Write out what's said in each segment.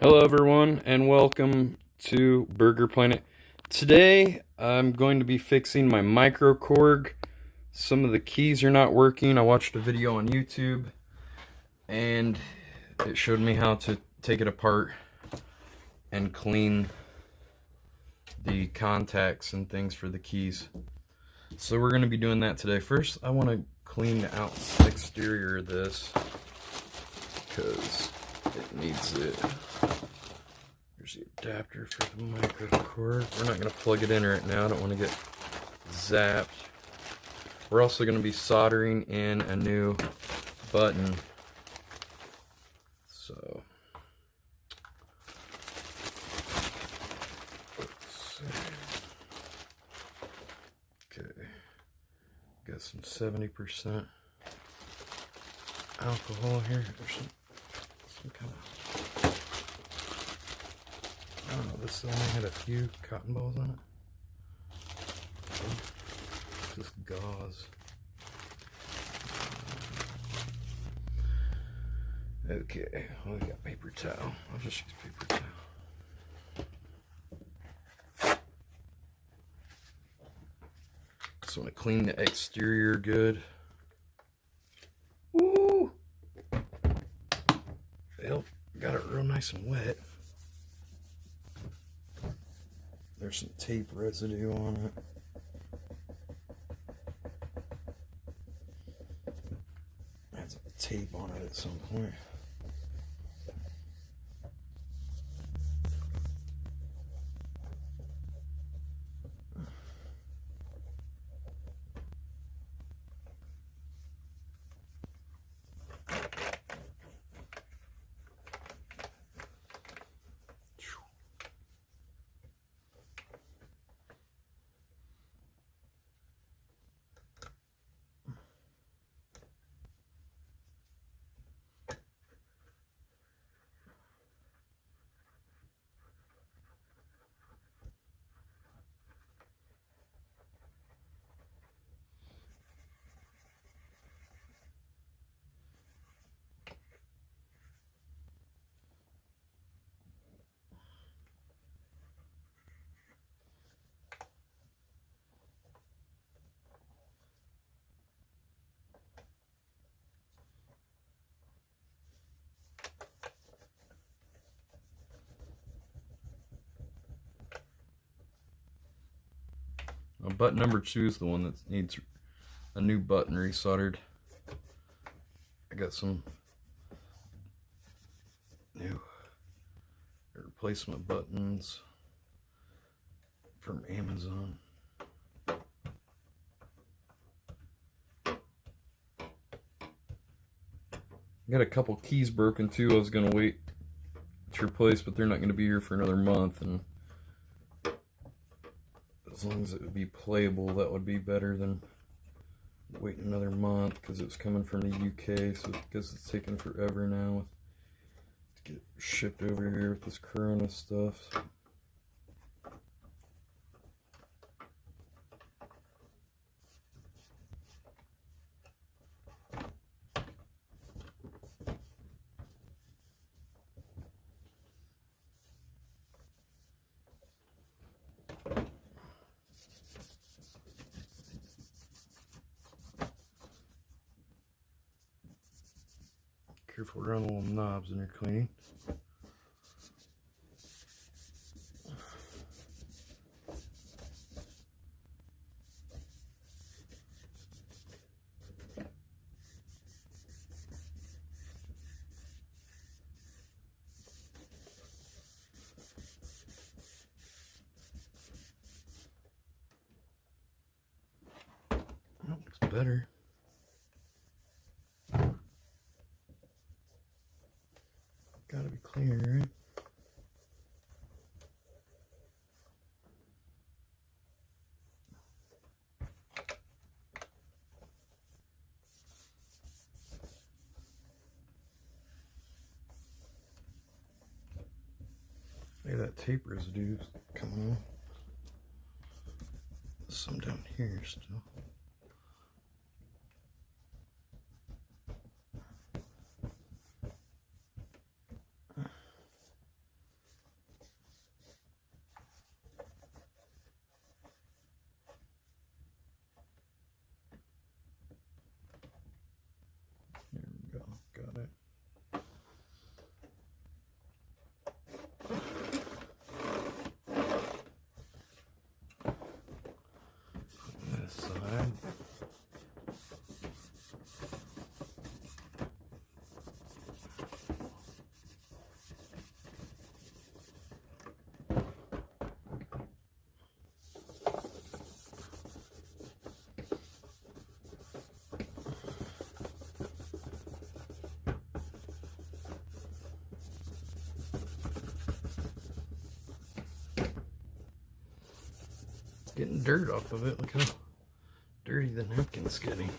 Hello everyone and welcome to Burger Planet. Today I'm going to be fixing my Microkorg. Some of the keys are not working. I watched a video on YouTube and it showed me how to take it apart and clean the contacts and things for the keys. So we're going to be doing that today. First I want to clean the exterior of this because it needs it. There's the adapter for the Microkorg. We're not going to plug it in right now. I don't want to get zapped. We're also going to be soldering in a new button. So, let's see. Okay. Got some 70% alcohol here. There's some kind of, I don't know, this only had a few cotton balls on it. It's just gauze. Okay, well, we got paper towel. I'll just use paper towel. Just want to clean the exterior good. Woo! Well, got it real nice and wet. There's some tape residue on it. Had some tape on it at some point. Button number 2 is the one that needs a new button resoldered. I got some new replacement buttons from Amazon. Got a couple keys broken too. I was gonna wait to replace, but they're not gonna be here for another month, and as long as it would be playable, that would be better than waiting another month, because it was coming from the UK, so because it's taking forever now to get shipped over here with this Corona stuff. Careful around the little knobs when you're cleaning. Oh, looks better. Gotta be clear, right? Hey, that tape residue is coming off. Some down here still. side. Getting dirt off of it. Look how dirty the napkin's getting.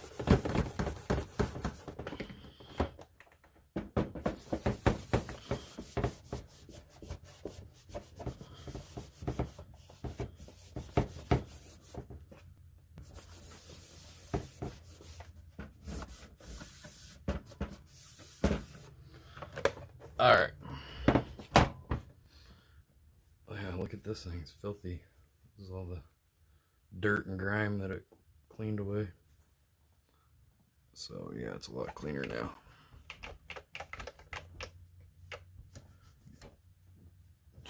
All right. Oh yeah, look at this thing. It's filthy. This is all the dirt and grime that it cleaned away. So yeah, it's a lot cleaner now.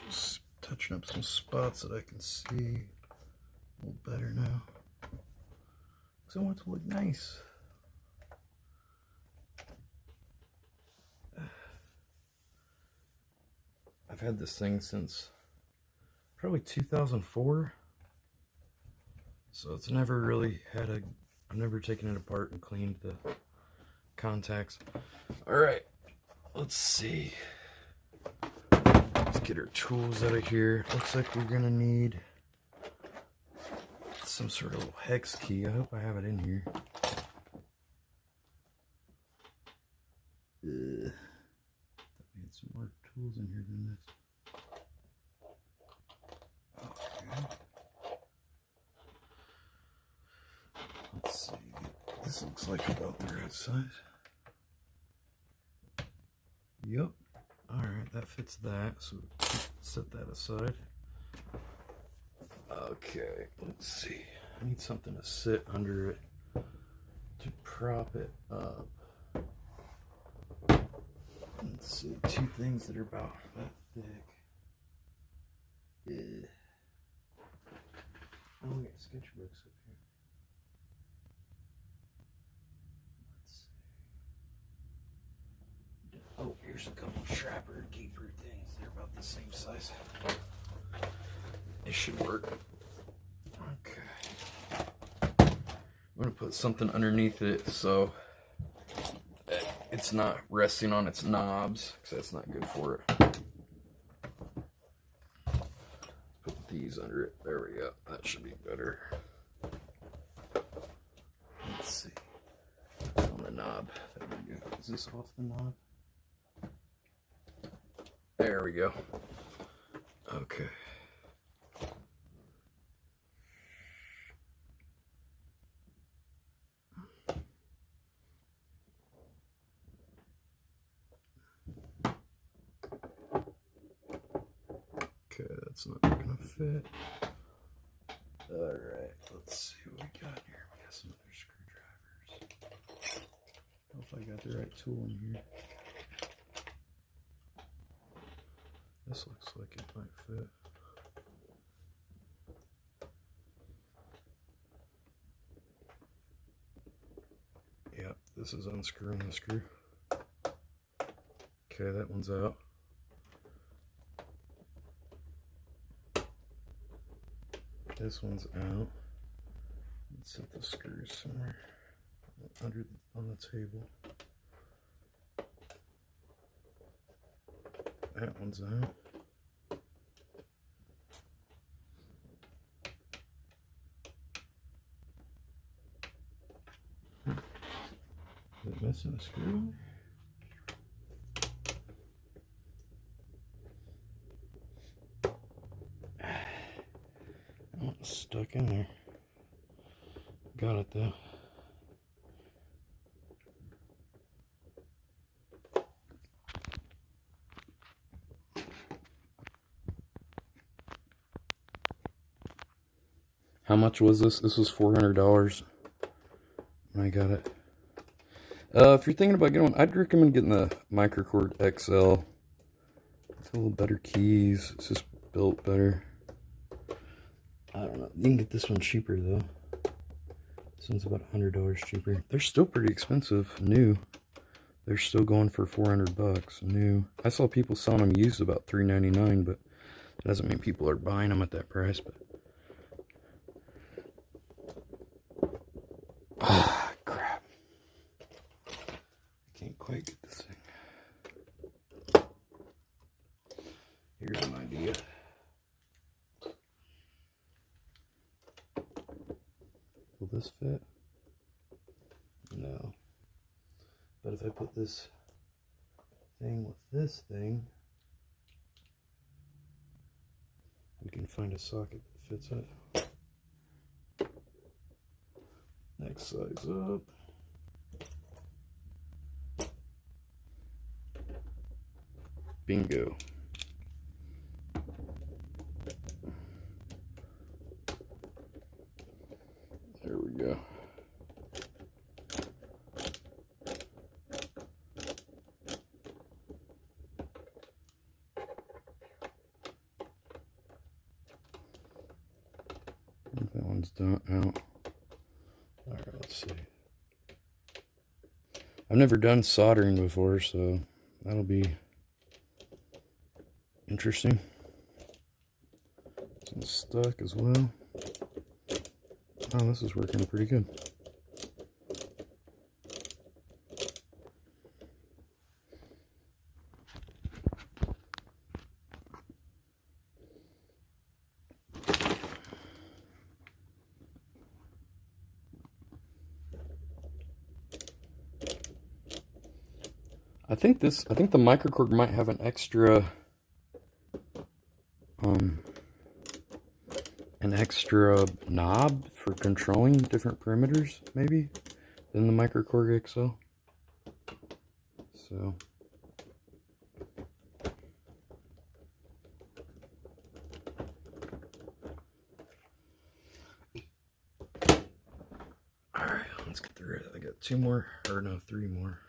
Just touching up some spots that I can see a little better now. Because I want it to look nice. I've had this thing since probably 2004. So it's never really had a, I've never taken it apart and cleaned the contacts. All right, let's see. Let's get our tools out of here. Looks like we're gonna need some sort of hex key. I hope I have it in here. I need some more tools in here than this. Okay. Let's see. This looks like about the right size. Yep. Alright, that fits that. So set that aside. Okay, let's see. I need something to sit under it to prop it up. Let's see, two things that are about that thick. Yeah. Oh, we got sketchbooks up here. Let's see. Oh, here's a couple Shrapper Keeper things. They're about the same size. It should work. Okay. I'm gonna put something underneath it so it's not resting on its knobs, because that's not good for it. Put these under it. There we go. That should be better. Let's see. On the knob. There we go. Is this off the knob? There we go. Okay. Okay, that's not gonna fit. Alright, let's see what we got here. We got some other screwdrivers. I don't know if I got the right tool in here. This looks like it might fit. Yep, this is unscrewing the screw. Okay, that one's out. This one's out. Let's set the screws somewhere on the table. That one's out. Is it missing a screw? Oh, it's stuck in there. Got it though. How much was this? This was $400 when I got it. If you're thinking about getting one, I'd recommend getting the Microkorg XL. It's a little better keys. It's just built better. I don't know. You can get this one cheaper though. This one's about $100 cheaper. They're still pretty expensive, new. They're still going for 400 bucks, new. I saw people selling them used about $3.99, but that doesn't mean people are buying them at that price. But ah, crap! I can't quite get this thing. Here's an idea. Will this fit? No. But if I put this thing with this thing, we can find a socket that fits it. Next size up. Bingo. There we go. That one's done out. Alright, let's see. I've never done soldering before, so that'll be interesting. This one's stuck as well. Oh, this is working pretty good. I think the Microkorg might have an extra knob for controlling different perimeters, maybe, than the Microkorg XL. So alright, let's get through it. I got 2 more, or no, 3 more.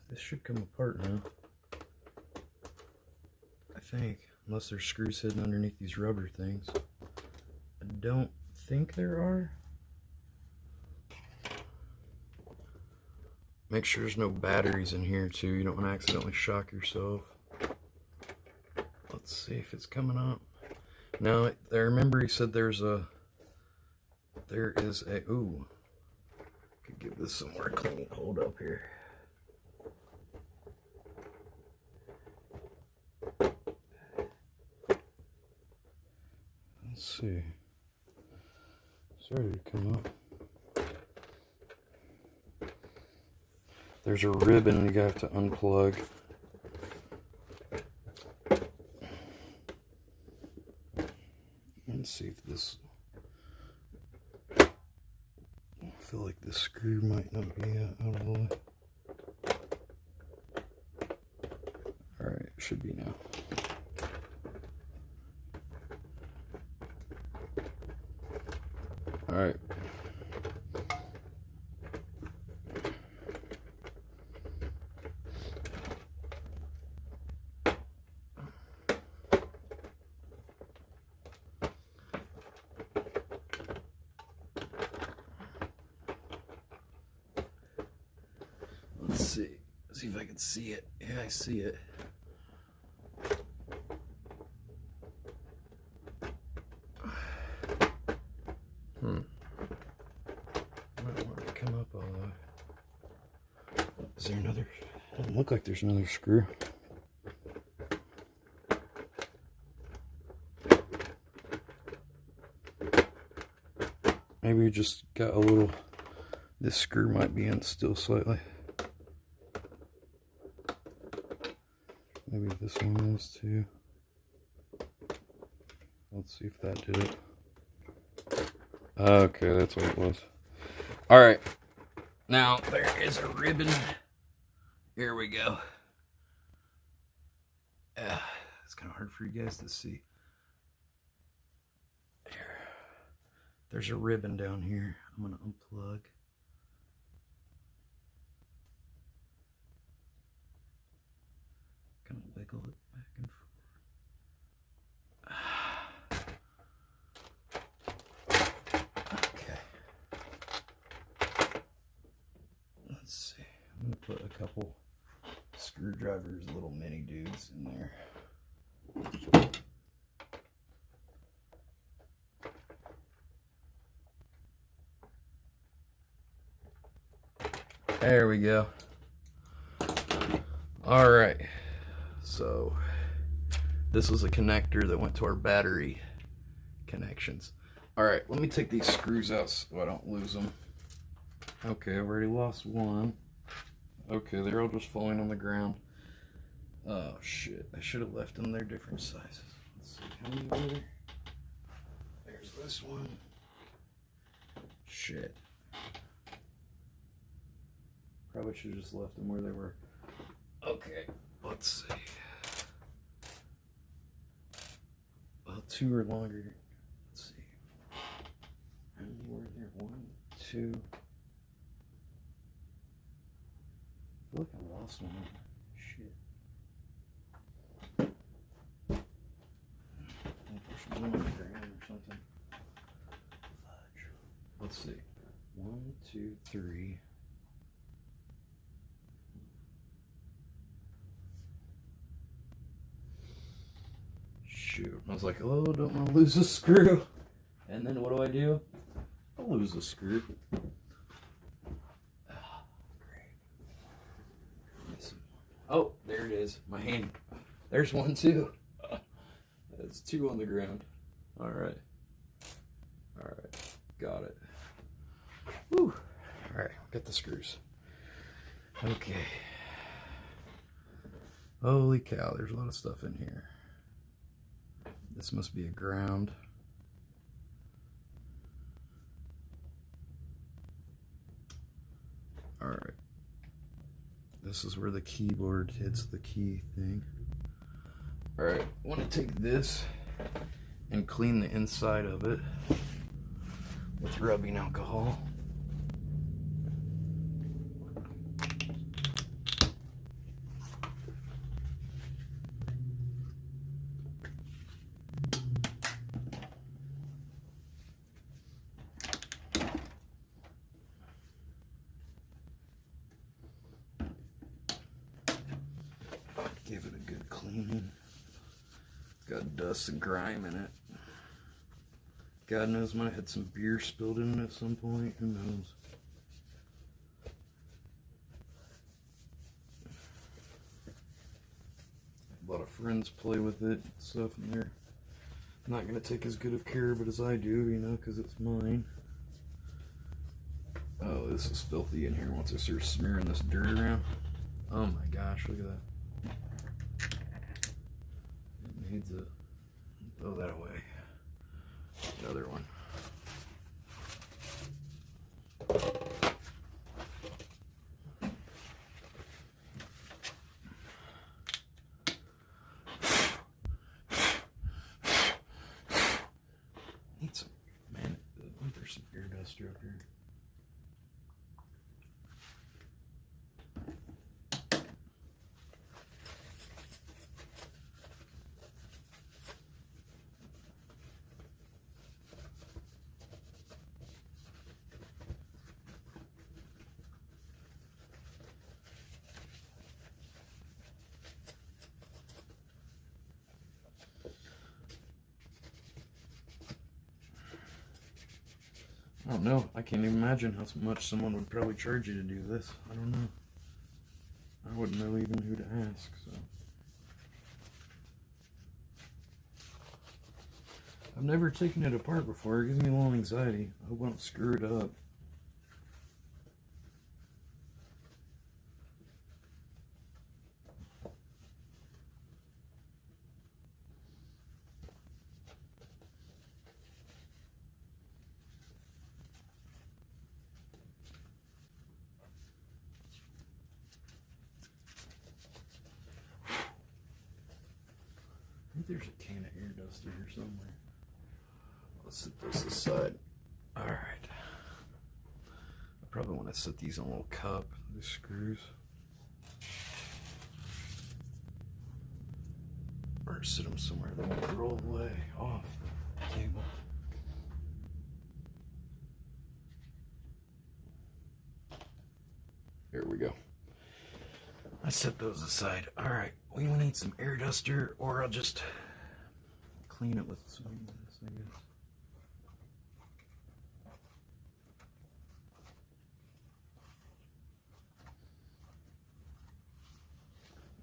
This should come apart now, I think, unless there's screws hidden underneath these rubber things. I don't think there are. Make sure there's no batteries in here too. You don't want to accidentally shock yourself. Let's see if it's coming up. Now, I remember he said there is a, ooh, could give this some more clean. Hold up here. Let's see. Started to come up. There's a ribbon you have to unplug. Let's see if this. I feel like this screw might not be out of the way. Alright, it should be now. Alright. Let's see. See if I can see it. Yeah, I see it. Might want to come up all the way. Is there another? Doesn't look like there's another screw. Maybe you just got a little. This screw might be in still slightly. Maybe this one is too. Let's see if that did it. Okay, that's what it was. Alright. Now, there is a ribbon. Here we go. It's kind of hard for you guys to see. Here. There's a ribbon down here. I'm gonna unplug. Kind of wiggle it back and forth. Okay. Let's see. I'm gonna put a couple screwdrivers, little mini dudes in there. There we go. All right. So this was a connector that went to our battery connections. All right, let me take these screws out so I don't lose them. Okay, I've already lost one. Okay, they're all just falling on the ground. Oh shit, I should have left them. They're different sizes. Let's see, how many are there? There's this one. Shit. Probably should have just left them where they were. Okay, let's see. Well, two are longer. Let's see. How many were there? 1, 2. I feel like I lost one. Shit. There's one on the ground or something. Fudge. Let's see. 1, 2, 3. Shoot. I was like, oh, don't want to lose a screw. And then what do? I lose a screw. Oh, great. Oh, there it is. My hand. There's one too. There's 2 on the ground. All right. All right. Got it. Woo. All right. Got the screws. Okay. Holy cow. There's a lot of stuff in here. This must be a ground. All right. This is where the keyboard hits the key thing. All right. I want to take this and clean the inside of it with rubbing alcohol. Give it a good cleaning. It's got dust and grime in it. God knows, might have had some beer spilled in it at some point. Who knows? A lot of friends play with it and stuff, and they're not going to take as good of care of it as I do, you know, because it's mine. Oh, this is filthy in here once I start smearing this dirt around. Oh my gosh, look at that. It needs a... throw that away. The other one. Need some... man, I think there's some air duster up here. I don't know. I can't even imagine how much someone would probably charge you to do this. I don't know. I wouldn't know even who to ask, so. I've never taken it apart before. It gives me a little anxiety. I hope I don't screw it up. I think there's a can of air duster here somewhere. Let's set this aside. Probably want to set these in a little cup, the screws. Or sit them somewhere that won't roll away off the table. Here we go. I set those aside. Alright, we need some air duster, or I'll just clean it with some of this, I guess.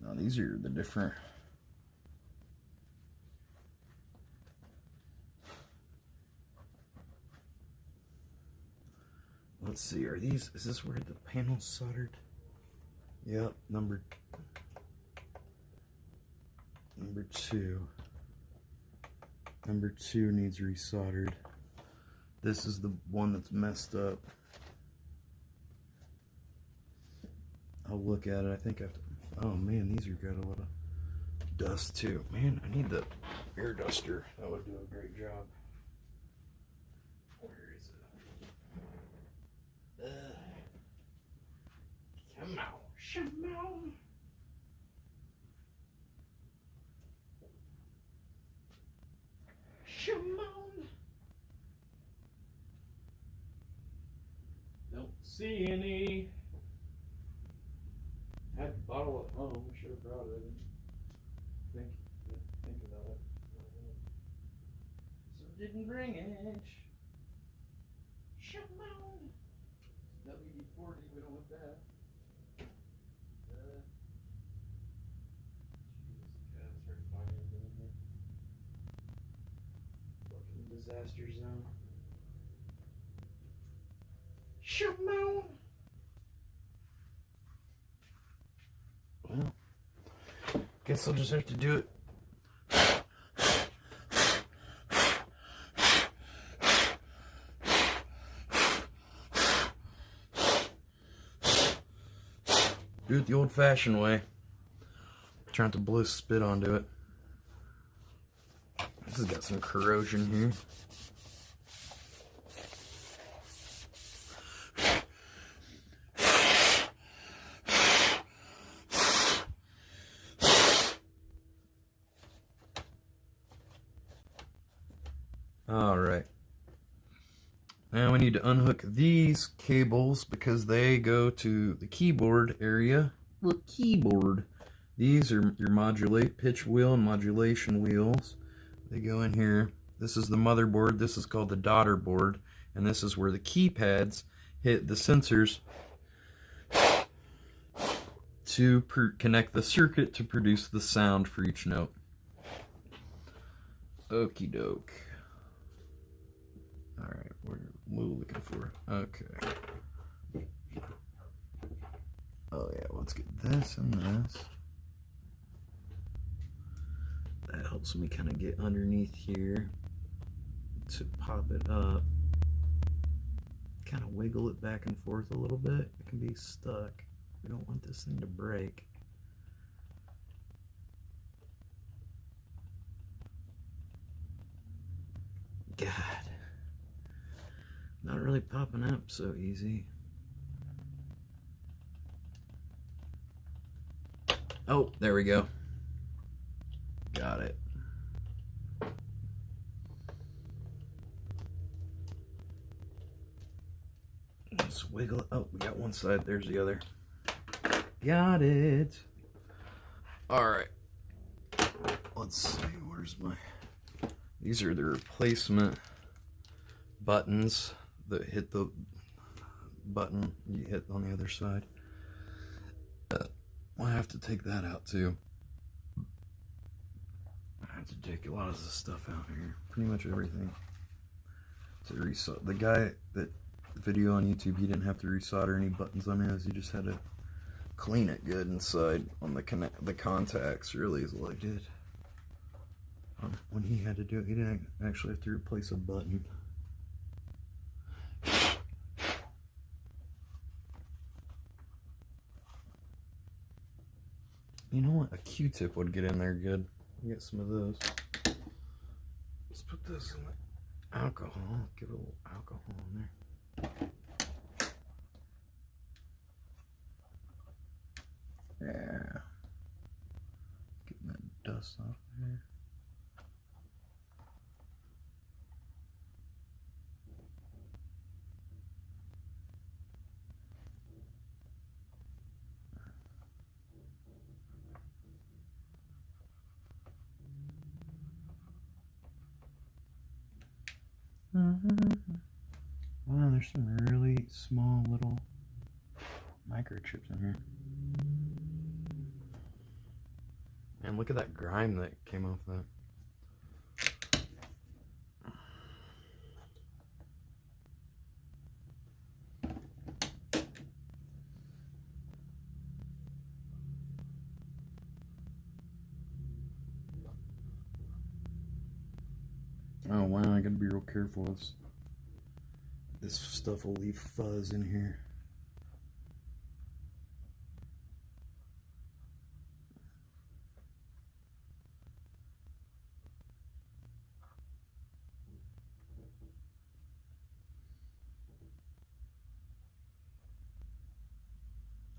Now these are the different. Let's see, are these, is this where the panel's soldered? Yep, number 2. Number 2 needs resoldered. This is the one that's messed up. I'll look at it. I think I have to, oh man, these are got a lot of dust too. Man, I need the air duster. That would do a great job. Where is it? Come on, Shimon. Shimon. Don't see any. Had a bottle at home. Should have brought it. Think about it. So didn't bring it. Shimon. WD-40. We don't want that. Disaster zone. Shimon. Well, guess I'll just have to do it. Do it the old-fashioned way. Try not to blow spit onto it. This has got some corrosion here. All right. Now we need to unhook these cables because they go to the keyboard area. The keyboard. These are your pitch wheel and modulation wheels. They go in here. This is the motherboard. This is called the daughter board. And this is where the keypads hit the sensors to connect the circuit to produce the sound for each note. Okie doke. Alright, what are we looking for? Okay. Oh yeah, let's get this and this. That helps me kind of get underneath here to pop it up. Kind of wiggle it back and forth a little bit. It can be stuck. We don't want this thing to break. God. Not really popping up so easy. Oh, there we go. Got it. Just wiggle it. Oh, we got one side. There's the other. Got it. All right. Let's see. Where's my... These are the replacement buttons that hit the button you hit on the other side. I'll have to take that out too. I have to take a lot of this stuff out here. Pretty much everything. So the guy that video on YouTube, he didn't have to resolder any buttons on his. He just had to clean it good inside on the contacts. Really is all I did. When he had to do it, he didn't actually have to replace a button. You know what? A Q-tip would get in there good. Get some of those. Let's put this in the alcohol. Give it a little alcohol in there. software. Wow, there's some really small little microchips in here. And look at that grime that came off that. Oh wow, I gotta be real careful. This stuff will leave fuzz in here.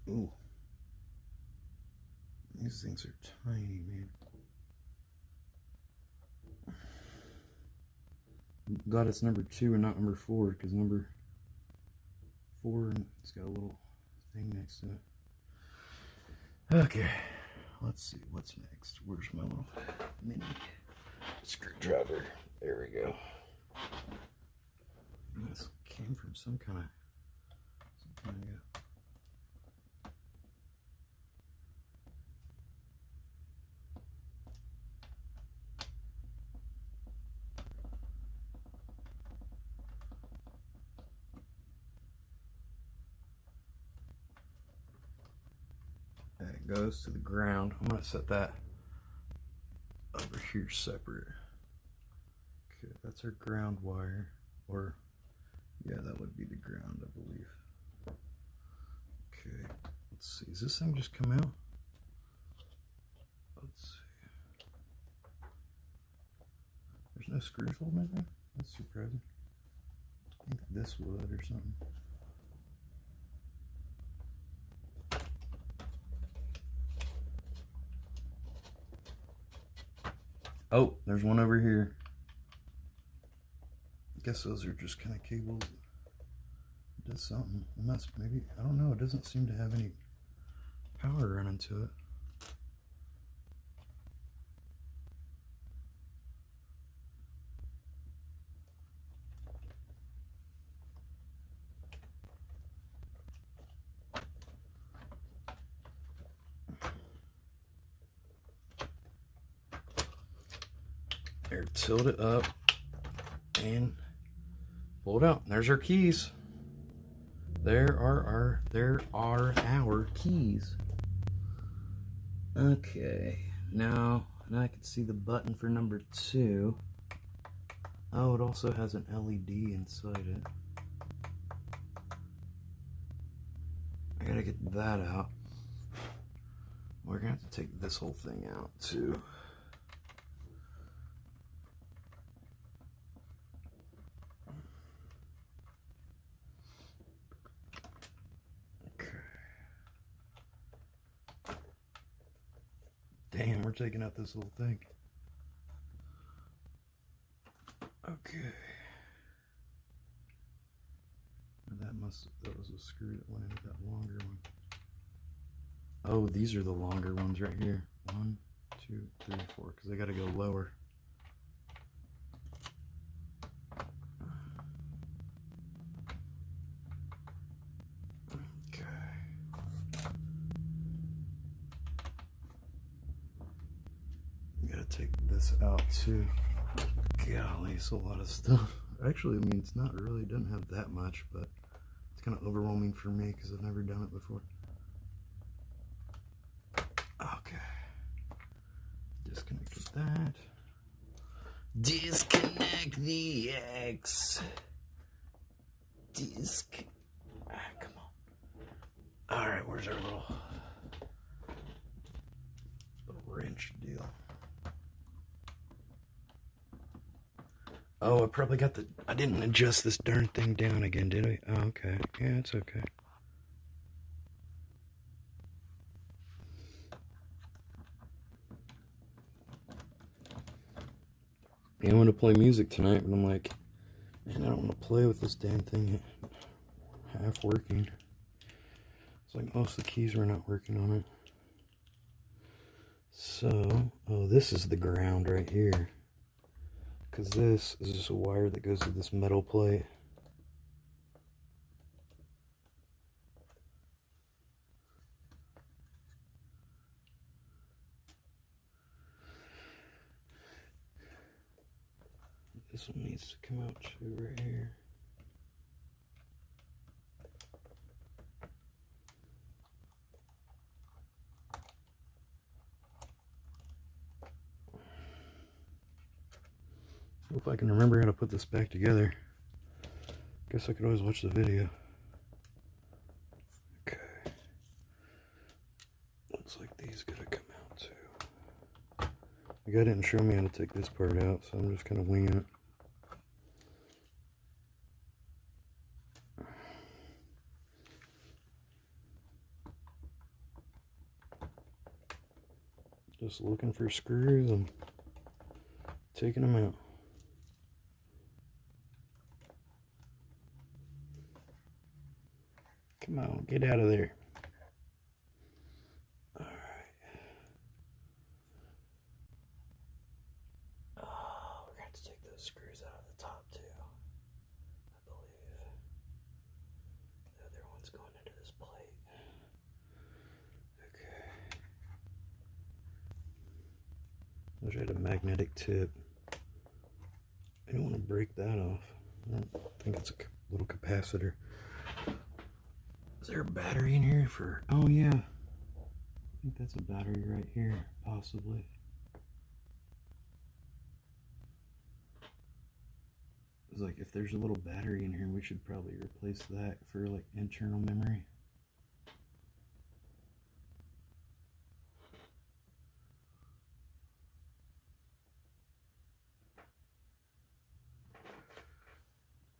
Ooh. These things are tiny, man. God, it's number 2 and not number 4, because number 4, it's got a little thing next to it. Okay, let's see what's next. Where's my little mini screwdriver? There we go. This came from some kind of That goes to the ground. I'm going to set that over here separate. Okay, that's our ground wire. Or, yeah, that would be the ground, I believe. Okay, let's see. Does this thing just come out? Let's see. There's no screws holding it there? That's surprising. I think this would or something. Oh, there's one over here. I guess those are just kind of cables. It does something. Unless maybe, I don't know, it doesn't seem to have any power running to it. There, tilt it up and pull it out. There's our keys. There are our keys. Okay, now I can see the button for number 2. Oh, it also has an LED inside it. I gotta get that out. We're gonna have to take this whole thing out too. Damn, we're taking out this whole thing. Okay. That was a screw that went into that longer one. Oh, these are the longer ones right here. 1, 2, 3, 4, because I gotta go lower. Take this out too. Golly, it's a lot of stuff. Actually, I mean, it's not really, it doesn't have that much, but it's kind of overwhelming for me because I've never done it before. Okay. Disconnect that. Disconnect the X. Come on. Alright, where's our little wrench deal? Oh, I probably got I didn't adjust this darn thing down again, did I? Oh, okay. Yeah, it's okay. I want to play music tonight, but I'm like, man, I don't want to play with this damn thing half working. It's like most of the keys were not working on it. So, oh, this is the ground right here. Because this is just a wire that goes to this metal plate. This one needs to come out too right here. Hope I can remember how to put this back together. Guess I could always watch the video. Okay. Looks like these gotta come out too. The guy didn't show me how to take this part out, so I'm just kind of winging it. Just looking for screws and taking them out. Come on, get out of there. All right. Oh, we're going to take those screws out of the top too, I believe. The other one's going into this plate. Okay. Wish I had a magnetic tip. I don't want to break that off. I think it's a little capacitor. Is there a battery in here for... Oh yeah. I think that's a battery right here, possibly. It's like if there's a little battery in here, we should probably replace that for like internal memory.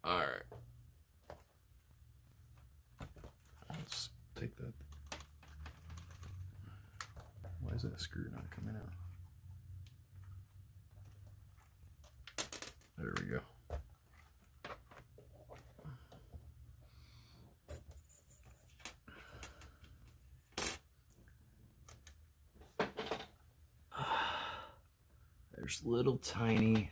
Alright. Let's take that. Why is that screw not coming out? There we go. There's little tiny...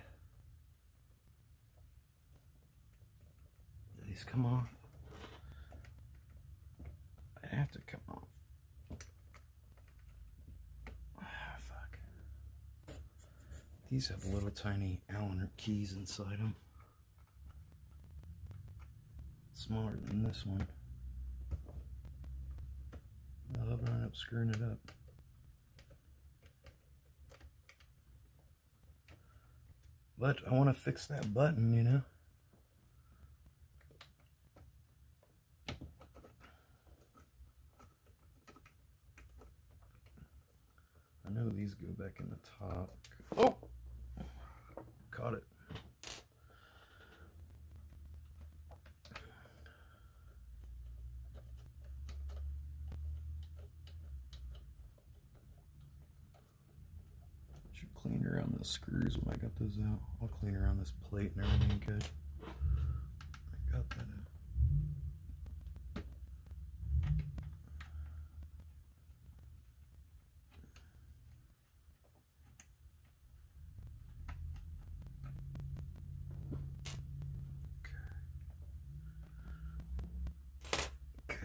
These come off. I have to come off. Ah, fuck. These have little tiny Allen keys inside them. Smaller than this one. I'll run up screwing it up. But I want to fix that button, you know? I know these go back in the top. Oh! Caught it. Should clean around the screws when I got those out. I'll clean around this plate and everything good. I got that out.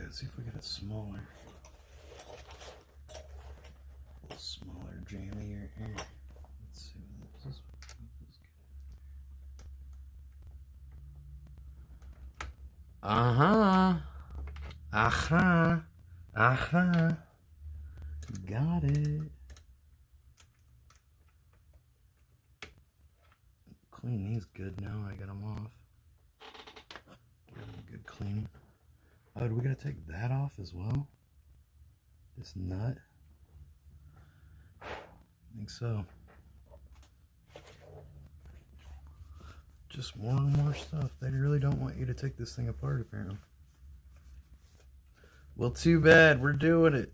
Let's see if we get it smaller. A little smaller, jammier here. Let's see what this is. Got it. Clean these good now. I got them off. Give them a good cleaning. Oh, do we gotta take that off as well? This nut? I think so. Just more and more stuff. They really don't want you to take this thing apart, apparently. Well, too bad. We're doing it.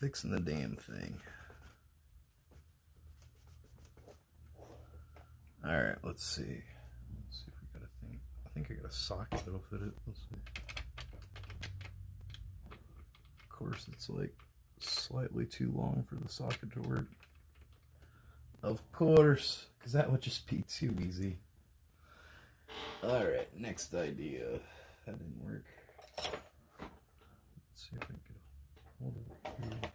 fixing the damn thing. Alright, let's see. Let's see if we got a thing. I think I got a socket that'll fit it. Let's see. Of course, it's like slightly too long for the socket to work. Of course, because that would just be too easy. Alright, next idea. That didn't work. Let's see if I can get a hold of it here.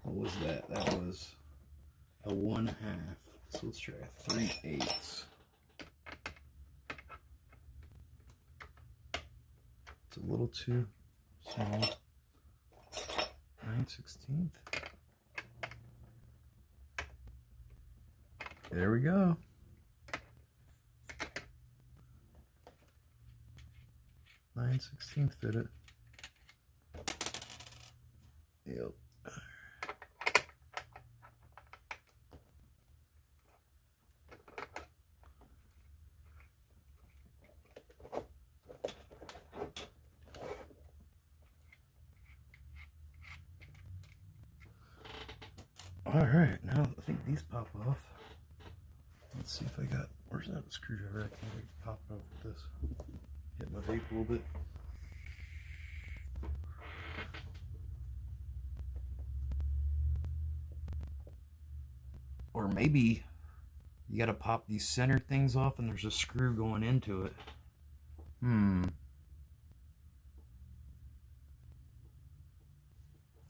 What was that? That was a 1/2. So let's try a 3/8. It's a little too small. 9/16. There we go. Nine 16th fit it. Yep. Alright, now I think these pop off. Let's see if I got, where's that screwdriver? I can't pop it off with this. Hit my vape a little bit. Or maybe you gotta pop these center things off and there's a screw going into it.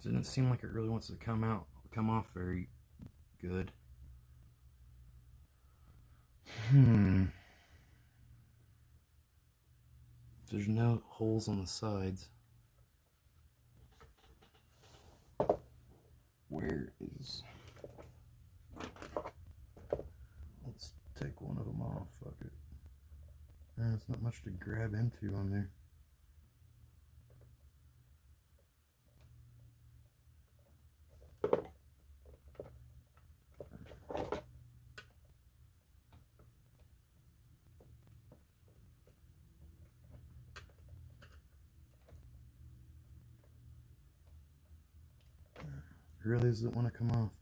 Didn't seem like it really wants to come off very good. There's no holes on the sides. Where is... Let's take one of them off, fuck it. There's not much to grab into on there. It really doesn't want to come off.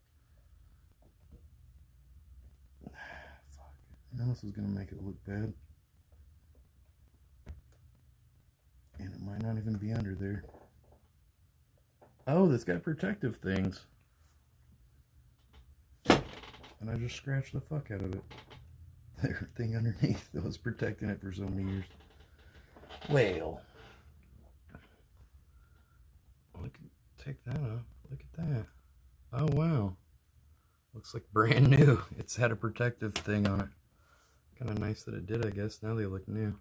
Fuck. Now this is going to make it look bad. And it might not even be under there. Oh, this got protective things. And I just scratched the fuck out of it. That thing underneath that was protecting it for so many years. Well. Take that off. Look at that. Oh, wow. Looks like brand new. It's had a protective thing on it. Kind of nice that it did, I guess. Now they look new.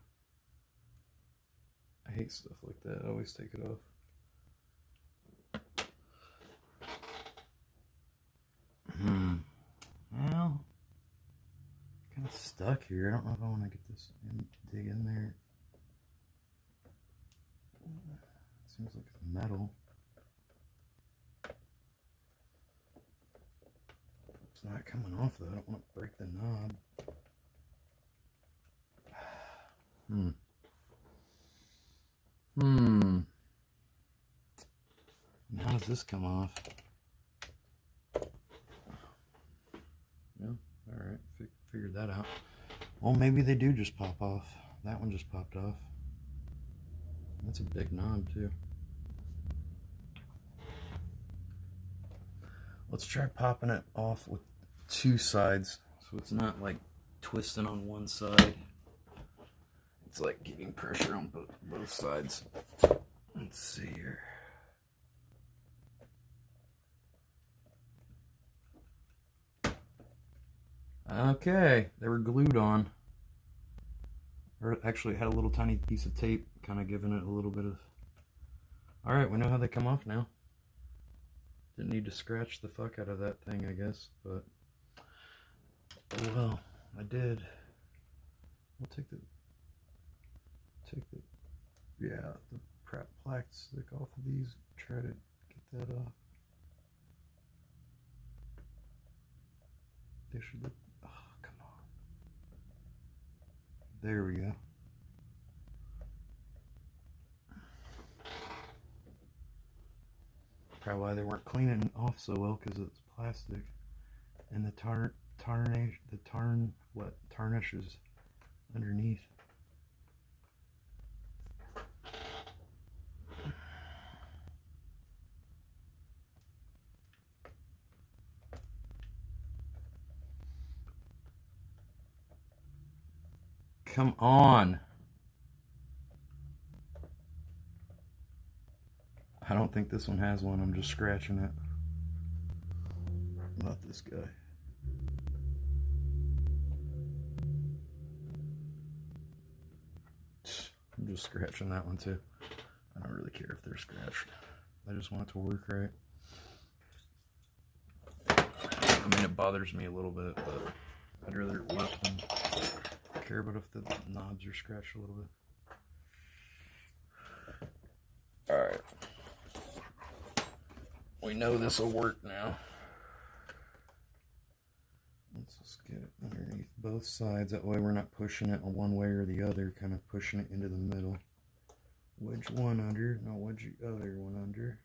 I hate stuff like that. I always take it off. Well, kind of stuck here. I don't know if I want to get this and dig in there. Seems like it's metal. It's not coming off though. I don't want to break the knob. And how does this come off? Yeah, alright. Figured that out. Well, maybe they do just pop off. That one just popped off. That's a big knob too. Let's try popping it off with two sides so it's not like twisting on one side. It's like giving pressure on both sides. Let's see here. Okay, they were glued on. Or actually, it had a little tiny piece of tape kind of giving it a little bit of... Alright, we know how they come off now. Didn't need to scratch the fuck out of that thing, I guess, but... Oh well, I did. We'll take the plastic off of these, try to get that off. They should look, oh, come on. There we go. probably why they weren't cleaning off so well, because it's plastic, and the tarnish is underneath. Come on. I don't think this one has one. I'm just scratching it. Not this guy. I'm just scratching that one too. I don't really care if they're scratched. I just want it to work right. I mean, it bothers me a little bit, but I'd rather it work than care about if the knobs are scratched a little bit. Alright. We know this will work now. Let's just get it underneath both sides. That way we're not pushing it one way or the other, kind of pushing it into the middle. Wedge one under, now wedge the other one under.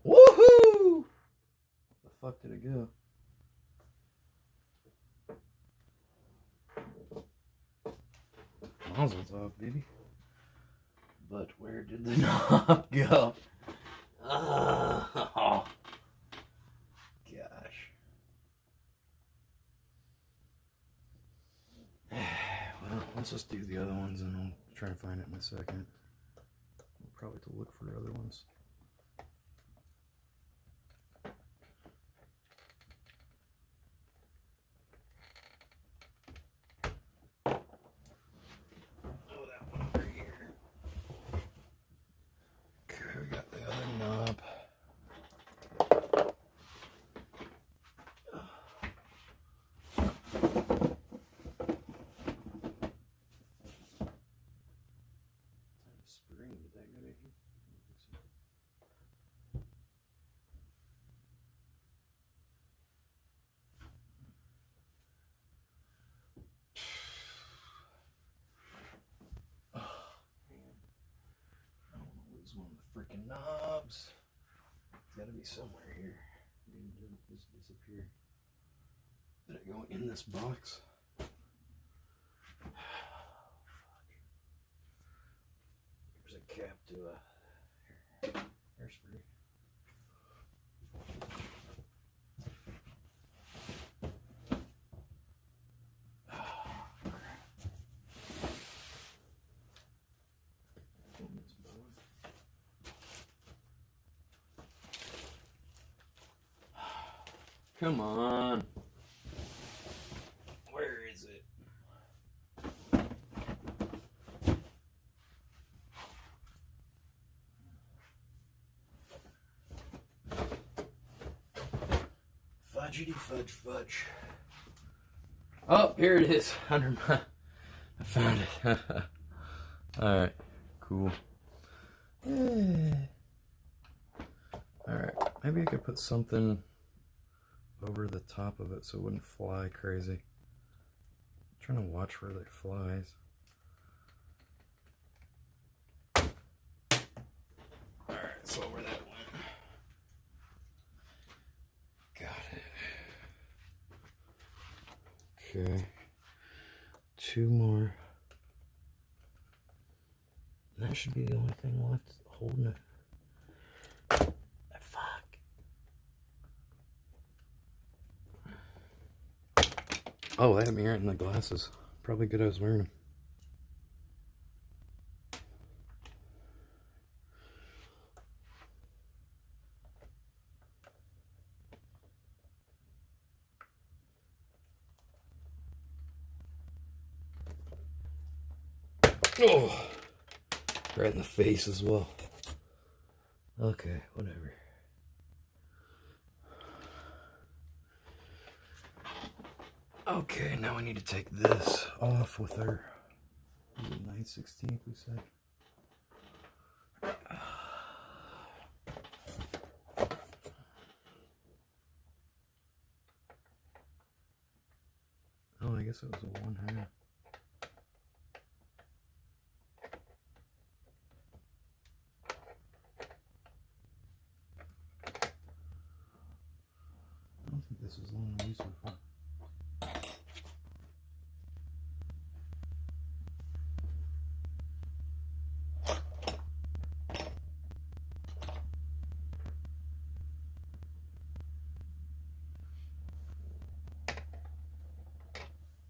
Woohoo! Where the fuck did it go? Mazel tov, baby. But where did the knob go? Oh, gosh. Well, let's just do the other ones and I'll try to find it in a second. We'll probably have to look for other ones. One of the freaking knobs. It's got to be somewhere here. Maybe it didn't just disappear. Did it go in this box? There's a cap to a hairspray. Come on. Where is it? Fudgety fudge fudge. Oh, here it is. Under my... I found it. Alright. Cool. Alright. Maybe I could put something over the top of it so it wouldn't fly crazy. I'm trying to watch where it flies. Alright, so where that went. Got it. Okay. Two more. That should be the only thing left holding it. Oh, they had me right in the glasses. Probably good I was wearing them. Oh, right in the face as well. Okay, whatever. Okay, now we need to take this off with our 9/16, we said. Oh, I guess it was a 1/2. don't think this is long enough so far.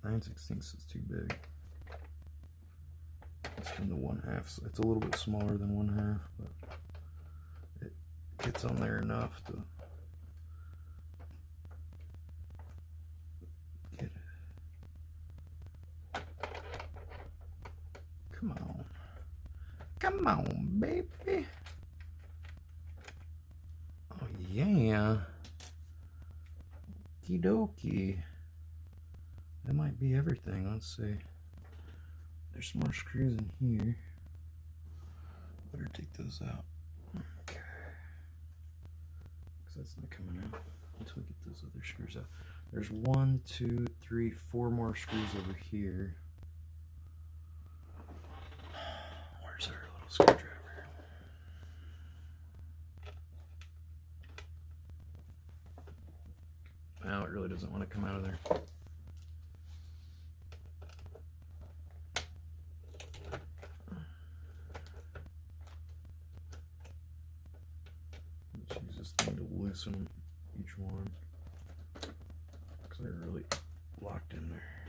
Nine sixteenths is too big. It's in the 1/2, so it's a little bit smaller than 1/2, but it gets on there enough to get it. Come on. Come on, baby. Oh, yeah. Okie dokie. That might be everything. Let's see. There's some more screws in here. Better take those out. Okay. Because that's not coming out until we get those other screws out. There's 1, 2, 3, 4 more screws over here. Where's our little screwdriver? Well, it really doesn't want to come out of there. Let's use this thing to loosen each one because they're really locked in there.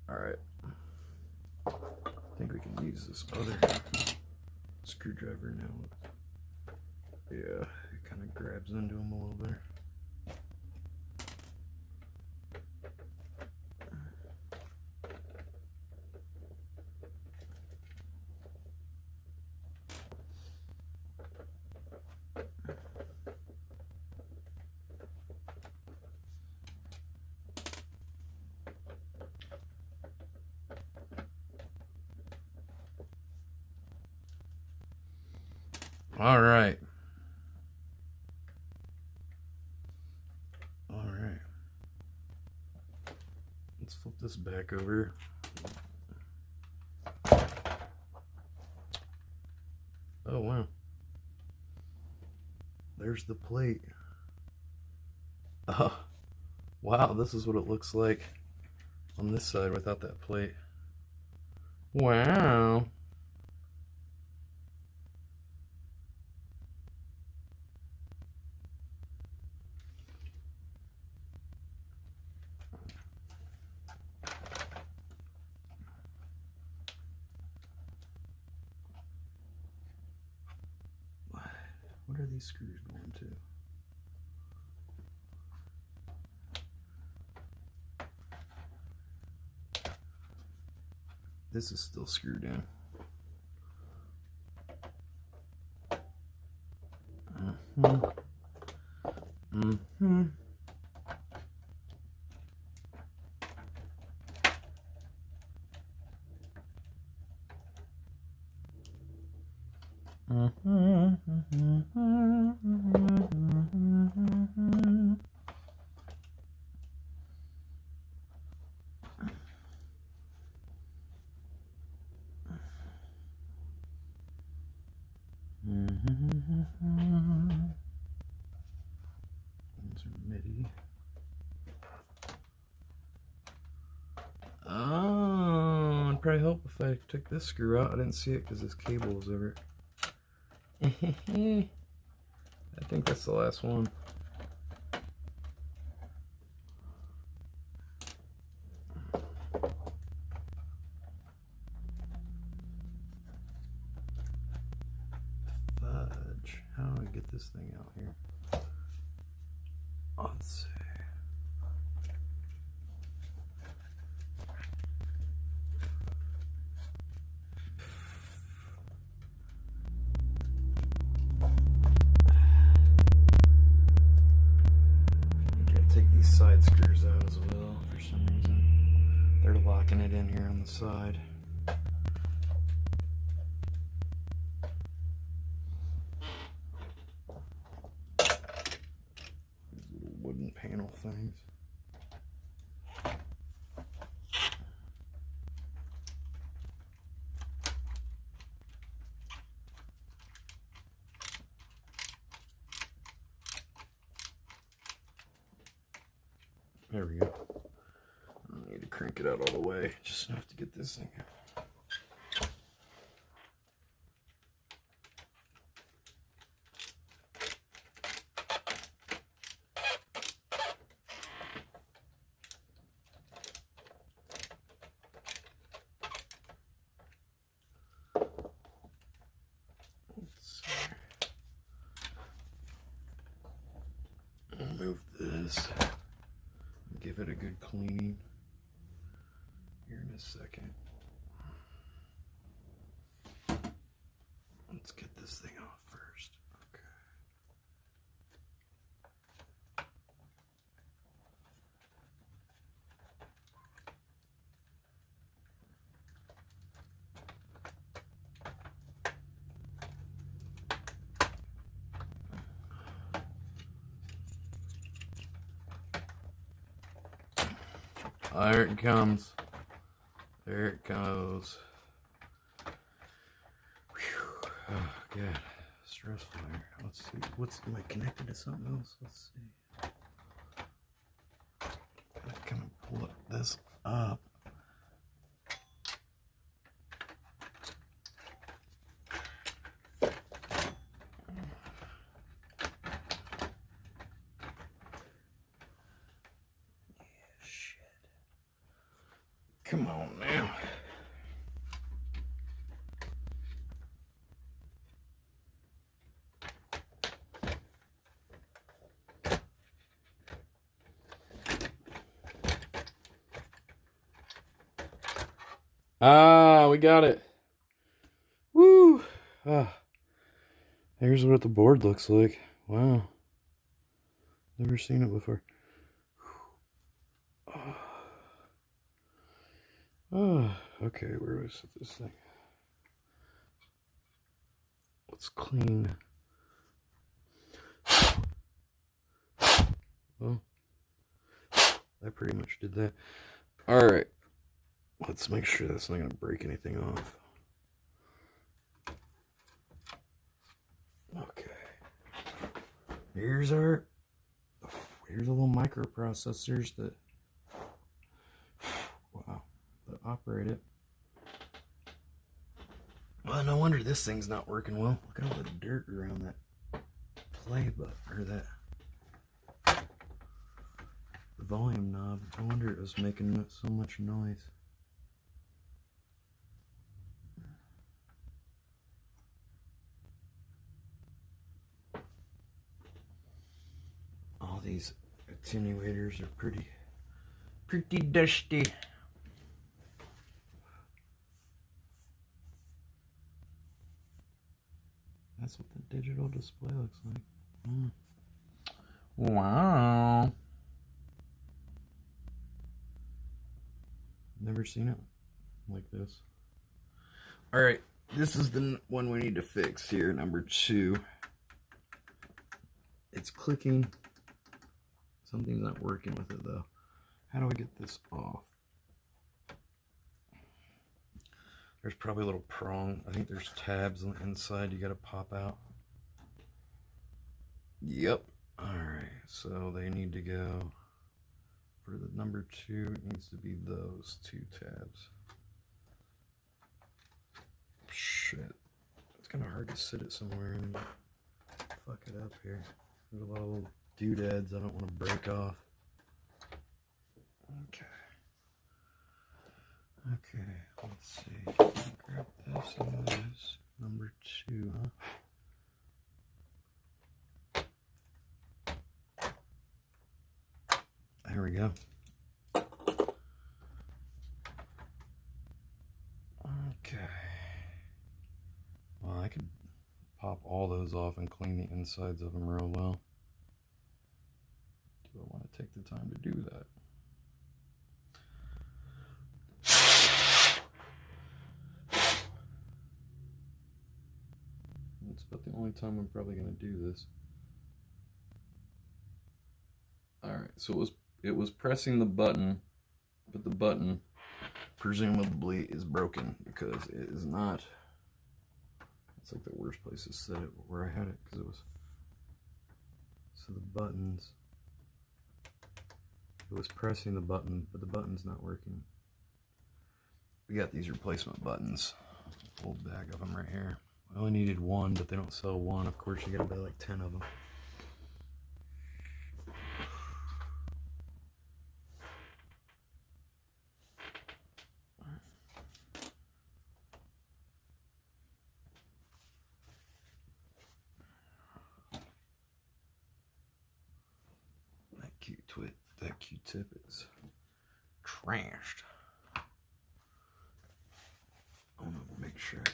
Alright. I think we can use this other screwdriver now. Yeah, it kind of grabs into them a little better. All right. Let's flip this back over. Oh, wow. There's the plate. Oh, wow, this is what it looks like on this side without that plate. Wow. What are these screws going to? This is still screwed in. These are MIDI. Oh, it'd probably help if I took this screw out. I didn't see it because this cable was over it. I think that's the last one. Fudge. How do I get this thing out here? Let's see. Take these side screws out as well for some reason. They're locking it in here on the side. These little wooden panel things. There we go. I don't need to crank it out all the way, just enough to get this thing out. Move this, give it a good cleaning here in a second. Let's get this thing off first. There it comes. There it goes. Whew. Oh, God. Stressful here. Let's see. Am I connected to something else? Let's see. Gotta kind of pull this up. Come on now. Ah, we got it. Woo! Ah, here's what the board looks like. Wow. Never seen it before. Oh, okay, where do I set this thing? Let's clean. Well, that pretty much did that. Alright, let's make sure that's not going to break anything off. Okay. Here's the little microprocessors that operate it. Well, no wonder this thing's not working well. Look at all the dirt around that play button, or that the volume knob. No wonder it was making so much noise. All these attenuators are pretty dusty. That's what the digital display looks like. Wow. Never seen it like this. Alright, this is the one we need to fix here, number 2. It's clicking. Something's not working with it though. How do I get this off? There's probably a little prong. I think there's tabs on the inside you gotta pop out. Yep. Alright, so they need to go for the number 2. It needs to be those 2 tabs. Shit. It's kind of hard to sit it somewhere and fuck it up here. There's a lot of little doodads I don't want to break off. Okay. Okay, let's see. Grab this and this. Number 2, huh? There we go. Okay. Well, I could pop all those off and clean the insides of them real well. Do I want to take the time to do that? It's about the only time I'm probably going to do this. Alright, so it was pressing the button, but the button presumably is broken because it is not. It's like the worst place to set it where I had it, because it was. So the buttons It was pressing the button, but the button's not working. We got these replacement buttons. Whole bag of them right here. I only needed one, but they don't sell one. Of course, you gotta buy like 10 of them. That Q-tip is trashed. I want to make sure.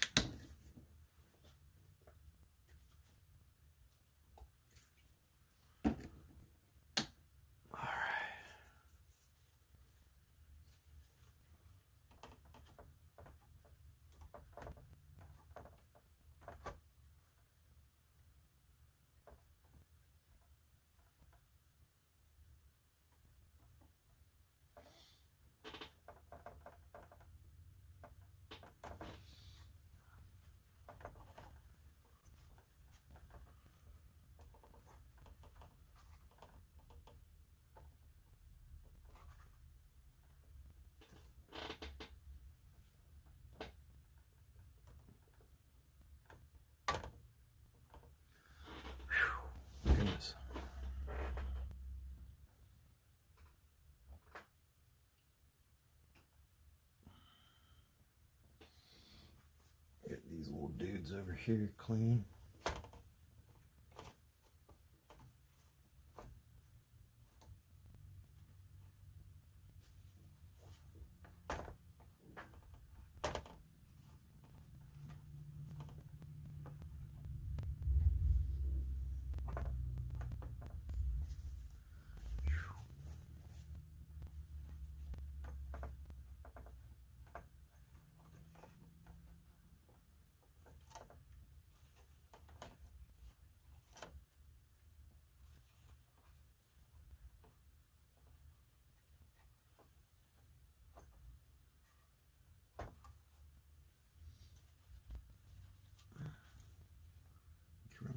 Goodness. Get these little dudes over here clean.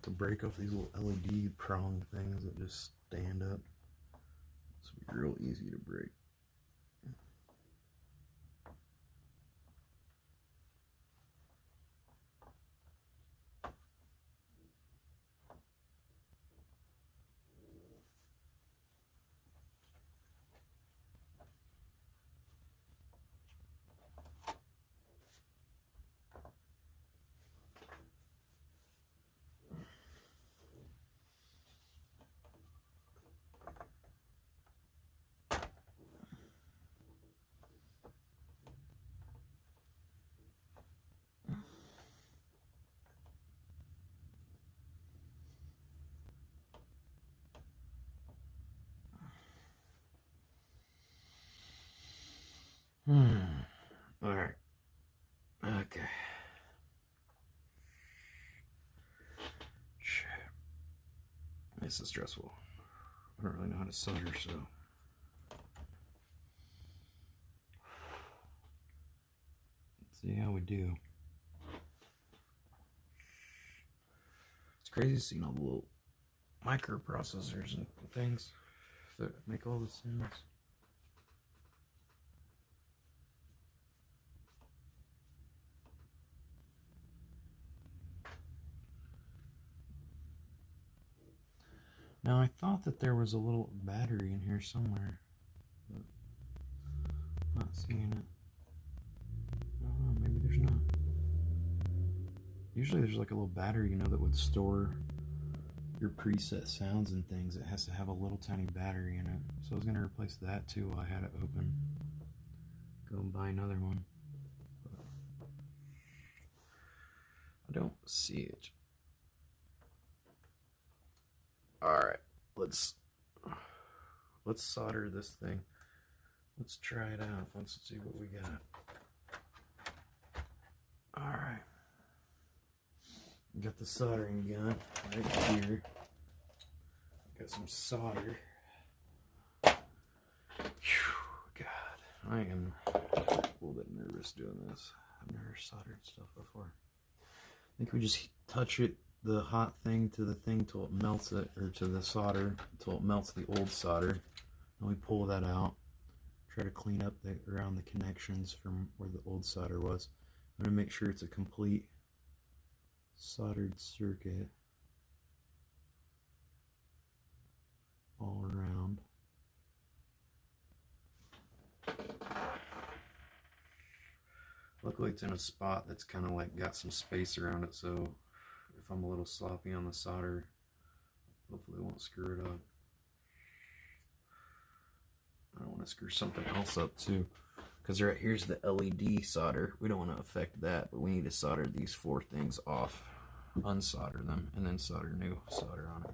To break off these little LED prong things that just stand up. This will be real easy to break. Alright. Okay. Shit. This is stressful. I don't really know how to solder, so. Let's see how we do. It's crazy seeing all the little microprocessors and things that make all the sounds. Now I thought that there was a little battery in here somewhere, but I'm not seeing it. Oh, maybe there's not. Usually there's like a little battery, you know, that would store your preset sounds and things. It has to have a little tiny battery in it. So I was gonna replace that too while I had it open. Go and buy another one. But I don't see it. Alright, let's solder this thing. Let's try it out. Let's see what we got. Alright. Got the soldering gun right here. Got some solder. Whew, God, I am a little bit nervous doing this. I've never soldered stuff before. I think we just touch it, the hot thing to the thing till it melts it, or to the solder until it melts the old solder, Then we pull that out, try to clean up around the connections from where the old solder was. I'm going to make sure it's a complete soldered circuit all around. Luckily it's in a spot that's kind of like got some space around it, so if I'm a little sloppy on the solder, hopefully it won't screw it up. I don't want to screw something else up too, because right here's the LED solder. We don't want to affect that, but we need to solder these 4 things off, unsolder them, and then solder new solder on it.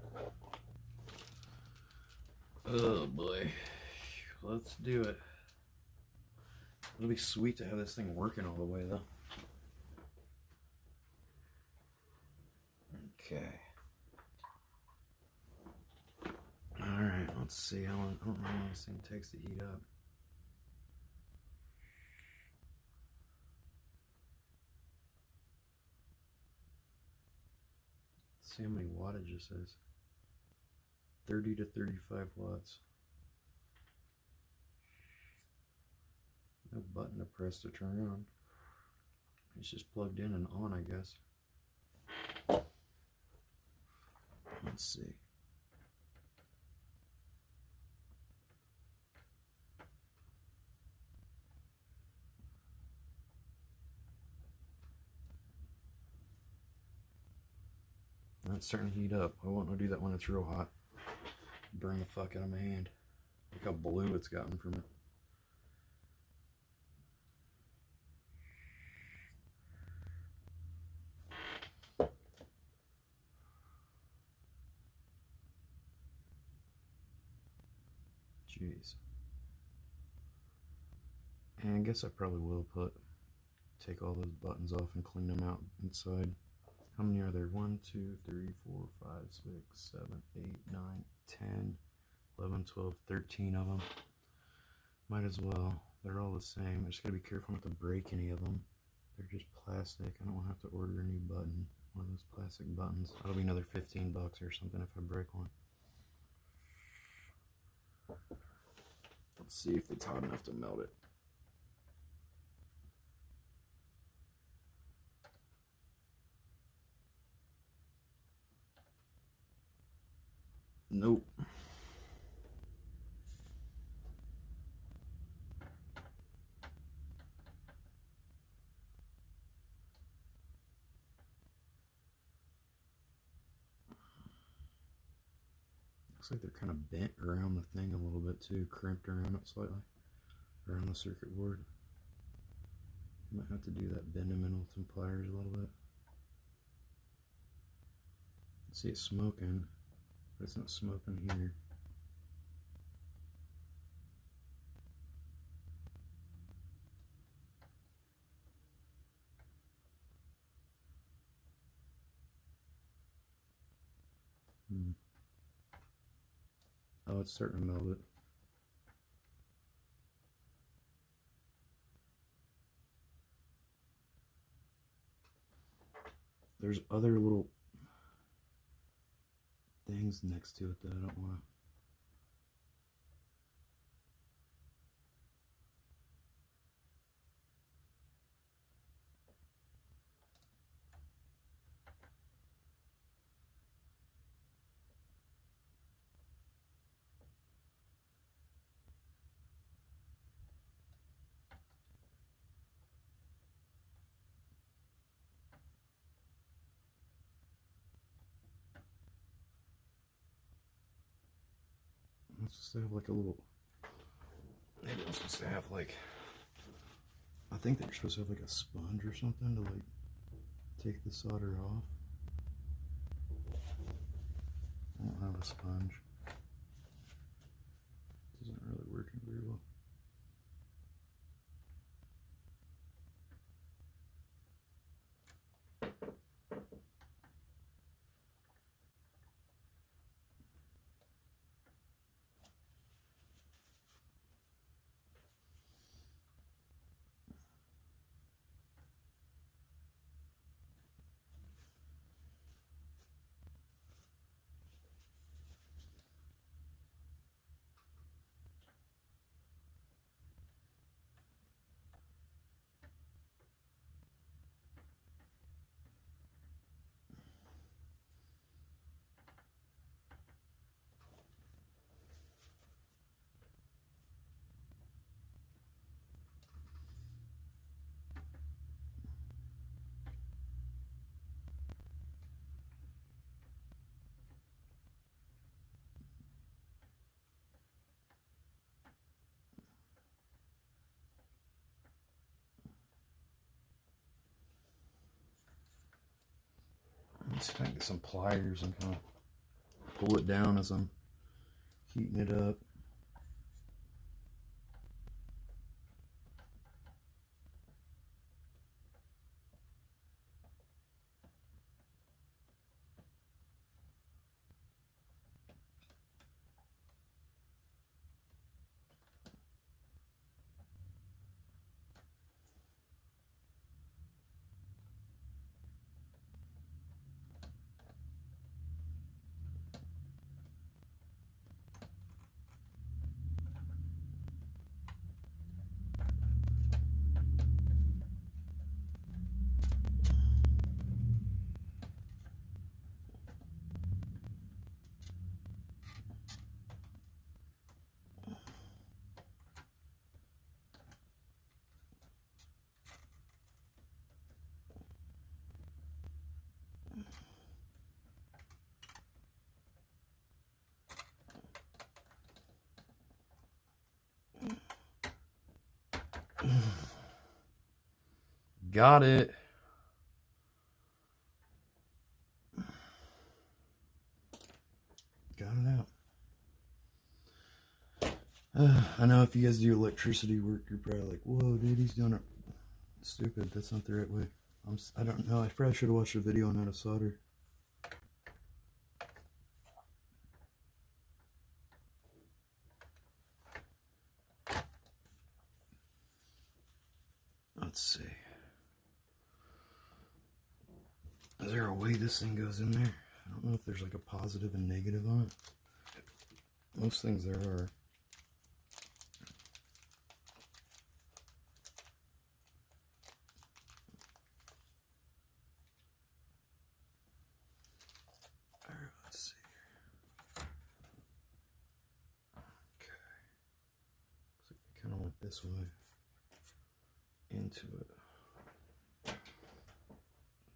Oh boy, let's do it. It'll be sweet to have this thing working all the way though. Okay. Alright, let's see how long, I don't know how long this thing takes to heat up. Let's see how many wattage this is. 30 to 35 watts. No button to press to turn on. It's just plugged in and on, I guess. Let's see. It's starting to heat up. I won't do that when it's real hot. Burn the fuck out of my hand. Look how blue it's gotten from it. Jeez. And I guess I probably will take all those buttons off and clean them out inside. How many are there? 1, 2, 3, 4, 5, 6, 7, 8, 9, 10, 11, 12, 13 of them. Might as well. They're all the same. I just gotta be careful not to break any of them. They're just plastic. I don't want to have to order a new button. One of those plastic buttons. That'll be another 15 bucks or something if I break one. Let's see if it's hot enough to melt it. Nope. Looks like they're kind of bent around the thing a little bit too, crimped around it slightly, around the circuit board. Might have to do that, bend them in with some pliers a little bit. See, it's smoking, but it's not smoking here. Oh, it's starting to melt it. There's other little things next to it that I don't want to. I'm supposed to have like a little. Maybe I'm supposed to have like. I think they're supposed to have like a sponge or something to like take the solder off. I don't have a sponge. It isn't really working very well. Let's try to get some pliers and kind of pull it down as I'm heating it up. Got it. Got it out. I know if you guys do electricity work, you're probably like, whoa, dude, he's doing it stupid. That's not the right way. I don't know. I probably should have watched a video on how to solder. Let's see. Is there a way this thing goes in there? I don't know if there's like a positive and negative on it. Most things there are. Alright, let's see here. Okay. Looks like I kind of went this way into it.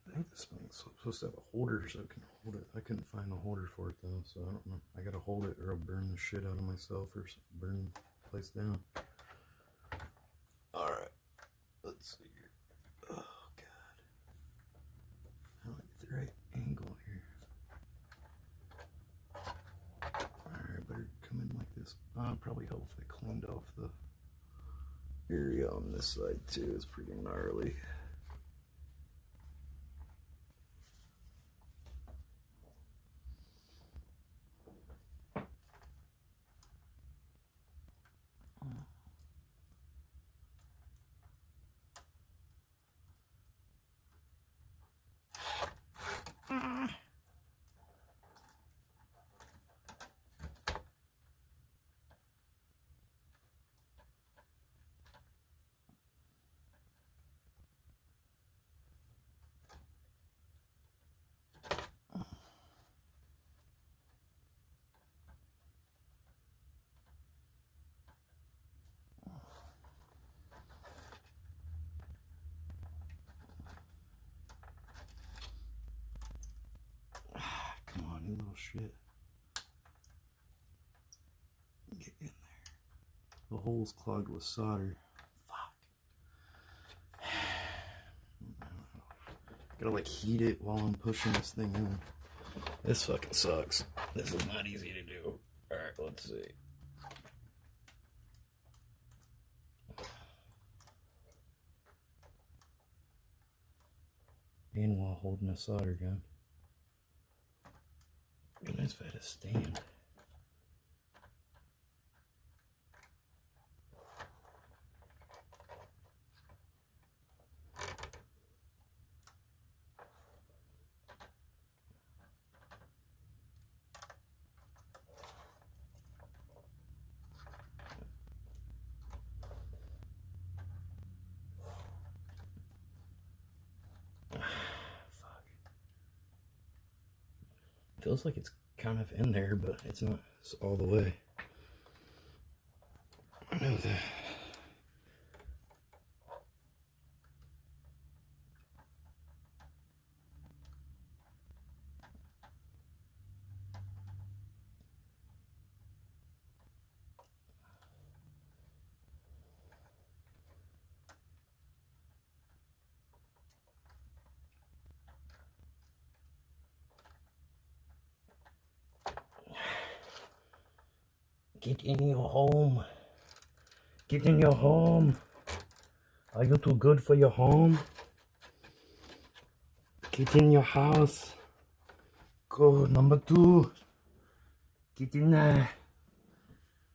I think this thing's supposed to have a holder so it can hold it. I couldn't find a holder for it though, so I don't know. I gotta hold it or I'll burn the shit out of myself or burn the place down. Alright, let's see here. Oh god. How do I get the right angle here? Alright, better come in like this. Probably help if I cleaned off the area on this side too. It's pretty gnarly. Come on, you little shit. Get in there. The hole's clogged with solder. Fuck. Gotta like heat it while I'm pushing this thing in. This fucking sucks. This is not easy to do. Alright, let's see. And while holding a solder gun. Be nice if I had a stand. Feels like it's kind of in there, but it's not all the way. I know that. Get in your home. Get in your home. Are you too good for your home? Get in your house. Go, number 2. Get in there.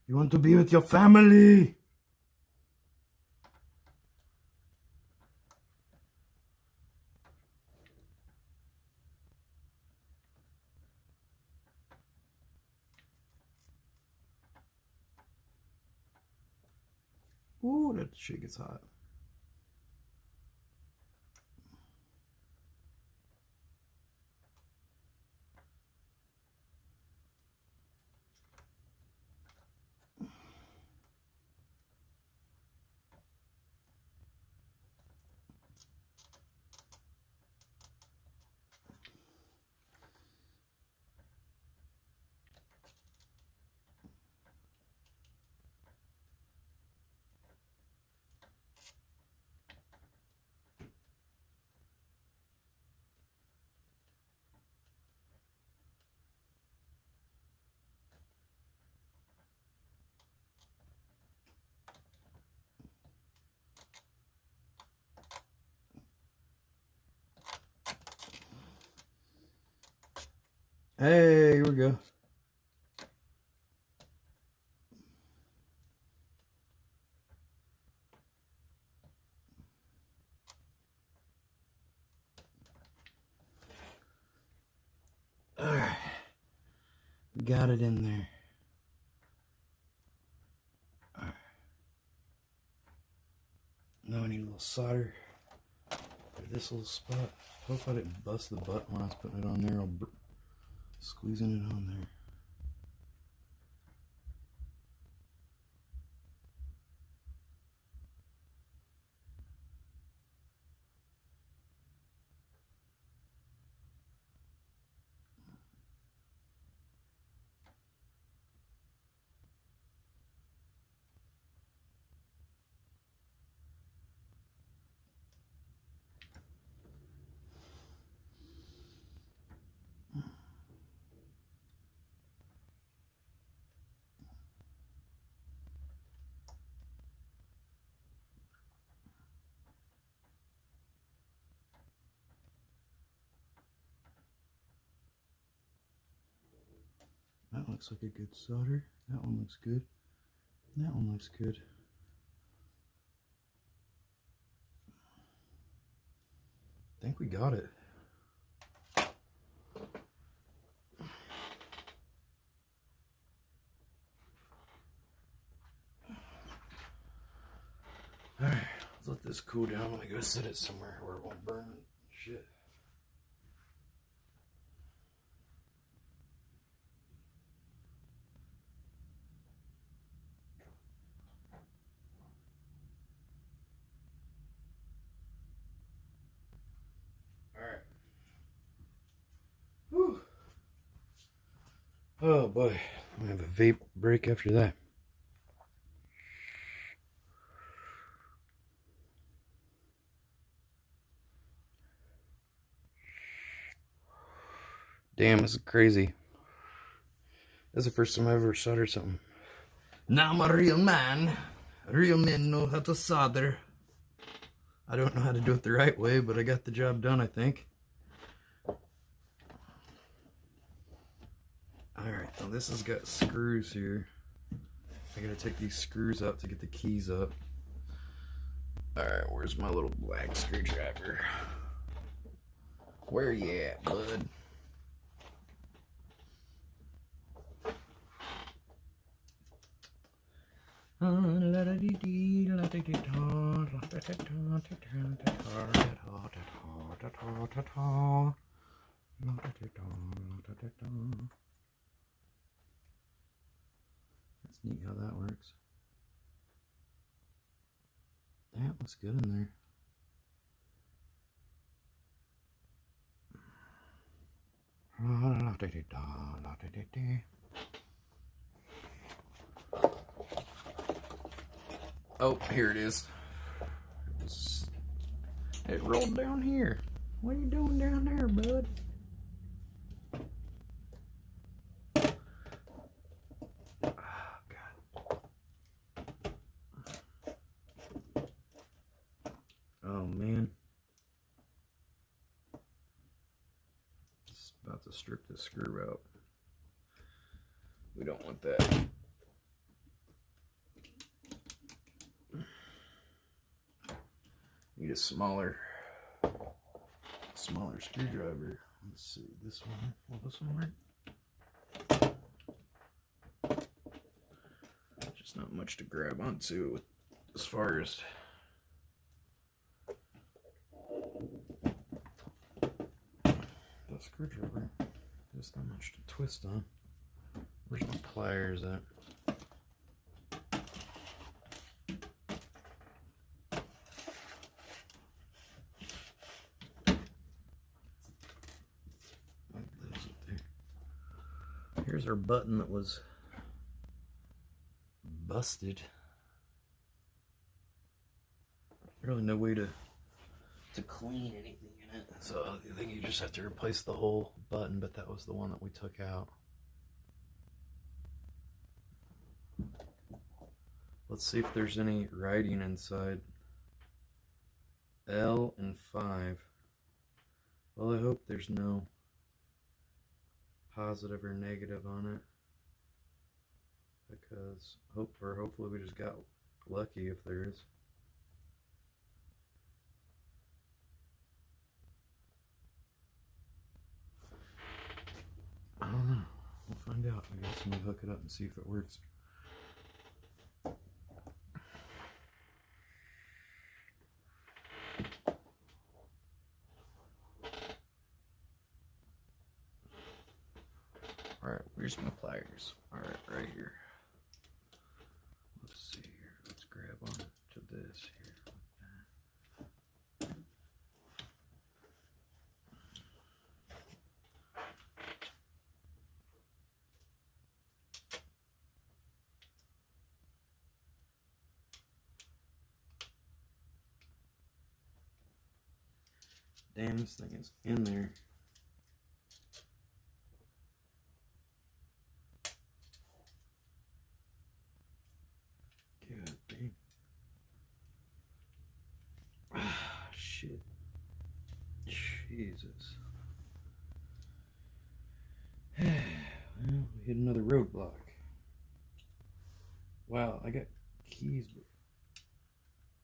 You want to be with your family. Ooh, that shit gets hot. Hey, here we go. Alright. Got it in there. Alright. Now I need a little solder for this little spot. Hope I didn't bust the butt when I was putting it on there. I'll squeezing it on there. That looks like a good solder. That one looks good. That one looks good. I think we got it. Alright, let's let this cool down. Let me go set it somewhere where it won't burn shit. Alright. Whew. Oh boy, I have a vape break after that. Damn, this is crazy. This is the first time I've ever soldered something. Now I'm a real man. Real men know how to solder. I don't know how to do it the right way, but I got the job done, I think. Alright, now this has got screws here. I gotta take these screws out to get the keys up. Alright, where's my little black screwdriver? Where you at, bud? That's neat how that works. That looks good in there. Oh, here it is. It rolled down here. What are you doing down there, bud? Oh, God. man. It's about to strip the screw out. We don't want that. Need a smaller screwdriver. Let's see, this one. Will this one work? Just not much to grab onto as far as the screwdriver. There's not much to twist on. Where's my pliers at? Here's our button that was busted. Really no way to clean anything in it. So I think you just have to replace the whole button, but that was the one that we took out. Let's see if there's any writing inside. L and 5. Well, I hope there's no positive or negative on it, because hopefully we just got lucky if there is. I don't know. We'll find out. I guess let me hook it up and see if it works. Alright, where's my pliers? Alright, right here. Let's see here. Let's grab on to this here. Damn, this thing is in there. God dang. Ah, shit. Jesus. Well, we hit another roadblock. Wow, I got keys, but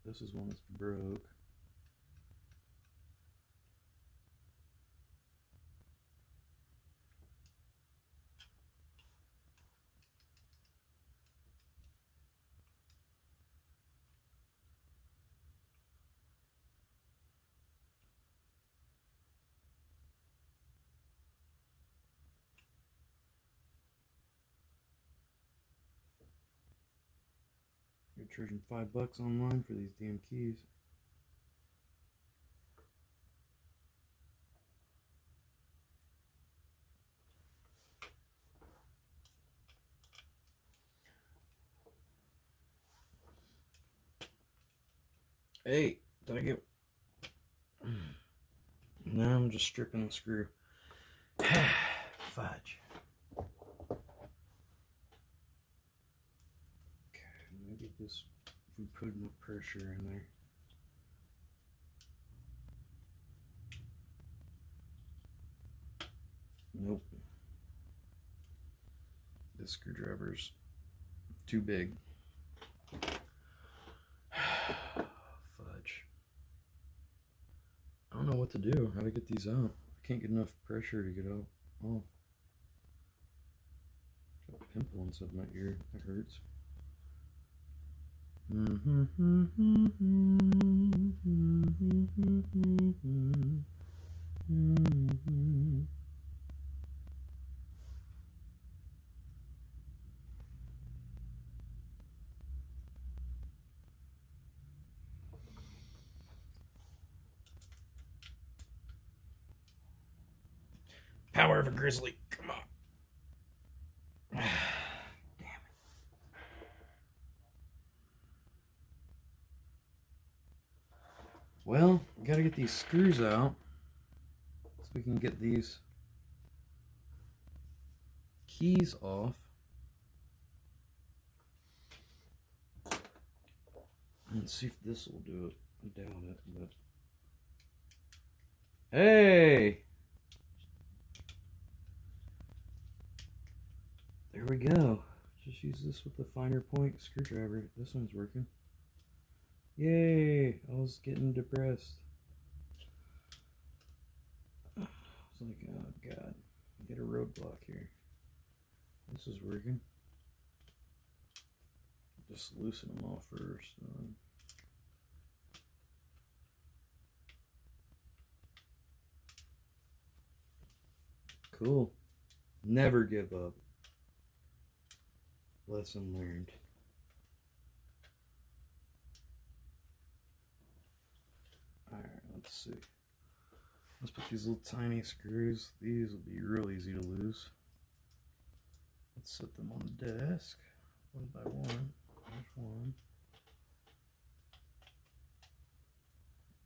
this is one that's broke. You're charging $5 online for these damn keys. Hey, did I get... No, I'm just stripping the screw. Fudge. Maybe this, if we put enough pressure in there. Nope. This screwdriver's too big. Fudge. I don't know what to do, how to get these out. I can't get enough pressure to get out off. Got a pimple inside my ear, that hurts. Power of a grizzly, come on. Damn it. Well, we gotta get these screws out so we can get these keys off. And see if this will do it. I doubt it, but Hey! There we go. Just use this with the finer point screwdriver. This one's working. Yay! I was getting depressed. I was like, oh god, get a roadblock here. This is working. Just loosen them all first. Cool. Never give up. Lesson learned. Alright, let's see. Let's put these little tiny screws. These will be real easy to lose. Let's set them on the desk one by one. There's one.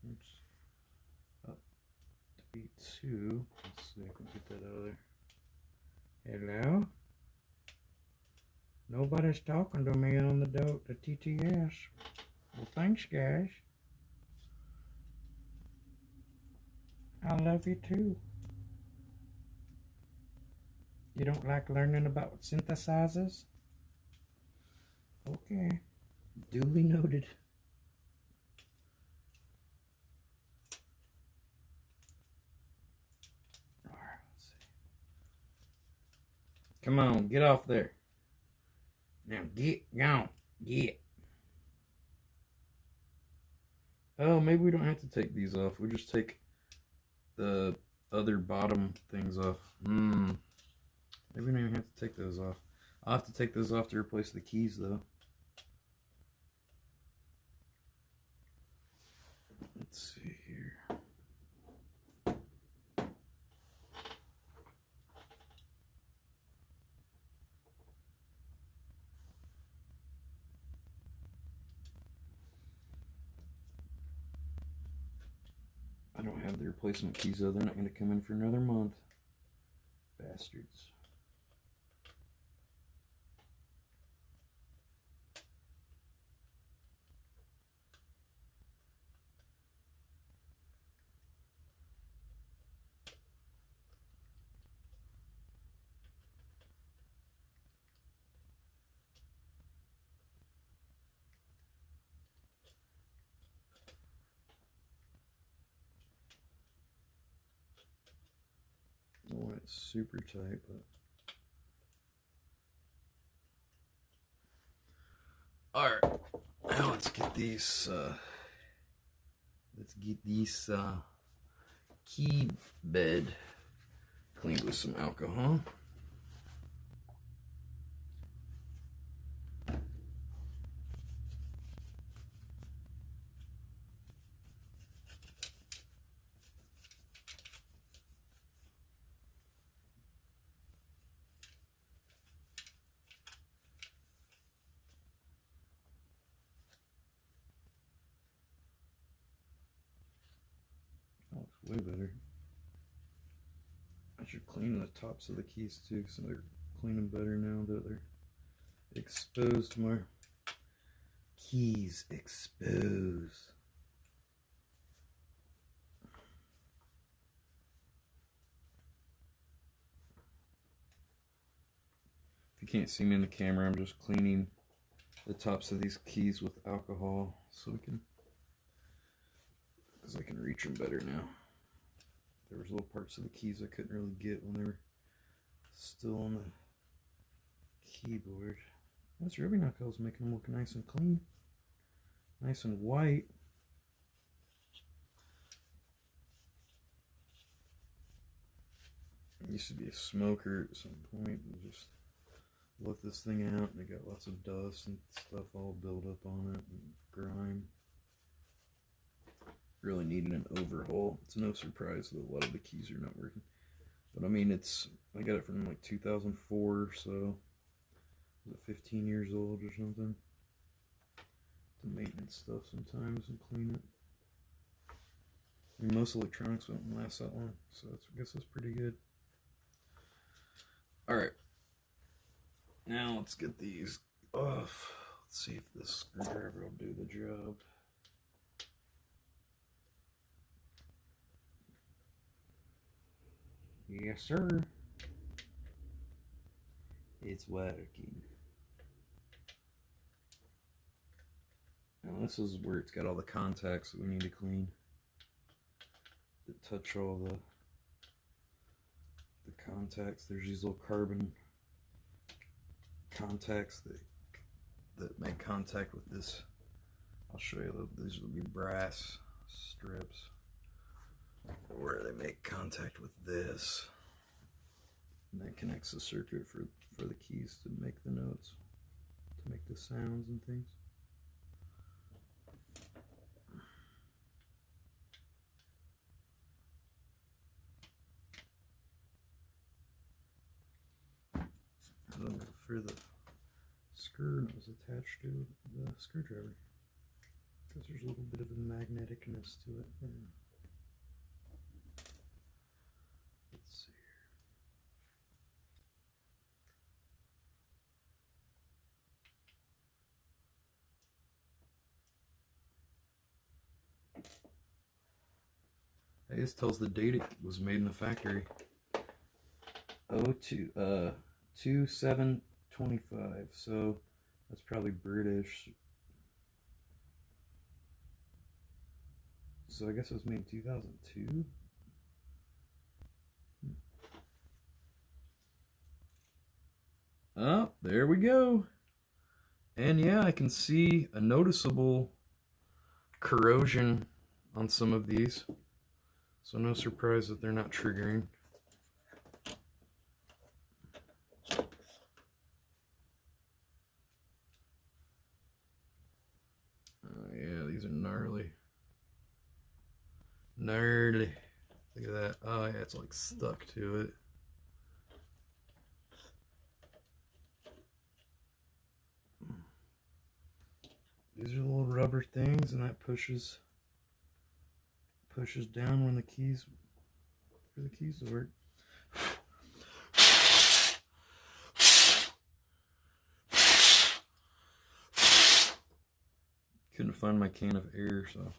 Oops. Up to be two. Let's see if I can get that out of there. Hello? Nobody's talking to me on the TTS. Well, thanks, guys. I love you too. You don't like learning about synthesizers? Okay. Duly noted. Alright, let's see. Come on, get off there. Now get gone. Get. Oh, maybe we don't have to take these off. We just take the other bottom things off. Maybe we don't even have to take those off. I'll have to take those off to replace the keys though. Let's see here. I don't have the replacement keys though. They're not going to come in for another month. Bastards. Oh, it's super tight, but all right. Now let's get these. Key bed cleaned with some alcohol. That looks way better. I should clean the tops of the keys too, so they're cleaning better now that they're exposed more. Keys exposed. If you can't see me in the camera, I'm just cleaning the tops of these keys with alcohol so we can, because I can reach them better now. There was little parts of the keys I couldn't really get when they were still on the keyboard. That's ruby knuckles making them look nice and clean, nice and white. I used to be a smoker at some point and just left this thing out and it got lots of dust and stuff all built up on it and grime. Really needed an overhaul. It's no surprise that a lot of the keys are not working. But I mean, I got it from like 2004, so was it 15 years old or something? To maintenance stuff sometimes and clean it. I mean, most electronics won't last that long, so I guess that's pretty good. Alright. Now let's get these off. Let's see if this screwdriver will do the job. Yes, sir. It's working. Now this is where it's got all the contacts that we need to clean. That touch all the contacts. There's these little carbon contacts that make contact with this. I'll show you. These will be brass strips where they make contact with this, and that connects the circuit for the keys to make the notes, to make the sounds and things. For the screw that was attached to the screwdriver, because there's a little bit of a magneticness to it. Let's see here. This tells the date it was made in the factory. 2725, so that's probably British. So I guess it was made in 2002. Oh, there we go. And yeah, I can see a noticeable corrosion on some of these. So no surprise that they're not triggering. Yeah, these are gnarly. Gnarly. Look at that. Oh yeah, it's like stuck to it. These are little rubber things, and that pushes down when the keys work. Couldn't find my can of air, so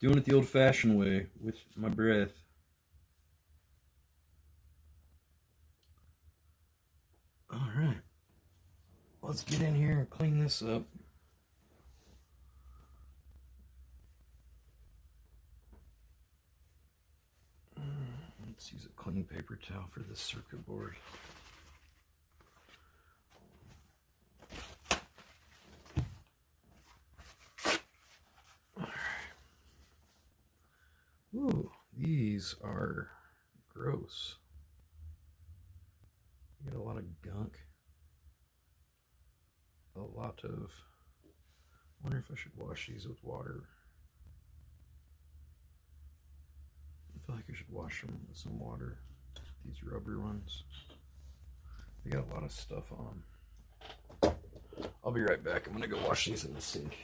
doing it the old-fashioned way with my breath. All right, let's get in here and clean this up. Let's use a clean paper towel for this circuit board. Ooh, these are gross. You get a lot of gunk. A lot of... I wonder if I should wash these with water. I feel like I should wash them with some water. These rubber ones. They got a lot of stuff on them. I'll be right back. I'm gonna go wash these in the sink.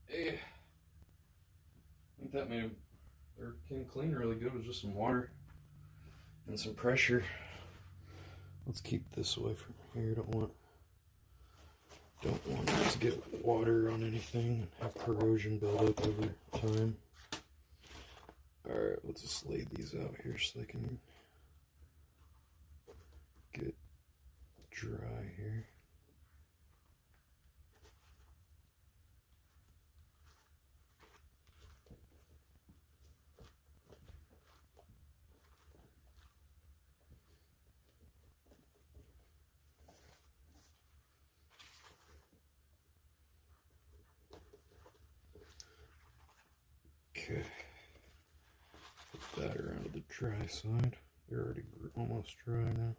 Hey, I think that made or came clean really good with just some water and some pressure. Let's keep this away from here. Don't want it to get water on anything and have corrosion build up over time. Alright, let's just lay these out here so they can get dry here. Okay, put that around to the dry side. They're already almost dry now.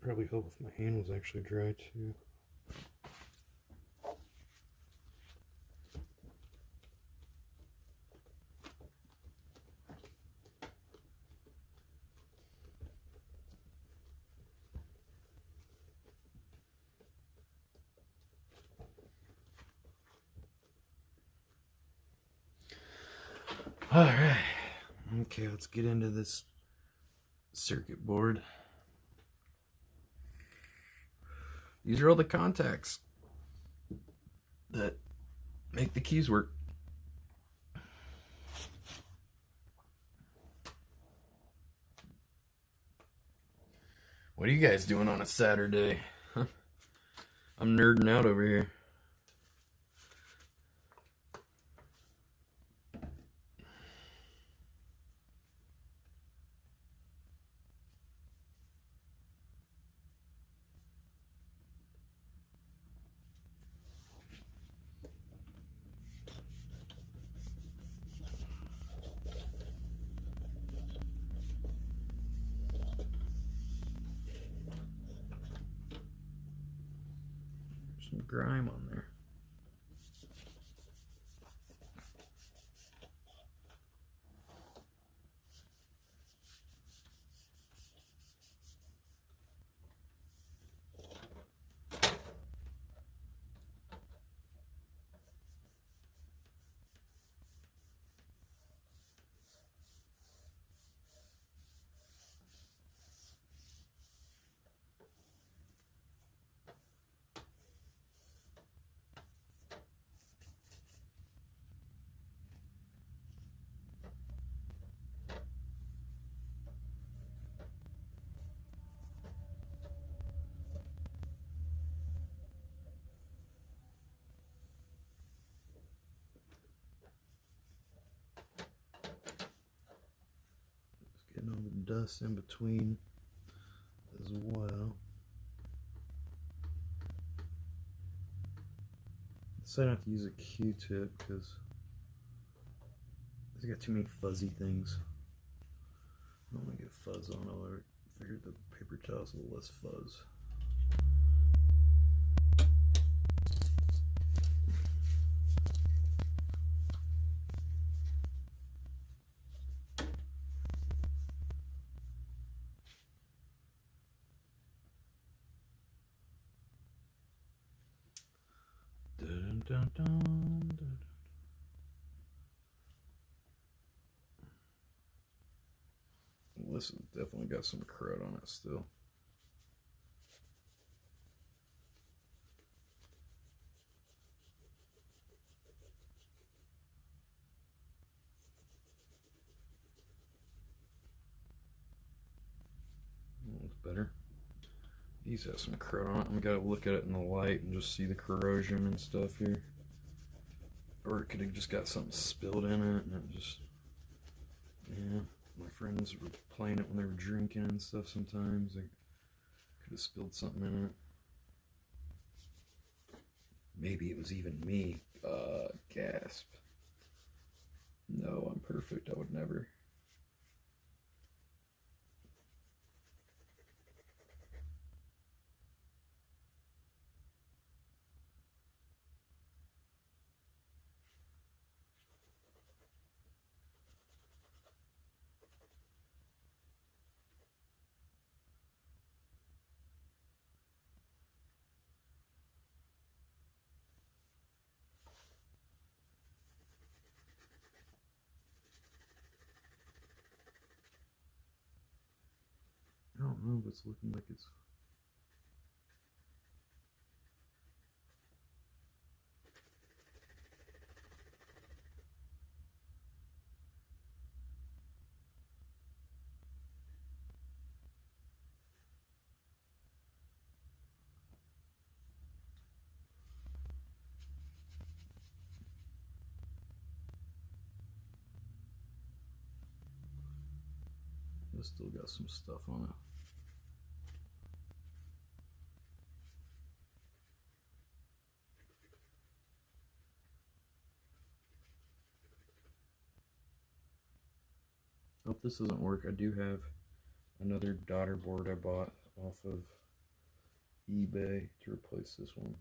Probably help if my hand was actually dry too. Alright, okay, let's get into this circuit board. These are all the contacts that make the keys work. What are you guys doing on a Saturday? I'm nerding out over here. Some grime on there. Getting all the dust in between as well. So I don't have to use a Q-tip because I got too many fuzzy things. I don't want to get fuzz on it. I figured the paper towel's a little less fuzz. Dun, dun, dun, dun. This has definitely got some crud on it still. Looks better. These have some crud on it. We gotta look at it in the light and just see the corrosion and stuff here. Or it could have just got something spilled in it and it just, yeah. My friends were playing it when they were drinking and stuff sometimes. They could have spilled something in it. Maybe it was even me. Gasp. No, I'm perfect. I would never. don't know if it's looking like it's... It's still got some stuff on it. If this doesn't work, I do have another daughter board I bought off of eBay to replace this one.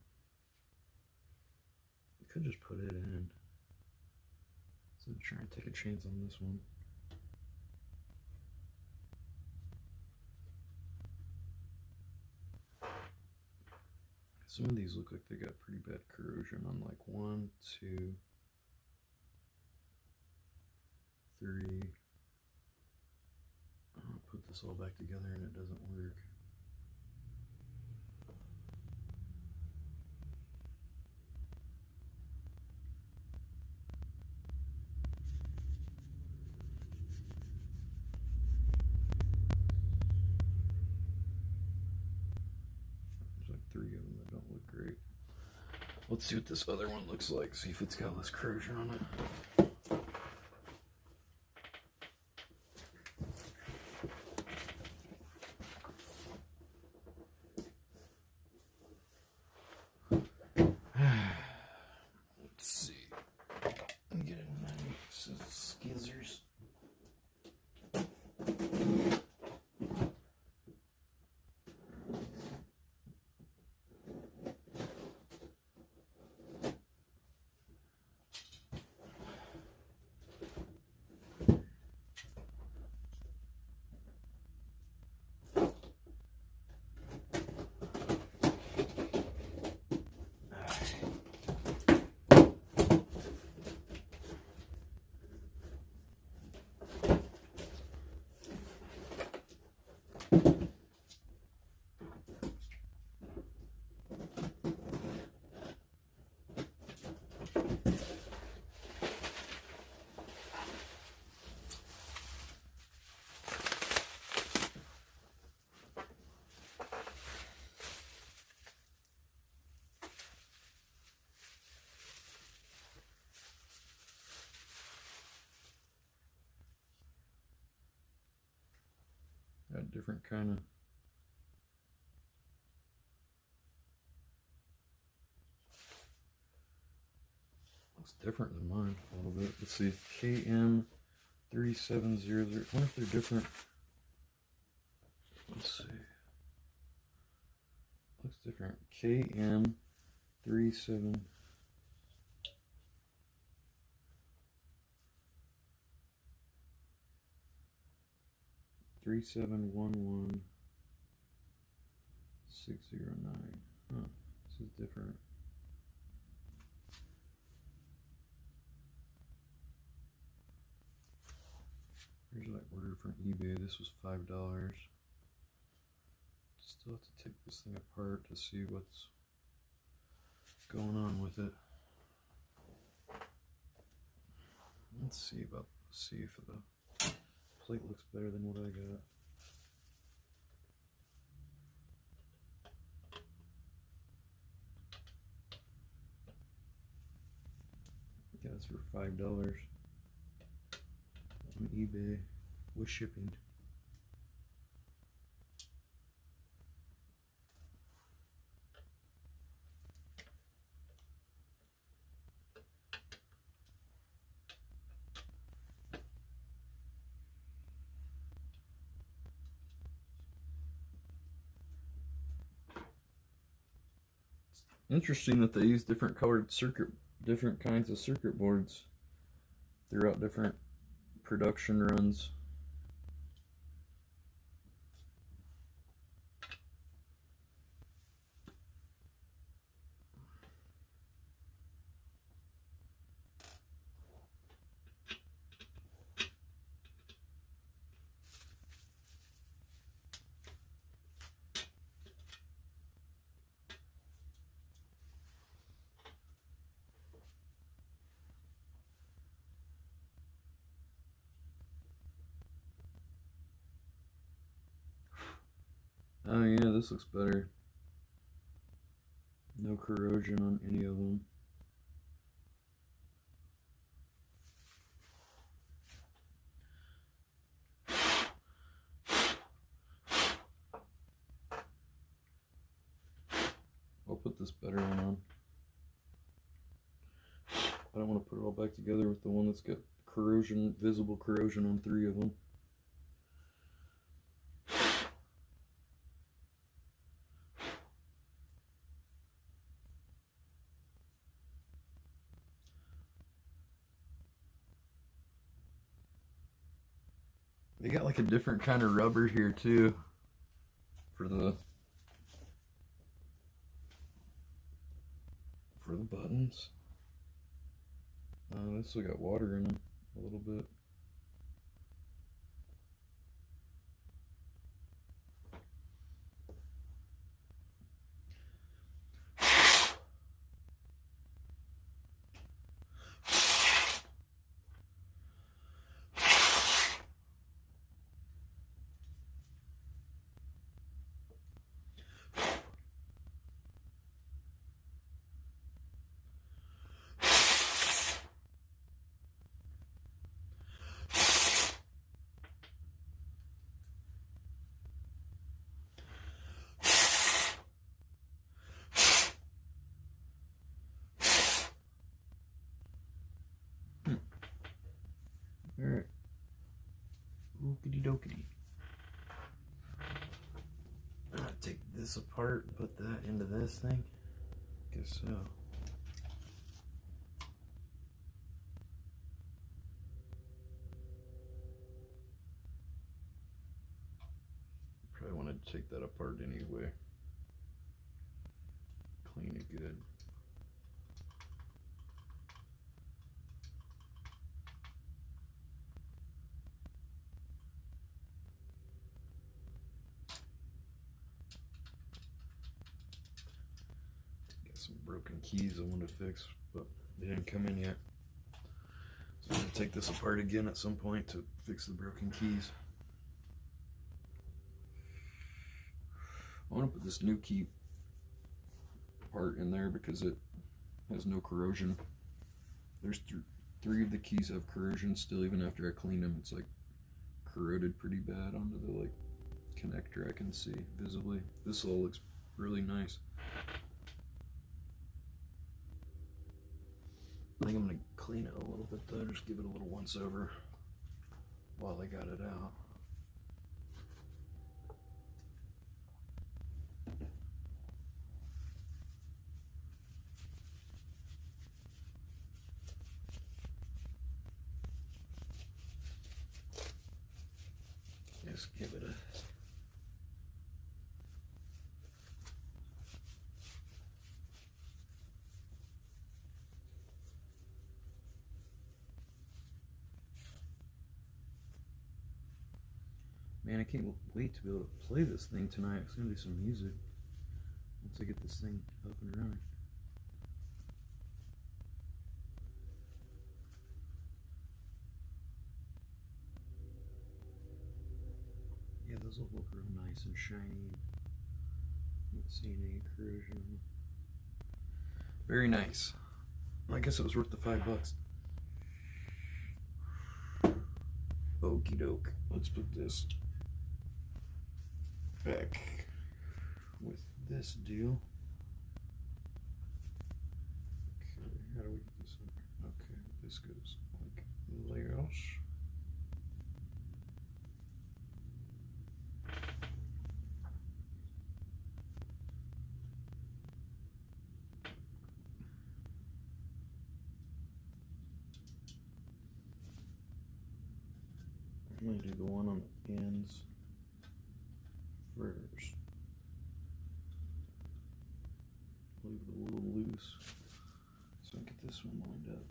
I could just put it in. So I'm trying to take a chance on this one. Some of these look like they got pretty bad corrosion on like 1, 2, 3. I'll put this all back together and it doesn't work. There's like 3 of them that don't look great. Let's see what this other one looks like, see if it's got less corrosion on it. Let's see. I'm getting many skizzers. Got different kind of looks different than mine a little bit. Let's see, KM3700. I wonder if they're different. Let's see. Looks different. KM37. Three 711-609. Huh, this is different. Here's what I ordered from eBay. This was $5. Still have to take this thing apart to see what's going on with it. Let's see if the plate looks better than what I got. Yeah, it's for $5 on eBay with shipping. Interesting that they use different kinds of circuit boards throughout different production runs. Oh yeah, this looks better. No corrosion on any of them. I'll put this better one on. I don't want to put it all back together with the one that's got corrosion, visible corrosion on 3 of them. They got like a different kind of rubber here too for the buttons. This still got water in them a little bit. Alright. Okie dokie. I'm gonna take this apart and put that into this thing. Guess so. Probably want to take that apart anyway. Clean it good. Some broken keys I want to fix, but they didn't come in yet. So I'm going to take this apart again at some point to fix the broken keys. I want to put this new key part in there because it has no corrosion. There's 3 of the keys have corrosion still, even after I clean them. It's like corroded pretty bad onto the like connector. I can see visibly. This all looks really nice. I think I'm going to clean it a little bit though, just give it a little once over while I got it out. Just give it a Man, I can't wait to be able to play this thing tonight. It's gonna do some music once I get this thing up and running. Yeah, those will look real nice and shiny. Not seeing any corrosion. Very nice. I guess it was worth the $5. Okie doke. Let's put this back with this deal. Okay, how do we get this in? Okay, this goes like layers. I'm going to do the one on the ends first. Leave it a little loose so I get this one lined up.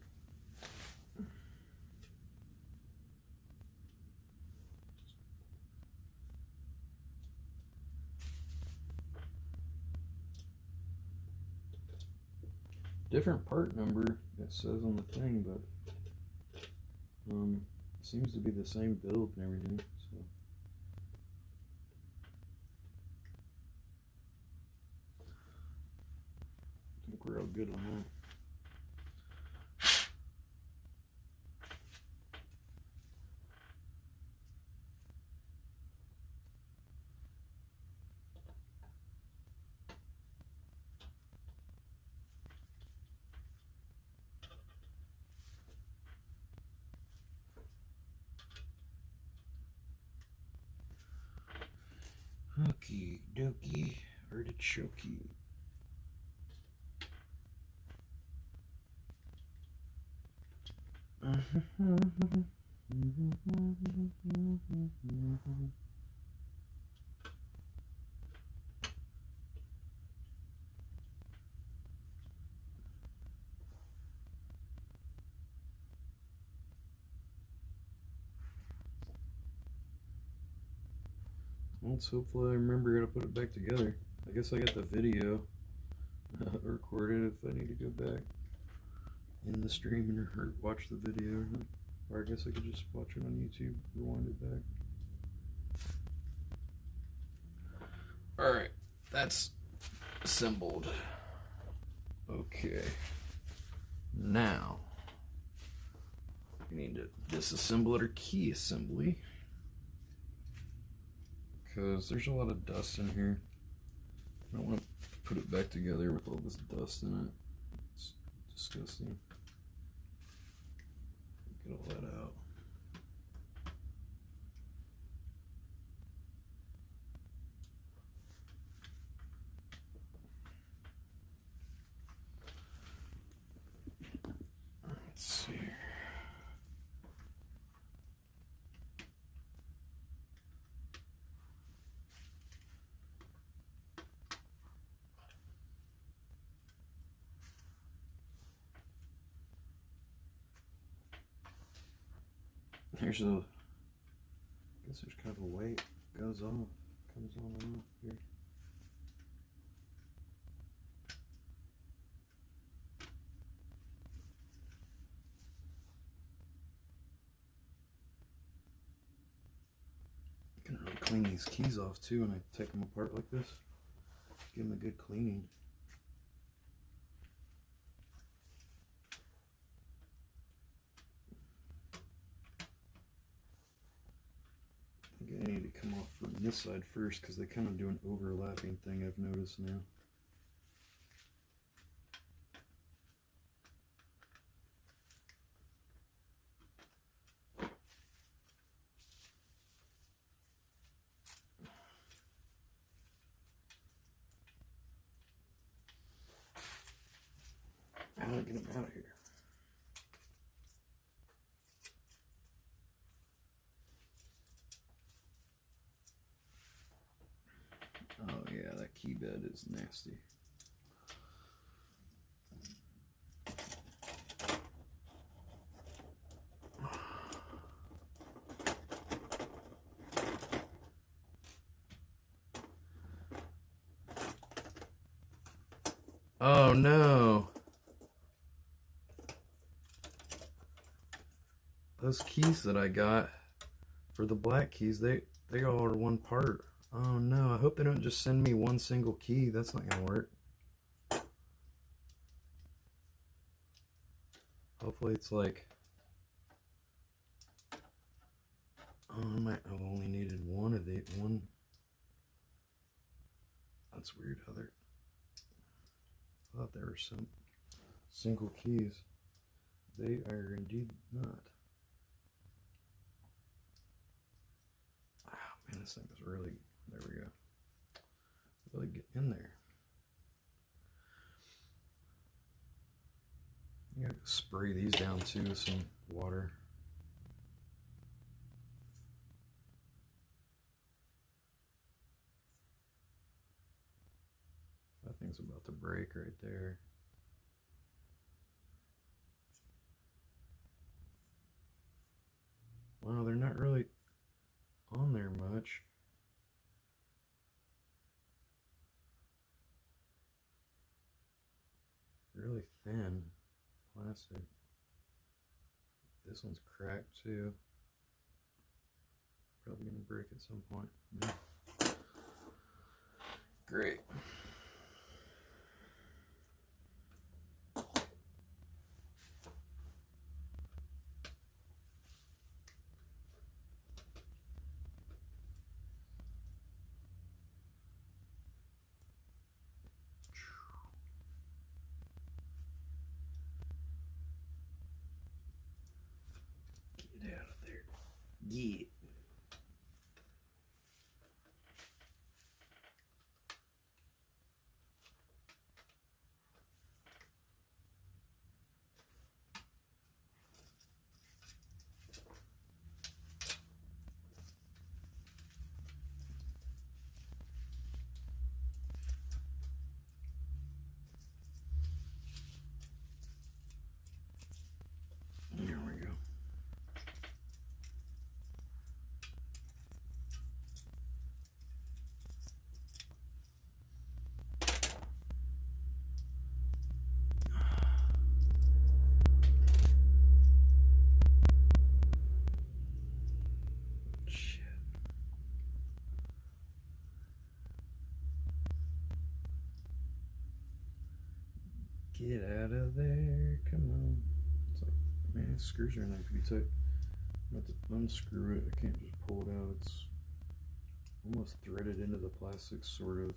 Different part number it says on the thing, but it seems to be the same build and everything. So think we're all good on that. Okie dokie, artichoke. Let's hopefully I remember how to put it back together. I guess I got the video recorded if I need to go back in the stream or watch the video. Or I guess I could just watch it on YouTube, rewind it back. Alright, that's assembled. Okay. Now, we need to disassemble it or key assembly. Because there's a lot of dust in here. I don't want to put it back together with all this dust in it. It's disgusting. Get all that out. Let's see. Here's a, I guess there's kind of a weight, goes off, comes on and off here. You can really clean these keys off too when I take them apart like this. Give them a good cleaning. I need to come off from this side first because they kind of do an overlapping thing I've noticed now. How do I get them out of here? Oh yeah, that key bed is nasty. Oh no. Those keys that I got for the black keys, they all are one part. Oh no, I hope they don't just send me one single key. That's not gonna work. Hopefully it's like, oh, I've only needed one of the one. That's weird how they're, I thought there were some single keys. They are indeed not. Oh man, this thing is really, there we go. Really get in there. You gotta spray these down too with some water. That thing's about to break right there. Wow, they're not really on there much. Really thin plastic. This one's cracked too. Probably gonna break at some point. Yeah. Great. Yeah. There we go. Shit. Get out of there. Come on. It's like, man, these screws are not pretty tight. I'm about to unscrew it. I can't just pull it out. It's almost threaded into the plastic, sort of.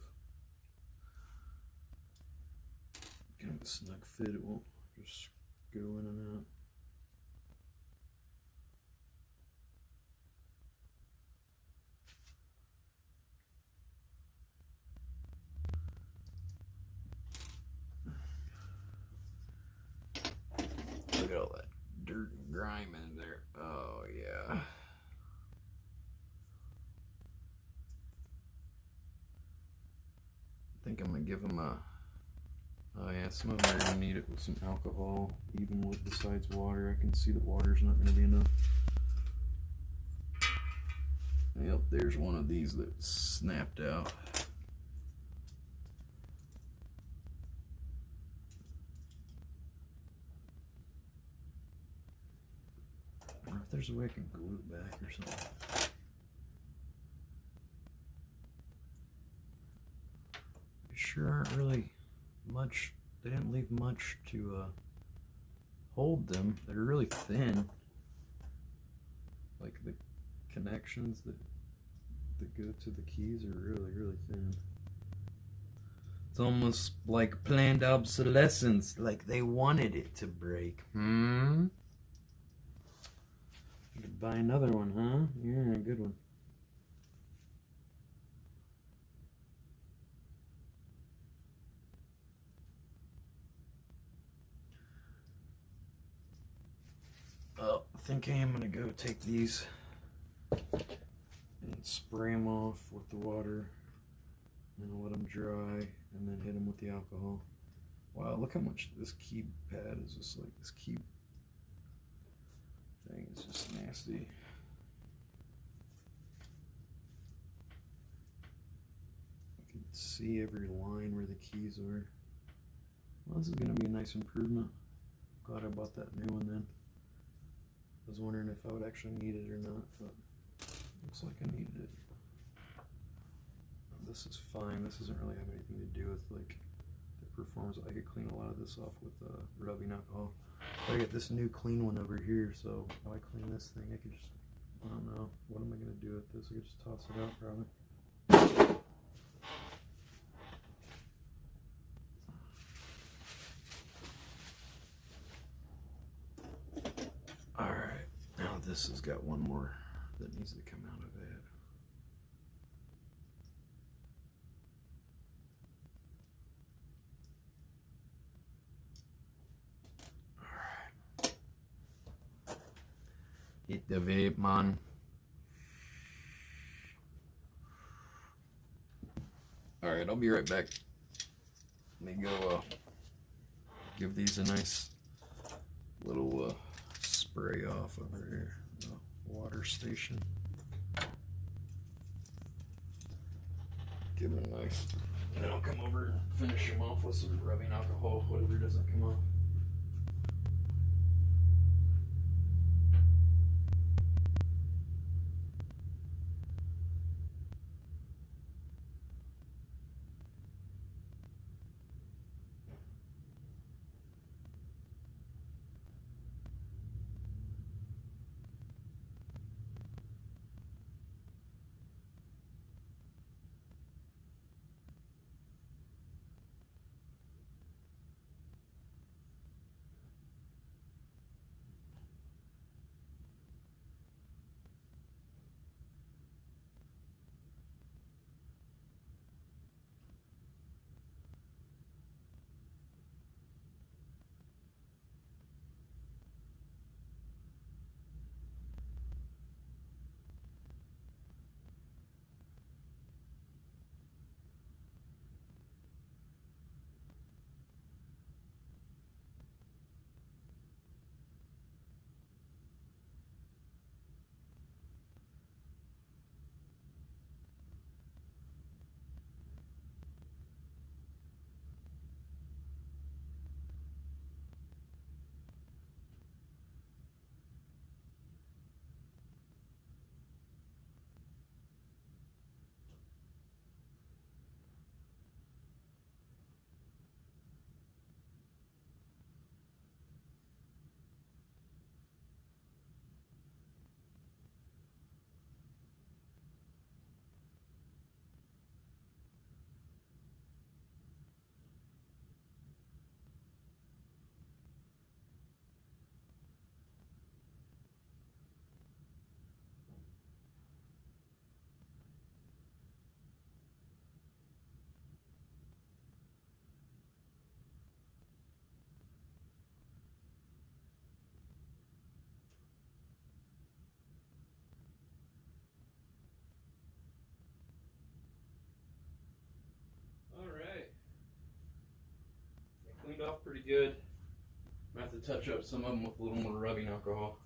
Kind of a snug fit. It won't just go in and out. Look at all that dirt and grime in there. Oh, yeah. I think I'm going to give them a... Oh, yeah, some of them are going to need it with some alcohol, even with besides water. I can see the water's not going to be enough. Yep, there's one of these that snapped out. I wonder if there's a way I can glue it back or something. They sure aren't really much. They didn't leave much to hold them. They're really thin. Like the connections that go to the keys are really thin. It's almost like planned obsolescence, like they wanted it to break. You could buy another one, huh? Yeah, a good one. Oh, I think I am gonna go take these and spray them off with the water and let them dry and then hit them with the alcohol. Wow, look how much this key pad is just like, this key thing is just nasty. You can see every line where the keys are. Well, this is gonna be a nice improvement. Glad I bought that new one then. I was wondering if I would actually need it or not, but looks like I needed it. This is fine. This doesn't really have anything to do with like the performance. I could clean a lot of this off with rubbing alcohol. But I got this new clean one over here, so if I clean this thing, I could just, I don't know, what am I gonna do with this? I could just toss it out probably. Alright, now this has got one more that needs to come out of it. Hit the vape, man. Alright, I'll be right back. Let me go give these a nice little spray off over here. The water station. Give them a nice. And then I'll come over and finish them off with some rubbing alcohol, whatever doesn't come off. pretty good. I have to touch up some of them with a little more rubbing alcohol.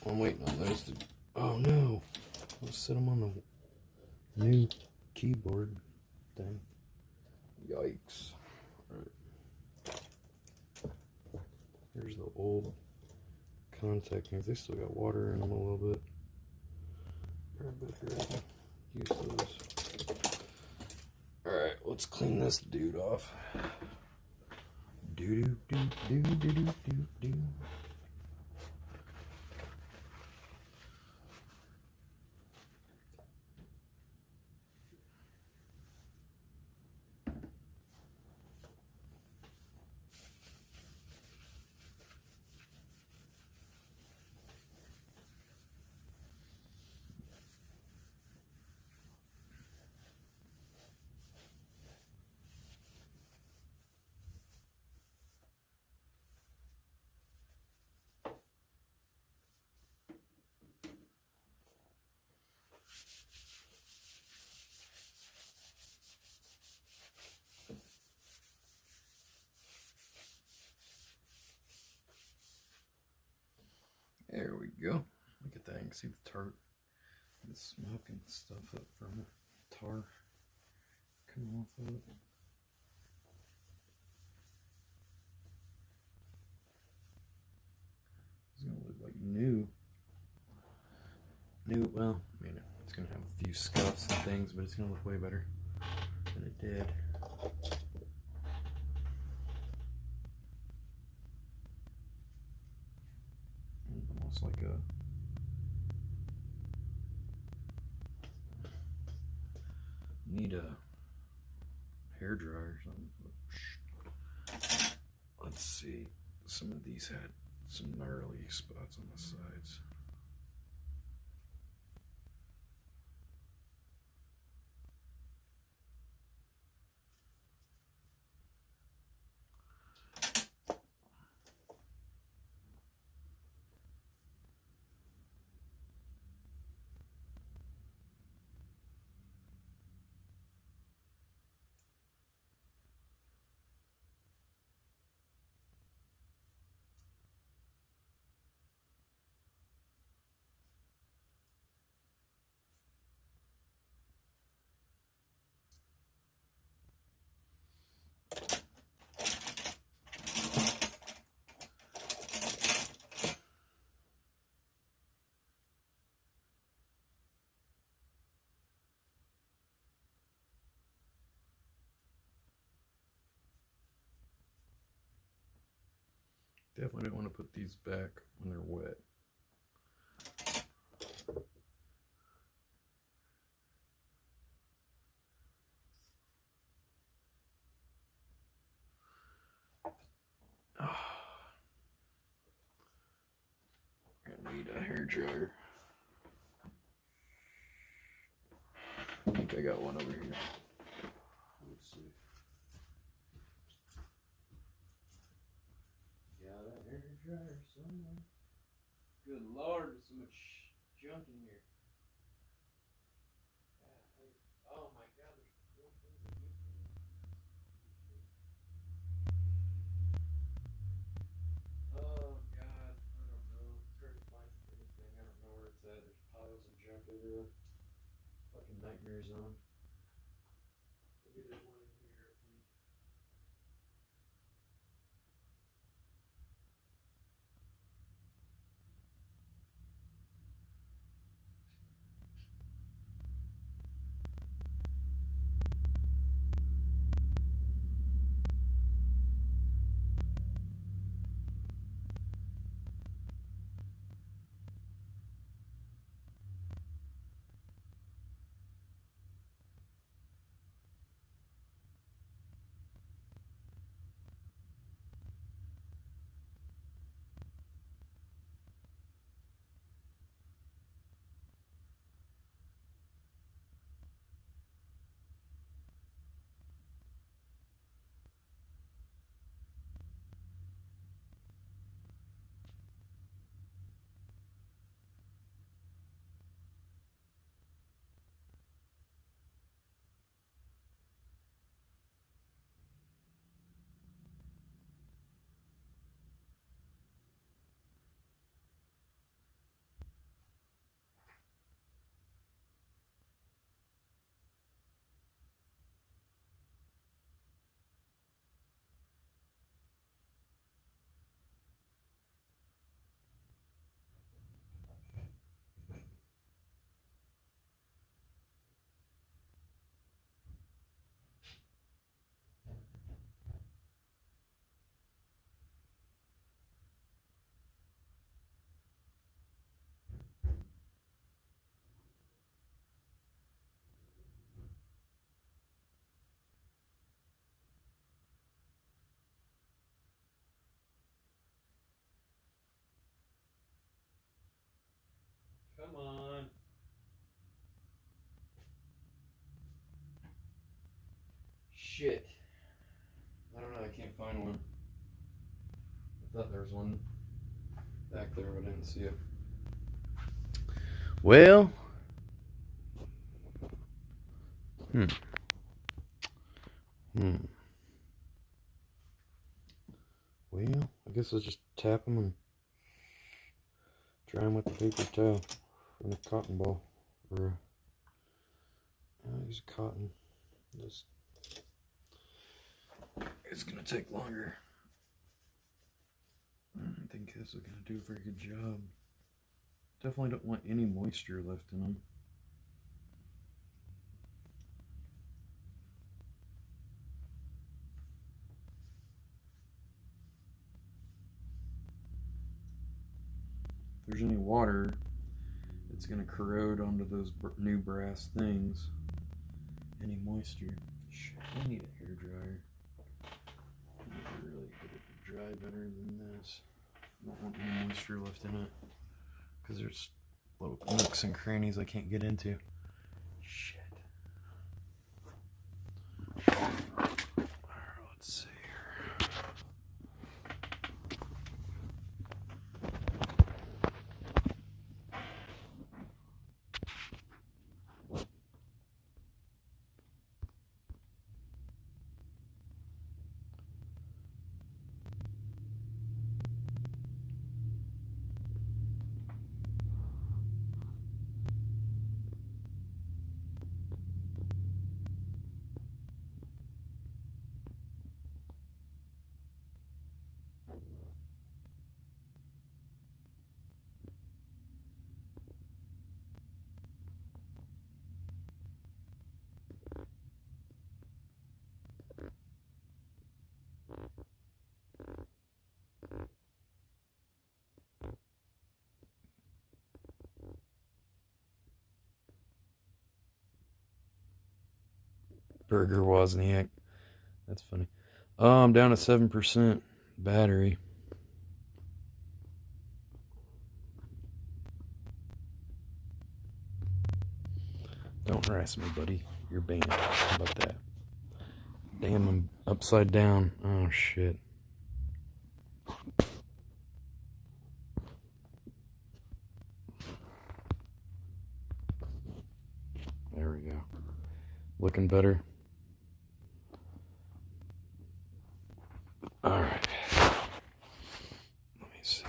I'm waiting on those to. Oh no! Let's set them on the new keyboard thing. Yikes! All right. Here's the old contact things. They still got water in them a little bit. Use those. All right, let's clean this dude off. Do do do do do do do do. There we go. Look at that. You can see the tar, the smoke and stuff up from the tar coming off of it. It's gonna look like new. Well, I mean, it's gonna have a few scuffs and things, but it's gonna look way better than it did. Almost like a need a hair dryer or something. Let's see. Some of these had some gnarly spots on the sides. Definitely don't want to put these back when they're wet. I need a hair dryer. I think I got one over here. Let's see. Got a hair dryer somewhere. Good Lord, there's so much junk in here. Oh my God, there's more things I need from you. Oh God, I don't know. It's hard to find anything. I don't know where it's at. There's piles of junk everywhere. Fucking nightmare zone. Maybe there's one in here, I think. Shit. I don't know, I can't find one. I thought there was one back there, but I didn't see it. Well. Well, I guess I'll just tap them and dry them with the paper towel and a cotton ball. Or I'll use cotton. It's gonna take longer. I don't think this is gonna do a very good job. Definitely don't want any moisture left in them. If there's any water, it's going to corrode onto those new brass things. Any moisture. Shit, I need a hair dryer. I need to really get it to dry better than this. I don't want any moisture left in it, because there's little nooks and crannies I can't get into. Shit. Alright, let's see here. Burger Wozniak. That's funny. Oh, I'm down to 7% battery. Don't harass me, buddy. You're banned. How about that? Damn, I'm upside down. Oh, shit. There we go. Looking better. All right. Let me see.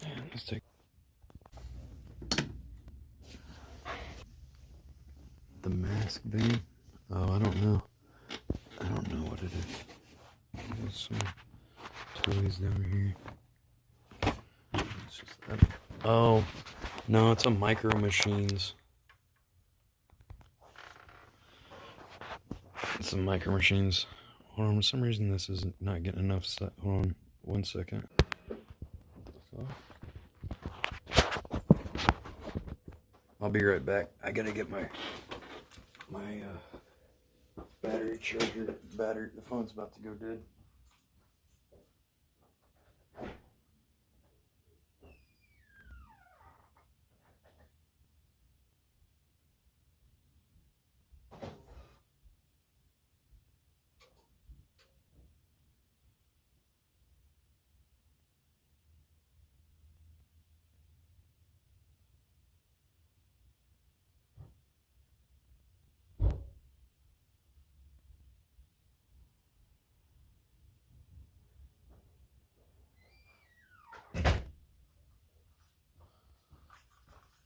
And let's take the mask thing. Oh, I don't know. I don't know what it is. There's some toys down here. It's just that. Oh, no, it's a Micro Machines. It's some Micro Machines. Hold on, for some reason this is not getting enough set. Hold on, 1 second. I'll be right back. I gotta get my battery charger. The phone's about to go dead.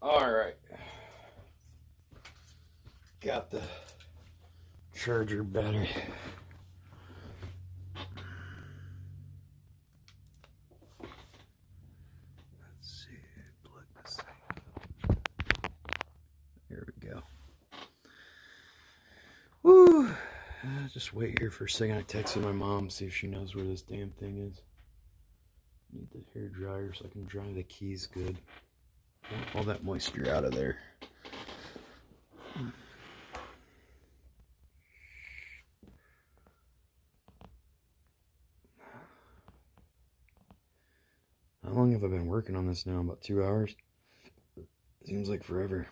All right. Got the charger battery. Let's see. Plug this thing. There we go. Woo! Just wait here for a second. I texted my mom, see if she knows where this damn thing is. Need the hair dryer so I can dry the keys good. Want all that moisture out of there. have I been working on this now? About 2 hours? Seems like forever.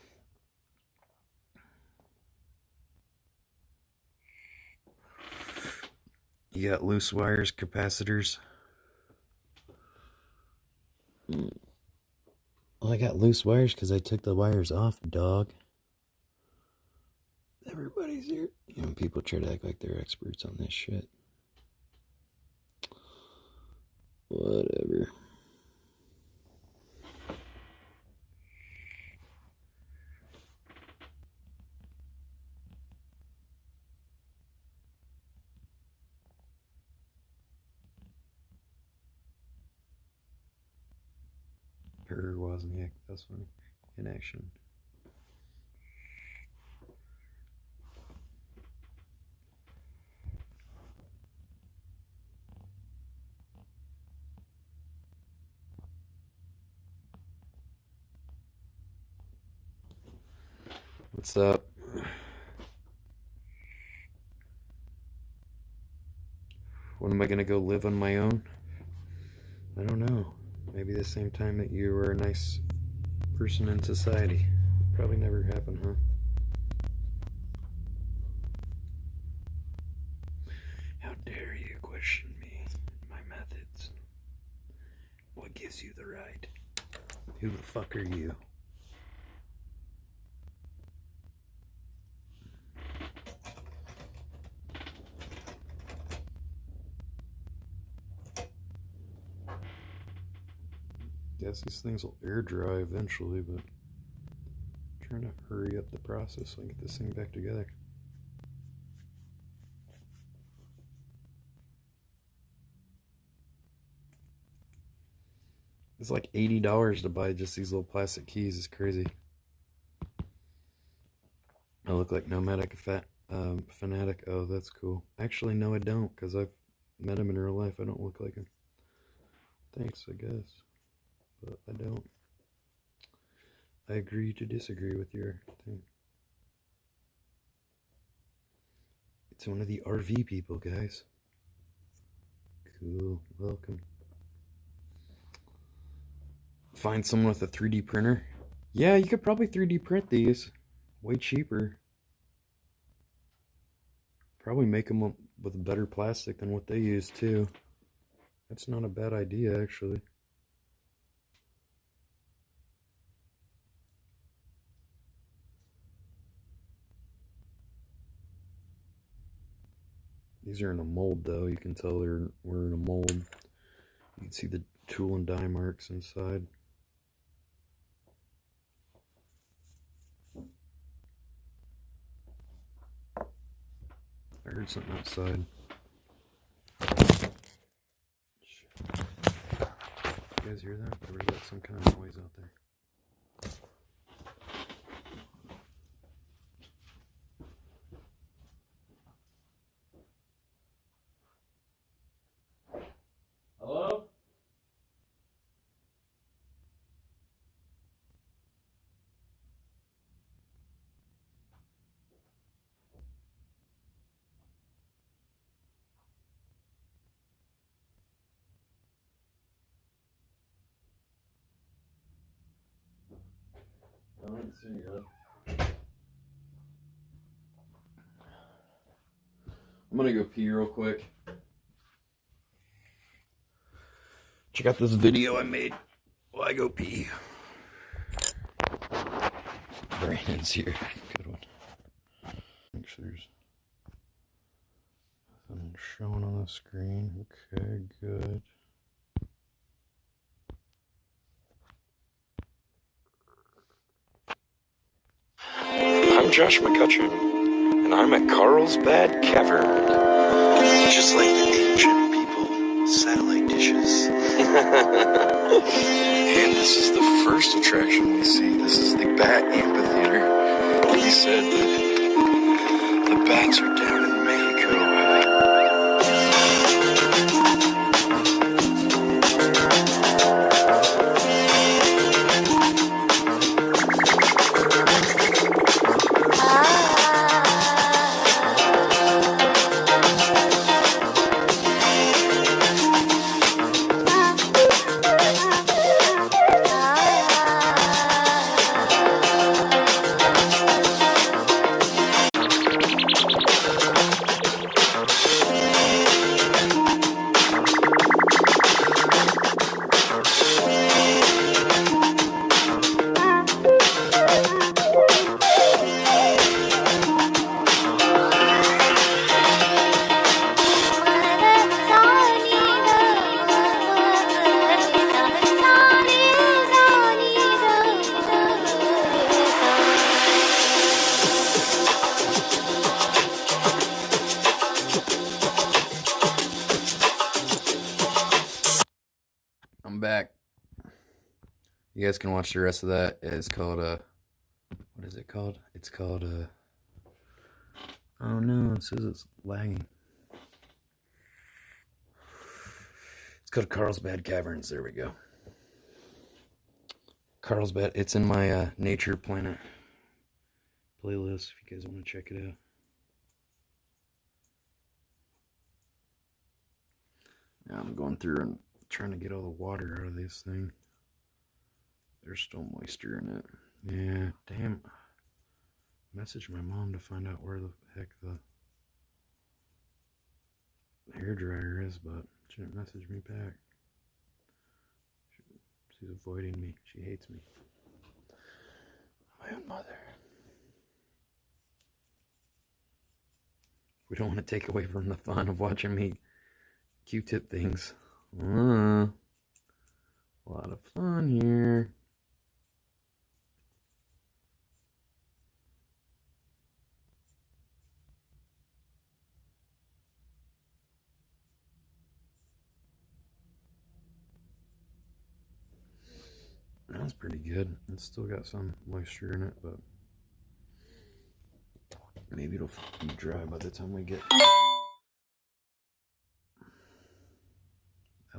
You got loose wires, capacitors. Well, I got loose wires because I took the wires off, dog. Everybody's here. You know, people try to act like they're experts on this shit. Whatever. Wozniak, that's funny. In action. What's up? When am I gonna go live on my own? I don't know. Maybe the same time that you were a nice person in society. Probably never happened, huh? How dare you question me, my methods? What gives you the right? Who the fuck are you? Guess these things will air dry eventually, but I'm trying to hurry up the process so I can get this thing back together. It's like $80 to buy just these little plastic keys. It's crazy. I look like Nomadic Fanatic. Oh, that's cool. Actually, no, I don't, because I've met him in real life. I don't look like him. Thanks, I guess. But I don't. I agree to disagree with your thing. It's one of the RV people, guys. Cool. Welcome. Find someone with a 3D printer? Yeah, you could probably 3D print these. Way cheaper. Probably make them with better plastic than what they use, too. That's not a bad idea, actually. These are in a mold, though. You can tell we're in a mold. You can see the tool and die marks inside. I heard something outside. You guys hear that? Or is that some kind of noise out there? Hello? I don't see you. I'm gonna go pee real quick. Check out this video I made while I go pee. Brandon's here. Good one. Make sure there's nothing showing on the screen. Okay, good. I'm Josh McCutcheon, and I'm at Carlsbad Cavern. Just like the ancient people, satellite dishes. And this is the first attraction we see. This is the Bat Amphitheater. He said that the bats are down in Mexico. You guys can watch the rest of that. It's called what is it called? It's called oh no, it says it's lagging. It's called Carlsbad Caverns. There we go. Carlsbad. It's in my Nature Planet playlist if you guys want to check it out. Now I'm going through and trying to get all the water out of this thing. There's still moisture in it. Yeah, damn. Message my mom to find out where the heck the hairdryer is, but she didn't message me back. She's avoiding me. She hates me. My own mother. We don't want to take away from the fun of watching me Q-tip things. A lot of fun here. That's pretty good. It's still got some moisture in it, but maybe it'll be dry by the time we get. I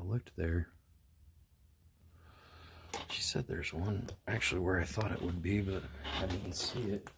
looked there. She said there's one actually where I thought it would be, but I didn't see it.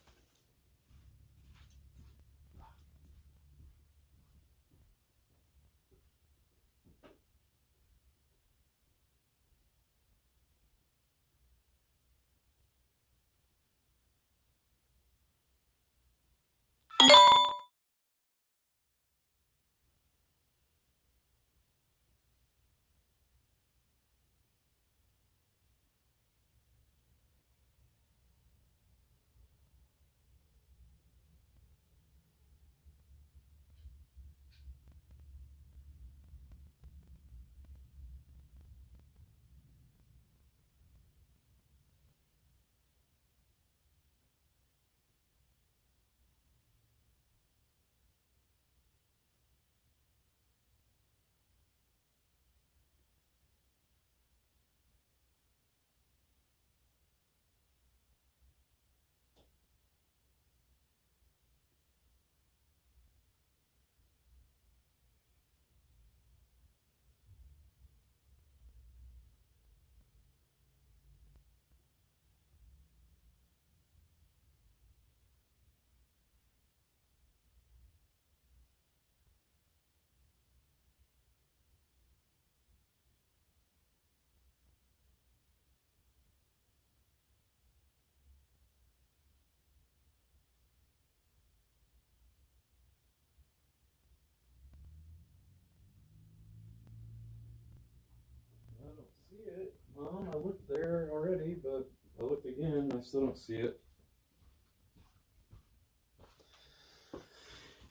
I don't see it. Mom, I looked there already, but I looked again. I still don't see it.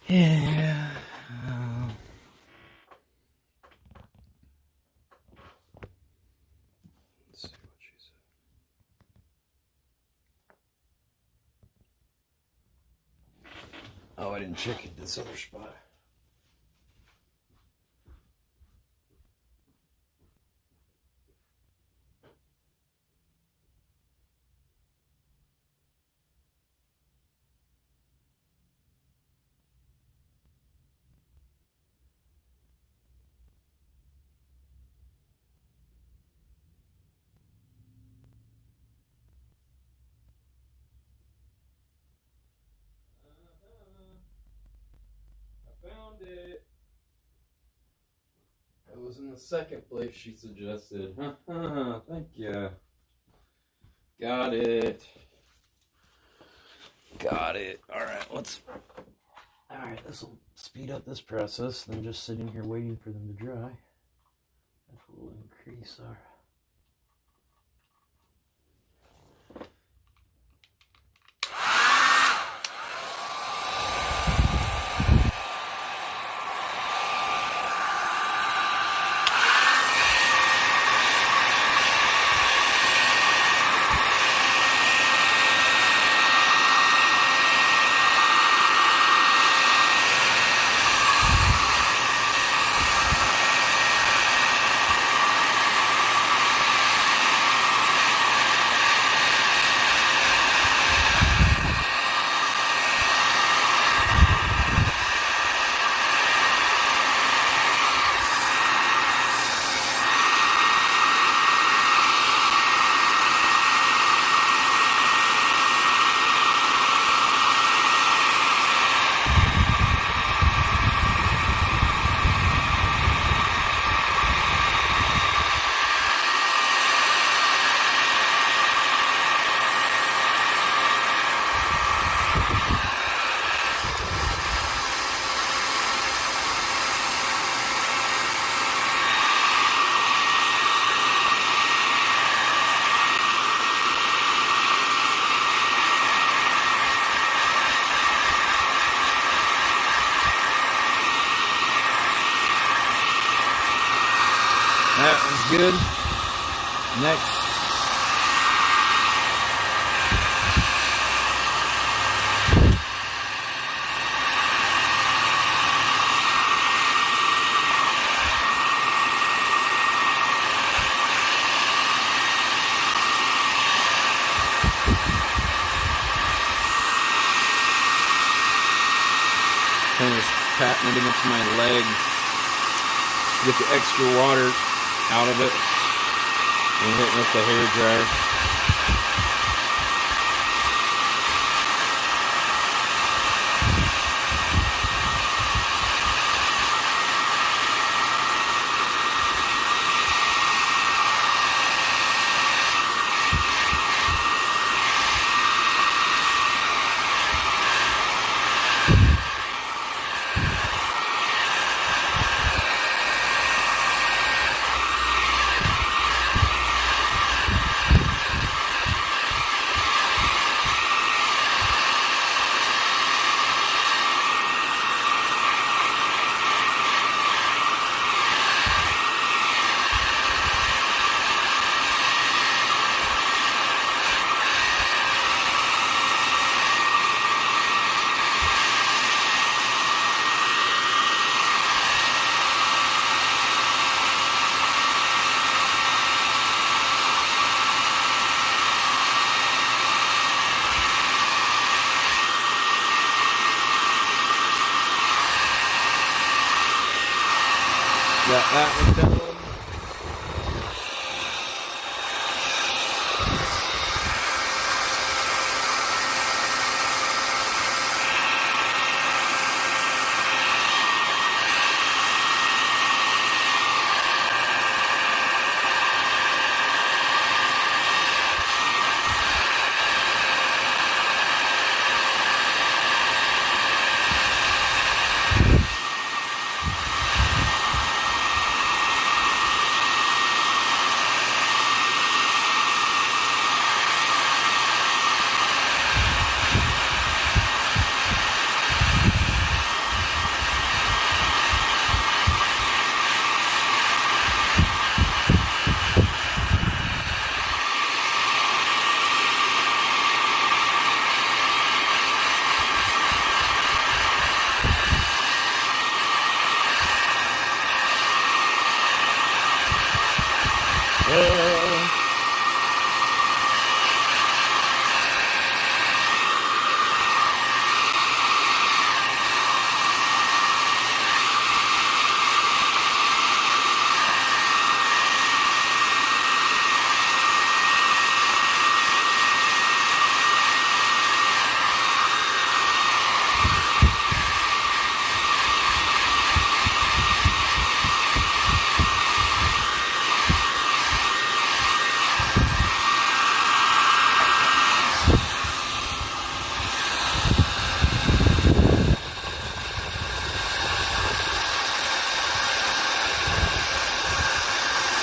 Yeah. Let's see what she said. Oh, I didn't check it this other spot. I found it. It was in the second place she suggested. Thank you. Got it. Got it. Alright, Alright, this will speed up this process than just sitting here waiting for them to dry. That will increase our. good. Next. Kind of just patting it against my leg to get the extra water out of it, and hitting with the hair dryer. Got that one done.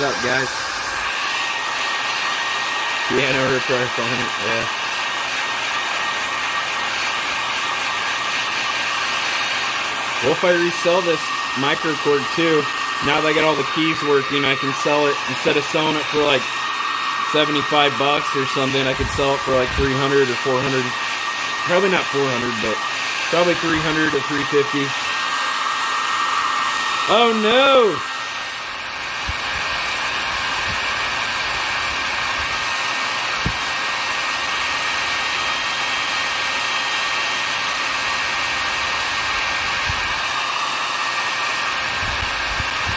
What's up, guys? Yeah, no reprice on it, yeah. Well, if I resell this Microkorg too, now that I got all the keys working, I can sell it, instead of selling it for like 75 bucks or something, I could sell it for like 300 or 400. Probably not 400, but probably 300 or 350. Oh no!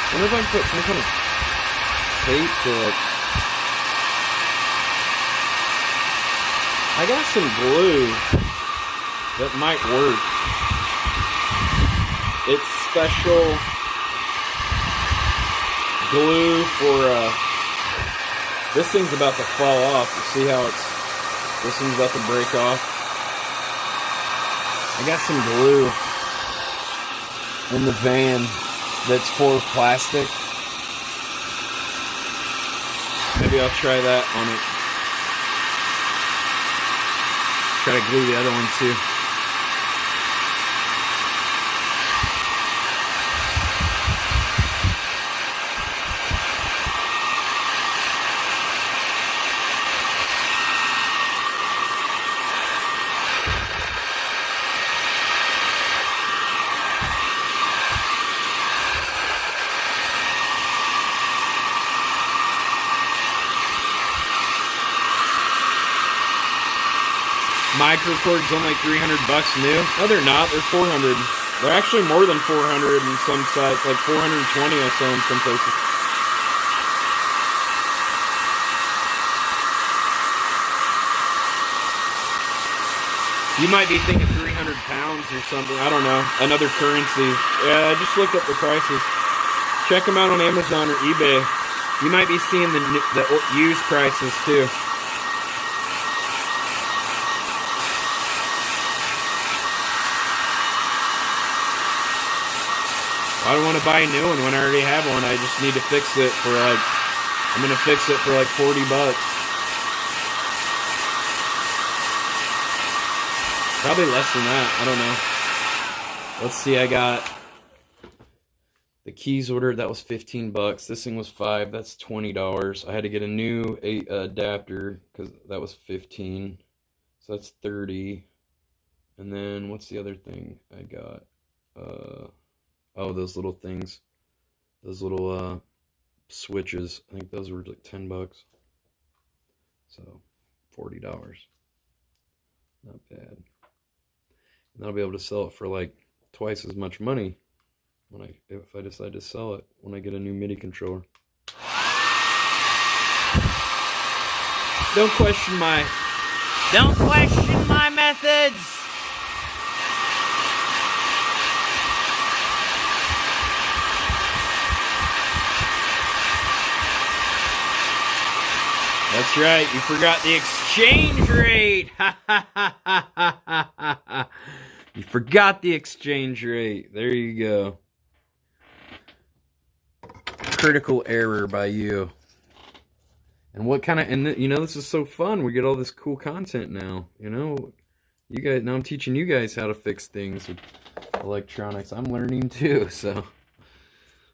I wonder if I can put some kind of tape to like... I got some glue that might work. It's special glue for, this thing's about to fall off. You see how this thing's about to break off? I got some glue in the van that's for plastic. Maybe I'll try that on it. Try to glue the other one too. Microkorg's only 300 bucks new. No, they're not. They're 400. They're actually more than 400 in some sites, like 420 I saw in some places. You might be thinking 300 pounds or something. I don't know. Another currency. Yeah, I just looked up the prices. Check them out on Amazon or eBay. You might be seeing the used prices too. I don't want to buy a new one when I already have one. I just need to fix it for like, I'm going to fix it for like 40 bucks. Probably less than that. I don't know. Let's see. I got the keys ordered. That was 15 bucks. This thing was $5. That's $20. I had to get a new adapter because that was 15. So that's 30. And then what's the other thing I got? Oh, those little things. Those little switches. I think those were like 10 bucks. So $40. Not bad. And I'll be able to sell it for like twice as much money if I decide to sell it when I get a new MIDI controller. Don't question my methods. That's right, you forgot the exchange rate. You forgot the exchange rate. There you go. Critical error by you. And what kind of, and you know, this is so fun. We get all this cool content now. You know, you guys, now I'm teaching you guys how to fix things with electronics. I'm learning too, so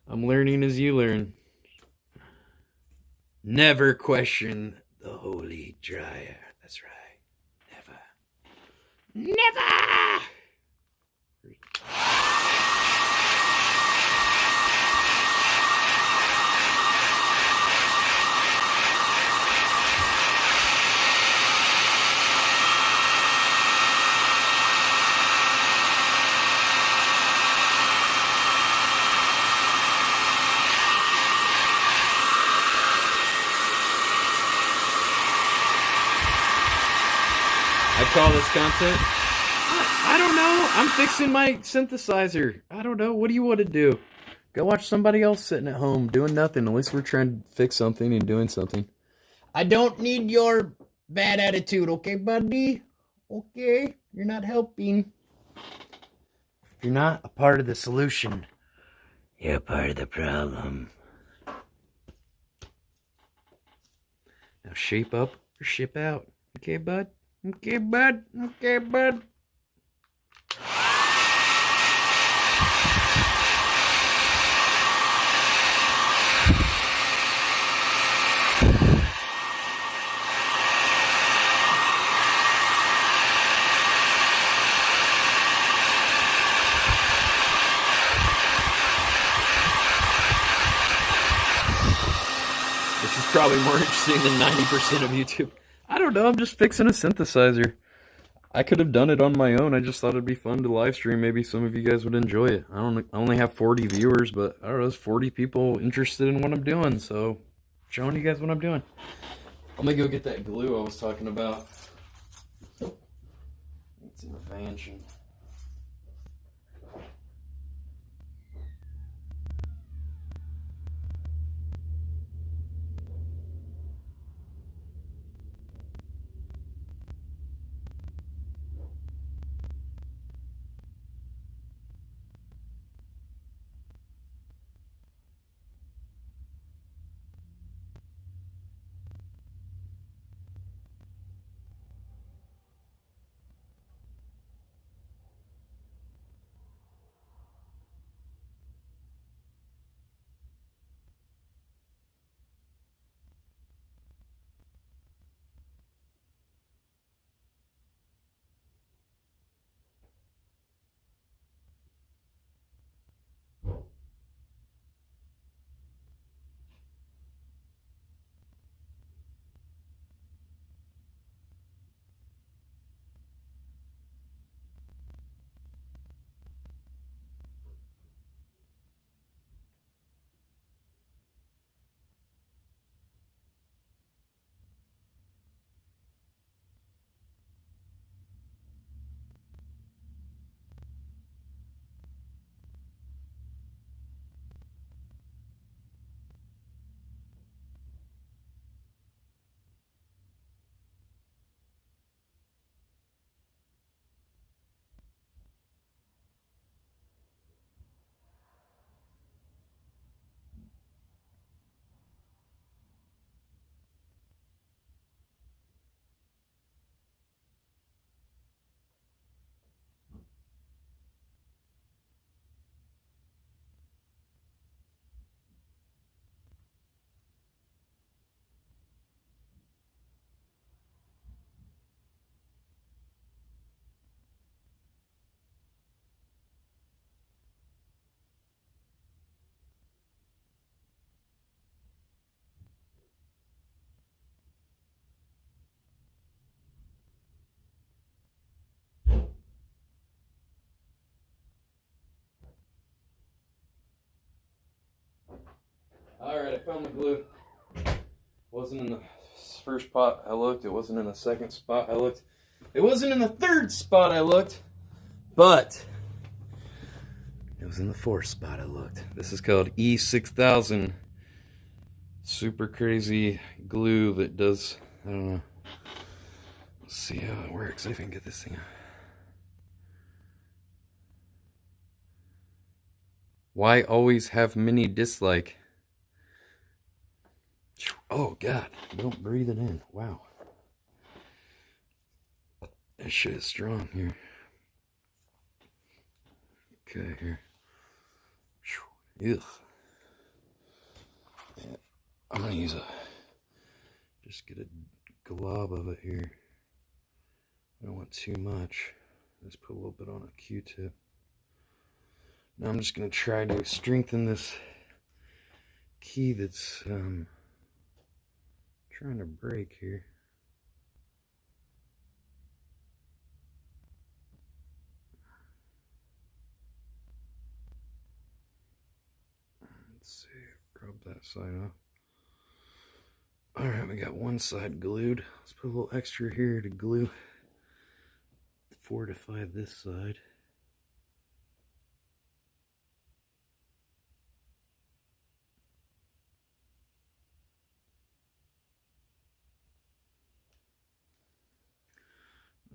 I'm learning as you learn. Never question the holy dryer. That's right. Never. Never! I call this content. I don't know. I'm fixing my synthesizer. I don't know. What do you want to do? Go watch somebody else sitting at home doing nothing. At least we're trying to fix something and doing something. I don't need your bad attitude, okay, buddy? Okay? You're not helping. You're not a part of the solution. You're a part of the problem. Now shape up or ship out. Okay, bud? Okay, bud. Okay, bud. This is probably more interesting than 90% of YouTube. I don't know, I'm just fixing a synthesizer. I could have done it on my own. I just thought it'd be fun to live stream. Maybe some of you guys would enjoy it. I only have 40 viewers, but I don't know, there's 40 people interested in what I'm doing, so showing you guys what I'm doing. I'm gonna go get that glue I was talking about. It's in the mansion. found the glue. Wasn't in the first spot I looked. It wasn't in the second spot I looked. It wasn't in the third spot I looked. But it was in the fourth spot I looked. This is called E6000. Super crazy glue that does, I don't know. Let's see how it works. If I can get this thing out. Why always have many dislike? Oh God, don't breathe it in. Wow. That shit is strong here. Okay, here. Ugh. Yeah, I'm gonna use just get a glob of it here. I don't want too much. Just put a little bit on a Q-tip. Now I'm just gonna try to strengthen this key that's trying to break here. Let's see, rub that side off. Alright, we got one side glued. Let's put a little extra here to glue, fortify this side.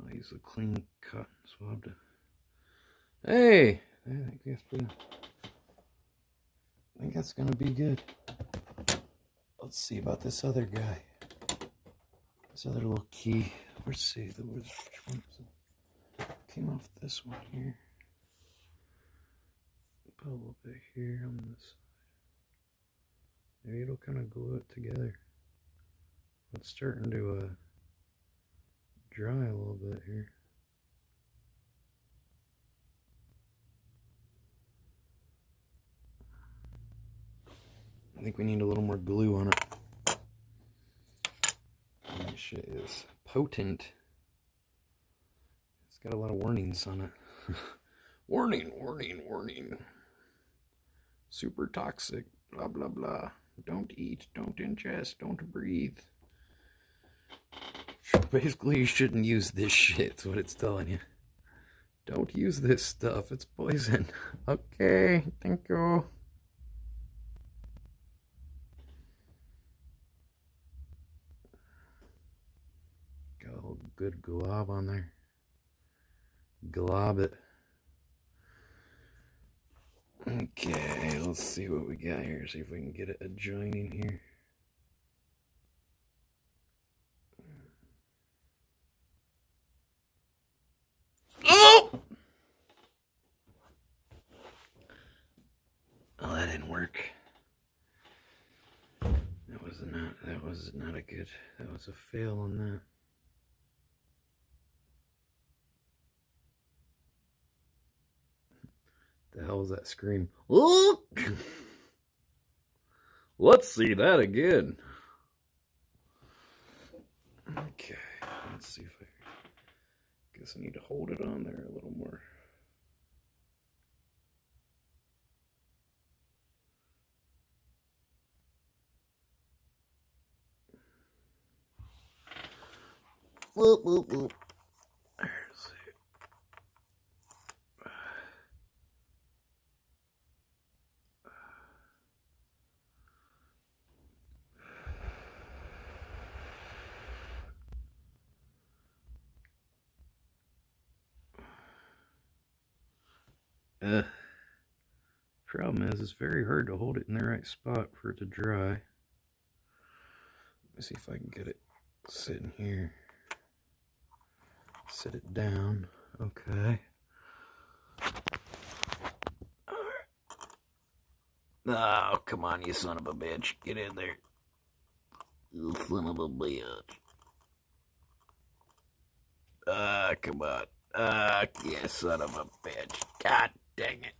I'll use a clean cotton swab to... Hey! I think that's gonna be good. Let's see about this other guy. This other little key. Let's see, which one came off this one here. Put a little bit here on this side. Maybe it'll kind of glue it together. It's starting to dry a little bit here. I think we need a little more glue on it. That shit is potent. It's got a lot of warnings on it. Warning, warning, warning. Super toxic, blah, blah, blah. Don't eat, don't ingest, don't breathe. Basically, you shouldn't use this shit, that's what it's telling you. Don't use this stuff, it's poison. Okay, thank you. Got a little good glob on there. Glob it. Okay, let's see what we got here. See if we can get it adjoining here. Oh! Oh, that didn't work. That was not a good, that was a fail on that. The hell was that scream? Oh! Let's see that again. Okay, let's see if I guess I need to hold it on there a little more. Whoop, whoop, whoop. Let's see. Problem is, it's very hard to hold it in the right spot for it to dry. Let me see if I can get it sitting here. Sit it down. Okay. Oh, come on, you son of a bitch. Get in there. You son of a bitch. Come on. Yeah, son of a bitch. God dang it.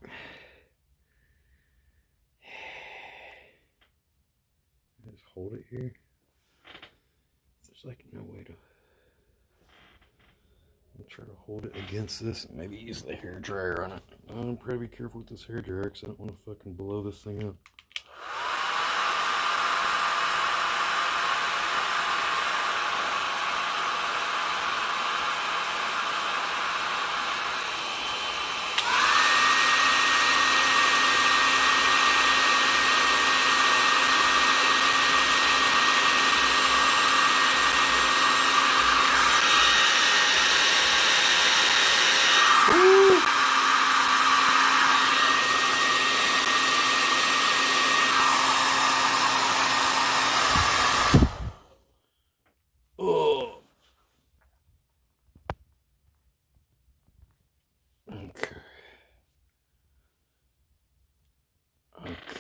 Just hold it here. There's like no way to... I'll try to hold it against this and maybe use the hair dryer on it. I'm probably be careful with this hair dryer because I don't want to fucking blow this thing up.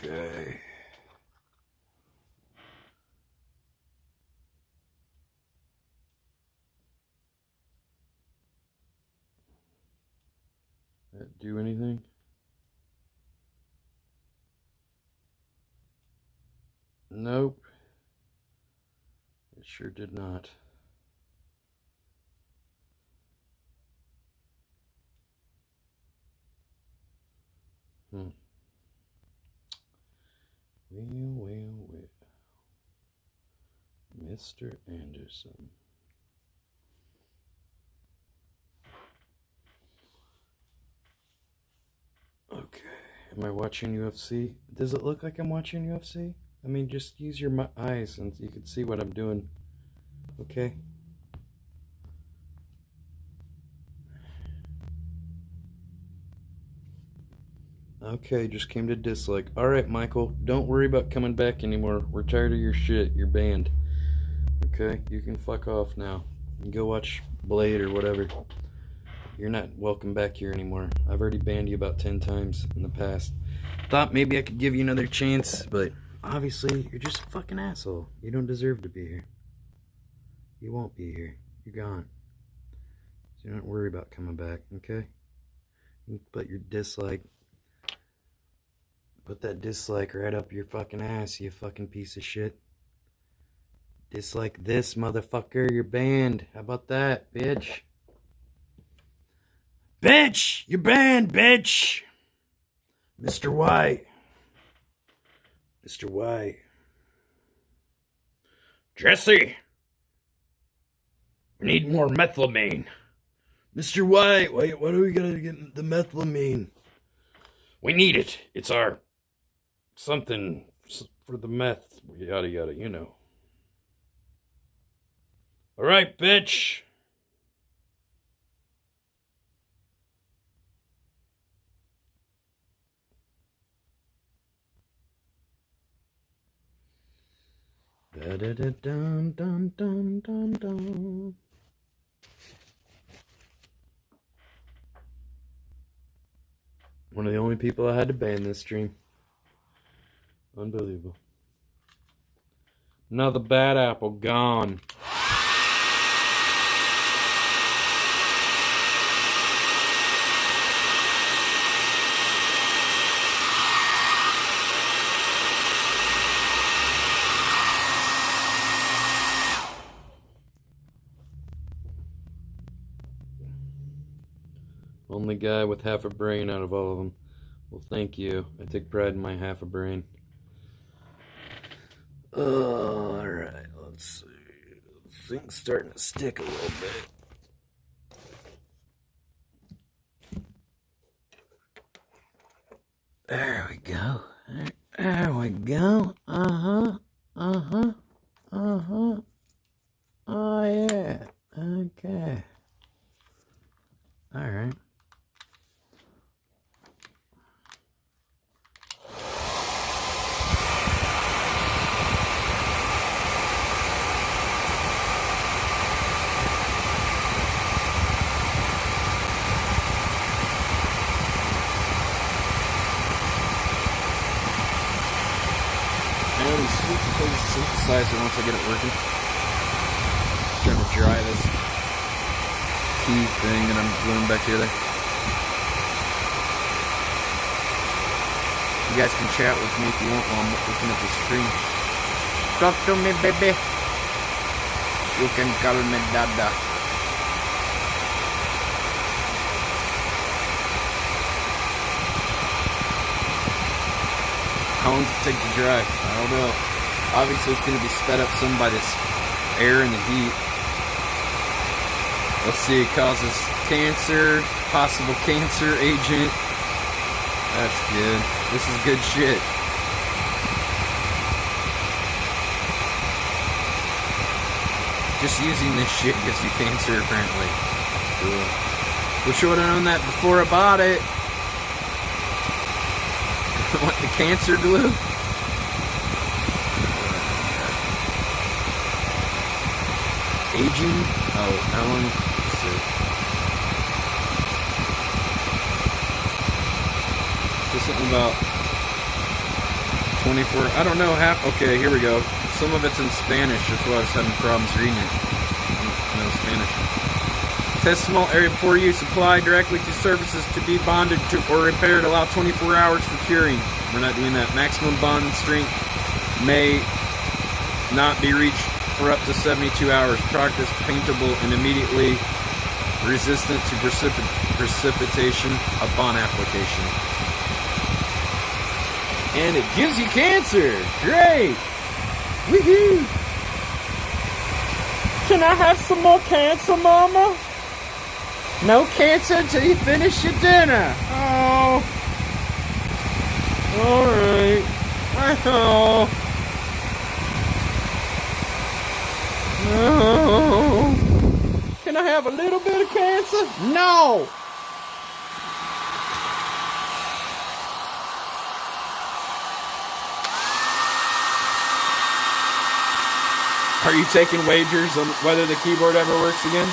Okay. That do anything? Nope. It sure did not. Well. Mr. Anderson. Okay. Am I watching UFC? Does it look like I'm watching UFC? I mean, just use your eyes and you can see what I'm doing. Okay? Okay, just came to dislike. Alright, Michael, don't worry about coming back anymore. We're tired of your shit. You're banned. Okay? You can fuck off now. You go watch Blade or whatever. You're not welcome back here anymore. I've already banned you about 10 times in the past. Thought maybe I could give you another chance, but obviously you're just a fucking asshole. You don't deserve to be here. You won't be here. You're gone. So don't worry about coming back, okay? You put your dislike. Put that dislike right up your fucking ass, you fucking piece of shit. Dislike this, motherfucker. You're banned. How about that, bitch? Bitch! You're banned, bitch! Mr. White. Mr. White. Jesse! We need more methylamine. Mr. White, wait, what are we gonna get the methylamine? We need it. It's our something for the meth. Yada yada, you know. Alright, bitch. Da da da dum dum dum dum dum. One of the only people I had to ban this stream. Unbelievable. Another bad apple gone. Only guy with half a brain out of all of them. Well, thank you. I take pride in my half a brain. Alright, let's see. Things starting to stick a little bit. There we go. There we go. Uh-huh. Uh-huh. Uh-huh. Oh, yeah. Okay. Alright. Synthesizer once I get it working. Trying to dry this key thing that I'm gluing back together. You guys can chat with me if you want while I'm looking at the screen. Talk to me, baby. You can call me Dada. How long does it take to dry? I don't know. Obviously it's going to be sped up some by this air and the heat. Let's see, it causes cancer, possible cancer agent. That's good. This is good shit. Just using this shit gives you cancer apparently. Cool. Wish I would have known that before I bought it. What, the cancer glue? Aging? Oh, how long? Let's see. Just something about 24. I don't know half. Okay, here we go. Some of it's in Spanish. That's why I was having problems reading it. I don't know Spanish. Test small area before use. Apply directly to surfaces to be bonded to or repaired. Allow 24 hours for curing. We're not doing that. Maximum bond strength may not be reached for up to 72 hours. Product is paintable and immediately resistant to precipitation upon application. And it gives you cancer. Great. Woohoo. Can I have some more cancer, Mama? No cancer until you finish your dinner. Oh. All right. Oh. No. Can I have a little bit of cancer? No. Are you taking wagers on whether the keyboard ever works again?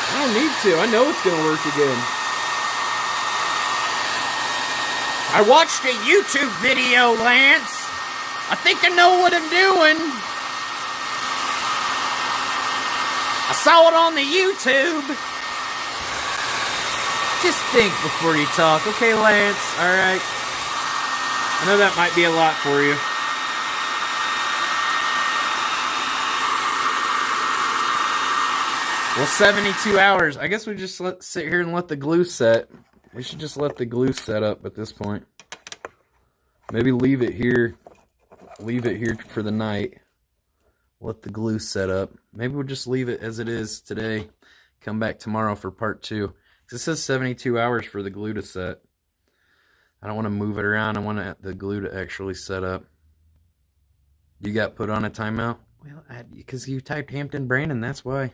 I don't need to. I know it's going to work again. I watched a YouTube video, Lance. I think I know what I'm doing. I saw it on the YouTube. Just think before you talk. Okay, Lance. All right. I know that might be a lot for you. Well, 72 hours. I guess we just sit here and let the glue set. We should just let the glue set up at this point. Maybe leave it here. Leave it here for the night. Let the glue set up. Maybe we'll just leave it as it is today. Come back tomorrow for part 2. It says 72 hours for the glue to set. I don't want to move it around. I want the glue to actually set up. You got put on a timeout? Well, because you typed Hampton Brandon, that's why.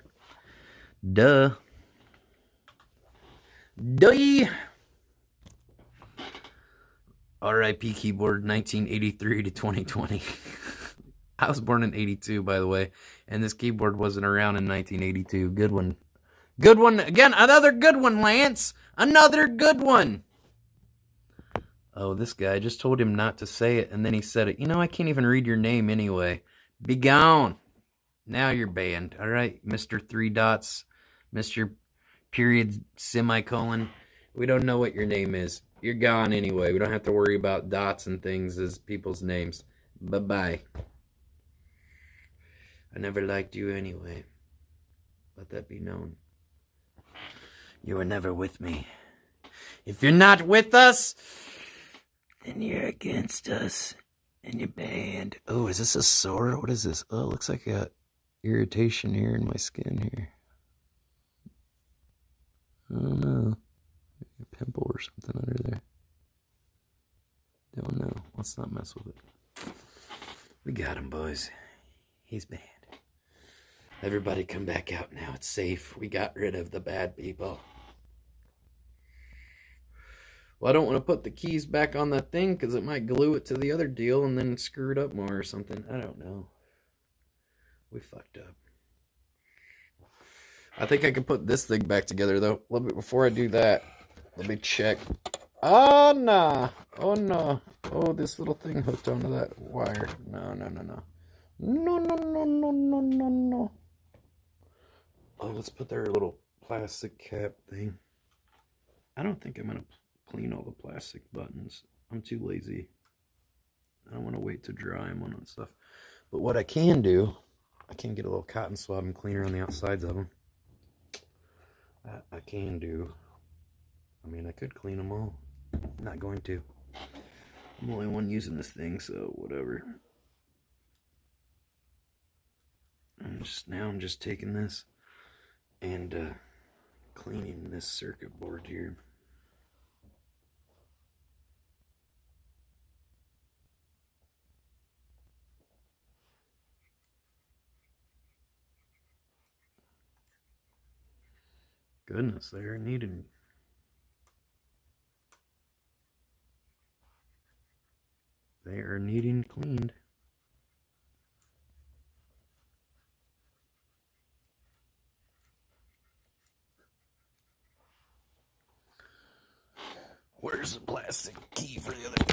Duh. Duh. R.I.P. keyboard 1983 to 2020. I was born in 82, by the way, and this keyboard wasn't around in 1982. Good one. Good one. Again, another good one, Lance. Another good one. Oh, this guy, I just told him not to say it, and then he said it. You know, I can't even read your name anyway. Be gone. Now you're banned. All right, Mr. 3 dots. Mr. Period, semicolon. We don't know what your name is. You're gone anyway. We don't have to worry about dots and things as people's names. Bye-bye. I never liked you anyway. Let that be known. You were never with me. If you're not with us, then you're against us. And you're banned. Oh, is this a sore? What is this? Oh, it looks like a irritation here in my skin here. I don't know. A pimple or something under there. Don't know. Let's not mess with it. We got him, boys. He's banned. Everybody come back out now. It's safe. We got rid of the bad people. Well, I don't want to put the keys back on that thing because it might glue it to the other deal and then screw it up more or something. I don't know. We fucked up. I think I can put this thing back together, though. A little bit before I do that, let me check. Oh, no. Oh, no. Oh, this little thing hooked onto that wire. No, no, no, no. No, no, no, no, no, no, no. Oh, let's put their little plastic cap thing. I don't think I'm going to clean all the plastic buttons. I'm too lazy. I don't want to wait to dry them on and stuff. But what I can do, I can get a little cotton swab and cleaner on the outsides of them. I can do. I mean, I could clean them all. I'm not going to. I'm the only one using this thing, so whatever. I'm just taking this and cleaning this circuit board here. Goodness, they are needed. They are needing cleaned. Where's the plastic key for the other?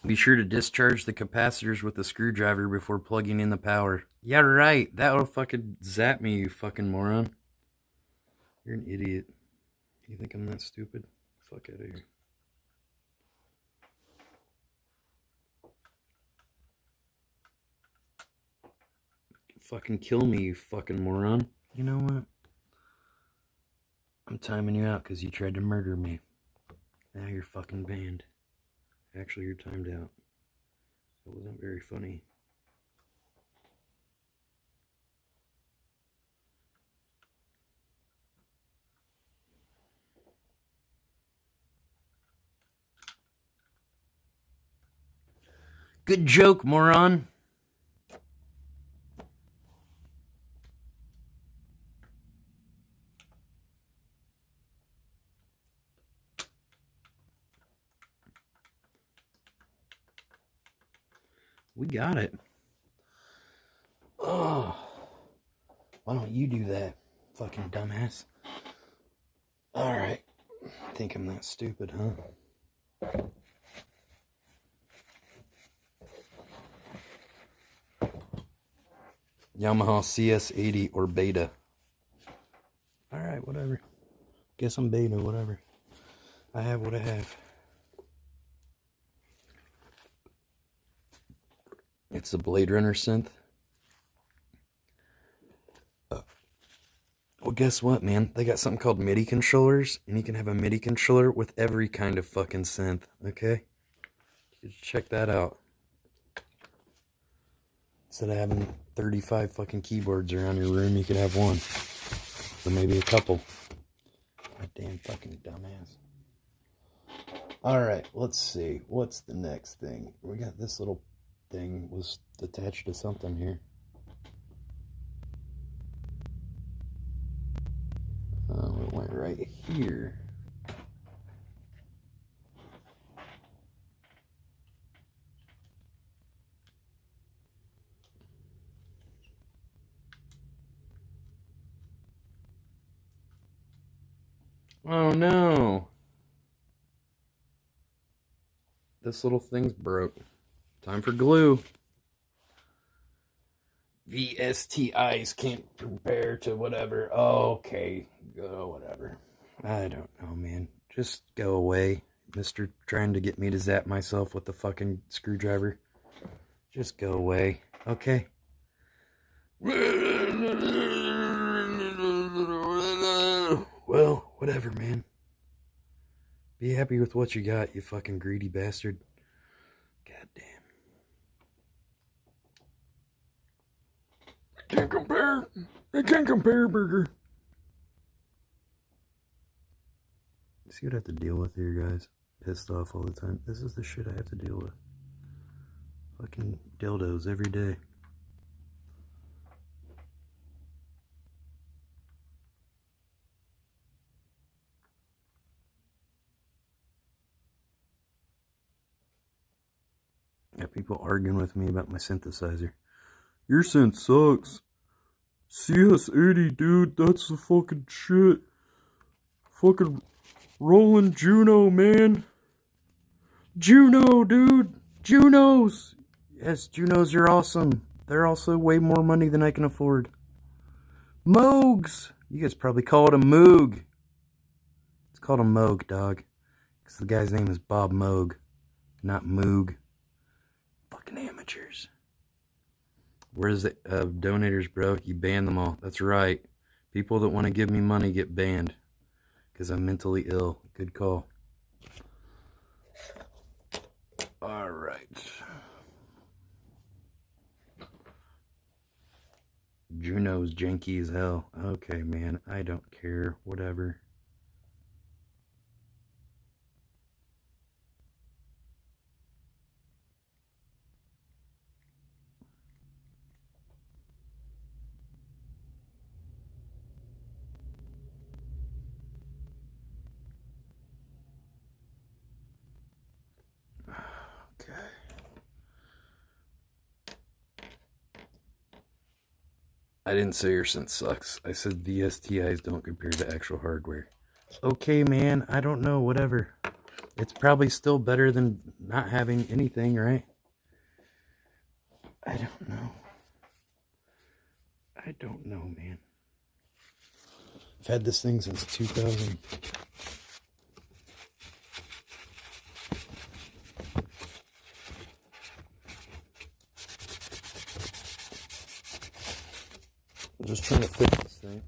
Be sure to discharge the capacitors with the screwdriver before plugging in the power. Yeah, right. That'll fucking zap me, you fucking moron. You're an idiot. You think I'm that stupid? Fuck out of here. Fucking kill me, you fucking moron. You know what? I'm timing you out because you tried to murder me. Now you're fucking banned. Actually, you're timed out. That wasn't very funny. Good joke, moron. We got it. Oh, why don't you do that, fucking dumbass? Alright. Think I'm that stupid, huh? Yamaha CS80 or Beta. Alright, whatever. Guess I'm Beta, whatever. I have what I have. It's the Blade Runner synth. Well, guess what, man? They got something called MIDI controllers, and you can have a MIDI controller with every kind of fucking synth, okay? You should check that out. Instead of having 35 fucking keyboards around your room, you could have one. Or maybe a couple. Goddamn fucking dumbass. Alright, let's see. What's the next thing? We got this little thing was attached to something here. It went right here. Oh no! This little thing's broke. Time for glue. VSTIs can't compare to whatever. Okay, go whatever. I don't know, man. Just go away, Mr. Trying to get me to zap myself with the fucking screwdriver. Just go away, okay? Well, whatever, man. Be happy with what you got, you fucking greedy bastard. Goddamn. Can't compare. They can't compare, Burger. See what I have to deal with here, guys? Pissed off all the time. This is the shit I have to deal with. Fucking dildos every day. Got people arguing with me about my synthesizer. Your synth sucks. CS80, dude, that's the fucking shit. Fucking Roland Juno, man. Juno, dude. Junos. Yes, Junos are awesome. They're also way more money than I can afford. Moogs. You guys probably call it a Moog. It's called a Moog, dog. Because the guy's name is Bob Moog, not Moog. Fucking amateurs. Where's the donators, bro? You ban them all. That's right. People that want to give me money get banned. Because I'm mentally ill. Good call. Alright. Juno's janky as hell. Okay, man. I don't care. Whatever. Okay. I didn't say your synth sucks. I said VSTIs don't compare to actual hardware. Okay, man, I don't know, whatever. It's probably still better than not having anything, right? I don't know. I don't know, man. I've had this thing since 2000. I'm just trying to fix this thing.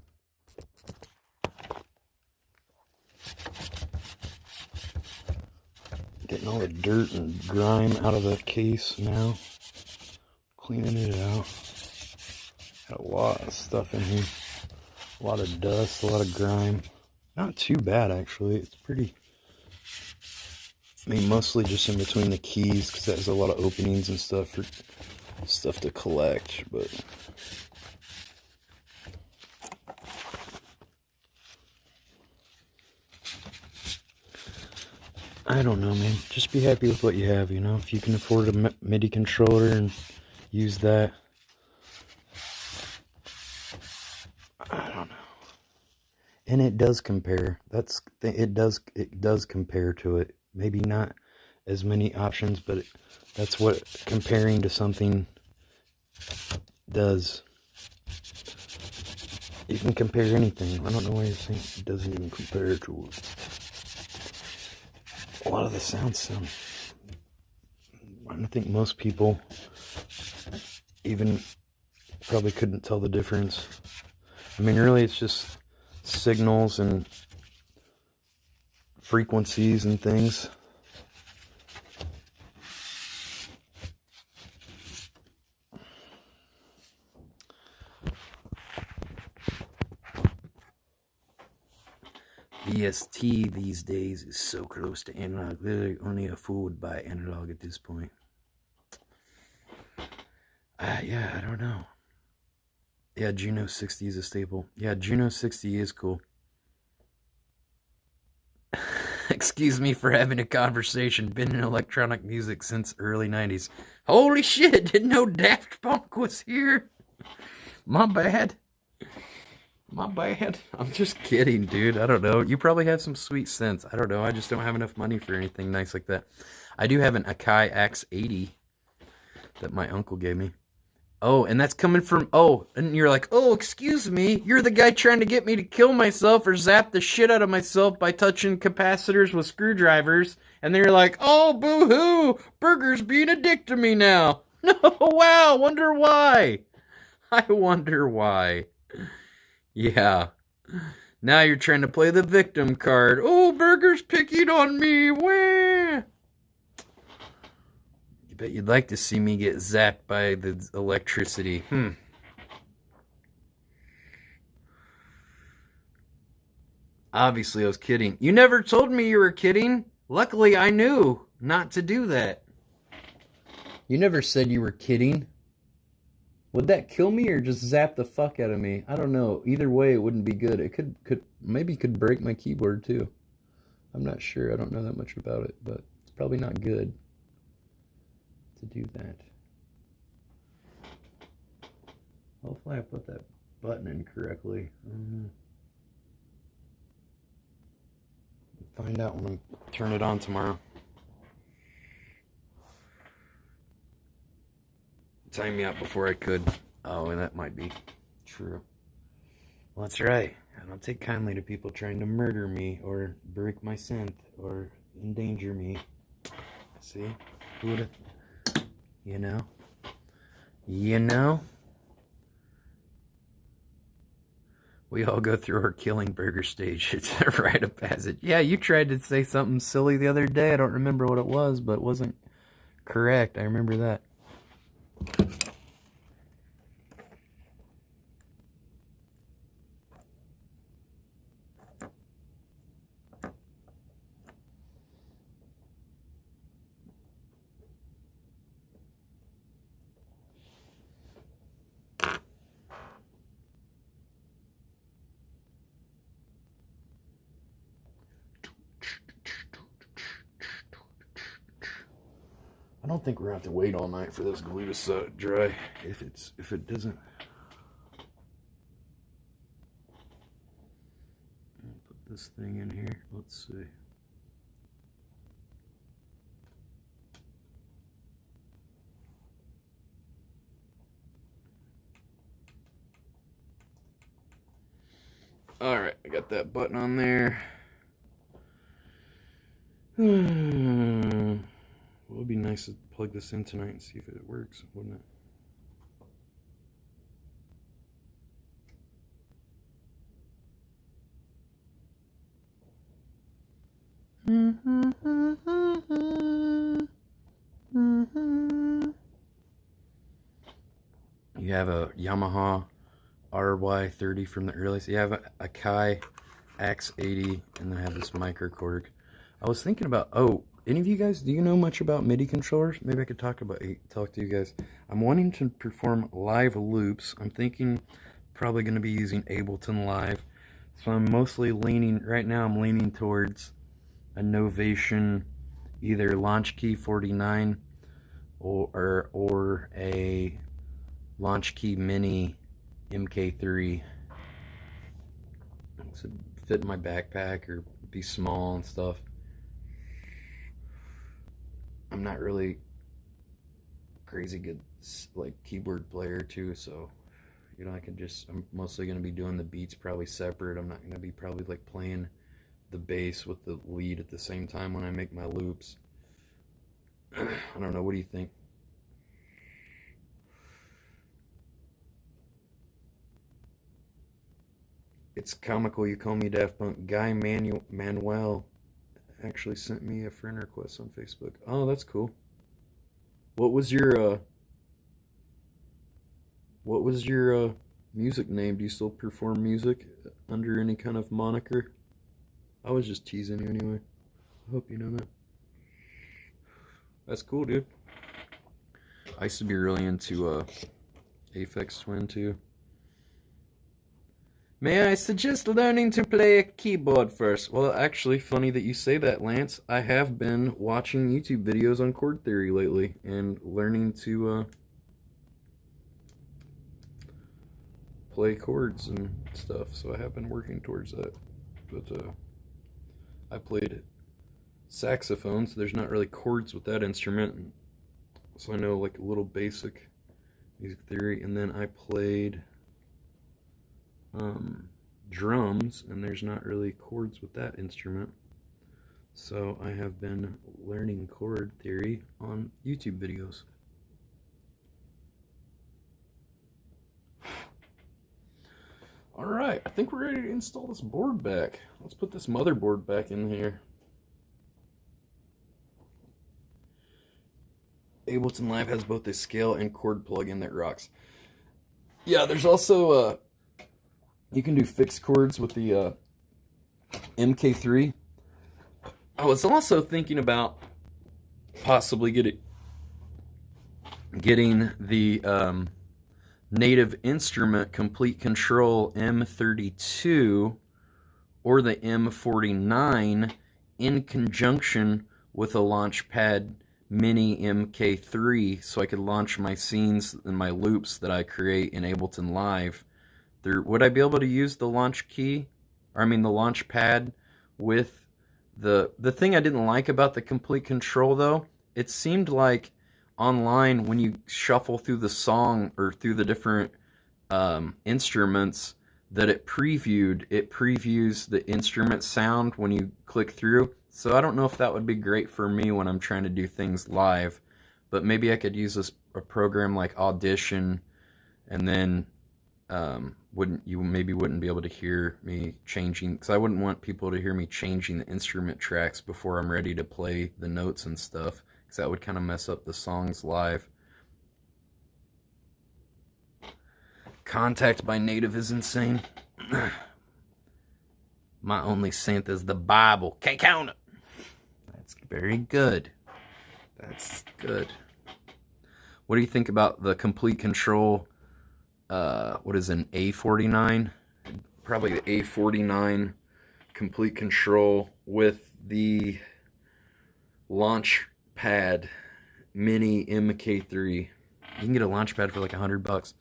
Getting all the dirt and grime out of the case now. Cleaning it out. Got a lot of stuff in here. A lot of dust, a lot of grime. Not too bad, actually. It's pretty... I mean, mostly just in between the keys, because that has a lot of openings and stuff for stuff to collect, but... I don't know, man. Just be happy with what you have, you know? If you can afford a MIDI controller and use that. I don't know. And it does compare. It does compare to it. Maybe not as many options, but that's what comparing to something does. You can compare anything. I don't know why you think it doesn't even compare to it. A lot of the sounds I don't think most people even probably couldn't tell the difference. I mean, really, it's just signals and frequencies and things. VST these days is so close to analog. Literally only a fool would buy analog at this point. Yeah, I don't know. Yeah, Juno 60 is a staple. Yeah, Juno 60 is cool. Excuse me for having a conversation. Been in electronic music since early 90s. Holy shit, didn't know Daft Punk was here. My bad. My bad. I'm just kidding, dude. I don't know. You probably have some sweet sense. I don't know. I just don't have enough money for anything nice like that. I do have an Akai X80 that my uncle gave me. Oh, and that's coming from... Oh, and you're like, oh, excuse me. You're the guy trying to get me to kill myself or zap the shit out of myself by touching capacitors with screwdrivers. And then you're like, oh, boo-hoo. Burger's being a dick to me now. No, wow. Wonder why. I wonder why. Yeah. Now you're trying to play the victim card. Oh, Burger's picking on me. Wah. You bet you'd like to see me get zapped by the electricity. Obviously, I was kidding. You never told me you were kidding. Luckily, I knew not to do that. You never said you were kidding. Would that kill me or just zap the fuck out of me? I don't know. Either way, it wouldn't be good. It maybe could break my keyboard too. I'm not sure. I don't know that much about it, but it's probably not good to do that. Hopefully I put that button in correctly. Find out when I turn it on tomorrow. Time me out before I could. Oh, and that might be true. Well, that's right. I don't take kindly to people trying to murder me or break my synth or endanger me. See? Who would've... You know? You know? We all go through our killing burger stage. It's a rite of passage. Yeah, you tried to say something silly the other day. I don't remember what it was, but it wasn't correct. I remember that. I don't think we're gonna have to wait all night for this glue to dry. If it doesn't. Put this this thing in here. Let's see. Alright, I got that button on there. Well, it'd be nice to plug this in tonight and see if it works, wouldn't it? You have a Yamaha RY30 from the earliest. You have a Kai X80, and then I have this Microkorg. I was thinking about, oh, any of you guys, do you know much about MIDI controllers? Maybe I could talk to you guys. I'm wanting to perform live loops. I'm thinking probably going to be using Ableton Live. So I'm mostly leaning, right now I'm leaning towards a Novation, either Launch Key 49 or a Launch Key Mini MK3. So fit in my backpack or be small and stuff. I'm not really crazy good like keyboard player too, so you know I'm mostly gonna be doing the beats probably separate. I'm not gonna be probably like playing the bass with the lead at the same time when I make my loops. I don't know, what do you think? It's comical you call me Daft Punk. Guy Manuel actually sent me a friend request on Facebook. Oh, that's cool. What was your music name? Do you still perform music under any kind of moniker? I was just teasing you anyway. I hope you know that. That's cool, dude. I used to be really into Aphex Twin too. May I suggest learning to play a keyboard first? Well, actually, funny that you say that, Lance. I have been watching YouTube videos on chord theory lately and learning to play chords and stuff. So I have been working towards that. But I played saxophone, so there's not really chords with that instrument. So I know like a little basic music theory. And then I played drums, and there's not really chords with that instrument. So I have been learning chord theory on YouTube videos. Alright, I think we're ready to install this board back. Let's put this motherboard back in here. Ableton Live has both a scale and chord plugin that rocks. Yeah, there's also you can do fixed chords with the MK3. I was also thinking about possibly getting the Native Instrument Complete Control M32 or the M49 in conjunction with a Launchpad Mini MK3, so I could launch my scenes and my loops that I create in Ableton Live. Would I be able to use the launch key, or I mean the launch pad, with the thing I didn't like about the Complete Control though? It seemed like online when you shuffle through the song or through the different instruments that it previews the instrument sound when you click through. So I don't know if that would be great for me when I'm trying to do things live, but maybe I could use a program like Audition, and then wouldn't be able to hear me changing, because I wouldn't want people to hear me changing the instrument tracks before I'm ready to play the notes and stuff, because that would kind of mess up the songs live. Contact by Native is insane. My only synth is the Bible. Can't count it. That's very good. That's good. What do you think about the Complete Control? What is an A49? Probably the A49 Complete Control with the Launchpad Mini MK3. You can get a Launchpad for like $100.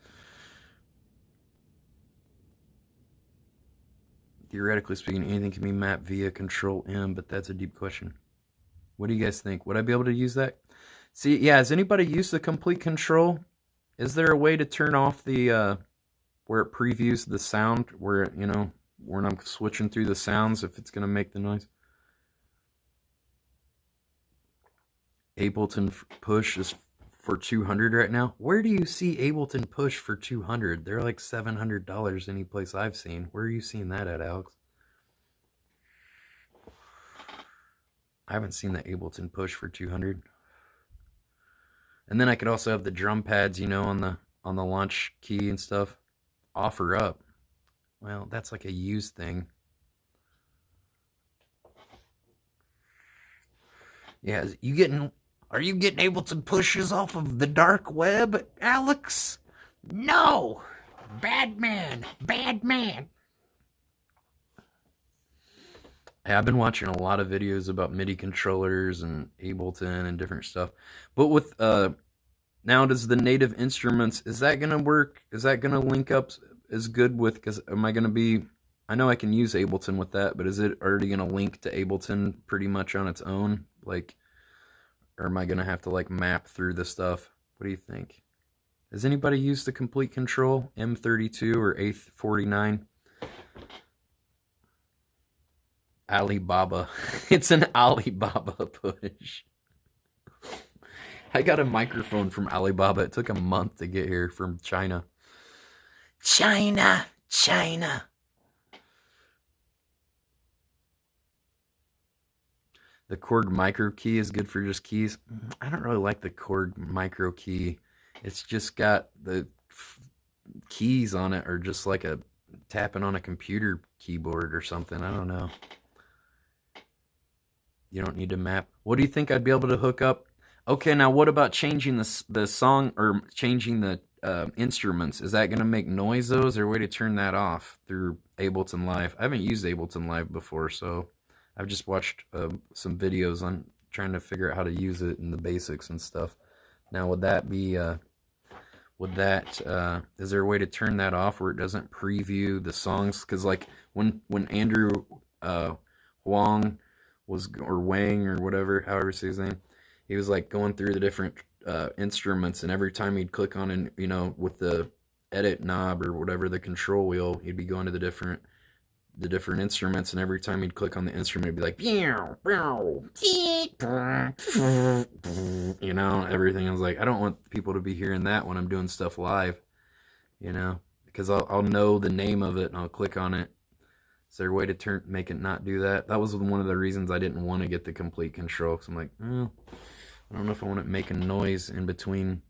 Theoretically speaking, anything can be mapped via Control M, but that's a deep question. What do you guys think? Would I be able to use that? See, yeah, has anybody used the complete control? Is there a way to turn off the, where it previews the sound, where, you know, when I'm switching through the sounds, if it's going to make the noise? Ableton push is for $200 right now. Where do you see Ableton push for $200? They're like $700 any place I've seen. Where are you seeing that at, Alex? I haven't seen the Ableton push for $200. And then I could also have the drum pads, you know, on the launch key and stuff. Offer up. Well, that's like a used thing. Yeah, are you getting Ableton pushes off of the dark web, Alex? No! Bad man! Bad man! I've been watching a lot of videos about MIDI controllers and Ableton and different stuff. But with, now does the native instruments, is that going to work? Is that going to link up as good with, because am I going to be, I know I can use Ableton with that, but is it already going to link to Ableton pretty much on its own? Like, or am I going to have to like map through the stuff? What do you think? Has anybody used the complete control, M32 or A49? Alibaba. It's an Alibaba push. I got a microphone from Alibaba. It took a month to get here from China. China. The Korg micro key is good for just keys. I don't really like the Korg micro key. It's just got the keys on it, or just like a tapping on a computer keyboard or something. I don't know. You don't need to map. What do you think I'd be able to hook up? Okay, now what about changing the song, or changing the instruments? Is that going to make noise, though? Is there a way to turn that off through Ableton Live? I haven't used Ableton Live before, so I've just watched some videos on trying to figure out how to use it and the basics and stuff. Now, would that be, is there a way to turn that off where it doesn't preview the songs? Because like when Andrew Wang was, or Wang or whatever, however you say his name, he was like going through the different instruments, and every time he'd click on, and you know, with the edit knob or whatever, the control wheel, he'd be going to the different instruments, and every time he'd click on the instrument, it'd be like, you know, everything. I was like, I don't want people to be hearing that when I'm doing stuff live, you know, because I'll know the name of it and I'll click on it. Is there a way to make it not do that? That was one of the reasons I didn't want to get the complete control, because I'm like, I don't know if I want it making noise in between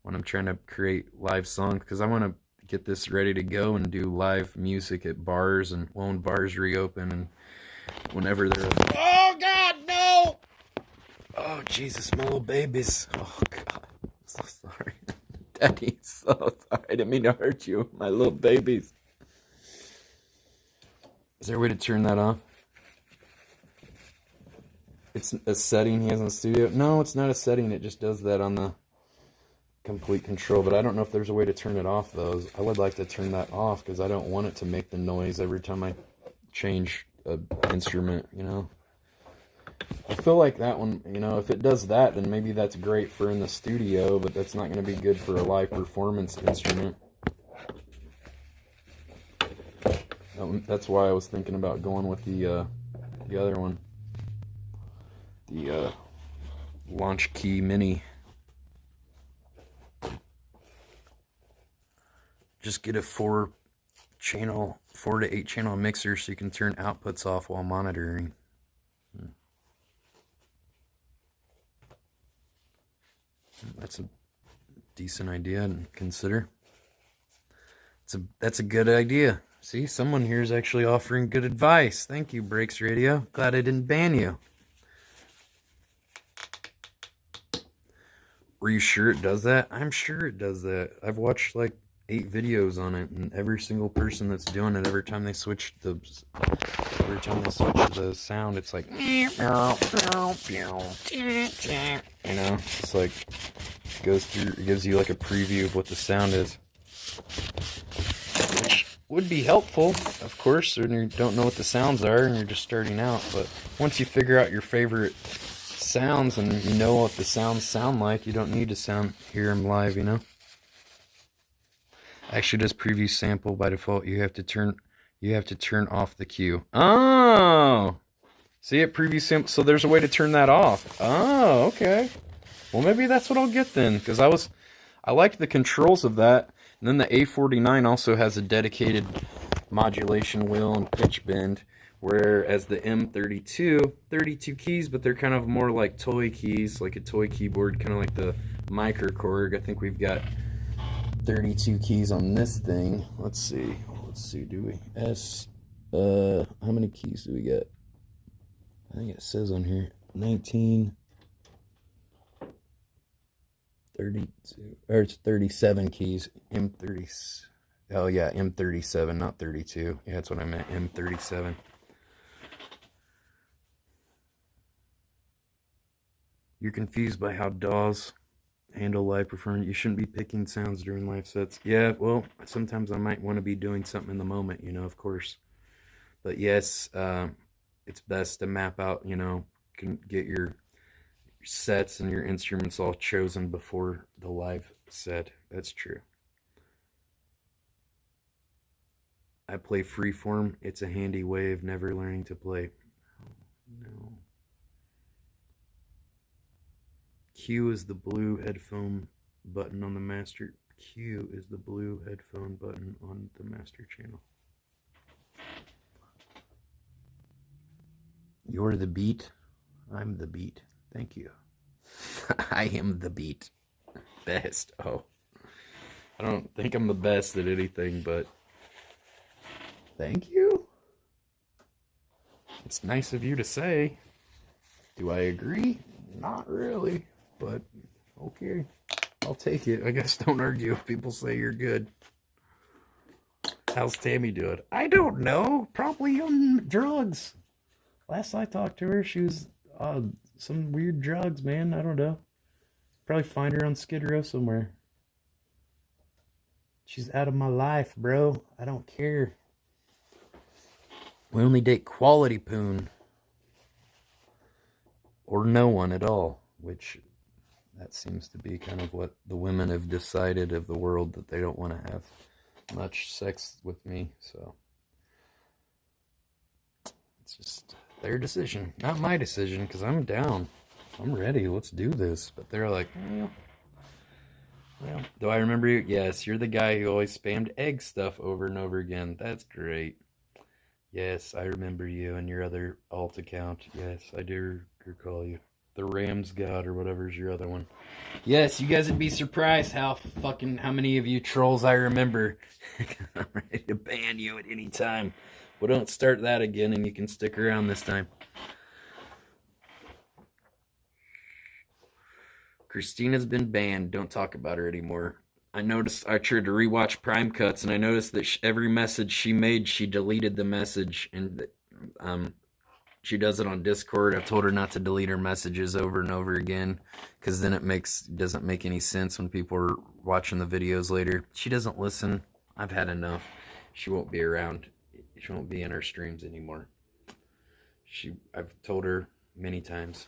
when I'm trying to create live songs, because I want to get this ready to go and do live music at bars, and when bars reopen, and whenever they're like, oh God, no! Oh Jesus, my little babies. Oh God, I'm so sorry. Daddy, so sorry. I didn't mean to hurt you, my little babies. Is there a way to turn that off? It's a setting he has in the studio. No, it's not a setting. It just does that on the complete control. But I don't know if there's a way to turn it off, though. I would like to turn that off, because I don't want it to make the noise every time I change an instrument, you know. I feel like that one, you know, if it does that, then maybe that's great for in the studio, but that's not going to be good for a live performance instrument. That's why I was thinking about going with the other one. The Launch Key Mini. Just get a 4 to 8 channel mixer so you can turn outputs off while monitoring. That's a decent idea to consider. That's a good idea. See, someone here is actually offering good advice. Thank you, Breaks Radio. Glad I didn't ban you. Were you sure it does that? I'm sure it does that. I've watched like 8 videos on it, and every single person that's doing it, every time they switch the sound, it's like, you know, it's like, it goes through, it gives you like a preview of what the sound is. would be helpful, of course, when you don't know what the sounds are and you're just starting out. But once you figure out your favorite sounds and you know what the sounds sound like, you don't need to hear them live, you know. Actually, does preview sample by default. You have to turn off the cue. Oh, see it preview sample. So there's a way to turn that off. Oh, okay. Well, maybe that's what I'll get then, because I liked the controls of that. And then the A49 also has a dedicated modulation wheel and pitch bend, whereas the M32, 32 keys, but they're kind of more like toy keys, like a toy keyboard, kind of like the Microkorg. I think we've got 32 keys on this thing. Let's see, do we? How many keys do we get? I think it says on here, 19, 32, or it's 37 keys. M30, oh yeah, M37, not 32. Yeah, that's what I meant, M37. You're confused by how DAWs handle live performance. You shouldn't be picking sounds during live sets. Yeah, well, sometimes I might want to be doing something in the moment, you know, of course. But yes, it's best to map out, you know, can get your sets and your instruments all chosen before the live set. That's true. I play freeform. It's a handy way of never learning to play. No. Q is the blue headphone button on the master. Q is the blue headphone button on the master channel. You're the beat. I'm the beat. Thank you. I am the beat. Best. Oh. I don't think I'm the best at anything, but thank you. It's nice of you to say. Do I agree? Not really, but okay. I'll take it. I guess don't argue if people say you're good. How's Tammy doing? I don't know. Probably on drugs. Last I talked to her, she was some weird drugs, man. I don't know. Probably find her on Skid Row somewhere. She's out of my life, bro. I don't care. We only date quality poon. Or no one at all. Which, that seems to be kind of what the women have decided of the world, that they don't want to have much sex with me. So, it's just their decision. Not my decision, because I'm down. I'm ready. Let's do this. But they're like, well, do I remember you? Yes, you're the guy who always spammed egg stuff over and over again. That's great. Yes, I remember you and your other alt account. Yes, I do recall you. The Rams God or whatever's your other one. Yes, you guys would be surprised how many of you trolls I remember. I'm ready to ban you at any time. Well, don't start that again and you can stick around this time. Christina's been banned. Don't talk about her anymore. I noticed, I tried to rewatch Prime Cuts, and I noticed that every message she made, she deleted the message, and she does it on Discord. I've told her not to delete her messages over and over again, because then it doesn't make any sense when people are watching the videos later. She doesn't listen. I've had enough. She won't be around. She won't be in our streams anymore. I've told her many times.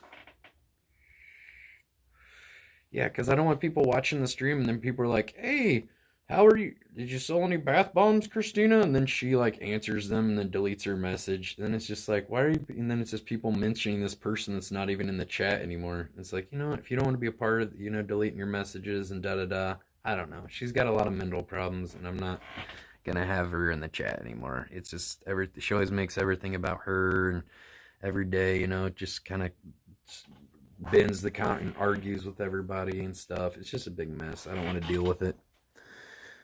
Yeah, because I don't want people watching the stream and then people are like, hey, how are you? Did you sell any bath bombs, Christina? And then she like answers them and then deletes her message. Then it's just like, why are you? And then it's just people mentioning this person that's not even in the chat anymore. It's like, you know, if you don't want to be a part of, you know, deleting your messages and da-da-da. I don't know. She's got a lot of mental problems and I'm not going to have her in the chat anymore. It's just, she always makes everything about her and every day, you know, just kind of bends the count and argues with everybody and stuff. It's just a big mess. I don't want to deal with it.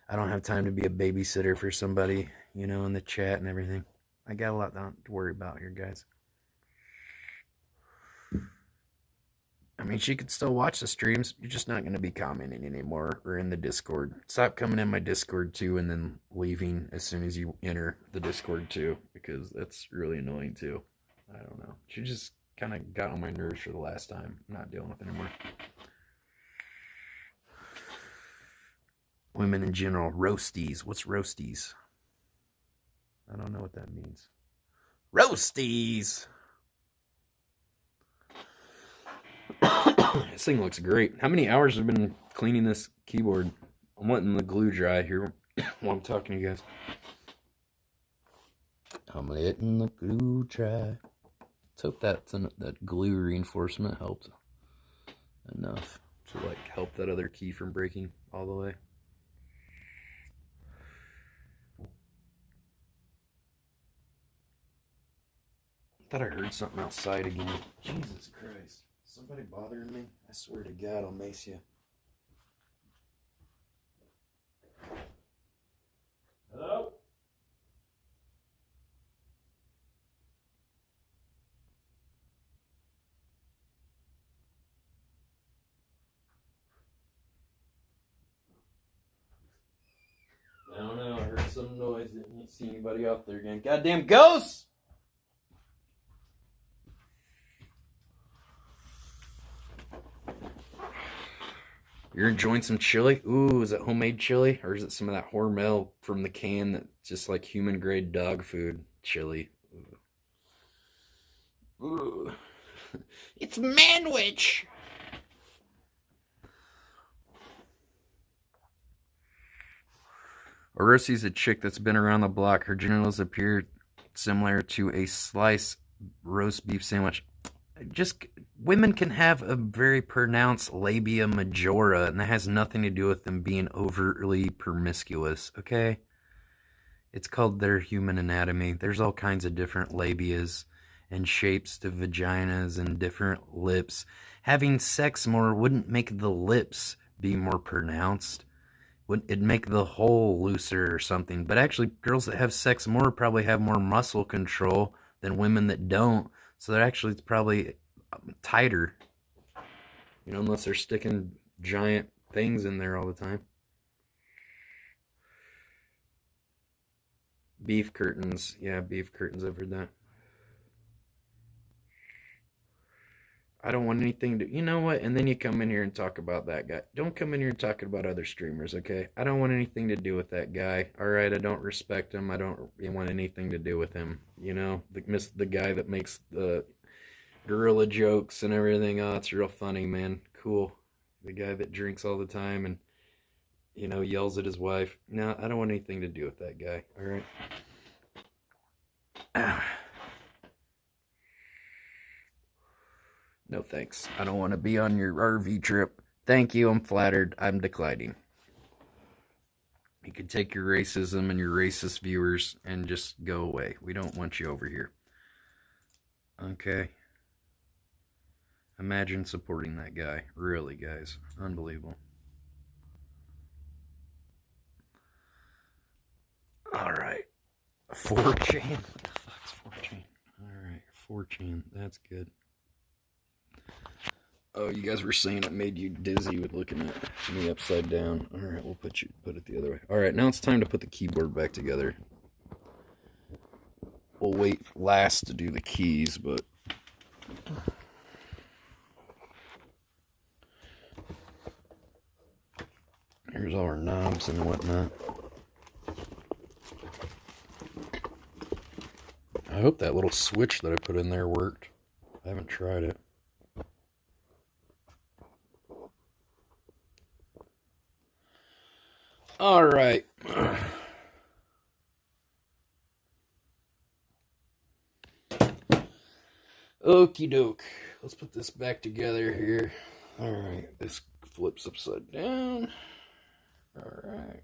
I don't have time to be a babysitter for somebody, you know, in the chat and everything. I got a lot to worry about here, guys. I mean, she could still watch the streams. You're just not going to be commenting anymore or in the Discord. Stop coming in my Discord too and then leaving as soon as you enter the Discord too, because that's really annoying too. I don't know. She just kind of got on my nerves for the last time. I'm not dealing with it anymore. Women in general. Roasties. What's roasties? I don't know what that means. Roasties! This thing looks great. How many hours have been cleaning this keyboard? I'm letting the glue dry here while I'm talking to you guys. I'm letting the glue dry. Let's hope that glue reinforcement helped enough to like help that other key from breaking all the way. I thought I heard something outside again. Jesus Christ. Somebody bothering me? I swear to God, I'll mace you. Hello? I don't know. I heard some noise. Didn't see anybody out there again. Goddamn ghosts! You're enjoying some chili? Ooh, is it homemade chili? Or is it some of that Hormel from the can that's just like human grade dog food chili? Ooh. Ooh. It's manwich! Orosi's a chick that's been around the block. Her genitals appear similar to a sliced roast beef sandwich. Just women can have a very pronounced labia majora, and that has nothing to do with them being overly promiscuous, okay? It's called their human anatomy. There's all kinds of different labias and shapes to vaginas and different lips. Having sex more wouldn't make the lips be more pronounced. It'd make the hole looser or something. But actually, girls that have sex more probably have more muscle control than women that don't. So they're actually probably tighter, you know, unless they're sticking giant things in there all the time. Beef curtains. Yeah, beef curtains. I've heard that. I don't want anything to, you know what? And then you come in here and talk about that guy. Don't come in here and talk about other streamers, okay? I don't want anything to do with that guy. All right, I don't respect him. I don't want anything to do with him. You know, the guy that makes the gorilla jokes and everything. Oh, it's real funny, man. Cool. The guy that drinks all the time and, you know, yells at his wife. No, I don't want anything to do with that guy. All right. No thanks. I don't want to be on your RV trip. Thank you, I'm flattered. I'm declining. You can take your racism and your racist viewers and just go away. We don't want you over here. Okay. Imagine supporting that guy. Really, guys. Unbelievable. Alright. 4chan. What the fuck's 4chan? Alright, 4chan. That's good. Oh, you guys were saying it made you dizzy with looking at me upside down. All right, we'll put it the other way. All right, now it's time to put the keyboard back together. We'll wait last to do the keys, but here's all our knobs and whatnot. I hope that little switch that I put in there worked. I haven't tried it. All right. Okie doke. Let's put this back together here. All right. This flips upside down. All right.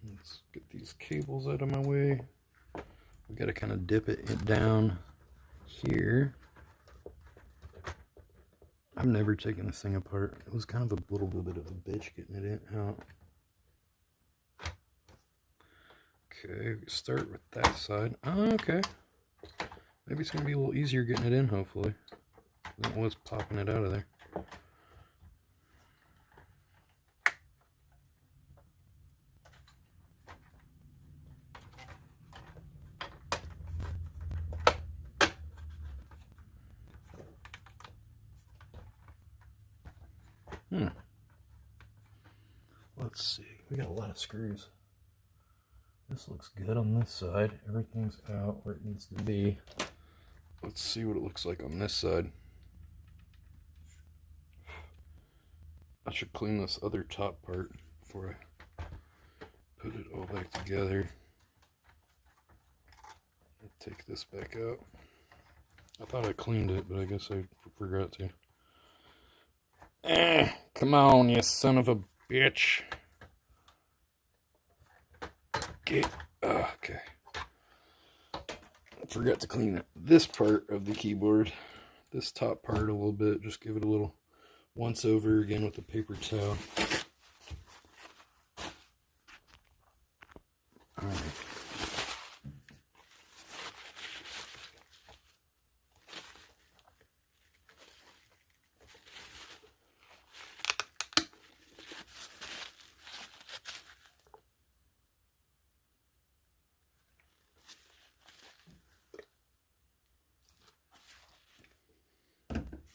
Let's get these cables out of my way. We got to kind of dip it down here. I've never taken this thing apart. It was kind of a little bit of a bitch getting it out. Okay, start with that side. Oh, okay. Maybe it's going to be a little easier getting it in, hopefully, than it was popping it out of there. Let's see. We got a lot of screws. This looks good on this side. Everything's out where it needs to be. Let's see what it looks like on this side. I should clean this other top part before I put it all back together. Take this back out. I thought I cleaned it, but I guess I forgot to. Come on, you son of a bitch. Get, okay. I forgot to clean this part of the keyboard. This top part a little bit. Just give it a little once over again with a paper towel. Alright.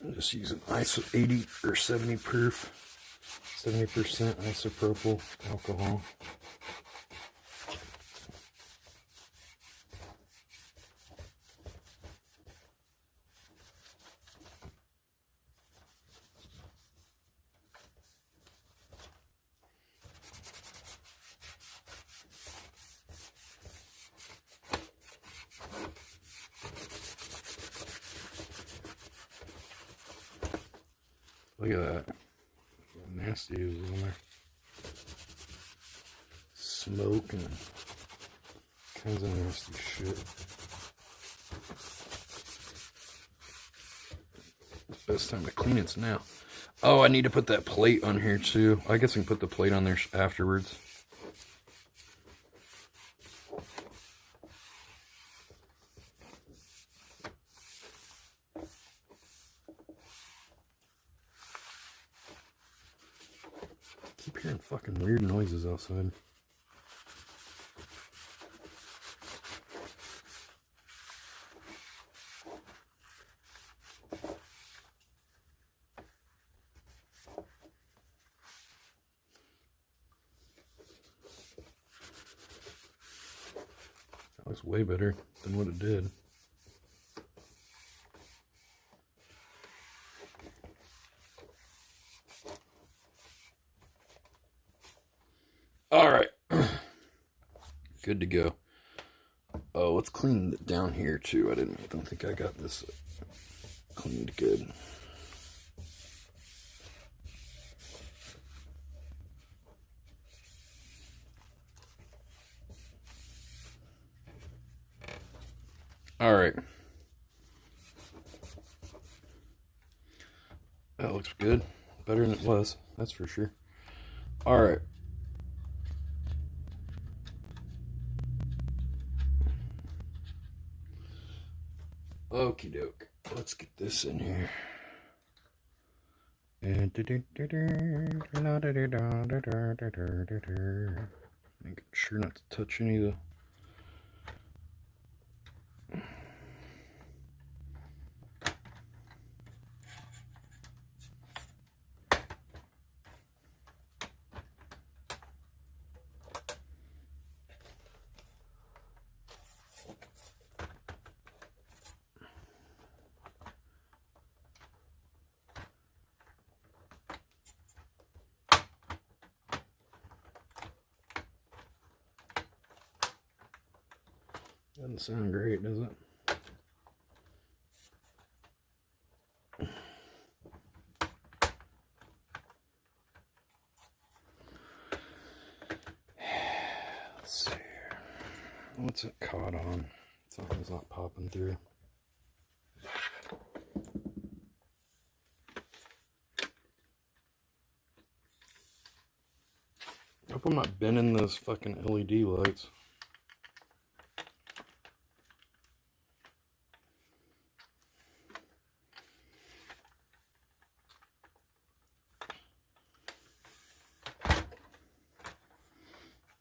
I'm just using ISO 80 or 70 proof, 70% isopropyl alcohol. Look at that. How nasty it is in there. Smoke and kinds of nasty shit. Best time to clean it's now. Oh, I need to put that plate on here too. I guess I can put the plate on there afterwards. I keep hearing fucking weird noises outside. That looks way better than what it did. All right, good to go. Oh, let's clean it down here too. I don't think I got this cleaned good. All right. That looks good. Better than it was, that's for sure. All right. Okie doke. Let's get this in here. Making sure not to touch any of the. Doesn't sound great, does it? Let's see here. What's it caught on? Something's not popping through. I hope I'm not bending those fucking LED lights.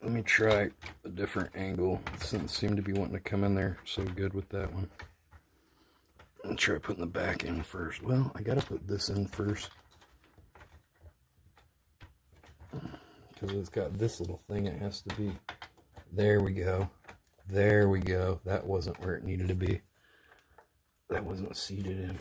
Let me try a different angle. It doesn't seem to be wanting to come in there so good with that one. I'll try putting the back in first. Well, I gotta put this in first, because it's got this little thing it has to be There we go. There we go. That wasn't where it needed to be. That wasn't seated in.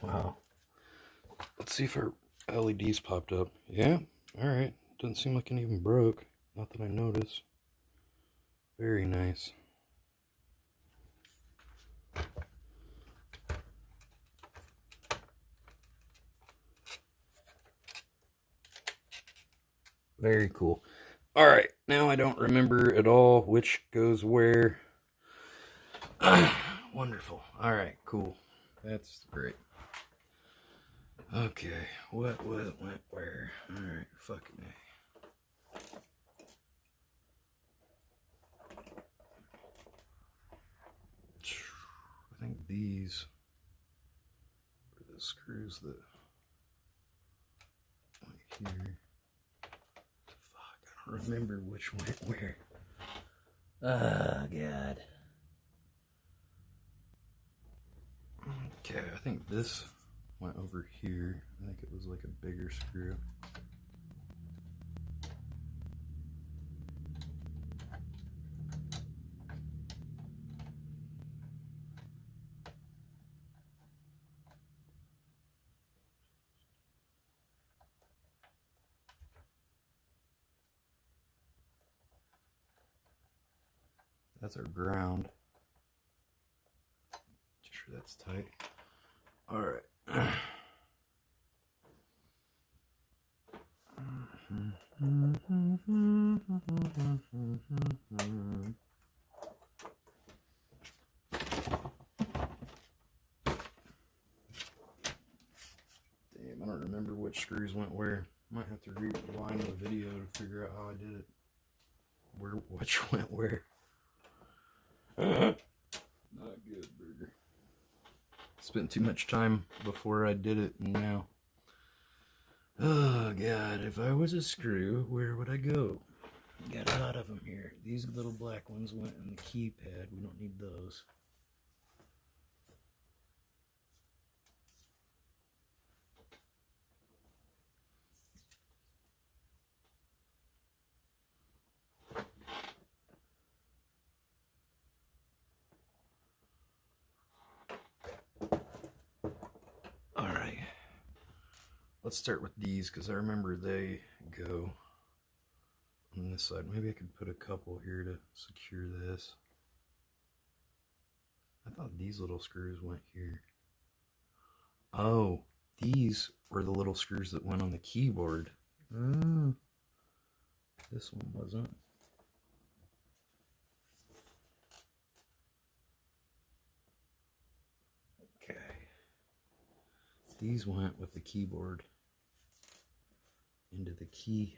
Wow. Let's see if our LEDs popped up. Yeah. All right. Doesn't seem like it even broke. Not that I noticed. Very nice. Very cool. All right. Now I don't remember at all which goes where. Wonderful. All right. Cool. That's great. Okay. What went where? All right. Fucking A. I think these are the screws that went here. Fuck, I don't remember which went where. Oh, God. Okay, I think this went over here. I think it was like a bigger screw. That's our ground. Make sure that's tight. All right. Damn, I don't remember which screws went where. Might have to rewind the video to figure out how I did it. Which went where. Not good, Burger. Spent too much time before I did it, and now. Oh, God, if I was a screw, where would I go? Got a lot of them here. These little black ones went in the keypad. We don't need those. Alright. Let's start with these, because I remember they go on this side. Maybe I could put a couple here to secure this. I thought these little screws went here. Oh, these were the little screws that went on the keyboard. Oh, this one wasn't. Okay. These went with the keyboard into the key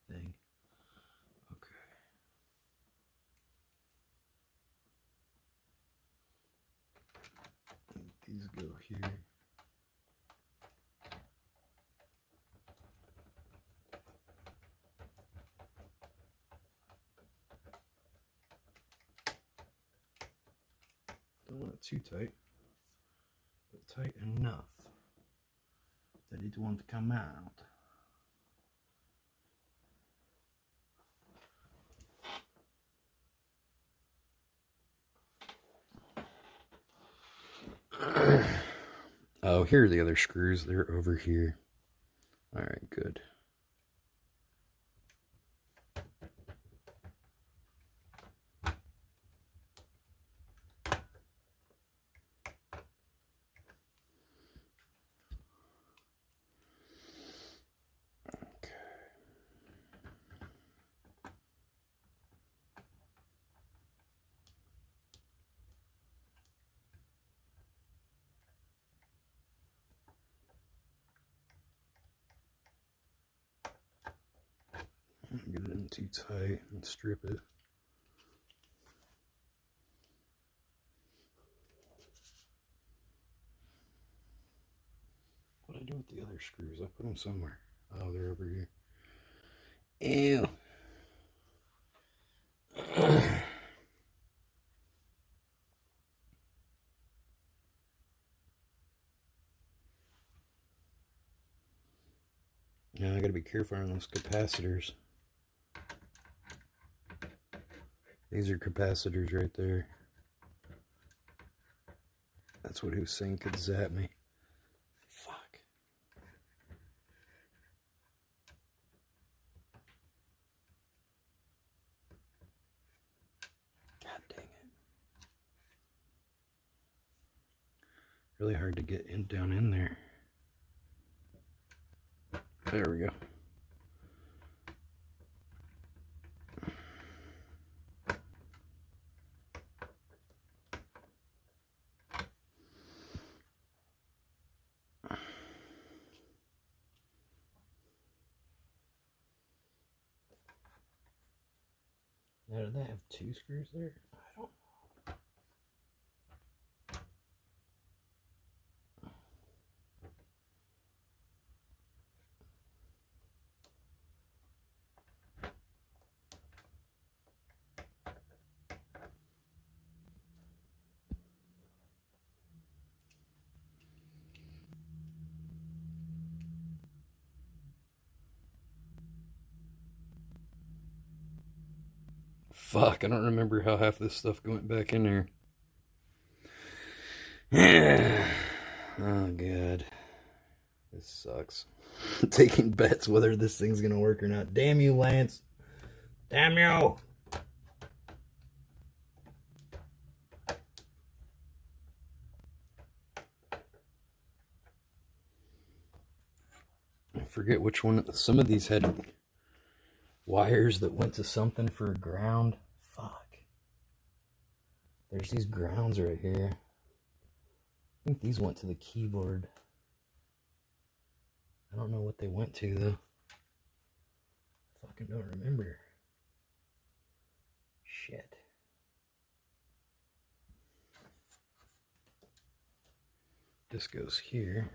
thing. Okay. And these go here. Don't want it too tight, but tight enough that it won't come out. Oh, here are the other screws. They're over here. All right, good. Get it in too tight and strip it. What did I do with the other screws? I put them somewhere. Oh, they're over here. Ew. Yeah, I gotta be careful on those capacitors. These are capacitors right there. That's what he was saying could zap me. Fuck. God dang it. Really hard to get in down in there. There we go. Now, do they have two screws there? I don't know. Fuck, I don't remember how half this stuff went back in there. Oh, God. This sucks. Taking bets whether this thing's gonna work or not. Damn you, Lance. Damn you! I forget which one. Some of these had wires that went to something for a ground. Fuck. There's these grounds right here. I think these went to the keyboard. I don't know what they went to, though. Fucking don't remember. Shit. This goes here.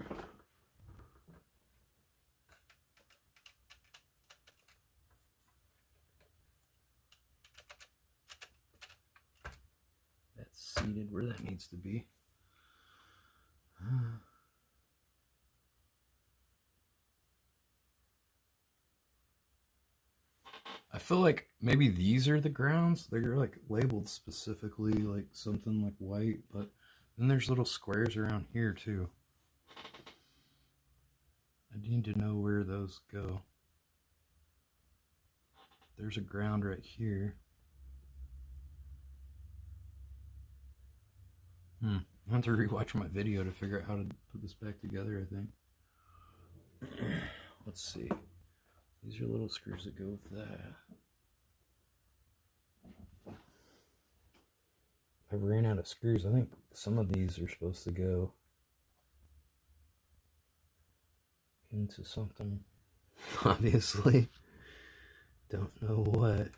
That's seated where that needs to be. I feel like maybe these are the grounds. They're like labeled specifically like something like white, but then there's little squares around here too. I need to know where those go. There's a ground right here. I have to rewatch my video to figure out how to put this back together, I think. Let's see. These are little screws that go with that. I've ran out of screws. I think some of these are supposed to go into something. Obviously. Don't know what.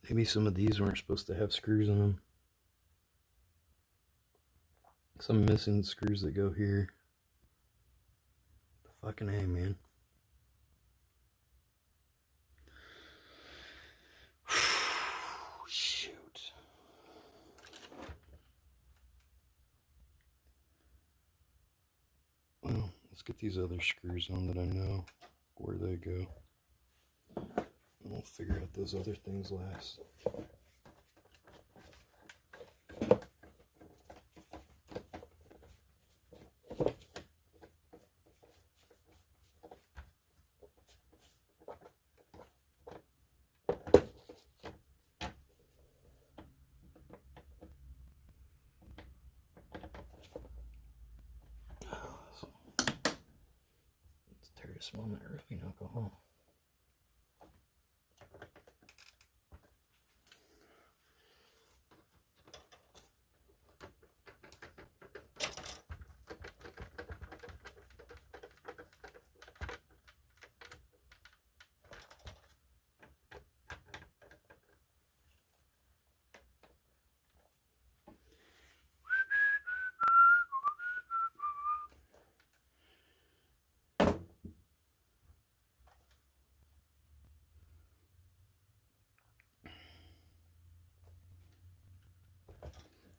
Maybe some of these weren't supposed to have screws in them. Some missing screws that go here. Fucking A, man. Shoot. Well, let's get these other screws on that I know where they go. And we'll figure out those other things last. Let's tear this one that roofing alcohol.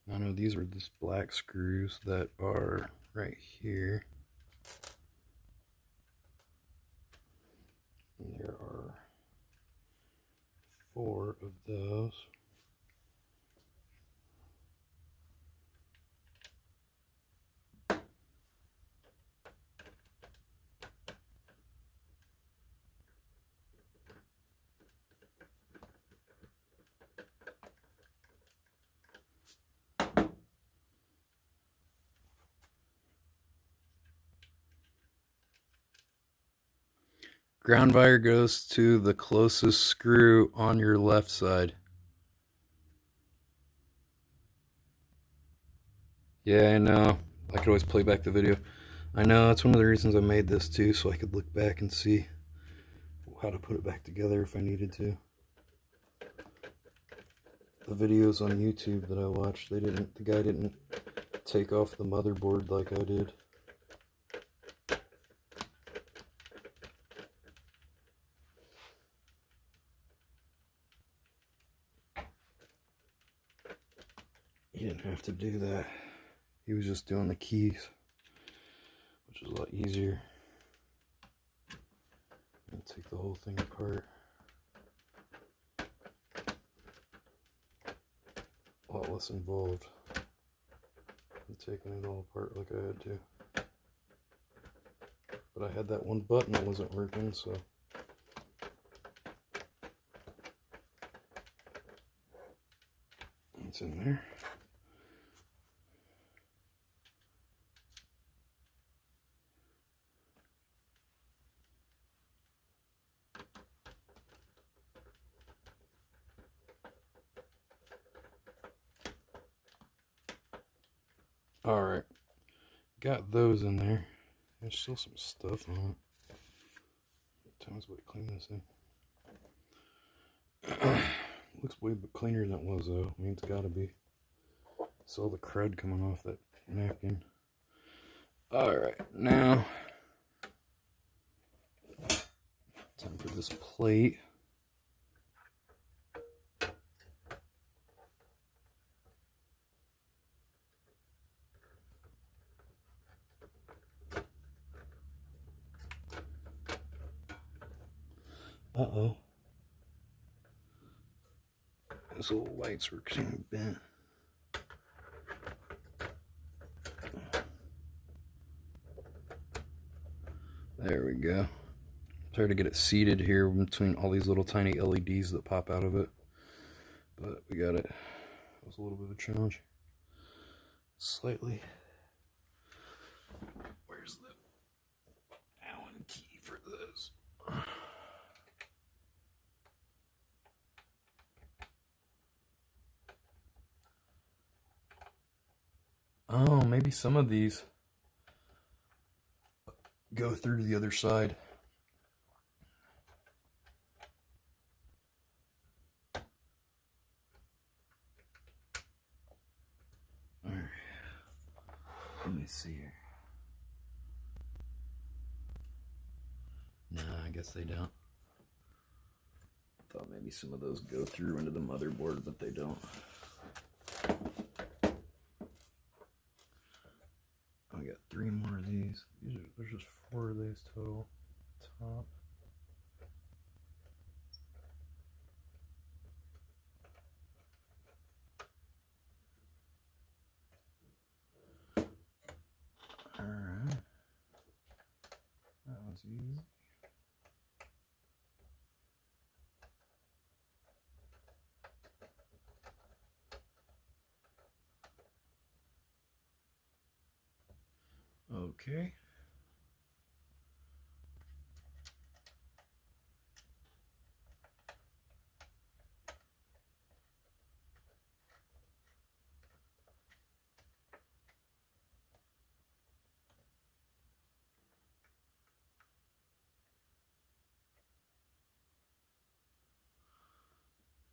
I know these are just black screws that are right here. 4 of those. Ground wire goes to the closest screw on your left side. Yeah, I know. I could always play back the video. I know, that's one of the reasons I made this too, so I could look back and see how to put it back together if I needed to. The videos on YouTube that I watched, the guy didn't take off the motherboard like I did. He didn't have to do that. He was just doing the keys, which is a lot easier. And take the whole thing apart. A lot less involved than taking it all apart like I had to. But I had that one button that wasn't working, so it's in there. Alright, got those in there. There's still some stuff on it. Times way to clean this thing. Looks way cleaner than it was though. I mean, it's gotta be. It's all the crud coming off that napkin. Alright, now time for this plate. Uh-oh. Those little lights were kind of bent. There we go. Try to get it seated here between all these little tiny LEDs that pop out of it. But we got it. It was a little bit of a challenge. Slightly. Where's the Allen key for this? Oh, maybe some of these go through to the other side. Alright. Let me see here. Nah, I guess they don't. Thought maybe some of those go through into the motherboard, but they don't. I got 3 more of these. There's just 4 of these total. Top. Alright. That was easy. Okay.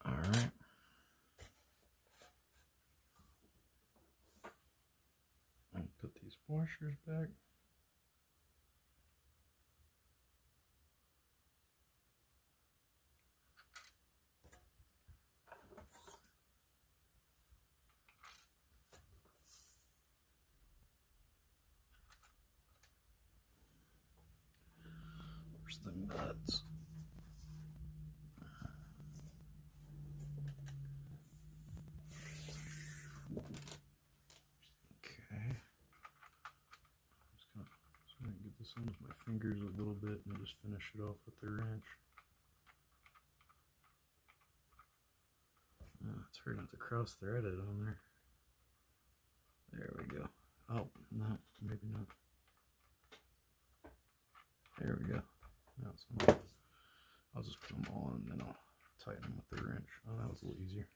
All right. And put these washers back. Where's the nuts? this on with my fingers a little bit and just finish it off with the wrench. It's hard not to cross thread it on there. There we go. Oh, no, maybe not. There we go. Now it's on. I'll just put them all in and then I'll tighten them with the wrench. Oh, that was a little easier.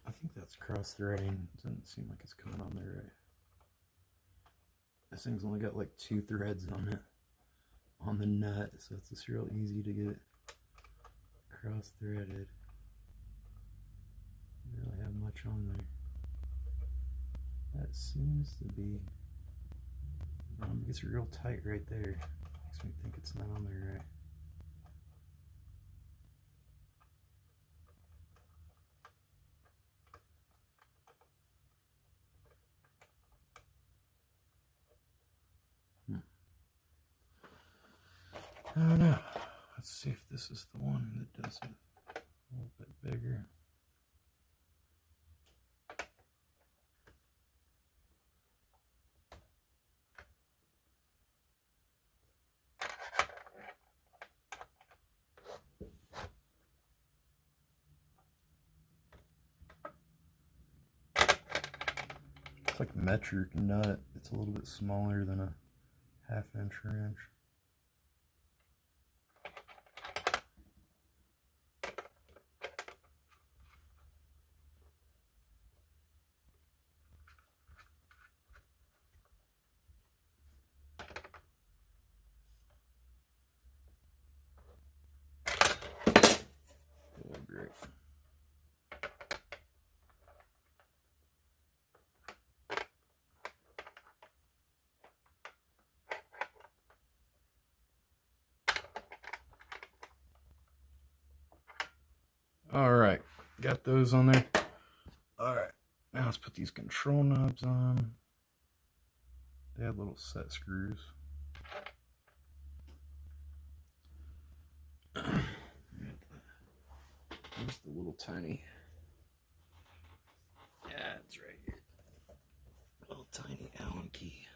I think that's cross threading. Doesn't seem like it's coming on there right. This thing's only got like 2 threads on it, on the nut, so it's just real easy to get it cross threaded. Don't really have much on there. That seems to be. It gets real tight right there. Makes me think it's not on there right. I don't know. Let's see if this is the one that does it a little bit bigger. It's like metric nut. It's a little bit smaller than a 1/2 inch wrench. Oh, great. All right, got those on there. All right, now let's put these control knobs on. They have little set screws. Where's the little tiny? Yeah, it's right here. Little tiny Allen key.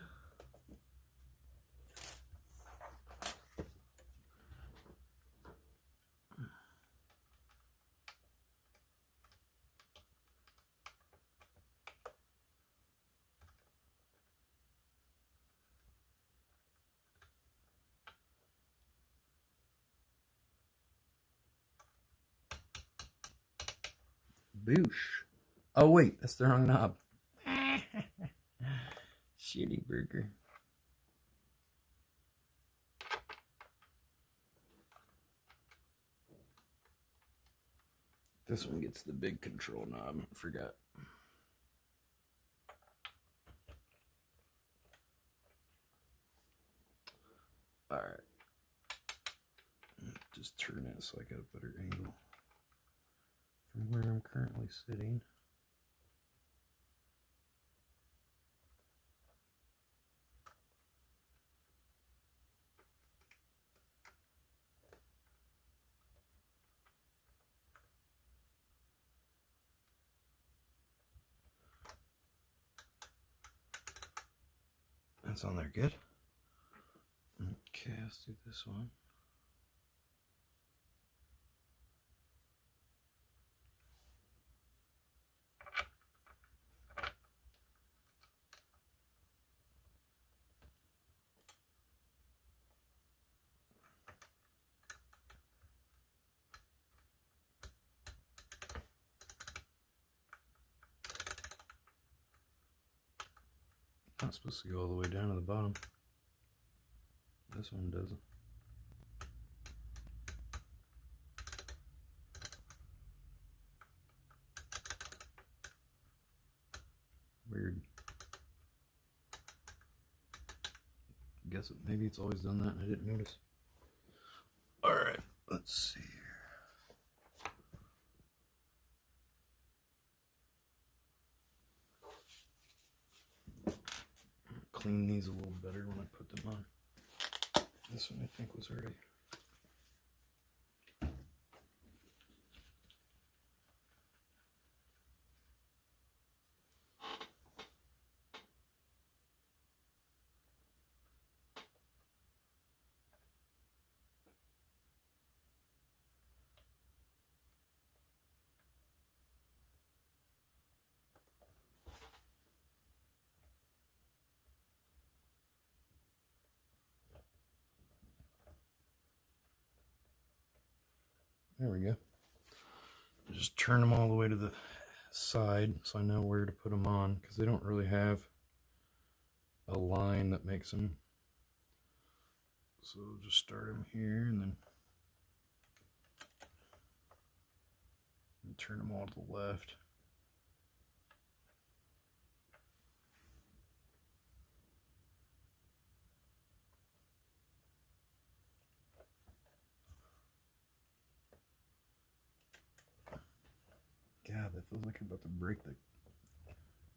Boosh. Oh wait, that's the wrong knob. Shitty burger. This one gets the big control knob. I forgot. Alright. Just turn it so I got a better angle from where I'm currently sitting. That's on there good. Okay, let's do this one. Not supposed to go all the way down to the bottom. This one doesn't. Weird. Guess maybe it's always done that and I didn't notice. Alright, let's see here. clean these a little better when I put them on. This one I think was already. There we go. Just turn them all the way to the side so I know where to put them on, because they don't really have a line that makes them. So just start them here and then turn them all to the left. God, that feels like I'm about to break the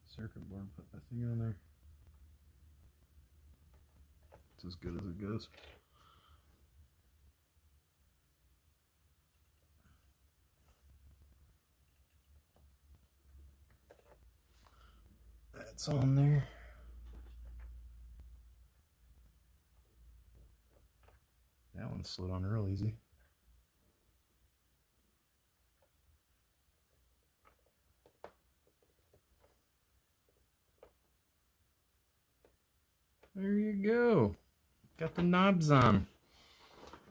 circuit board. Put that thing on there. It's as good as it goes. That's on there. That one slid on real easy. There you go. Got the knobs on.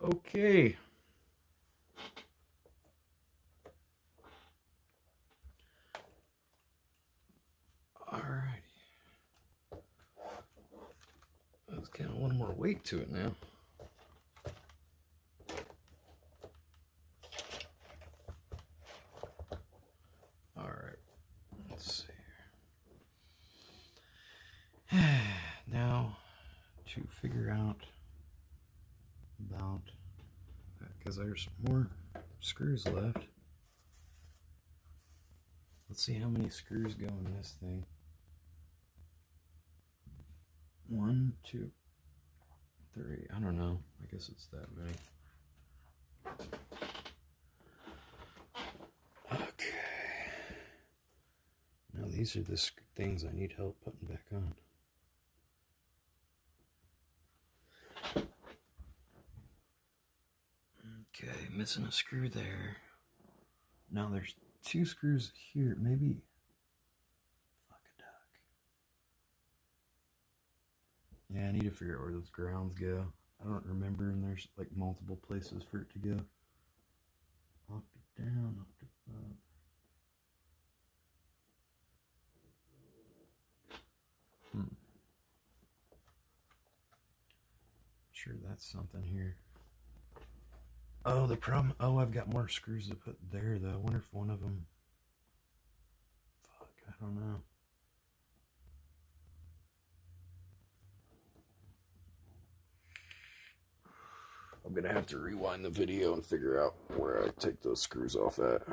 Okay. Alrighty. That's kind of a little more weight to it now. Alright. Let's see here. Now, to figure out about, because there's more screws left. Let's see how many screws go in this thing. 1, 2, 3. I don't know. I guess it's that many. Okay. Now these are the things I need help putting back on. Okay, missing a screw there. Now there's 2 screws here. Maybe. Fuck a duck. Yeah, I need to figure out where those grounds go. I don't remember, and there's like multiple places for it to go. Octave down, octave up. Sure, that's something here. Oh, the problem. Oh, I've got more screws to put there, though. I wonder if one of them. Fuck, I don't know. I'm gonna have to rewind the video and figure out where I take those screws off at.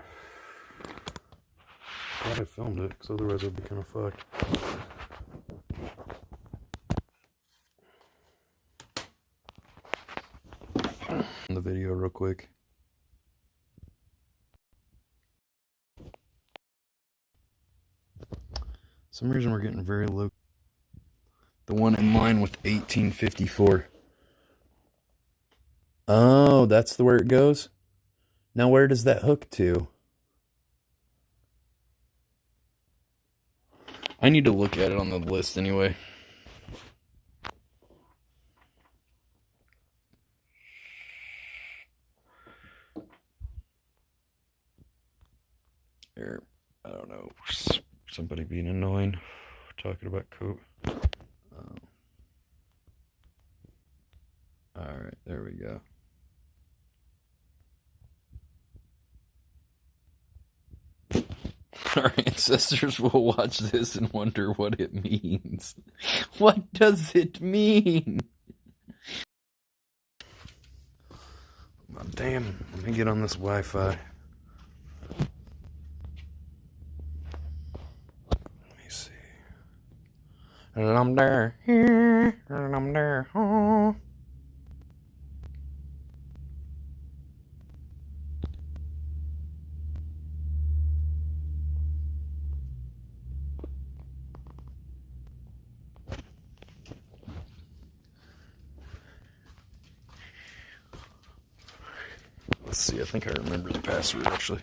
Glad I filmed it, because otherwise I'd be kind of fucked. The video real quick. Some reason we're getting very low. The one in line with 1854. Oh, that's the where it goes? Now where does that hook to? I need to look at it on the list anyway. There, I don't know. Somebody being annoying. Talking about coat. Alright, there we go. Our ancestors will watch this and wonder what it means. What does it mean? Oh, damn, let me get on this Wi-Fi. Let me see. And I'm there, here, and I'm there, oh. Let's see, I think I remember the password actually.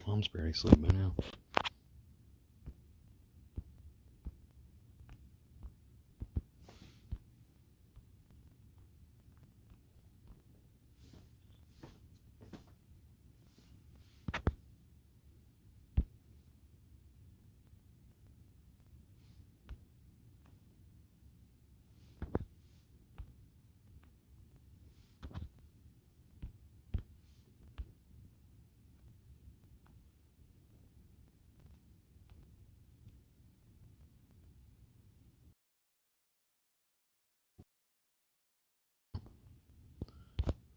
Mom's barely asleep by now.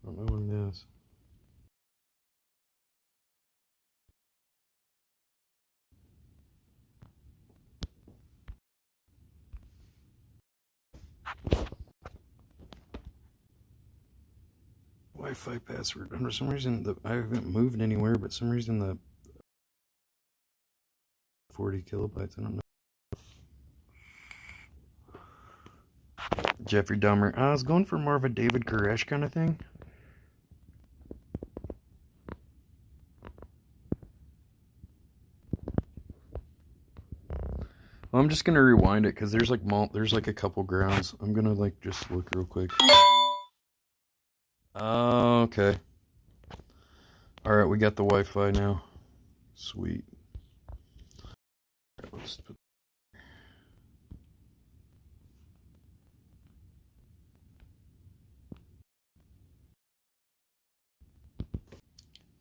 I don't know what it is. Wi-Fi password. For some reason, I haven't moved anywhere, but some reason the 40 kilobytes. I don't know. Jeffrey Dahmer. I was going for more of a David Koresh kind of thing. Well, I'm just gonna rewind it because there's like a couple grounds. I'm gonna like just look real quick. Okay. All right, we got the Wi-Fi now. Sweet. Right, let's put.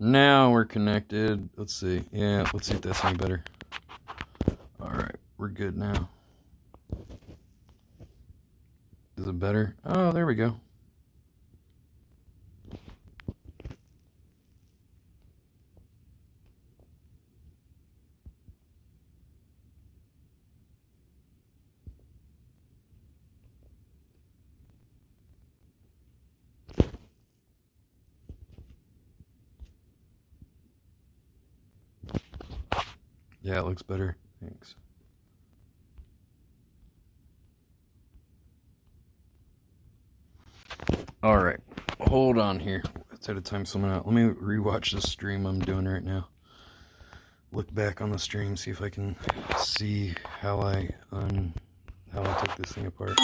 Now we're connected. Let's see. Yeah, let's see if that's any better. All right, we're good now. Is it better? Oh, there we go. Yeah, it looks better. Thanks. All right, hold on here. Let's at a time someone out. Let me rewatch this stream I'm doing right now. Look back on the stream, see if I can see how I took this thing apart.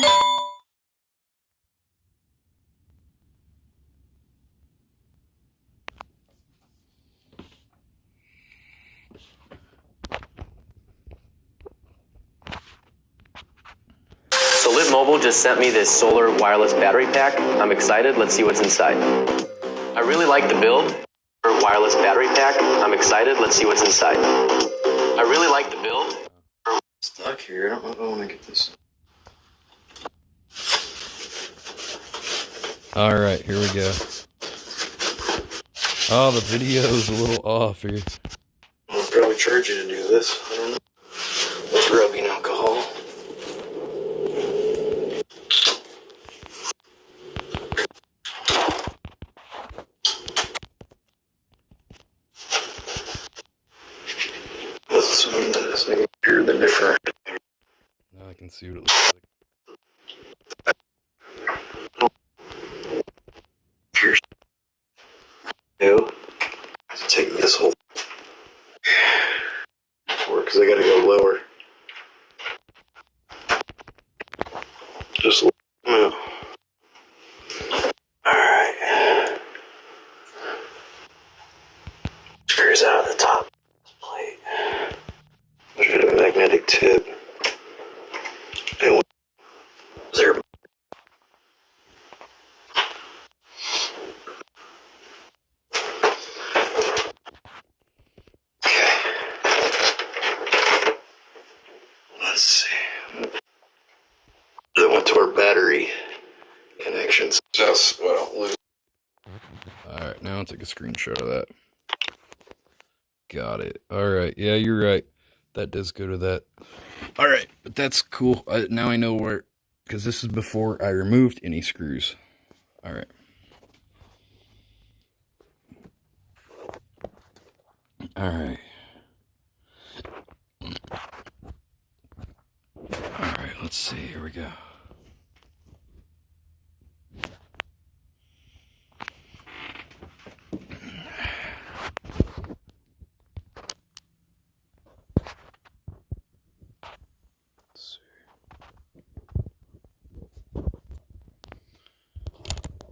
So Lit Mobile just sent me this solar wireless battery pack. I'm excited. Let's see what's inside. I really like the build. Wireless battery pack. I'm excited. Let's see what's inside. I really like the build. Stuck here. I don't know if I want to get this. All right, here we go. Oh, the video is a little off here. I'll probably charge you to do this. I don't know. What's rubbing alcohol? Let's Let's see what it looks like. Here's new. I have to take this whole forward because I got to go lower. Just move. Alright. Screws out of the top plate. There's a magnetic tip. And there. Okay. Let's see. That went to our battery connections. Just well, lose. Alright, now I'll take a screenshot of that. Got it. Alright, yeah, you're right. That does go to that. Alright, but that's cool. Now I know where, because this is before I removed any screws. Alright. Alright. Alright, let's see. Here we go.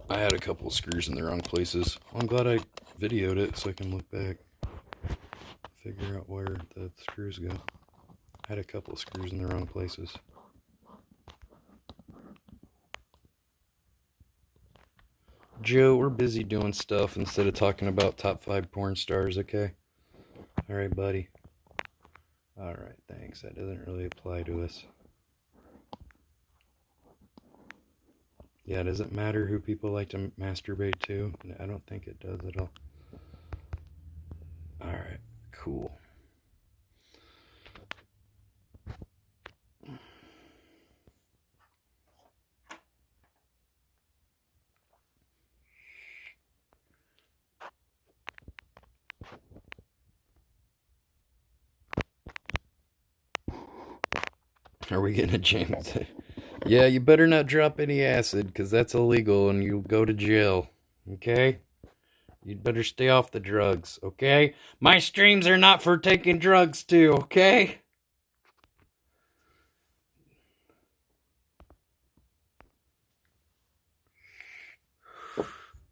I had a couple of screws in the wrong places. Well, I'm glad I videoed it so I can look back, figure out where the screws go. I had a couple of screws in the wrong places. Joe, we're busy doing stuff instead of talking about top 5 porn stars, okay? Alright, buddy. Alright, thanks. That doesn't really apply to us. Yeah, does it matter who people like to masturbate to? I don't think it does at all. Alright, cool. Are we gonna jam it? Yeah, you better not drop any acid, because that's illegal and you'll go to jail. Okay? You'd better stay off the drugs, okay? My streams are not for taking drugs too, okay?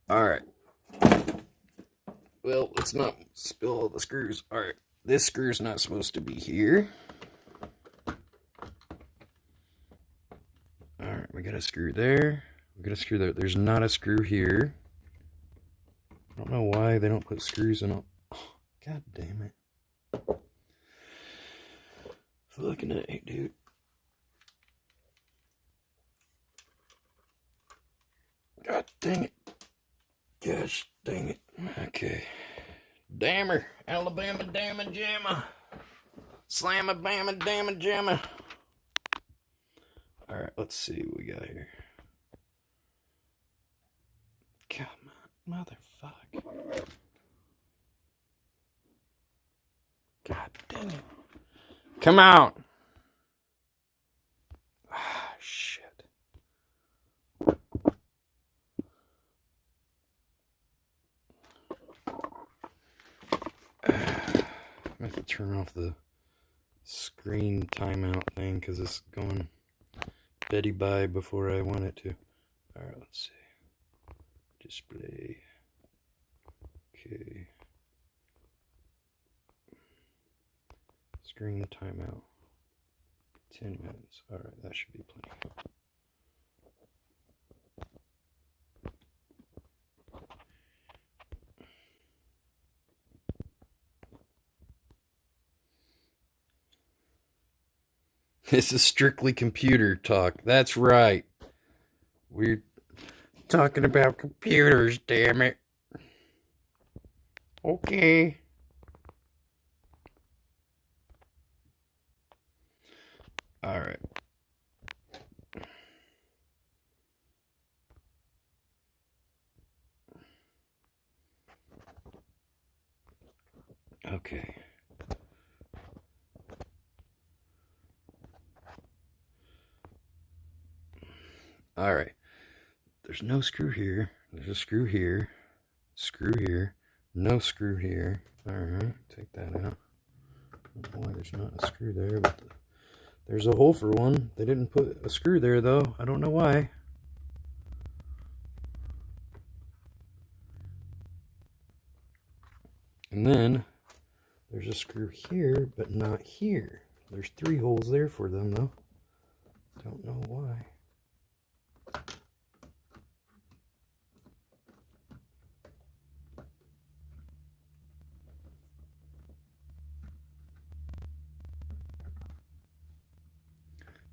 Alright. Well, let's not spill all the screws. Alright, this screw's not supposed to be here. Alright, we got a screw there. We got a screw there. There's not a screw here. I don't know why they don't put screws in all. Oh, God damn it. Fucking A, dude. God dang it. Gosh dang it. Okay. Dammer. Alabama damma jamma. Slamma bamma damma jamma. Alright, let's see what we got here. Come on, motherfucker. God dang it. Come out. Ah, shit. I have to turn off the screen timeout thing because it's going Betty bye before I want it to. Alright, let's see. Display. Okay. Screen timeout. 10 minutes. Alright, that should be plenty. This is strictly computer talk. That's right. We're talking about computers, damn it. Okay. Alright. Okay. All right. There's no screw here. There's a screw here. Screw here. No screw here. All right. Take that out. I don't know why there's not a screw there, but there's a hole for one. They didn't put a screw there, though. I don't know why. And then there's a screw here, but not here. There's 3 holes there for them, though. Don't know why.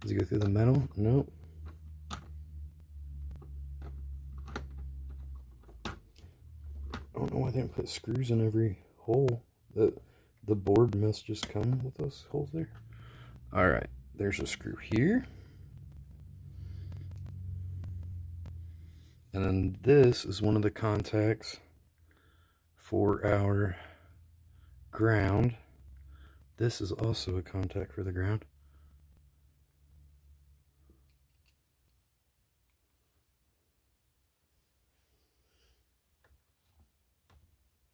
Does it go through the metal? Nope. I don't know why they didn't put screws in every hole. The board must just come with those holes there. Alright, there's a screw here. And then this is one of the contacts for our ground. This is also a contact for the ground.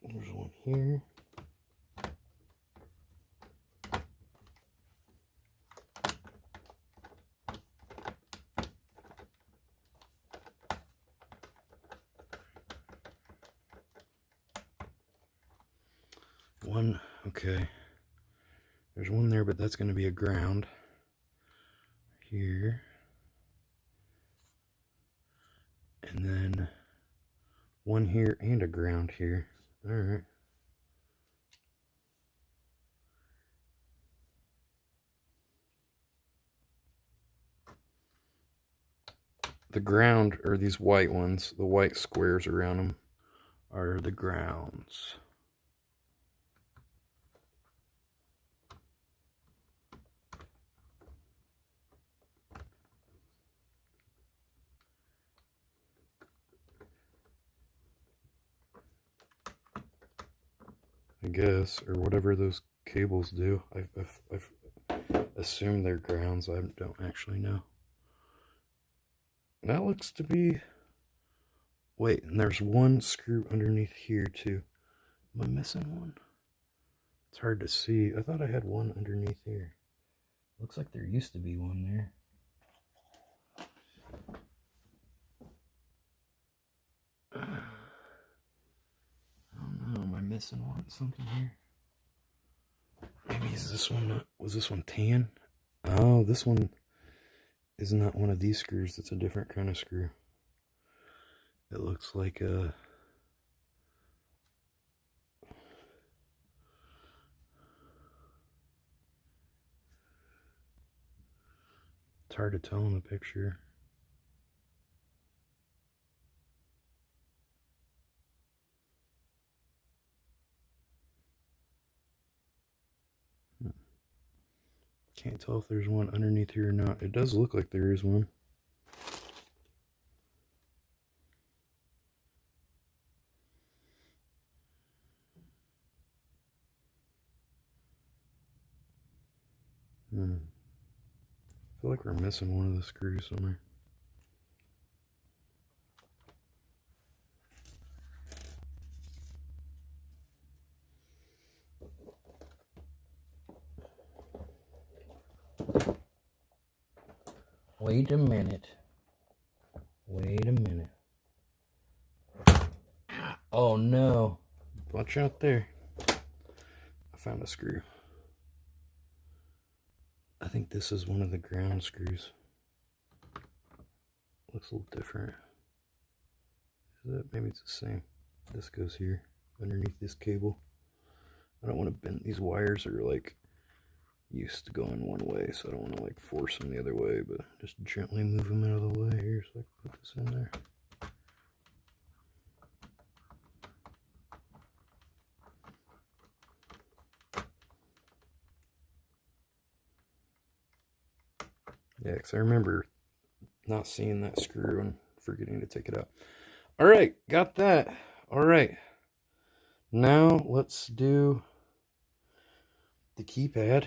There's one here. One, okay. There's one there, but that's going to be a ground. Here. And then one here and a ground here. Alright. The ground are these white ones. The white squares around them are the grounds. I guess, or whatever those cables do. I've assumed they're grounds. I don't actually know. That looks to be... Wait, and there's one screw underneath here too. Am I missing one? It's hard to see. I thought I had one underneath here. Looks like there used to be one there. I don't know. Am I missing one? Something here? Maybe is this one not... Was this one tan? Oh, this one is not one of these screws. It's a different kind of screw. It looks like a... It's hard to tell in the picture. Can't tell if there's one underneath here or not. It does look like there is one. I feel like we're missing one of the screws somewhere. Wait a minute. Wait a minute. Oh no. Watch out there. I found a screw. I think this is one of the ground screws. Looks a little different. Is it? Maybe it's the same. This goes here, underneath this cable. I don't want to bend. These wires are like used to going one way, so I don't want to like force them the other way, but just gently move them out of the way here so I can put this in there. Yeah, because I remember not seeing that screw and forgetting to take it out. All right, got that. All right. Now let's do the keypad.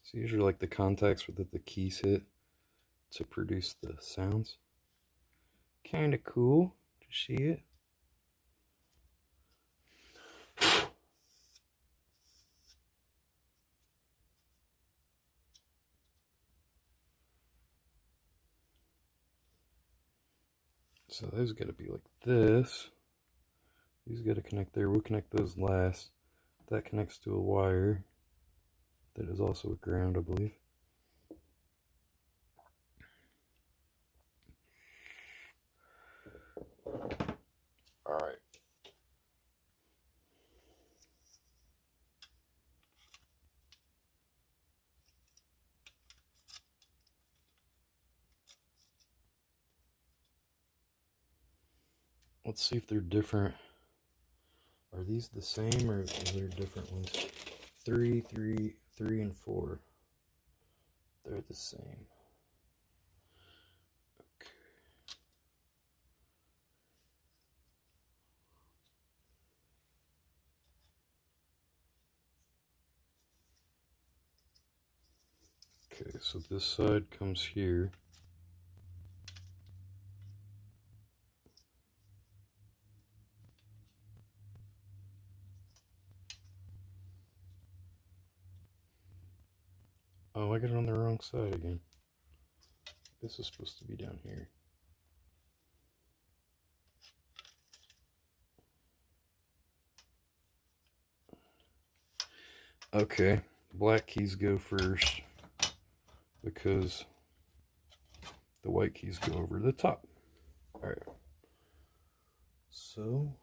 So these are like the contacts that the keys hit to produce the sounds. Kind of cool to see it. So those got to be like this. These got to connect there. We'll connect those last. That connects to a wire that is also a ground, I believe. All right. Let's see if they're different. Are these the same or are there different ones? 3, 3, 3, and 4. They're the same. Okay, so this side comes here. Oh, I got it on the wrong side again. This is supposed to be down here. Okay, black keys go first because the white keys go over the top. Alright, so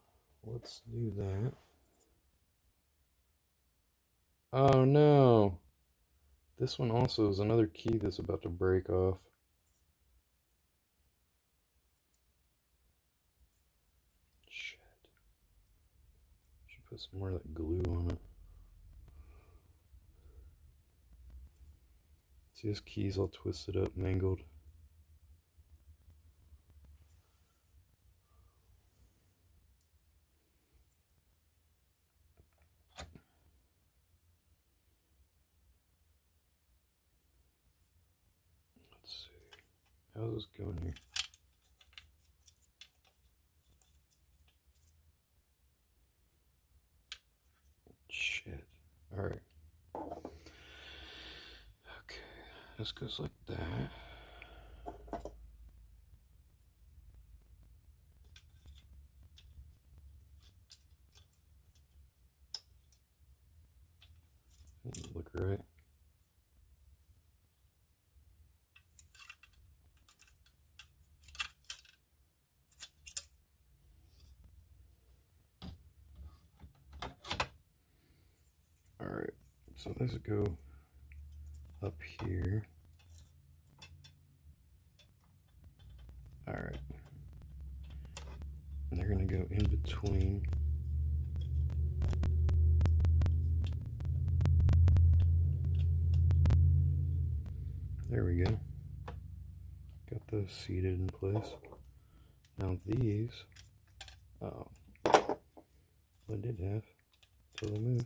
let's do that. Oh no! This one also is another key that's about to break off. Shit. Should put some more of that glue on it. See, this key's all twisted up, mangled. Let's see. How's this going here? Shit. Alright. Okay. This goes like that. Doesn't look right. Alright, so let's go up here. Alright. And they're going to go in between. There we go. Got those seated in place. Now these, oh, I did have until they moved.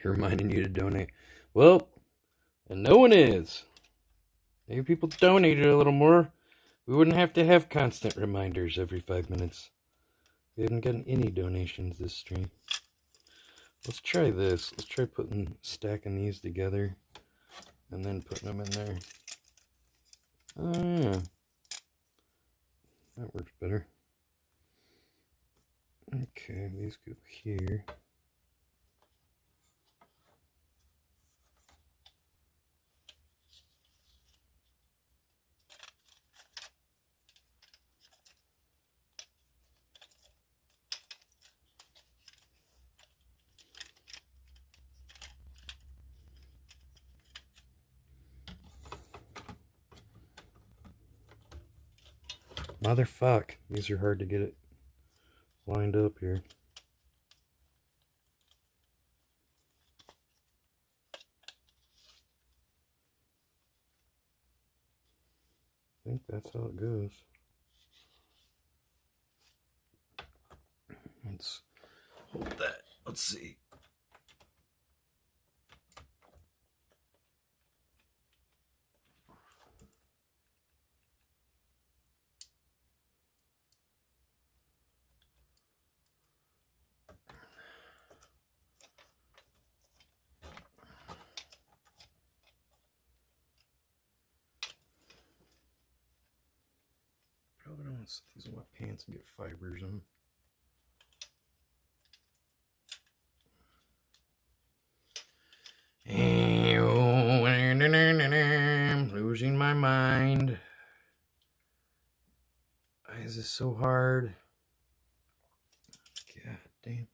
You're reminding you to donate. Well, and no one is. Maybe people donated a little more. We wouldn't have to have constant reminders every 5 minutes. We haven't gotten any donations this stream. Let's try this. Let's try stacking these together and then putting them in there. Oh, yeah. That works better. Okay, these go here. Motherfuck. These are hard to get it lined up here. think that's how it goes. Let's hold that. Let's see. Probably don't want to set these on my pants and get fibers on. I'm losing my mind. Why is this so hard? God damn.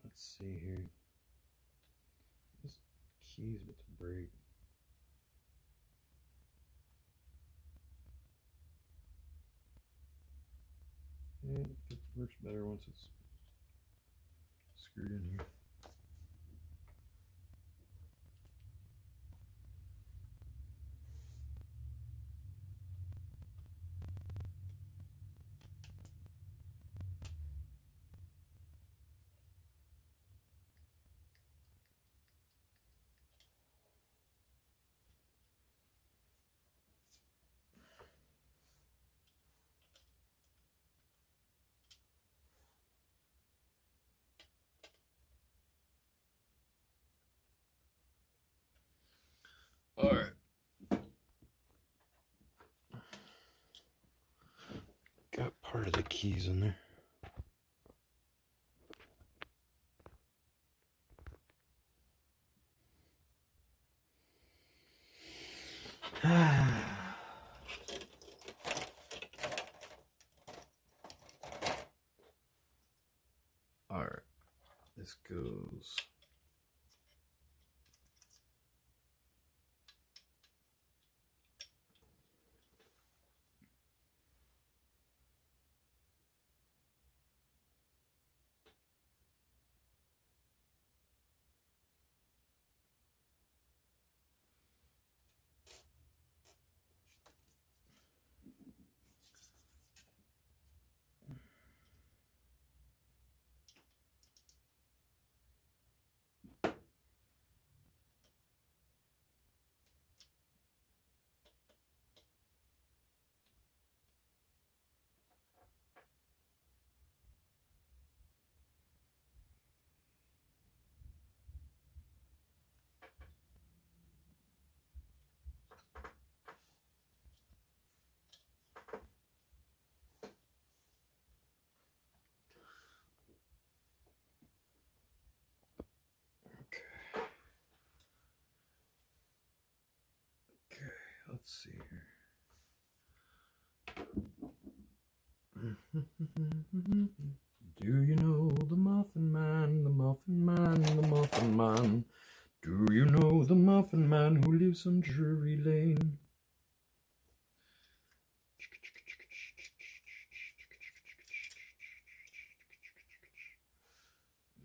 Let's see here. This key's about to break. Yeah, it works better once it's screwed in here. All right. Got part of the keys in there. All right. This goes. Okay, let's see here. Do you know the Muffin Man, the Muffin Man, the Muffin Man? Do you know the Muffin Man who lives on Drury Lane?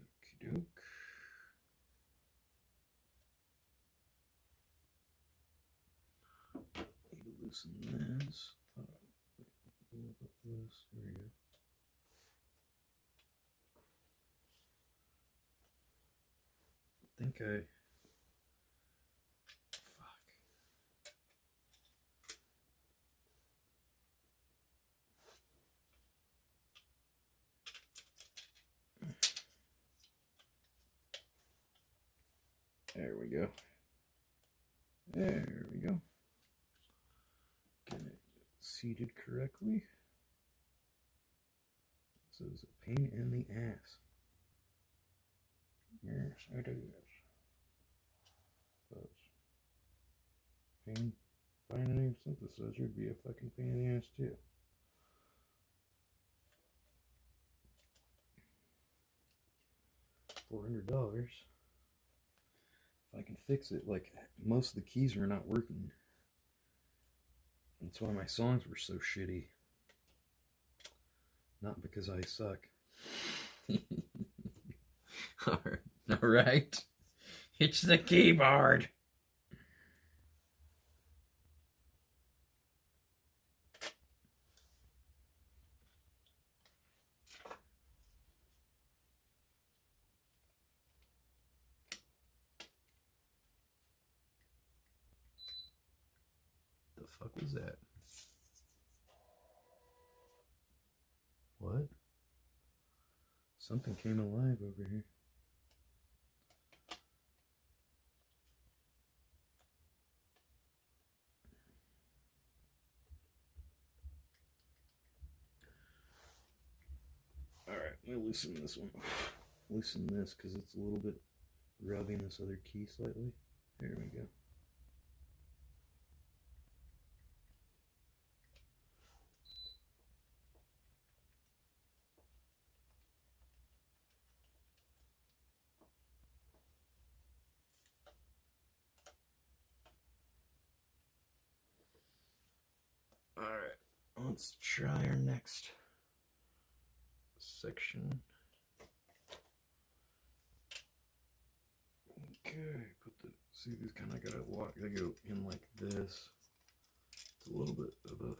Okey-doke. Need to loosen this. A little bit loose. There we go. I think fuck. There we go. There we go. seated correctly. This is a pain in the ass. Yes, it is. Pain finding a synthesizer would be a fucking pain in the ass too. $400. If I can fix it, like most of the keys are not working. That's why my songs were so shitty. Not because I suck. Alright. It's the keyboard. The fuck was that? What? Something came alive over here. Alright, let me loosen this one. Loosen this because it's a little bit rubbing this other key slightly. There we go. Alright, let's try our next section. Okay, put the, see these kind of gotta lock, they go in like this. It's a little bit of a,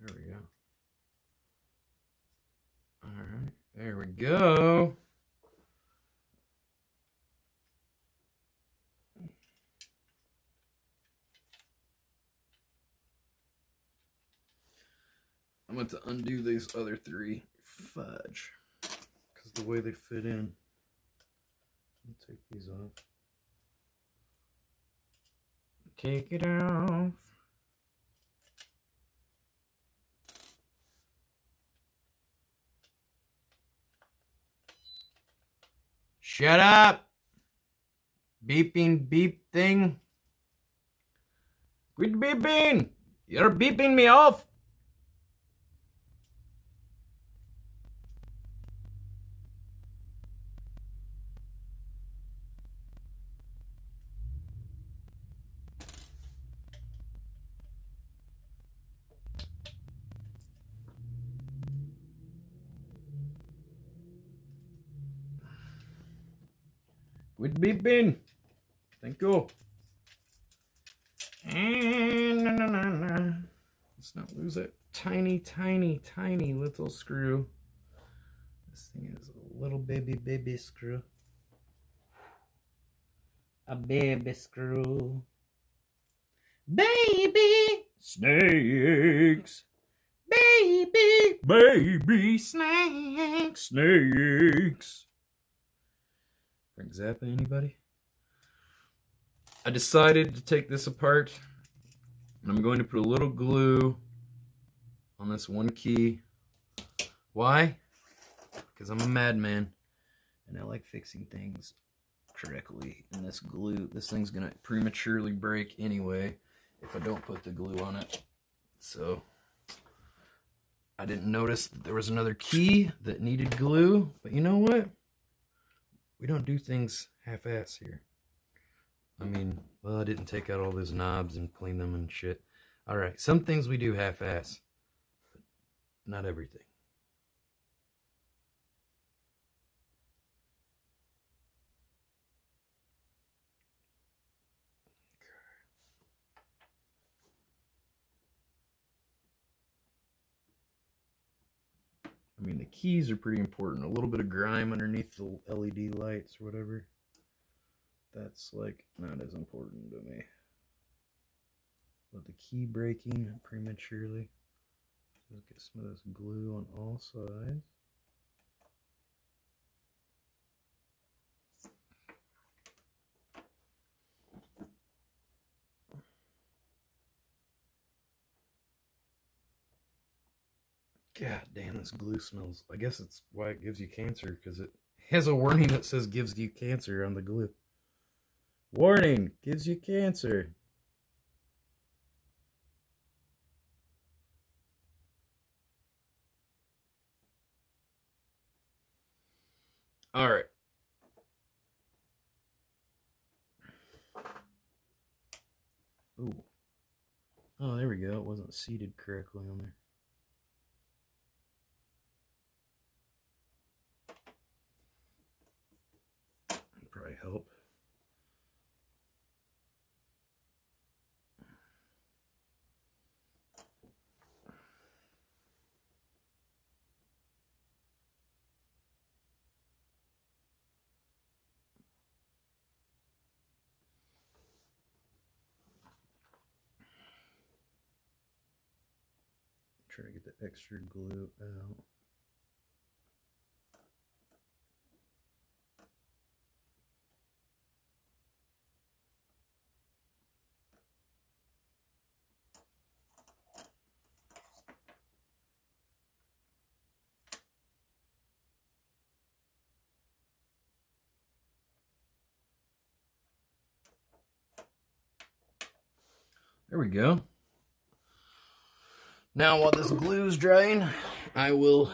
there we go. Alright, there we go. I'm going to undo these other three. Fudge. Because the way they fit in. I'll take these off. Take it off. Shut up! Beeping beep thing. Quit beeping! You're beeping me off! Quit beeping! Thank you. Let's not lose that tiny, tiny, tiny little screw. This thing is a little baby screw. A baby screw. Baby snakes. Baby snakes. Snakes. Frank Zappa, anybody? I decided to take this apart, and I'm going to put a little glue on this one key. Why? Because I'm a madman, and I like fixing things correctly. And this glue, this thing's going to prematurely break anyway if I don't put the glue on it. So I didn't notice that there was another key that needed glue, but you know what? We don't do things half-ass here. I mean, well, I didn't take out all those knobs and clean them and shit. Alright, some things we do half-ass, but not everything. I mean, the keys are pretty important. A little bit of grime underneath the LED lights or whatever. That's like not as important to me. But the key breaking prematurely. Let's get some of this glue on all sides. God damn, this glue smells. I guess it's why it gives you cancer, because it has a warning that says gives you cancer on the glue. Warning, gives you cancer. All right. Ooh. Oh, there we go. It wasn't seated correctly on there. Probably help. Try to get the extra glue out. There we go. Now, while this glue's drying, I will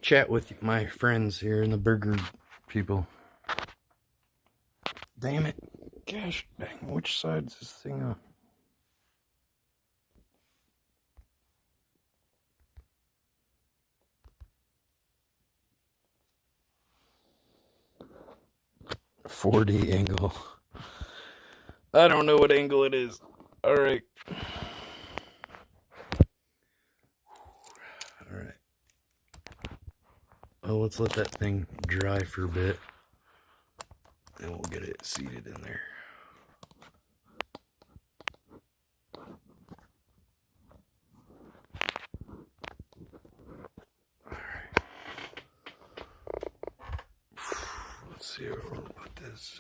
chat with my friends here in the burger people. Damn it. Gosh dang, which side's this thing on? .40 angle. I don't know what angle it is. Alright. Alright. Oh, let's let that thing dry for a bit. And we'll get it seated in there. Alright. Let's see where we'll put this.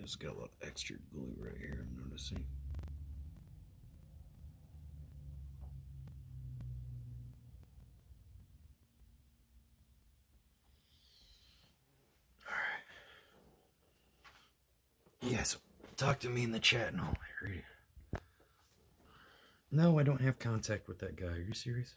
It's got a lot of extra glue right here, I'm noticing. Alright. Yes, talk to me in the chat and I'll hear you. No, I don't have contact with that guy. Are you serious?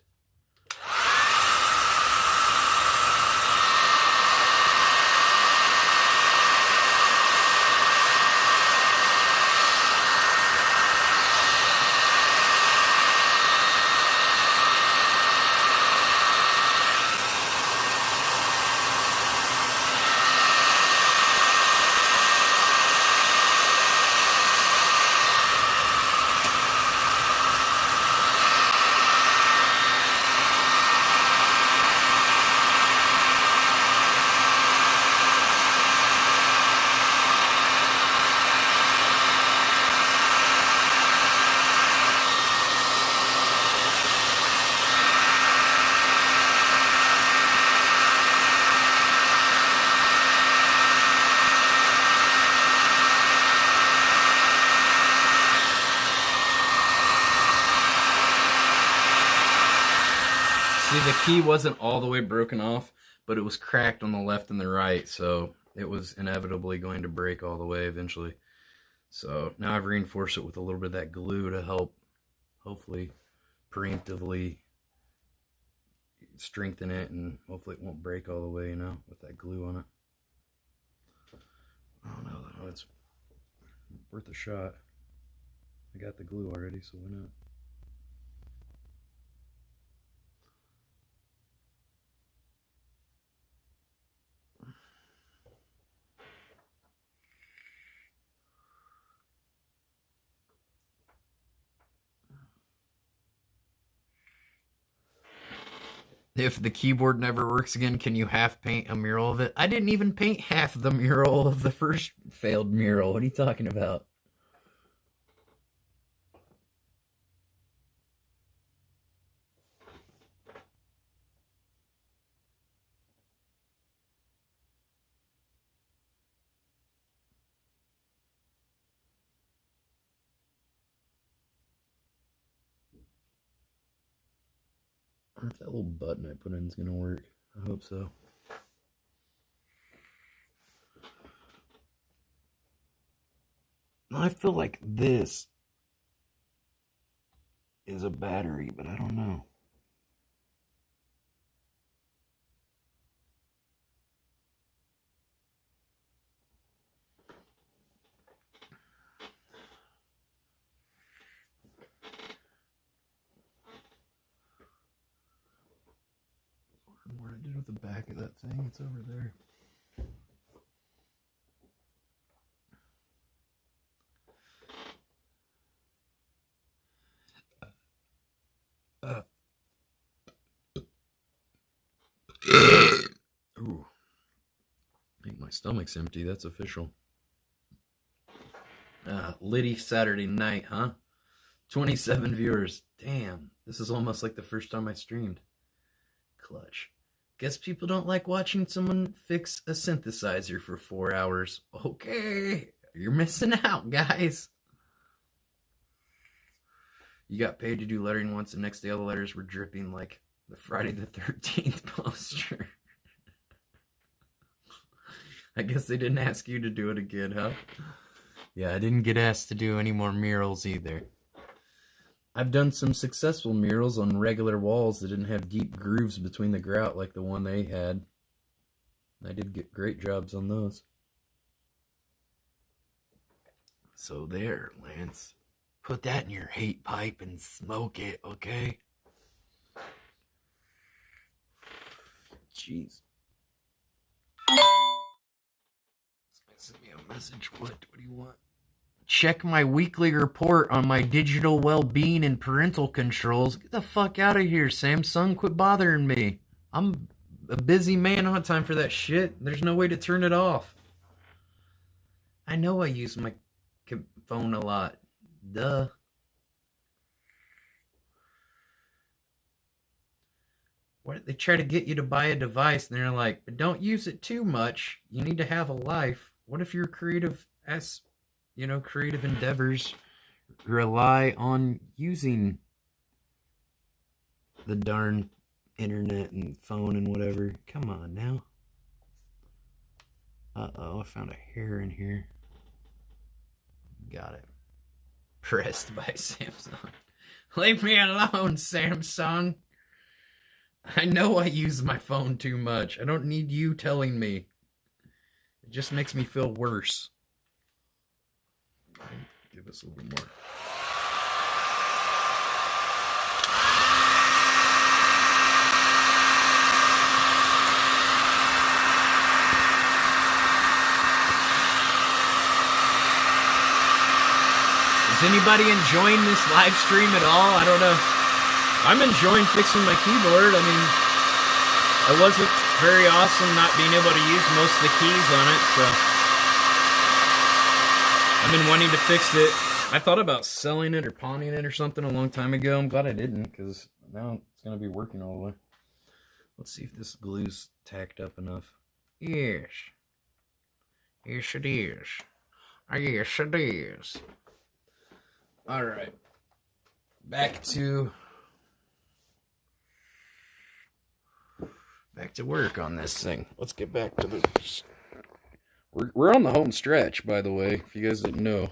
See, the key wasn't all the way broken off, but it was cracked on the left and the right, so it was inevitably going to break all the way eventually. So now I've reinforced it with a little bit of that glue to help, hopefully, preemptively strengthen it, and hopefully it won't break all the way, you know, with that glue on it. I don't know, though. It's worth a shot. I got the glue already, so why not? If the keyboard never works again, can you half paint a mural of it? I didn't even paint half the mural of the first failed mural. What are you talking about? wonder if that little button I put in is gonna work. I hope so. I feel like this is a battery, but I don't know. What I did with the back of that thing, it's over there. Ooh. I think my stomach's empty, that's official. Liddy Saturday night, huh? 27 viewers. Damn, this is almost like the first time I streamed. Clutch. Guess people don't like watching someone fix a synthesizer for 4 hours. Okay, you're missing out, guys. You got paid to do lettering once, and next day all the letters were dripping like the Friday the 13th poster. I guess they didn't ask you to do it again, huh? Yeah, I didn't get asked to do any more murals either. I've done some successful murals on regular walls that didn't have deep grooves between the grout like the one they had. I did get great jobs on those. So there, Lance. Put that in your hate pipe and smoke it, okay? Jeez. Send me a message. What do you want? Check my weekly report on my digital well-being and parental controls. Get the fuck out of here, Samsung. Quit bothering me. I'm a busy man. I don't have time for that shit. There's no way to turn it off. I know I use my phone a lot. Duh. What, they try to get you to buy a device and they're like, but don't use it too much. You need to have a life. What if your creative endeavors rely on using the darn internet and phone and whatever? Come on now. Uh-oh, I found a hair in here. Got it. Pressed by Samsung. Leave me alone, Samsung. I know I use my phone too much. I don't need you telling me. It just makes me feel worse. Give us a little more. Is anybody enjoying this live stream at all? I don't know. I'm enjoying fixing my keyboard. I mean, it wasn't very awesome not being able to use most of the keys on it, so I've been wanting to fix it. I thought about selling it or pawning it or something a long time ago. I'm glad I didn't, because now it's going to be working all the way. Let's see if this glue's tacked up enough. Yes. Yes, it is. Yes, it is. All right. Back to work on this thing. Let's get back to this. We're on the home stretch, by the way, if you guys didn't know.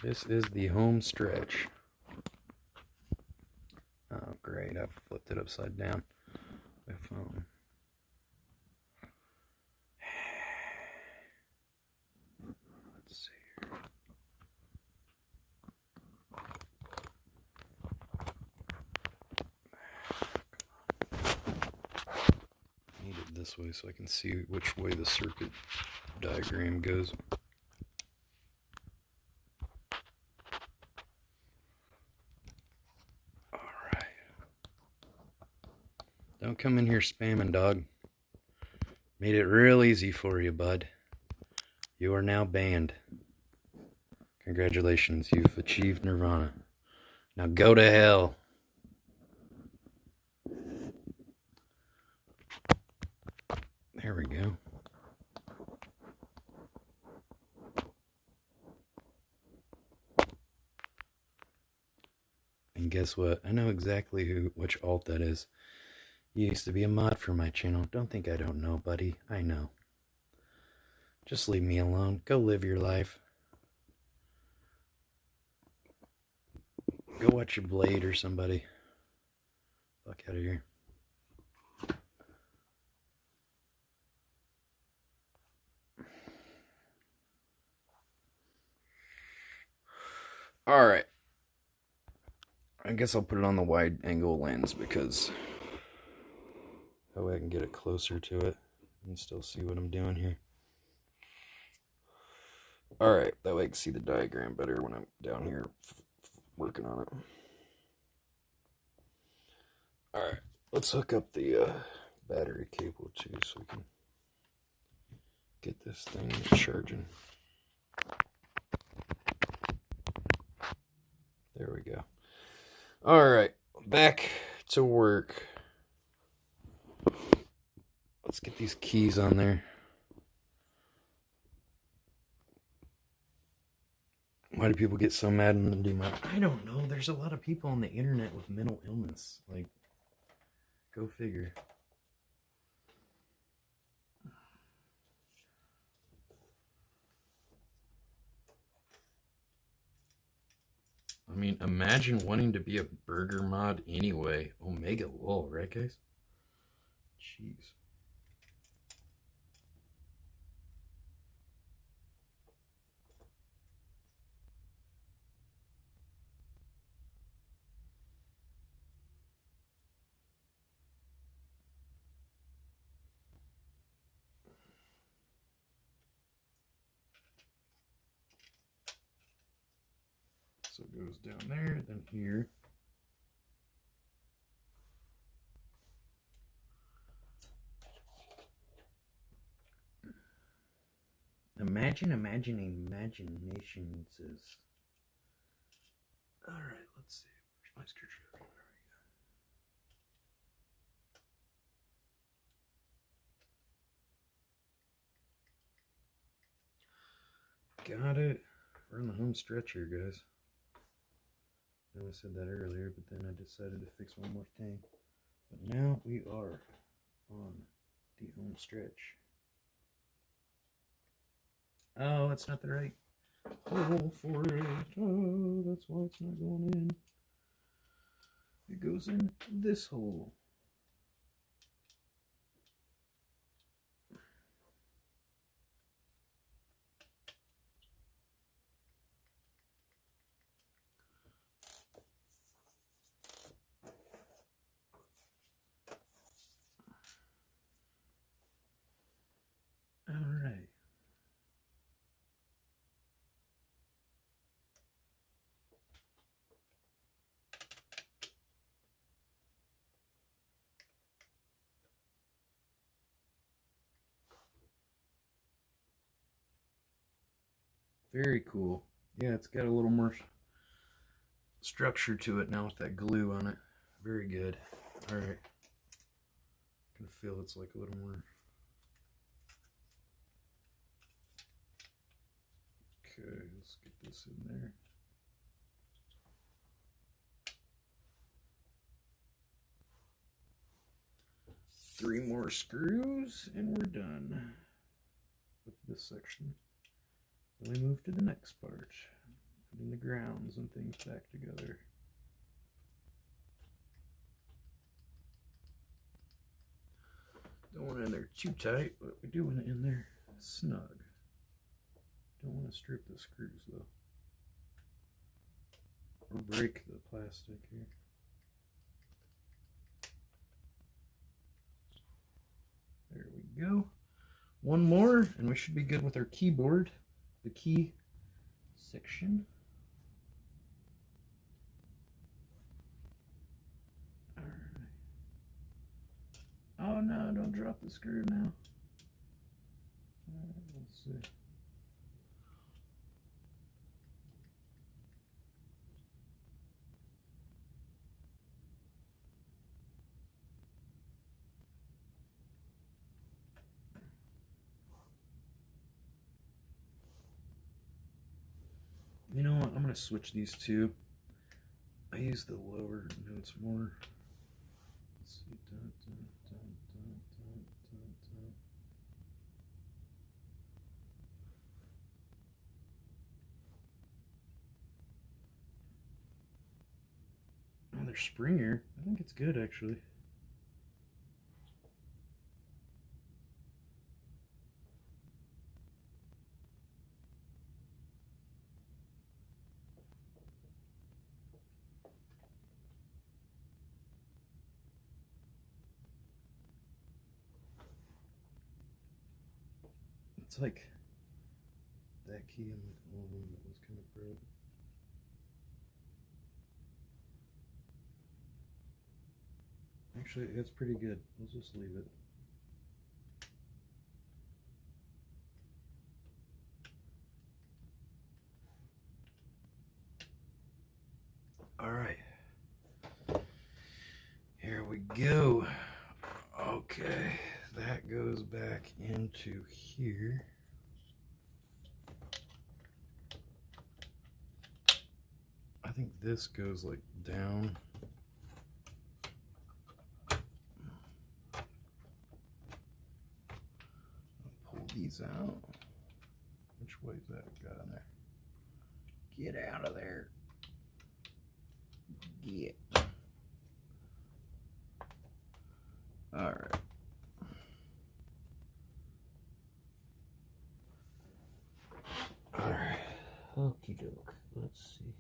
This is the home stretch. Oh, great. I've flipped it upside down. My phone. Let's see here. I need it this way so I can see which way the circuit diagram goes. Don't come in here spamming, dog. Made it real easy for you, bud. You are now banned. Congratulations, you've achieved nirvana. Now go to hell. There we go. And guess what? I know exactly which alt that is. You used to be a mod for my channel. Don't think I don't know, buddy. I know. Just leave me alone. Go live your life. Go watch your Blade or somebody. Fuck out of here. Alright. I guess I'll put it on the wide angle lens because that way I can get it closer to it and still see what I'm doing here. Alright, that way I can see the diagram better when I'm down here working on it. Alright, let's hook up the battery cable too so we can get this thing charging. There we go. Alright, back to work. Let's get these keys on there. Why do people get so mad when they do my... I don't know. There's a lot of people on the internet with mental illness. Like, go figure. I mean, imagine wanting to be a burger mod anyway. Omega lol, right guys? Jeez. So it goes down there, then here. Imagination says. Alright, let's see. Where's my screwdriver? There we go. Got it. We're on the home stretch here, guys. I know I said that earlier, but then I decided to fix one more thing. But now we are on the home stretch. Oh, it's not the right hole for it. Oh, that's why it's not going in. It goes in this hole. All right. Very cool. Yeah, it's got a little more structure to it now with that glue on it. Very good. All right. I can feel it's like a little more. Okay, let's get this in there. Three more screws and we're done with this section. Then we move to the next part, putting the grounds and things back together. Don't want it in there too tight, but we do want it in there snug. Don't want to strip the screws though, or break the plastic here. There we go. One more and we should be good with our keyboard. The key section. All right. Oh no, don't drop the screw now. All right, let's see. You know what? I'm going to switch these two. I I use the lower notes more. Let's see. Dun, dun, dun, dun, dun, dun, dun. Another Springer. I think it's good actually. It's like that key and all of them that was kind of broke. Actually, it's pretty good. Let's just leave it. All right. Here we go. Okay, that goes back into here. I think this goes like down. Pull these out. Which way is that got in there? Get out of there. Get. All right. All right. Okie doke. Let's see.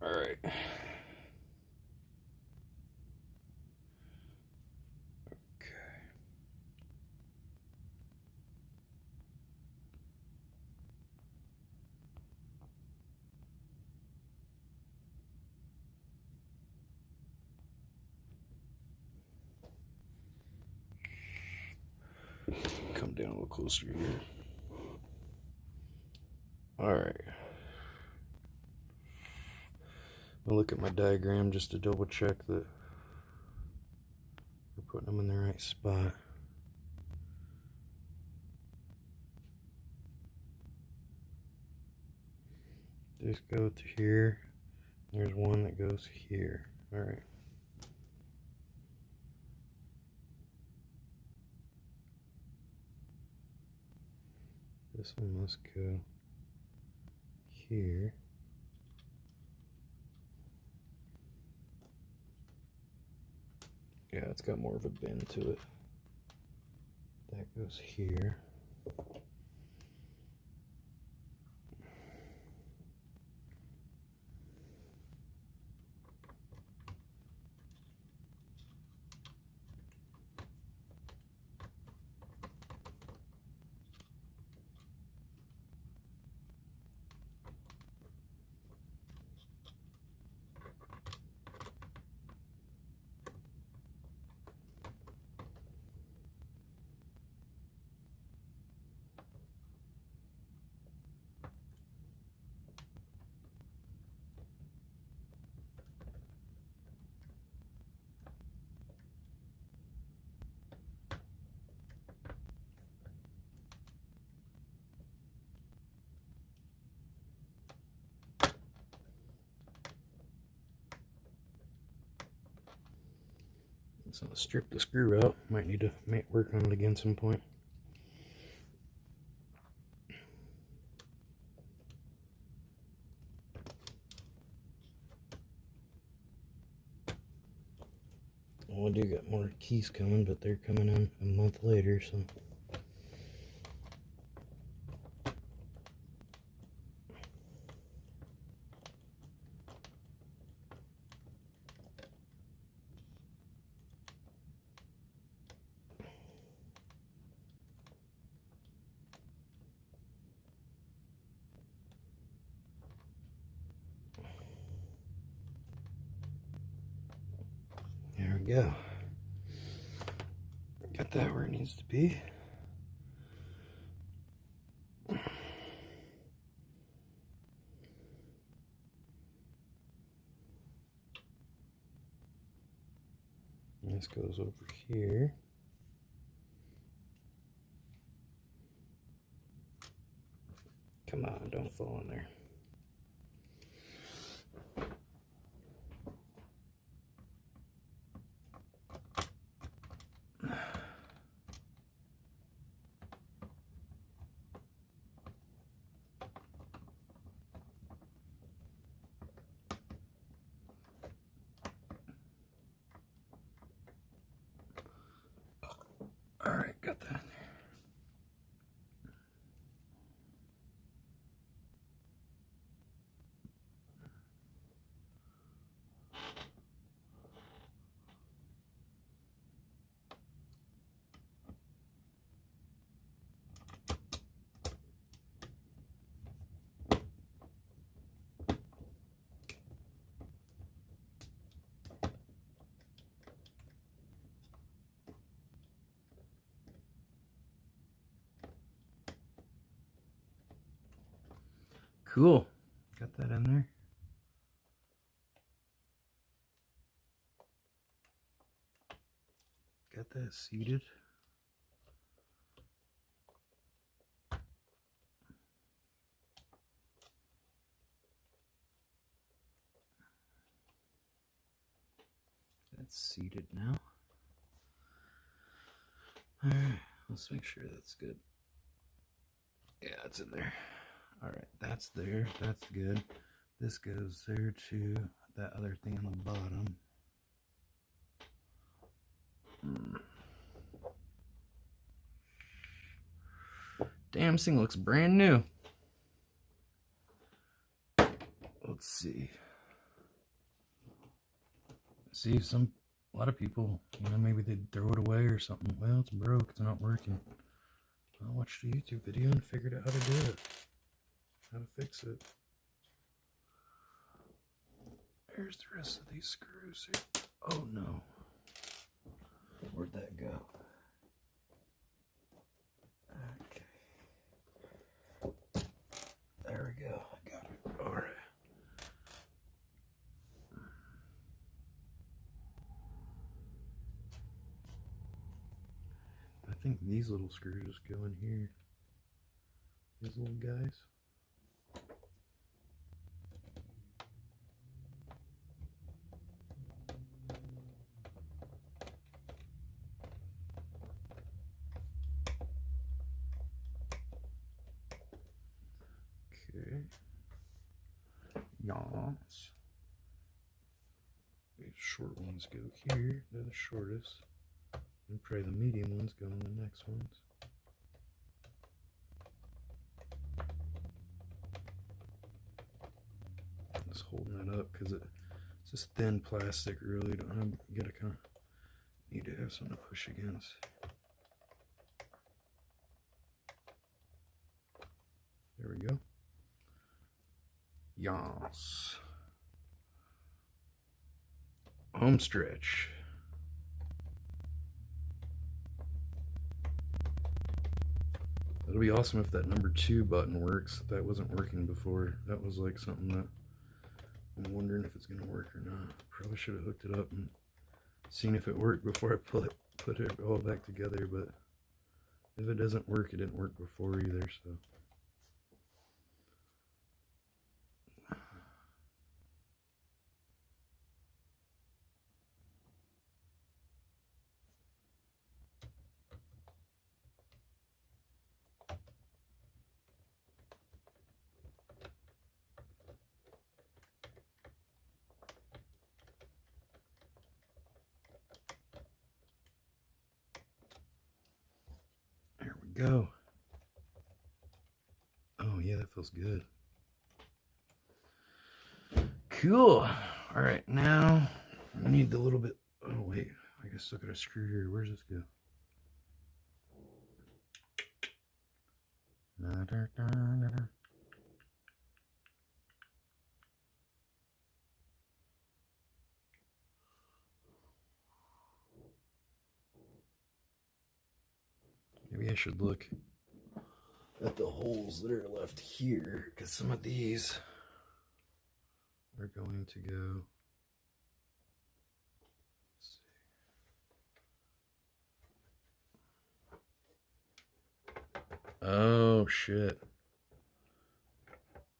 All right. Okay. Come down a little closer here. All right. I'll look at my diagram just to double check that we're putting them in the right spot. This goes to here. There's one that goes here. All right. This one must go here. Yeah, it's got more of a bend to it. That goes here. So I'll strip the screw out. Might need to work on it again some point. Well, I do got more keys coming, but they're coming in a month later, so. we go. Got that where it needs to be. This goes over here. Come on, don't fall in there. All right, got that in there. Cool. Got that in there. Got that seated. That's seated now. All right, let's make sure that's good. Yeah, it's in there. All right, that's there. That's good. This goes there too. That other thing on the bottom. Damn, this thing looks brand new. Let's see. See, a lot of people, maybe they'd throw it away or something. Well, it's broke. It's not working. I watched a YouTube video and figured out how to do it. How to fix it. There's the rest of these screws here. Oh no. Where'd that go? Okay. There we go. I got it. Alright. I think these little screws go in here. These little guys. Okay. Yawns. These short ones go here. They're the shortest. And probably the medium ones go in the next ones. Just holding that up because it's just thin plastic. Really, you gotta kind of need to have something to push against. There we go. Yes. Home stretch. It'll be awesome if that number 2 button works. That wasn't working before. That was like something that I'm wondering if it's gonna work or not. Probably should have hooked it up and seen if it worked before I put it all back together, but if it doesn't work, it didn't work before either, so. Go. Oh yeah, that feels good. Cool. All right, now I need the little bit. Oh wait, I guess I got a screw here. Where's this go? I should look at the holes that are left here, because some of these are going to go. Let's see. Oh shit.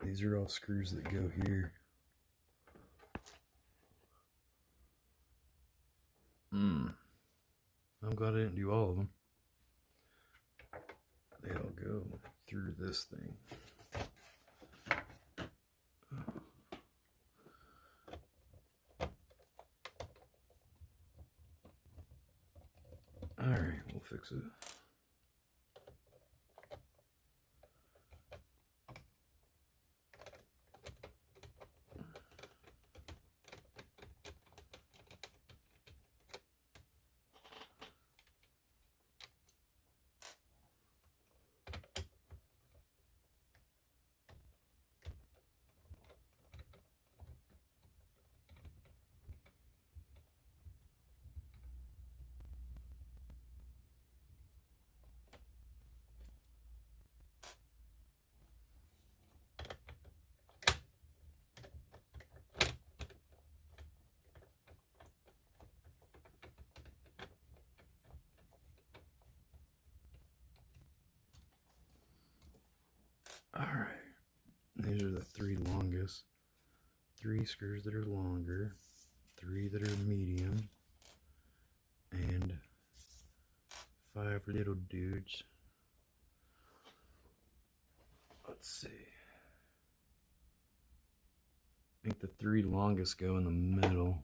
These are all screws that go here. I'm glad I didn't do all of them. They all go through this thing. Alright, we'll fix it. Alright, these are the 3 longest. 3 screws that are longer, 3 that are medium, and 5 little dudes. Let's see. I think the 3 longest go in the middle.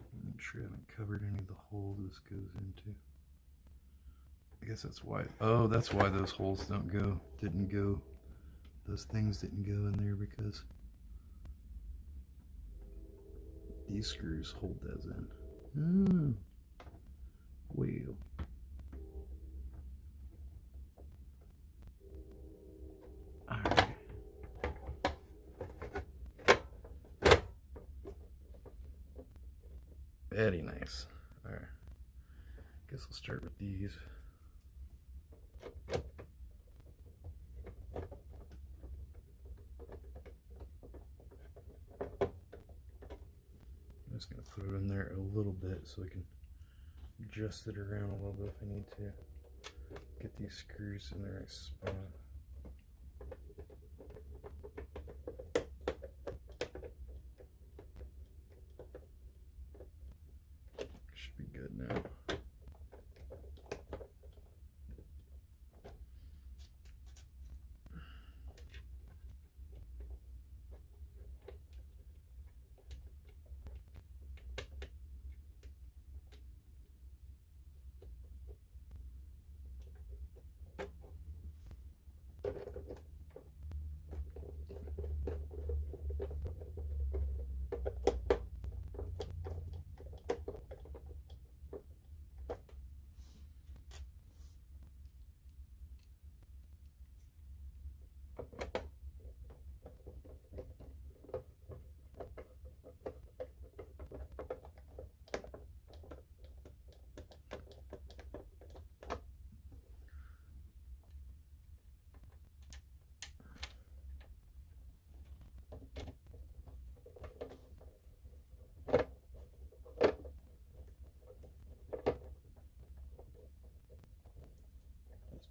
I'm sure I haven't covered any of the holes this goes into. I guess that's why. Oh, that's why those holes didn't go. Those things didn't go in there, because these screws hold those in. Well. Alright. Very nice. Alright. Guess I'll start with these. I'm just going to put it in there a little bit so I can adjust it around a little bit if I need to. Get these screws in the right spot. Should be good now.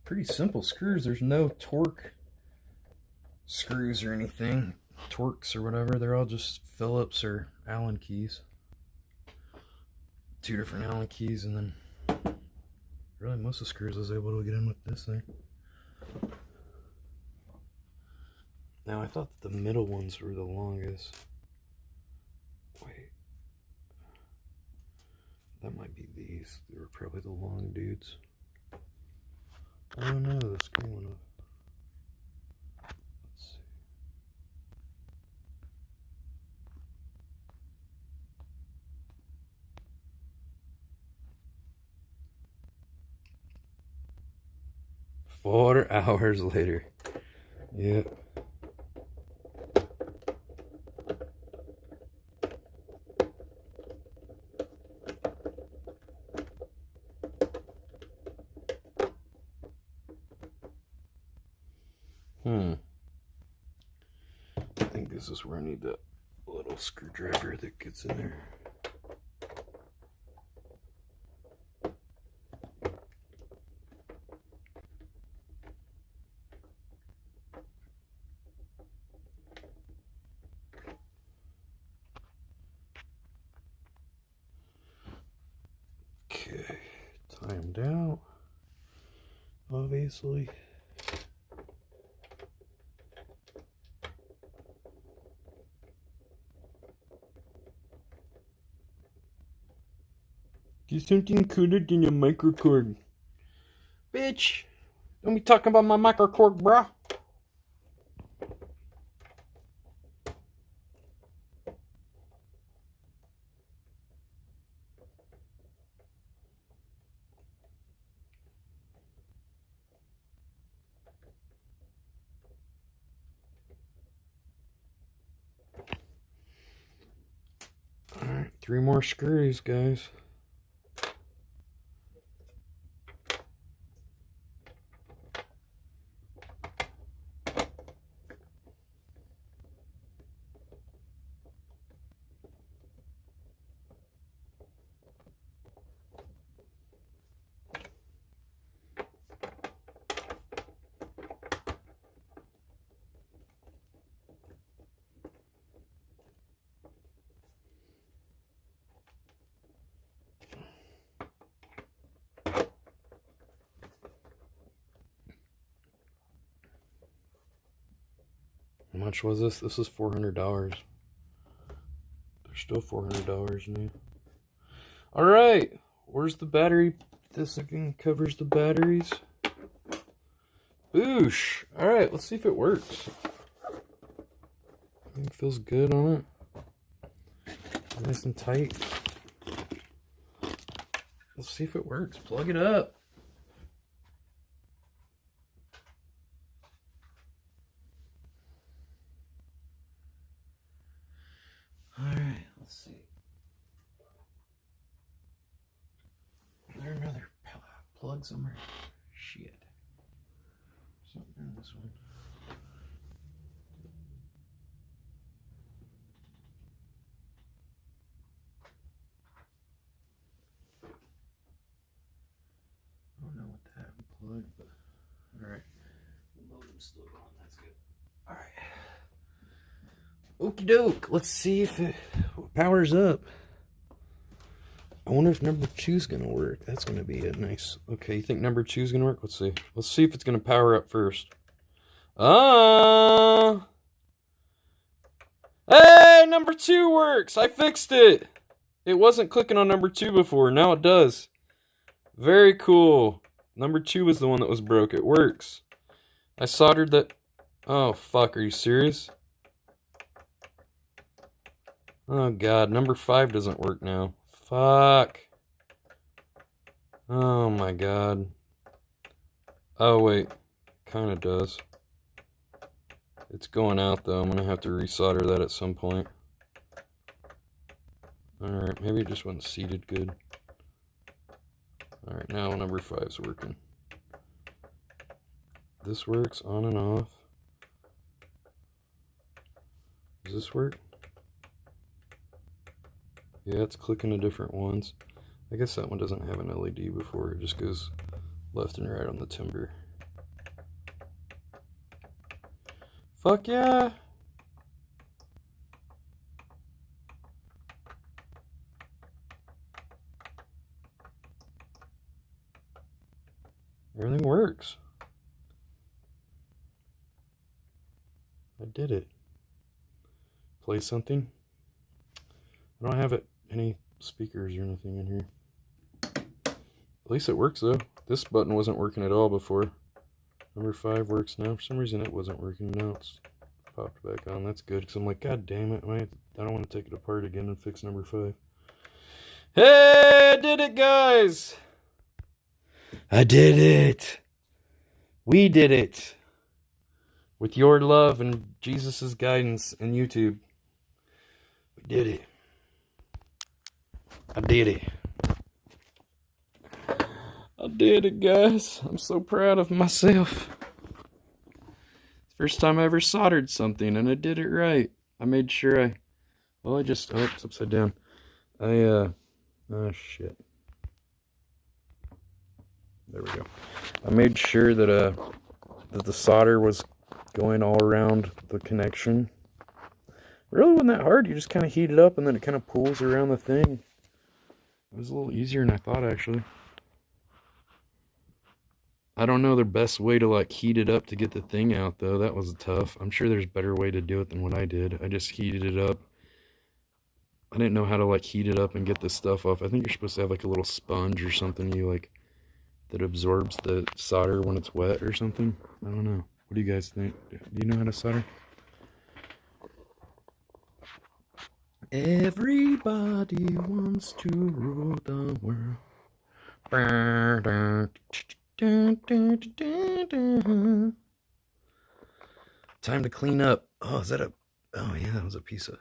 Pretty simple screws. There's no torque screws or anything, Torx or whatever. They're all just Phillips or Allen keys. 2 different Allen keys, and then really most of the screws I was able to get in with this thing. Now I thought that the middle ones were the longest. Wait, that might be these. They were probably the long dudes. Oh no, the screen went off. Let's see. Four hours later. Yeah. I think this is where I need that little screwdriver that gets in there. Okay, timed out, obviously. Do something cooler than a Microkorg. Bitch, don't be talking about my Microkorg, bruh. Alright, 3 more screws, guys. How much was this? This is $400. There's still $400 new. Alright, where's the battery? This again covers the batteries. Boosh! Alright, let's see if it works. It feels good on it. Nice and tight. Let's see if it works. Plug it up. Alright, let's see. Is there another plug somewhere? Shit. Something in this one. I don't know what that unplugged, but alright. The modem's still on, that's good. Alright. Okie doke. Let's see if it powers up. I wonder if number 2's gonna work. That's gonna be a nice. Okay, you think number 2's gonna work? Let's see. Let's see if it's gonna power up first. Hey, number 2 works. I fixed it. It wasn't clicking on number 2 before. Now it does. Very cool. Number 2 was the one that was broke. It works. I soldered that. Oh fuck! Are you serious? Oh god, number 5 doesn't work now. Fuck. Oh my god. Oh wait, kinda does. It's going out though. I'm gonna have to resolder that at some point. Alright, maybe it just wasn't seated good. Alright, now number 5's working. This works on and off. Does this work? Yeah, it's clicking to different ones. I guess that one doesn't have an LED before. It just goes left and right on the timber. Fuck yeah! Everything works. I did it. Play something. I don't have any speakers or anything in here. At least it works though. This button wasn't working at all before. Number 5 works now. For some reason it wasn't working. Now it's popped back on. That's good because I'm like, god damn it. I don't want to take it apart again and fix number 5. Hey, I did it, guys. I did it. We did it. With your love and Jesus' guidance and YouTube, we did it. I did it. I did it, guys. I'm so proud of myself. First time I ever soldered something, and I did it right. I made sure oh, it's upside down. Oh shit. There we go. I made sure that that the solder was going all around the connection. Really wasn't that hard. You just kind of heat it up, and then it kind of pulls around the thing. It was a little easier than I thought, actually. I don't know the best way to like heat it up to get the thing out, though. That was tough. I'm sure there's a better way to do it than what I did. I just heated it up. I didn't know how to like heat it up and get this stuff off. I think you're supposed to have like a little sponge or something that absorbs the solder when it's wet or something. I don't know. What do you guys think? Do you know how to solder? Everybody wants to rule the world. Time to clean up. Oh, is that oh yeah, that was a piece of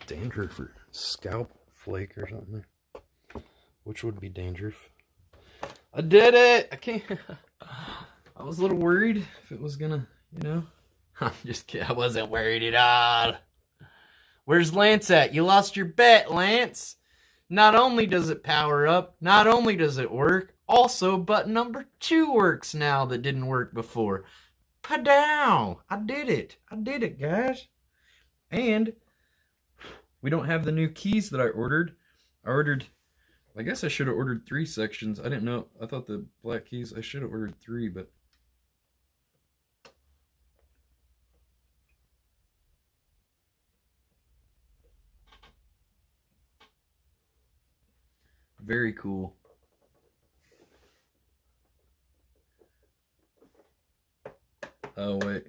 dandruff or scalp flake or something. Which would be dandruff. I did it! I can't. I was a little worried if it was gonna, I'm just kidding. I wasn't worried at all. Where's Lance at? You lost your bet, Lance. Not only does it power up, not only does it work, also button number 2 works now that didn't work before. Padow! I did it. I did it, guys. And we don't have the new keys that I ordered. I guess I should have ordered 3 sections. I didn't know. I thought the black keys, I should have ordered 3, but very cool. Oh, wait.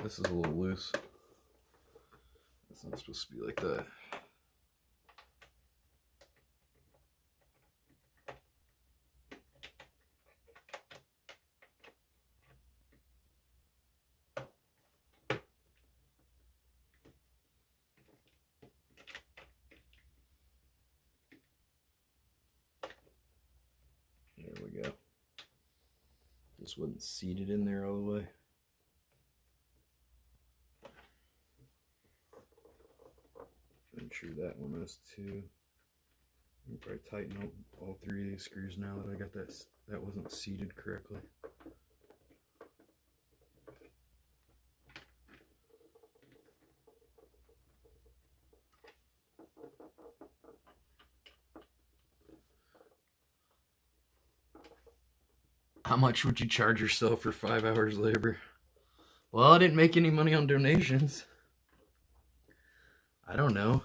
This is a little loose. It's not supposed to be like that. There we go. This wasn't seated in there all the way. I'm sure that one is too. I'll probably tighten up all 3 of these screws now that I got that wasn't seated correctly. How much would you charge yourself for 5 hours labor? Well, I didn't make any money on donations. I don't know.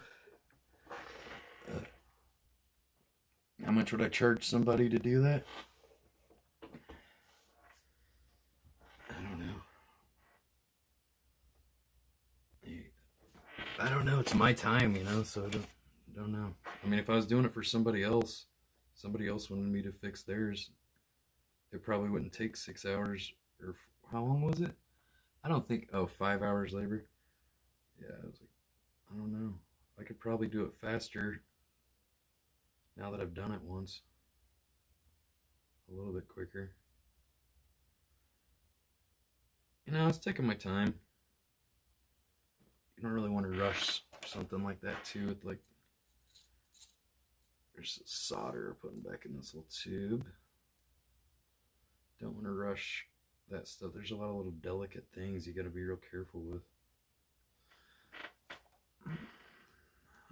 How much would I charge somebody to do that? I don't know. I don't know. It's my time, so I don't know. I mean, if I was doing it for somebody else wanted me to fix theirs, it probably wouldn't take 6 hours. Or how long was it? I don't think, 5 hours labor. Yeah, I was like, I don't know. I could probably do it faster now that I've done it once. A little bit quicker. It's taking my time. You don't really want to rush something like that too. With like, there's solder putting back in this little tube. Don't want to rush that stuff. There's a lot of little delicate things you got to be real careful with.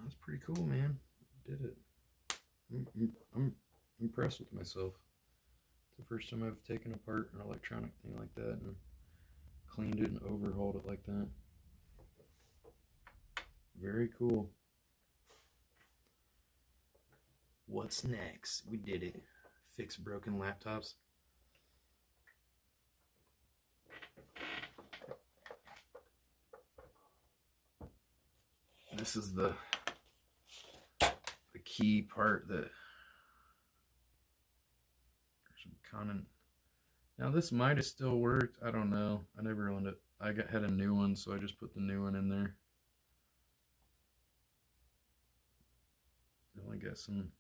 That's pretty cool, man. Did it. I'm impressed with myself. It's the first time I've taken apart an electronic thing like that and cleaned it and overhauled it like that. Very cool. What's next? We did it. Fix broken laptops. This is the key part that there's some Now this might have still worked. I don't know. I never owned it. Had a new one, so I just put the new one in there. I only got some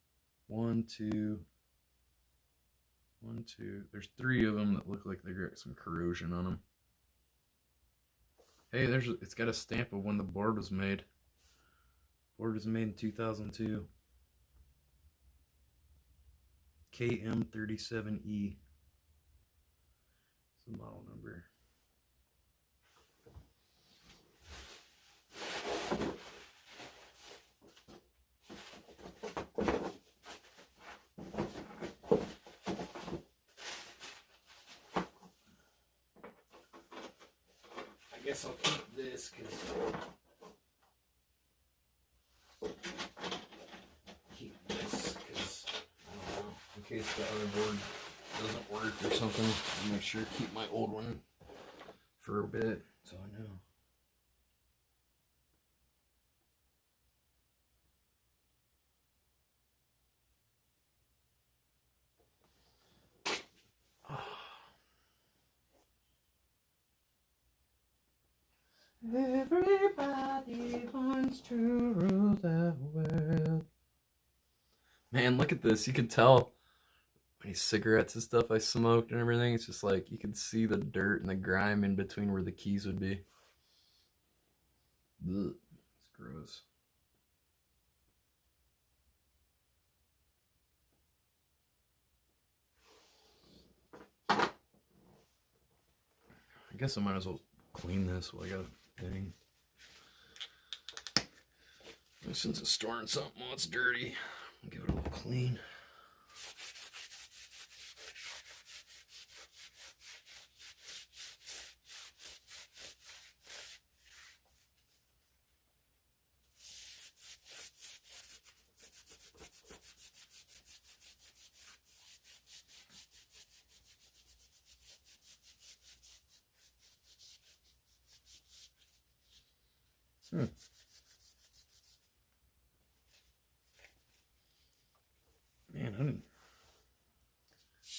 1, 2, 1, 2. There's 3 of them that look like they got some corrosion on them. Hey, it's got a stamp of when the board was made. Board was made in 2002. KM37E. It's the model number. I guess I'll keep this because I don't know, in case the other board doesn't work or something. I'll make sure to keep my old one for a bit so I know. Everybody wants to rule the world. Man, look at this. You can tell any cigarettes and stuff I smoked and everything. It's just like you can see the dirt and the grime in between where the keys would be. Ugh, it's gross. I guess I might as well clean this while I got a thing. Since it's storing something while it's dirty, I'll give it a little clean. Man,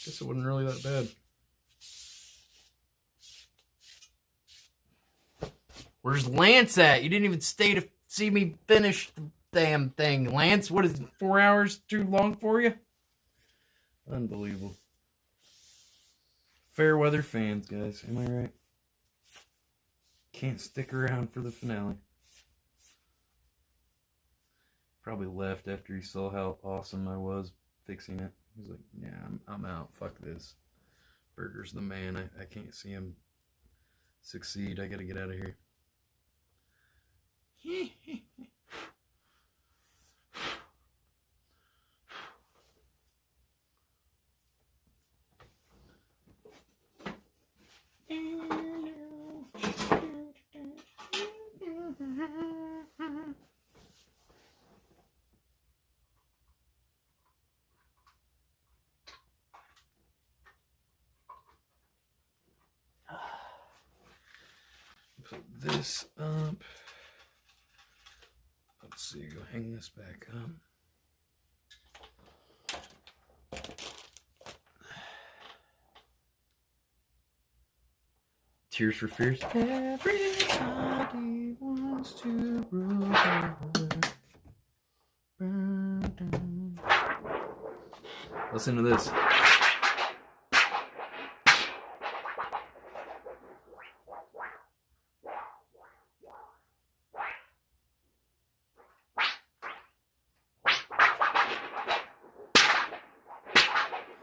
guess it wasn't really that bad. Where's Lance at? You didn't even stay to see me finish the damn thing. Lance, what is it, 4 hours too long for you? Unbelievable. Fair weather fans, guys. Am I right? Can't stick around for the finale. Probably left after he saw how awesome I was fixing it. He was like, yeah, I'm out. Fuck this. Burger's the man. I can't see him succeed. I gotta get out of here. Put this up. Let's see, go hang this back up. Tears for Fears. Everybody wants to rule the world. Listen to this.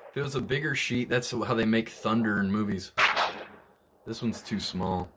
If it was a bigger sheet, that's how they make thunder in movies. This one's too small.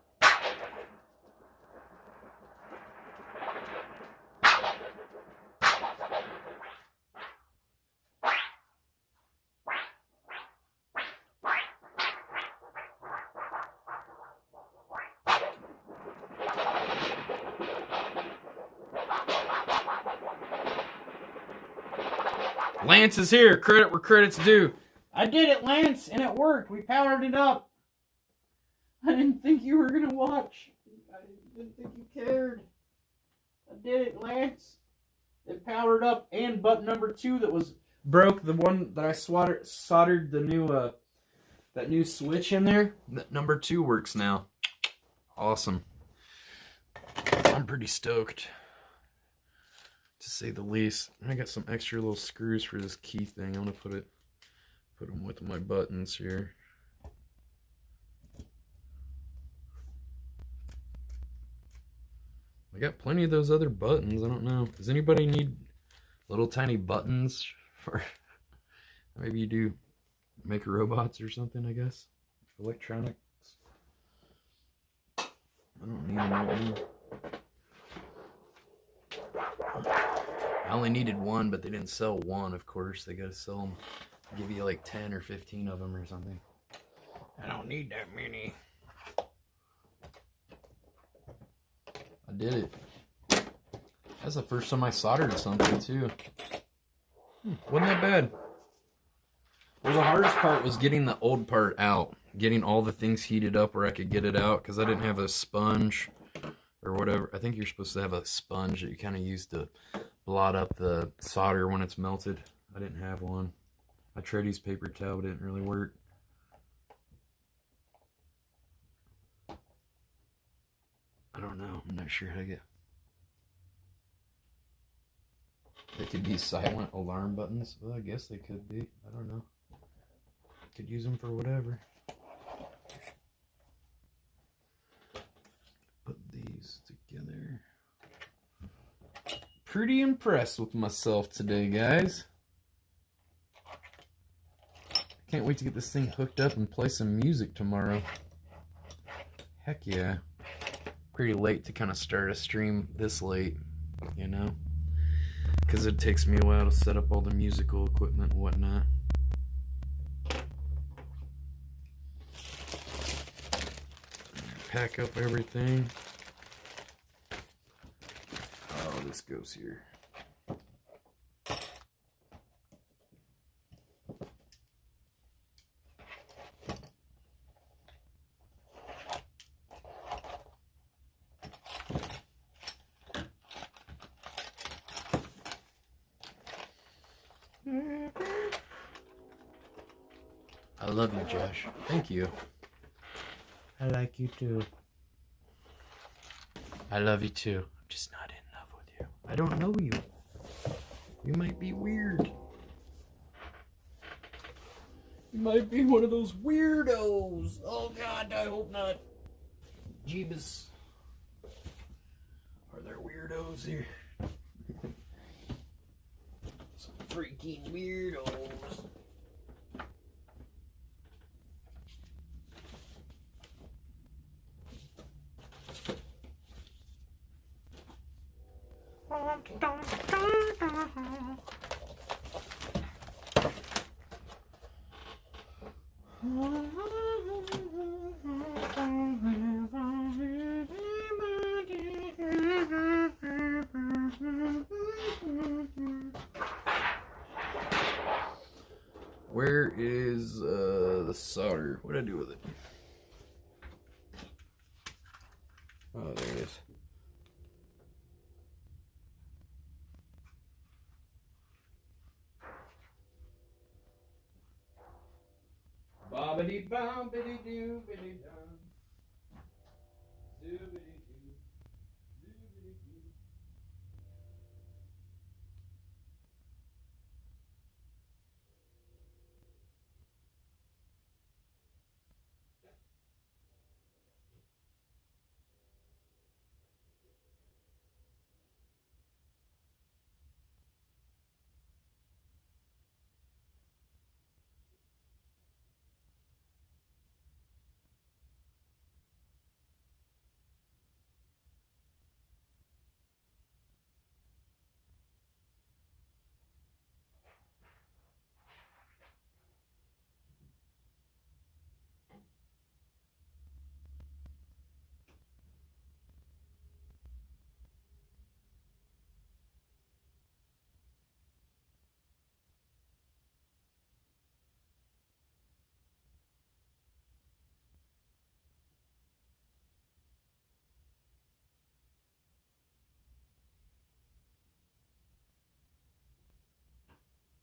Lance is here. Credit where credit's due. I did it, Lance, and it worked. We powered it up. I didn't think you were going to watch. I didn't think you cared. I did it, Lance. It powered up, and button number 2 that was broke, the one that I soldered the new That new switch in there, that number 2 works now. Awesome. I'm pretty stoked, to say the least. I got some extra little screws for this key thing. I'm gonna put them with my buttons here. I got plenty of those other buttons. I don't know. Does anybody need little tiny buttons for? Maybe you do make robots or something, I guess. Electronics. I don't need them right now. I only needed one, but they didn't sell one, of course. They gotta sell them. Give you like 10 or 15 of them or something. I don't need that many. I did it. That's the first time I soldered something, too. Wasn't that bad. Well, the hardest part was getting the old part out. Getting all the things heated up where I could get it out, because I didn't have a sponge or whatever. I think you're supposed to have a sponge that you kind of use to blot up the solder when it's melted. I didn't have one. I tried to use paper towel, but it didn't really work. I don't know. I'm not sure how to get. They could be silent alarm buttons. Well, I guess they could be. I don't know. Could use them for whatever. Put these together. Pretty impressed with myself today, guys. Can't wait to get this thing hooked up and play some music tomorrow. Heck yeah. Pretty late to kind of start a stream this late, you know? Because it takes me a while to set up all the musical equipment and whatnot. Pack up everything. Oh, this goes here. I love you, Josh. Thank you. I like you too. I love you too. I'm just not in love with you. I don't know you. You might be weird. You might be one of those weirdos. Oh God, I hope not. Jeebus. Are there weirdos here? Some freaking weirdos. Where is the solder? What did I do with it? Oh, there it is. Bobbity bobbity doo bitty dum. Zoobity doo. Zoobity doo.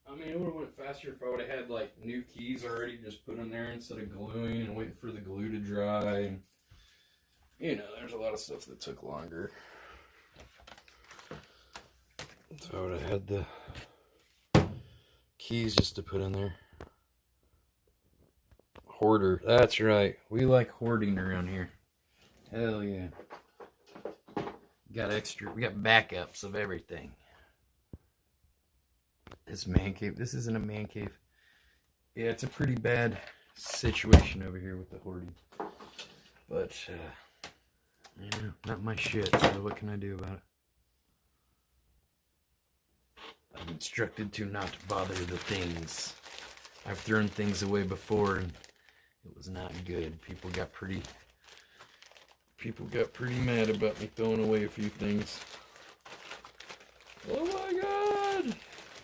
I mean, it would have went faster if I would have had like new keys already just put in there instead of gluing and waiting for the glue to dry. And you know, there's a lot of stuff that took longer. So I would have had the keys just to put in there. Hoarder, that's right. We like hoarding around here. Hell yeah. We got backups of everything. This man cave, this isn't a man cave. Yeah, it's a pretty bad situation over here with the hoarding. But, you know, not my shit, so what can I do about it? I'm instructed to not bother the things. I've thrown things away before and it was not good. People got pretty mad about me throwing away a few things. Oh my god!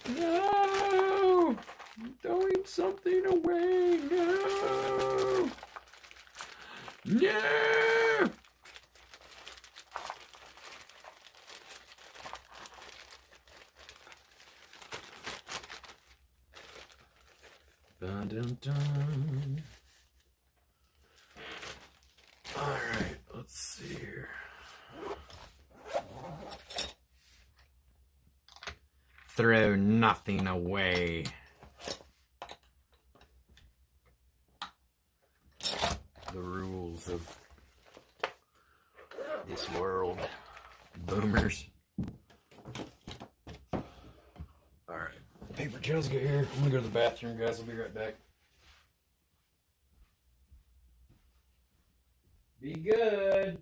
No! I'm throwing something away! No! No! Dun dun dun. Alright, let's see here. Throw nothing away. The rules of this world. Boomers. Alright, paper trails get here. I'm gonna go to the bathroom, guys. I'll be right back. Be good.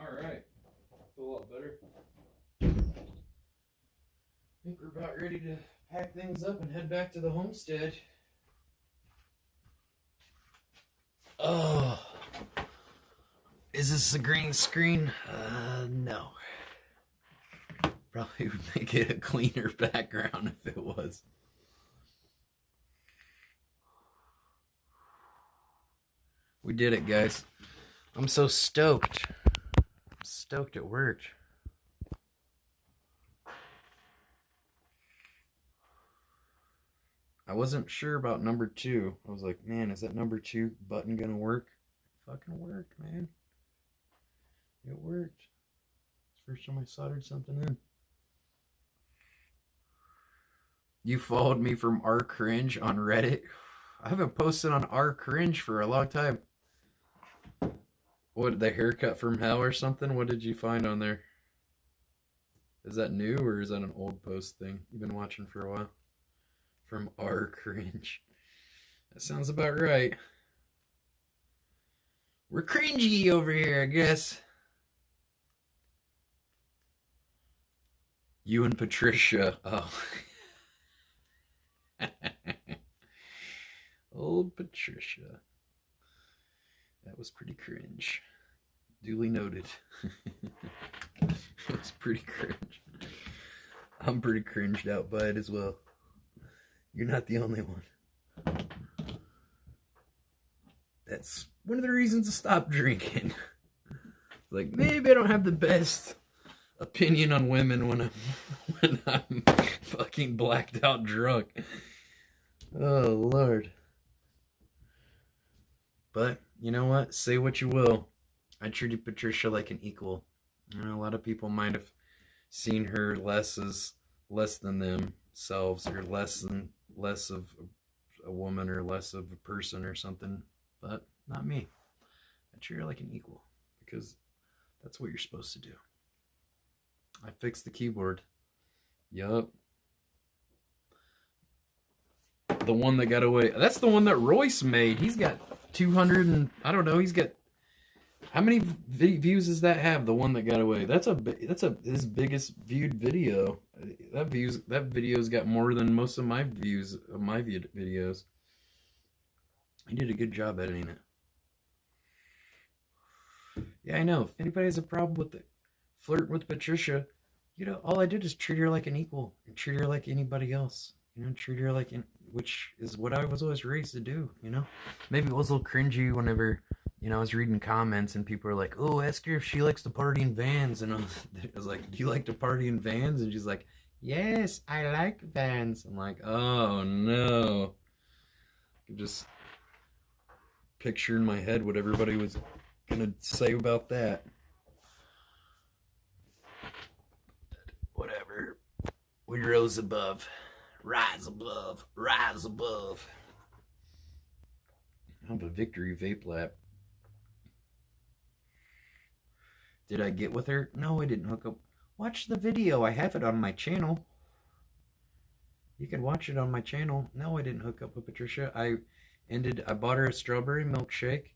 Alright. Feel a lot better. I think we're about ready to pack things up and head back to the homestead. Oh. Is this a green screen? No. Probably would make it a cleaner background if it was. We did it, guys. I'm so stoked. I'm stoked it worked. I wasn't sure about number 2. I was like, man, is that number 2 button gonna work? It fucking worked, man. It worked. It's the first time I soldered something in. You followed me from R Cringe on Reddit. I haven't posted on R Cringe for a long time. What, the haircut from hell or something? What did you find on there? Is that new or is that an old post thing you've been watching for a while? From R Cringe. That sounds about right. We're cringy over here, I guess. You and Patricia. Oh. Old Patricia. That was pretty cringe. Duly noted. It was pretty cringe. I'm pretty cringed out by it as well. You're not the only one. That's one of the reasons to stop drinking. Like, maybe I don't have the best opinion on women when I'm fucking blacked out drunk. Oh, Lord. But, you know what? Say what you will. I treated Patricia like an equal. You know, a lot of people might have seen her less than themselves, or less of a woman, or less of a person or something. But not me. I treat her like an equal, because that's what you're supposed to do. I fixed the keyboard. Yup. The one that got away. That's the one that Royce made. He's got 200 and I don't know. He's got, how many views does that have? The one that got away. That's his biggest viewed video. That video's got more than most of my views of my videos. He did a good job editing it. Yeah, I know. If anybody has a problem with it, flirt with Patricia, you know, all I did is treat her like an equal and treat her like anybody else. You know, treat her like, which is what I was always raised to do, you know? Maybe it was a little cringy whenever, you know, I was reading comments and people were like, oh, ask her if she likes to party in vans. And I was like, do you like to party in vans? And she's like, yes, I like vans. I'm like, oh, no. I could just picture in my head what everybody was going to say about that. Whatever. We rose above. Rise above. Rise above. I have a victory vape lap. Did I get with her? No, I didn't hook up. Watch the video. I have it on my channel. You can watch it on my channel. No, I didn't hook up with Patricia. I bought her a strawberry milkshake.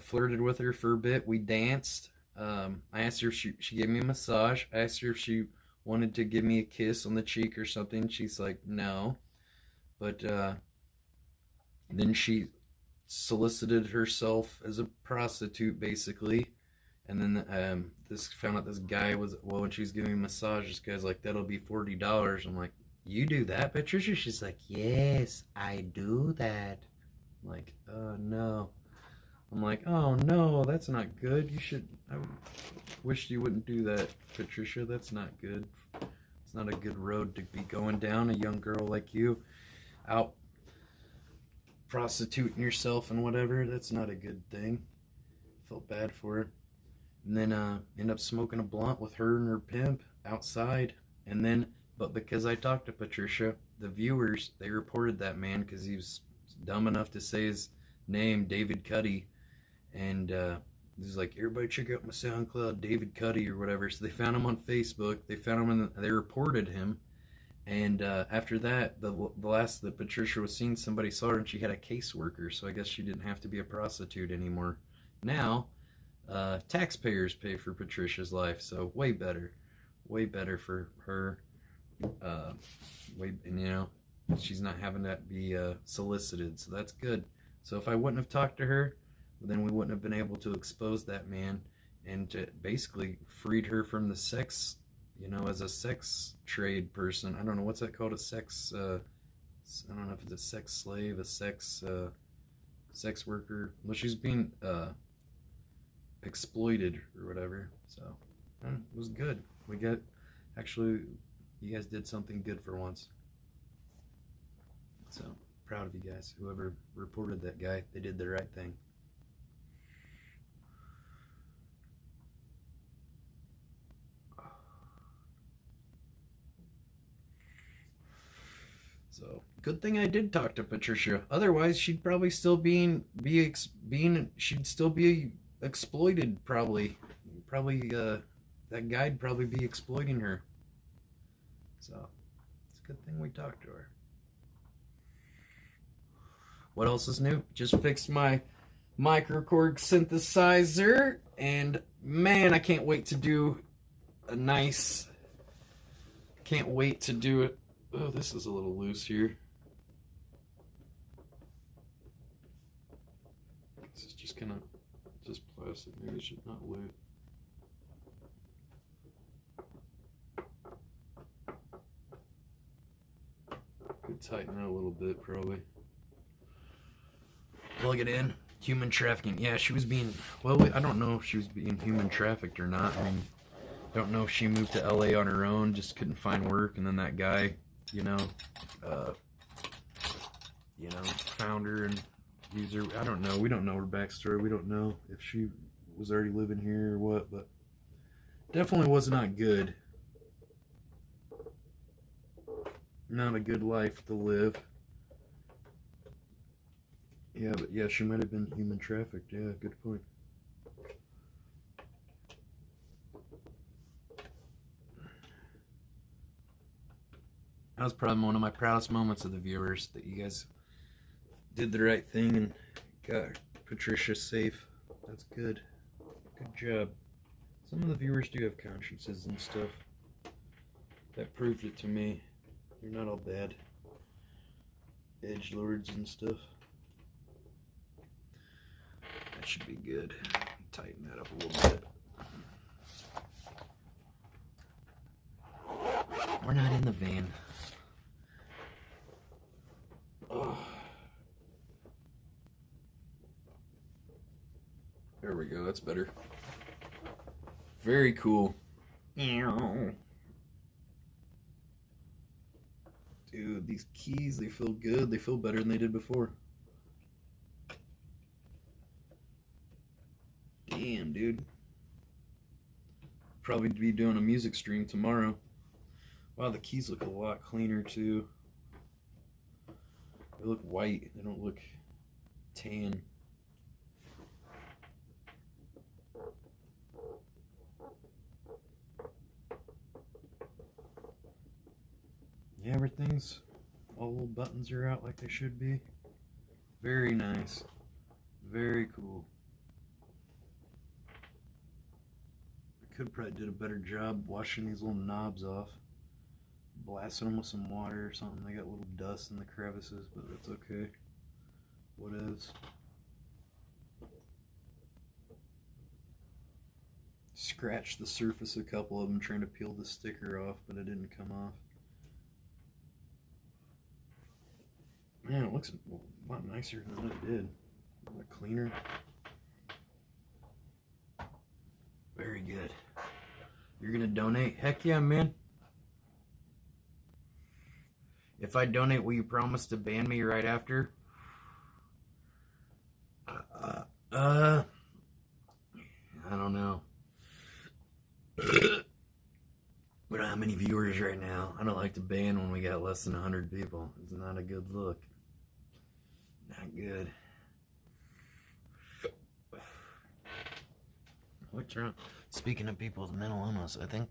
Flirted with her for a bit. We danced. I asked her if she gave me a massage. I asked her if she wanted to give me a kiss on the cheek or something. She's like, no. But then she solicited herself as a prostitute, basically. And then found out this guy was, well, when she's giving me a massage, this guy's like, that'll be $40. I'm like, you do that, Patricia? She's like, yes, I do that. I'm like, oh, no. I'm like, oh, no, that's not good. I wish you wouldn't do that, Patricia. That's not good. It's not a good road to be going down, a young girl like you, out prostituting yourself and whatever. That's not a good thing. Felt bad for her. And then end up smoking a blunt with her and her pimp outside. And then, but because I talked to Patricia, the viewers, they reported that man because he was dumb enough to say his name, David Cuddy. And he's like, everybody check out my SoundCloud, David Cuddy or whatever. So they found him on Facebook. They found him and they reported him. And after that, the last that Patricia was seen, somebody saw her and she had a caseworker. So I guess she didn't have to be a prostitute anymore. Now, taxpayers pay for Patricia's life. So way better for her. And you know, she's not having that be solicited. So that's good. So if I wouldn't have talked to her, then we wouldn't have been able to expose that man and to basically freed her from the sex, you know, as a sex trade person. I don't know, what's that called? A sex, I don't know if it's a sex slave, a sex worker. Well, she's being exploited or whatever. So it was good. Actually, you guys did something good for once. So proud of you guys. Whoever reported that guy, they did the right thing. So good thing I did talk to Patricia. Otherwise, she'd probably still she'd still be exploited. Probably that guy'd probably be exploiting her. So it's a good thing we talked to her. What else is new? Just fixed my Microkorg synthesizer, and man, I can't wait to do a nice. Can't wait to do it. Oh, this is a little loose here. This is just gonna just play. plastic. Maybe it's not lit. Could tighten that a little bit, probably. Plug it in. Human trafficking. Yeah, she was being... Well, I don't know if she was being human trafficked or not. I mean, I don't know if she moved to LA on her own, just couldn't find work, and then that guy, found her and used her. I don't know. We don't know her backstory. We don't know if she was already living here or what, but definitely was not good. Not a good life to live. Yeah, but yeah, she might have been human trafficked. Yeah, good point. That was probably one of my proudest moments of the viewers, that you guys did the right thing and got Patricia safe. That's good. Good job. Some of the viewers do have consciences and stuff. That proved it to me. They're not all bad edgelords and stuff. That should be good. Tighten that up a little bit. We're not in the van. Oh. There we go. That's better. Very cool. Dude, these keys, they feel good. They feel better than they did before. Damn, dude. Probably be doing a music stream tomorrow. Wow, the keys look a lot cleaner too. They look white. They don't look tan. Yeah, everything's, all the little buttons are out like they should be. Very nice. Very cool. I could probably did a better job washing these little knobs off. Blasting them with some water or something. They got little dust in the crevices, but that's okay. What is? Scratched the surface of a couple of them trying to peel the sticker off, but it didn't come off. Man, it looks a lot nicer than it did. A lot cleaner. Very good. You're gonna donate? Heck yeah, man. If I donate, will you promise to ban me right after? I don't know. We don't have many viewers right now. I don't like to ban when we got less than 100 people. It's not a good look. Not good. What's wrong? Speaking of people with mental illness, I think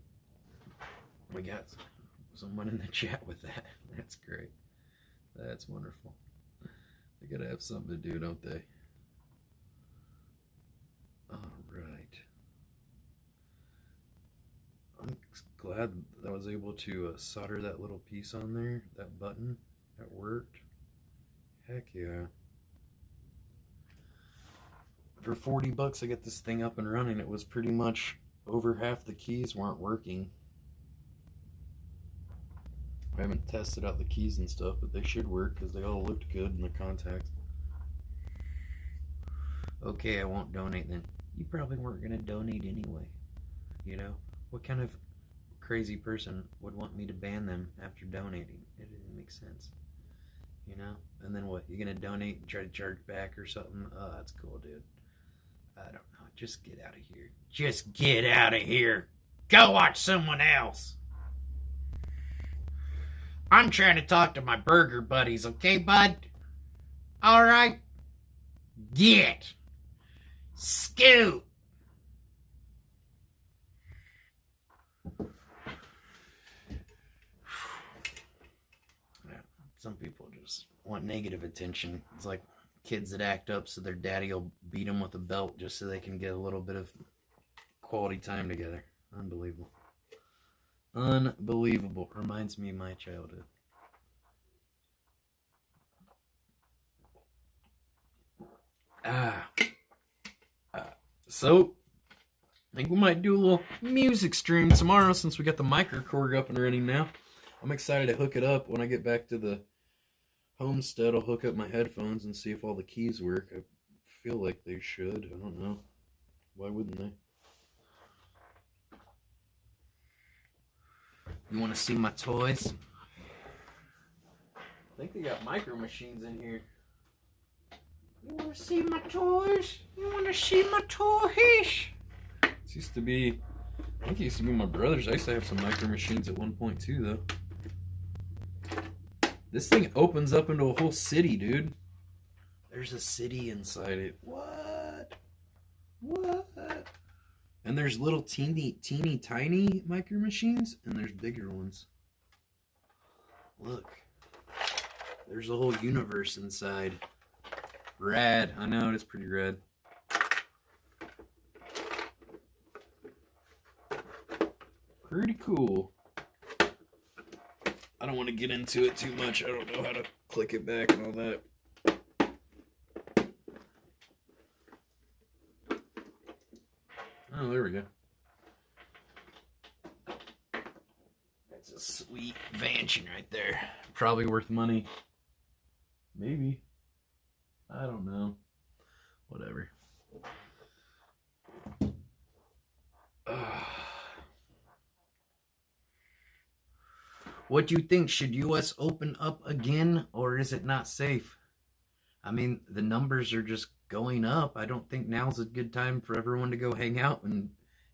we got someone in the chat with that. That's great. That's wonderful. They gotta have something to do, don't they? Alright. I'm glad that I was able to solder that little piece on there, that button. That worked. Heck yeah. For 40 bucks I get this thing up and running. It was pretty much over half the keys weren't working. I haven't tested out the keys and stuff, but they should work because they all looked good in the contacts. Okay, I won't donate then. You probably weren't going to donate anyway. You know? What kind of crazy person would want me to ban them after donating? It didn't make sense. You know? And then what? You're going to donate and try to charge back or something? Oh, that's cool, dude. I don't know. Just get out of here. Just get out of here. Go watch someone else. I'm trying to talk to my burger buddies, okay, bud? Alright? Get. Scoot. Some people just want negative attention. It's like kids that act up so their daddy will beat them with a belt just so they can get a little bit of quality time together. Unbelievable. Unbelievable. Reminds me of my childhood. So, I think we might do a little music stream tomorrow since we got the Microkorg up and running now. I'm excited to hook it up when I get back to the homestead. I'll hook up my headphones and see if all the keys work. I feel like they should. I don't know. Why wouldn't they? You want to see my toys? I think they got micro machines in here. You want to see my toys? You want to see my toys? This used to be, I think it used to be my brother's. I used to have some micro machines at one point too, though. This thing opens up into a whole city, dude. There's a city inside it. What? What? And there's little teeny tiny micro machines, and there's bigger ones. Look. There's a whole universe inside. Rad. I know, it's pretty rad. Pretty cool. I don't want to get into it too much. I don't know how to click it back and all that. Oh, there we go. That's a sweet mansion right there. Probably worth money. Maybe. I don't know. Whatever. What do you think? Should US open up again, or is it not safe? I mean, the numbers are just going up. I don't think now's a good time for everyone to go hang out and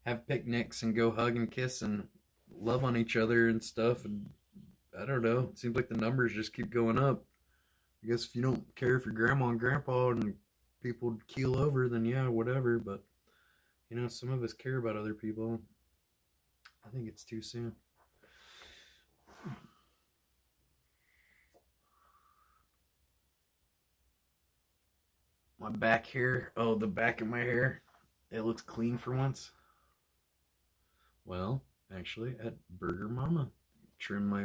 have picnics and go hug and kiss and love on each other and stuff. And I don't know. It seems like the numbers just keep going up. I guess if you don't care for grandma and grandpa and people keel over, then yeah, whatever. But, you know, some of us care about other people. I think it's too soon. My back hair, oh, the back of my hair, it looks clean for once. Well, actually, at Burger Mama, trimmed my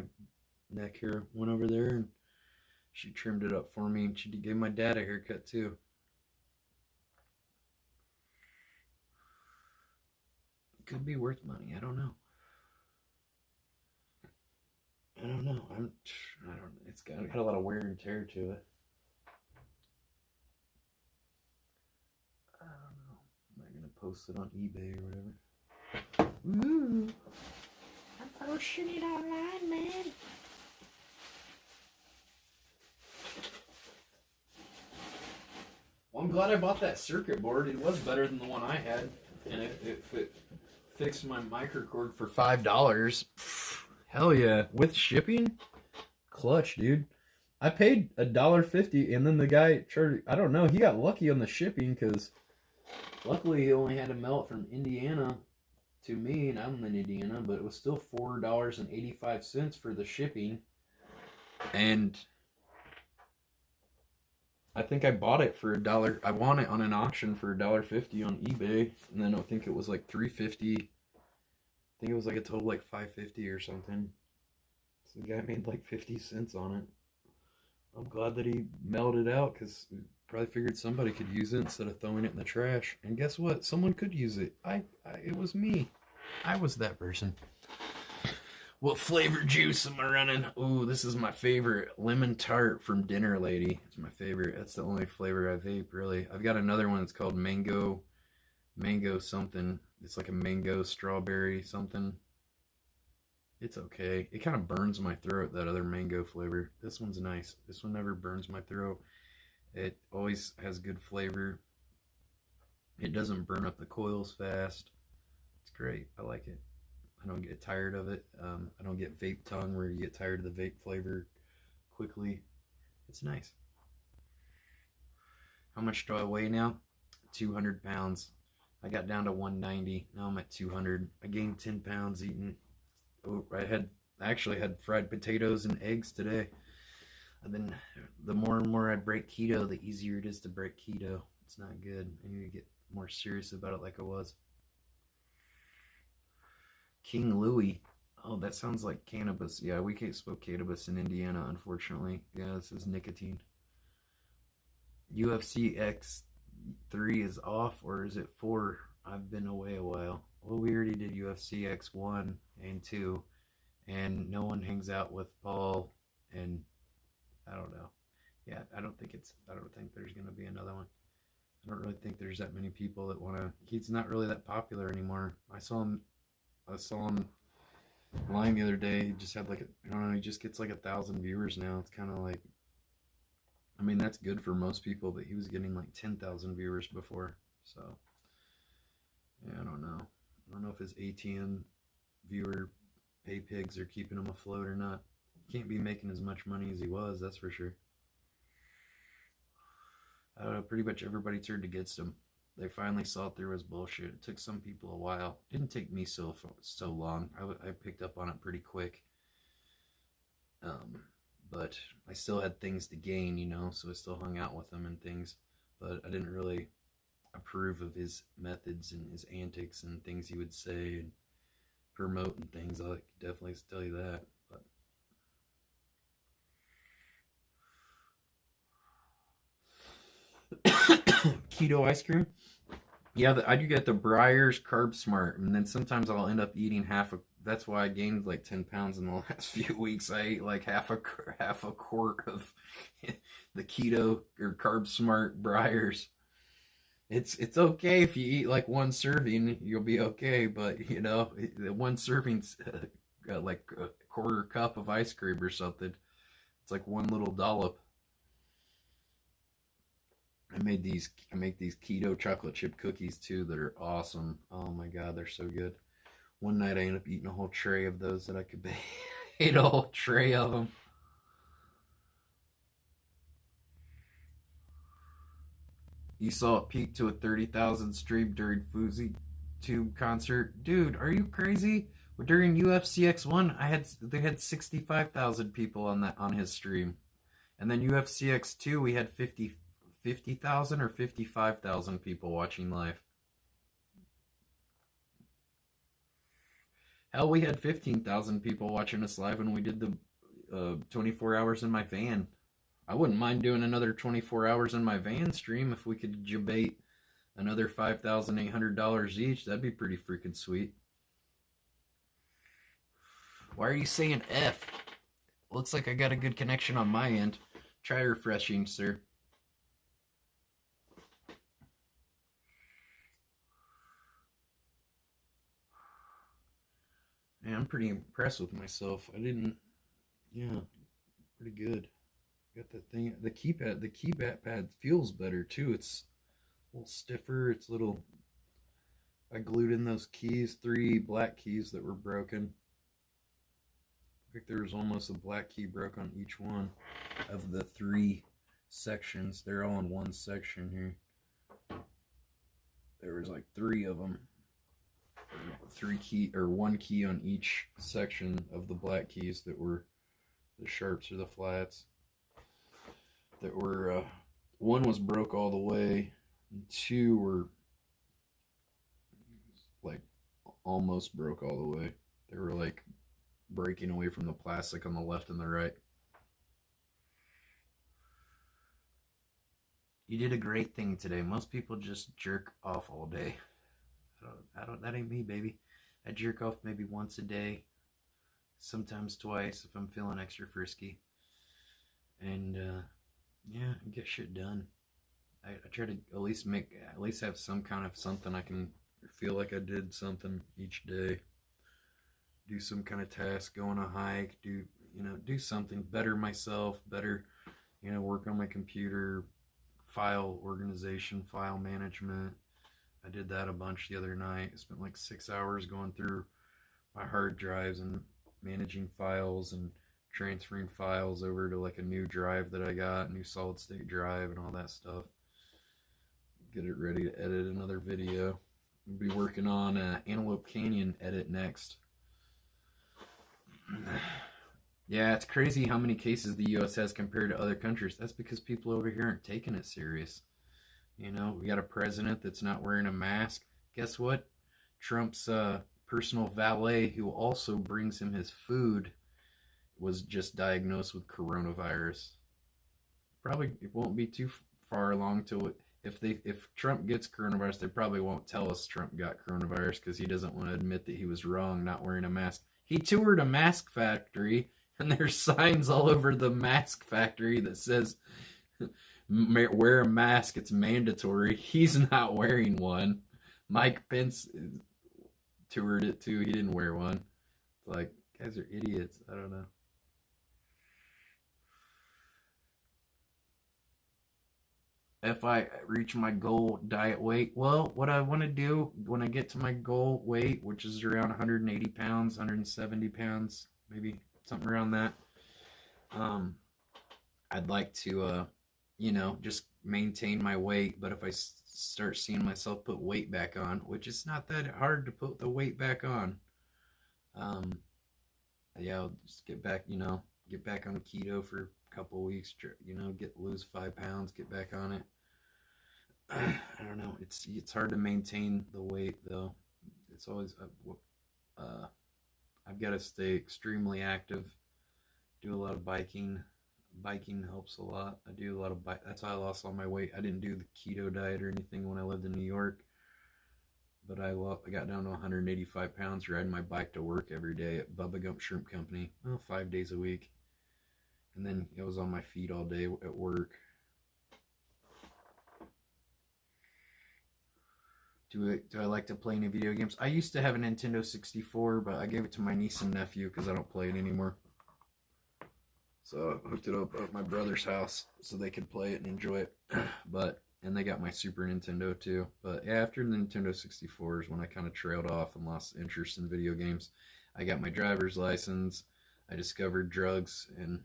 neck hair, went over there, and she trimmed it up for me, and she gave my dad a haircut too. Could be worth money, I don't know. I don't know, it's got a lot of wear and tear to it. I don't know. I'm not gonna post it on eBay or whatever. Ooh. I'm posting it online, man. Well, I'm glad I bought that circuit board. It was better than the one I had. And it fixed my Microkorg for $5. Hell yeah. With shipping? Clutch, dude. I paid $1.50 and then the guy charged, I don't know, he got lucky on the shipping because luckily he only had to mail it from Indiana to me, and I'm in Indiana, but it was still $4.85 for the shipping. And I think I bought it for $1. I won it on an auction for $1.50 on eBay, and then I think it was like $3.50. I think it was like a total like $5.50 or something. So the guy made like 50 cents on it. I'm glad that he mailed it out because probably figured somebody could use it instead of throwing it in the trash. And guess what? Someone could use it. It was me. I was that person. What flavor juice am I running? Ooh, this is my favorite. Lemon tart from Dinner Lady. It's my favorite. That's the only flavor I vape, really. I've got another one that's called mango something. It's like a mango strawberry something. It's okay. It kind of burns my throat, that other mango flavor. This one's nice. This one never burns my throat. It always has good flavor. It doesn't burn up the coils fast. It's great. I like it. I don't get tired of it. I don't get vape tongue where you get tired of the vape flavor quickly. It's nice. How much do I weigh now? 200 pounds. I got down to 190. Now I'm at 200. I gained 10 pounds eating. Oh, I actually had fried potatoes and eggs today. And then the more and more I break keto, the easier it is to break keto. It's not good. I need to get more serious about it like I was. King Louis. Oh, that sounds like cannabis. Yeah, we can't smoke cannabis in Indiana, unfortunately. Yeah, this is nicotine. UFC X 3 is off, or is it 4? I've been away a while. Well, we already did UFC X1 and 2, and no one hangs out with Paul, and I don't know. Yeah, I don't think there's gonna be another one. I don't really think there's that many people that wanna. He's not really that popular anymore. I saw him line the other day. He just had like I don't know. He just gets like 1,000 viewers now. It's kind of like, I mean, that's good for most people, but he was getting like 10,000 viewers before. So yeah, I don't know. I don't know if his ATM viewer pay pigs are keeping him afloat or not. He can't be making as much money as he was, that's for sure. I don't know, pretty much everybody turned against him. They finally saw through his bullshit. It took some people a while. It didn't take me so long. I picked up on it pretty quick. But I still had things to gain, you know, so I still hung out with him and things. But I didn't really approve of his methods and his antics and things he would say and promote and things. I could definitely tell you that. But keto ice cream. Yeah, I do get the Breyers Carb Smart, and then sometimes I'll end up eating half a. That's why I gained like 10 pounds in the last few weeks. I ate like half a quart of the keto or Carb Smart Breyers. It's okay if you eat like one serving, you'll be okay. But you know, one serving's like a quarter cup of ice cream or something. It's like one little dollop. I make these keto chocolate chip cookies too that are awesome. Oh my god, they're so good. One night I ended up eating a whole tray of those that I could bake. Ate a whole tray of them. You saw it peak to a 30,000 stream during Fuzi Tube concert. Dude, are you crazy? During UFC X1, they had 65,000 people on his stream. And then UFC X2, we had 50,000 or 55,000 people watching live. Hell, we had 15,000 people watching us live when we did the 24 hours in my van. I wouldn't mind doing another 24 hours in my van stream if we could debate another $5,800 each. That'd be pretty freaking sweet. Why are you saying F? Looks like I got a good connection on my end. Try refreshing, sir. Man, I'm pretty impressed with myself. Yeah, pretty good. Got that thing, the keypad pad feels better too. It's a little stiffer. It's a little. I glued in those keys, 3 black keys that were broken. I think there was almost a black key broke on each one of the 3 sections. They're all in one section here. There was like 3 of them. 1 key on each section of the black keys that were the sharps or the flats. That were 1 was broke all the way, and 2 were like almost broke all the way. They were like breaking away from the plastic on the left and the right. You did a great thing today. Most people just jerk off all day. That ain't me, baby. I jerk off maybe once a day, sometimes twice if I'm feeling extra frisky. And yeah, get shit done. I try to at least have some kind of something I can feel like I did something each day. Do some kind of task, go on a hike, do something, better myself, work on my computer, file organization, file management. I did that a bunch the other night. I spent like 6 hours going through my hard drives and managing files and transferring files over to like a new drive that I got, new solid state drive and all that stuff. Get it ready to edit another video. I'll be working on Antelope Canyon edit next. Yeah, it's crazy how many cases the U.S. has compared to other countries. That's because people over here aren't taking it serious. You know, we got a president that's not wearing a mask. Guess what? Trump's personal valet, who also brings him his food, was just diagnosed with coronavirus. Probably it won't be too far along till if Trump gets coronavirus, they probably won't tell us Trump got coronavirus because he doesn't want to admit that he was wrong not wearing a mask. He toured a mask factory, and there's signs all over the mask factory that says wear a mask, it's mandatory. He's not wearing one. Mike Pence toured it too. He didn't wear one. It's like, guys are idiots. I don't know. If I reach my goal diet weight, well, what I want to do when I get to my goal weight, which is around 180 pounds, 170 pounds, maybe something around that, I'd like to, just maintain my weight. But if I start seeing myself put weight back on, which is not that hard to put the weight back on, yeah, I'll just get back on keto for a couple weeks, lose 5 pounds, get back on it. I don't know. It's hard to maintain the weight though. It's always I've got to stay extremely active. Do a lot of biking. Biking helps a lot. I do a lot of bike. That's how I lost all my weight. I didn't do the keto diet or anything when I lived in New York, but I got down to 185 pounds riding my bike to work every day at Bubba Gump Shrimp Company. Well, 5 days a week, and then I was on my feet all day at work. Do I like to play any video games? I used to have a Nintendo 64, but I gave it to my niece and nephew because I don't play it anymore. So I hooked it up at my brother's house so they could play it and enjoy it. And they got my Super Nintendo too. But yeah, after the Nintendo 64 is when I kind of trailed off and lost interest in video games. I got my driver's license. I discovered drugs and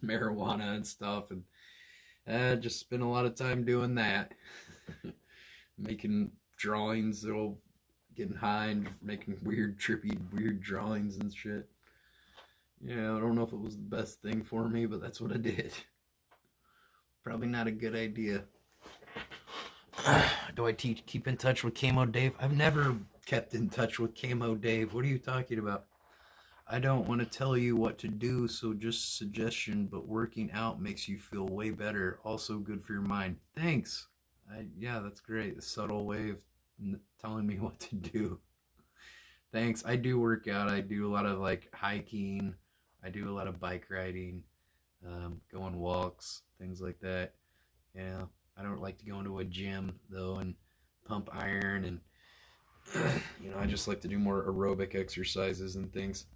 marijuana and stuff, and I just spent a lot of time doing that. Making drawings, getting high and making weird drawings and shit. Yeah, I don't know if it was the best thing for me, but that's what I did. Probably not a good idea. Do I keep in touch with Camo Dave? I've never kept in touch with Camo Dave. What are you talking about? I don't want to tell you what to do, so just suggestion, but working out makes you feel way better. Also good for your mind. Thanks. Yeah, that's great. A subtle way of telling me what to do. Thanks. I do work out. I do a lot of hiking. I do a lot of bike riding, go on walks, things like that. Yeah, I don't like to go into a gym though and pump iron, and I just like to do more aerobic exercises and things.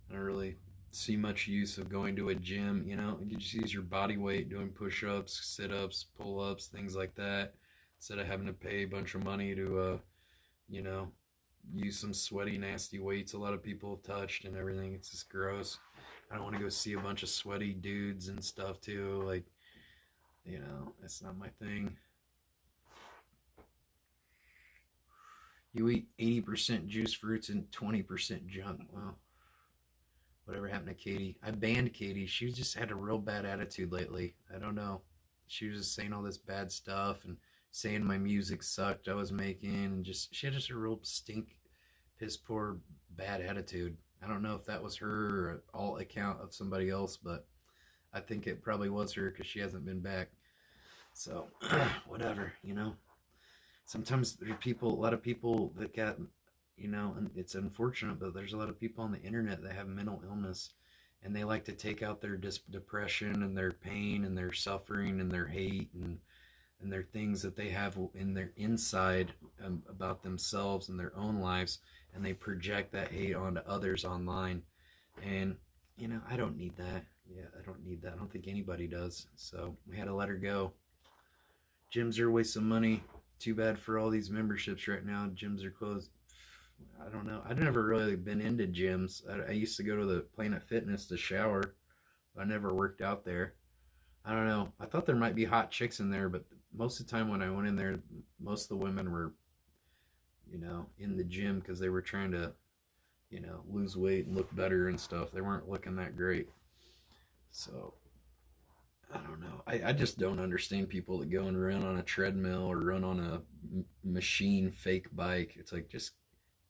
I don't really see much use of going to a gym. You just use your body weight doing push-ups, sit-ups, pull-ups, things like that, instead of having to pay a bunch of money to use some sweaty nasty weights a lot of people have touched and everything. It's just gross. I don't want to go see a bunch of sweaty dudes and stuff too. That's not my thing. You eat 80% juice fruits and 20% junk. Well, whatever happened to Katie? I banned Katie. She just had a real bad attitude lately. I don't know. She was just saying all this bad stuff and saying my music sucked I was making, and she had just a real piss poor bad attitude. I don't know if that was her or all account of somebody else, but I think it probably was her because she hasn't been back. So whatever. Sometimes there are a lot of people that got, and it's unfortunate, but there's a lot of people on the internet that have mental illness, and they like to take out their depression and their pain and their suffering and their hate and their things that they have in their inside about themselves and their own lives, and they project that hate onto others online. And I don't need that. Yeah, I don't need that. I don't think anybody does. So we had to let her go. Gyms are a waste of money. Too bad for all these memberships right now. Gyms are closed. I don't know. I've never really been into gyms. I used to go to the Planet Fitness to shower. I never worked out there. I don't know. I thought there might be hot chicks in there, but most of the time when I went in there, most of the women were, in the gym because they were trying to, lose weight and look better and stuff. They weren't looking that great. So, I don't know. I just don't understand people that go and run on a treadmill or run on a machine fake bike. It's like, just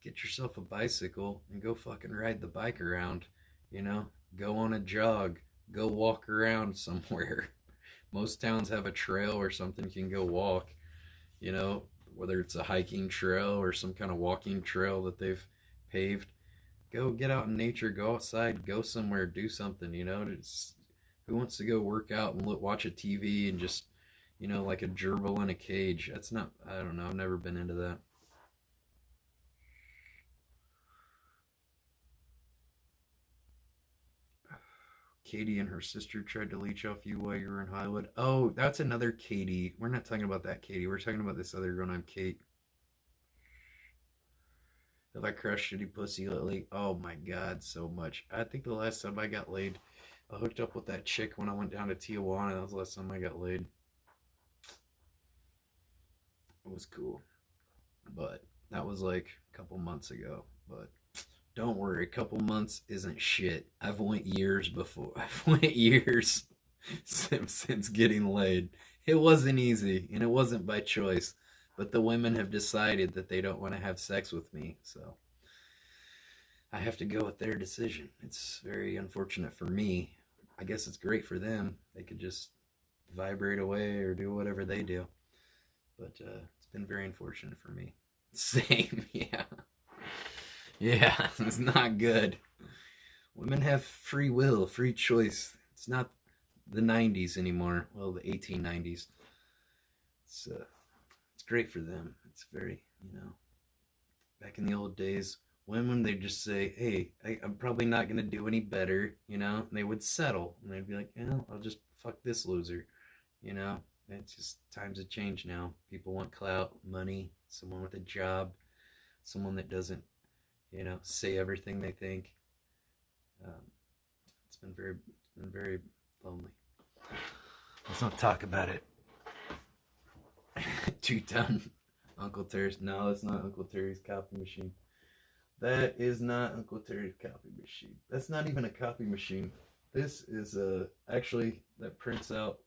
get yourself a bicycle and go fucking ride the bike around, go on a jog, go walk around somewhere. Most towns have a trail or something you can go walk. you know, whether it's a hiking trail or some kind of walking trail that they've paved. Go get out in nature, go outside, go somewhere, do something, you know. Who wants to go work out and watch a TV and just, you know, like a gerbil in a cage? That's not, I don't know, I've never been into that. Katie and her sister tried to leech off you while you were in Hollywood. Oh, that's another Katie. We're not talking about that Katie. We're talking about this other girl named Kate. Have I crushed shitty pussy lately? Oh my god, so much. I think the last time I got laid, I hooked up with that chick when I went down to Tijuana. That was the last time I got laid. It was cool. But that was like a couple months ago. But don't worry, a couple months isn't shit. I've went years before. I've went years since getting laid. It wasn't easy, and it wasn't by choice. But the women have decided that they don't want to have sex with me, so I have to go with their decision. It's very unfortunate for me. I guess it's great for them. They could just vibrate away or do whatever they do. But it's been very unfortunate for me. Same, yeah. Yeah, it's not good. Women have free will, free choice. It's not the 90s anymore. Well, the 1890s. It's great for them. It's very, you know, back in the old days, women, they'd just say, hey, I'm probably not going to do any better, you know, and they would settle. And they'd be like, yeah, I'll just fuck this loser, you know. It's just times have changed now. People want clout, money, someone with a job, someone that doesn't, you know, say everything they think. It's been very lonely. Let's not talk about it. 2-ton Uncle Terry's. No, it's not Uncle Terry's copy machine. That is not Uncle Terry's copy machine. That's not even a copy machine. This is actually that prints out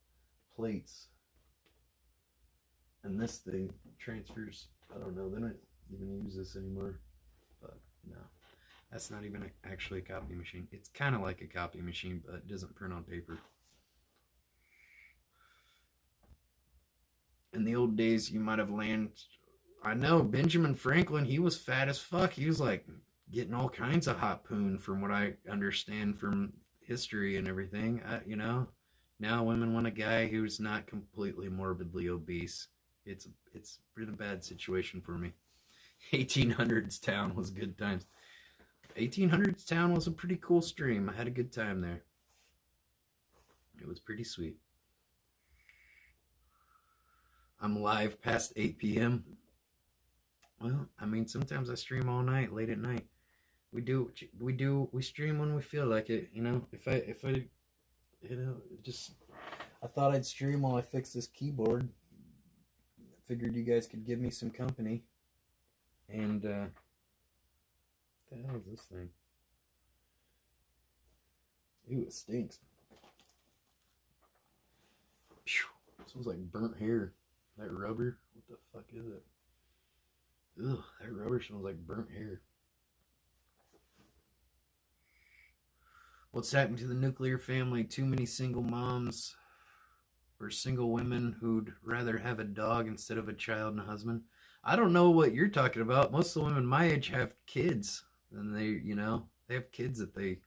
plates. And this thing transfers. I don't know. They don't even use this anymore. But no, that's not even actually a copy machine. It's kind of like a copy machine, but it doesn't print on paper. In the old days, you might have landed. I know Benjamin Franklin, he was fat as fuck. He was like getting all kinds of hot poon from what I understand from history and everything. You know, now women want a guy who's not completely morbidly obese. It's been a bad situation for me. 1800s town was good times. 1800s town was a pretty cool stream. I had a good time there. It was pretty sweet. I'm live past 8 p.m. Well, I mean, sometimes I stream all night, late at night. We stream when we feel like it, you know. If I, you know, I thought I'd stream while I fix this keyboard. Figured you guys could give me some company. And, what the hell is this thing? Ew, it stinks. Phew, smells like burnt hair. That rubber? What the fuck is it? Ugh, that rubber smells like burnt hair. What's happened to the nuclear family? Too many single moms or single women who'd rather have a dog instead of a child and a husband. I don't know what you're talking about. Most of the women my age have kids. And they, you know, they have kids that they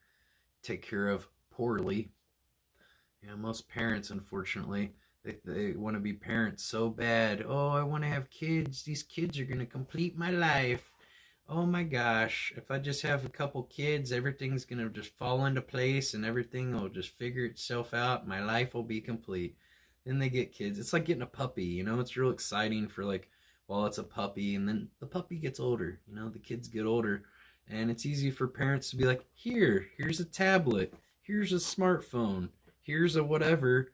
take care of poorly. You know, most parents, unfortunately, they want to be parents so bad. Oh, I want to have kids. These kids are going to complete my life. Oh my gosh. If I just have a couple kids, everything's going to just fall into place and everything will just figure itself out. My life will be complete. Then they get kids. It's like getting a puppy, you know? It's real exciting for like, well, it's a puppy. And then the puppy gets older, you know? The kids get older. And it's easy for parents to be like, here's a tablet. Here's a smartphone. Here's a whatever.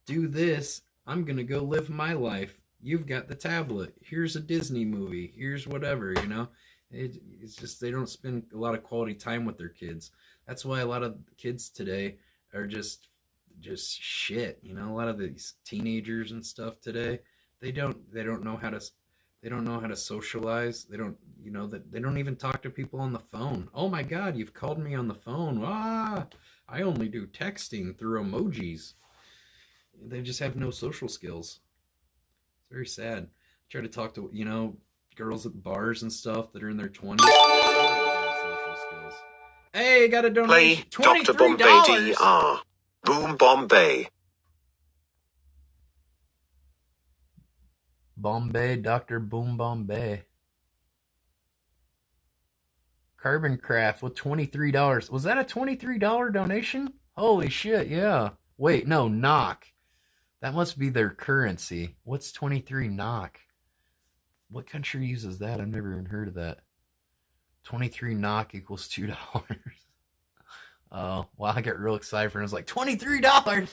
Do this. I'm going to go live my life. You've got the tablet. Here's a Disney movie. Here's whatever, you know. It's just they don't spend a lot of quality time with their kids. That's why a lot of kids today are just shit, you know. A lot of these teenagers and stuff today, they don't know how to socialize. They don't, you know, that they don't even talk to people on the phone. Oh my God, you've called me on the phone. I only do texting through emojis. They just have no social skills. It's very sad. Try to talk to, you know, girls at bars and stuff that are in their 20s. Social skills. Hey, got a donation. Play Dr. Bombay $23. DR. Boom Bombay. Bombay, Dr. Boom Bombay. Carbon Craft with $23. Was that a $23 donation? Holy shit, yeah. Wait, no, knock. That must be their currency. What's 23 knock? What country uses that? I've never even heard of that. 23 knock equals $2. Oh, well, I got real excited for it. I was like, $23?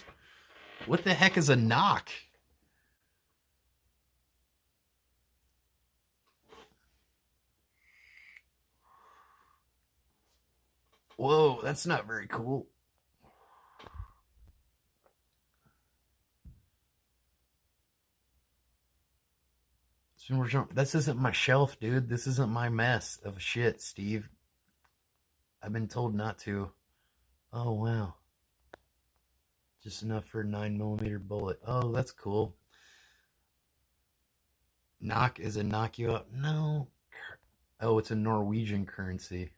What the heck is a knock? Whoa, that's not very cool. This isn't my shelf, dude. This isn't my mess of shit, Steve. I've been told not to. Oh, wow. Just enough for a 9mm bullet. Oh, that's cool. Knock is a knock you out. No. Oh, it's a Norwegian currency.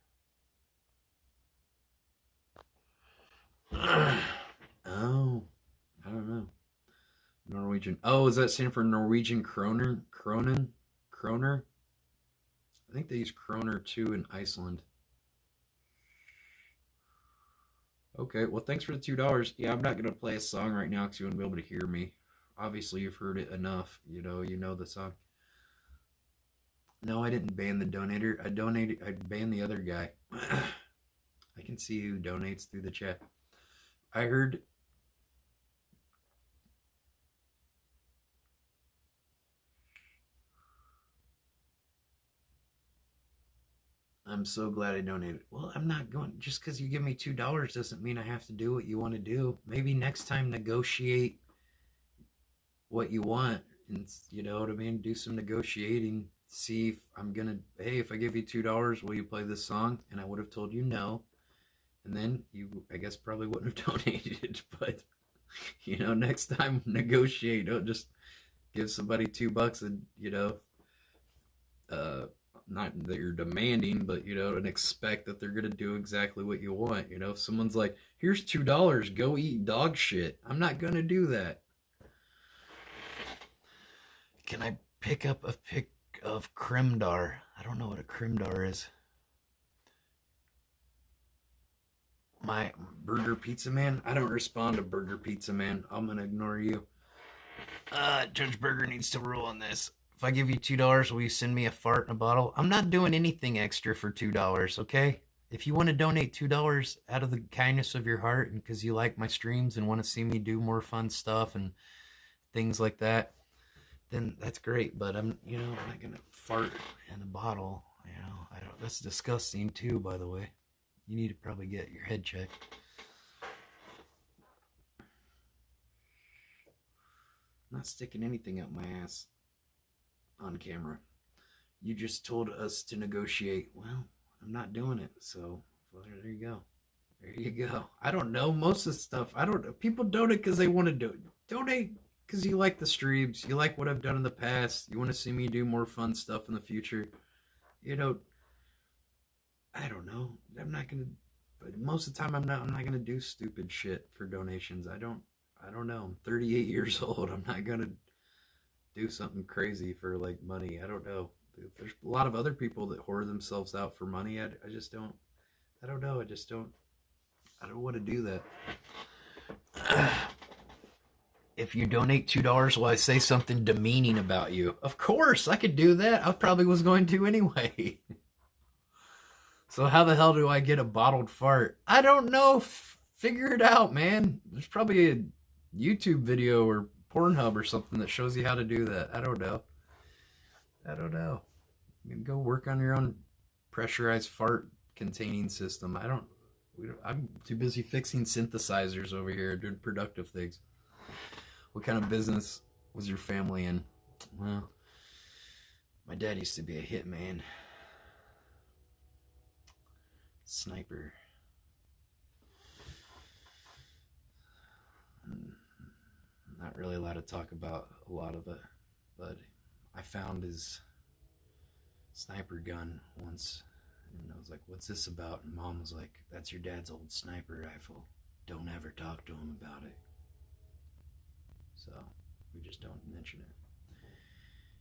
Oh, I don't know. Norwegian. Oh, is that stand for Norwegian kroner? Kroner? I think they use kroner too in Iceland. Okay, well, thanks for the $2. Yeah, I'm not going to play a song right now because you wouldn't be able to hear me. Obviously, you've heard it enough. You know the song. No, I didn't ban the donator. I banned the other guy. I can see who donates through the chat. I heard... I'm so glad I donated. Well, I'm not going... Just because you give me $2 doesn't mean I have to do what you want to do. Maybe next time negotiate what you want. And you know what I mean? Do some negotiating. See if I'm going to... Hey, if I give you $2, will you play this song? And I would have told you no. And then you, I guess, probably wouldn't have donated. But, you know, next time negotiate. Don't just give somebody $2 and, you know... not that you're demanding, but, you know, and expect that they're going to do exactly what you want. You know, if someone's like, here's $2, go eat dog shit. I'm not going to do that. Can I pick up a pic of Kremdar? I don't know what a Kremdar is. My Burger Pizza Man? I don't respond to Burger Pizza Man. I'm going to ignore you. Judge Burger needs to rule on this. If I give you $2, will you send me a fart in a bottle? I'm not doing anything extra for $2, okay? If you want to donate $2 out of the kindness of your heart and because you like my streams and want to see me do more fun stuff and things like that, then that's great. But I'm not gonna fart in a bottle. You know, that's disgusting too, by the way. You need to probably get your head checked. I'm not sticking anything up my ass on camera. You just told us to negotiate. Well, I'm not doing it, so well, there you go. There you go. I don't know. Most of the stuff, people donate because they want to do it. Donate because you like the streams. You like what I've done in the past. You want to see me do more fun stuff in the future. You know, I don't know. I'm not going to, but most of the time I'm not going to do stupid shit for donations. I don't know. I'm 38 years old. I'm not going to do something crazy for like money. I don't know. There's a lot of other people that whore themselves out for money. I just don't. I don't know. I don't want to do that. If you donate $2, will I say something demeaning about you? Of course, I could do that. I probably was going to anyway. So how the hell do I get a bottled fart? I don't know. Figure it out, man. There's probably a YouTube video or Pornhub or something that shows you how to do that. I don't know. You can go work on your own pressurized fart containing system. I'm too busy fixing synthesizers over here doing productive things. What kind of business was your family in? Well, my dad used to be a hitman. Sniper. I'm not really allowed to talk about a lot of it, but I found his sniper gun once, and I was like, what's this about? And Mom was like, that's your dad's old sniper rifle. Don't ever talk to him about it. So we just don't mention it.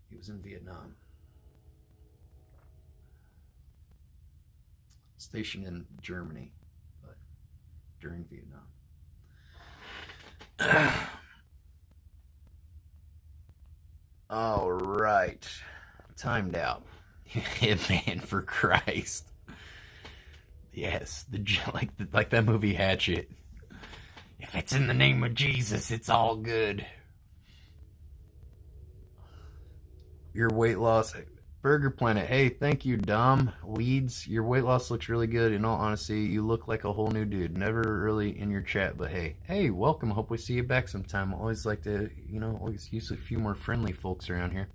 He was in Vietnam. Stationed in Germany, but during Vietnam. All right. Timed out. Hitman, for Christ. Yes, like that movie Hatchet. If it's in the name of Jesus, it's all good. Your weight loss, Burger Planet. Hey, thank you, Dom Leeds. Your weight loss looks really good. In all honesty, you look like a whole new dude. Never really in your chat, but hey, welcome. Hope we see you back sometime. Always like to, always use a few more friendly folks around here.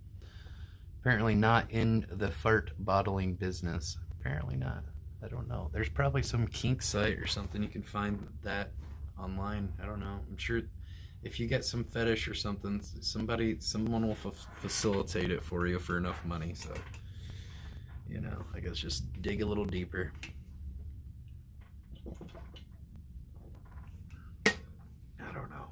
Apparently not in the fart bottling business. Apparently not. I don't know. There's probably some kink site or something you can find that online. I don't know. I'm sure if you get some fetish or something, someone will facilitate it for you for enough money. So, I guess just dig a little deeper. I don't know.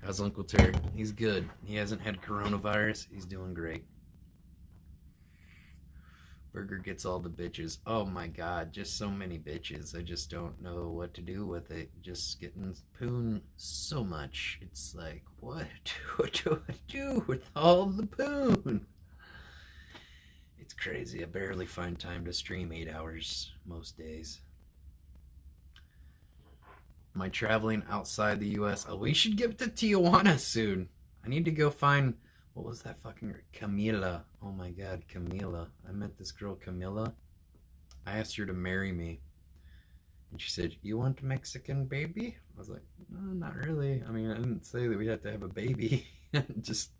How's Uncle Terry? He's good. He hasn't had coronavirus. He's doing great. Burger gets all the bitches. Oh my god, just so many bitches. I just don't know what to do with it. Just getting poon so much. It's like, what do I do with all the poon? It's crazy. I barely find time to stream 8 hours most days. Am I traveling outside the US? Oh, we should get to Tijuana soon. I need to go find... What was that fucking... Camila. Oh my god, Camila. I met this girl, Camila. I asked her to marry me. And she said, you want a Mexican baby? I was like, no, not really. I mean, I didn't say that we had to have a baby. Just,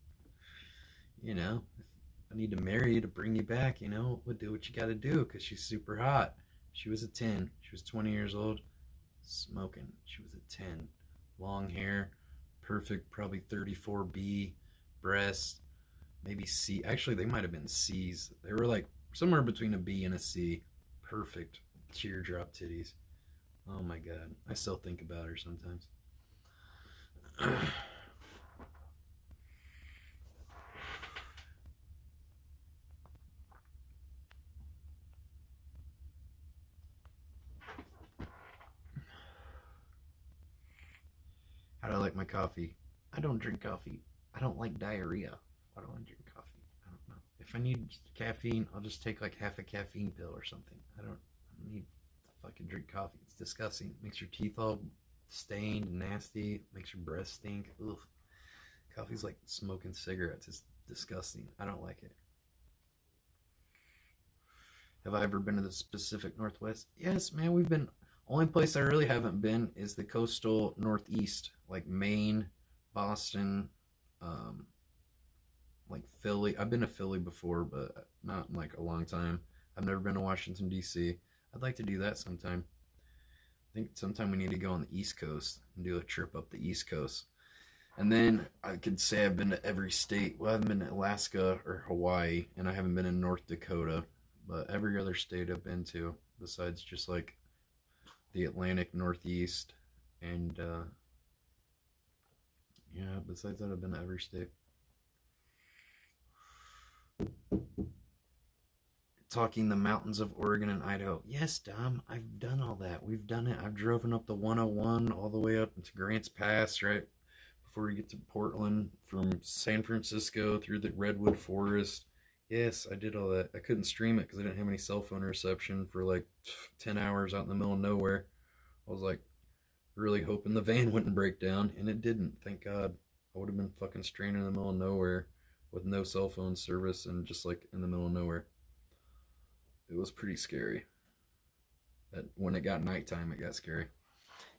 if I need to marry you to bring you back, we'll do what you gotta do, because she's super hot. She was a 10. She was 20 years old. Smoking. She was a 10. Long hair. Perfect, probably 34B. Breasts, maybe C. Actually, they might have been C's. They were like somewhere between a B and a C. Perfect teardrop titties. Oh my god, I still think about her sometimes. How do I like my coffee? I don't drink coffee. I don't like diarrhea. Why don't I drink coffee? I don't know. If I need caffeine, I'll just take like half a caffeine pill or something. I don't need to fucking drink coffee. It's disgusting. It makes your teeth all stained and nasty. It makes your breath stink. Ugh. Coffee's like smoking cigarettes. It's disgusting. I don't like it. Have I ever been to the Pacific Northwest? Yes, man, we've been... Only place I really haven't been is the coastal Northeast, like Maine, Boston, like Philly. I've been to Philly before, but not in like a long time. I've never been to Washington, D.C. I'd like to do that sometime. I think sometime we need to go on the East Coast and do a trip up the East Coast. And then I could say I've been to every state. Well, I haven't been to Alaska or Hawaii, and I haven't been in North Dakota. But every other state I've been to, besides just like the Atlantic Northeast. And yeah, besides that, I've been to every state. Talking the mountains of Oregon and Idaho. Yes, Dom, I've done all that. We've done it. I've driven up the 101 all the way up into Grants Pass, right before we get to Portland, from San Francisco through the Redwood Forest. Yes, I did all that. I couldn't stream it because I didn't have any cell phone reception for like 10 hours out in the middle of nowhere. I was like really hoping the van wouldn't break down, and it didn't. Thank God. I would have been fucking stranded in the middle of nowhere with no cell phone service and just like in the middle of nowhere. It was pretty scary. When it got nighttime, it got scary.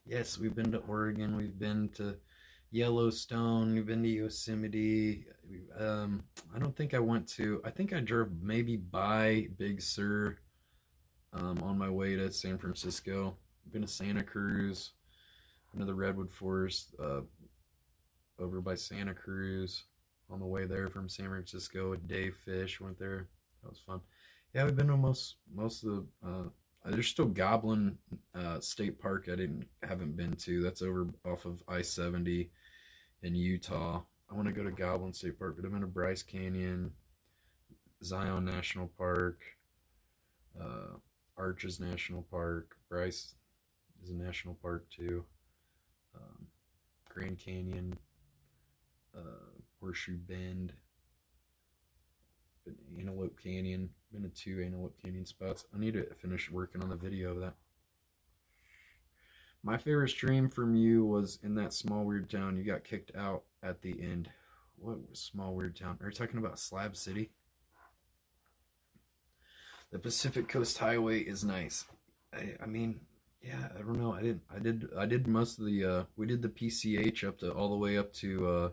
Yes, we've been to Oregon. We've been to Yellowstone. We've been to Yosemite. I don't think I went to... I think I drove maybe by Big Sur on my way to San Francisco. Been to Santa Cruz. Been to the Redwood Forest. over by Santa Cruz on the way there from San Francisco with Dave Fish. Went there. That was fun. Yeah, we've been to most of the. There's still Goblin State Park haven't been to. That's over off of I-70 in Utah. I want to go to Goblin State Park, but I've been to Bryce Canyon, Zion National Park, Arches National Park. Bryce is a national park too. Grand Canyon, Horseshoe Bend, Antelope Canyon. Been to 2 Antelope Canyon spots. I need to finish working on the video of that. My favorite stream from you was in that small weird town. You got kicked out at the end. What was small weird town? Are you talking about Slab City? The Pacific Coast Highway is nice. I mean, yeah, I don't know. I did most of the we did the PCH up to all the way up to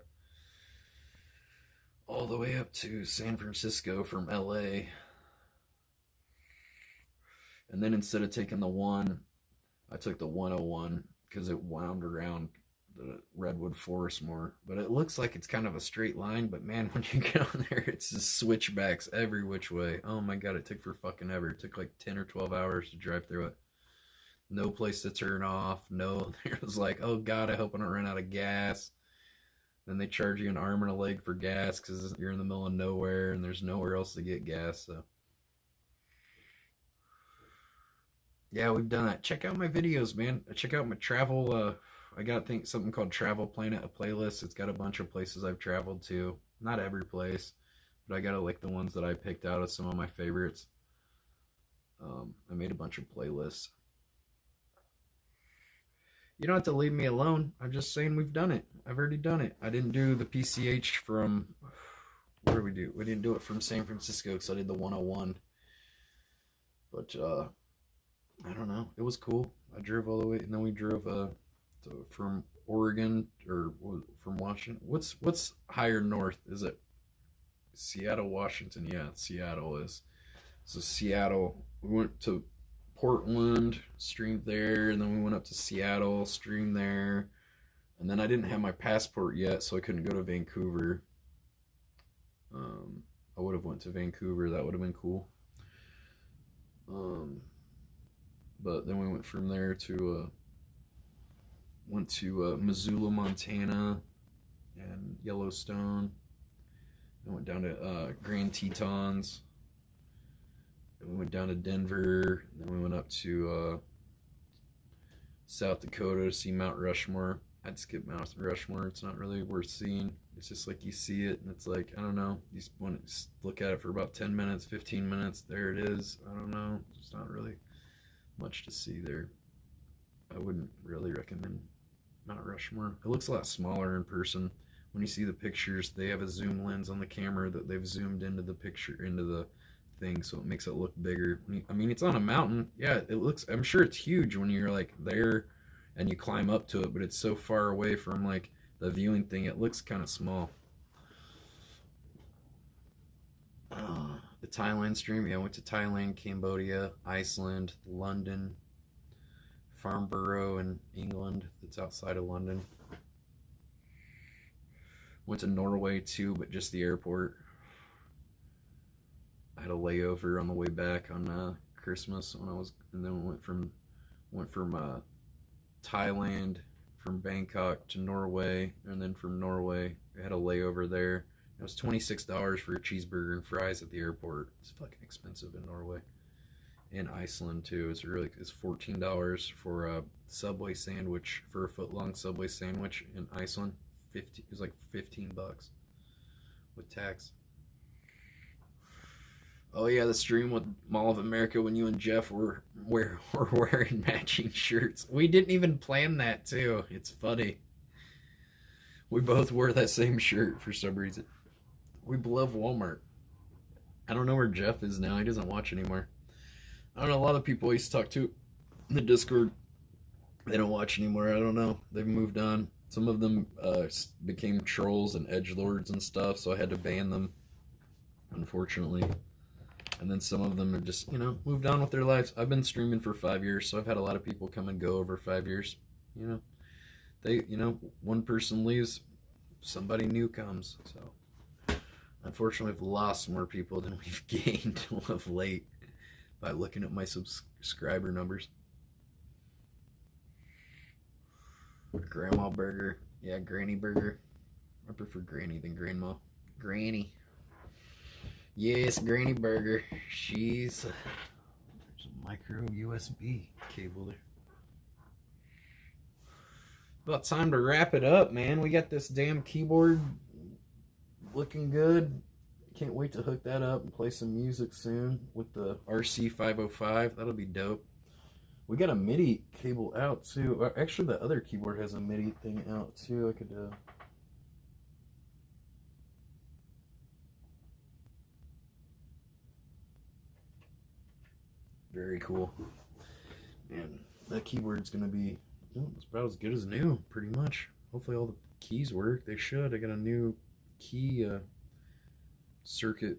San Francisco from LA. And then instead of taking the 1, I took the 101 because it wound around the redwood forest more. But it looks like it's kind of a straight line, but man, when you get on there, it's just switchbacks every which way. Oh my god, it took for fucking ever. It took like 10 or 12 hours to drive through it. No place to turn off. No, it was like, oh god, I hope I don't run out of gas. Then they charge you an arm and a leg for gas because you're in the middle of nowhere and there's nowhere else to get gas. So yeah, we've done that. Check out my videos, man. Check out my travel. I got something called Travel Planet, a playlist. It's got a bunch of places I've traveled to. Not every place, but I got like the ones that I picked out as some of my favorites. I made a bunch of playlists. You don't have to leave me alone. I'm just saying we've done it. I've already done it. I didn't do the PCH from, where did we do? We didn't do it from San Francisco because I did the 101. But I don't know. It was cool. I drove all the way, and then we drove from Oregon or from Washington. What's higher north? Is it Seattle, Washington? Yeah, Seattle is. So Seattle, we went to Portland, streamed there, and then we went up to Seattle, streamed there, and then I didn't have my passport yet, so I couldn't go to Vancouver. I would have went to Vancouver. That would have been cool. But then we went from there to Missoula, Montana, and Yellowstone. Then went down to Grand Tetons. Then we went down to Denver. Then we went up to South Dakota to see Mount Rushmore. I'd skip Mount Rushmore. It's not really worth seeing. It's just like you see it, and it's like, I don't know. You want to look at it for about 10 minutes, 15 minutes. There it is. I don't know. It's not really much to see there. I wouldn't really recommend Mount Rushmore. It looks a lot smaller in person. When you see the pictures, they have a zoom lens on the camera that they've zoomed into the picture, into the thing, so it makes it look bigger. I mean, it's on a mountain. Yeah, it looks, I'm sure it's huge when you're like there and you climb up to it, but it's so far away from like the viewing thing, it looks kind of small. The Thailand stream, yeah, I went to Thailand, Cambodia, Iceland, London, Farnborough in England, that's outside of London. Went to Norway too, but just the airport. I had a layover on the way back on Christmas when I was, and then went from Thailand, from Bangkok to Norway, and then from Norway I had a layover there. It was $26 for a cheeseburger and fries at the airport. It's fucking expensive in Norway. In Iceland too, it's $14 for a Subway sandwich, for a foot-long Subway sandwich in Iceland. It was like $15 with tax. Oh yeah, the stream with Mall of America when you and Jeff were wearing matching shirts. We didn't even plan that too. It's funny. We both wore that same shirt for some reason. We love Walmart. I don't know where Jeff is now. He doesn't watch anymore. I don't know, a lot of people I used to talk to in the Discord, they don't watch anymore. I don't know. They've moved on. Some of them became trolls and edgelords and stuff, so I had to ban them, unfortunately. And then some of them have just, moved on with their lives. I've been streaming for 5 years, so I've had a lot of people come and go over 5 years. One person leaves, somebody new comes. So unfortunately, we've lost more people than we've gained of late by looking at my subscriber numbers. Grandma burger. Yeah, granny burger. I prefer granny than grandma. Granny. Yes, granny burger. There's a micro USB cable there. About time to wrap it up, man. We got this damn keyboard looking good. Can't wait to hook that up and play some music soon with the RC505. That'll be dope. We got a MIDI cable out too. Actually, the other keyboard has a MIDI thing out too. I could very cool. And that keyboard's gonna be it's about as good as new, pretty much. Hopefully all the keys work. They should. I got a new key circuit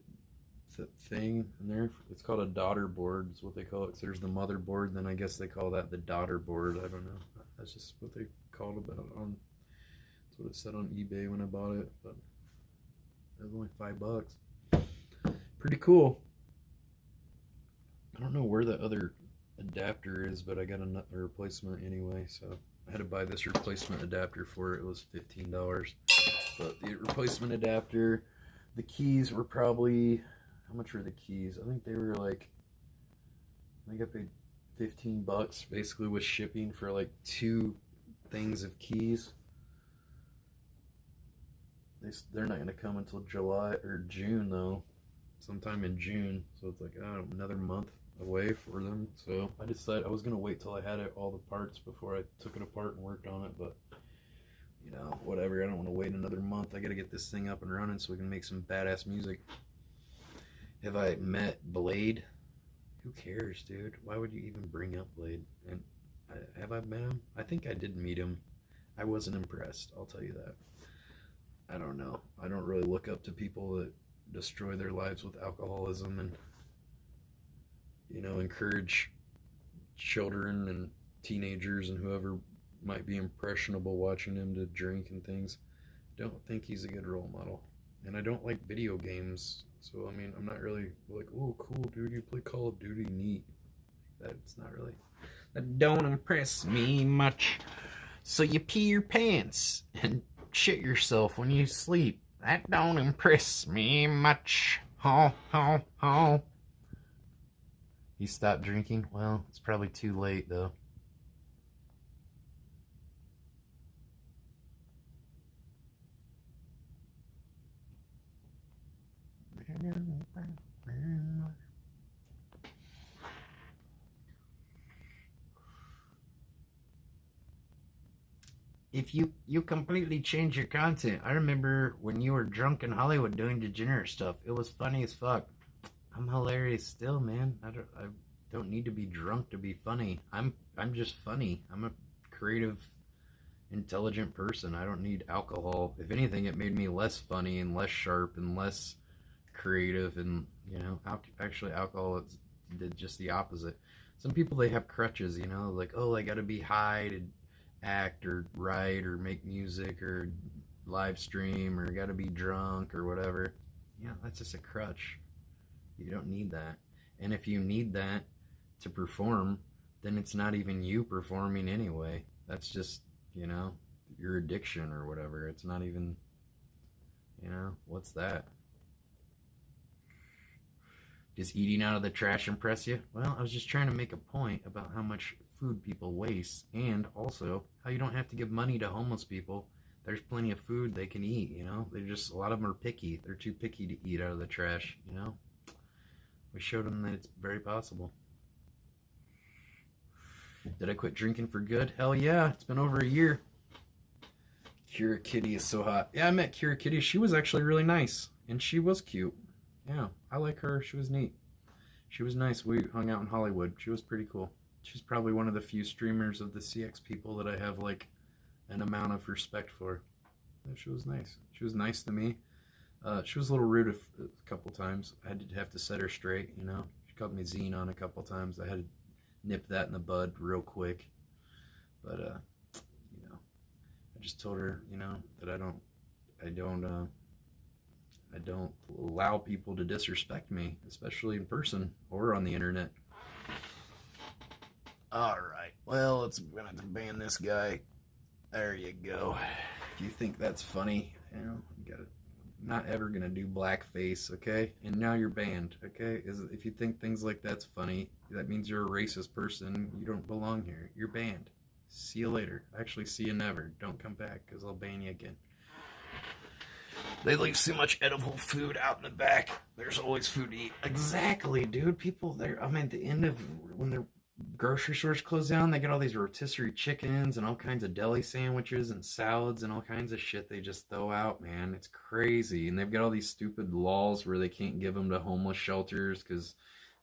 thing in there. It's called a daughter board is what they call it. So there's the motherboard, then I guess they call that the daughter board. I don't know. That's just what they called about on. That's what it said on eBay when I bought it, but it was only $5. Pretty cool. I don't know where the other adapter is, but I got a replacement anyway, so I had to buy this replacement adapter for it. It was $15. But the replacement adapter, the keys were probably, how much were the keys? I think they were like, I think I paid $15 basically with shipping for like 2 things of keys. They're not going to come until July or June though, sometime in June. So it's like, I don't know, another month away for them. So I decided I was going to wait till I had all the parts before I took it apart and worked on it, but you know, whatever. I don't want to wait another month. I got to get this thing up and running so we can make some badass music. Have I met Blade? Who cares, dude? Why would you even bring up Blade? And have I met him? I think I did meet him. I wasn't impressed, I'll tell you that. I don't know. I don't really look up to people that destroy their lives with alcoholism and, you know, encourage children and teenagers and whoever might be impressionable watching him to drink and things. Don't think he's a good role model. And I don't like video games, so I mean, I'm not really like, oh cool dude, you play Call of Duty, neat. That's not really, that don't impress me much. So you pee your pants and shit yourself when you sleep. That don't impress me much. Ho ho ho. He stopped drinking? Well, it's probably too late though. If you completely change your content. I remember when you were drunk in Hollywood doing degenerate stuff. It was funny as fuck. I'm hilarious still, man. I don't need to be drunk to be funny. I'm just funny. I'm a creative, intelligent person. I don't need alcohol. If anything, it made me less funny and less sharp and less creative. And you know, actually, alcohol did just the opposite. Some people, they have crutches. You know, like, oh, I got to be high to act or write or make music or live stream, or got to be drunk or whatever. Yeah, that's just a crutch. You don't need that. And if you need that to perform, then it's not even you performing anyway. That's just, you know, your addiction or whatever. It's not even, you know, what's that? Does eating out of the trash impress you? Well, I was just trying to make a point about how much food people waste, and also how you don't have to give money to homeless people. There's plenty of food they can eat, you know? They're just, a lot of them are picky. They're too picky to eat out of the trash, you know? We showed them that it's very possible. Did I quit drinking for good? Hell yeah, it's been over a year. Kira Kitty is so hot. Yeah, I met Kira Kitty. She was actually really nice, and she was cute. Yeah, I like her. She was neat. She was nice. We hung out in Hollywood. She was pretty cool. She's probably one of the few streamers of the CX people that I have like an amount of respect for. Yeah, she was nice. She was nice to me. She was a little rude a couple times. I had to have to set her straight, you know. She called me Xenon a couple times. I had to nip that in the bud real quick. But, you know, I just told her, you know, that I don't I don't allow people to disrespect me, especially in person or on the internet. Alright, well, we're gonna have to ban this guy. There you go. If you think that's funny, you know, you gotta, not ever gonna do blackface, okay? And now you're banned, okay? If you think things like that's funny, that means you're a racist person. You don't belong here. You're banned. See you later. Actually, see you never. Don't come back, because I'll ban you again. They leave so much edible food out in the back. There's always food to eat. Exactly, dude. People there, I mean, at the end of, when their grocery stores close down, they get all these rotisserie chickens and all kinds of deli sandwiches and salads and all kinds of shit they just throw out, man. It's crazy. And they've got all these stupid laws where they can't give them to homeless shelters because,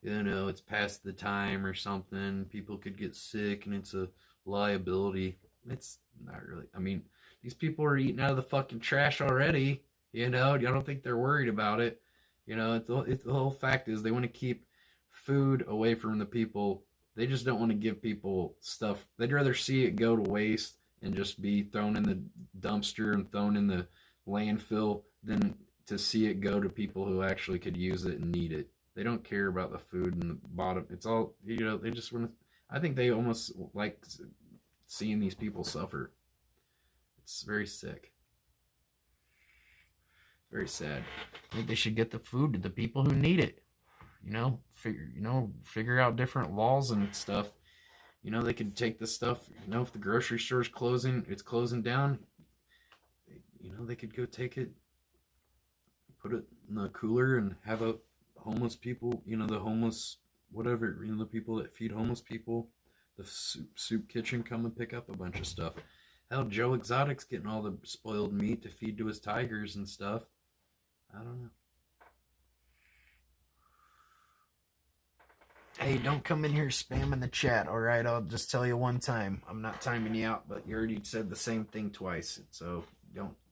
you know, it's past the time or something. People could get sick and it's a liability. It's not really. I mean, these people are eating out of the fucking trash already. You know, I don't think they're worried about it. You know, the whole fact is they want to keep food away from the people. They just don't want to give people stuff. They'd rather see it go to waste and just be thrown in the dumpster and thrown in the landfill than to see it go to people who actually could use it and need it. They don't care about the food in the bottom. It's all, you know, they just want to, I think they almost like seeing these people suffer. It's very sick. Very sad. I think they should get the food to the people who need it. Figure out different laws and stuff. You know, they could take this stuff. You know, if the grocery store's closing, it's closing down. You know, they could go take it, put it in the cooler, and have a homeless people. You know, the homeless, whatever. You know, the people that feed homeless people, the soup kitchen come and pick up a bunch of stuff. Hell, Joe Exotic's getting all the spoiled meat to feed to his tigers and stuff. I don't know. Hey, don't come in here spamming the chat, alright? I'll just tell you one time. I'm not timing you out, but you already said the same thing twice. So,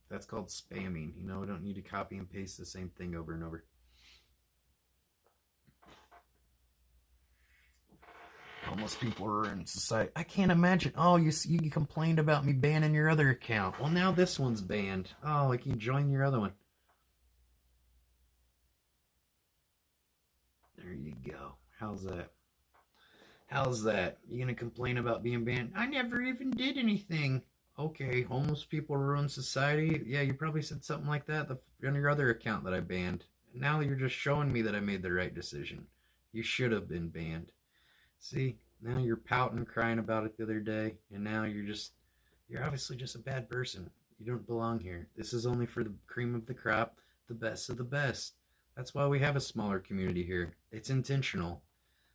that's called spamming. You know, we don't need to copy and paste the same thing over and over. Homeless people are in society. I can't imagine. Oh, you complained about me banning your other account. Well, now this one's banned. Oh, I can join your other one. There you go. How's that? How's that? You gonna complain about being banned? I never even did anything. Okay, homeless people ruin society. Yeah, you probably said something like that on your other account that I banned. Now you're just showing me that I made the right decision. You should have been banned. See, now you're pouting, crying about it the other day, and now you're obviously just a bad person. You don't belong here. This is only for the cream of the crop, the best of the best. That's why we have a smaller community here. It's intentional.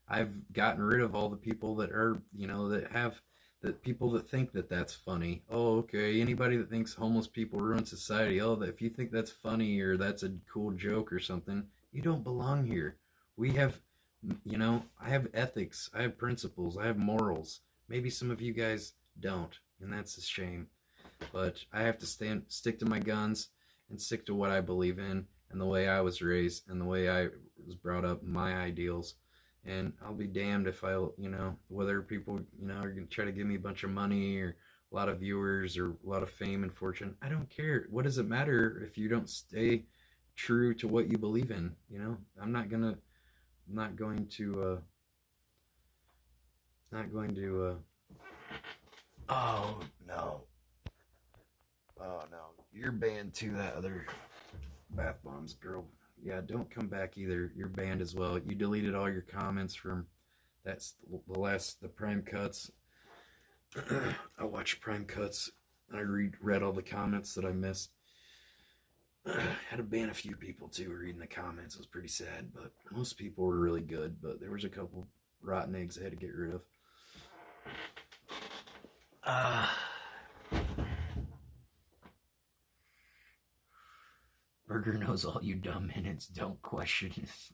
I've gotten rid of all the people that are, you know, the people that think that that's funny. Oh, okay, anybody that thinks homeless people ruin society, if you think that's funny or that's a cool joke or something, you don't belong here. We have, you know, I have ethics, I have principles, I have morals. Maybe some of you guys don't, and that's a shame. But I have to stick to my guns and stick to what I believe in and the way I was raised and the way I was brought up, my ideals. And I'll be damned if whether people, are going to try to give me a bunch of money or a lot of viewers or a lot of fame and fortune. I don't care. What does it matter if you don't stay true to what you believe in? You know, I'm not going to, oh no. Oh no. You're banned too, that other bath bombs girl. Yeah, don't come back either. You're banned as well. You deleted all your comments from the Prime Cuts. I watched Prime Cuts and I read all the comments that I missed. Had to ban a few people too reading the comments. It was pretty sad, but most people were really good. But there was a couple rotten eggs I had to get rid of. Burger knows all you dumb minutes. Don't question this.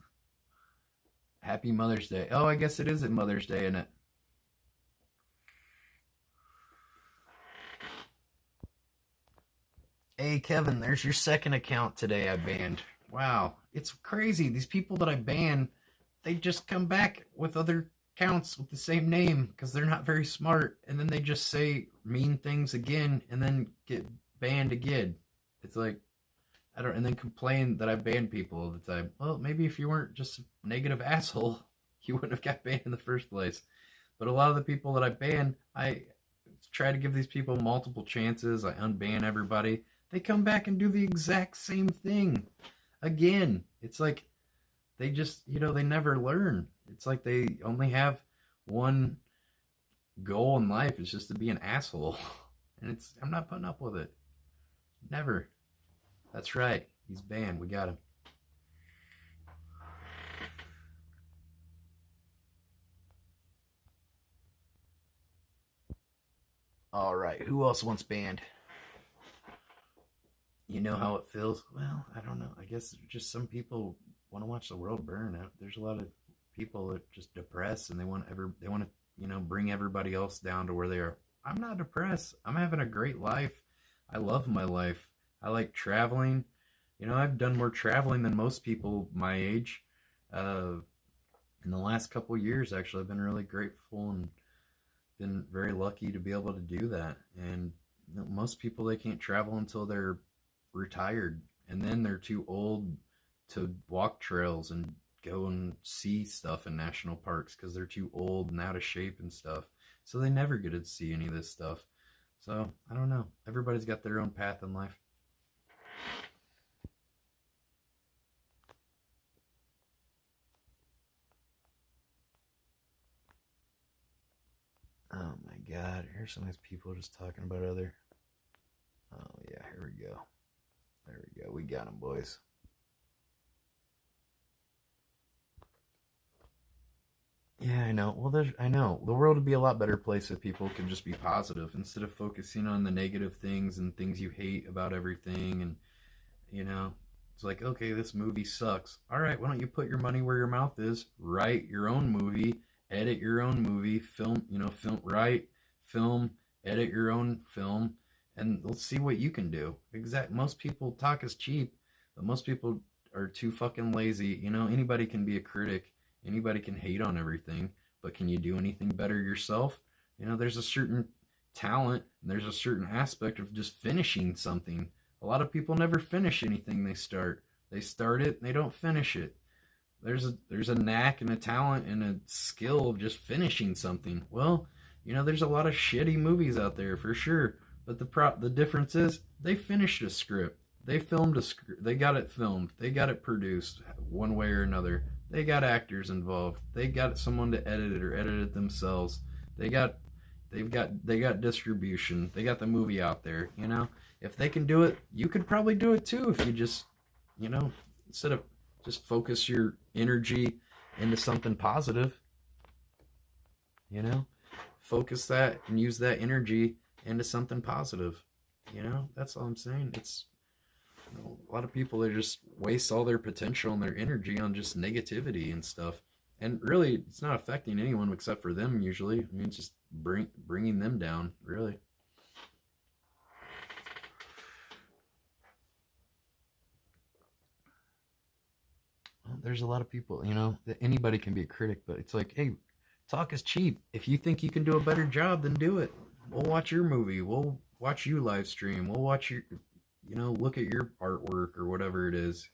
Happy Mother's Day. Oh, I guess it is a Mother's Day, isn't it? Hey, Kevin, there's your second account today I banned. Wow, it's crazy. These people that I ban, they just come back with other accounts with the same name because they're not very smart. And then they just say mean things again and then get banned again. It's like, I don't, and then complain that I ban people all the time. Well, maybe if you weren't just a negative asshole, you wouldn't have got banned in the first place. But a lot of the people that I ban, I try to give these people multiple chances. I unban everybody. They come back and do the exact same thing again. It's like they just, they never learn. It's like they only have one goal in life. It's just to be an asshole. And I'm not putting up with it. Never. That's right. He's banned. We got him. All right. Who else wants banned? You know how it feels? Well, I don't know. I guess just some people want to watch the world burn. There's a lot of people that just depressed and they want to, bring everybody else down to where they are. I'm not depressed. I'm having a great life. I love my life. I like traveling. I've done more traveling than most people my age. In the last couple of years, actually, I've been really grateful and been very lucky to be able to do that. And most people, they can't travel until they're retired, and then they're too old to walk trails and go and see stuff in national parks because they're too old and out of shape and stuff. So they never get to see any of this stuff. So I don't know. Everybody's got their own path in life. Oh my God, here's some of these people just talking about other. Oh yeah, here we go. There we go. We got them, boys. Yeah, I know. Well, I know. The world would be a lot better place if people could just be positive instead of focusing on the negative things and things you hate about everything. And, it's like, okay, this movie sucks. All right, why don't you put your money where your mouth is? Write your own movie, edit your own movie, write, film, edit your own film, and let's see what you can do. Most people talk is cheap, but most people are too fucking lazy. Anybody can be a critic. Anybody can hate on everything, but can you do anything better yourself? There's a certain talent and there's a certain aspect of just finishing something. A lot of people never finish anything they start. They start it and they don't finish it. There's a knack and a talent and a skill of just finishing something. Well, there's a lot of shitty movies out there for sure, but the difference is they finished a script. They filmed a script. They got it filmed. They got it produced one way or another. They got actors involved. They got someone to edit it or edit it themselves. They got distribution. They got the movie out there. If they can do it, you could probably do it too. If you just, instead of just focus your energy into something positive, focus that and use that energy into something positive. That's all I'm saying. It's a lot of people, they just waste all their potential and their energy on just negativity and stuff, and really it's not affecting anyone except for them usually. I mean, it's just bringing them down, really. Well, there's a lot of people, that anybody can be a critic, but it's like, hey, talk is cheap. If you think you can do a better job, then do it. We'll watch your movie. We'll watch you live stream. We'll watch your look at your artwork or whatever it is.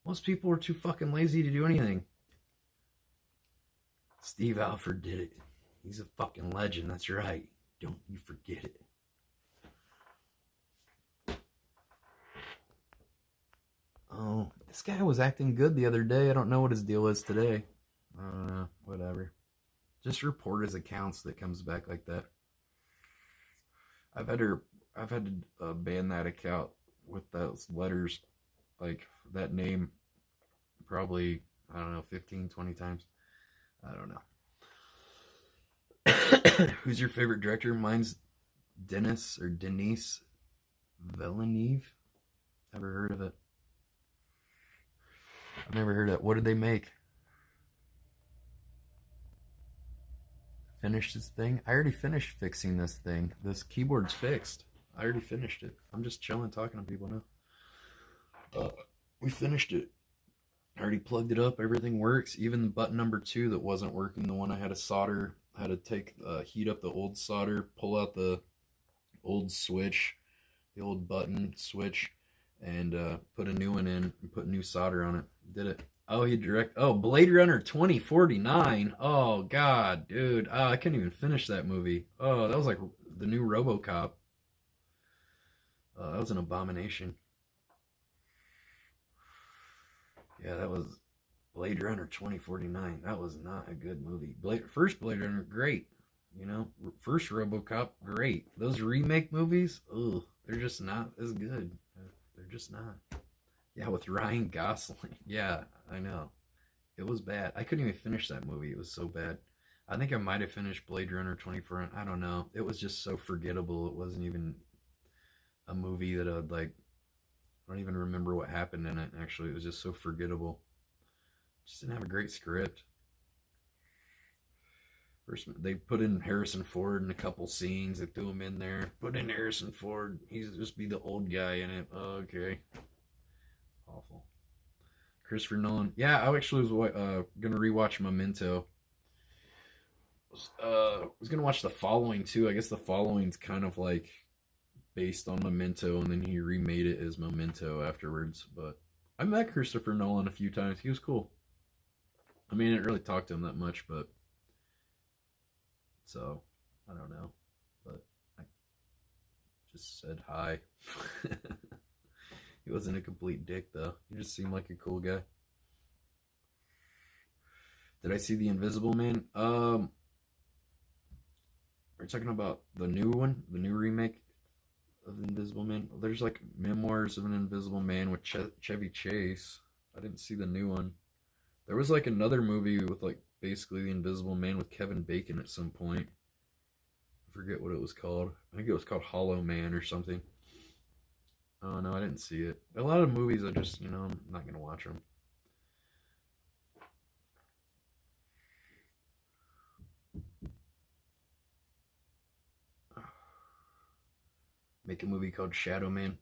Most people are too fucking lazy to do anything. Steve Alford did it. He's a fucking legend. That's right. Don't you forget it. Oh, this guy was acting good the other day. I don't know what his deal is today. I don't know. Whatever. Just report his accounts that comes back like that. I've had to ban that account with those letters, like that name, probably, I don't know, 15, 20 times. I don't know. Who's your favorite director? Mine's Denis Villeneuve. Never heard of it. I've never heard of it. What did they make? Finished this thing? I already finished fixing this thing. This keyboard's fixed. I already finished it. I'm just chilling, talking to people now. We finished it. I already plugged it up. Everything works. Even button number 2 that wasn't working, the one I had to solder, I had to take heat up the old solder, pull out the old switch, the old button switch, and put a new one in and put new solder on it. Did it. Oh, Blade Runner 2049. Oh God, dude. I couldn't even finish that movie. Oh, that was like the new RoboCop. That was an abomination. Yeah, that was Blade Runner 2049. That was not a good movie. First Blade Runner, great. You know, first RoboCop, great. Those remake movies, ugh, they're just not as good. They're just not. Yeah, with Ryan Gosling. Yeah, I know. It was bad. I couldn't even finish that movie. It was so bad. I think I might have finished Blade Runner 24. I don't know. It was just so forgettable. It wasn't even a movie that I'd like. I don't even remember what happened in it. Actually, it was just so forgettable. Just didn't have a great script. First, they put in Harrison Ford in a couple scenes. They threw him in there. Put in Harrison Ford. He's just be the old guy in it. Oh, okay. Awful. Christopher Nolan. Yeah, I actually was gonna rewatch Memento. Was gonna watch The Following too. I guess The Following's kind of like based on Memento, and then he remade it as Memento afterwards. But I met Christopher Nolan a few times. He was cool. I mean, I didn't really talk to him that much, but so I don't know. But I just said hi. He wasn't a complete dick though. He just seemed like a cool guy. Did I see The Invisible Man? Are you talking about the new one, the new remake of The Invisible Man? Well, there's like Memoirs of an Invisible Man with Chevy Chase. I didn't see the new one. There was like another movie with like basically The Invisible Man with Kevin Bacon at some point. I forget what it was called. I think it was called Hollow Man or something. Oh no, I didn't see it. A lot of movies I just, I'm not gonna watch them. Make a movie called Shadow Man.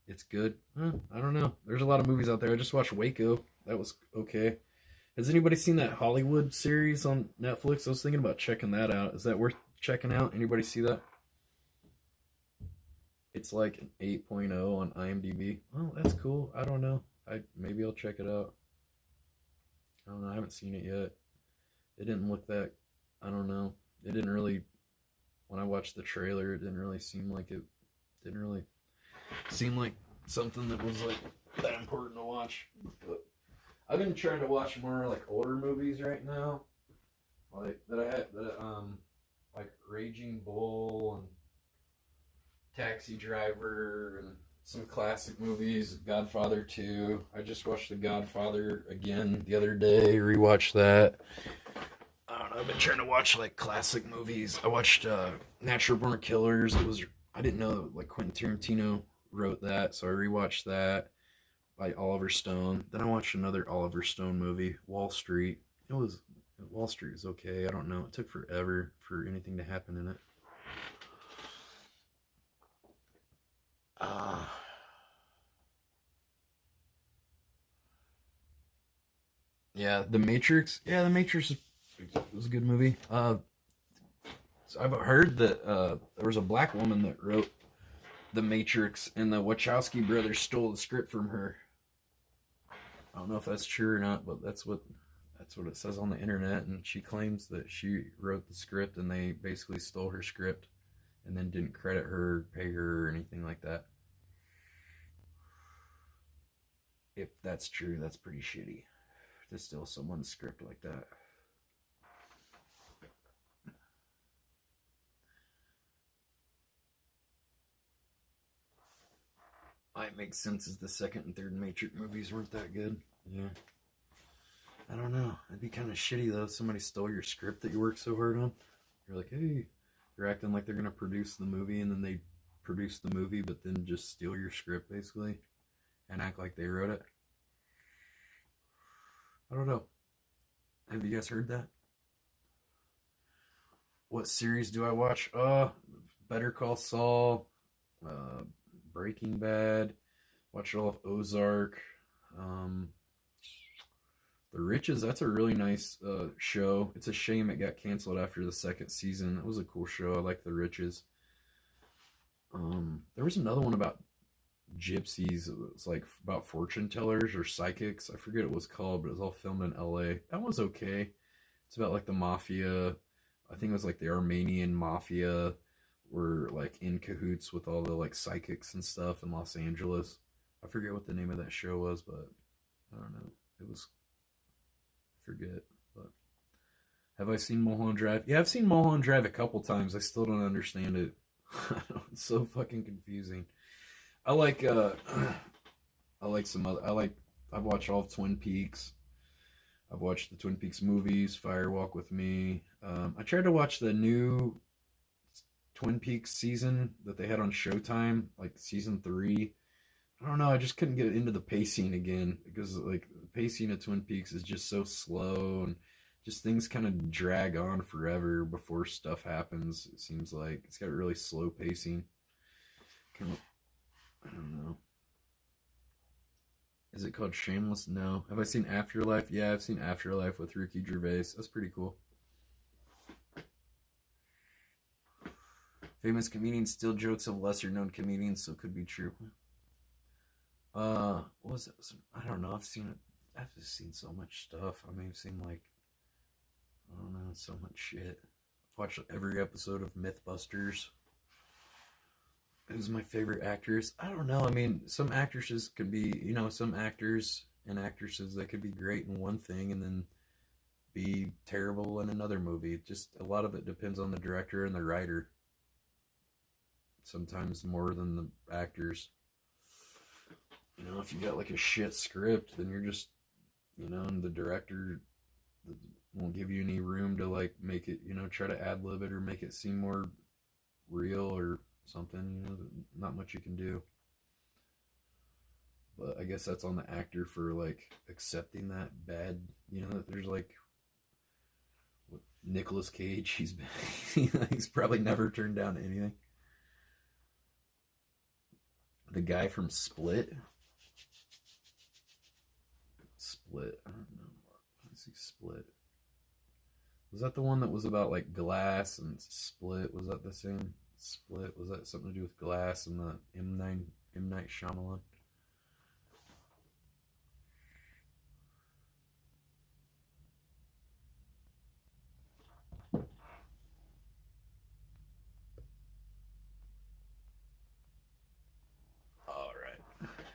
It's good. I don't know. There's a lot of movies out there. I just watched Waco. That was okay. Has anybody seen that Hollywood series on Netflix? I was thinking about checking that out. Is that worth checking out? Anybody see that? It's like an 8.0 on IMDb. Oh, that's cool. I don't know. Maybe I'll check it out. I don't know. I haven't seen it yet. It didn't look that. I don't know. It didn't really. When I watched the trailer, it didn't really seem like it. Didn't really seem like something that was like that important to watch. But I've been trying to watch more like older movies right now, like like Raging Bull and Taxi Driver and some classic movies. Godfather 2. I just watched The Godfather again the other day. Rewatched that. I don't know. I've been trying to watch like classic movies. I watched Natural Born Killers. I didn't know that, like Quentin Tarantino wrote that, so I rewatched that by Oliver Stone. Then I watched another Oliver Stone movie, Wall Street. Wall Street was okay. I don't know. It took forever for anything to happen in it. Yeah, The Matrix. Yeah, The Matrix was a good movie. So I've heard that there was a black woman that wrote The Matrix, and the Wachowski brothers stole the script from her. I don't know if that's true or not, but that's what it says on the internet. And she claims that she wrote the script, and they basically stole her script, and then didn't credit her, pay her, or anything like that. If that's true, that's pretty shitty to steal someone's script like that. Might make sense as the second and third Matrix movies weren't that good. Yeah. I don't know. It'd be kind of shitty though if somebody stole your script that you worked so hard on. You're like, hey, they're acting like they're gonna produce the movie, and then they produce the movie, but then just steal your script basically, and act like they wrote it. I don't know. Have you guys heard that? What series do I watch? Better Call Saul, Breaking Bad. Watched all of Ozark. The Riches. That's a really nice show. It's a shame it got canceled after the second season. It was a cool show. I like The Riches. There was another one about gypsies. It was like about fortune tellers or psychics. I forget what it was called, but it was all filmed in LA. That was okay. It's about like the mafia. I think it was like the Armenian mafia were like in cahoots with all the like psychics and stuff in Los Angeles. I forget what the name of that show was, but I don't know. It was, I forget. But have I seen Mulholland Drive? Yeah, I've seen Mulholland Drive a couple times. I still don't understand it. It's so fucking confusing. I like I like some other. I've watched all of Twin Peaks. I've watched the Twin Peaks movies, Fire Walk with Me. I tried to watch the new Twin Peaks season that they had on Showtime, like season 3. I don't know, I just couldn't get into the pacing again because like the pacing of Twin Peaks is just so slow and just things kind of drag on forever before stuff happens. It seems like it's got really slow pacing. Kind of, I don't know. Is it called Shameless? No. Have I seen Afterlife? Yeah, I've seen Afterlife with Ricky Gervais. That's pretty cool. Famous comedians steal jokes of lesser known comedians, so it could be true. What was it? I don't know. I've just seen so much stuff. I mean, I've seen like, I don't know, so much shit. I've watched every episode of Mythbusters. Who's my favorite actress? I don't know. I mean, some actresses could be, some actors and actresses that could be great in one thing and then be terrible in another movie. Just a lot of it depends on the director and the writer. Sometimes more than the actors. If you got like a shit script, then you're just, and the director won't give you any room to like make it, try to ad lib it or make it seem more real or something, not much you can do. But I guess that's on the actor for like accepting that bad, that there's like with Nicolas Cage, he's probably never turned down anything. The guy from Split, I don't know. Let's see, Split. Was that the one that was about like glass and Split? Was that the same? Split, was that something to do with glass and the M. Night Shyamalan? All right.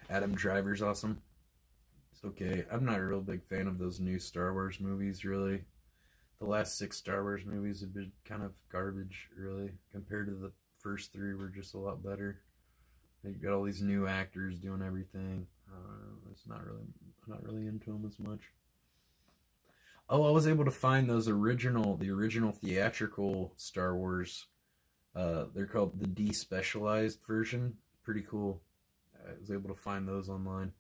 Adam Driver's awesome. It's okay. I'm not a real big fan of those new Star Wars movies, really. The last 6 Star Wars movies have been kind of garbage, really, compared to the first 3 were just a lot better. They've got all these new actors doing everything. It's not really into them as much. Oh, I was able to find the original theatrical Star Wars. They're called the despecialized version. Pretty cool. I was able to find those online.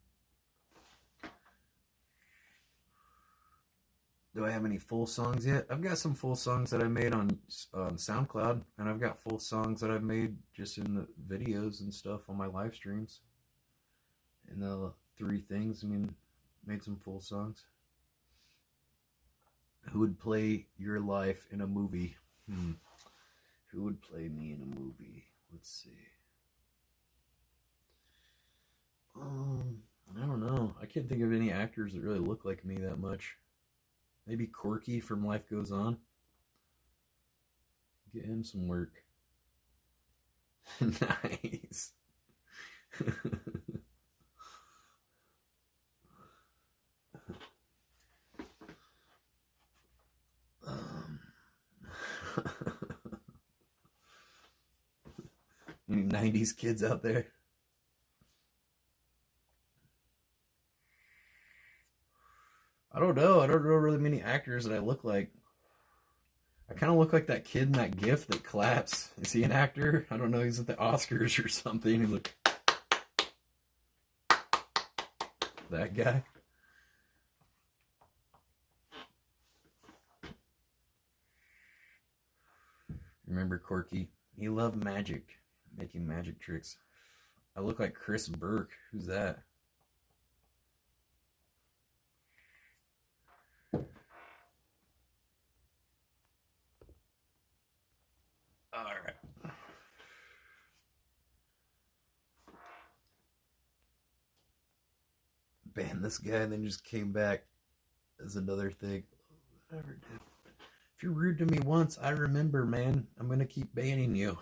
Do I have any full songs yet? I've got some full songs that I made on SoundCloud, and I've got full songs that I've made just in the videos and stuff on my live streams. And the 3 things, made some full songs. Who would play your life in a movie? Who would play me in a movie? Let's see. I don't know. I can't think of any actors that really look like me that much. Maybe Corky from Life Goes On. Get him some work. Nice. Any 90s kids out there? I don't know. I don't know really many actors that I look like. I kind of look like that kid in that GIF that claps. Is he an actor? I don't know. He's at the Oscars or something. He look that guy. Remember Corky? He loved magic, making magic tricks. I look like Chris Burke. Who's that? All right. ban this guy and then just came back as another thing. Whatever, dude. If you're rude to me once, I remember, man. I'm gonna keep banning you.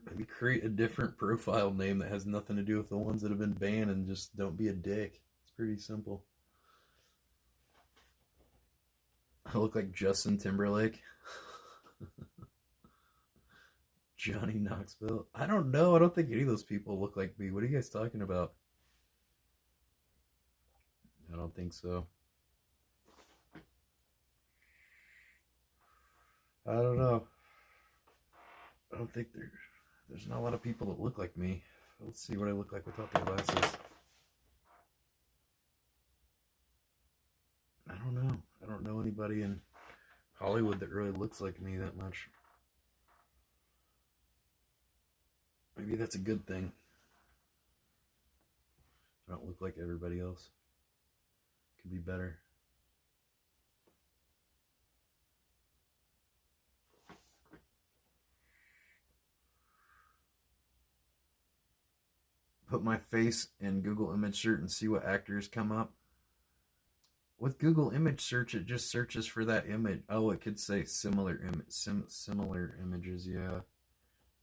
Maybe create a different profile name that has nothing to do with the ones that have been banned and just don't be a dick. It's pretty simple. I look like Justin Timberlake. Johnny Knoxville. I don't know. I don't think any of those people look like me. What are you guys talking about? I don't think so. I don't know. I don't think there's not a lot of people that look like me. Let's see what I look like without the glasses. I don't know. I don't know anybody in Hollywood that really looks like me that much. Maybe that's a good thing. I don't look like everybody else. Could be better. Put my face in Google image search and see what actors come up. With Google image search, it just searches for that image. Oh, it could say similar images. Yeah,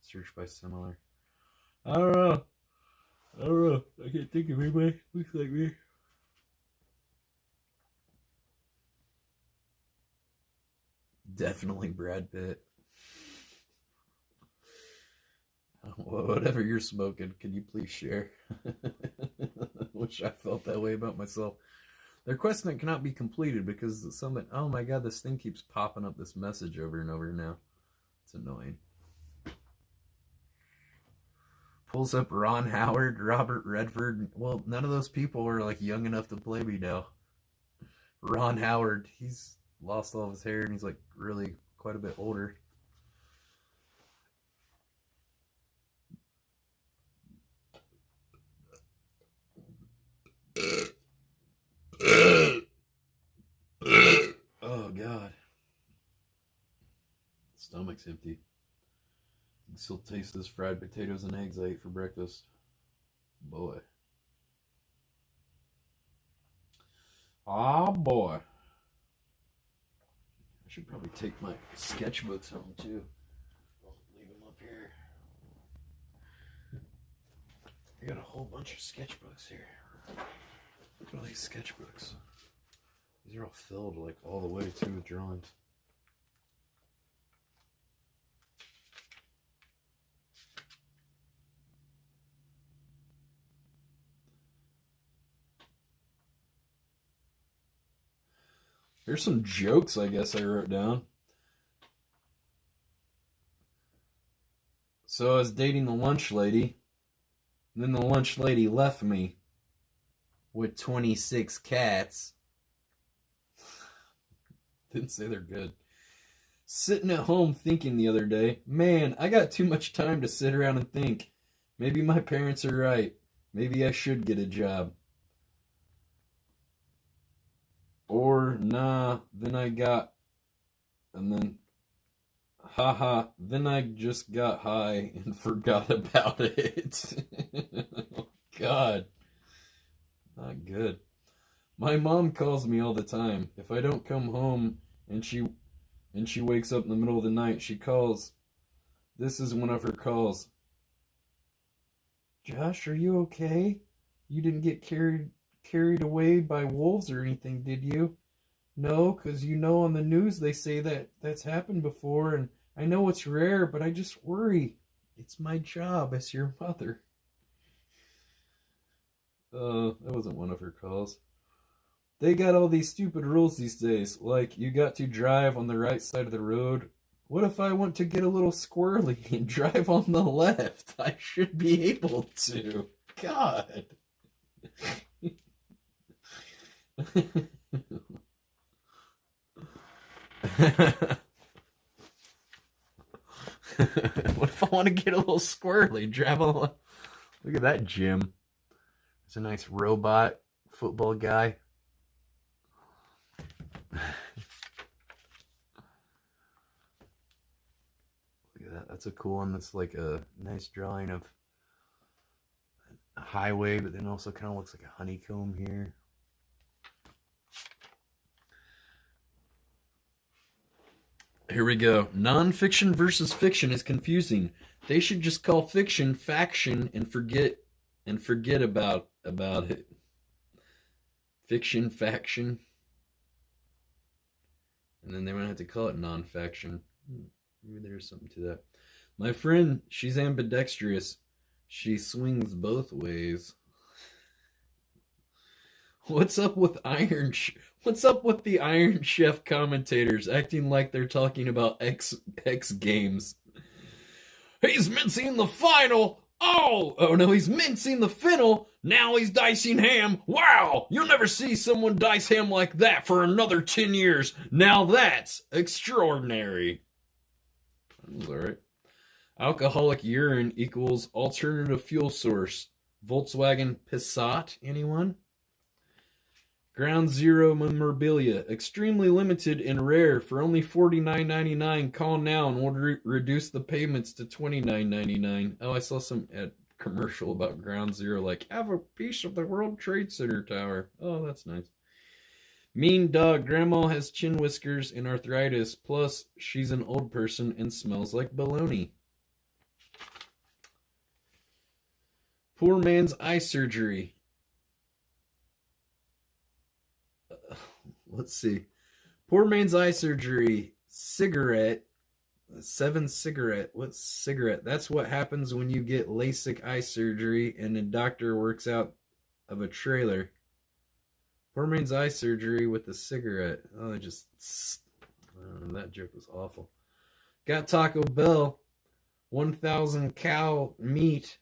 search by similar. I don't know. I can't think of anybody who looks like me. Definitely Brad Pitt. Whatever you're smoking, can you please share? Wish I felt that way about myself. The request that cannot be completed because someone, oh my god, this thing keeps popping up this message over and over now. It's annoying. Pulls up Ron Howard, Robert Redford. Well, none of those people are like young enough to play me now. Ron Howard, he's lost all of his hair and he's like really quite a bit older. Oh god. Stomach's empty. You can still taste this fried potatoes and eggs I ate for breakfast. Boy. Ah, boy. I should probably take my sketchbooks home too. I'll leave them up here. I got a whole bunch of sketchbooks here. Look at all these sketchbooks. These are all filled like all the way to with drawings. Here's some jokes I guess I wrote down. So I was dating the lunch lady, and then the lunch lady left me with 26 cats. Didn't say they're good. Sitting at home thinking the other day, man, I got too much time to sit around and think. Maybe my parents are right. Maybe I should get a job. Or, nah, then I got, and then, haha, then I just got high and forgot about it. Oh, God. Not good. My mom calls me all the time. If I don't come home and she wakes up in the middle of the night, she calls. This is one of her calls. Josh, are you okay? You didn't get carried away by wolves or anything, did you? No, because you know on the news they say that that's happened before, and I know it's rare, but I just worry. It's my job as your mother. That wasn't one of her calls. They got all these stupid rules these days, like you got to drive on the right side of the road. What if I want to get a little squirrely and drive on the left? I should be able to. God. What if I want to get a little squirrely? Drive on the left. Look at that Jim. It's a nice robot football guy. Look at that. That's a cool one. That's like a nice drawing of highway, but then also kind of looks like a honeycomb here. Here we go. Non-fiction versus fiction is confusing. They should just call fiction faction and forget about it. Fiction faction. And then they might have to call it non-faction. Maybe there's something to that. My friend, she's ambidextrous. She swings both ways. What's up with What's up with the Iron Chef commentators acting like they're talking about X Games? He's mincing the final. Oh no, he's mincing the fennel. Now he's dicing ham. Wow, you'll never see someone dice ham like that for another 10 years. Now that's extraordinary. That was all right. Alcoholic urine equals alternative fuel source. Volkswagen Passat, anyone? Ground Zero memorabilia, extremely limited and rare for only $49.99. Call now and we'll reduce the payments to $29.99. Oh, I saw some commercial about Ground Zero, like, have a piece of the World Trade Center tower. Oh, that's nice. Mean dog, grandma has chin whiskers and arthritis, plus she's an old person and smells like baloney. Poor man's eye surgery. Let's see. Poor man's eye surgery. Cigarette. 7 cigarette. What's cigarette? That's what happens when you get LASIK eye surgery and a doctor works out of a trailer. Poor man's eye surgery with a cigarette. Oh, that joke was awful. Got Taco Bell. 1,000 cow meat.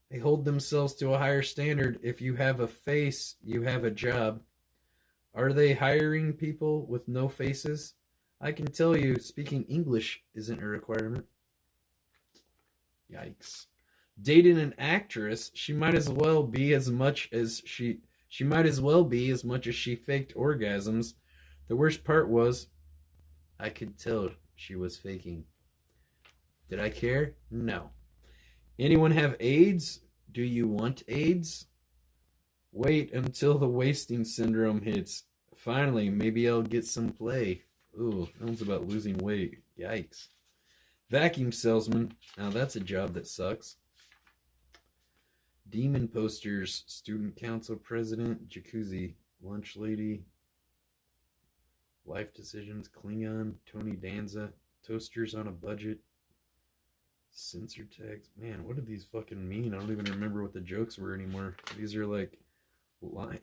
They hold themselves to a higher standard. If you have a face, you have a job. Are they hiring people with no faces? I can tell you, speaking English isn't a requirement. Yikes. Dating an actress, she might as well be as much as she faked orgasms. The worst part was, I could tell she was faking. Did I care? No. Anyone have AIDS? Do you want AIDS? Wait until the wasting syndrome hits. Finally, maybe I'll get some play. Ooh, that one's about losing weight. Yikes. Vacuum salesman. Now that's a job that sucks. Demon posters. Student council president. Jacuzzi. Lunch lady. Life decisions. Klingon. Tony Danza. Toasters on a budget. Censor tags. Man, what do these fucking mean? I don't even remember what the jokes were anymore. These are like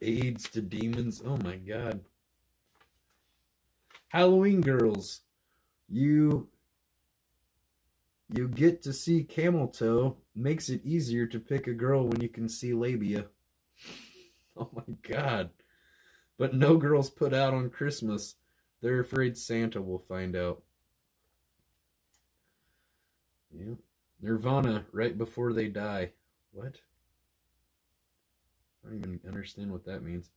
AIDS to demons. Oh my god. Halloween girls. You get to see camel toe. Makes it easier to pick a girl when you can see labia. Oh my god. But no girls put out on Christmas. They're afraid Santa will find out. Yeah. Nirvana right before they die. What? I don't even understand what that means.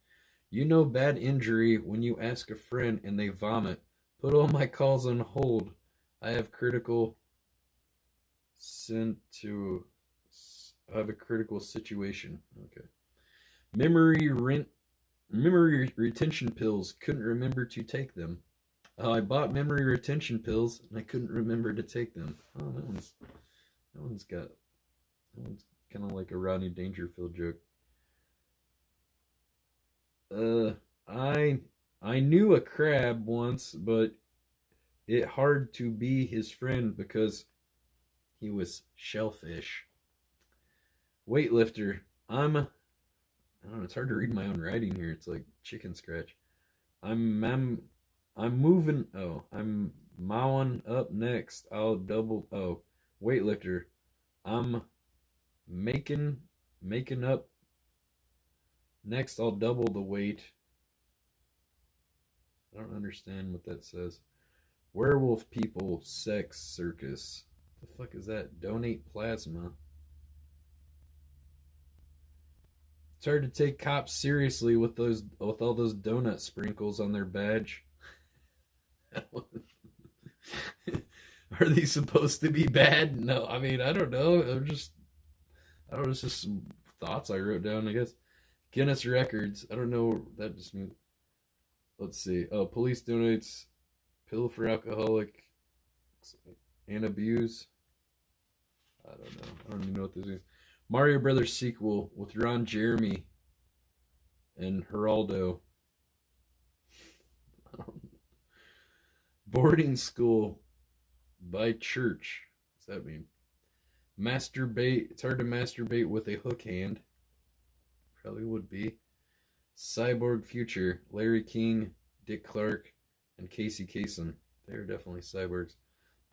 You know bad injury when you ask a friend and they vomit. Put all my calls on hold. I have a critical situation. Okay. Memory retention pills. Couldn't remember to take them. I bought memory retention pills and I couldn't remember to take them. Oh, that one's kind of like a Rodney Dangerfield joke. I knew a crab once, but it hard to be his friend because he was shellfish. Weightlifter. I don't know, it's hard to read my own writing here. It's like chicken scratch. I'm moving. Oh, I'm mowing up next. I'll double. Oh, weightlifter. I'm making up. Next, I'll double the weight. I don't understand what that says. Werewolf people, sex circus. The fuck is that? Donate plasma. It's hard to take cops seriously with all those donut sprinkles on their badge. Are these supposed to be bad? No, I mean, I don't know. It's just thoughts I wrote down, I guess. Guinness records. I don't know what that just means. Let's see. Oh, police donates pill for alcoholic and abuse. I don't know. I don't even know what this is. Mario Brothers sequel with Ron Jeremy and Geraldo. Boarding school by church. What's that mean? Masturbate. It's hard to masturbate with a hook hand. Probably would be. Cyborg future. Larry King, Dick Clark, and Casey Kasem. They're definitely cyborgs.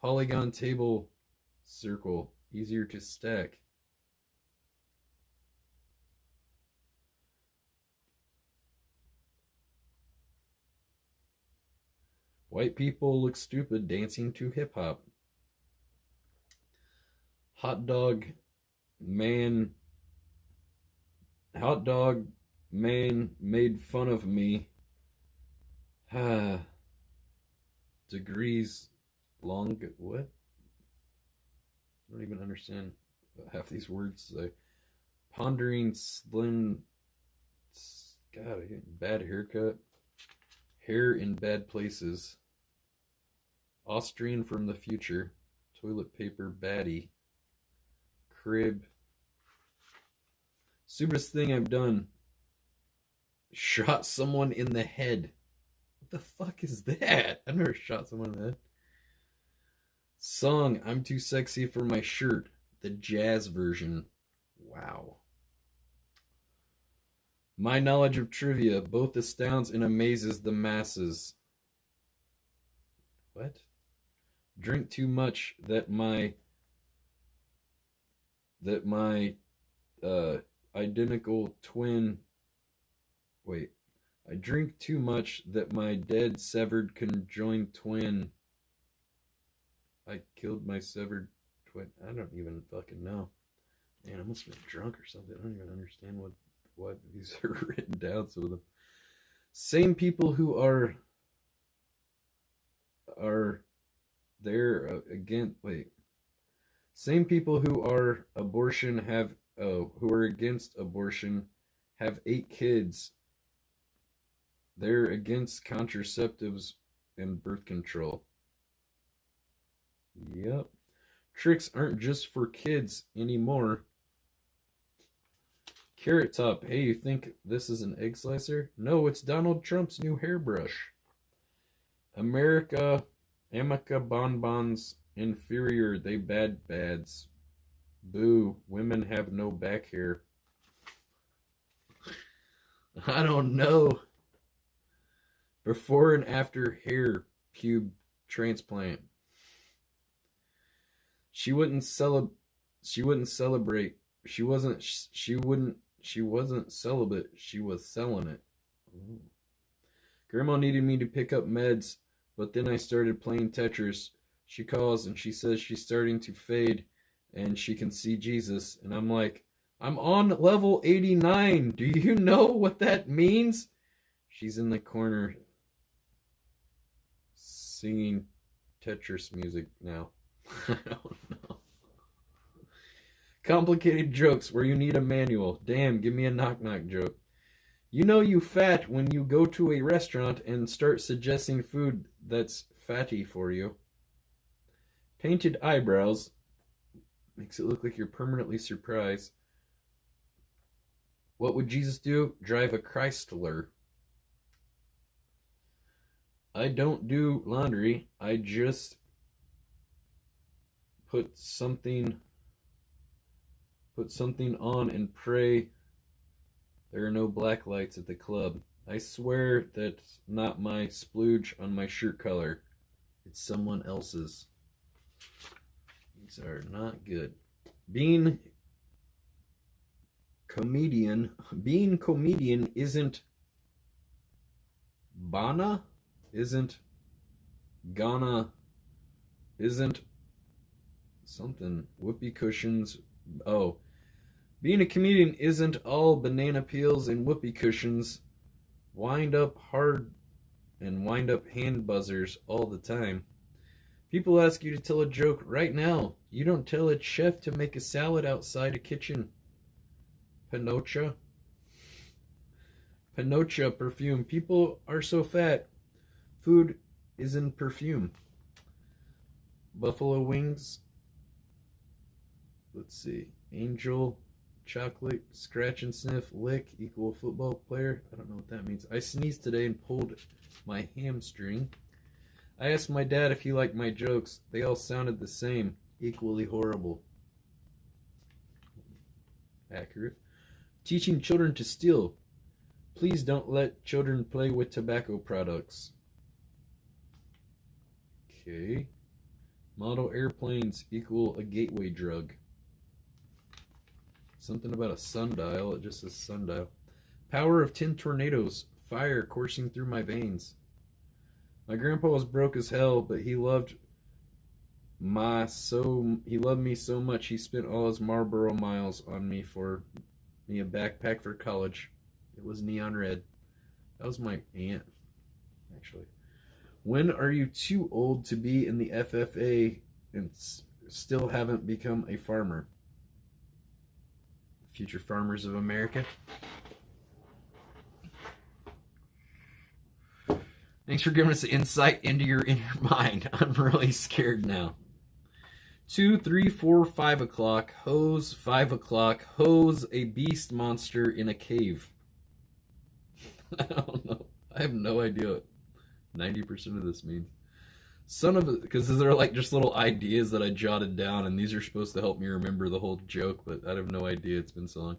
Polygon table circle. Easier to stack. White people look stupid dancing to hip hop. Hot dog man made fun of me. Degrees long. What? I don't even understand half these words. Pondering slim. God, bad haircut. Hair in bad places. Austrian from the future. Toilet paper baddie. Crib. Stupidest thing I've done. Shot someone in the head. What the fuck is that? I've never shot someone in the head. Song, I'm too sexy for my shirt. The jazz version. Wow. My knowledge of trivia both astounds and amazes the masses. What? Drink too much that my identical twin. Wait. I drink too much that my dead severed conjoined twin. I killed my severed twin. I don't even fucking know. Man, I must have been drunk or something. I don't even understand what these are written down. Some of them. Same people who are there again. Wait. Same people who are who are against abortion have 8 kids. They're against contraceptives and birth control. Yep. Tricks aren't just for kids anymore. Carrot Top. Hey, you think this is an egg slicer? No, it's Donald Trump's new hairbrush. Amica bonbons inferior. They bads. Boo. Women have no back hair. I don't know. Before and after hair pube transplant. She wouldn't celebrate. She wasn't celibate. She was selling it. Ooh. Grandma needed me to pick up meds, but then I started playing Tetris. She calls and she says she's starting to fade and she can see Jesus. And I'm like, I'm on level 89. Do you know what that means? She's in the corner singing Tetris music now. I don't know. Complicated jokes where you need a manual. Damn, give me a knock-knock joke. You know you fat when you go to a restaurant and start suggesting food that's fatty for you. Painted eyebrows. Makes it look like you're permanently surprised. What would Jesus do? Drive a Chrysler. I don't do laundry. I just put something on and pray there are no black lights at the club. I swear that's not my splooge on my shirt color. It's someone else's. These are not good. Being comedian isn't Bana, isn't Ghana, isn't something. Whoopee cushions. Oh. Being a comedian isn't all banana peels and whoopee cushions. Wind up hard and wind up hand buzzers all the time. People ask you to tell a joke right now. You don't tell a chef to make a salad outside a kitchen. Pinocha. Pinocha perfume. People are so fat. Food is in perfume. Buffalo wings. Let's see. Angel, chocolate, scratch and sniff, lick, equal football player. I don't know what that means. I sneezed today and pulled my hamstring. I asked my dad if he liked my jokes. They all sounded the same. Equally horrible. Accurate. Teaching children to steal. Please don't let children play with tobacco products. Okay. Model airplanes equal a gateway drug. Something about a sundial. It just says sundial. Power of 10 tornadoes. Fire coursing through my veins. My grandpa was broke as hell, but he loved me so much he spent all his Marlboro miles on me for me a backpack for college. It was neon red. That was my aunt, actually. When are you too old to be in the FFA and still haven't become a farmer? Future Farmers of America. Thanks for giving us insight into your inner mind. I'm really scared now. 2, 3, 4, 5 o'clock. Hose, 5 o'clock. Hose a beast monster in a cave. I don't know. I have no idea what 90% of this means. Son of a... Because these are like just little ideas that I jotted down, and these are supposed to help me remember the whole joke, but I have no idea. It's been so long.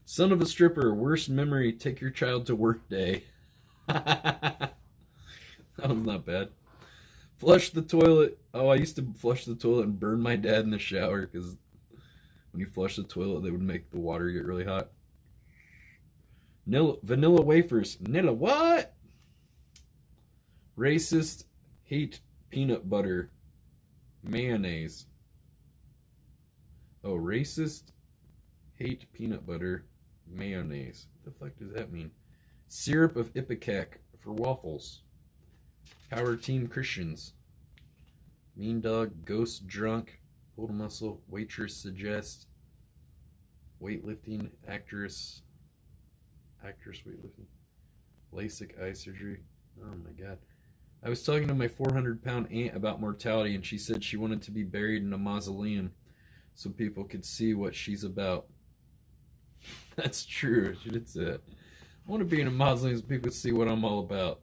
Son of a stripper. Worst memory. Take your child to work day. That one's not bad. Flush the toilet. Oh, I used to flush the toilet and burn my dad in the shower because when you flush the toilet, they would make the water get really hot. Vanilla wafers. Vanilla what? Racist. Hate peanut butter. Mayonnaise. Oh, racist. Hate peanut butter. Mayonnaise. What the fuck does that mean? Syrup of Ipecac for waffles. Power Team Christians. Mean dog. Ghost drunk. Hold a muscle. Waitress suggest. Weightlifting. Actress weightlifting. LASIK eye surgery. Oh my god. I was talking to my 400-pound aunt about mortality, and she said she wanted to be buried in a mausoleum so people could see what she's about. That's true. She did say that. I want to be in a mausoleum so people could see what I'm all about.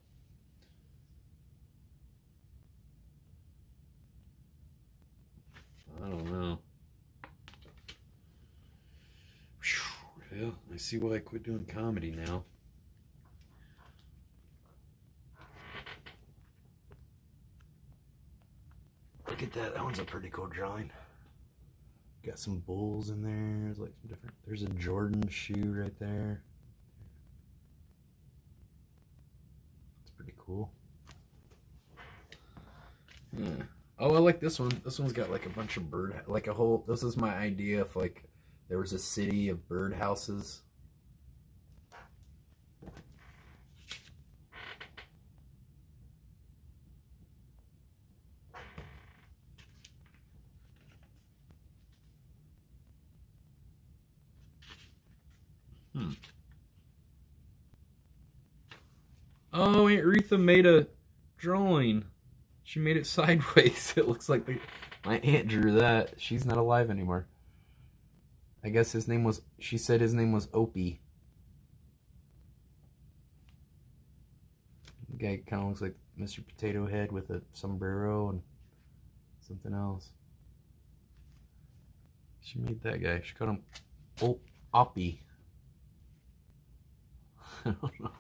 I don't know. Well, I see why I quit doing comedy now. Look at that. That one's a pretty cool drawing. Got some bulls in there. There's like some different. There's a Jordan shoe right there. It's pretty cool. Yeah. Oh, I like this one. This one's got like a bunch of like a whole. This is my idea if like there was a city of bird houses. Oh, Aunt Retha made a drawing. She made it sideways. It looks like my aunt drew that. She's not alive anymore. I guess his name was, she said his name was Opie. The guy kind of looks like Mr. Potato Head with a sombrero and something else. She made that guy. She called him Opie. I don't know.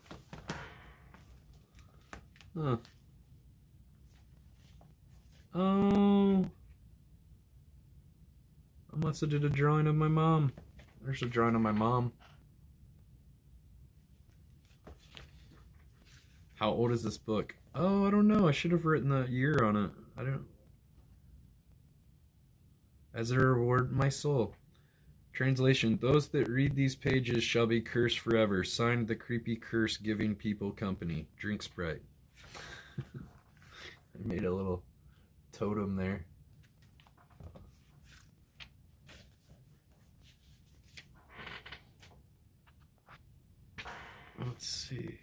Huh. Oh. I must have did a drawing of my mom. There's a drawing of my mom. How old is this book? Oh, I don't know. I should have written the year on it. I don't. As a reward, my soul. Translation. Those that read these pages shall be cursed forever. Signed, the creepy curse giving people company. Drink Sprite. I made a little totem there. Let's see.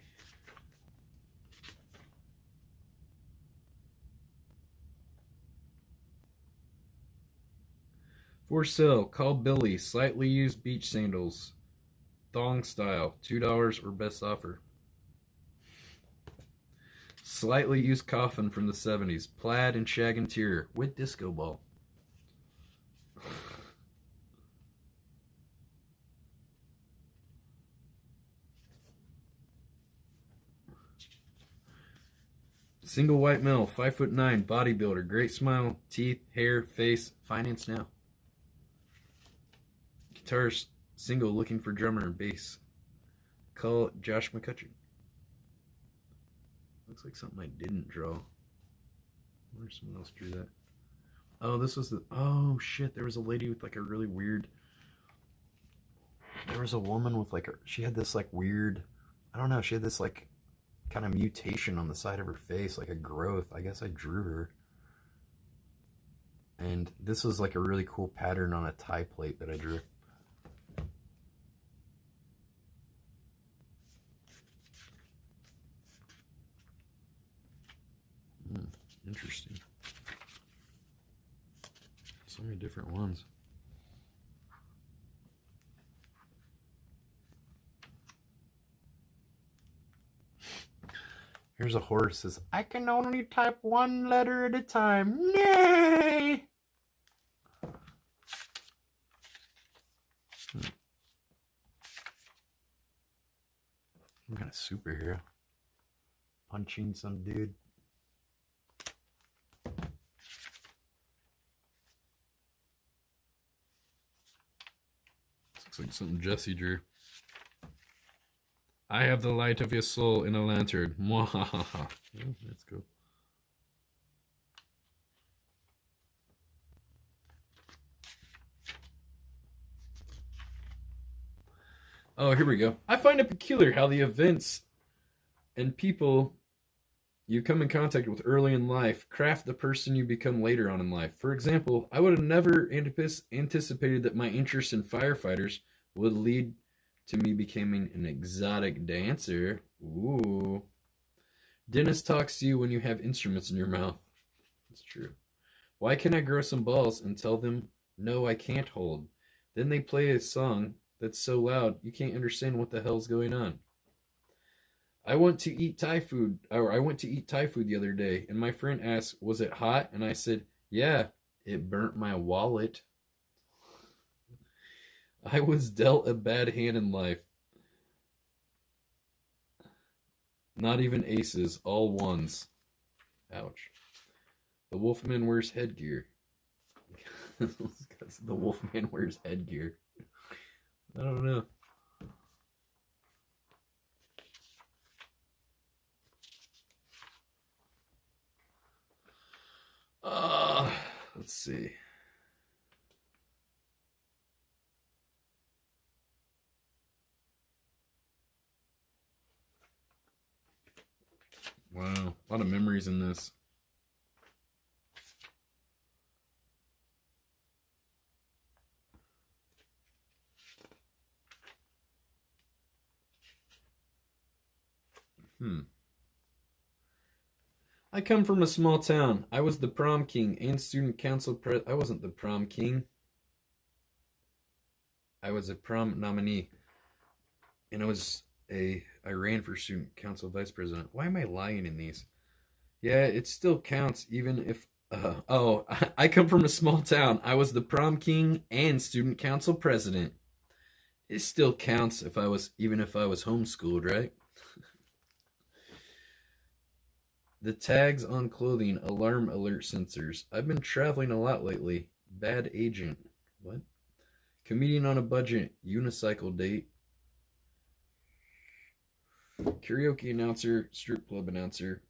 For sale, call Billy. Slightly used beach sandals. Thong style. $2 or best offer. Slightly used coffin from the 70s. Plaid and shag interior with disco ball. Single white male, 5'9", bodybuilder, great smile, teeth, hair, face, finance now. Guitarist, single, looking for drummer and bass. Call Josh McCutcheon. Looks like something I didn't draw. I wonder if someone else drew that. Oh, this was the... Oh, shit. There was a lady with like a really weird... There was a woman with like a... She had this like weird... I don't know. She had this like kind of mutation on the side of her face, like a growth. I guess I drew her. And this was like a really cool pattern on a tie plate that I drew. Interesting. So many different ones. Here's a horse that says, I can only type one letter at a time. Nay! Some kind of superhero. Punching some dude. Looks like something Jesse drew. I have the light of your soul in a lantern. Mwahaha. Oh, that's cool. Oh, here we go. I find it peculiar how the events and people you come in contact with early in life craft the person you become later on in life. For example, I would have never anticipated that my interest in firefighters would lead to me becoming an exotic dancer. Ooh. Dentist talks to you when you have instruments in your mouth. That's true. Why can't I grow some balls and tell them, no, I can't hold? Then they play a song that's so loud you can't understand what the hell's going on. I went to eat Thai food the other day, and my friend asked, was it hot? And I said, yeah, it burnt my wallet. I was dealt a bad hand in life. Not even aces, all ones. Ouch. The Wolfman wears headgear. The Wolfman wears headgear. I don't know. Let's see. Wow, a lot of memories in this. I come from a small town. I was the prom king and student council I wasn't the prom king. I was a prom nominee. And I ran for student council vice president. Why am I lying in these? Yeah, it still counts even if I come from a small town. I was the prom king and student council president. It still counts even if I was homeschooled, right? The tags on clothing, alarm alert sensors. I've been traveling a lot lately. Bad agent. What? Comedian on a budget. Unicycle date. Karaoke announcer. Strip club announcer.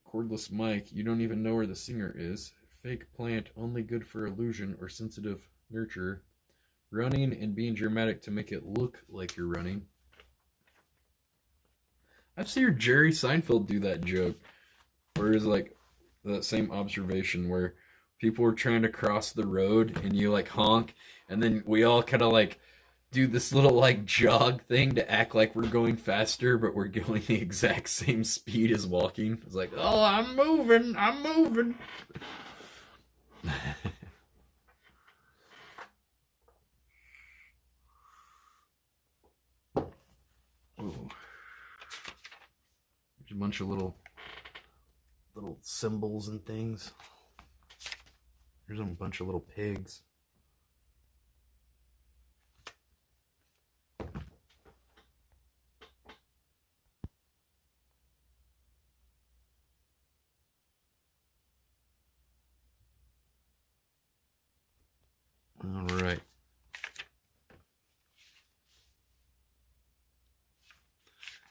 Cordless mic. You don't even know where the singer is. Fake plant. Only good for illusion or sensitive nurture. Running and being dramatic to make it look like you're running. I've seen Jerry Seinfeld do that joke. Or is like that same observation where people were trying to cross the road and you like honk and then we all kind of like do this little like jog thing to act like we're going faster, but we're going the exact same speed as walking. It's like, oh, I'm moving, I'm moving. Ooh. There's a bunch of little symbols and things. There's a bunch of little pigs. All right.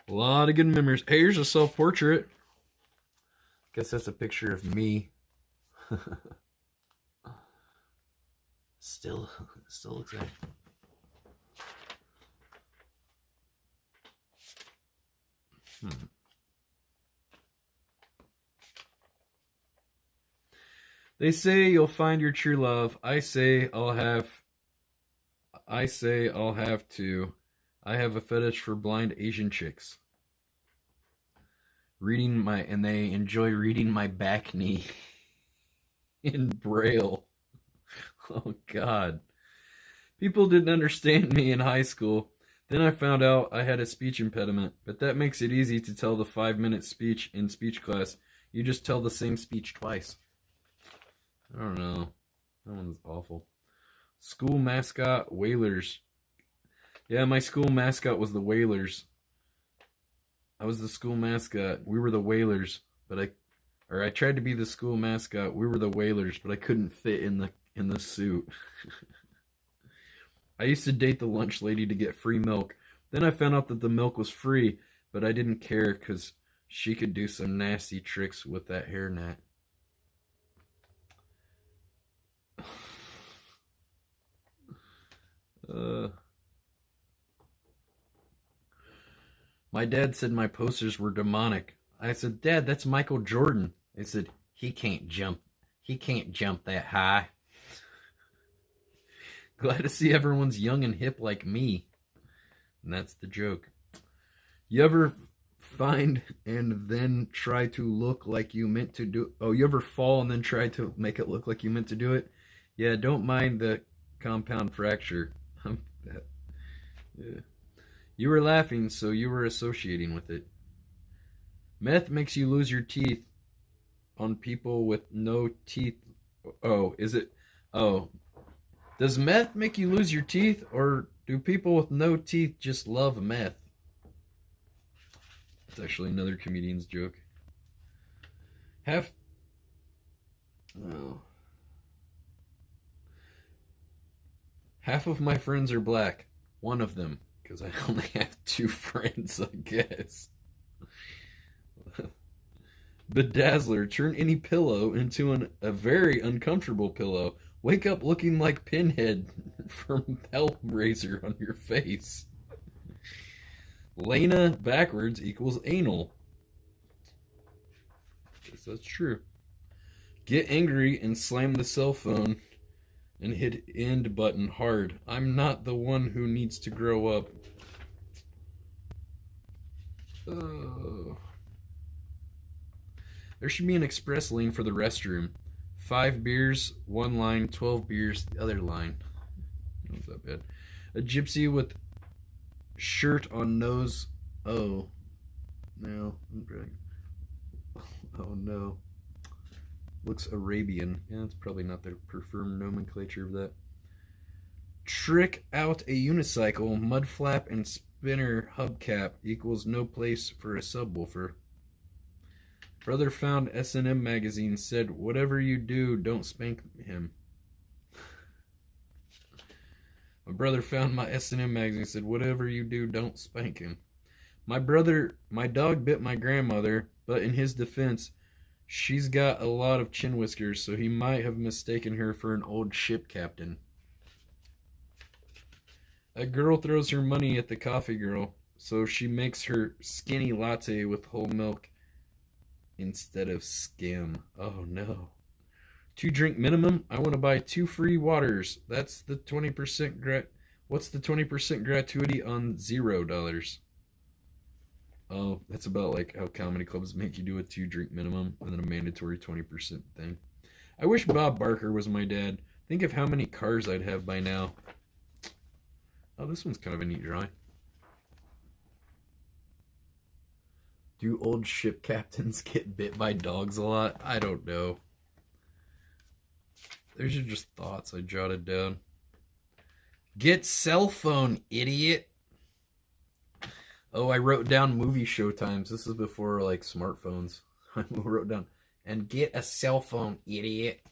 A lot of good memories. Hey, here's a self-portrait. Guess that's a picture of me. Still looks like. They say you'll find your true love. I say I'll have to. I have a fetish for blind Asian chicks. And they enjoy reading my back knee in Braille. Oh God. People didn't understand me in high school. Then I found out I had a speech impediment, but that makes it easy to tell the 5-minute speech in speech class. You just tell the same speech twice. I don't know. That one's awful. School mascot, Whalers. Yeah, my school mascot was the Whalers. I was the school mascot. We were the Whalers, but I tried to be the school mascot. We were the Whalers, but I couldn't fit in the suit. I used to date the lunch lady to get free milk. Then I found out that the milk was free, but I didn't care because she could do some nasty tricks with that hairnet. My dad said my posters were demonic. I said, Dad, that's Michael Jordan. He said, he can't jump that high. Glad to see everyone's young and hip like me. And that's the joke. You ever find and then try to look like you meant to do... Oh, you ever fall and then try to make it look like you meant to do it? Yeah, don't mind the compound fracture. Yeah. You were laughing, so you were associating with it. Meth makes you lose your teeth on people with no teeth. Oh, is it? Oh. Does meth make you lose your teeth, or do people with no teeth just love meth? It's actually another comedian's joke. Half of my friends are black. One of them, because I only have 2 friends, I guess. Bedazzler, turn any pillow into a very uncomfortable pillow. Wake up looking like Pinhead from Hellraiser on your face. Lena backwards equals anal. Guess that's true. Get angry and slam the cell phone and hit end button hard. I'm not the one who needs to grow up. Oh. There should be an express lane for the restroom. 5 beers, 1 line, 12 beers, the other line. Not that bad. A gypsy with shirt on nose. Oh. No. Oh no. Looks Arabian. Yeah, it's probably not the preferred nomenclature of that. Trick out a unicycle, mud flap and spinner hubcap equals no place for a subwoofer. Brother found S&M magazine, said, whatever you do, don't spank him. My brother found my S&M magazine, said, whatever you do, don't spank him. My dog bit my grandmother, but in his defense, she's got a lot of chin whiskers, so he might have mistaken her for an old ship captain. A girl throws her money at the coffee girl, so she makes her skinny latte with whole milk instead of skim. Oh no. 2 drink minimum? I want to buy 2 free waters. That's the 20% What's the 20% gratuity on $0? Oh, that's about like how comedy clubs make you do a 2-drink minimum and then a mandatory 20% thing. I wish Bob Barker was my dad. Think of how many cars I'd have by now. Oh, this one's kind of a neat drawing. Do old ship captains get bit by dogs a lot? I don't know. Those are just thoughts I jotted down. Get cell phone, idiot. Oh, I wrote down movie show times. This is before like smartphones. I wrote down, and get a cell phone, idiot.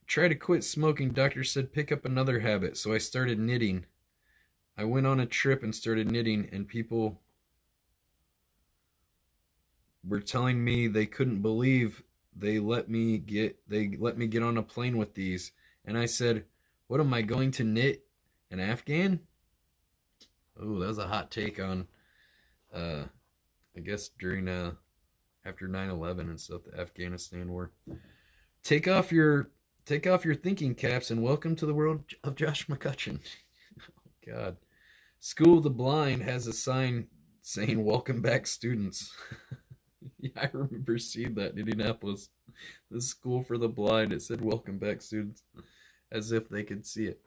Try to quit smoking. Doctor said pick up another habit. So I started knitting. I went on a trip and started knitting, and people were telling me they couldn't believe they let me get on a plane with these. And I said, what am I going to knit? An Afghan? Oh, that was a hot take on I guess during after 9/11 and stuff, the Afghanistan war. Take off your thinking caps and welcome to the world of Josh McCutcheon. Oh God. School of the Blind has a sign saying welcome back students. Yeah, I remember seeing that in Indianapolis. The school for the blind, it said welcome back students, as if they could see it.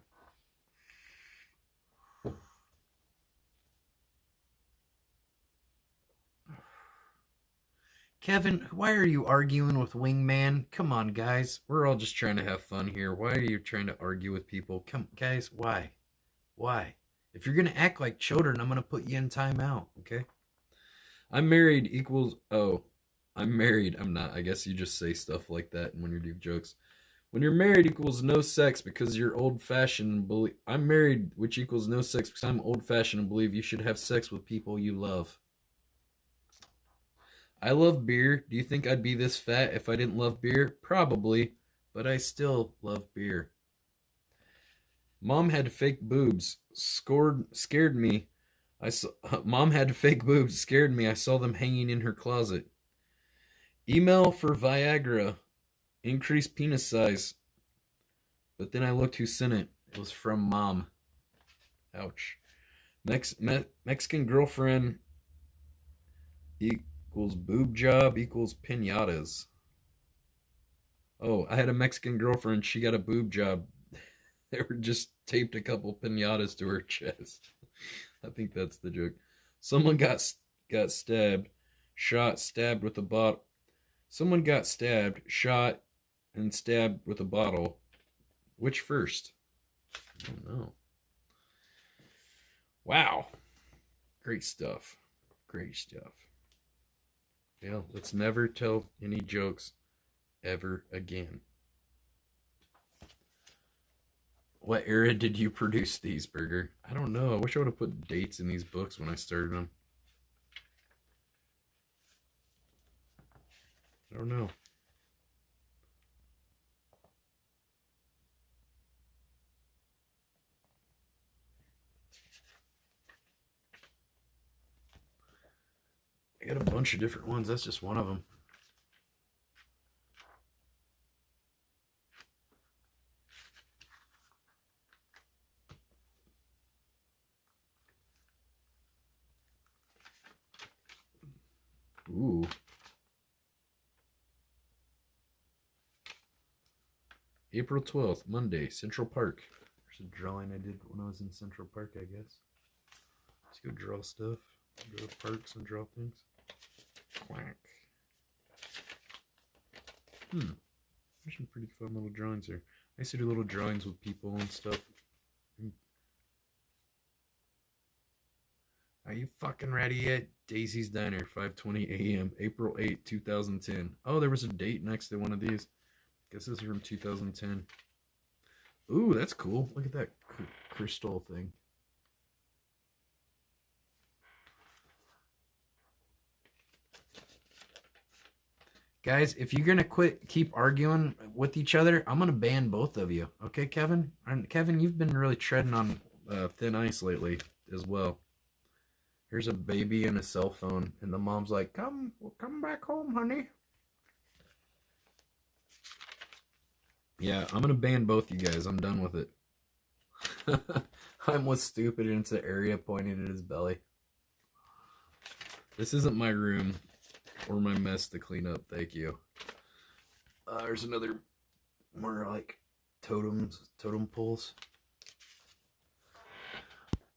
Kevin, why are you arguing with Wingman? Come on, guys. We're all just trying to have fun here. Why are you trying to argue with people? Come, guys, why? Why? If you're going to act like children, I'm going to put you in timeout, okay? I'm married equals... Oh, I'm married. I'm not. I guess you just say stuff like that when you do jokes. When you're married equals no sex because you're old-fashioned and believe... I'm married, which equals no sex because I'm old-fashioned and believe you should have sex with people you love. I love beer. Do you think I'd be this fat if I didn't love beer? Probably, but I still love beer. Mom had fake boobs. Scared me. Mom had fake boobs. Scared me. I saw them hanging in her closet. Email for Viagra. Increase penis size. But then I looked who sent it. It was from Mom. Ouch. Mexican girlfriend equals boob job equals pinatas. Oh, I had a Mexican girlfriend. She got a boob job. They were just taped a couple pinatas to her chest. I think that's the joke. Someone got stabbed, shot, stabbed with a bottle. Someone got stabbed, shot, and stabbed with a bottle. Which first? I don't know. Wow. Great stuff. Great stuff. Yeah, let's never tell any jokes ever again. What era did you produce these, Burger? I don't know. I wish I would have put dates in these books when I started them. I don't know. I got a bunch of different ones. That's just one of them. Ooh. April 12th, Monday, Central Park. There's a drawing I did when I was in Central Park, I guess. Let's go draw stuff. Go to parks and draw things. Quack. There's some pretty fun little drawings here. I used to do little drawings with people and stuff. Are you fucking ready yet? Daisy's Diner, 5:20 a.m., April 8, 2010. Oh, there was a date next to one of these. Guess this is from 2010. Ooh, that's cool. Look at that crystal thing. Guys, if you're gonna keep arguing with each other, I'm gonna ban both of you. Okay, Kevin? And Kevin, you've been really treading on thin ice lately as well. Here's a baby and a cell phone, and the mom's like, "Come back home, honey." Yeah, I'm gonna ban both you guys. I'm done with it. I'm with stupid and it's an area pointing at his belly. This isn't my room or my mess to clean up. Thank you. There's another more like totem poles.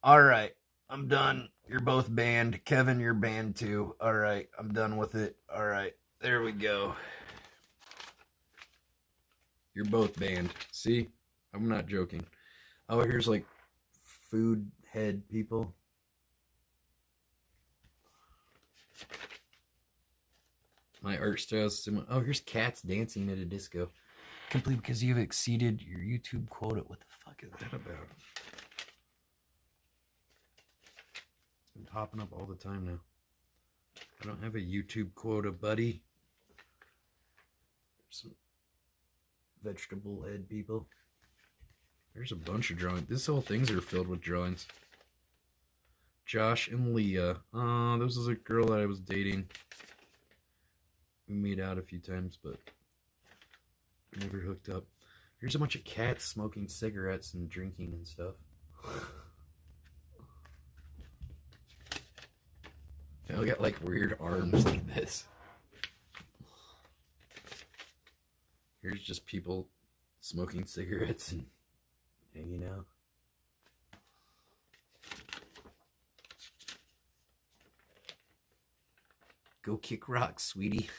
All right, I'm done. You're both banned. Kevin, you're banned too. All right, I'm done with it. All right, there we go. You're both banned. See? I'm not joking. Oh, here's like food head people. My art style is similar. Oh, here's cats dancing at a disco. Complete because you've exceeded your YouTube quota. What the fuck is that about? It's been popping up all the time now. I don't have a YouTube quota, buddy. There's some vegetable head people. There's a bunch of drawings. This whole things are filled with drawings. Josh and Leah. This is a girl that I was dating. We made out a few times, but never hooked up. Here's a bunch of cats smoking cigarettes and drinking and stuff. They all got like weird arms like this. Here's just people smoking cigarettes and hanging out. Go kick rocks, sweetie.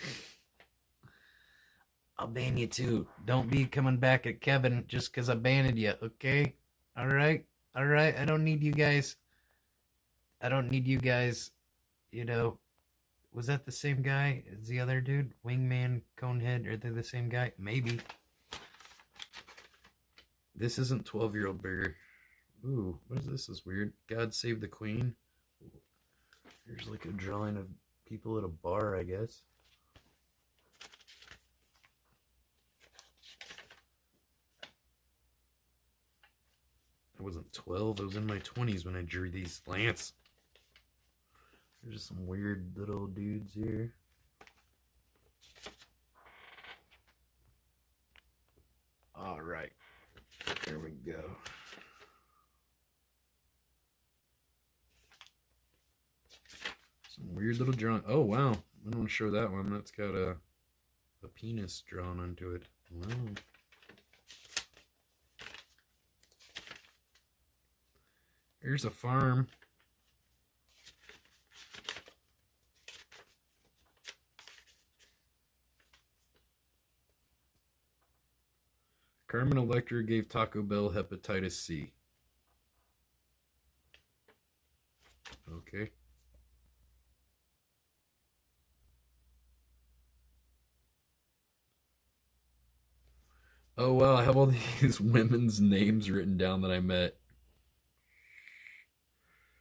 I'll ban you too. Don't be coming back at Kevin just because I banned you, okay? Alright? Alright? I don't need you guys. I don't need you guys. You know, was that the same guy as the other dude? Wingman, Conehead, are they the same guy? Maybe. This isn't 12-year-old burger. Ooh, what is this? This is weird. God Save the Queen. Here's like a drawing of people at a bar, I guess. I wasn't 12. I was in my 20s when I drew these slants. There's just some weird little dudes here. All right. There we go. Some weird little drawing. Oh, wow. I don't want to show that one. That's got a penis drawn onto it. Wow. Here's a farm. Carmen Electra gave Taco Bell hepatitis C. Okay. Oh, wow. I have all these women's names written down that I met.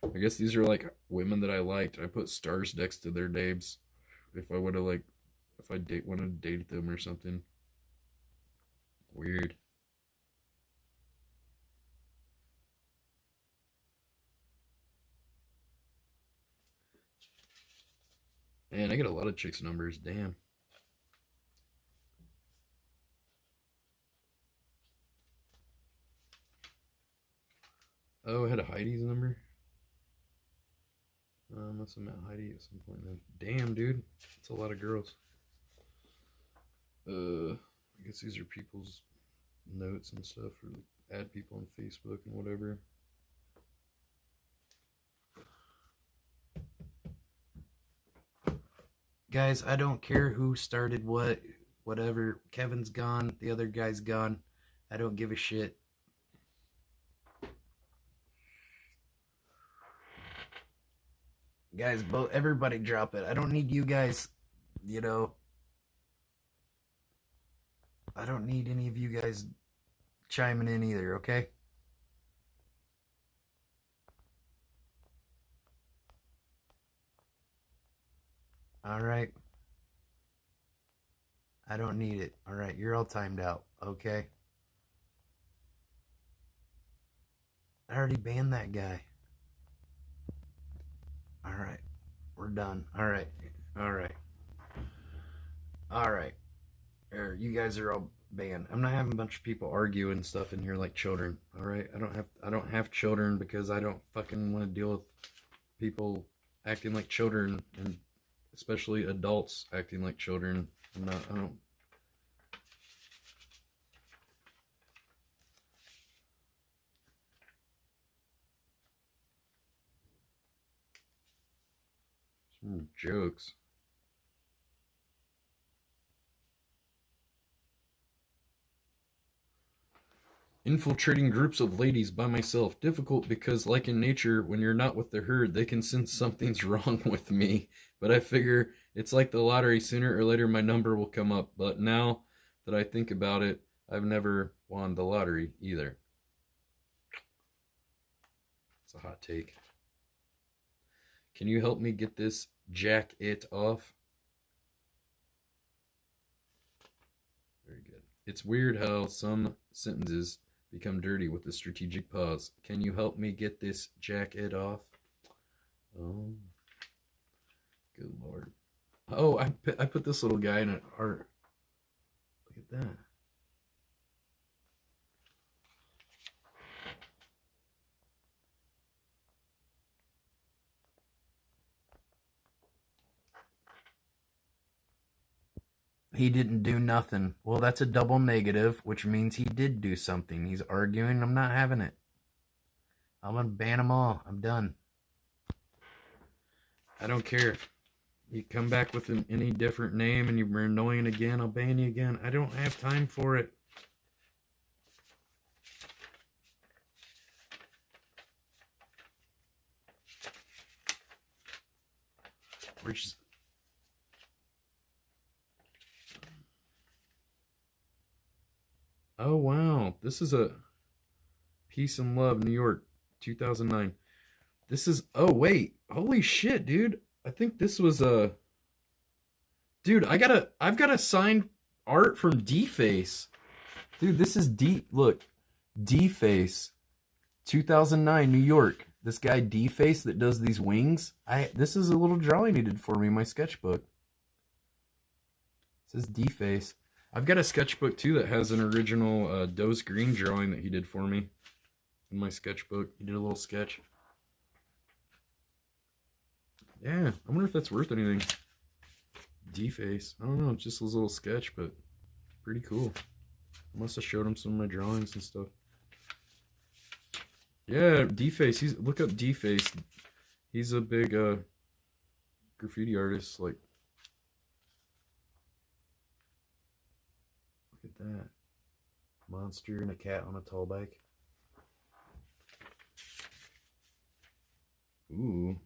I guess these are like women that I liked. I put stars next to their names. If I would have like, if I wanted to date them or something. Weird. Man, I get a lot of chicks' numbers. Damn. Oh, I had a Heidi's number. Must have met Heidi at some point then. Damn, dude. That's a lot of girls. I guess these are people's notes and stuff, or add people on Facebook and whatever. Guys, I don't care who started what, whatever. Kevin's gone, the other guy's gone. I don't give a shit. Guys, everybody drop it. I don't need you guys, you know. I don't need any of you guys chiming in either, okay? Alright. I don't need it. Alright, you're all timed out, okay? I already banned that guy. Alright. We're done. Alright. Alright. Alright. You guys are all ban. I'm not having a bunch of people argue and stuff in here like children. All right, I don't have children because I don't fucking want to deal with people acting like children, and especially adults acting like children. I don't. Some jokes. Infiltrating groups of ladies by myself. Difficult because, like in nature, when you're not with the herd, they can sense something's wrong with me. But I figure it's like the lottery. Sooner or later, my number will come up. But now that I think about it, I've never won the lottery either. It's a hot take. Can you help me get this jack it off? Very good. It's weird how some sentences become dirty with a strategic pause. Can you help me get this jacket off? Oh, good lord. Oh, I put this little guy in an art. Look at that. He didn't do nothing. Well, that's a double negative, which means he did do something. He's arguing. I'm not having it. I'm going to ban them all. I'm done. I don't care. You come back with any different name and you're annoying again, I'll ban you again. I don't have time for it. Which... Oh, wow. This is a Peace and Love, New York, 2009. This is... Oh, wait. Holy shit, dude. I think this was a... Dude, I've got a signed art from D-Face. Dude, this is Look. D-Face. 2009, New York. This guy D-Face that does these wings. This is a little drawing he did for me in my sketchbook. It says D-Face. I've got a sketchbook too that has an original Dose Green drawing that he did for me in my sketchbook. He did a little sketch. Yeah, I wonder if that's worth anything. D-Face. I don't know, it's just a little sketch, but pretty cool. I must have showed him some of my drawings and stuff. Yeah, D-Face. Look up D-Face. He's a big graffiti artist. Like, look at that. Monster and a cat on a tall bike. Ooh.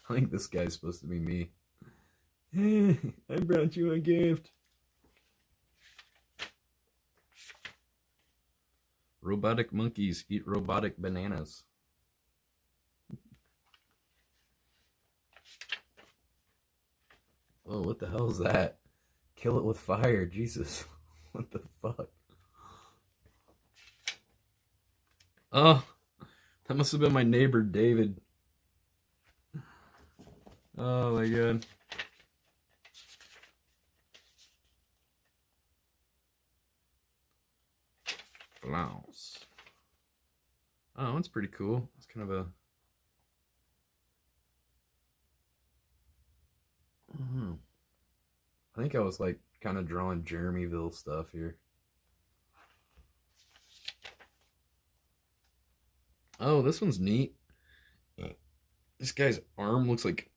I think this guy's supposed to be me. Hey, I brought you a gift. Robotic monkeys eat robotic bananas. Oh, what the hell is that? Kill it with fire, Jesus. What the fuck? Oh, that must have been my neighbor, David. Oh my god. Blouse. Oh, that's pretty cool. It's kind of a... I think I was like kind of drawing Jeremyville stuff here. Oh, this one's neat. This guy's arm looks like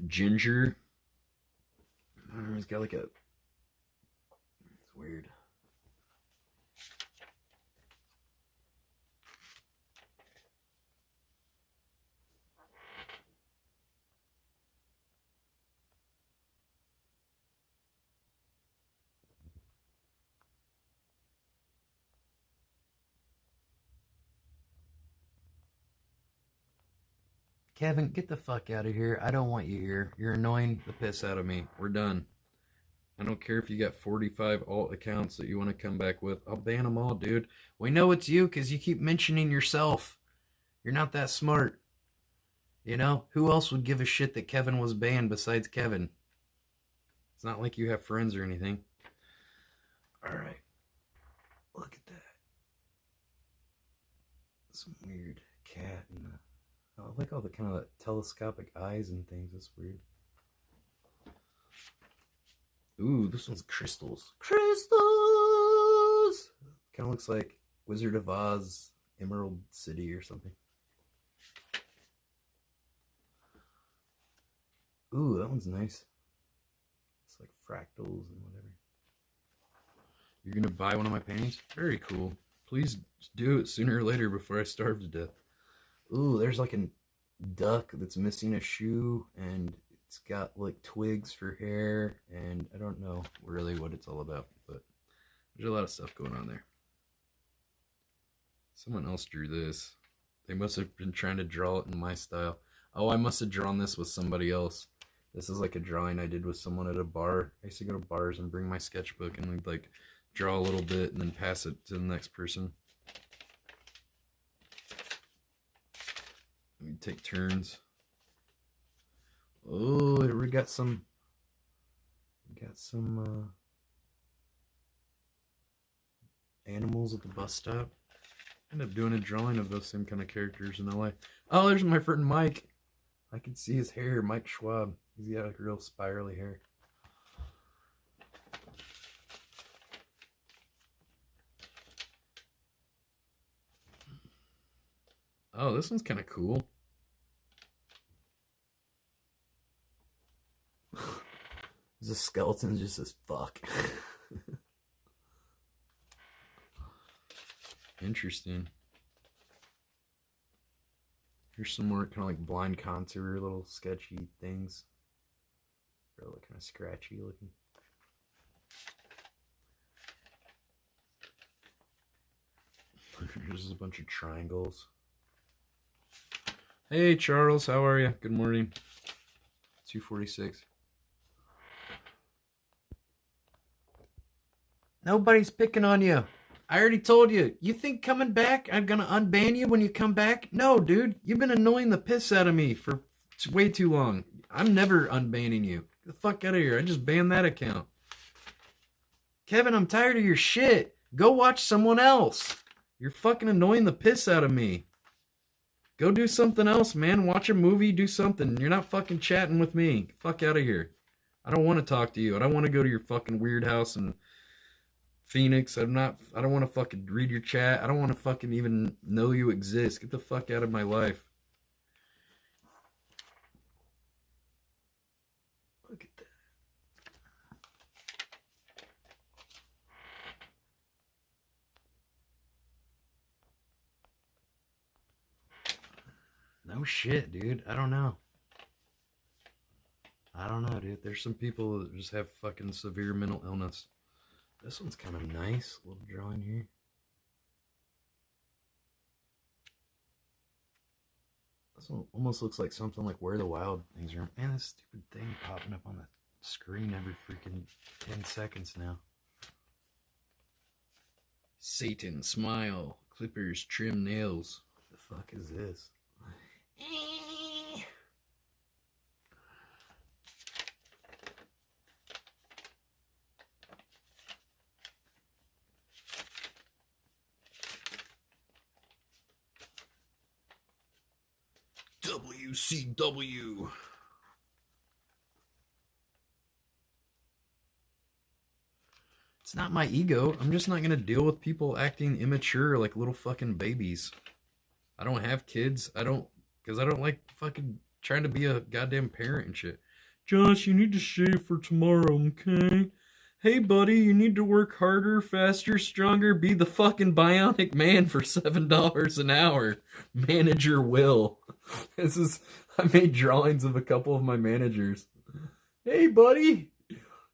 ginger. I don't know, he's got like a... It's weird. Kevin, get the fuck out of here. I don't want you here. You're annoying the piss out of me. We're done. I don't care if you got 45 alt accounts that you want to come back with. I'll ban them all, dude. We know it's you because you keep mentioning yourself. You're not that smart. You know, who else would give a shit that Kevin was banned besides Kevin? It's not like you have friends or anything. Alright. Look at that. Some weird cat and I like all the kind of telescopic eyes and things. That's weird. Ooh, this one's crystals. Crystals! Kind of looks like Wizard of Oz, Emerald City or something. Ooh, that one's nice. It's like fractals and whatever. You're gonna buy one of my paintings? Very cool. Please do it sooner or later before I starve to death. Ooh, there's like a duck that's missing a shoe and it's got like twigs for hair and I don't know really what it's all about, but there's a lot of stuff going on there. Someone else drew this. They must have been trying to draw it in my style. Oh, I must have drawn this with somebody else. This is like a drawing I did with someone at a bar. I used to go to bars and bring my sketchbook and we'd like draw a little bit and then pass it to the next person. We take turns. Oh, we got some animals at the bus stop. I ended up doing a drawing of those same kind of characters in LA. Oh, there's my friend Mike. I can see his hair, Mike Schwab. He's got like real spirally hair. Oh, this one's kind of cool. The skeleton just says fuck. Interesting. Here's some more kind of like blind contour little sketchy things. They're all kind of scratchy looking. Here's a bunch of triangles. Hey Charles, how are you? Good morning. 2:46. Nobody's picking on you. I already told you. You think coming back I'm gonna unban you when you come back? No, dude. You've been annoying the piss out of me for way too long. I'm never unbanning you. Get the fuck out of here. I just banned that account. Kevin, I'm tired of your shit. Go watch someone else. You're fucking annoying the piss out of me. Go do something else, man. Watch a movie, do something. You're not fucking chatting with me. Get the fuck out of here. I don't want to talk to you. I don't want to go to your fucking weird house in Phoenix. I don't want to fucking read your chat. I don't want to fucking even know you exist. Get the fuck out of my life. Look at that. No shit, dude. I don't know. Dude. There's some people that just have fucking severe mental illness. This one's kind of nice. A little drawing here. This one almost looks like something like Where the Wild Things Are. Man, this stupid thing popping up on the screen every freaking 10 seconds now. Satan, smile. Clippers, trim nails. What the fuck is this? WCW. It's not my ego. I'm just not going to deal with people acting immature like little fucking babies. I don't have kids. Because I don't like fucking trying to be a goddamn parent and shit. Josh, you need to shave for tomorrow, okay? Hey, buddy, you need to work harder, faster, stronger, be the fucking bionic man for $7 an hour. Manager Will. I made drawings of a couple of my managers. Hey, buddy,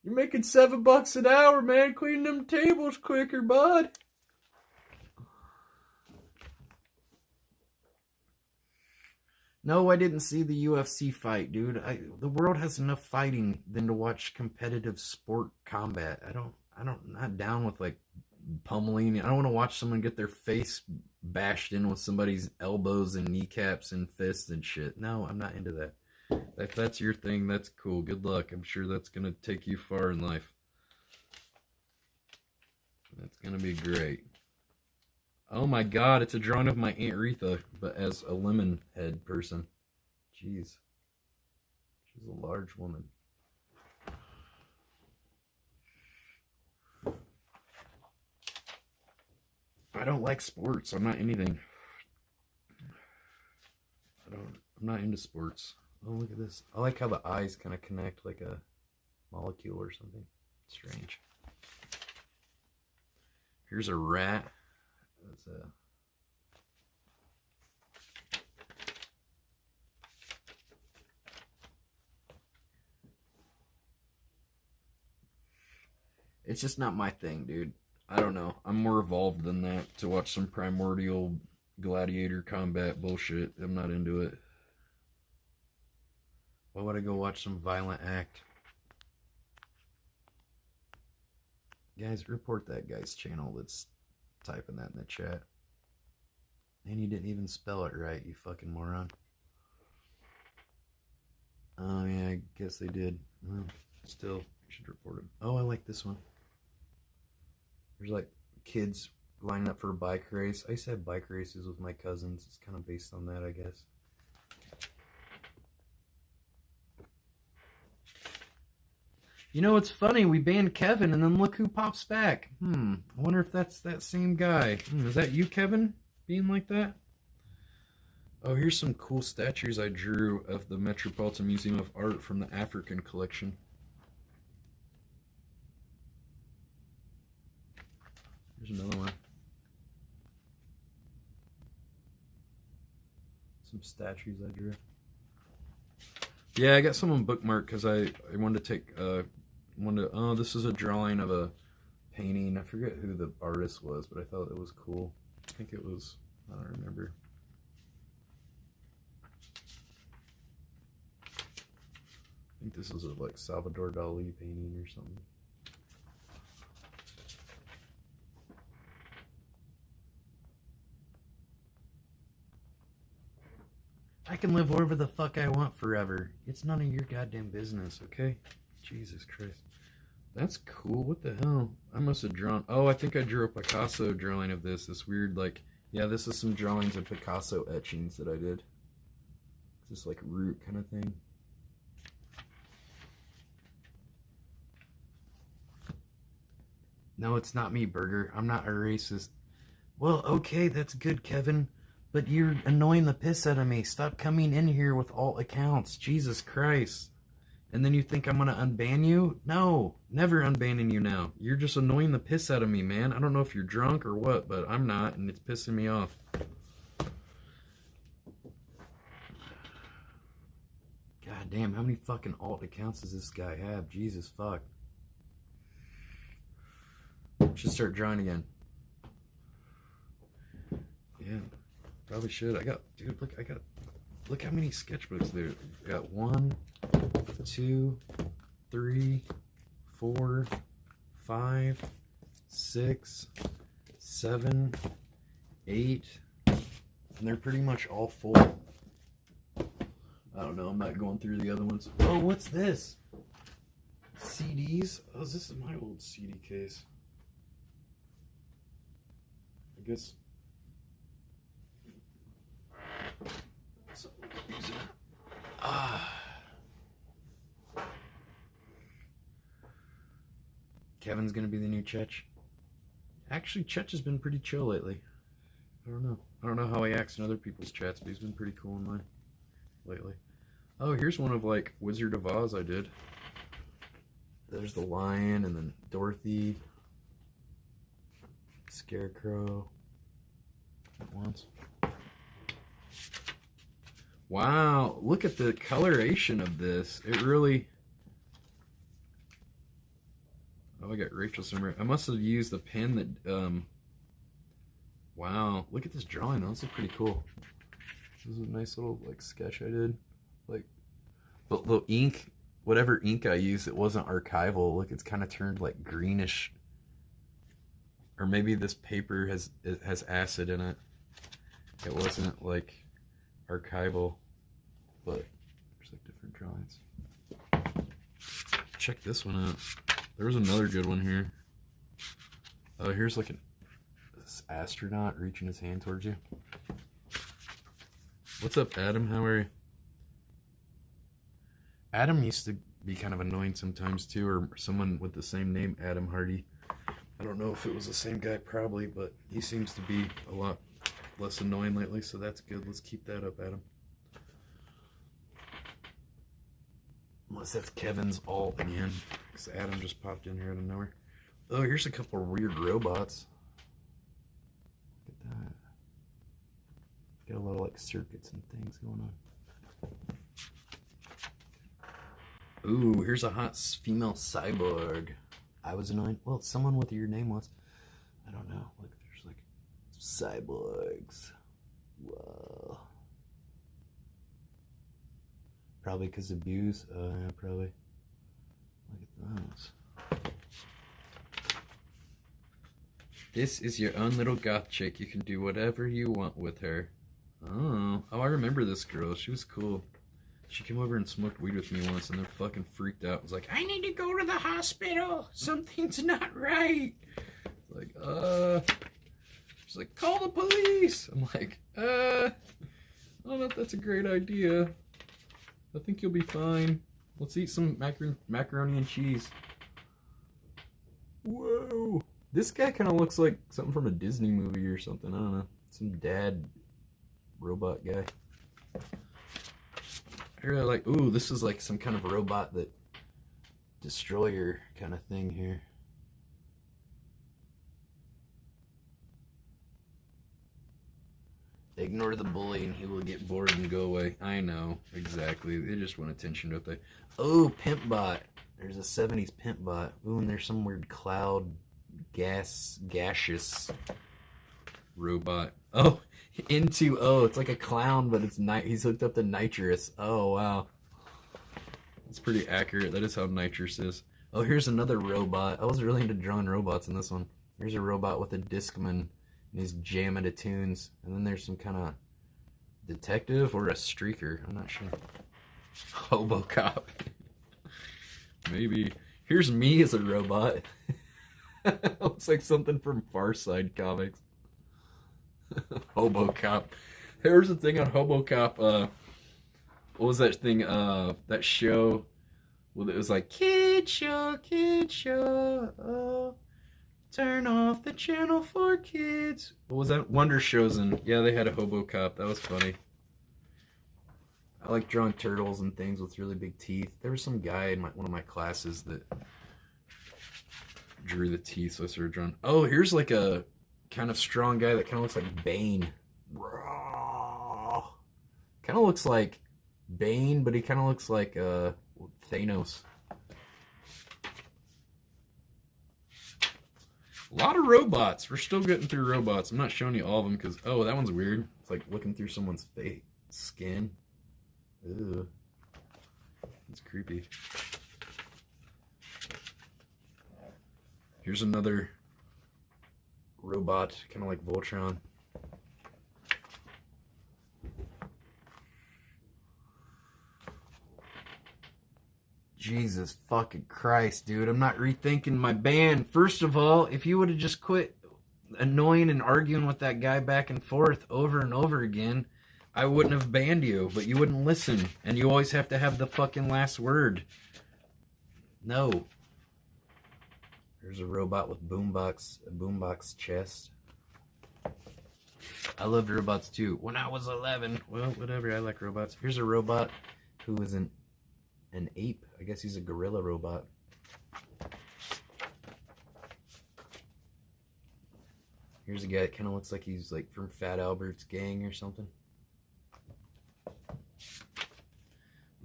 you're making $7 an hour, man. Clean them tables quicker, bud. No, I didn't see the UFC fight, dude. The world has enough fighting than to watch competitive sport combat. I'm not down with like pummeling. I don't want to watch someone get their face bashed in with somebody's elbows and kneecaps and fists and shit. No, I'm not into that. If that's your thing, that's cool. Good luck. I'm sure that's going to take you far in life. That's going to be great. Oh my god, it's a drawing of my Aunt Retha, but as a lemon head person. Jeez. She's a large woman. I don't like sports. I'm not anything. I'm not into sports. Oh, look at this. I like how the eyes kind of connect like a molecule or something. Strange. Here's a rat. That's a... It's just not my thing, dude. I don't know. I'm more evolved than that to watch some primordial gladiator combat bullshit. I'm not into it. Why would I go watch some violent act? Guys, report that guy's channel that's typing that in the chat. And you didn't even spell it right, you fucking moron. Oh yeah, I guess they did. Well, still, you should report him. Oh, I like this one. There's like kids lining up for a bike race. I used to have bike races with my cousins. It's kind of based on that, I guess. You know, it's funny. We banned Kevin, and then look who pops back. I wonder if that's that same guy. Is that you, Kevin, being like that? Oh, here's some cool statues I drew of the Metropolitan Museum of Art from the African collection. Here's another one. Some statues I drew. Yeah, I got some on bookmark because I wanted to take oh, this is a drawing of a painting. I forget who the artist was, but I thought it was cool. I think it was, I don't remember. I think this was a like Salvador Dali painting or something. I can live wherever the fuck I want forever. It's none of your goddamn business, okay? Jesus Christ. That's cool. What the hell? I must have drawn... Oh, I think I drew a Picasso drawing of this. This weird, like... Yeah, this is some drawings of Picasso etchings that I did. This like root kind of thing. No, it's not me, Burger. I'm not a racist. Well, okay, that's good, Kevin. But you're annoying the piss out of me. Stop coming in here with alt accounts. Jesus Christ. And then you think I'm going to unban you? No, never unbanning you now. You're just annoying the piss out of me, man. I don't know if you're drunk or what, but I'm not, and it's pissing me off. God damn, how many fucking alt accounts does this guy have? Jesus fuck. Should start drawing again. Yeah, probably should. Dude, look how many sketchbooks there. I got 1, 2, 3, 4, 5, 6, 7, 8, and they're pretty much all full. I don't know, I'm not going through the other ones. Oh, what's this? CDs? Oh, is this my old CD case? I guess. Kevin's gonna be the new Chech. Actually, Chech has been pretty chill lately. I don't know. I don't know how he acts in other people's chats, but he's been pretty cool in mine lately. Oh, here's one of like Wizard of Oz I did. There's the lion and then Dorothy, Scarecrow. At once. Wow, look at the coloration of this. It really... Oh, I got Rachel Simmer. I must have used the pen that... Wow, look at this drawing. This is pretty cool. This is a nice little like sketch I did. Like, but the ink, whatever ink I used, it wasn't archival. Look, it's kind of turned like greenish. Or maybe this paper has acid in it. It wasn't like archival, but there's like different drawings. Check this one out. There was another good one here. Oh, here's like this astronaut reaching his hand towards you. What's up, Adam? How are you? Adam used to be kind of annoying sometimes too, or someone with the same name, Adam Hardy. I don't know if it was the same guy, probably, but he seems to be a lot less annoying lately, so that's good. Let's keep that up, Adam. Unless that's Kevin's alt again, because Adam just popped in here out of nowhere. Oh, here's a couple of weird robots. Look at that. Got a lot of like circuits and things going on. Ooh, here's a hot female cyborg. I was annoying. Well, someone with your name was. I don't know. Look, there's like cyborgs. Whoa. Probably because of abuse. Yeah, probably. Look at those. This is your own little goth chick. You can do whatever you want with her. Oh, I remember this girl. She was cool. She came over and smoked weed with me once and then fucking freaked out. Was like, I need to go to the hospital. Something's not right. Like, she's like, call the police. I'm like, I don't know if that's a great idea. I think you'll be fine. Let's eat some macaroni and cheese. Whoa. This guy kind of looks like something from a Disney movie or something. I don't know. Some dad robot guy. I really like, ooh, this is like some kind of robot that destroyer kind of thing here. Ignore the bully and he will get bored and go away. I know, exactly. They just want attention, don't they? Oh, Pimp Bot. There's a 70s Pimp Bot. Ooh, and there's some weird cloud gaseous robot. Oh, it's like a clown, but it's he's hooked up to nitrous. Oh, wow. That's pretty accurate. That is how nitrous is. Oh, here's another robot. I was really into drawing robots in this one. Here's a robot with a Discman, and he's jamming to tunes. And then there's some kind of detective or a streaker. I'm not sure. Hobo cop. Maybe. Here's me as a robot. Looks like something from Far Side Comics. Hobo Cop. There was a thing on Hobo Cop. What was that thing? That show. Well, it was like kid show. Oh, turn off the channel for kids. What was that? Wonder Shows, and yeah, they had a Hobo Cop. That was funny. I like drawing turtles and things with really big teeth. There was some guy in one of my classes that drew the teeth, so I started drawing. Oh, here's like a kind of strong guy that kind of looks like Bane. Kind of looks like Bane, but he kind of looks like Thanos. A lot of robots. We're still getting through robots. I'm not showing you all of them because, oh, that one's weird. It's like looking through someone's face, skin. Ew. It's creepy. Here's another robot, kind of like Voltron. Jesus fucking Christ, dude. I'm not rethinking my ban. First of all, if you would have just quit annoying and arguing with that guy back and forth over and over again, I wouldn't have banned you, but you wouldn't listen. And you always have to have the fucking last word. No. There's a robot with a boombox chest. I loved robots too. When I was 11. Well, whatever, I like robots. Here's a robot who is an ape. I guess he's a gorilla robot. Here's a guy that kind of looks like he's like from Fat Albert's gang or something.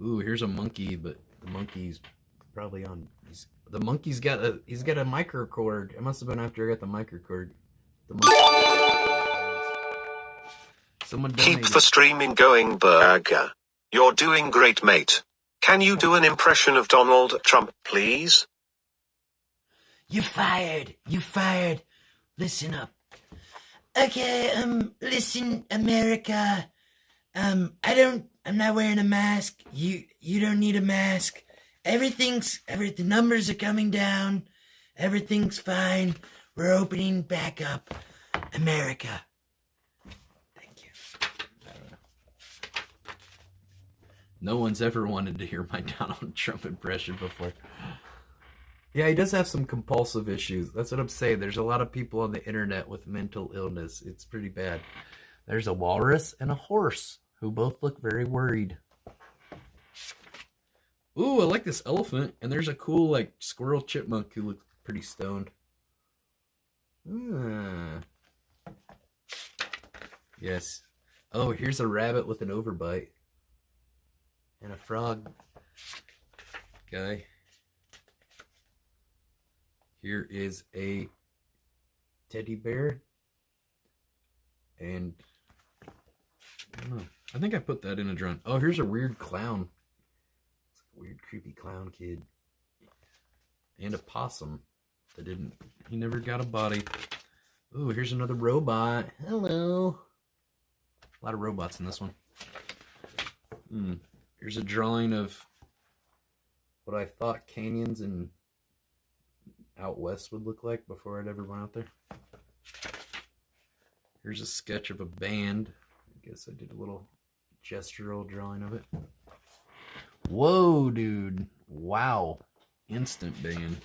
Ooh, here's a monkey, but the monkey's probably on. The monkey's got a Microkorg. It must have been after I got the Microkorg. Someone donated. Keep the streaming going, Burger. You're doing great, mate. Can you do an impression of Donald Trump, please? You fired. You fired. listen up. Okay, listen, America. I'm not wearing a mask. You don't need a mask. The numbers are coming down. Everything's fine. We're opening back up. America. Thank you. I don't know. No one's ever wanted to hear my Donald Trump impression before. Yeah, he does have some compulsive issues. That's what I'm saying. There's a lot of people on the internet with mental illness. It's pretty bad. There's a walrus and a horse who both look very worried. Ooh, I like this elephant. And there's a cool, like, squirrel chipmunk who looks pretty stoned. Yes. Oh, here's a rabbit with an overbite. And a frog guy. Here is a teddy bear. And I don't know. I think I put that in a drawing. Oh, here's a weird clown. It's like a weird, creepy clown kid. And a possum that he never got a body. Oh, here's another robot. Hello. A lot of robots in this one. Here's a drawing of what I thought canyons in out west would look like before I'd ever went out there. Here's a sketch of a band. I guess I did a little gestural drawing of it. Whoa, dude. Wow. Instant band.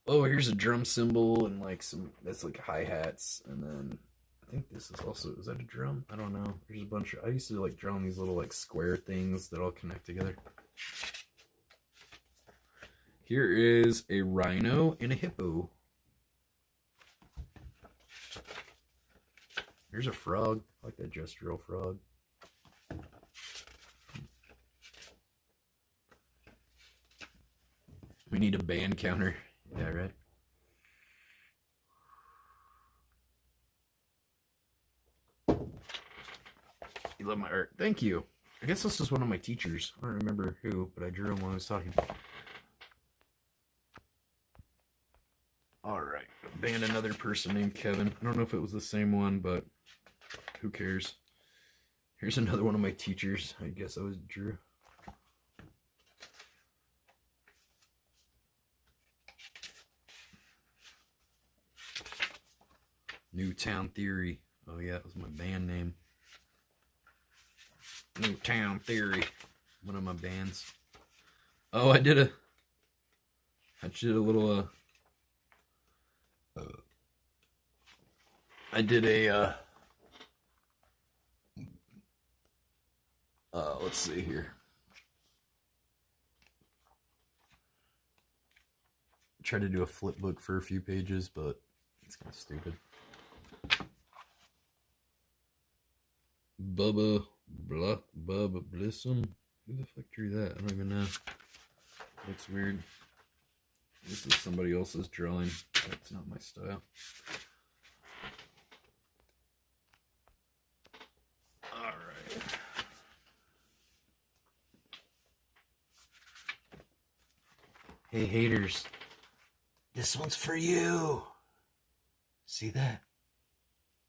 Oh, here's a drum cymbal and like that's like hi-hats. And then I think this is that a drum? I don't know. There's a bunch I used to like draw these little like square things that all connect together. Here is a rhino and a hippo. Here's a frog. I like that gestural frog. We need a band counter. Yeah, right. You love my art. Thank you. I guess this is one of my teachers. I don't remember who, but I drew him while I was talking. Alright. Banned another person named Kevin. I don't know if it was the same one, but who cares? Here's another one of my teachers. I guess I was Drew. Newtown Theory. Oh yeah, that was my band name. Newtown Theory. One of my bands. Oh, I did a little I did a let's see here. Try to do a flip book for a few pages, but it's kind of stupid. Bubba Blissum. Who the fuck drew that? I don't even know. Looks weird. This is somebody else's drawing. That's not my style. Alright. Hey haters. This one's for you. See that?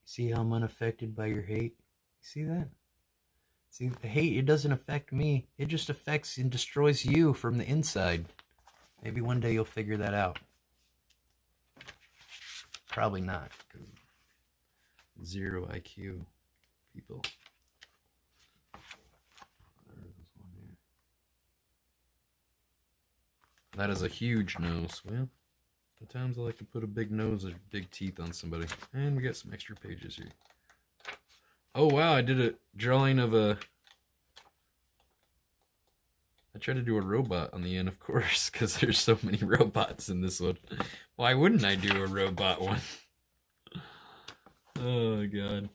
See how I'm unaffected by your hate? See that? See, the hate, it doesn't affect me. It just affects and destroys you from the inside. Maybe one day you'll figure that out. Probably not. 'Cause 0 IQ people. That is a huge nose. Well, sometimes I like to put a big nose or big teeth on somebody. And we got some extra pages here. Oh wow, I did a drawing of a... I tried to do a robot on the end, of course, because there's so many robots in this one. Why wouldn't I do a robot one? Oh god.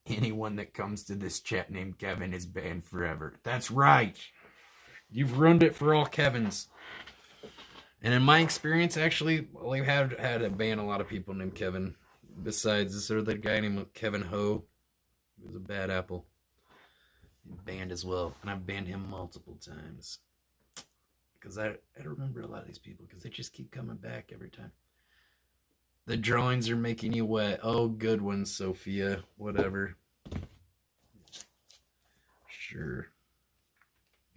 Anyone that comes to this chat named Kevin is banned forever. That's right. You've ruined it for all Kevins. And in my experience, actually, we have had to ban a lot of people named Kevin. Besides this other guy named Kevin Ho. He was a bad apple. Banned as well. And I've banned him multiple times. because I remember a lot of these people because they just keep coming back every time. The drawings are making you wet. Oh, good one, Sophia. Whatever. Sure.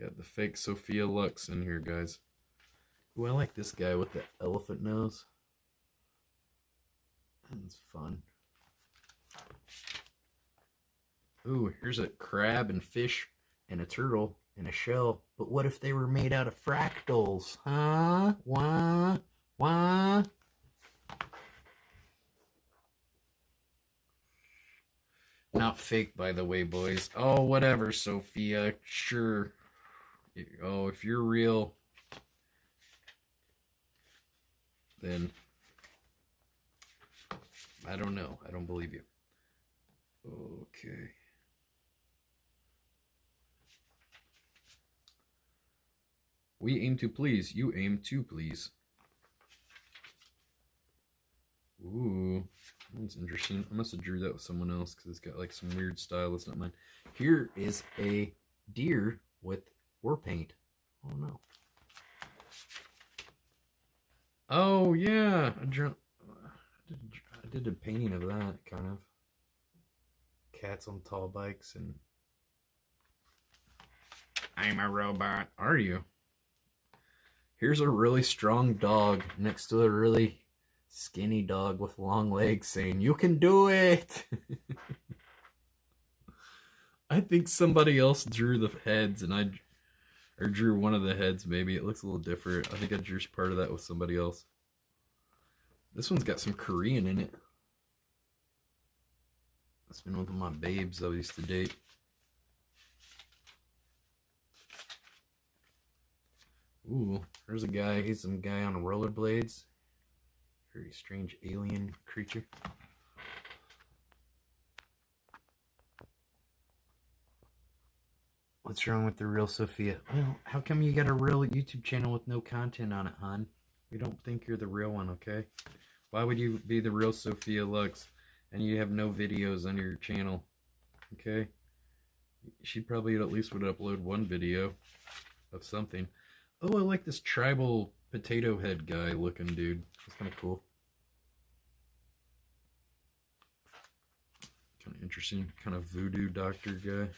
Got the fake Sophia Lux in here, guys. Ooh, I like this guy with the elephant nose. That's fun. Ooh, here's a crab and fish and a turtle and a shell. But what if they were made out of fractals? Huh? Wah? Not fake, by the way, boys. Oh, whatever, Sophia. Sure. Oh, if you're real, then I don't know. I don't believe you. Okay. We aim to please. You aim to please. Ooh, that's interesting. I must have drew that with someone else because it's got like some weird style. That's not mine. Here is a deer with war paint. Oh no. Oh yeah, I did a painting of that kind of. Cats on tall bikes and I'm a robot. Are you? Here's a really strong dog next to a really skinny dog with long legs saying, "You can do it." I think somebody else drew the heads and or drew one of the heads maybe. It looks a little different. I think I drew part of that with somebody else. This one's got some Korean in it. That's been one of my babes I used to date. Ooh, there's a guy. He's some guy on rollerblades. Very strange alien creature. What's wrong with the real Sophia? Well, how come you got a real YouTube channel with no content on it, hon? We don't think you're the real one, okay? Why would you be the real Sophia Lux and you have no videos on your channel? Okay? She probably at least would upload one video of something. Oh, I like this tribal potato head guy looking dude. That's kind of cool. Kind of interesting. Kind of voodoo doctor guy.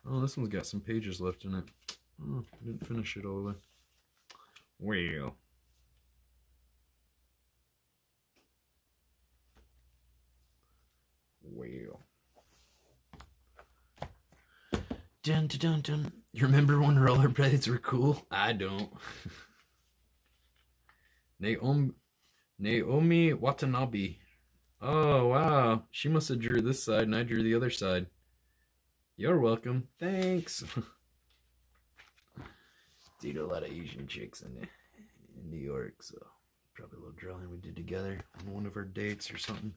Oh, this one's got some pages left in it. Oh, I didn't finish it all the way. Well. Dun dun dun dun. You remember when rollerblades were cool? I don't. Naomi Watanabe. Oh, wow. She must have drew this side and I drew the other side. You're welcome. Thanks. Dated a lot of Asian chicks in New York, so probably a little drawing we did together on one of our dates or something.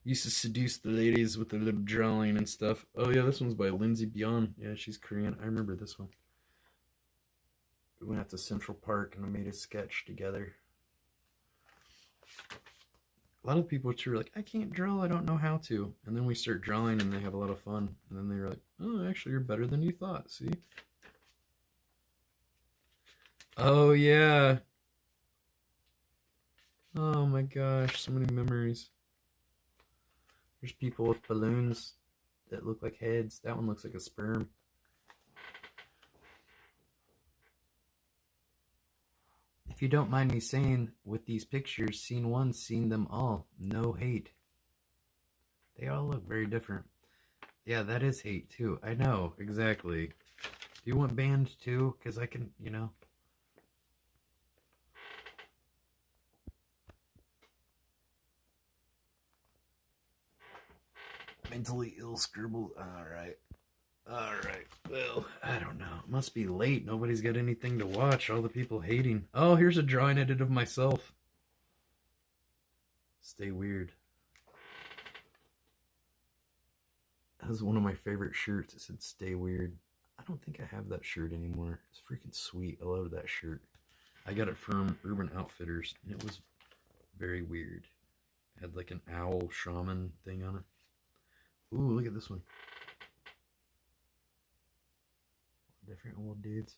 Used to seduce the ladies with a little drawing and stuff. Oh yeah, this one's by Lindsay Byon. Yeah, she's Korean. I remember this one. We went out to Central Park and I made a sketch together. A lot of people are like, I can't draw, I don't know how to. And then we start drawing and they have a lot of fun. And then they're like, oh, actually you're better than you thought, see? Oh yeah. Oh my gosh, so many memories. There's people with balloons that look like heads. That one looks like a sperm. If you don't mind me saying, with these pictures, scene one, seen them all. No hate. They all look very different. Yeah, that is hate too. I know, exactly. Do you want banned too? Because I can, you know. Mentally ill scribble. Alright. Alright. Well, I don't know. It must be late. Nobody's got anything to watch. All the people hating. Oh, here's a drawing I did of myself. Stay weird. That was one of my favorite shirts. It said stay weird. I don't think I have that shirt anymore. It's freaking sweet. I love that shirt. I got it from Urban Outfitters. And it was very weird. It had like an owl shaman thing on it. Ooh, look at this one. Different old dudes.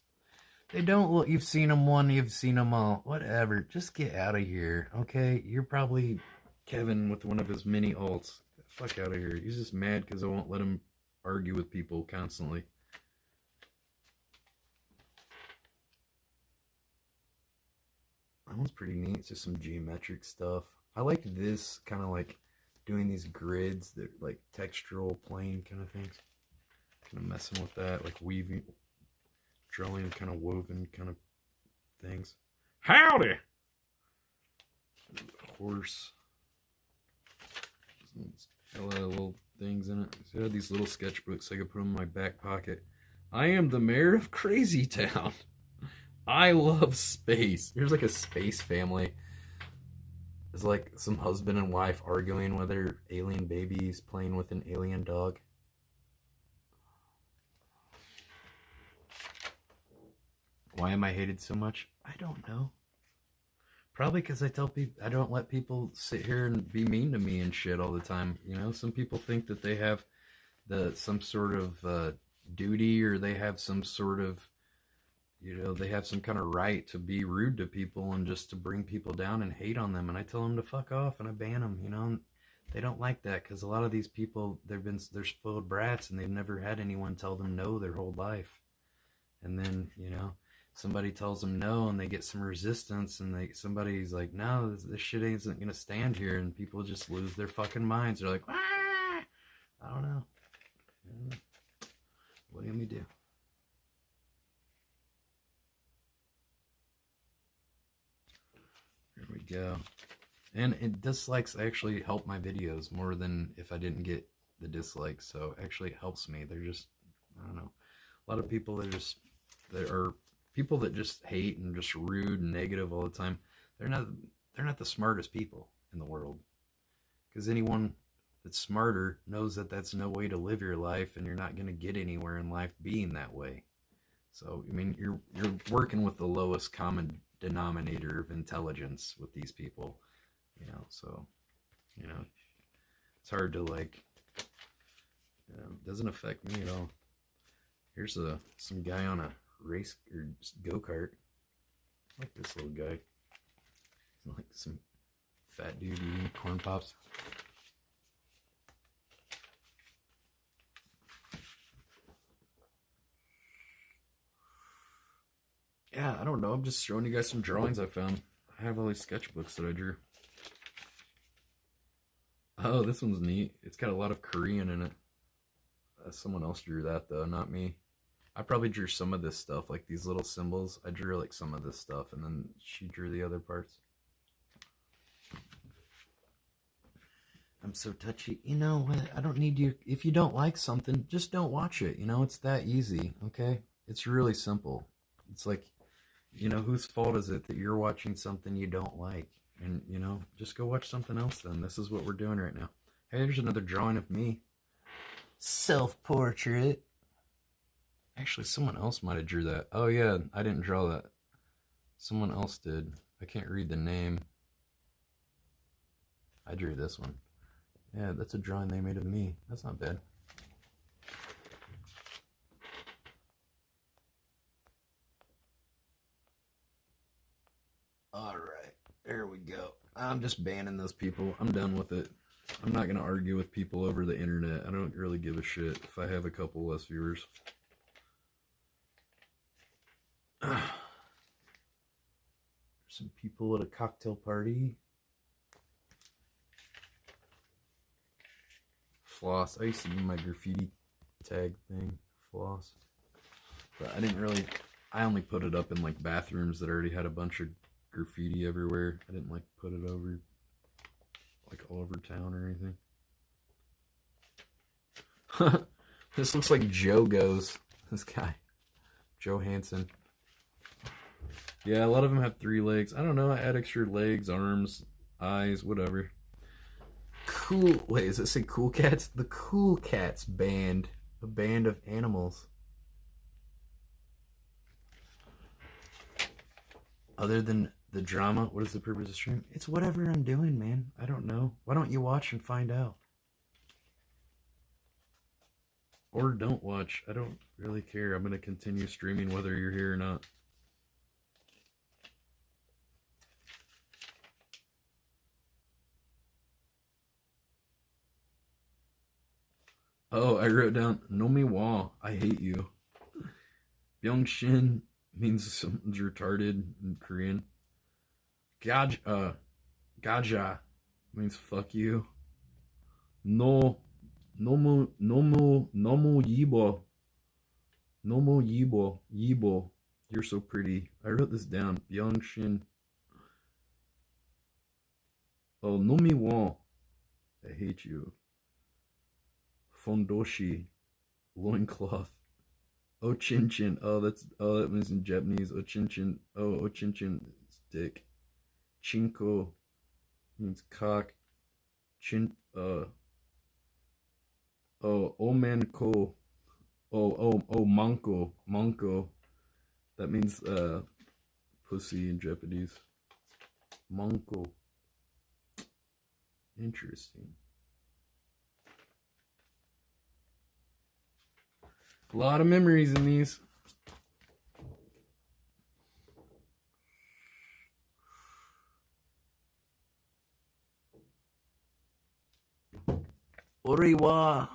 They don't look. You've seen them one. You've seen them all. Whatever. Just get out of here, okay? You're probably Kevin with one of his mini alts. Get the fuck out of here. He's just mad because I won't let him argue with people constantly. That one's pretty neat. It's just some geometric stuff. I like this kind of like doing these grids that like textural plane kind of things. Kind of messing with that, like weaving, drawing kind of woven kind of things. Howdy! Horse. Got a lot of little things in it. So I had these little sketchbooks I could put in my back pocket. I am the mayor of Crazy Town. I love space. Here's like a space family. It's like some husband and wife arguing whether alien baby's playing with an alien dog. Why am I hated so much? I don't know. Probably because I tell people I don't let people sit here and be mean to me and shit all the time. You know, some people think that they have some sort of duty, or they have some sort of, you know, they have some kind of right to be rude to people and just to bring people down and hate on them. And I tell them to fuck off and I ban them. You know, and they don't like that because a lot of these people they're spoiled brats and they've never had anyone tell them no their whole life. And then, you know, somebody tells them no and they get some resistance and somebody's like, no, this shit isn't gonna stand here, and people just lose their fucking minds. They're like, ah! I don't know. What do you want me to do? There we go. And dislikes actually help my videos more than if I didn't get the dislikes. So actually it helps me. They're just, I don't know. A lot of people there are people that just hate and just rude and negative all the time. They're not the smartest people in the world. Because anyone that's smarter knows that that's no way to live your life, and you're not going to get anywhere in life being that way. So, I mean, you're working with the lowest common denominator of intelligence with these people, you know. So, you know, it's hard to like, you know, it doesn't affect me at all. Here's some guy on a race or go-kart. I like this little guy. He's like some fat dude eating corn pops. Yeah, I don't know. I'm just showing you guys some drawings I found. I have all these sketchbooks that I drew. Oh, this one's neat. It's got a lot of Korean in it. Someone else drew that though, not me. I probably drew some of this stuff, like these little symbols. I drew like some of this stuff, and then she drew the other parts. I'm so touchy. You know what? I don't need you. If you don't like something, just don't watch it. You know, it's that easy, okay? It's really simple. It's like, you know, whose fault is it that you're watching something you don't like? And, you know, just go watch something else then. This is what we're doing right now. Hey, there's another drawing of me. Self-portrait. Actually, someone else might have drew that. Oh, yeah, I didn't draw that. Someone else did. I can't read the name. I drew this one. Yeah, that's a drawing they made of me. That's not bad. Alright, there we go. I'm just banning those people. I'm done with it. I'm not going to argue with people over the internet. I don't really give a shit if I have a couple less viewers. Some people at a cocktail party. Floss. I used to do my graffiti tag thing. Floss. But I didn't really... I only put it up in like bathrooms that already had a bunch of graffiti everywhere. I didn't like put it over like all over town or anything. This looks like Joe Goes. This guy. Joe Hansen. Yeah, a lot of them have 3 legs. I don't know. I add extra legs, arms, eyes, whatever. Cool. Wait, does it say Cool Cats? The Cool Cats Band. A band of animals. Other than the drama, what is the purpose of stream? It's whatever I'm doing, man. I don't know. Why don't you watch and find out? Or don't watch. I don't really care. I'm going to continue streaming whether you're here or not. Oh, I wrote down, Nomi wa, I hate you. Byongshin means something's retarded in Korean. Gaja means fuck you. Nomu yibo. Nomu yibo. You're so pretty. I wrote this down. Byongshin. Oh, Nomi wa, I hate you. Fondoshi, loincloth. Ochinchin, that means in Japanese. Ochinchin, ochinchin is dick. Chinko means cock. Omanko, manko. That means pussy in Japanese. Manko. Interesting. A lot of memories in these. Orewa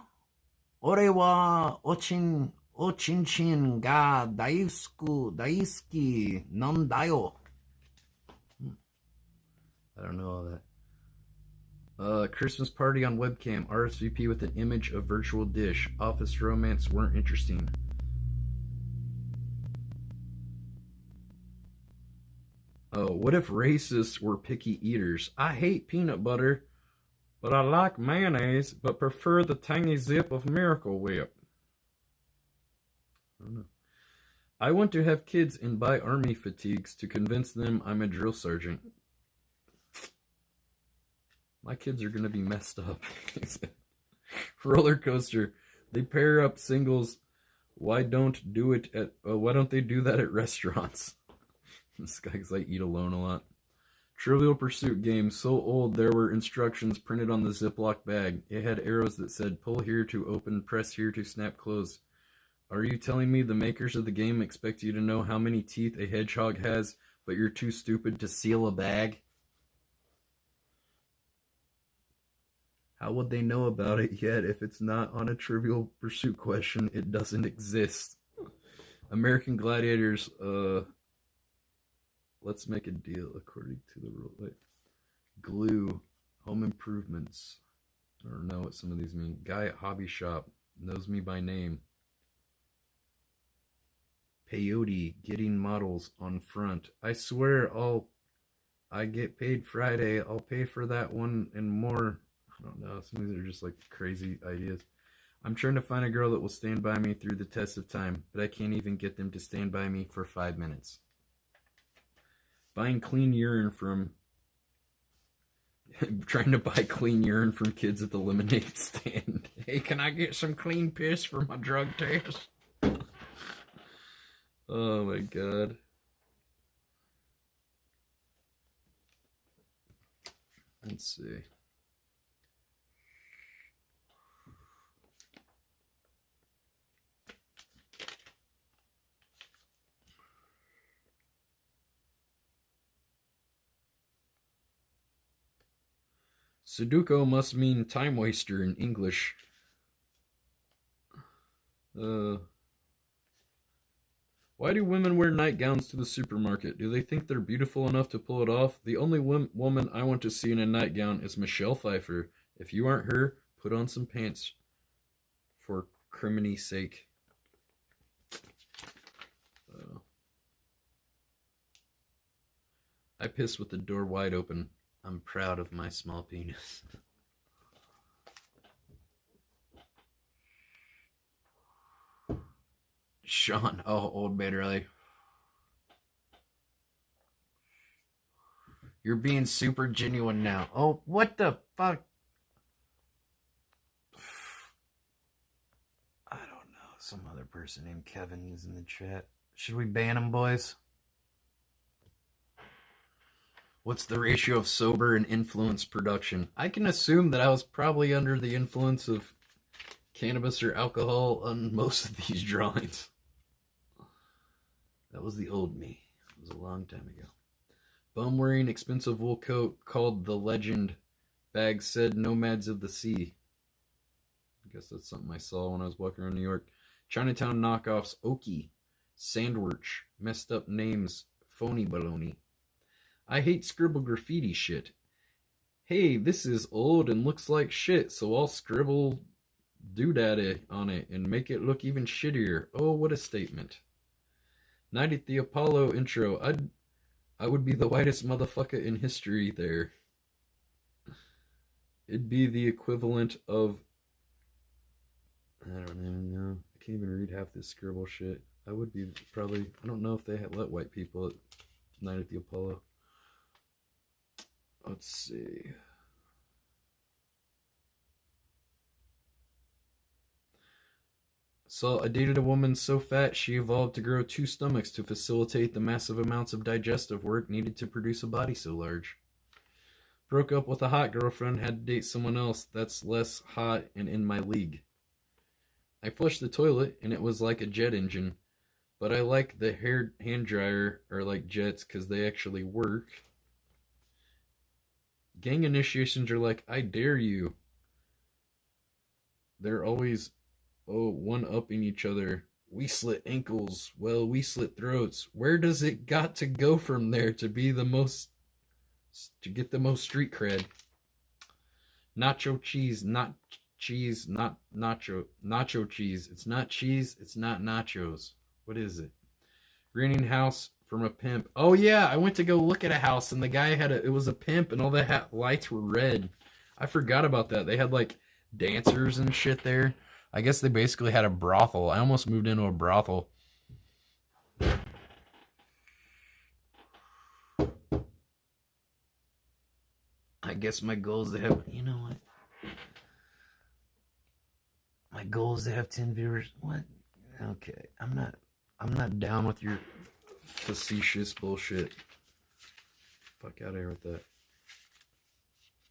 ochinchin ga daisuki nandayo. I don't know all that. Christmas party on webcam. RSVP with an image of virtual dish. Office romance weren't interesting. Oh, what if racists were picky eaters? I hate peanut butter, but I like mayonnaise, but prefer the tangy zip of Miracle Whip. I don't know. I want to have kids and buy army fatigues to convince them I'm a drill sergeant. My kids are going to be messed up. Roller coaster. They pair up singles. Why don't they do that at restaurants? This guy's like eat alone a lot. Trivial Pursuit game. So old there were instructions printed on the Ziploc bag. It had arrows that said pull here to open, press here to snap close. Are you telling me the makers of the game expect you to know how many teeth a hedgehog has, but you're too stupid to seal a bag? How would they know about it yet if it's not on a Trivial Pursuit question? It doesn't exist. American Gladiators, let's make a deal according to the rule. Wait. Glue, Home Improvements. I don't know what some of these mean. Guy at Hobby Shop, knows me by name. Peyote, getting models on front. I swear I get paid Friday. I'll pay for that one and more. I don't know. Some of these are just like crazy ideas. I'm trying to find a girl that will stand by me through the test of time, but I can't even get them to stand by me for 5 minutes. Buying clean urine from... trying to buy clean urine from kids at the lemonade stand. Hey, can I get some clean piss for my drug test? Oh my god. Let's see. Sudoku must mean time waster in English. Why do women wear nightgowns to the supermarket? Do they think they're beautiful enough to pull it off? The only woman I want to see in a nightgown is Michelle Pfeiffer. If you aren't her, put on some pants for criminy sake. I piss with the door wide open. I'm proud of my small penis. Sean, oh, old man, really? You're being super genuine now. Oh, what the fuck? I don't know. Some other person named Kevin is in the chat. Should we ban him, boys? What's the ratio of sober and influence production? I can assume that I was probably under the influence of cannabis or alcohol on most of these drawings. That was the old me. It was a long time ago. Bum wearing expensive wool coat called the Legend. Bag said Nomads of the Sea. I guess that's something I saw when I was walking around New York. Chinatown knockoffs. Okie. Sandwich. Messed up names. Phony baloney. I hate scribble graffiti shit. Hey, this is old and looks like shit, so I'll scribble doodad on it and make it look even shittier. Oh, what a statement. Night at the Apollo intro. I would be the whitest motherfucker in history there. It'd be the equivalent of... I don't even know. I can't even read half this scribble shit. I would be probably... I don't know if they had let white people at Night at the Apollo. Let's see. So I dated a woman so fat she evolved to grow 2 stomachs to facilitate the massive amounts of digestive work needed to produce a body so large. Broke up with a hot girlfriend, had to date someone else that's less hot and in my league. I flushed the toilet and it was like a jet engine, but I like the hand dryer are like jets because they actually work. Gang initiations are like, I dare you. They're always, one-upping each other. We slit ankles. Well, we slit throats. Where does it got to go from there to be the most, to get the most street cred? Nacho cheese, not cheese, not nacho. Nacho cheese. It's not cheese, it's not nachos. What is it? Renting house from a pimp. Oh yeah, I went to go look at a house and the guy had it was a pimp and all the lights were red. I forgot about that. They had like dancers and shit there. I guess they basically had a brothel. I almost moved into a brothel. I guess my goal is to have, you know what? My goal is to have 10 viewers. What? Okay, I'm not down with your facetious bullshit. Fuck out of here with that.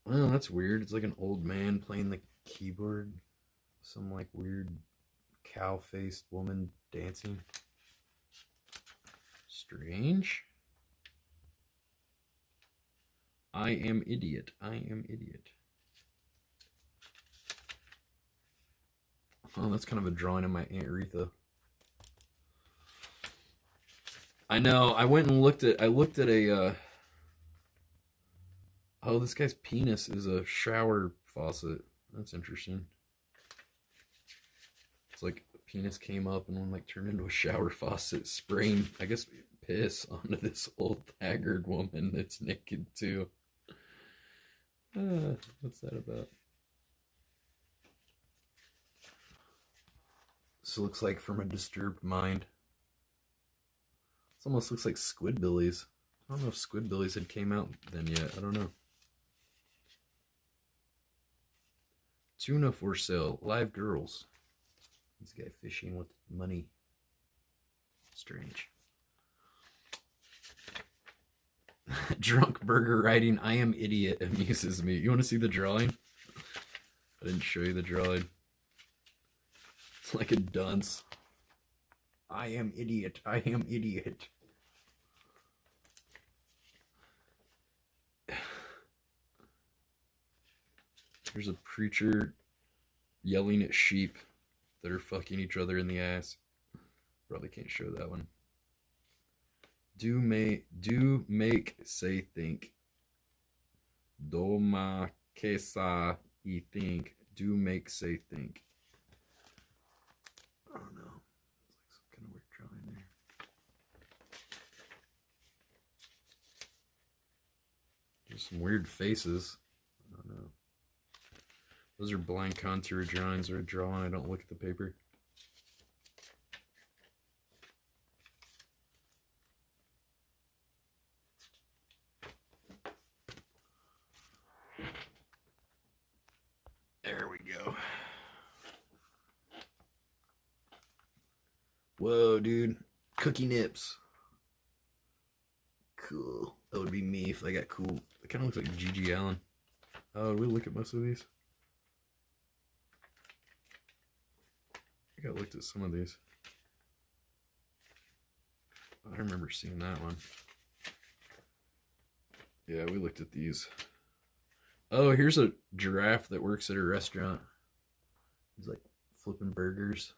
Oh, that's weird. It's like an old man playing the keyboard. Some like weird cow-faced woman dancing. Strange. I am idiot. I am idiot. Oh, that's kind of a drawing of my Aunt Retha. I know. I went and looked at a oh, this guy's penis is a shower faucet. That's interesting. It's like a penis came up and one like turned into a shower faucet, spraying, I guess, piss onto this old haggard woman that's naked too. What's that about? This looks like From a Disturbed Mind. This almost looks like Squidbillies. I don't know if Squidbillies had came out then yet. I don't know. Tuna for sale. Live girls. This guy fishing with money. Strange. Drunk burger writing, I am idiot, amuses me. You want to see the drawing? I didn't show you the drawing. It's like a dunce. I am idiot. I am idiot. There's a preacher yelling at sheep that are fucking each other in the ass. Probably can't show that one. Do make, say, think. Doma, kesa, e think. Do make, say, think. I don't know. It's like some kind of weird drawing there. There's some weird faces. I don't know. Those are blind contour drawings or a drawing. I don't look at the paper. There we go. Whoa, dude. Cookie nips. Cool. That would be me if I got cool. It kind of looks like Gigi Allen. Oh, we look at most of these. think I looked at some of these. I remember seeing that one. Yeah, we looked at these. Oh, here's a giraffe that works at a restaurant. He's like flipping burgers.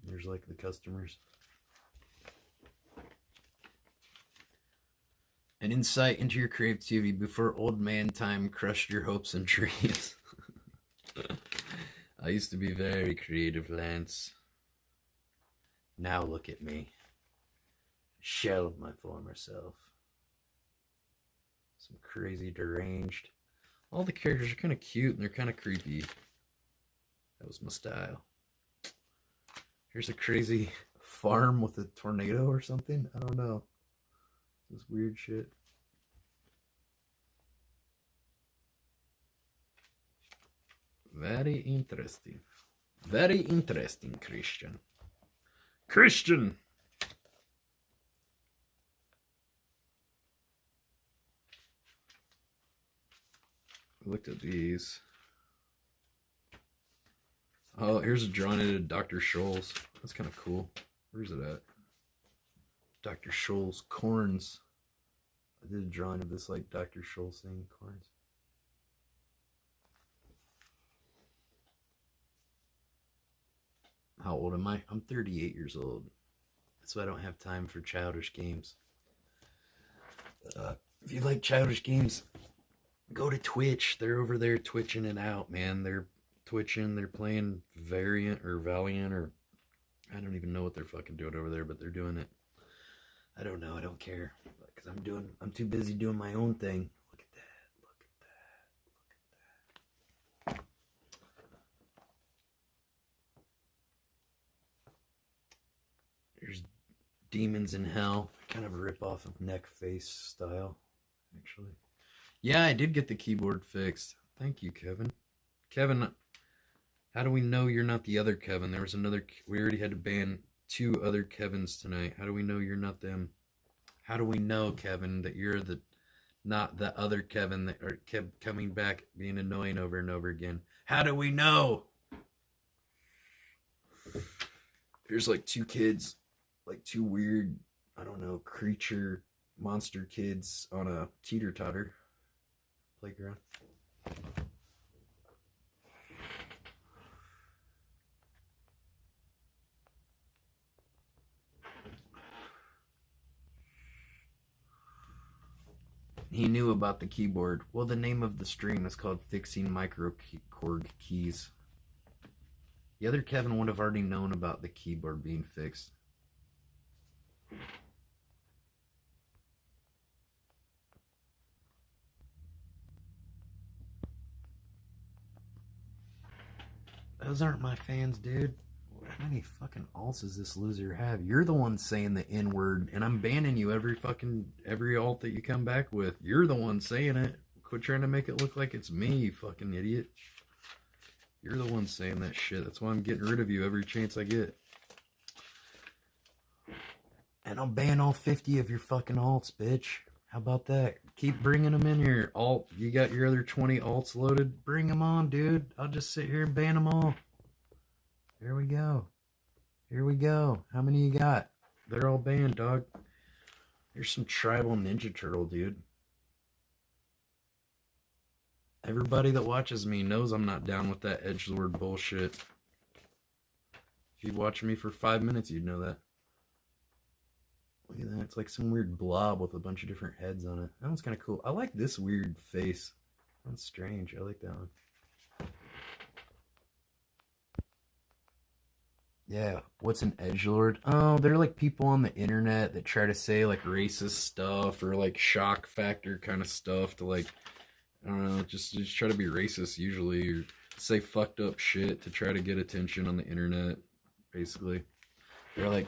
There's like the customers. An insight into your creativity before old man time crushed your hopes and dreams. I used to be very creative, Lance. Now look at me. Shell of my former self. Some crazy deranged. All the characters are kind of cute and they're kind of creepy. That was my style. Here's a crazy farm with a tornado or something. I don't know. This weird shit. Very interesting. Very interesting, Christian. Christian! I looked at these. Oh, here's a drawing of Dr. Scholl's. That's kind of cool. Where's it at? Dr. Scholl's corns. I did a drawing of this like Dr. Scholl's thing, corns. How old am I? I'm 38 years old. That's why I don't have time for childish games. If you like childish games, go to Twitch. They're over there twitching it out, man. They're twitching. They're playing Variant or Valiant or I don't even know what they're fucking doing over there, but they're doing it. I don't know. I don't care because I'm too busy doing my own thing. Look at that. Look at that. Look at that. There's Demons in Hell. Kind of a rip-off of Neck Face style, actually. Yeah, I did get the keyboard fixed. Thank you, Kevin. Kevin, how do we know you're not the other Kevin? There was another... We already had to ban 2 other Kevins tonight. How do we know you're not them? How do we know, Kevin, that you're the not the other Kevin that kept coming back being annoying over and over again? How do we know? There's like 2 kids, like 2 weird, I don't know, creature, monster kids on a teeter-totter playground. He knew about the keyboard. Well, the name of the stream is called Fixing Microkorg Keys. The other Kevin would have already known about the keyboard being fixed. Those aren't my fans, dude. How many fucking alts does this loser have? You're the one saying the N-word, and I'm banning you every alt that you come back with. You're the one saying it. Quit trying to make it look like it's me, you fucking idiot. You're the one saying that shit. That's why I'm getting rid of you every chance I get. And I'll ban all 50 of your fucking alts, bitch. How about that? Keep bringing them in here. Alt, you got your other 20 alts loaded? Bring them on, dude. I'll just sit here and ban them all. Here we go. Here we go. How many you got? They're all banned, dog. Here's some tribal Ninja Turtle, dude. Everybody that watches me knows I'm not down with that edgelord bullshit. If you'd watch me for 5 minutes, you'd know that. Look at that. It's like some weird blob with a bunch of different heads on it. That one's kind of cool. I like this weird face. That's strange. I like that one. Yeah, what's an edgelord? Oh, they're like people on the internet that try to say like racist stuff or like shock factor kind of stuff to like, I don't know, just try to be racist usually, or say fucked up shit to try to get attention on the internet, basically. They're like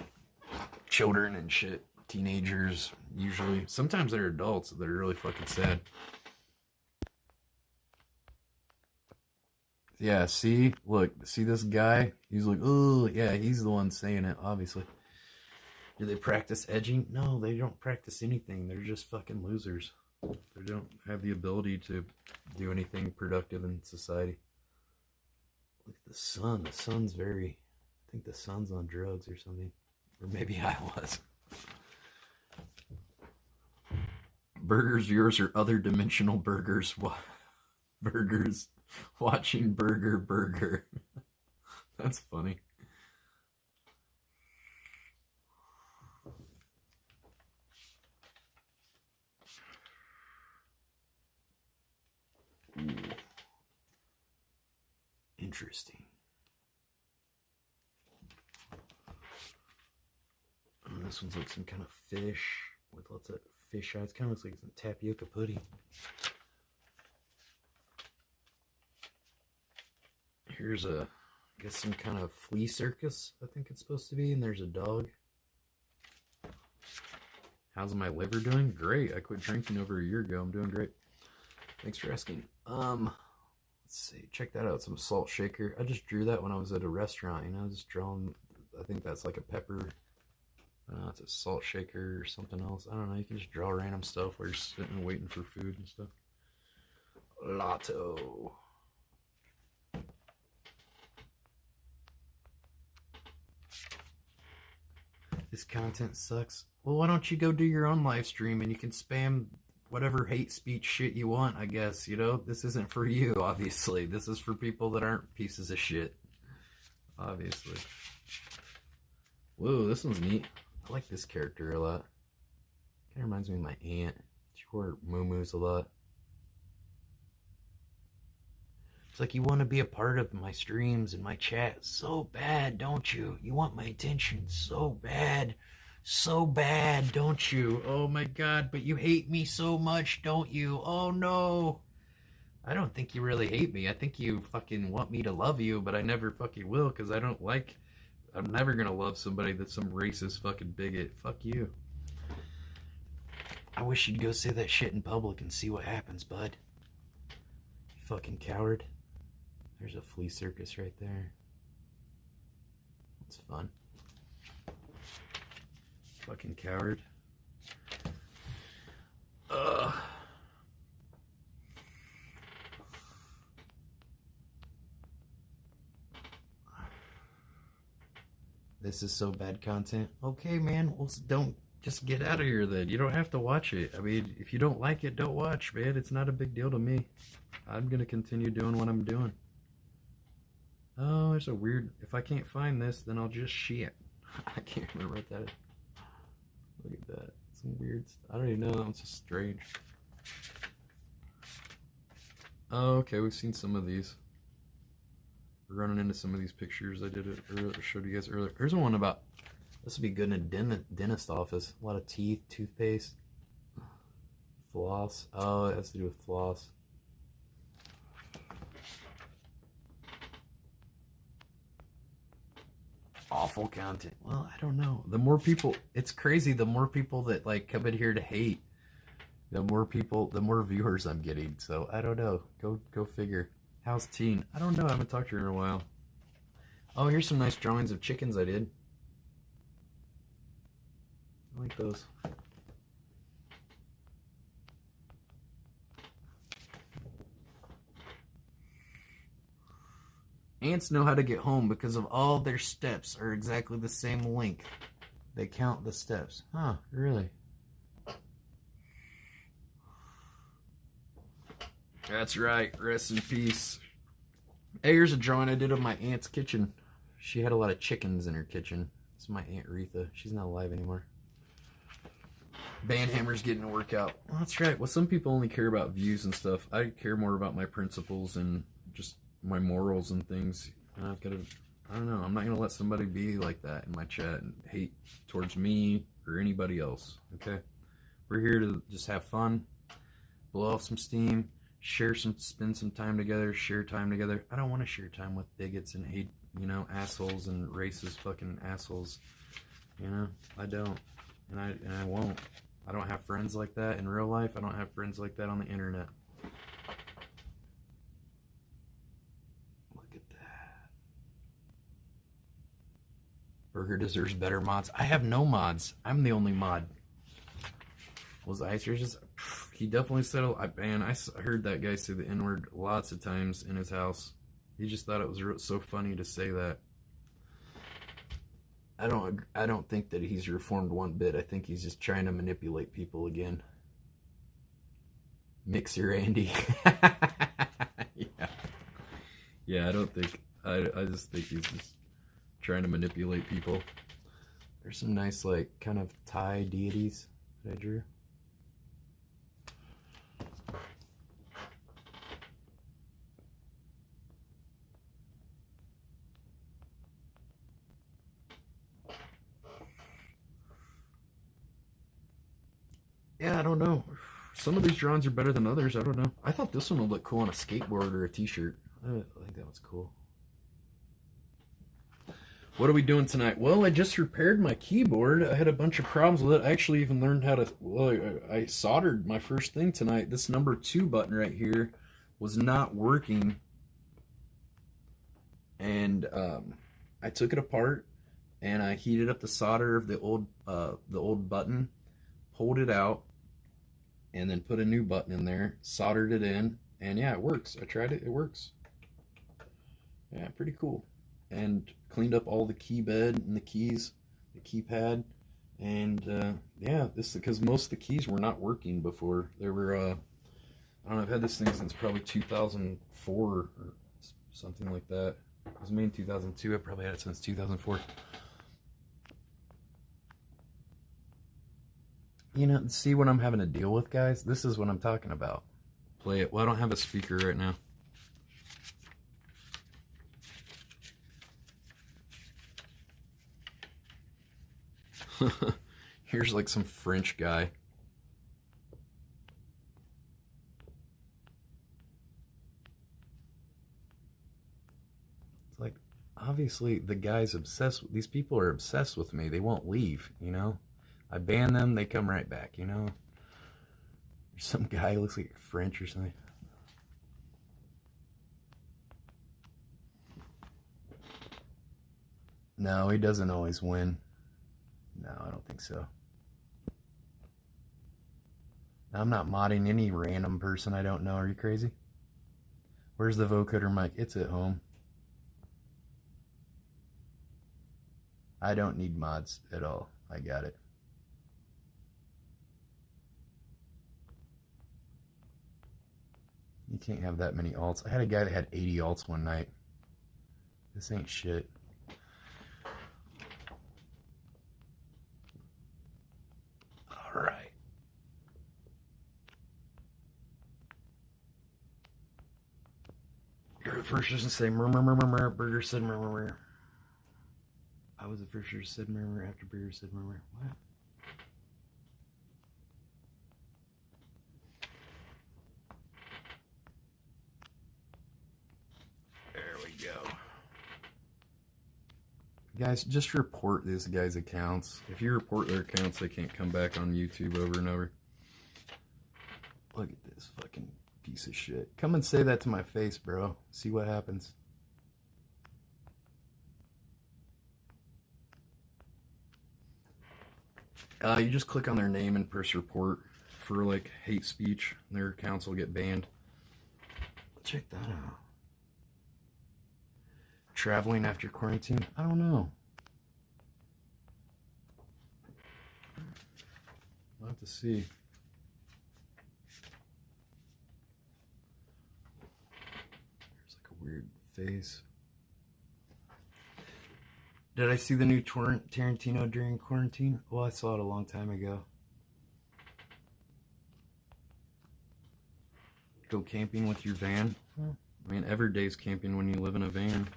children and shit, teenagers usually. Sometimes they're adults that are really fucking sad. Yeah, see? Look, see this guy? He's like, oh, yeah, he's the one saying it, obviously. Do they practice edging? No, they don't practice anything. They're just fucking losers. They don't have the ability to do anything productive in society. Look at the sun. The sun's very... I think the sun's on drugs or something. Or maybe I was. Burgers, viewers, or other dimensional burgers. Burgers. Watching burger. That's funny. Ooh. Interesting. And this one's like some kind of fish with lots of fish eyes. Kind of looks like some tapioca pudding. Here's I guess some kind of flea circus, I think it's supposed to be, and there's a dog. How's my liver doing? Great. I quit drinking over a year ago. I'm doing great. Thanks for asking. Let's see. Check that out. Some salt shaker. I just drew that when I was at a restaurant. You know, just drawing. I think that's like a pepper. It's a salt shaker or something else. I don't know. You can just draw random stuff while you're sitting and waiting for food and stuff. Lotto. This content sucks. Well, why don't you go do your own live stream and you can spam whatever hate speech shit you want, I guess, you know? This isn't for you, obviously. This is for people that aren't pieces of shit. Obviously. Whoa, this one's neat. I like this character a lot. Kind of reminds me of my aunt. She wore muumuus a lot. It's like you want to be a part of my streams and my chat so bad, don't you? You want my attention so bad. So bad, don't you? Oh my god, but you hate me so much, don't you? Oh no. I don't think you really hate me. I think you fucking want me to love you, but I never fucking will because I don't like... I'm never gonna love somebody that's some racist fucking bigot. Fuck you. I wish you'd go say that shit in public and see what happens, bud. You fucking coward. There's a flea circus right there. It's fun. Fucking coward. Ugh. This is so bad content. Okay, man. Well, don't just get out of here then. You don't have to watch it. I mean, if you don't like it, don't watch, man. It's not a big deal to me. I'm gonna continue doing what I'm doing. Oh, there's a weird... If I can't find this, then I'll just shit. I can't remember what that is. Look at that. Some weird... I don't even know. That one's just strange. Oh, okay. We've seen some of these. We're running into some of these pictures I did it earlier, showed you guys earlier. Here's one about... This would be good in a dentist office. A lot of teeth, toothpaste, floss. Oh, it has to do with floss. Awful content. Well, I don't know. The more people, it's crazy. The more people that like come in here to hate, the more people, the more viewers I'm getting. So I don't know. Go figure. How's Teen? I don't know. I haven't talked to her in a while. Oh, here's some nice drawings of chickens I did. I like those. Ants know how to get home because of all their steps are exactly the same length. They count the steps. Huh, really? That's right. Rest in peace. Hey, here's a drawing I did of my aunt's kitchen. She had a lot of chickens in her kitchen. It's my Aunt Retha. She's not alive anymore. Banhammer's getting a workout. Well, that's right. Well, some people only care about views and stuff. I care more about my principles and just my morals and things. And I've got to, I don't know, I'm not going to let somebody be like that in my chat and hate towards me or anybody else, okay? We're here to just have fun, blow off some steam, spend some time together, share time together. I don't want to share time with bigots and hate, you know, assholes and racist fucking assholes. You know, I don't. And I won't. I don't have friends like that in real life. I don't have friends like that on the internet. Look at that. Burger deserves better mods. I have no mods. I'm the only mod. Was Ice just... He definitely said... Man, I heard that guy say the N-word lots of times in his house. He just thought it was so funny to say that. I don't think that he's reformed one bit. I think he's just trying to manipulate people again. Mixer Andy. Yeah. Yeah, I don't think I just think he's just trying to manipulate people. There's some nice like kind of Thai deities that I drew. Yeah, I don't know. Some of these drawings are better than others. I don't know. I thought this one would look cool on a skateboard or a t-shirt. I think that was cool. What are we doing tonight? Well, I just repaired my keyboard. I had a bunch of problems with it. I actually even learned how to... Well, I soldered my first thing tonight. This number 2 button right here was not working. And I took it apart and I heated up the solder of the old button, pulled it out, and then put a new button in there, soldered it in, and yeah, it works. I tried it, it works. Yeah, pretty cool. And cleaned up all the key bed and the keys, the keypad, and yeah, this because most of the keys were not working before. They were, I don't know, I've had this thing since probably 2004 or something like that. It was made in 2002. I probably had it since 2004. You know, see what I'm having to deal with, guys? This is what I'm talking about. Play it. Well, I don't have a speaker right now. Here's like some French guy. It's like, obviously the guy's obsessed with, these people are obsessed with me. They won't leave, you know? I ban them, they come right back, you know? There's some guy who looks like French or something. No, he doesn't always win. No, I don't think so. I'm not modding any random person I don't know. Are you crazy? Where's the vocoder mic? It's at home. I don't need mods at all. I got it. You can't have that many alts. I had a guy that had 80 alts one night. This ain't shit. All right. You're the first person to say murmur. Burger said murmur. I was the first person to say murmur after Burger said murmur. What? Guys, just report these guys' accounts. If you report their accounts, they can't come back on YouTube over and over. Look at this fucking piece of shit. Come and say that to my face, bro. See what happens. You just click on their name and press report for like hate speech. Their accounts will get banned. Check that out. Traveling after quarantine? I don't know. I'll have to see. There's like a weird face. Did I see the new Tarantino during quarantine? Well, I saw it a long time ago. Go camping with your van? I mean, every day's camping when you live in a van.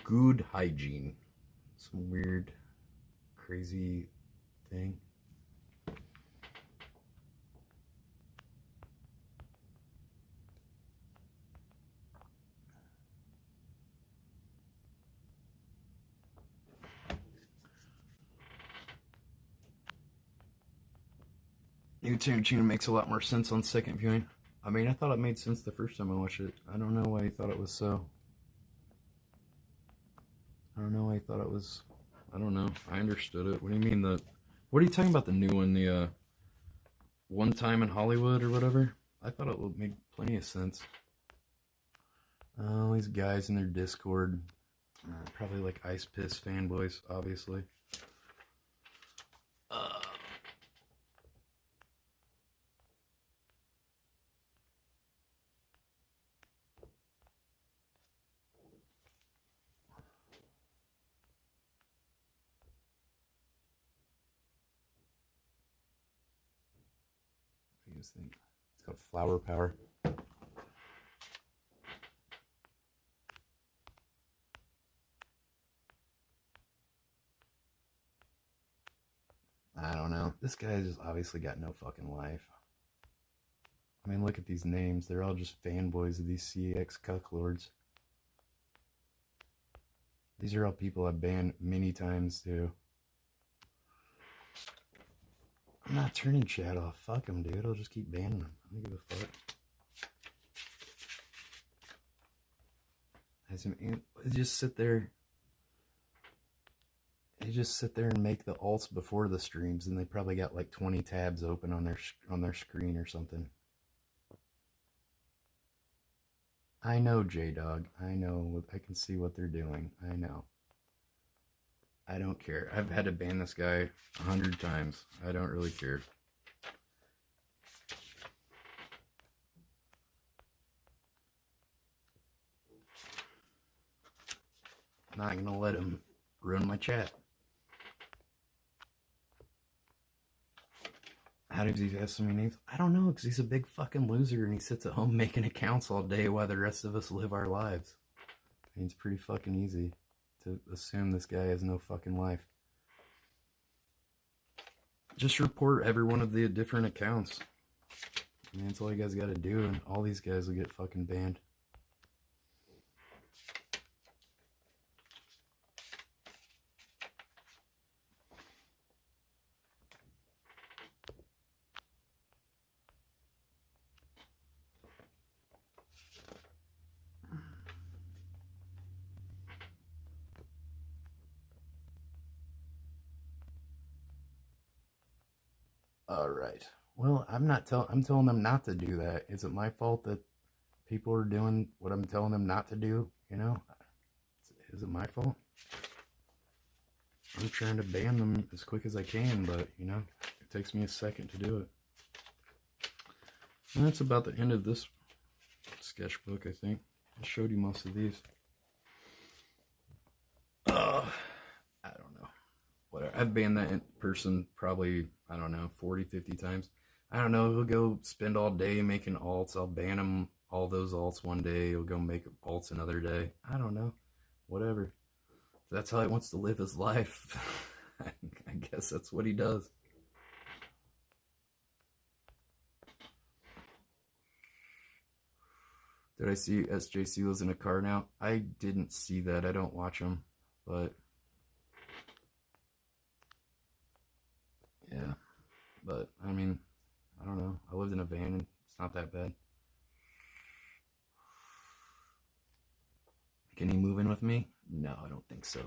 Good hygiene. Some weird, crazy thing. New Tarantino makes a lot more sense on second viewing. I mean, I thought it made sense the first time I watched it. I don't know why he thought it was so. I don't know why he thought it was. I don't know. I understood it. What do you mean the? What are you talking about? The new one, the One Time in Hollywood or whatever? I thought it would make plenty of sense. Oh, these guys in their Discord. Probably like Ice Piss fanboys, obviously. I guess think it's got flower power. I don't know. This guy just obviously got no fucking life. I mean, look at these names. They're all just fanboys of these CX cucklords. These are all people I've banned many times too. I'm not turning chat off. Fuck them, dude. I'll just keep banning them. I don't give a fuck. They just sit there. They just sit there and make the alts before the streams, and they probably got like 20 tabs open on their screen or something. I know, J-Dog. I know. I can see what they're doing. I know. I don't care. I've had to ban this guy 100 times. I don't really care. I'm not gonna let him ruin my chat. How does he have so many names? I don't know, because he's a big fucking loser and he sits at home making accounts all day while the rest of us live our lives. I mean, it's pretty fucking easy to assume this guy has no fucking life. Just report every one of the different accounts. I mean, that's all you guys gotta do, and all these guys will get fucking banned. All right. Well, I'm telling them not to do that. Is it my fault that people are doing what I'm telling them not to do? You know? Is it my fault? I'm trying to ban them as quick as I can, but, you know, it takes me a second to do it. And that's about the end of this sketchbook, I think. I showed you most of these. I don't know. Whatever. I've banned that person probably, I don't know, 40, 50 times. I don't know. He'll go spend all day making alts. I'll ban him all those alts one day. He'll go make alts another day. I don't know. Whatever. If that's how he wants to live his life, I guess that's what he does. Did I see SJC was in a car now? I didn't see that. I don't watch him, but yeah. But I mean, I don't know. I lived in a van and it's not that bad. Can he move in with me? No, I don't think so.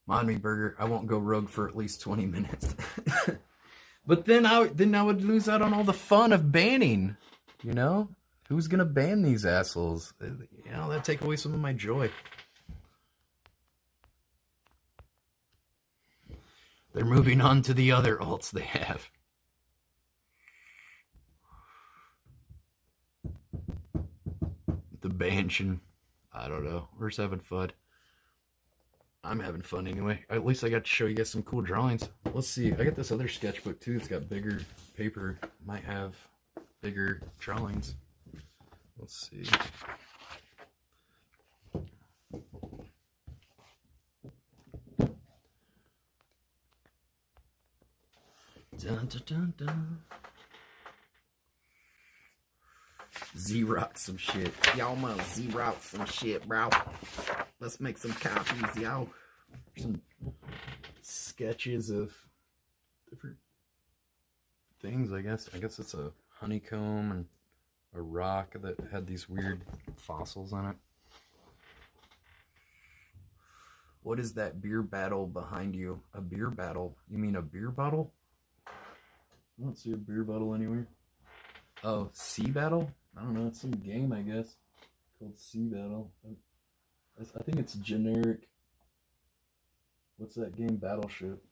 Mind me, Burger, I won't go rogue for at least 20 minutes. But then I would lose out on all the fun of banning, you know? Who's gonna ban these assholes? You know, that'd take away some of my joy. They're moving on to the other alts they have. The Banshin. I don't know. We're just having fun. I'm having fun anyway. At least I got to show you guys some cool drawings. Let's see. I got this other sketchbook too. It's got bigger paper. Might have bigger drawings. Let's see. Dun, dun, dun, dun. Xerox some shit. Y'all wanna Xerox some shit, bro? Let's make some copies, y'all. Some sketches of different things, I guess. I guess it's a honeycomb and a rock that had these weird fossils on it. What is that beer battle behind you? A beer battle? You mean a beer bottle? I don't see a beer bottle anywhere. Oh, Sea Battle? I don't know. It's some game, I guess, called Sea Battle. I think it's generic. What's that game? Battleship.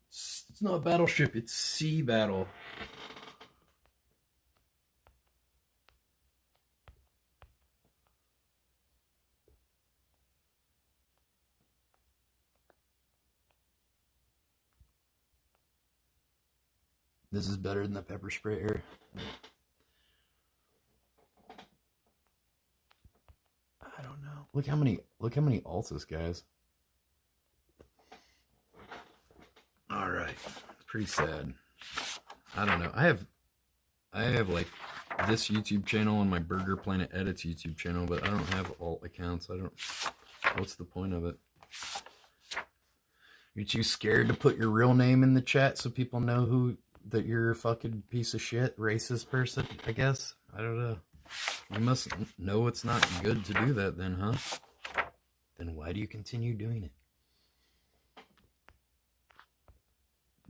It's not Battleship. It's Sea Battle. This is better than the pepper spray air. I don't know. Look how many alts this guy's. All right, it's pretty sad. I don't know. I have like this YouTube channel and my Burger Planet Edits YouTube channel, but I don't have alt accounts. What's the point of it? You're too scared to put your real name in the chat so people know that you're a fucking piece of shit, racist person, I guess. I don't know. You must know it's not good to do that then, huh? Then why do you continue doing it?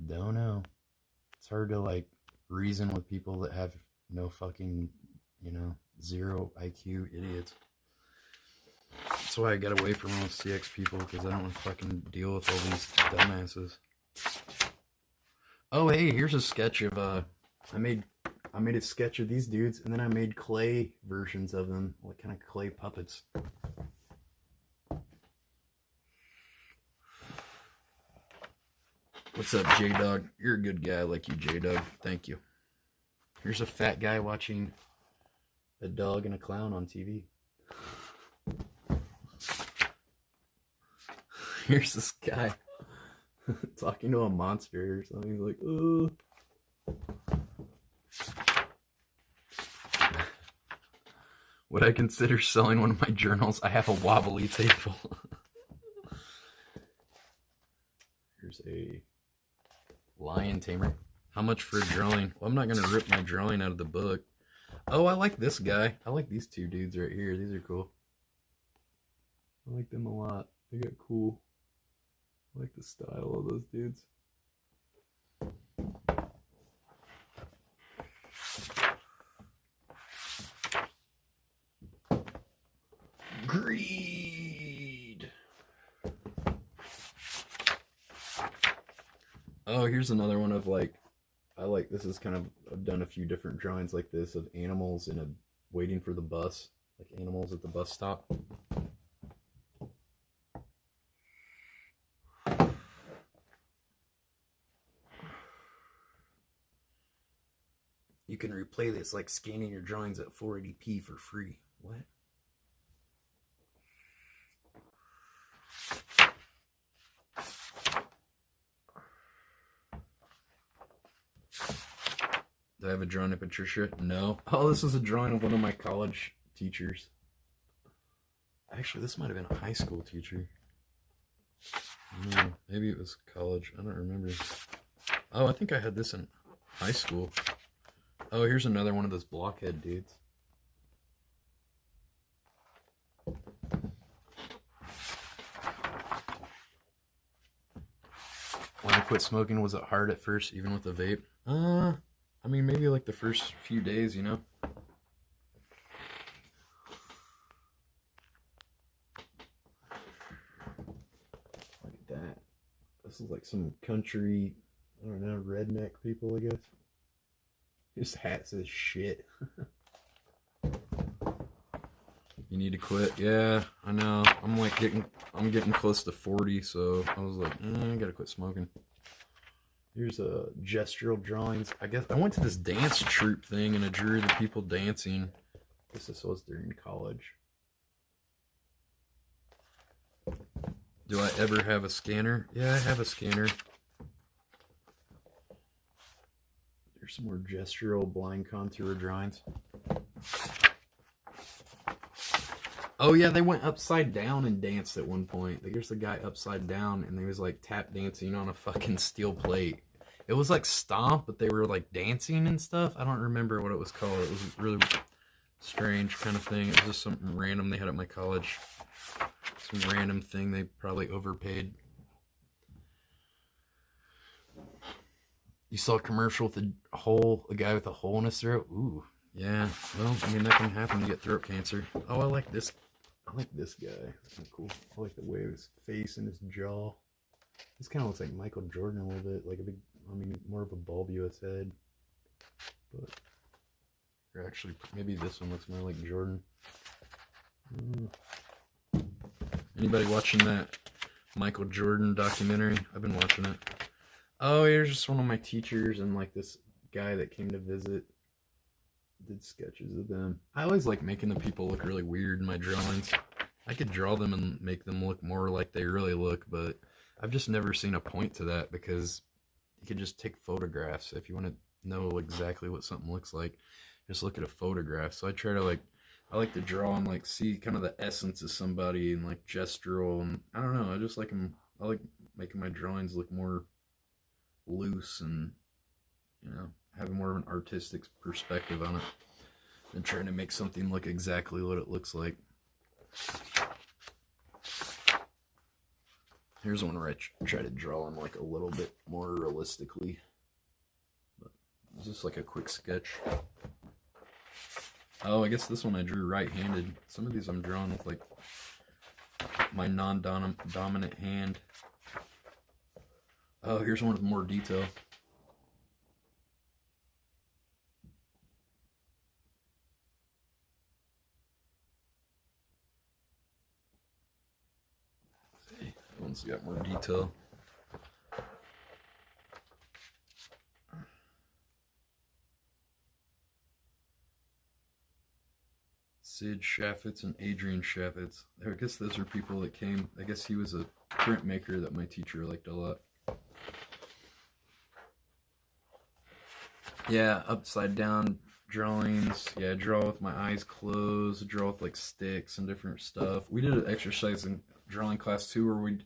Don't know. It's hard to, like, reason with people that have no fucking, zero IQ idiots. That's why I got away from all CX people, because I don't want to fucking deal with all these dumbasses. Oh, hey, here's a sketch of, I made a sketch of these dudes, and then I made clay versions of them, like kind of clay puppets. What's up, J-Dog? You're a good guy. I like you, J-Dog. Thank you. Here's a fat guy watching a dog and a clown on TV. Here's this guy talking to a monster or something. He's like, oh. Would I consider selling one of my journals? I have a wobbly table. Here's a lion tamer. How much for a drawing? Well, I'm not going to rip my drawing out of the book. Oh, I like this guy. I like these two dudes right here. These are cool. I like them a lot. They get cool. I like the style of those dudes. Greed. Oh, here's another one of like, this is kind of, I've done a few different drawings like this of animals waiting for the bus, like animals at the bus stop. You can replay this like scanning your drawings at 480p for free. What? Do I have a drawing of Patricia? No. Oh, this is a drawing of one of my college teachers. Actually, this might have been a high school teacher. No, maybe it was college. I don't remember. Oh, I think I had this in high school. Oh, here's another one of those blockhead dudes. When I quit smoking, was it hard at first, even with the vape? I mean, maybe like the first few days, you know? Look at that. This is like some country, I don't know, redneck people, I guess. His hat says shit. You need to quit. Yeah, I know. I'm getting close to 40, so I was like, I gotta quit smoking. Here's gestural drawings. I guess I went to this dance troupe thing and I drew the people dancing. I guess this was during college. Do I ever have a scanner? Yeah, I have a scanner. There's some more gestural blind contour drawings. Oh yeah, they went upside down and danced at one point. There's the guy upside down and he was like tap dancing on a fucking steel plate. It was like Stomp, but they were like dancing and stuff. I don't remember what it was called. It was really strange kind of thing. It was just something random they had at my college. Some random thing they probably overpaid. You saw a commercial with a guy with a hole in his throat? Ooh, yeah. Well, I mean, that can happen to get throat cancer. Oh, I like this guy. That's kind of cool. I like the way of his face and his jaw. This kind of looks like Michael Jordan a little bit. Like a big, I mean, more of a bulbous head. But, or actually, maybe this one looks more like Jordan. Anybody watching that Michael Jordan documentary? I've been watching it. Oh, here's just one of my teachers and like this guy that came to visit. Did sketches of them. I always like making the people look really weird in my drawings. I could draw them and make them look more like they really look, but I've just never seen a point to that because you can just take photographs. If you want to know exactly what something looks like, just look at a photograph. So I try to I like to draw and like see kind of the essence of somebody and like gestural, and I don't know, I just like them. I like making my drawings look more loose and, you know, have more of an artistic perspective on it than trying to make something look exactly what it looks like. Here's one where I try to draw them like a little bit more realistically, but it's just like a quick sketch. Oh, I guess this one I drew right-handed. Some of these I'm drawing with like my non-dominant hand. Oh, here's one with more detail. See, that one's got more detail. Sid Chaffetz and Adrian Chaffetz. I guess those are people that came. I guess he was a printmaker that my teacher liked a lot. Yeah, upside down drawings. Yeah, I draw with my eyes closed. Draw with like sticks and different stuff. We did an exercise in drawing class too, where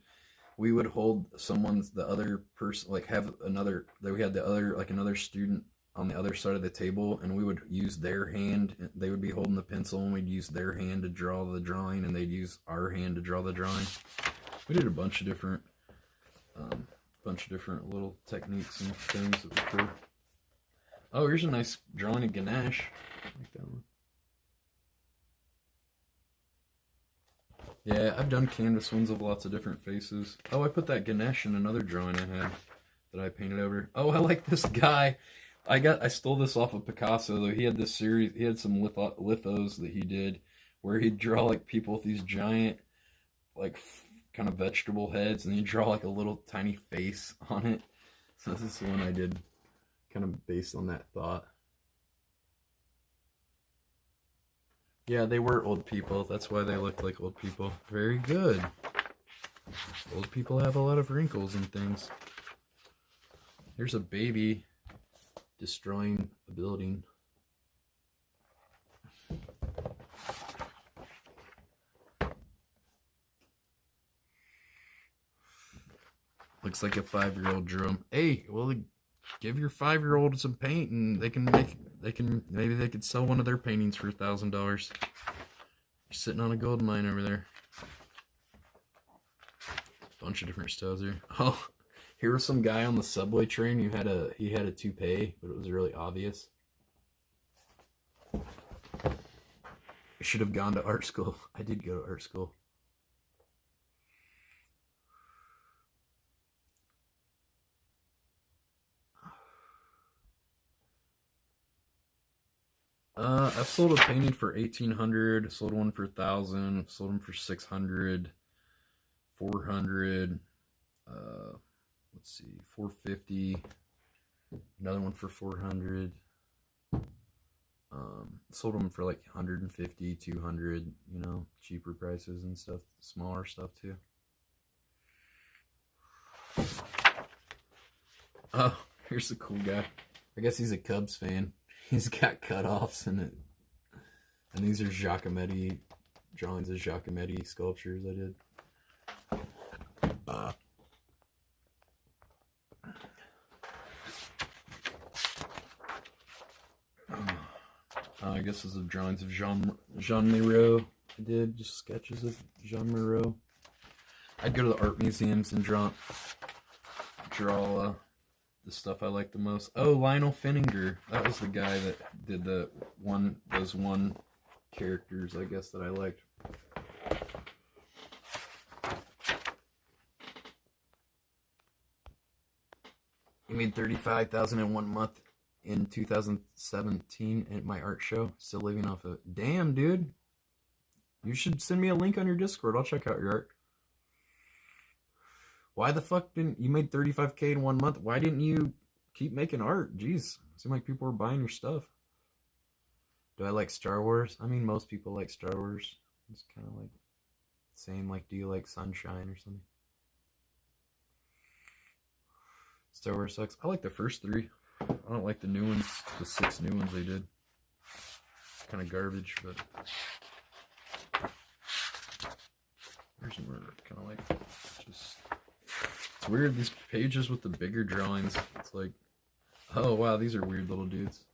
we would hold the other person, like have another, that we had the other, like another student on the other side of the table, and we would use their hand. They would be holding the pencil, and we'd use their hand to draw the drawing, and they'd use our hand to draw the drawing. We did a bunch of different little techniques and things that were cool. Oh, here's a nice drawing of Ganesh. I like that one. Yeah, I've done canvas ones of lots of different faces. Oh, I put that Ganesh in another drawing I had that I painted over. Oh, I like this guy. I stole this off of Picasso, though. He had this series, he had some lithos that he did where he'd draw like people with these giant, like kind of vegetable heads, and he'd draw like a little tiny face on it. So this is the one I did kind of based on that thought. Yeah, they were old people. That's why they looked like old people. Very good. Old people have a lot of wrinkles and things. Here's a baby destroying a building. Looks like a 5-year-old drew him. Hey, well, give your 5-year-old some paint, and maybe they could sell one of their paintings for $1,000. You're sitting on a gold mine over there. Bunch of different styles here. Oh, here was some guy on the subway train who he had a toupee, but it was really obvious. I should have gone to art school. I did go to art school. I've sold a painting for $1,800, sold one for $1,000, sold them for $600, $400, let's see, $450, another one for $400, sold them for like $150, $200, you know, cheaper prices and stuff, smaller stuff too. Oh, here's a cool guy. I guess he's a Cubs fan. He's got cutoffs in it. And these are Giacometti drawings of Giacometti sculptures I did. I guess this is drawings of Jean Miro. I did just sketches of Jean Miro. I'd go to the art museums and draw the stuff I like the most. Oh, Lionel Finninger. That was the guy that did those one characters, I guess, that I liked. He made $35,000 in 1 month in 2017 at my art show. Still living off of it. Damn, dude. You should send me a link on your Discord. I'll check out your art. Why the fuck didn't you made $35K in 1 month? Why didn't you keep making art? Jeez, seemed like people were buying your stuff. Do I like Star Wars? I mean, most people like Star Wars. It's kind of like saying, like, do you like Sunshine or something? Star Wars sucks. I like the first 3. I don't like the new ones, the 6 new ones they did. Kind of garbage, but here's more kind of like just. It's weird, these pages with the bigger drawings. It's like, oh wow, these are weird little dudes.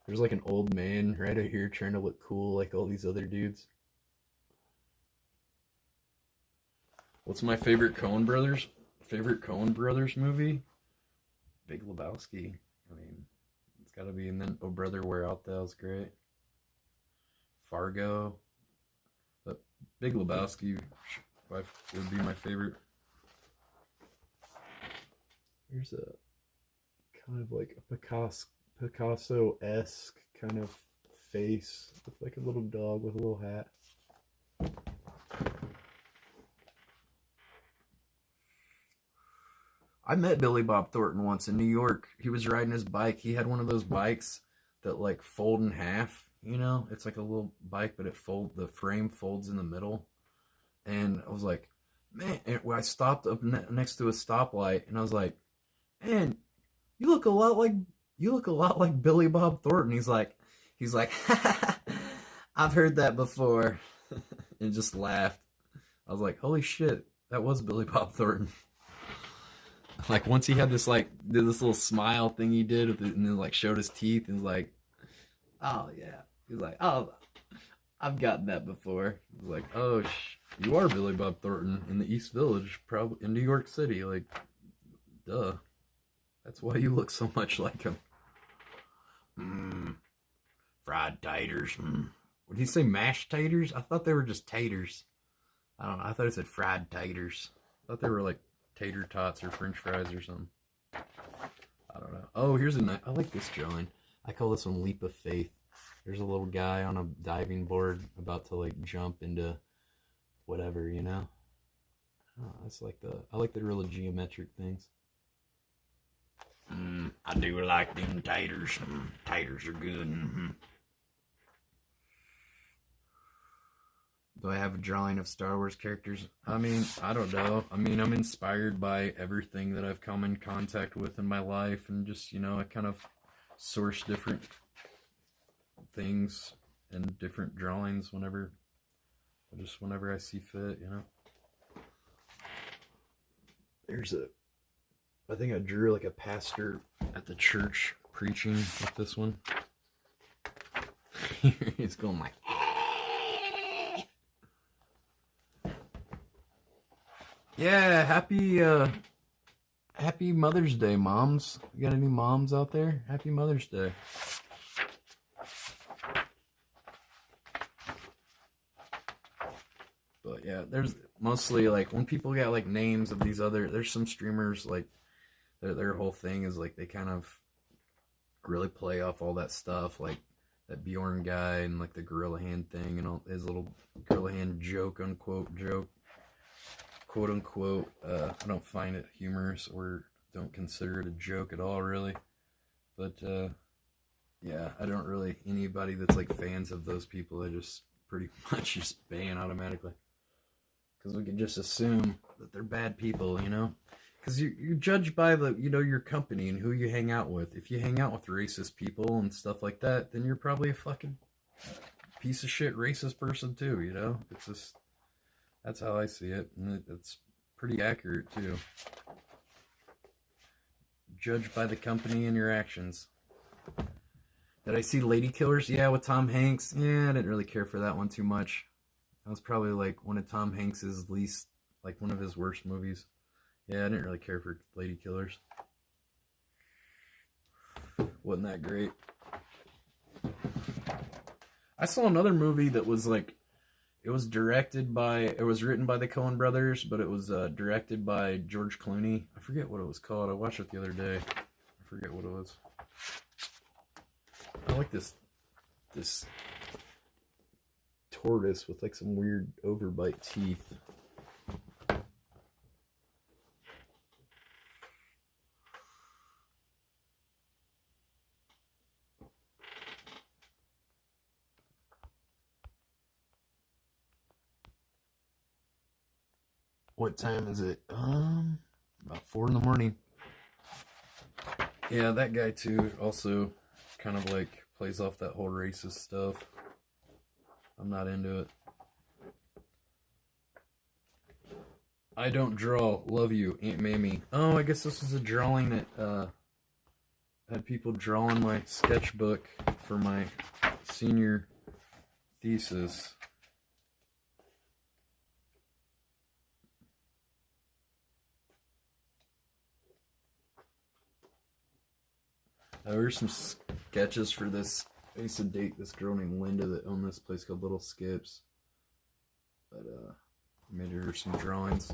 There's like an old man right out here trying to look cool like all these other dudes. What's my favorite Coen Brothers? Favorite Coen Brothers movie? Big Lebowski. I mean, it's gotta be. And then Oh Brother, Where Art Thou is great. Fargo. But Big Lebowski would be my favorite. Here's a kind of like a Picasso-esque kind of face with like a little dog with a little hat. I met Billy Bob Thornton once in New York. He was riding his bike. He had one of those bikes that like fold in half, you know? It's like a little bike, but the frame folds in the middle. And I was like, man, and I stopped up next to a stoplight and I was like, man, you look a lot like Billy Bob Thornton. He's like, I've heard that before. And just laughed. I was like, holy shit, that was Billy Bob Thornton. Like once he had this did this little smile thing he did with it, and then like showed his teeth and was like, oh yeah. He's like, oh, I've gotten that before. He's like, oh, you are Billy Bob Thornton in the East Village, probably in New York City. Like, duh. That's why you look so much like him. Fried taters. Would he say mashed taters? I thought they were just taters. I don't know. I thought it said fried taters. I thought they were like tater tots or french fries or something. I don't know. Oh, here's a nice. I like this drawing. I call this one Leap of Faith. There's a little guy on a diving board about to like jump into whatever, you know. Oh, I like the real geometric things. I do like them taters. Taters are good. Do I have a drawing of Star Wars characters? I mean, I don't know. I mean, I'm inspired by everything that I've come in contact with in my life, and just, you know, I kind of source different things and different drawings whenever I see fit, you know. I think I drew like a pastor at the church preaching with this one. He's going like, yeah, happy Mother's Day, moms. You got any moms out there? Happy Mother's Day. But yeah, there's mostly like when people got like names of these there's some streamers like their whole thing is like they kind of really play off all that stuff, like that Bjorn guy and like the gorilla hand thing and all his little gorilla hand joke, quote unquote. I don't find it humorous or don't consider it a joke at all, really. But yeah, I don't really, anybody that's like fans of those people, I just pretty much just ban automatically, because we can just assume that they're bad people, you know. Because you're judged by your company and who you hang out with. If you hang out with racist people and stuff like that, then you're probably a fucking piece of shit racist person too, you know? It's just, that's how I see it. And it's pretty accurate too. Judged by the company and your actions. Did I see Lady Killers? Yeah, with Tom Hanks. Yeah, I didn't really care for that one too much. That was probably like one of Tom Hanks's least like one of his worst movies. Yeah, I didn't really care for Lady Killers. Wasn't that great. I saw another movie that was like, it was written by the Coen brothers, but it was directed by George Clooney. I forget what it was called. I watched it the other day. I forget what it was. I like this tortoise with like some weird overbite teeth. What time is it? About 4 in the morning. Yeah, that guy too also kind of like plays off that whole racist stuff. I'm not into it. I don't draw. Love you, Aunt Mamie. Oh, I guess this was a drawing that had people drawing my sketchbook for my senior thesis. There's some sketches for this. I used to date this girl named Linda that owned this place called Little Skips. But I made her some drawings.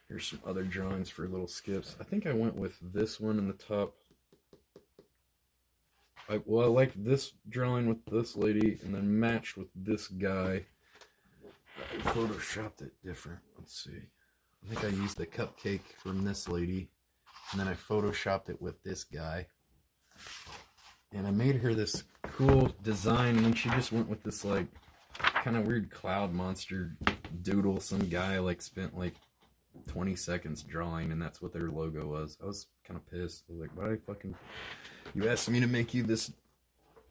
Here's some other drawings for Little Skips. I think I went with this one in the top. I liked this drawing with this lady and then matched with this guy. I photoshopped it different. Let's see. I think I used the cupcake from this lady, and then I photoshopped it with this guy. And I made her this cool design, and then she just went with this like kind of weird cloud monster doodle. Some guy like spent like 20 seconds drawing, and that's what their logo was. I was kind of pissed. I was like, why you asked me to make you this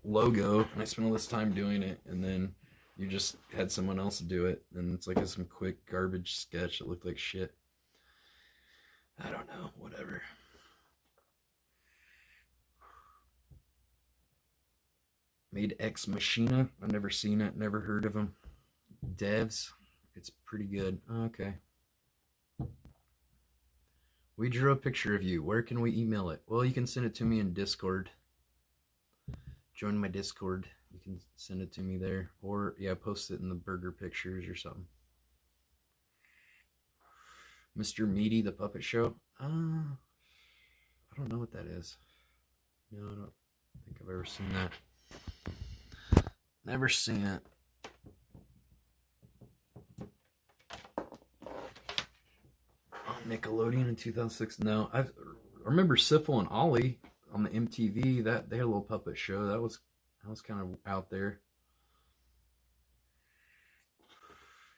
logo, and I spent all this time doing it, and then you just had someone else do it, and it's like some quick garbage sketch that looked like shit. I don't know, whatever. Made Ex Machina. I've never seen it, never heard of them. Devs. It's pretty good. Okay. We drew a picture of you. Where can we email it? Well, you can send it to me in Discord. Join my Discord. You can send it to me there. Or, yeah, post it in the burger pictures or something. Mr. Meaty, the Puppet Show. I don't know what that is. No, I don't think I've ever seen that. Never seen it. Nickelodeon in 2006. No, I remember Syphil and Ollie on the MTV. That they had a little puppet show. That was kind of out there.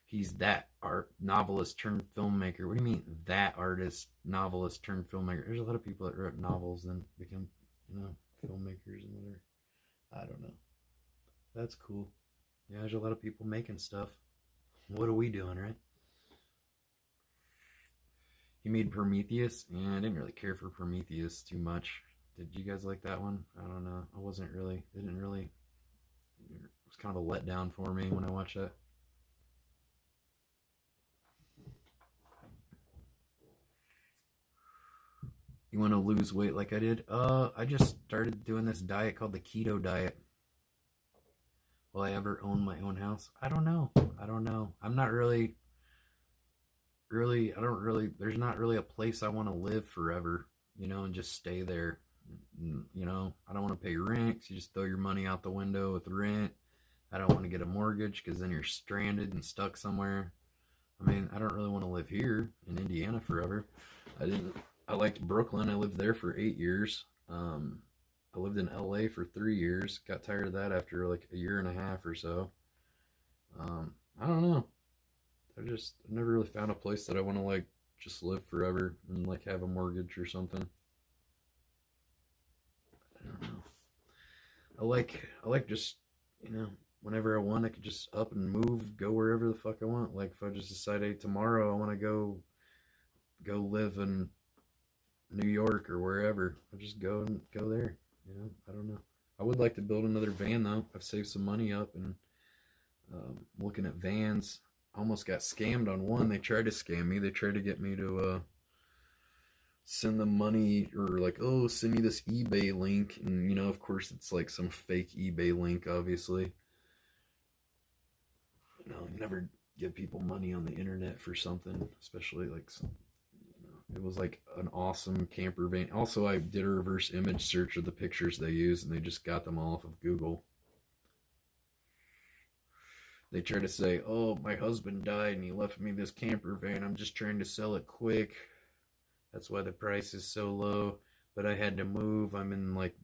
He's that art novelist turned filmmaker. What do you mean that artist novelist turned filmmaker? There's a lot of people that wrote novels and become, filmmakers and whatever. I don't know. That's cool. Yeah, there's a lot of people making stuff. What are we doing, right? He made Prometheus, and I didn't really care for Prometheus too much. Did you guys like that one? I don't know. It was kind of a letdown for me when I watched that. You want to lose weight like I did? I just started doing this diet called the keto diet. Will I ever own my own house? I don't know. I'm not really, there's not really a place I want to live forever, and just stay there. I don't want to pay rent, 'cause you just throw your money out the window with rent. I don't want to get a mortgage, because then you're stranded and stuck somewhere. I mean, I don't really want to live here in Indiana forever. I liked Brooklyn. I lived there for 8 years. I lived in LA for 3 years. Got tired of that after like a year and a half or so. I don't know. I never really found a place that I want to like just live forever and like have a mortgage or something. I don't know. I like just, whenever I want, I could just up and move, go wherever the fuck I want. Like if I just decide, hey, tomorrow I want to go live in New York or wherever, I'll just go there. You know, I don't know. I would like to build another van though. I've saved some money up and looking at vans. Almost got scammed on one. They tried to scam me. They tried to get me to send them money, or like, oh, send me this eBay link, and you know, of course it's like some fake eBay link, obviously. You know, you never give people money on the internet for something, especially like some, you know, it was like an awesome camper van. Also, I did a reverse image search of the pictures they used, and they just got them all off of Google. They try to say, oh, my husband died and he left me this camper van, I'm just trying to sell it quick, that's why the price is so low, but I had to move, I'm in like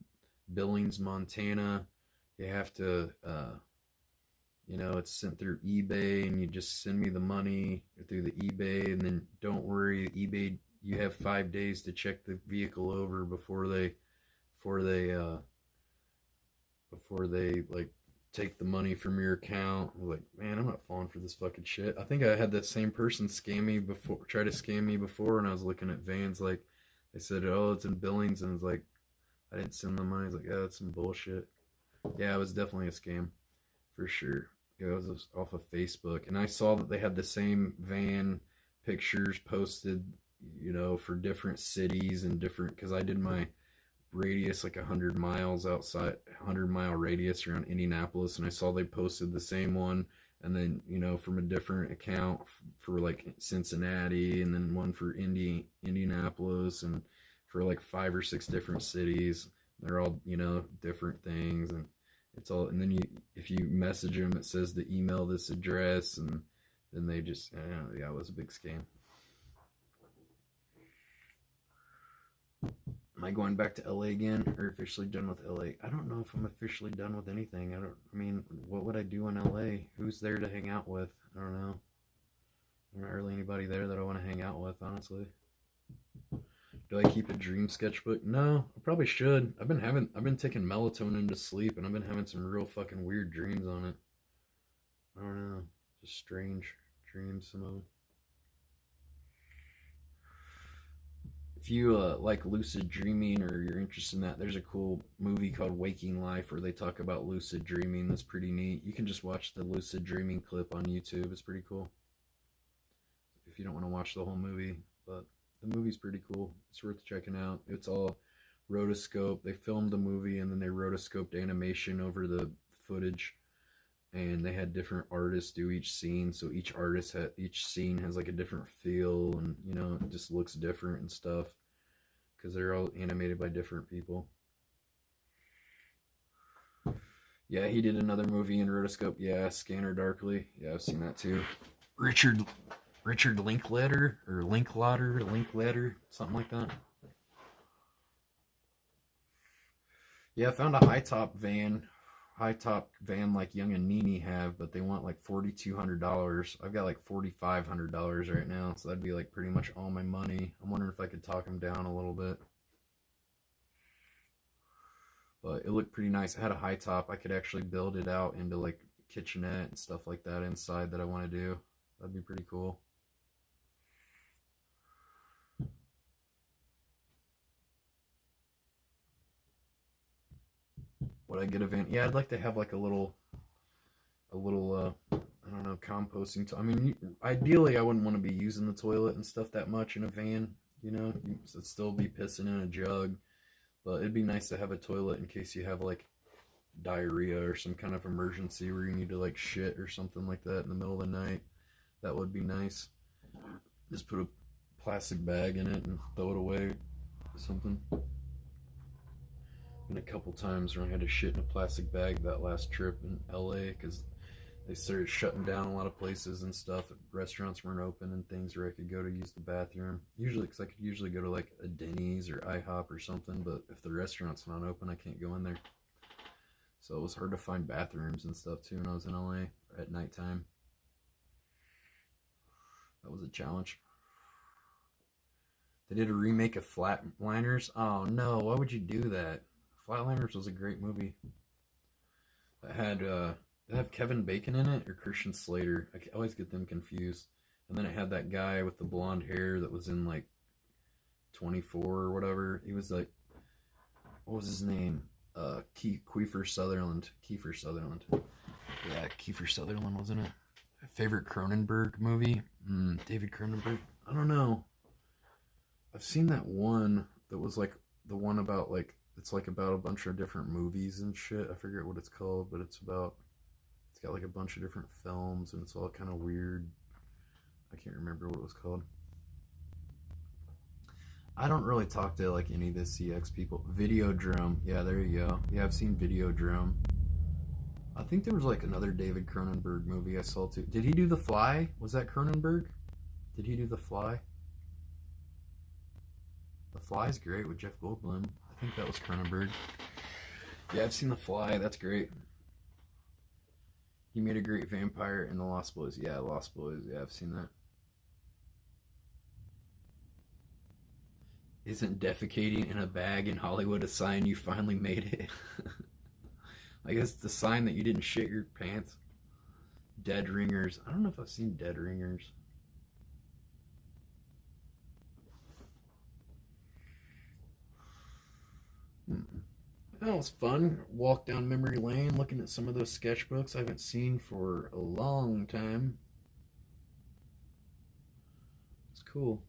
Billings, Montana. You have to you know, it's sent through eBay, and you just send me the money through the eBay, and then don't worry, eBay, you have 5 days to check the vehicle over before they like take the money from your account. I'm like, man, I'm not falling for this fucking shit. I think I had that same person scam me before, try to scam me before, and I was looking at vans, like they said, oh, it's in Billings, and it's like, I didn't send the money. I was like, oh, that's some bullshit. Yeah, it was definitely a scam for sure. It was off of Facebook, and I saw that they had the same van pictures posted, you know, for different cities and different, because I did my radius like 100 miles outside, 100-mile radius around Indianapolis, and I saw they posted the same one, and then, you know, from a different account for like Cincinnati, and then one for Indianapolis, and for like 5 or 6 different cities. They're all, you know, different things, and it's all, and then you, if you message them, it says to email this address, and then they just, yeah, it was a big scam. Am I going back to LA again, or officially done with LA? I don't know if I'm officially done with anything. I mean, what would I do in LA? Who's there to hang out with? I don't know. There's not really anybody there that I want to hang out with, honestly. Do I keep a dream sketchbook? No, I probably should. I've been taking melatonin to sleep, and I've been having some real fucking weird dreams on it. I don't know. Just strange dreams, some of them. If you like lucid dreaming, or you're interested in that, there's a cool movie called Waking Life where they talk about lucid dreaming. That's pretty neat. You can just watch the lucid dreaming clip on YouTube. It's pretty cool if you don't want to watch the whole movie, but the movie's pretty cool. It's worth checking out. It's all rotoscope. They filmed the movie, and then they rotoscoped animation over the footage, and they had different artists do each scene, so each scene has like a different feel, and you know, it just looks different and stuff, because they're all animated by different people. Yeah, he did another movie in rotoscope. Yeah, Scanner Darkly. Yeah, I've seen that too. Richard Linklater, or Linklater, something like that. Yeah, I found a high top van like Young and Nene have, but they want like $4,200. I've got like $4,500 right now, so that'd be like pretty much all my money. I'm wondering if I could talk them down a little bit. But it looked pretty nice. It had a high top. I could actually build it out into like kitchenette and stuff like that inside that I want to do. That'd be pretty cool. Would I get a van? Yeah, I'd like to have like a little I don't know, composting. I mean, ideally, I wouldn't want to be using the toilet and stuff that much in a van. You know, you'd still be pissing in a jug, but it'd be nice to have a toilet in case you have like diarrhea or some kind of emergency where you need to like shit or something like that in the middle of the night. That would be nice. Just put a plastic bag in it and throw it away or something. Been a couple times where I had to shit in a plastic bag that last trip in LA, because they started shutting down a lot of places and stuff. Restaurants weren't open and things where I could go to use the bathroom. Usually, because I could usually go to like a Denny's or IHOP or something, but if the restaurant's not open, I can't go in there. So it was hard to find bathrooms and stuff too when I was in LA at nighttime. That was a challenge. They did a remake of Flatliners. Oh no, why would you do that? Flatliners was a great movie. It had have Kevin Bacon in it or Christian Slater. I always get them confused. And then it had that guy with the blonde hair that was in like 24 or whatever. He was like, what was his name? Kiefer Sutherland. Kiefer Sutherland. Yeah, Kiefer Sutherland, wasn't it? Favorite Cronenberg movie? David Cronenberg? I don't know. I've seen that one that was like the one about like, it's like about a bunch of different movies and shit. I forget what it's called, but it's got like a bunch of different films and it's all kind of weird. I can't remember what it was called. I don't really talk to like any of the CX people. Videodrome. Yeah, there you go. Yeah, I've seen Videodrome. I think there was like another David Cronenberg movie I saw too. Did he do The Fly? Was that Cronenberg? Did he do The Fly? The Fly's great with Jeff Goldblum. I think that was Cronenberg. Yeah, I've seen The Fly. That's great. He made a great vampire in The Lost Boys. Yeah, Lost Boys. Yeah, I've seen that. Isn't defecating in a bag in Hollywood a sign you finally made it? I guess it's a sign that you didn't shit your pants. Dead Ringers. I don't know if I've seen Dead Ringers. That was fun. Walk down memory lane looking at some of those sketchbooks I haven't seen for a long time. It's cool.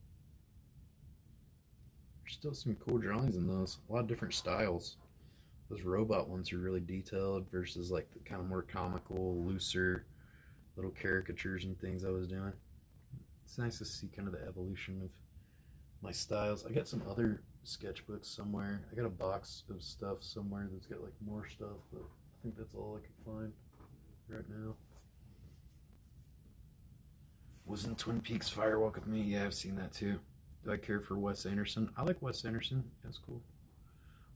There's still some cool drawings in those. A lot of different styles. Those robot ones are really detailed versus like the kind of more comical, looser little caricatures and things I was doing. It's nice to see kind of the evolution of my styles. I got some other sketchbooks somewhere. I got a box of stuff somewhere that's got like more stuff, but I think that's all I can find right now. Wasn't Twin Peaks Fire Walk with Me? Yeah, I've seen that too. Do I care for Wes Anderson? I like Wes Anderson. That's cool.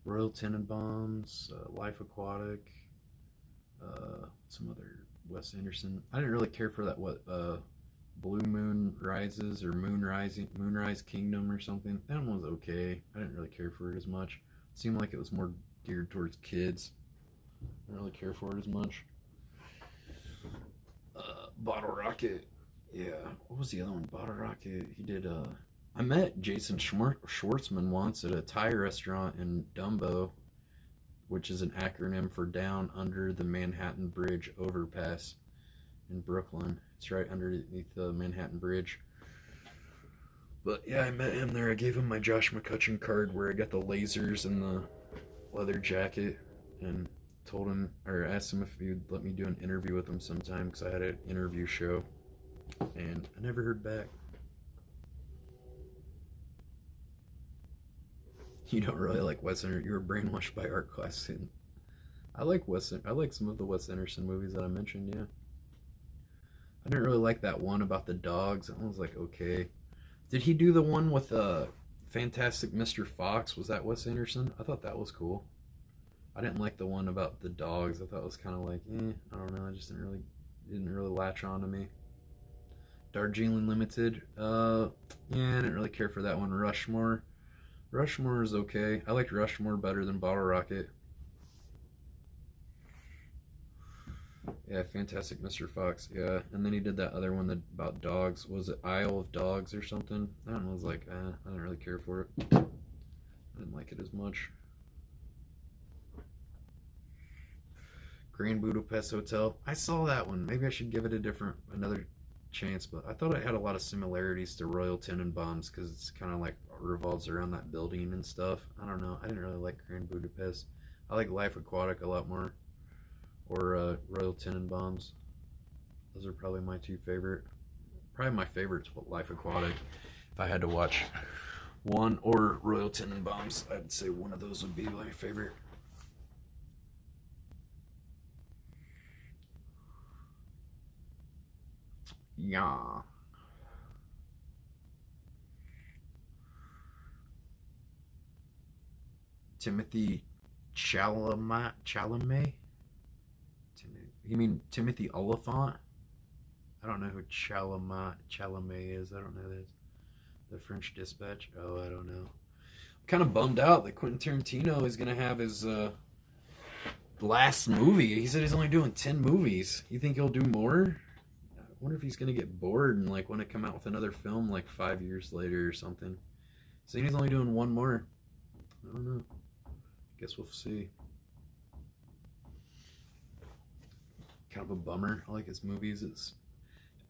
Royal Tenenbaums, Life Aquatic, some other Wes Anderson. I didn't really care for that, Blue Moon Rises or Moonrise Kingdom or something. That one was okay. I didn't really care for it as much. It seemed like it was more geared towards kids. I didn't really care for it as much. Bottle Rocket. Yeah. What was the other one? Bottle Rocket. He did, I met Jason Schwartzman once at a Thai restaurant in Dumbo, which is an acronym for Down Under the Manhattan Bridge Overpass in Brooklyn. It's right underneath the Manhattan Bridge. But yeah, I met him there. I gave him my Josh McCutcheon card where I got the lasers and the leather jacket, and told him, or asked him if he'd let me do an interview with him sometime because I had an interview show, and I never heard back. You don't really like Wes Anderson. You were brainwashed by art class. I like some of the Wes Anderson movies that I mentioned. Yeah, I didn't really like that one about the dogs. That one was like okay. Did he do the one with Fantastic Mr. Fox? Was that Wes Anderson? I thought that was cool. I didn't like the one about the dogs. I thought it was kind of like, I don't know. I just didn't really latch on to me. Darjeeling Limited. Yeah, I didn't really care for that one. Rushmore is okay. I liked Rushmore better than Bottle Rocket. Yeah, Fantastic Mr. Fox. Yeah, and then he did that other one about dogs. Was it Isle of Dogs or something? That one was like, I didn't really care for it. I didn't like it as much. Grand Budapest Hotel. I saw that one. Maybe I should give it another chance, but I thought it had a lot of similarities to Royal Tenenbaums because it's kind of like revolves around that building and stuff. I don't know. I didn't really like Grand Budapest. I like Life Aquatic a lot more, or Royal Tenenbaums. Those are probably my two favorite. Probably my favorite's Life Aquatic. If I had to watch one or Royal Tenenbaums, I'd say one of those would be my favorite. Yeah. Timothy Chalamet? You mean Timothy Oliphant? I don't know who Chalamet is. I don't know this. The French Dispatch? Oh, I don't know. I'm kind of bummed out that Quentin Tarantino is going to have his last movie. He said he's only doing 10 movies. You think he'll do more? I wonder if he's going to get bored and like want to come out with another film like 5 years later or something. So he's only doing one more. I don't know. Guess we'll see. kind of a bummer. I like his movies.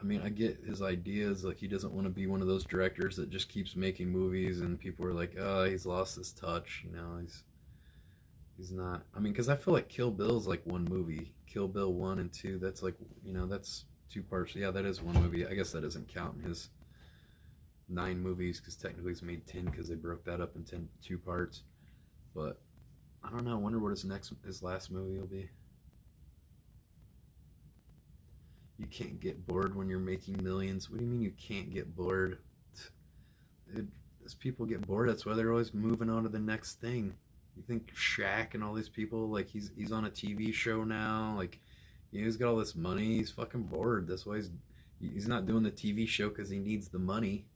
I mean, I get his ideas. Like, he doesn't want to be one of those directors that just keeps making movies, and people are like, "Oh, he's lost his touch." You know, he's not. I mean, because I feel like Kill Bill's like one movie. Kill Bill 1 and 2. That's like, you know, that's 2 parts. Yeah, that is one movie. I guess that doesn't count in his 9 movies, because technically he's made 10 because they broke that up in 2 parts. But I don't know. I wonder what his last movie will be. You can't get bored when you're making millions. What do you mean you can't get bored? As people get bored, that's why they're always moving on to the next thing. You think Shaq and all these people, like, he's on a TV show now, like, you know, he's got all this money, he's fucking bored. That's why he's not doing the TV show because he needs the money.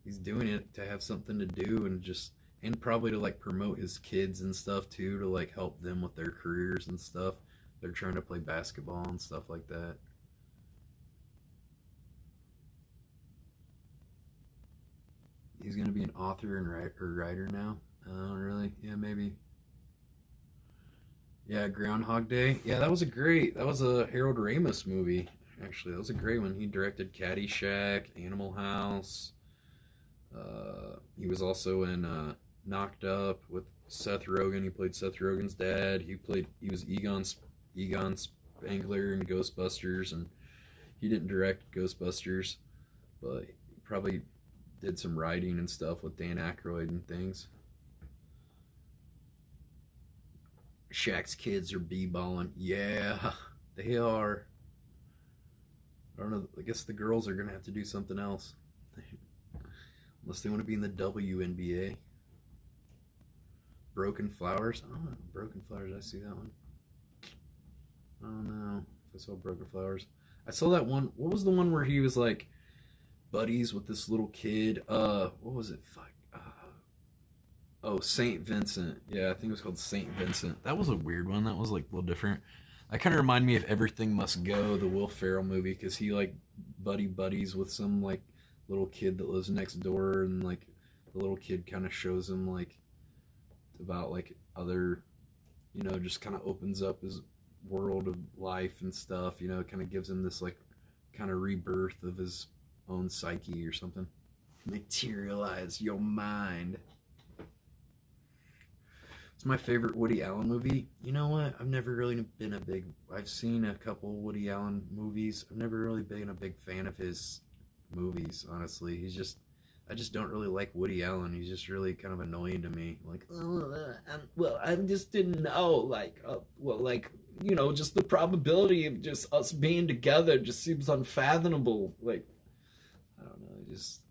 He's doing it to have something to do, and probably to like promote his kids and stuff too, to like help them with their careers and stuff. They're trying to play basketball and stuff like that. He's gonna be an author and writer now. Oh, really? Yeah, maybe. Yeah, Groundhog Day. Yeah, that was a Harold Ramis movie. Actually, that was a great one. He directed Caddyshack, Animal House. He was also in Knocked Up with Seth Rogen. He played Seth Rogen's dad. He was Egon Spangler in Ghostbusters, and he didn't direct Ghostbusters, but he probably did some writing and stuff with Dan Aykroyd and things. Shaq's kids are b-balling. Yeah, they are. I don't know. I guess the girls are gonna have to do something else, unless they want to be in the WNBA. Broken Flowers. Oh, Broken Flowers. I see that one. I don't know if I saw Broken Flowers. I saw that one. What was the one where he was like buddies with this little kid? What was it? Fuck. Oh, Saint Vincent. Yeah, I think it was called Saint Vincent. That was a weird one. That was like a little different. That kind of reminded me of Everything Must Go, the Will Ferrell movie, because he like buddies with some like little kid that lives next door, and like the little kid kind of shows him like about like other, you know, just kind of opens up his world of life and stuff, you know, kind of gives him this like kind of rebirth of his own psyche or something. Materialize your mind. It's my favorite Woody Allen movie. You know what? I've never really been I've seen a couple Woody Allen movies. I've never really been a big fan of his movies, honestly. I just don't really like Woody Allen. He's just really kind of annoying to me. Like, well, I just didn't know, like, you know, just the probability of just us being together just seems unfathomable. Like, I don't know, just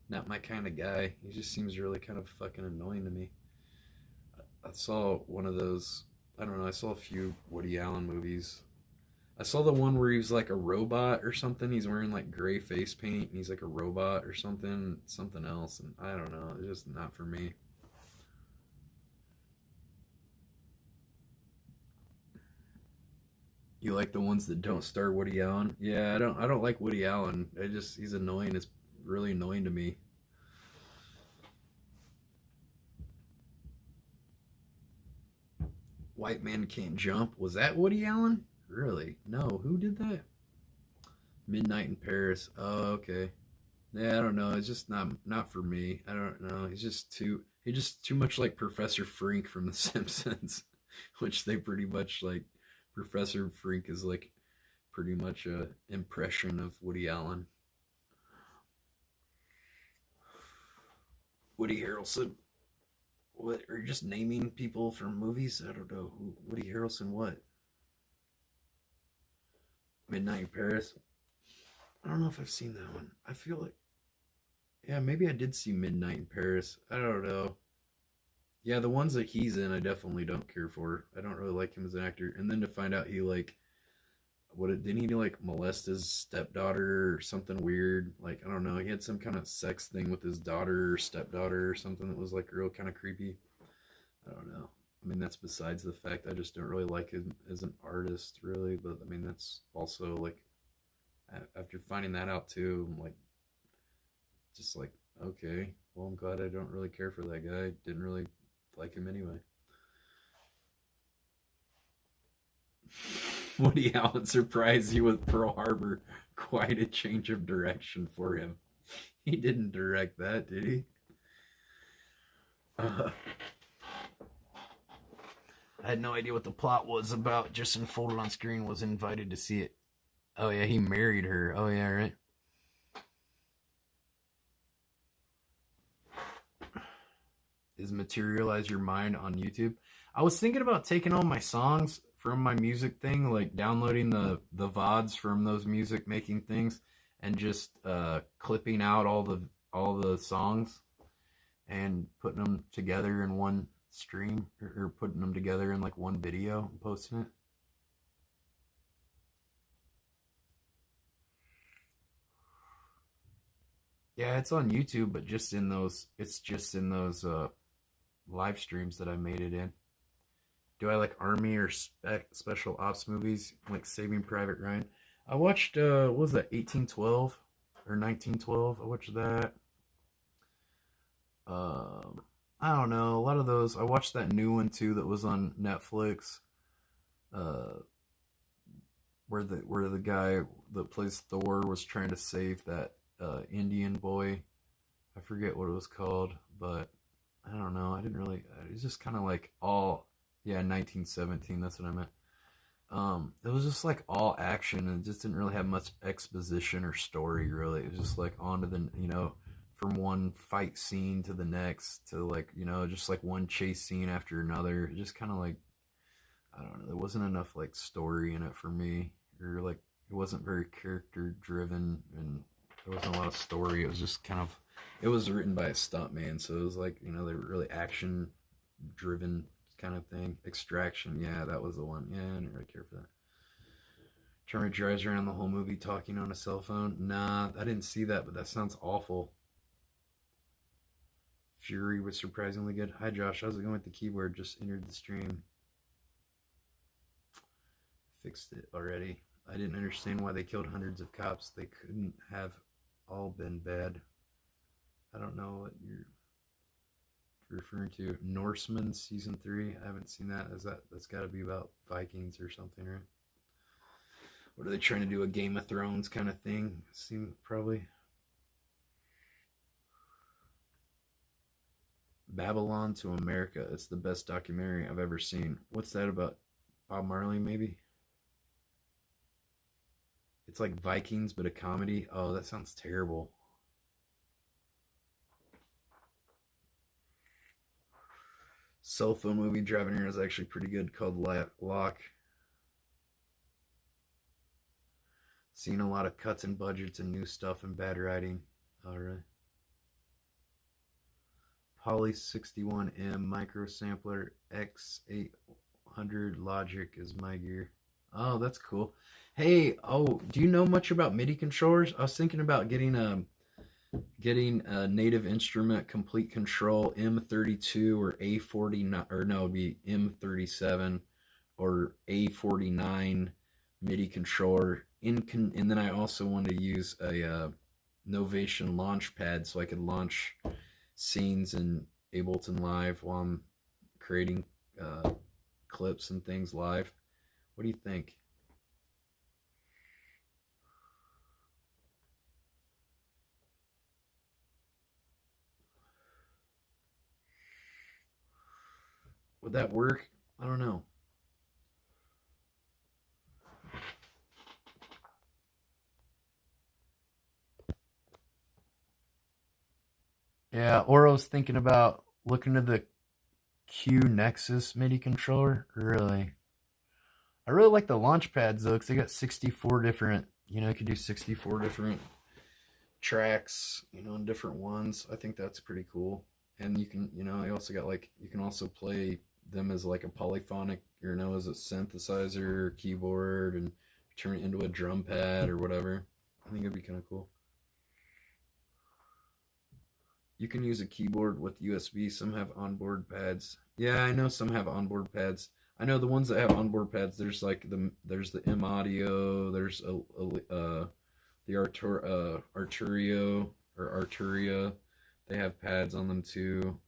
not my kind of guy. He just seems really kind of fucking annoying to me. I saw one of those, I don't know, I saw a few Woody Allen movies. I saw the one where he was like a robot or something. He's wearing like gray face paint and he's like a robot or something else. And I don't know, it's just not for me. You like the ones that don't star Woody Allen? Yeah, I don't like Woody Allen. He's annoying. It's really annoying to me. White Man Can't Jump. Was that Woody Allen? Really? No. Who did that? Midnight in Paris. Oh, okay. Yeah, I don't know. It's just not for me. I don't know. He's just too much like Professor Frink from The Simpsons, which they pretty much like. Professor Frink is like pretty much a impression of Woody Allen. Woody Harrelson. What, are you just naming people from movies? I don't know. Woody Harrelson, what? Midnight in Paris? I don't know if I've seen that one. I feel like, yeah, maybe I did see Midnight in Paris. I don't know. Yeah, the ones that he's in, I definitely don't care for. I don't really like him as an actor. And then to find out he like, didn't he like molest his stepdaughter or something weird? Like, I don't know. He had some kind of sex thing with his daughter or stepdaughter or something that was like real kind of creepy. I don't know. I mean, that's besides the fact. I just don't really like him as an artist, really. But I mean, that's also like, after finding that out too, I'm like, just like, okay, well, I'm glad I don't really care for that guy. Didn't really like him anyway. Woody Allen surprised you with Pearl Harbor. Quite a change of direction for him. He didn't direct that, did he? I had no idea what the plot was about. Just unfolded on screen. Was invited to see it. Oh yeah, he married her. Oh yeah, right. Is Materialize Your Mind on YouTube? I was thinking about taking all my songs from my music thing, like downloading the VODs from those music making things, and just clipping out all the songs and putting them together in one stream, or putting them together in like one video and posting it. Yeah, it's on YouTube, but just in those, it's just in those live streams that I made it in. Do I like Army or special ops movies like Saving Private Ryan? I watched, what was that, 1812 or 1912? I watched that. I don't know, a lot of those. I watched that new one too that was on Netflix, where the guy that plays Thor was trying to save that Indian boy. I forget what it was called, but I don't know. I didn't really. It was just kind of like all, yeah, 1917. That's what I meant. It was just like all action, and it just didn't really have much exposition or story. Really, it was just like on to the, from one fight scene to the next, to like, just like one chase scene after another. It just kind of like, I don't know. There wasn't enough like story in it for me, or like it wasn't very character driven, and there wasn't a lot of story. It was just kind of, it was written by a stuntman, so it was like, they were really action driven kind of thing. Extraction, yeah, that was the one. Yeah, I didn't really care for that. Charlie drives around the whole movie talking on a cell phone. Nah, I didn't see that, but that sounds awful. Fury was surprisingly good. Hi Josh, how's it going with the keyboard? Just entered the stream. Fixed it already. I didn't understand why they killed hundreds of cops. They couldn't have all been bad. I don't know what you're referring to. Norseman season 3. I haven't seen that. That's got to be about Vikings or something, right? What are they trying to do? A Game of Thrones kind of thing? Probably. Babylon to America. It's the best documentary I've ever seen. What's that about? Bob Marley, maybe? It's like Vikings, but a comedy. Oh, that sounds terrible. Cell phone movie driving here is actually pretty good, called Lock. Seen a lot of cuts and budgets and new stuff and bad writing. Alright. Poly 61M micro sampler X800 Logic is my gear. Oh, that's cool. Hey, do you know much about MIDI controllers? I was thinking about getting a Native Instrument Complete Control M32 or A49, or no, it'd be M37 or A49 MIDI controller. And then I also want to use a Novation Launchpad so I can launch scenes in Ableton Live while I'm creating clips and things live. What do you think? Would that work? I don't know. Yeah, or I was thinking about looking at the Q Nexus MIDI controller. I really like the launch pads though, because they got 64 different, you could do 64 different tracks, in different ones. I think that's pretty cool. And you can, you also got like, you can also play them as like a polyphonic, as a synthesizer, keyboard, and turn it into a drum pad or whatever. I think it'd be kind of cool. You can use a keyboard with USB. Some have onboard pads. Yeah, I know some have onboard pads. I know the ones that have onboard pads. There's like there's the M Audio. There's the Arturio or Arturia. They have pads on them too.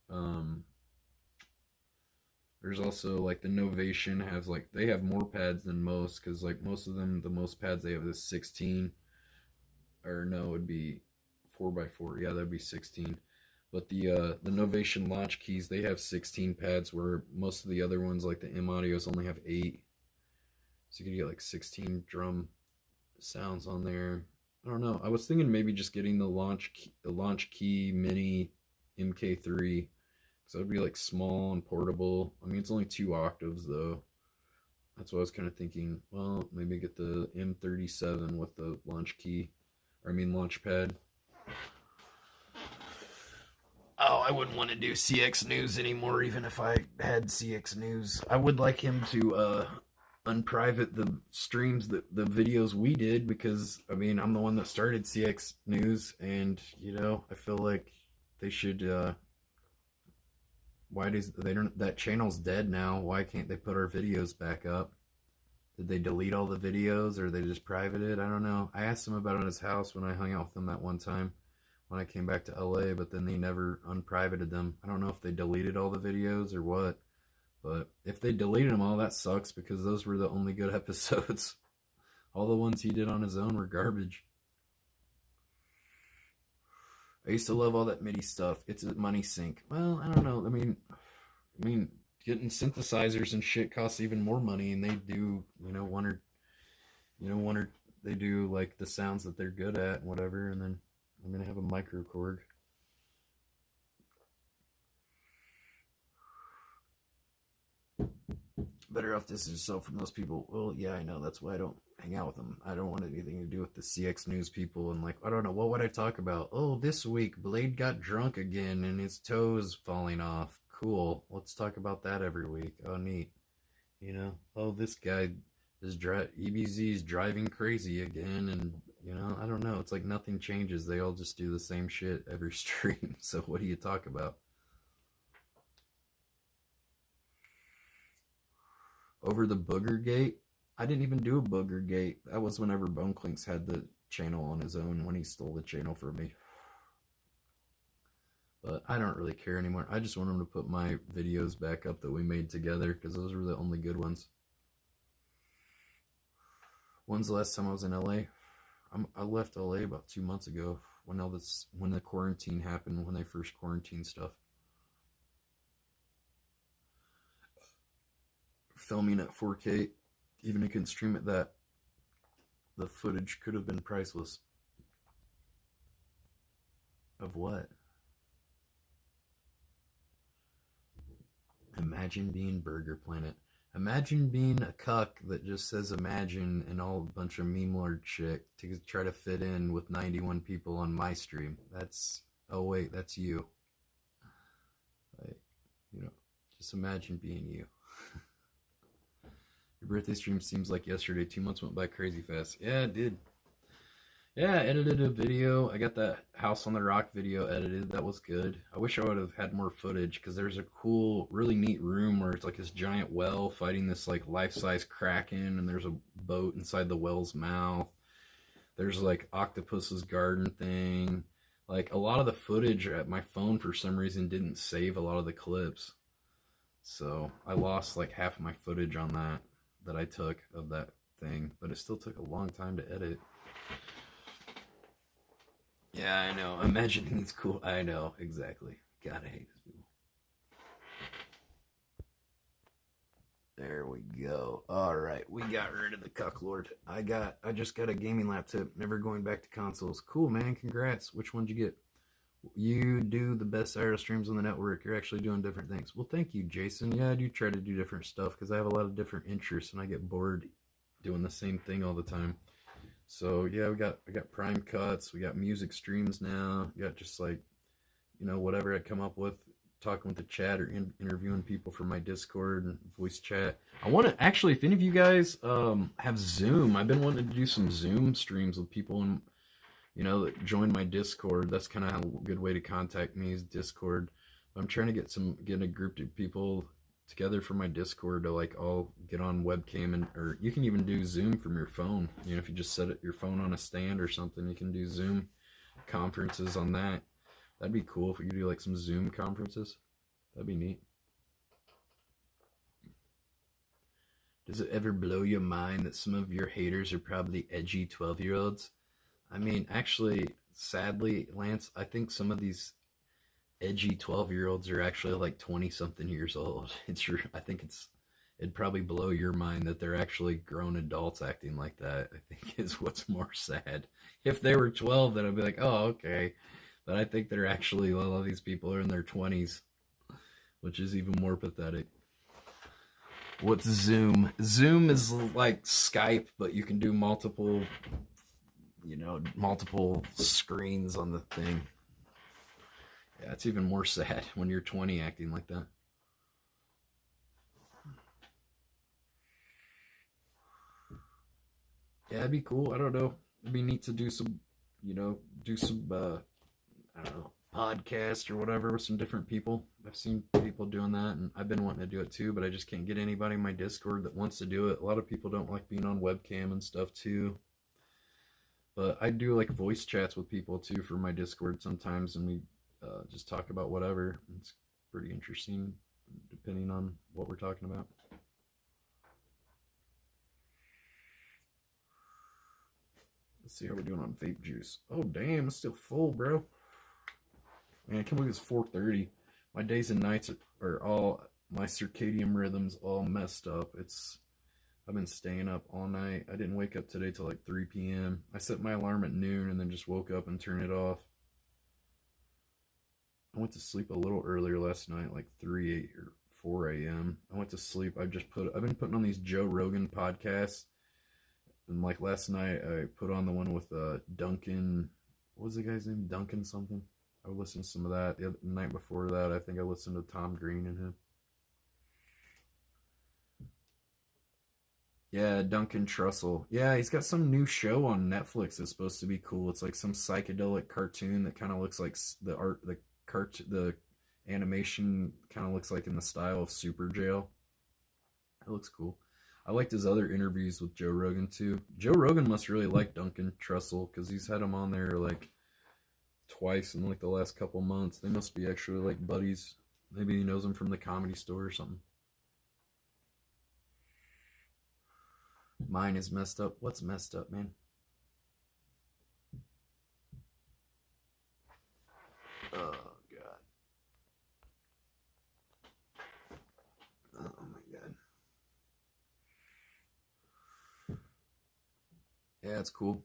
There's also like the Novation has like, they have more pads than most, because like most of them, the most pads they have is 16, or no, it would be 4x4. Yeah, that'd be 16. But the Novation launch keys, they have 16 pads, where most of the other ones like the M Audios only have 8. So you could get like 16 drum sounds on there. I don't know. I was thinking maybe just getting the launch key mini MK3, because that would be like small and portable. I mean, it's only 2 octaves though. That's what I was kind of thinking. Well, maybe get the M37 with the launch key, or I mean launch pad. Oh, I wouldn't want to do CX News anymore, even if I had CX News. I would like him to unprivate the streams, the videos we did, because I mean, I'm the one that started CX News, and you know, I feel like they should why does they don't, that channel's dead now, why can't they put our videos back up? Did they delete all the videos, or they just privated? I don't know. I asked him about it at his house when I hung out with him that one time when I came back to LA, but then they never unprivated them. I don't know if they deleted all the videos or what. But if they deleted them all, that sucks, because those were the only good episodes. All the ones he did on his own were garbage. I used to love all that MIDI stuff. It's a money sink. Well, I don't know. I mean, getting synthesizers and shit costs even more money, and they do, they do like the sounds that they're good at and whatever. And then I'm gonna have a Microkorg. Better off distance yourself from those people. Well, yeah, I know. That's why I don't hang out with them. I don't want anything to do with the CX News people. And like, I don't know, what would I talk about? Oh, this week Blade got drunk again and his toes falling off. Cool. Let's talk about that every week. Oh, neat. You know, oh, this guy is EBZ is driving crazy again, and you know, I don't know. It's like nothing changes. They all just do the same shit every stream. So what do you talk about? Over the Booger Gate? I didn't even do a Booger Gate. That was whenever Boneclinks had the channel on his own, when he stole the channel from me. But I don't really care anymore. I just want him to put my videos back up that we made together, because those were the only good ones. When's the last time I was in LA? I left LA about 2 months ago, when the quarantine happened, when they first quarantined stuff. Filming at 4K, even if you can stream it that, the footage could have been priceless. Of what? Imagine being Burger Planet. Imagine being a cuck that just says imagine and all a bunch of meme lord shit to try to fit in with 91 people on my stream. That's, oh wait, that's you. Like, you know, just imagine being you. Your birthday stream seems like yesterday. 2 months went by crazy fast. Yeah, it did. Yeah, I edited a video. I got that House on the Rock video edited. That was good. I wish I would have had more footage, because there's a cool, really neat room where it's like this giant whale fighting this like life-size kraken, and there's a boat inside the whale's mouth. There's like Octopus's garden thing. Like, a lot of the footage at my phone for some reason didn't save a lot of the clips. So I lost like half of my footage on that I took of that thing, but it still took a long time to edit. Yeah, I know. Imagining it's cool. I know, exactly. God, I hate these people. There we go. Alright, we got rid of the cucklord. I just got a gaming laptop, never going back to consoles. Cool, man, congrats. Which one did you get? You do the best IRL streams on the network. You're actually doing different things. Well, thank you, Jason. Yeah, I do try to do different stuff, because I have a lot of different interests, and I get bored doing the same thing all the time. So yeah, we got Prime Cuts, we got music streams now, we got just like, you know, whatever I come up with, talking with the chat or interviewing people from my Discord and voice chat. I want to actually, if any of you guys have Zoom, I've been wanting to do some Zoom streams with people, and you know, that join my Discord. That's kind of a good way to contact me, is Discord. I'm trying to get a group of people together for my Discord to like all get on webcam, and or you can even do Zoom from your phone. You know, if you just set your phone on a stand or something, you can do Zoom conferences on that. That'd be cool if we could do like some Zoom conferences. That'd be neat. Does it ever blow your mind that some of your haters are probably edgy 12-year-olds? I mean, actually, sadly, Lance, I think some of these edgy 12-year-olds are actually like 20-something years old. I think it'd probably blow your mind that they're actually grown adults acting like that, I think is what's more sad. If they were 12, then I'd be like, oh, okay. But I think they're actually, a lot of these people are in their 20s, which is even more pathetic. What's Zoom? Zoom is like Skype, but you can do multiple screens on the thing. Yeah, it's even more sad when you're 20 acting like that. Yeah, it'd be cool. I don't know. It'd be neat to do some, I don't know, podcast or whatever with some different people. I've seen people doing that, and I've been wanting to do it too, but I just can't get anybody in my Discord that wants to do it. A lot of people don't like being on webcam and stuff too. But I do like voice chats with people too for my Discord sometimes, and we just talk about whatever. It's pretty interesting depending on what we're talking about. Let's see how we're doing on vape juice. Oh damn, it's still full, bro. Man, I can't believe it's 4:30. My days and nights are all, my circadian rhythms all messed up. I've been staying up all night. I didn't wake up today till like 3 p.m. I set my alarm at noon and then just woke up and turned it off. I went to sleep a little earlier last night, like 3 or 4 a.m. I went to sleep. I've been putting on these Joe Rogan podcasts. And like last night, I put on the one with Duncan. What was the guy's name? Duncan something. I listened to some of that. The night before that, I think I listened to Tom Green and him. Yeah, Duncan Trussell. Yeah, he's got some new show on Netflix that's supposed to be cool. It's like some psychedelic cartoon that kind of looks like the animation kind of looks like in the style of Super Jail. It looks cool. I liked his other interviews with Joe Rogan too. Joe Rogan must really like Duncan Trussell because he's had him on there like twice in like the last couple months. They must be actually like buddies. Maybe he knows him from the Comedy Store or something. Mine is messed up. What's messed up, man? Oh, God. Oh, my God. Yeah, it's cool.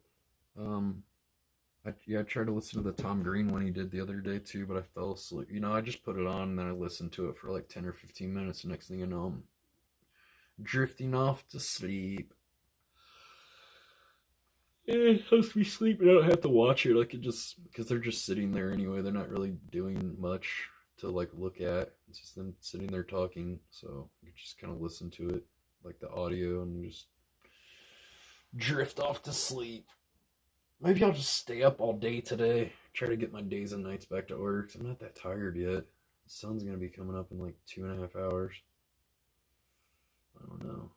I tried to listen to the Tom Green one he did the other day, too, but I fell asleep. I just put it on, and then I listened to it for like 10 or 15 minutes. The next thing you know, I'm drifting off to sleep. It helps me sleep. I don't have to watch it. I could just, because they're just sitting there anyway. They're not really doing much to like look at. It's just them sitting there talking. So you just kind of listen to it, like the audio, and just drift off to sleep. Maybe I'll just stay up all day today. Try to get my days and nights back to order because I'm not that tired yet. The sun's going to be coming up in like 2.5 hours. I don't know.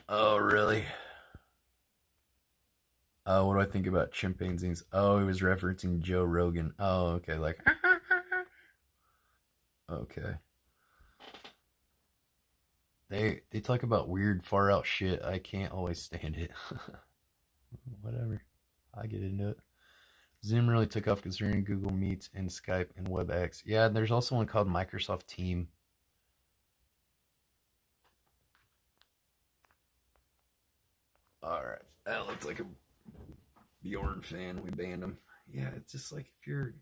Oh, really? Oh, what do I think about chimpanzees? Oh, he was referencing Joe Rogan. Oh, okay, like, okay. They talk about weird, far out shit. I can't always stand it. Whatever. I get into it. Zoom really took off considering Google Meets and Skype and WebEx. Yeah, and there's also one called Microsoft Team. Alright, that looks like a Bjorn fan. We banned him. Yeah, it's just like if you're,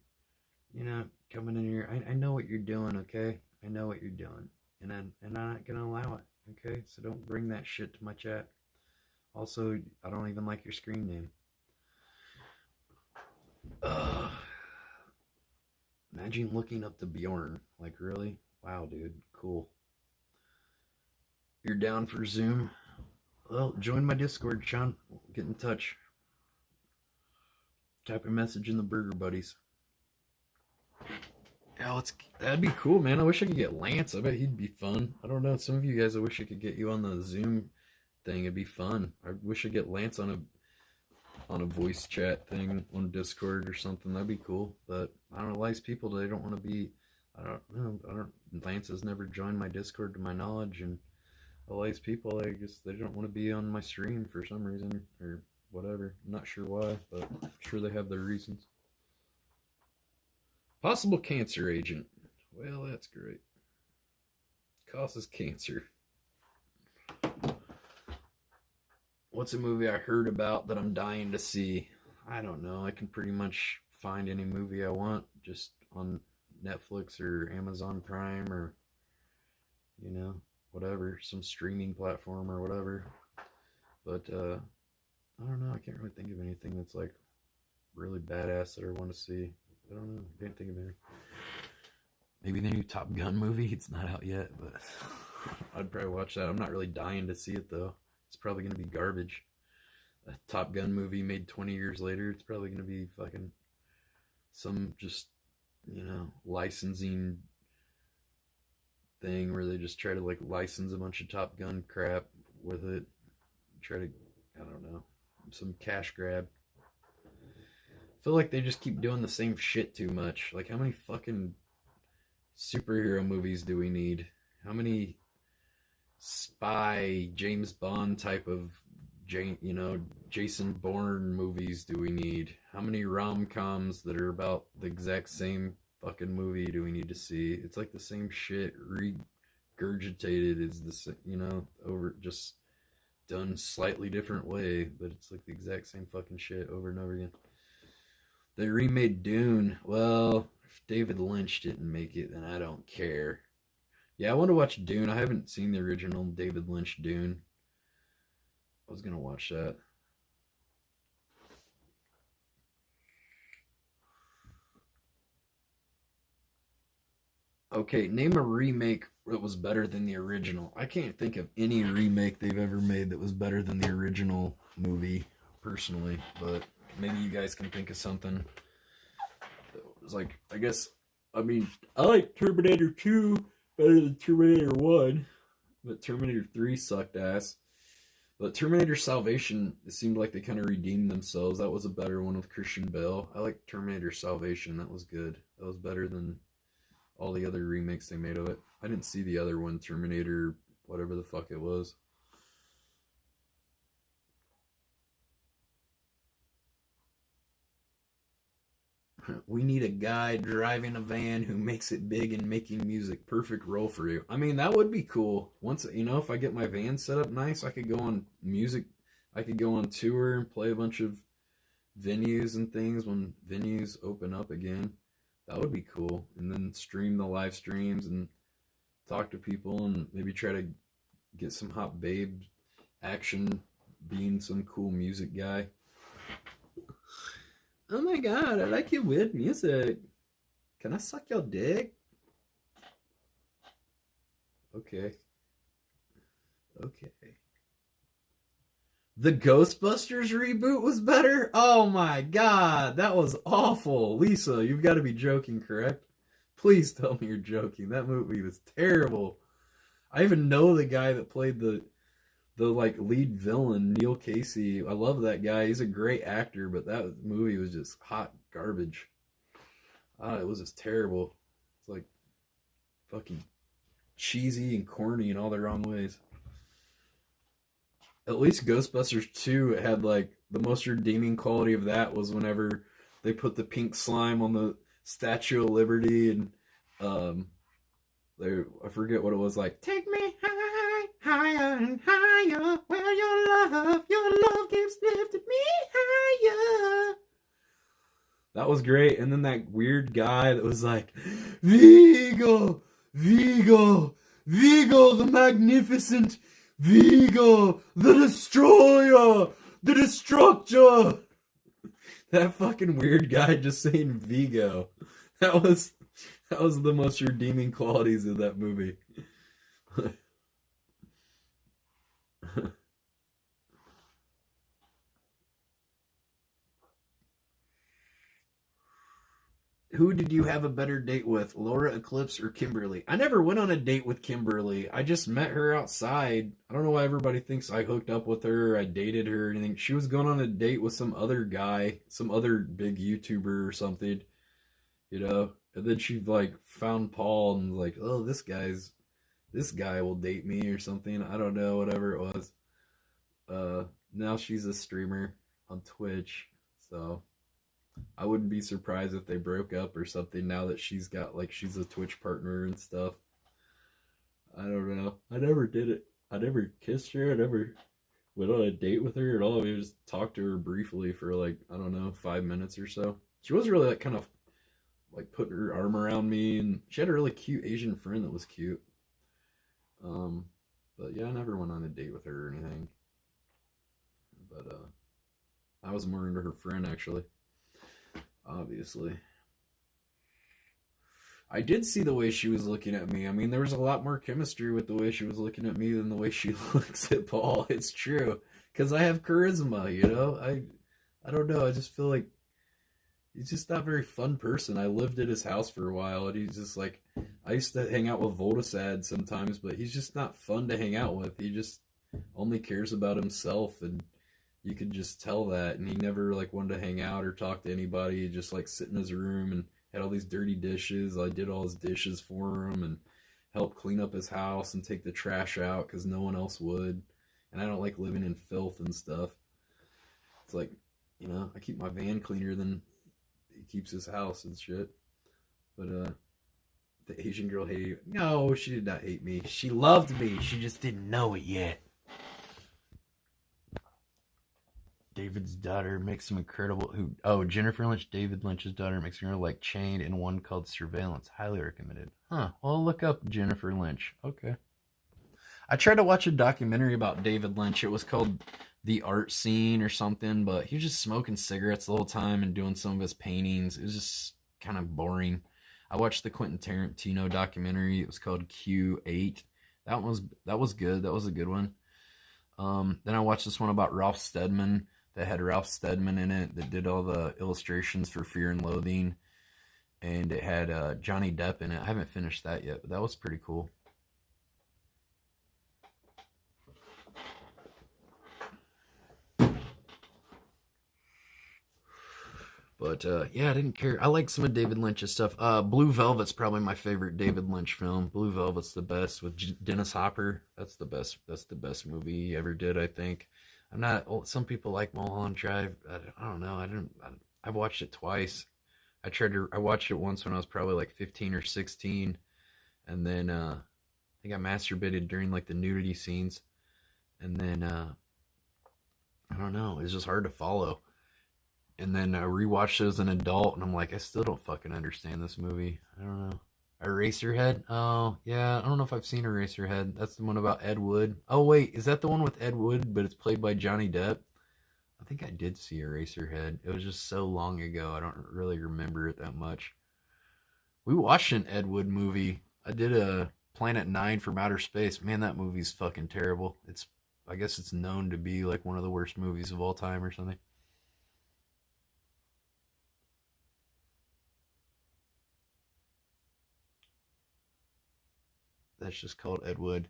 coming in here. I know what you're doing, okay? I know what you're doing. And I'm not going to allow it, okay? So don't bring that shit to my chat. Also, I don't even like your screen name. Imagine looking up to Bjorn. Like, really? Wow, dude. Cool. You're down for Zoom? Well, join my Discord, Sean. Get in touch. Type a message in the Burger Buddies. Yeah, that'd be cool, man. I wish I could get Lance. I bet he'd be fun. I don't know. Some of you guys, I wish I could get you on the Zoom thing. It'd be fun. I wish I could get Lance on a voice chat thing on Discord or something. That'd be cool. But I don't know, a lot of these people, they don't want to be, I don't know. Lance has never joined my Discord to my knowledge, and all these people, I guess they don't want to be on my stream for some reason or whatever. I'm not sure why, but I'm sure they have their reasons. Possible cancer agent. Well, that's great. Causes cancer. What's a movie I heard about that I'm dying to see? I don't know. I can pretty much find any movie I want just on Netflix or Amazon Prime or, you know, whatever, some streaming platform or whatever. But I don't know. I can't really think of anything that's like really badass that I want to see. I don't know. I can't think of any. Maybe the new Top Gun movie. It's not out yet, but I'd probably watch that. I'm not really dying to see it though. It's probably going to be garbage. A Top Gun movie made 20 years later. It's probably going to be fucking some just, you know, licensing thing where they just try to like license a bunch of Top Gun crap with it. Try to, I don't know, some cash grab. I feel like they just keep doing the same shit too much. Like, how many fucking superhero movies do we need? How many spy James Bond type of Jason Bourne movies do we need? How many rom-coms that are about the exact same fucking movie do we need to see? It's like the same shit regurgitated. Is this, you know, over just done slightly different way, but it's like the exact same fucking shit over and over again. They remade Dune. Well, if David Lynch didn't make it, then I don't care. Yeah, I want to watch Dune. I haven't seen the original David Lynch Dune. I was gonna watch that. Okay, name a remake that was better than the original. I can't think of any remake they've ever made that was better than the original movie, personally. But maybe you guys can think of something. It was like, I guess, I mean, I like Terminator 2 better than Terminator 1, but Terminator 3 sucked ass. But Terminator Salvation, it seemed like they kind of redeemed themselves. That was a better one with Christian Bale. I like Terminator Salvation. That was good. That was better than all the other remakes they made of it. I didn't see the other one, Terminator, whatever the fuck it was. We need a guy driving a van who makes it big and making music. Perfect role for you. I mean, that would be cool. Once, you know, if I get my van set up nice, I could go on music. I could go on tour and play a bunch of venues and things when venues open up again. That would be cool. And then stream the live streams and talk to people and maybe try to get some hot babe action being some cool music guy. Oh my god, I like your weird music. Can I suck your dick? Okay. Okay. The Ghostbusters reboot was better? Oh my god, that was awful. Lisa, you've got to be joking, correct? Please tell me you're joking. That movie was terrible. I even know the guy that played the like lead villain, Neil Casey. I love that guy. He's a great actor, but that movie was just hot garbage. It was just terrible. It's like fucking cheesy and corny in all the wrong ways. At least Ghostbusters 2 had like the most redeeming quality of that was whenever they put the pink slime on the Statue of Liberty and I forget what it was like. Take me high, higher and higher, where your love keeps lifting me higher. That was great. And then that weird guy that was like, Vigo, Vigo, Vigo the Magnificent, Vigo the Destroyer, the Destructor. That fucking weird guy just saying Vigo. That was the most redeeming qualities of that movie. Who did you have a better date with, Laura Eclipse or Kimberly? I never went on a date with Kimberly. I just met her outside. I don't know why everybody thinks I hooked up with her, or I dated her or anything. She was going on a date with some other guy, some other big YouTuber or something, you know? And then she like found Paul and was like, oh, this guy will date me or something. I don't know, whatever it was. Now she's a streamer on Twitch, so I wouldn't be surprised if they broke up or something now that she's got like she's a Twitch partner and stuff. I don't know. I never did it. I never kissed her. I never went on a date with her at all. We just talked to her briefly for like, I don't know, 5 minutes or so. She was really like kind of like putting her arm around me, and she had a really cute Asian friend that was cute. But yeah, I never went on a date with her or anything. But I was more into her friend actually. Obviously. I did see the way she was looking at me. I mean, there was a lot more chemistry with the way she was looking at me than the way she looks at Paul. It's true. Because I have charisma, you know? I don't know. I just feel like he's just not a very fun person. I lived at his house for a while, and he's just like, I used to hang out with Voltasad sometimes, but he's just not fun to hang out with. He just only cares about himself, and you could just tell that. And he never like wanted to hang out or talk to anybody. He'd just like sit in his room and had all these dirty dishes. I did all his dishes for him and helped clean up his house and take the trash out because no one else would. And I don't like living in filth and stuff. It's like, you know, I keep my van cleaner than he keeps his house and shit. But the Asian girl hated me. No, she did not hate me. She loved me. She just didn't know it yet. David's daughter makes him incredible. Jennifer Lynch, David Lynch's daughter, makes her like Chained in one called Surveillance. Highly recommended. Huh. Well, look up Jennifer Lynch. Okay. I tried to watch a documentary about David Lynch. It was called The Art Scene or something, but he was just smoking cigarettes the whole time and doing some of his paintings. It was just kind of boring. I watched the Quentin Tarantino documentary. It was called Q8. That was good. That was a good one. Then I watched this one about Ralph Steadman that had Ralph Steadman in it that did all the illustrations for Fear and Loathing, and it had Johnny Depp in it. I haven't finished that yet, but that was pretty cool. But yeah, I didn't care. I like some of David Lynch's stuff. Blue Velvet's probably my favorite David Lynch film. Blue Velvet's the best with Dennis Hopper. That's the best. That's the best movie he ever did, I think. I'm not. Some people like Mulholland Drive. I don't know. I've watched it twice. I watched it once when I was probably like 15 or 16, and then I think I masturbated during like the nudity scenes, and then I don't know. It's just hard to follow. And then I rewatched it as an adult, and I'm like, I still don't fucking understand this movie. I don't know. Eraserhead? Oh, yeah. I don't know if I've seen Eraserhead. That's the one about Ed Wood. Oh, wait. Is that the one with Ed Wood, but it's played by Johnny Depp? I think I did see Eraserhead. It was just so long ago. I don't really remember it that much. We watched an Ed Wood movie. I did a Planet 9 from Outer Space. Man, that movie's fucking terrible. I guess it's known to be like one of the worst movies of all time or something. That's just called Ed Wood.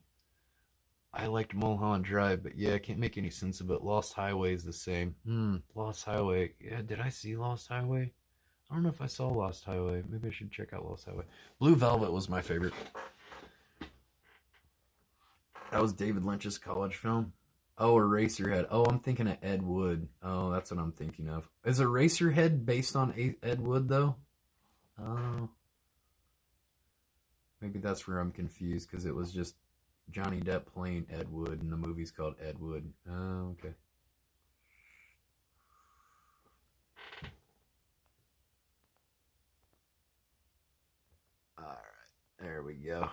I liked Mulholland Drive, but yeah, I can't make any sense of it. Lost Highway is the same. Lost Highway. Yeah, did I see Lost Highway? I don't know if I saw Lost Highway. Maybe I should check out Lost Highway. Blue Velvet was my favorite. That was David Lynch's college film. Oh, Eraserhead. Oh, I'm thinking of Ed Wood. Oh, that's what I'm thinking of. Is Eraserhead based on Ed Wood, though? Oh. Maybe that's where I'm confused, because it was just Johnny Depp playing Ed Wood, and the movie's called Ed Wood. Oh, okay. Alright, there we go.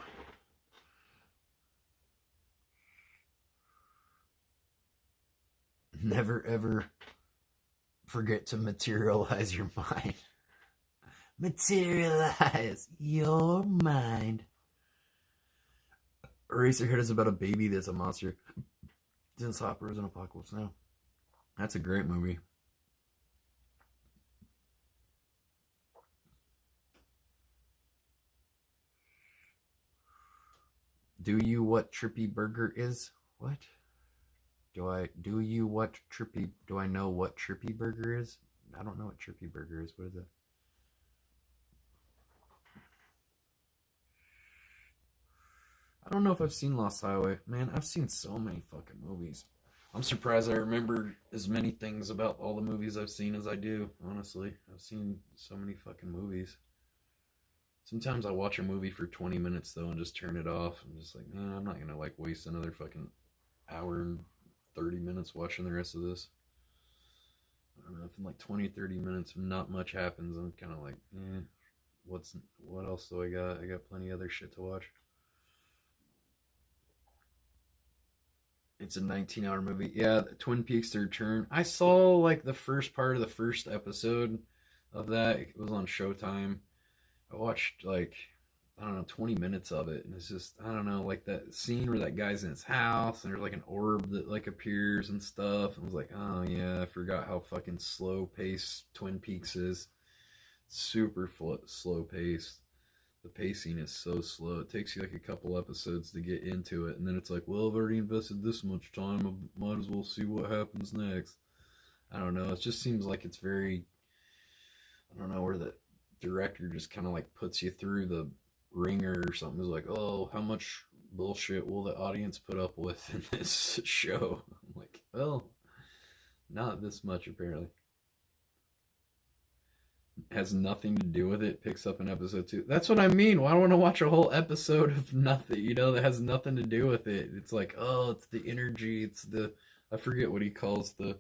Never ever forget to materialize your mind. Materialize your mind. Eraserhead is about a baby that's a monster. Dennis Hopper is an Apocalypse Now. That's a great movie. Do you what Trippy Burger is? What? Do I know what Trippy Burger is? I don't know what Trippy Burger is. What is it? I don't know if I've seen Lost Highway. Man, I've seen so many fucking movies. I'm surprised I remember as many things about all the movies I've seen as I do, honestly. I've seen so many fucking movies. Sometimes I watch a movie for 20 minutes, though, and just turn it off. I'm just like, man, I'm not gonna, like, waste another fucking hour and 30 minutes watching the rest of this. I don't know, if in, like, 20, 30 minutes, not much happens, I'm kind of like, what else do I got? I got plenty of other shit to watch. It's a 19-hour movie. Yeah, Twin Peaks: The Return. I saw like the first part of the first episode of that. It was on Showtime. I watched like, I don't know, 20 minutes of it, and it's just, I don't know, like that scene where that guy's in his house and there's like an orb that like appears and stuff. I was like, oh yeah, I forgot how fucking slow paced Twin Peaks is. Super slow paced. The pacing is so slow. It takes you like a couple episodes to get into it, and then it's like, well, I've already invested this much time, I might as well see what happens next. I don't know. It just seems like it's very, I don't know, where the director just kind of like puts you through the ringer or something. It's like, oh, how much bullshit will the audience put up with in this show? I'm like, well, not this much apparently. Has nothing to do with it, picks up in episode 2. That's what I mean. Why do I want to watch a whole episode of nothing, you know, that has nothing to do with it? It's like, oh, it's the energy, it's the, I forget what he calls the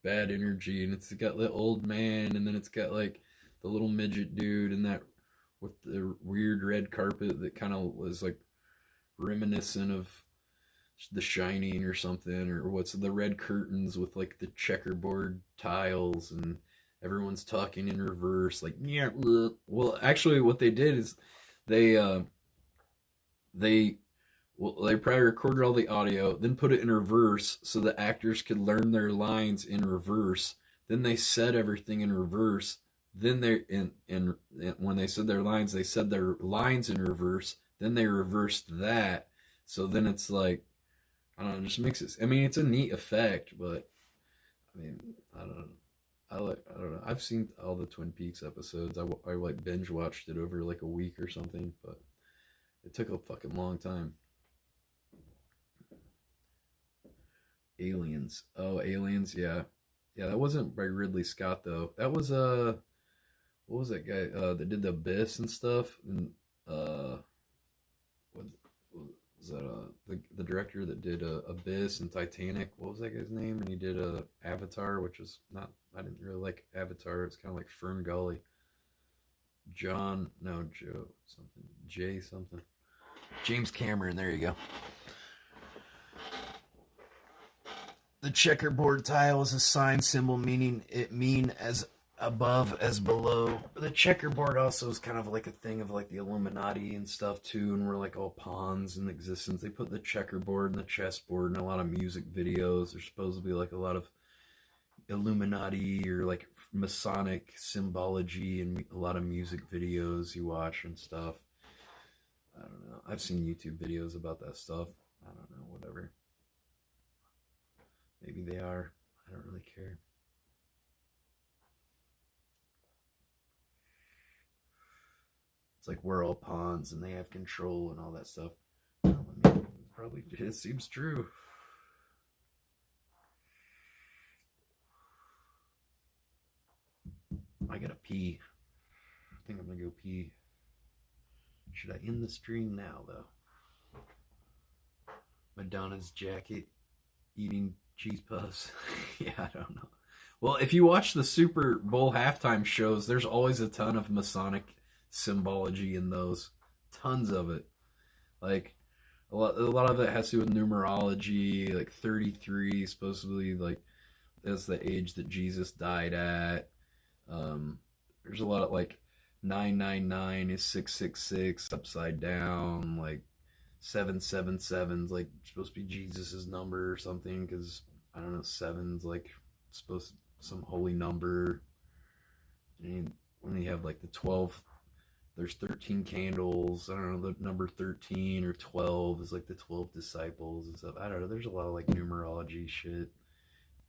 bad energy, and it's got the old man, and then it's got like the little midget dude, and that with the weird red carpet that kind of was like reminiscent of The Shining or something, or what's the red curtains with like the checkerboard tiles, and everyone's talking in reverse, like, yeah. Well, actually, what they did is they probably recorded all the audio, then put it in reverse so the actors could learn their lines in reverse. Then they said everything in reverse. Then when they said their lines, they said their lines in reverse. Then they reversed that. So then it's like, I don't know, it just makes it. I mean, it's a neat effect, but I mean, I don't know. I don't know. I've seen all the Twin Peaks episodes. I like binge watched it over like a week or something, but it took a fucking long time. Aliens. Oh, Aliens. Yeah, yeah. That wasn't by Ridley Scott though. That was what was that guy that did the Abyss and stuff? And what was that? The director that did Abyss and Titanic. What was that guy's name? And he did Avatar, which was not. I didn't really like Avatar. It's kind of like Fern Gully. Joe something. Jay something. James Cameron. There you go. The checkerboard tile is a sign symbol, meaning it mean as above as below. But the checkerboard also is kind of like a thing of like the Illuminati and stuff too, and we're like all pawns in existence. They put the checkerboard and the chessboard in a lot of music videos. There's supposed to be like a lot of Illuminati or like Masonic symbology in a lot of music videos you watch and stuff. I don't know. I've seen YouTube videos about that stuff. I don't know, whatever. Maybe they are. I don't really care. It's like we're all pawns and they have control and all that stuff. Well, I mean, probably it seems true. I gotta pee. I think I'm gonna go pee. Should I end the stream now, though? Madonna's jacket, eating cheese puffs. Yeah, I don't know. Well, if you watch the Super Bowl halftime shows, there's always a ton of Masonic symbology in those. Tons of it. Like, a lot of it has to do with numerology. Like 33 supposedly like that's the age that Jesus died at. There's a lot of like 999 is 666 upside down. Like 777's like supposed to be Jesus's number or something, because I don't know, seven's like supposed to some holy number. And when you have like the 12, there's 13 candles. I don't know, the number 13 or 12 is like the 12 disciples and stuff. I don't know, there's a lot of like numerology shit.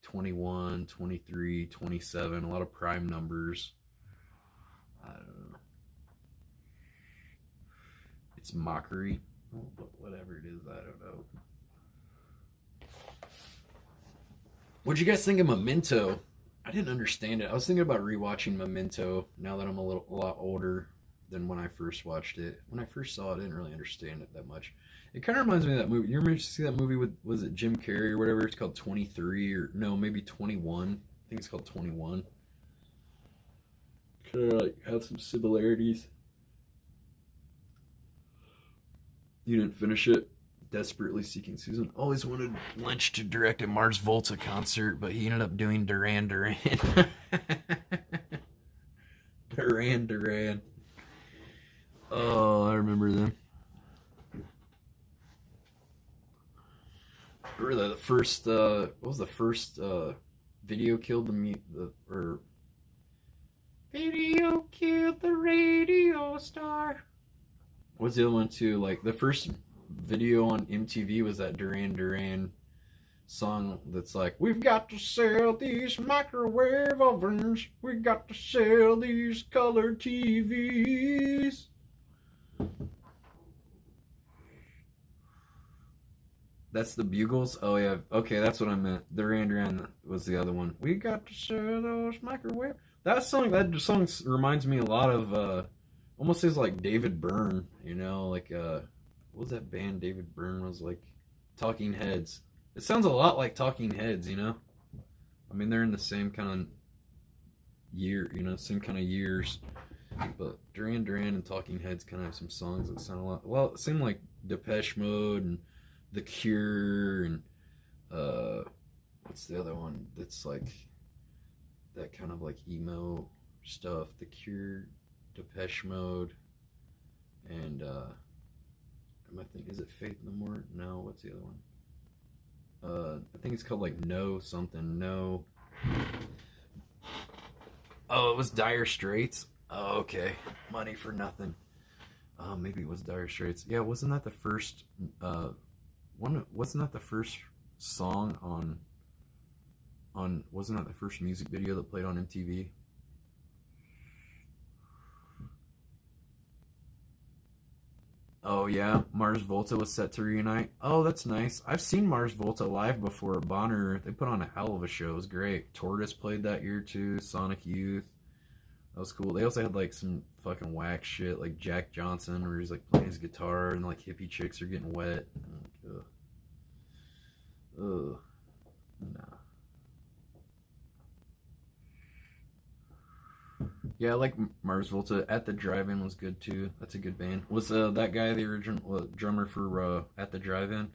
21, 23, 27, a lot of prime numbers. I don't know. It's mockery. But whatever it is, I don't know. What'd you guys think of Memento? I didn't understand it. I was thinking about rewatching Memento now that I'm a lot older than when I first watched it. When I first saw it, I didn't really understand it that much. It kind of reminds me of that movie. You remember see that movie with, was it Jim Carrey or whatever? It's called 23 or no, maybe 21. I think it's called 21. Kind of like have some similarities. You didn't finish it? Desperately Seeking Susan. Always wanted Lynch to direct a Mars Volta concert, but he ended up doing Duran Duran. Duran Duran. Oh, I remember them. Remember the first, what was the first video killed Video killed the radio star. What's the other one too? Like the first video on MTV was that Duran Duran song that's like, we've got to sell these microwave ovens, we got to sell these color TVs. That's the Bugles? Oh yeah, okay, that's what I meant. Duran Duran was the other one. We got to sell those microwave. That song reminds me a lot of almost is like David Byrne, you know, like what was that band David Byrne was like? Talking Heads. It sounds a lot like Talking Heads, you know? I mean, they're in the same kind of year, you know, same kind of years. But Duran Duran and Talking Heads kind of have some songs that sound a lot, well, it seemed like Depeche Mode and The Cure and what's the other one that's like that kind of like emo stuff? The Cure, Depeche Mode, and am I thinking, is it Faith No More? No, what's the other one? I think it's called like No something. No. Oh, it was Dire Straits. Oh, okay. Money for Nothing. Maybe it was Dire Straits. Yeah, wasn't that the first wasn't that the first song on wasn't that the first music video that played on MTV? Oh yeah, Mars Volta was set to reunite. Oh, that's nice. I've seen Mars Volta live before at Bonner. They put on a hell of a show. It was great. Tortoise played that year too. Sonic Youth. That was cool. They also had like some fucking whack shit like Jack Johnson where he's like playing his guitar and like hippie chicks are getting wet. Ugh. Ugh. Nah. Yeah, I like Mars Volta. At the Drive-In was good too. That's a good band. Was that guy the original drummer for At the Drive-In?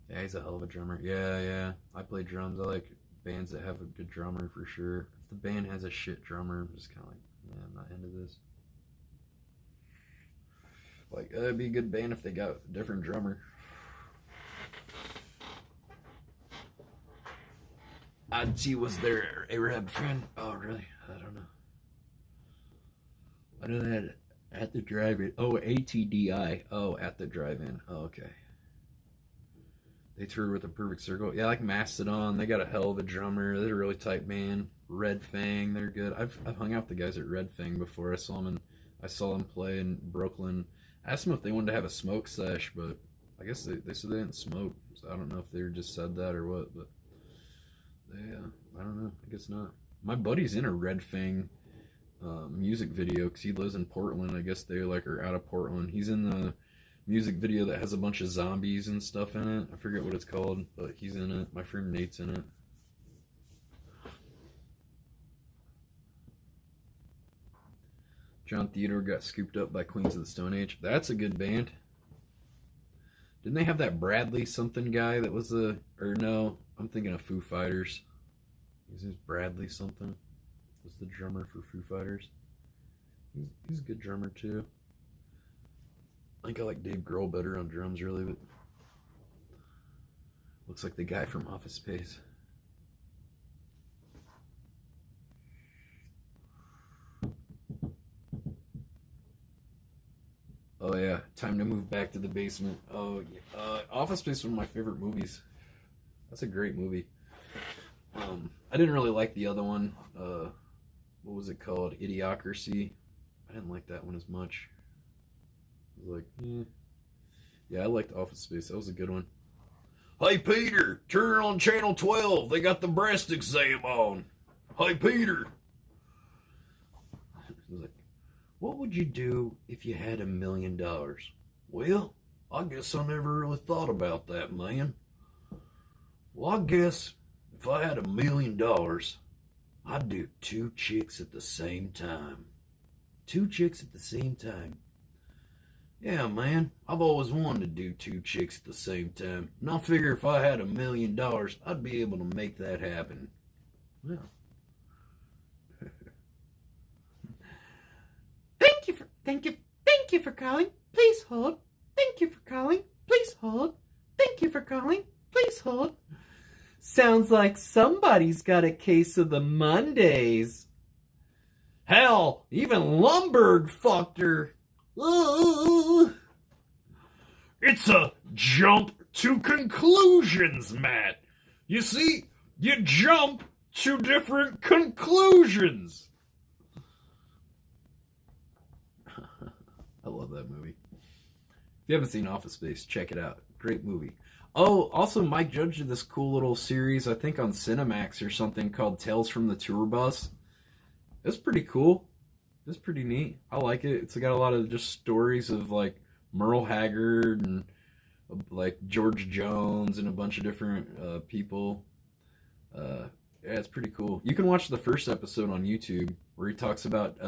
Yeah, he's a hell of a drummer. Yeah. I play drums. I like bands that have a good drummer for sure. If the band has a shit drummer, I'm just kind of like, yeah, I'm not into this. Like, it'd be a good band if they got a different drummer. IT was their Arab friend. Oh, really? I don't know. I know that At the Drive-In. Oh, ATDI. Oh, At the Drive-In. Oh, okay. They toured with the Perfect Circle. Yeah, like Mastodon. They got a hell of a drummer. They're a really tight band. Red Fang. They're good. I've hung out with the guys at Red Fang before. I saw them play in Brooklyn. I asked them if they wanted to have a smoke sesh, but I guess they said they didn't smoke. So I don't know if they just said that or what, but I don't know. I guess not. My buddy's in a Red Fang music video because he lives in Portland. I guess they like are out of Portland. He's in the music video that has a bunch of zombies and stuff in it. I forget what it's called, but he's in it. My friend Nate's in it. John Theodore got scooped up by Queens of the Stone Age. That's a good band. Didn't they have that Bradley something guy that was or no, I'm thinking of Foo Fighters. Is this Bradley something? Was the drummer for Foo Fighters? He's a good drummer too. I think I like Dave Grohl better on drums really, but looks like the guy from Office Space. Oh yeah, time to move back to the basement. Oh yeah, Office Space is one of my favorite movies. That's a great movie. I didn't really like the other one. What was it called? Idiocracy. I didn't like that one as much. I was like, Yeah, I liked Office Space. That was a good one. Hey, Peter, turn on channel 12. They got the breast exam on. Hey, Peter. Like, what would you do if you had $1 million? Well, I guess I never really thought about that, man. Well, I guess if I had $1 million, I'd do 2 chicks at the same time. 2 chicks at the same time. Yeah, man, I've always wanted to do 2 chicks at the same time. And I figure if I had $1 million, I'd be able to make that happen. Well. Thank you for calling. Please hold. Thank you for calling. Please hold. Thank you for calling. Please hold. Sounds like somebody's got a case of the Mondays. Hell, even Lumberg fucked her. Ooh. It's a jump to conclusions, Matt. You see, you jump to different conclusions. I love that movie. If you haven't seen Office Space, check it out. Great movie. Oh, also Mike Judge did this cool little series, I think on Cinemax or something, called Tales from the Tour Bus. It's pretty cool. It's pretty neat. I like it. It's got a lot of just stories of like Merle Haggard and like George Jones and a bunch of different people. Yeah, it's pretty cool. You can watch the first episode on YouTube where he talks about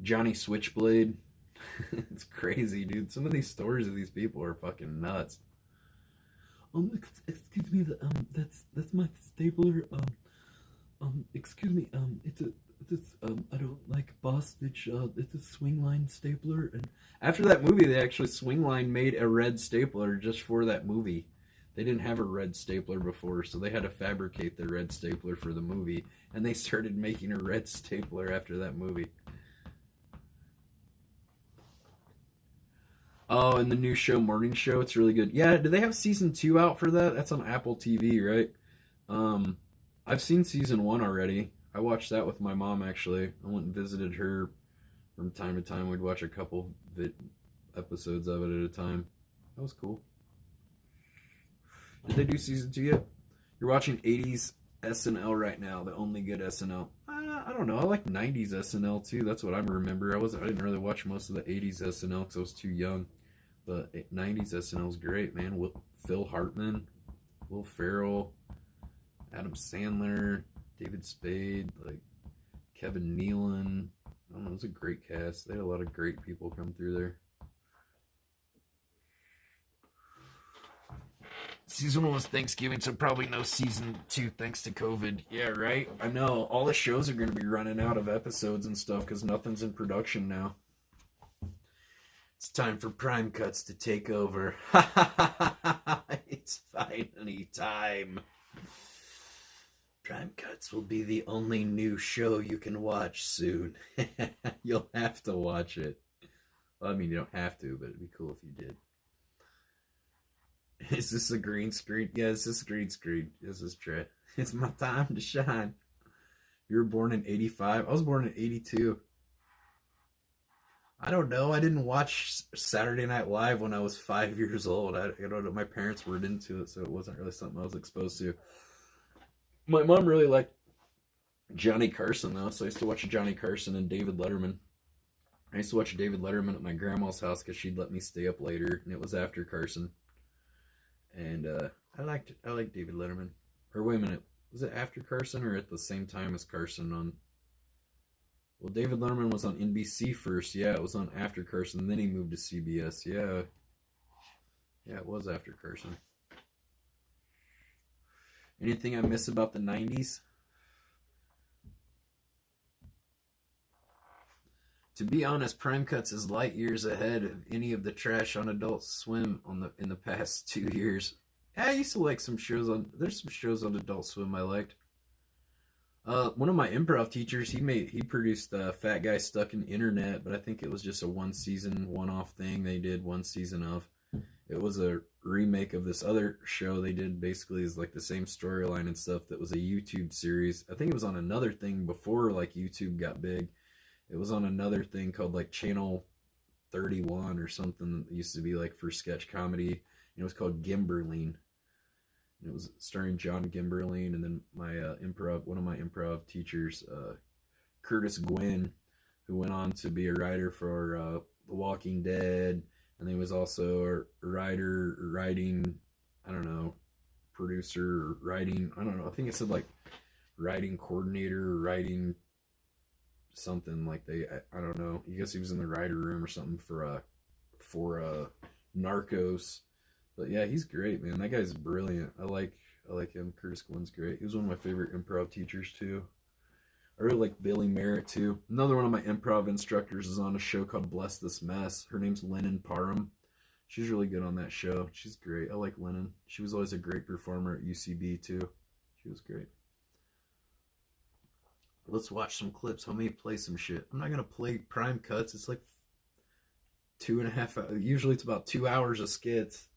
Johnny Switchblade. It's crazy, dude. Some of these stories of these people are fucking nuts. Excuse me, that's my stapler. Excuse me, I don't like Bostitch. It's a Swingline stapler. And after that movie, they actually Swingline made a red stapler just for that movie. They didn't have a red stapler before, so they had to fabricate the red stapler for the movie, and they started making a red stapler after that movie. Oh, and the new show, Morning Show, it's really good. Yeah, do they have season 2 out for that? That's on Apple TV, right? I've seen season 1 already. I watched that with my mom, actually. I went and visited her from time to time. We'd watch a couple episodes of it at a time. That was cool. Did they do season 2 yet? You're watching 80s SNL right now, the only good SNL. I don't know. I like 90s SNL too. That's what I remember. I didn't really watch most of the 80s SNL because I was too young. But 90s SNL is great, man. Phil Hartman, Will Ferrell, Adam Sandler, David Spade, like Kevin Nealon. I don't know. It was a great cast. They had a lot of great people come through there. Season 1 was Thanksgiving, so probably no season 2 thanks to COVID. Yeah, right? I know. All the shows are going to be running out of episodes and stuff because nothing's in production now. It's time for Prime Cuts to take over. It's finally time. Prime Cuts will be the only new show you can watch soon. You'll have to watch it. Well, I mean, you don't have to, but it'd be cool if you did. Is this a green screen? Yeah, this is a green screen. This is true. It's my time to shine. You were born in 85? I was born in 82. I don't know. I didn't watch Saturday Night Live when I was 5 years old. I don't know. My parents weren't into it, so it wasn't really something I was exposed to. My mom really liked Johnny Carson, though, so I used to watch Johnny Carson and David Letterman. I used to watch David Letterman at my grandma's house because she'd let me stay up later, and it was after Carson. And I liked David Letterman. Or wait a minute, was it after Carson or at the same time as Carson on? Well, David Letterman was on NBC first. Yeah, it was on after Carson. Then he moved to CBS. Yeah, it was after Carson. Anything I miss about the 90s? To be honest, Prime Cuts is light years ahead of any of the trash on Adult Swim in the past 2 years. I used to like some shows on. There's some shows on Adult Swim I liked. One of my improv teachers, he produced Fat Guy Stuck in Internet, but I think it was just a 1 season, one-off thing they did 1 season of. It was a remake of this other show they did. Basically, is like the same storyline and stuff. That was a YouTube series. I think it was on another thing before like YouTube got big. It was on another thing called like Channel 31 or something. It used to be like for sketch comedy. It was called Gimberline. It was starring John Gimberline, and then my one of my improv teachers, Curtis Gwynn, who went on to be a writer for The Walking Dead, and he was also a writing, I don't know, producer, writing, I don't know, I think it said like writing coordinator, writing something like I don't know. I guess he was in the writer room or something for Narcos. But yeah, he's great, man. That guy's brilliant. I like him. Curtis Gwynn's great. He was one of my favorite improv teachers too. I really like Billy Merritt too. Another one of my improv instructors is on a show called Bless This Mess. Her name's Lennon Parham. She's really good on that show. She's great. I like Lennon. She was always a great performer at UCB too. She was great. Let's watch some clips. Let me play some shit. I'm not gonna play prime cuts. It's like 2.5 hours. Usually it's about 2 hours of skits.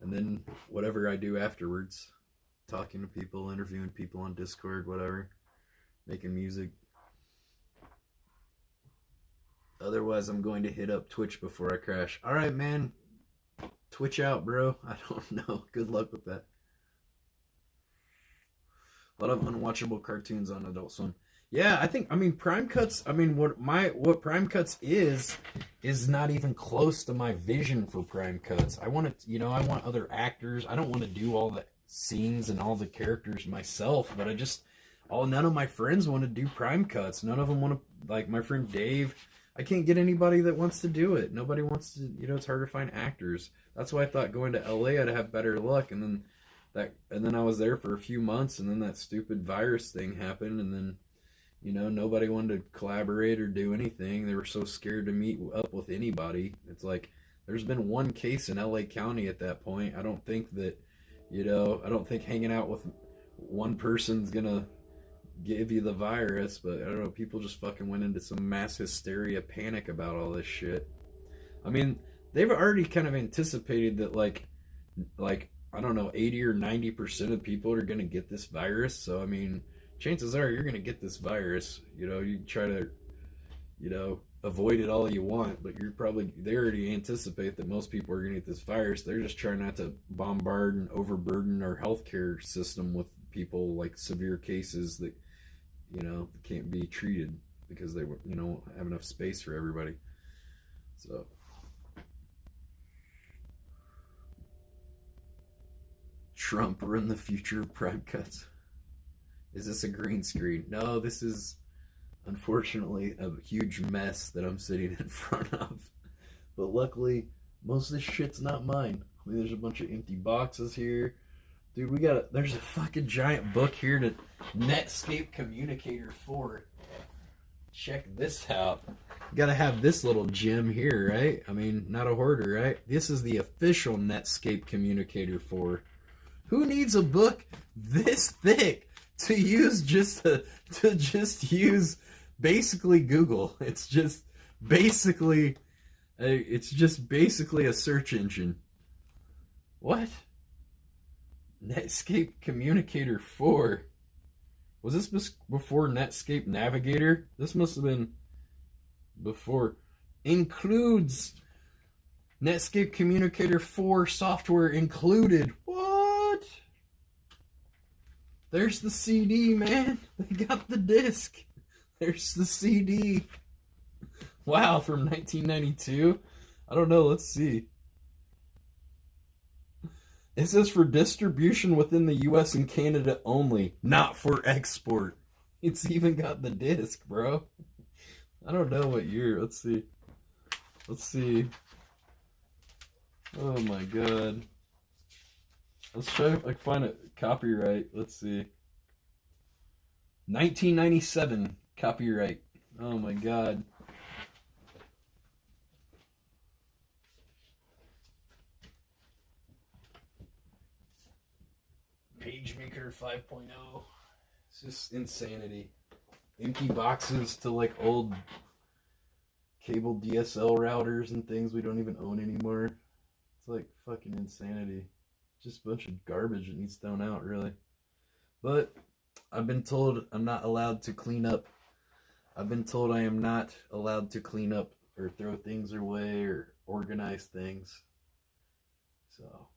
And then whatever I do afterwards, talking to people, interviewing people on Discord, whatever, making music. Otherwise, I'm going to hit up Twitch before I crash. All right, man. Twitch out, bro. I don't know. Good luck with that. A lot of unwatchable cartoons on Adult Swim. Yeah, I mean, Prime Cuts, what Prime Cuts is not even close to my vision for Prime Cuts. I want I want other actors. I don't want to do all the scenes and all the characters myself, but none of my friends want to do Prime Cuts. None of them want to, like my friend Dave. I can't get anybody that wants to do it. Nobody wants to, it's hard to find actors. That's why I thought going to LA I'd have better luck, and then I was there for a few months, and then that stupid virus thing happened, and then nobody wanted to collaborate or do anything. They were so scared to meet up with anybody. It's like, there's been one case in LA County at that point. I don't think that, I don't think hanging out with one person's gonna give you the virus, but I don't know, people just fucking went into some mass hysteria panic about all this shit. I mean, they've already kind of anticipated that like I don't know, 80 or 90% of people are gonna get this virus. So I mean, chances are you're going to get this virus. You try to, avoid it all you want, but they already anticipate that most people are going to get this virus. They're just trying not to bombard and overburden our healthcare system with people like severe cases that, can't be treated because they won't have enough space for everybody. So. Trump run the future of Prime Cuts. Is this a green screen? No, this is unfortunately a huge mess that I'm sitting in front of. But luckily, most of this shit's not mine. I mean, there's a bunch of empty boxes here. Dude, there's a fucking giant book here to Netscape Communicator 4. Check this out. Gotta have this little gem here, right? I mean, not a hoarder, right? This is the official Netscape Communicator 4. Who needs a book this thick to use to use basically Google? It's just basically a search engine. What? Netscape Communicator 4. Was this before Netscape Navigator? This must have been before. Includes Netscape Communicator 4 software included. What? There's the CD, man. They got the disc. There's the CD. Wow, from 1992? I don't know, let's see. It says for distribution within the US and Canada only, not for export. It's even got the disc, bro. I don't know what year. Let's see. Oh my god. Let's try if I can find a copyright. Let's see. 1997 copyright. Oh my god. PageMaker 5.0. It's just insanity. Empty boxes to like old cable DSL routers and things we don't even own anymore. It's like fucking insanity. Just a bunch of garbage that needs thrown out, really. But I've been told I'm not allowed to clean up. I've been told I am not allowed to clean up or throw things away or organize things. So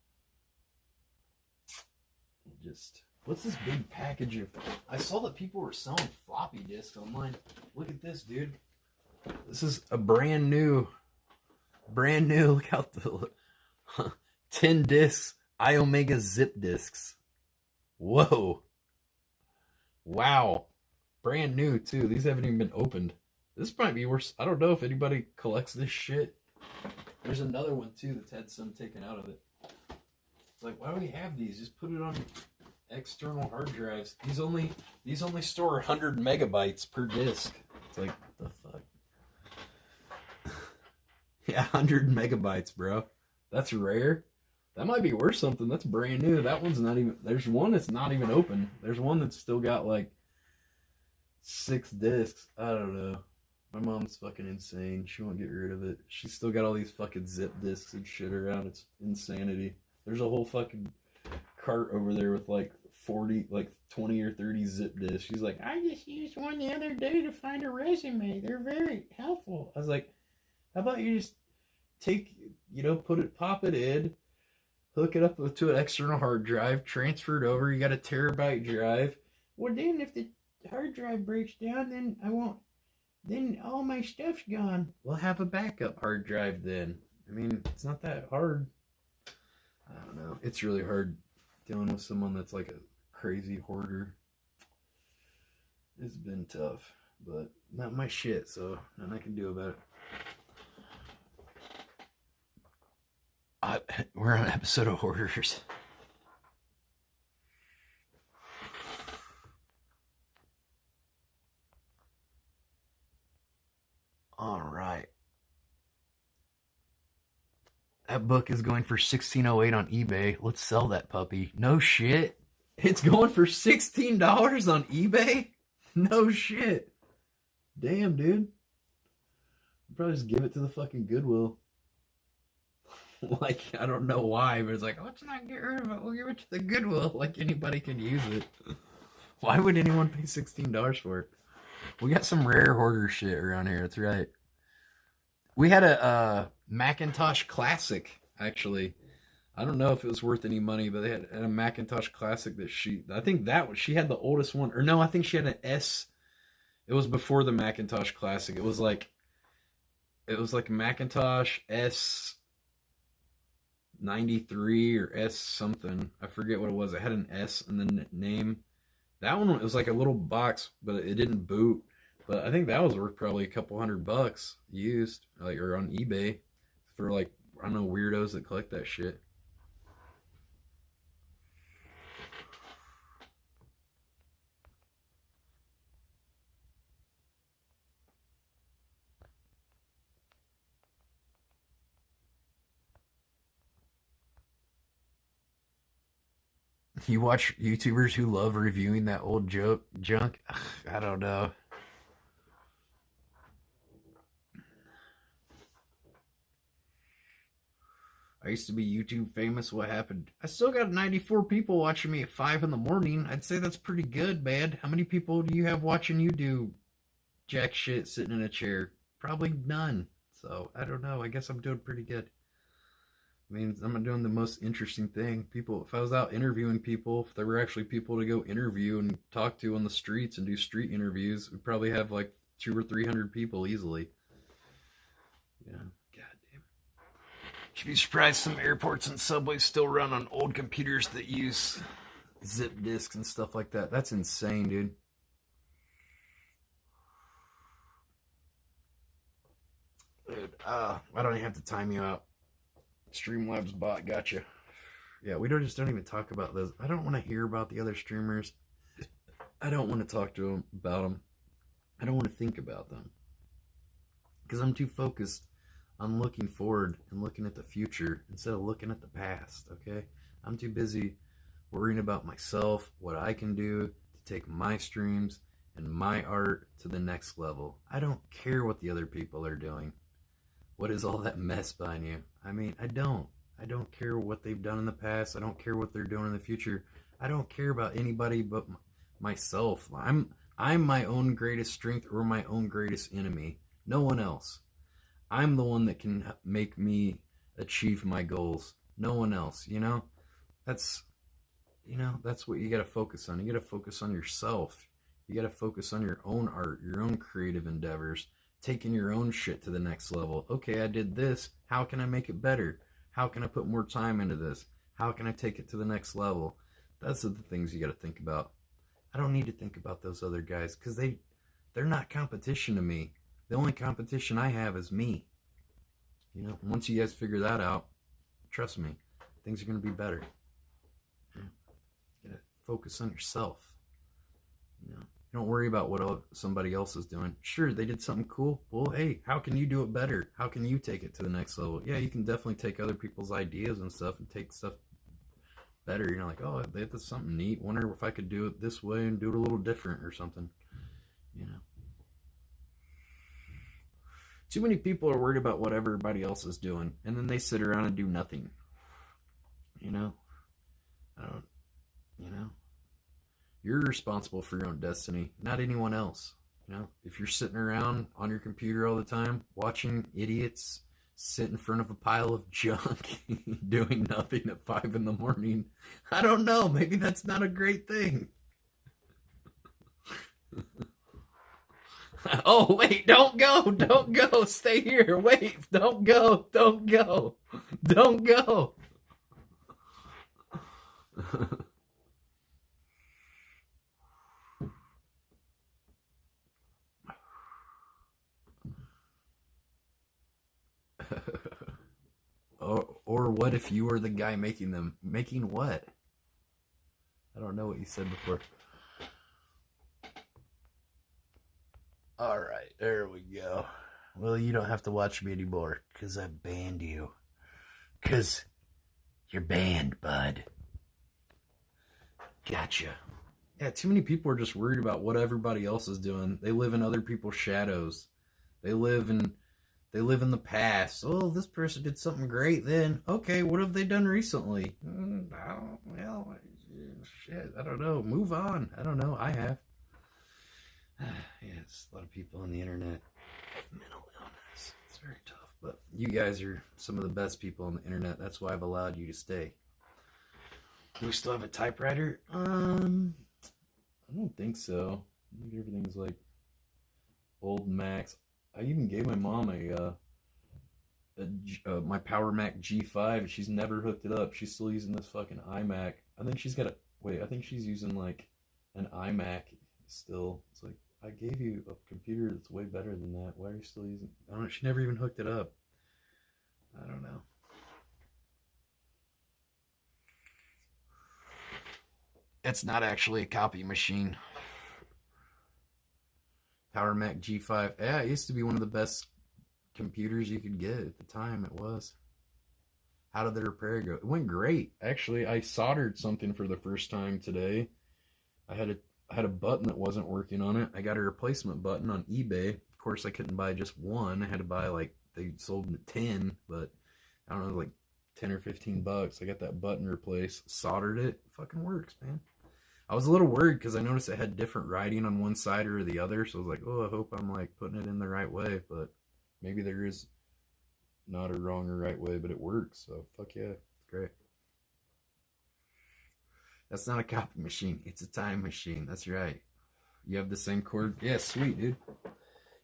just, what's this big package of? I saw that people were selling floppy disks online. Look at this, dude. This is a brand new. Look out the 10 discs iOmega zip discs. Whoa. Wow. Brand new too. These haven't even been opened. This might be worse. I don't know if anybody collects this shit. There's another one too that's had some taken out of it. It's like, why do we have these? Just put it on external hard drives. These only store 100 megabytes per disc. It's like, what the fuck? Yeah, 100 megabytes, bro. That's rare. That might be worth something. That's brand new. That one's not even... There's one that's not even open. There's one that's still got like 6 discs. I don't know. My mom's fucking insane. She won't get rid of it. She's still got all these fucking zip discs and shit around. It's insanity. There's a whole fucking cart over there with like 40, like 20 or 30 zip discs. She's like, I just used one the other day to find a resume. They're very helpful. I was like, how about you just take, pop it in, hook it up to an external hard drive, transfer it over. You got a terabyte drive. Well, then if the hard drive breaks down, then all my stuff's gone. We'll have a backup hard drive then. I mean, it's not that hard. I don't know. It's really hard dealing with someone that's like a crazy hoarder. It's been tough, but not my shit, so nothing I can do about it. We're on an episode of Hoarders. All right. That book is going for $16.08 on eBay. Let's sell that puppy. No shit. It's going for $16 on eBay? No shit. Damn, dude. I'll probably just give it to the fucking Goodwill. Like, I don't know why, but it's like, let's not get rid of it. We'll give it to the Goodwill. Like, anybody can use it. Why would anyone pay $16 for it? We got some rare hoarder shit around here. That's right. We had a Macintosh Classic, actually. I don't know if it was worth any money, but they had a Macintosh Classic that she had the oldest one. Or no, I think she had an S. It was before the Macintosh Classic. It was like Macintosh S 93 or S something. I forget what it was. It had an S in the name. That one, it was like a little box, but it didn't boot. But I think that was worth probably a couple $100 used, like, or on eBay for, like, I don't know, weirdos that collect that shit. You watch YouTubers who love reviewing that old junk? Ugh, I don't know. I used to be YouTube famous. What happened? I still got 94 people watching me at 5 in the morning. I'd say that's pretty good, man. How many people do you have watching you do jack shit sitting in a chair? Probably none. So, I don't know. I guess I'm doing pretty good. I mean, I'm doing the most interesting thing. People, if I was out interviewing people, if there were actually people to go interview and talk to on the streets and do street interviews, we'd probably have like 200 or 300 people easily. Yeah, goddamn. Should be surprised some airports and subways still run on old computers that use zip disks and stuff like that. That's insane, dude. Dude, I don't even have to time you out. Streamlabs bot gotcha. Yeah, we don't even talk about those. I don't want to hear about the other streamers. I don't want to talk to them about them. I don't want to think about them because I'm too focused on looking forward and looking at the future instead of looking at the past. Okay, I'm too busy worrying about myself, what I can do to take my streams and my art to the next level. I don't care what the other people are doing. What is all that mess behind you? I mean, I don't care what they've done in the past. I don't care what they're doing in the future. I don't care about anybody but myself. I'm my own greatest strength or my own greatest enemy. No one else. I'm the one that can make me achieve my goals. No one else, you know? That's that's what you got to focus on. You got to focus on yourself. You got to focus on your own art, your own creative endeavors, taking your own shit to the next level. Okay, I did this. How can I make it better? How can I put more time into this? How can I take it to the next level? Those are the things you got to think about. I don't need to think about those other guys because they're not competition to me. The only competition I have is me. Once you guys figure that out, trust me, things are going to be better. You gotta focus on yourself. Don't worry about what somebody else is doing. Sure, they did something cool. Well, hey, how can you do it better? How can you take it to the next level? Yeah, you can definitely take other people's ideas and stuff and take stuff better. Like, oh, they did something neat. Wonder if I could do it this way and do it a little different or something. Too many people are worried about what everybody else is doing, and then they sit around and do nothing. I don't, You're responsible for your own destiny, not anyone else. If you're sitting around on your computer all the time, watching idiots sit in front of a pile of junk, doing nothing at 5 a.m, I don't know, maybe that's not a great thing. Oh, wait, don't go, stay here, wait, don't go. Or what if you were the guy making them? Making what? I don't know what you said before. Alright, there we go. Well, you don't have to watch me anymore, because I banned you. Because you're banned, bud. Gotcha. Yeah, too many people are just worried about what everybody else is doing. They live in other people's shadows. They live in the past. Oh, this person did something great then. Okay, what have they done recently? Well, shit, I don't know. Move on. I don't know. I have. Yeah, it's a lot of people on the internet have mental illness. It's very tough. But you guys are some of the best people on the internet. That's why I've allowed you to stay. Do we still have a typewriter? I don't think so. I think everything's like old Macs. I even gave my mom my Power Mac G5, and she's never hooked it up. She's still using this fucking iMac. I think she's got I think she's using like an iMac still. It's like, I gave you a computer that's way better than that. Why are you still using? I don't know. She never even hooked it up. I don't know. It's not actually a copy machine. Power Mac G5. Yeah, it used to be one of the best computers you could get at the time. It was. How did the repair go? It went great. Actually, I soldered something for the first time today. I had a button that wasn't working on it. I got a replacement button on eBay. Of course, I couldn't buy just one. I had to buy they sold 10, but I don't know, like 10 or 15 bucks. I got that button replaced, soldered it. Fucking works, man. I was a little worried because I noticed it had different writing on one side or the other. So I was like, oh, I hope I'm putting it in the right way. But maybe there is not a wrong or right way, but it works. So fuck yeah, it's great. That's not a copy machine. It's a time machine. That's right. You have the same chord. Yeah, sweet, dude.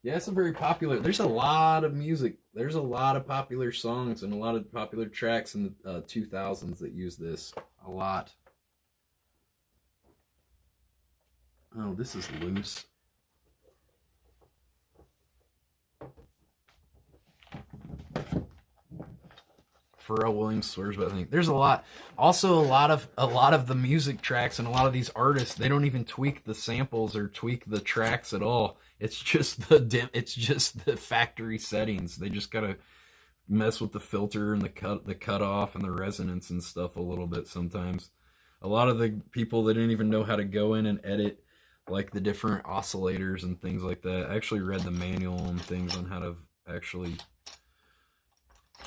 Yeah, it's a very popular. There's a lot of music. There's a lot of popular songs and a lot of popular tracks in the 2000s that use this. A lot. Oh, this is loose. Pharrell Williams swears, but I think there's a lot. Also, a lot of the music tracks and a lot of these artists, they don't even tweak the samples or tweak the tracks at all. It's just the factory settings. They just gotta mess with the filter and the cutoff and the resonance and stuff a little bit sometimes. A lot of the people that didn't even know how to go in and edit like the different oscillators and things like that. I actually read the manual and things on how to actually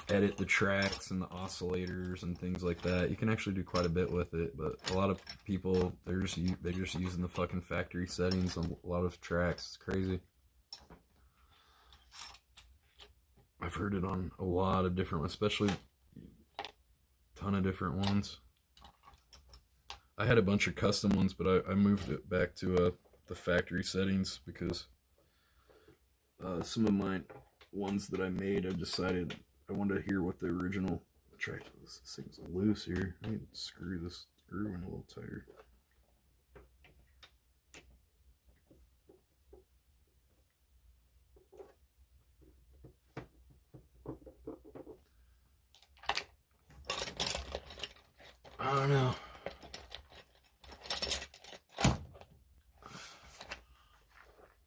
edit the tracks and the oscillators and things like that. You can actually do quite a bit with it, but a lot of people, they're just using the fucking factory settings on a lot of tracks. It's crazy. I've heard it on a lot of different, especially a ton of different ones. I had a bunch of custom ones, but I moved it back to the factory settings because some of my ones that I made, I decided I wanted to hear what the original track was. This thing's loose here. I need to screw this screw in a little tighter. I don't know.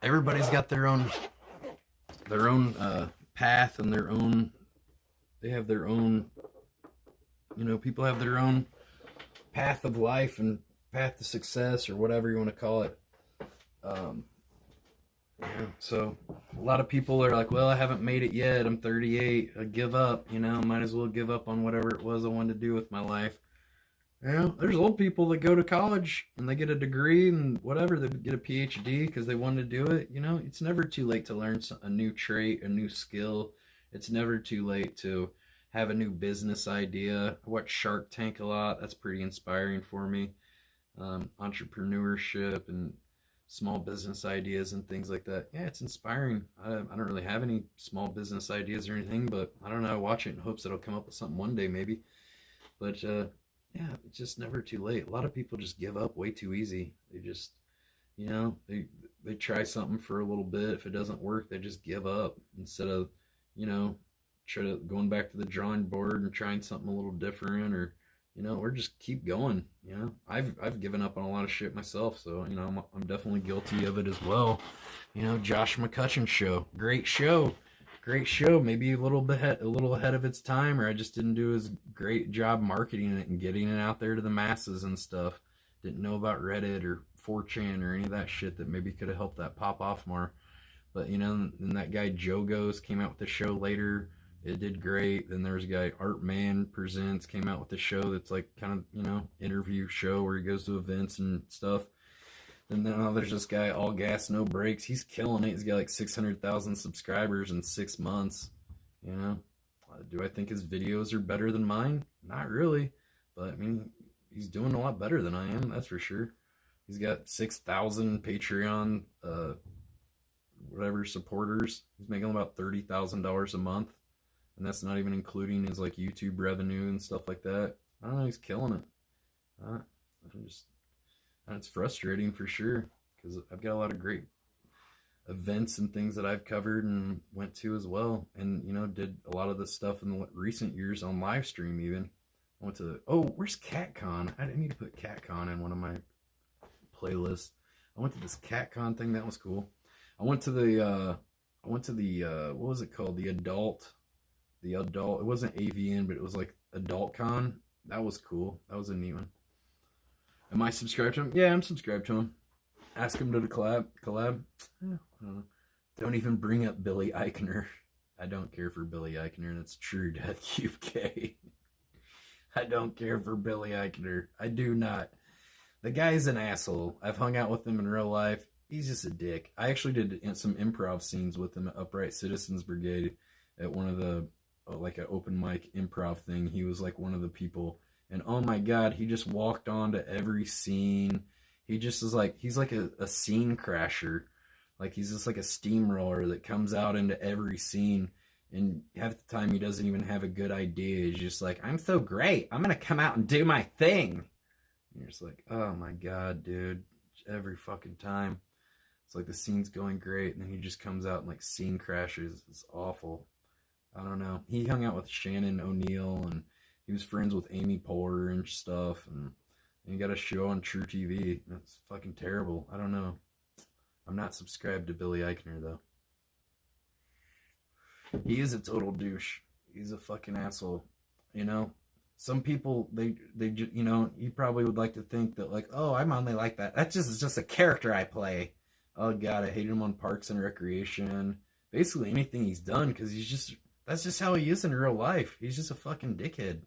Everybody's got their own path and their own. They have their own. You know, people have their own path of life and path to success, or whatever you want to call it. Yeah, so a lot of people are like, well, I haven't made it yet. I'm 38. I give up. You know, might as well give up on whatever it was I wanted to do with my life. You know, there's old people that go to college and they get a degree and whatever, they get a PhD because they wanted to do it. You know, it's never too late to learn a new trait, a new skill. It's never too late to have a new business idea. I watch Shark Tank a lot. That's pretty inspiring for me. Entrepreneurship and small business ideas and things like that. Yeah, it's inspiring. I don't really have any small business ideas or anything, but I don't know. I watch it in hopes that I'll come up with something one day maybe. But yeah, it's just never too late. A lot of people just give up way too easy. They just, you know, they try something for a little bit. If it doesn't work, they just give up instead of, you know, going back to the drawing board and trying something a little different, or, you know, or just keep going. You know, I've given up on a lot of shit myself, so, you know, I'm definitely guilty of it as well. You know, Josh McCutcheon's show, great show. Great show, maybe a little ahead of its time, or I just didn't do as great job marketing it and getting it out there to the masses and stuff. Didn't know about Reddit or 4chan or any of that shit that maybe could have helped that pop off more. But, you know, then that guy Joe Goes came out with the show later. It did great. Then there's a guy Art Man Presents came out with the show that's like kind of, you know, interview show where he goes to events and stuff. And then there's this guy, All Gas No Brakes. He's killing it. He's got like 600,000 subscribers in 6 months. You know, do I think his videos are better than mine? Not really. But I mean, he's doing a lot better than I am. That's for sure. He's got 6,000 Patreon, whatever supporters. He's making about $30,000 a month, and that's not even including his like YouTube revenue and stuff like that. I don't know. He's killing it. And it's frustrating for sure because I've got a lot of great events and things that I've covered and went to as well. And, you know, did a lot of this stuff in the recent years on live stream even. I went to, where's CatCon? I didn't need to put CatCon in one of my playlists. I went to this CatCon thing. That was cool. I went to the, what was it called? The adult, it wasn't AVN, but it was like Adult Con. That was cool. That was a neat one. Am I subscribed to him? Yeah, I'm subscribed to him. Ask him to the collab. Yeah, I don't know. Don't even bring up Billy Eichner. I don't care for Billy Eichner. That's True Death UK. I don't care for Billy Eichner. I do not. The guy's an asshole. I've hung out with him in real life. He's just a dick. I actually did some improv scenes with him at Upright Citizens Brigade at one of the, like an open mic improv thing. He was like one of the people. And oh my God, he just walked on to every scene. He just is like, he's like a scene crasher. Like he's just like a steamroller that comes out into every scene. And half the time he doesn't even have a good idea. He's just like, I'm so great. I'm going to come out and do my thing. And you're just like, oh my God, dude. Every fucking time. It's like the scene's going great. And then he just comes out and like scene crashes. It's awful. I don't know. He hung out with Shannon O'Neill and he was friends with Amy Poehler and stuff, and he got a show on True TV. That's fucking terrible. I don't know. I'm not subscribed to Billy Eichner, though. He is a total douche. He's a fucking asshole. You know? Some people, they you know, you probably would like to think that, like, oh, I'm only like that. That's just a character I play. Oh, God, I hate him on Parks and Recreation. Basically anything he's done, because that's just how he is in real life. He's just a fucking dickhead.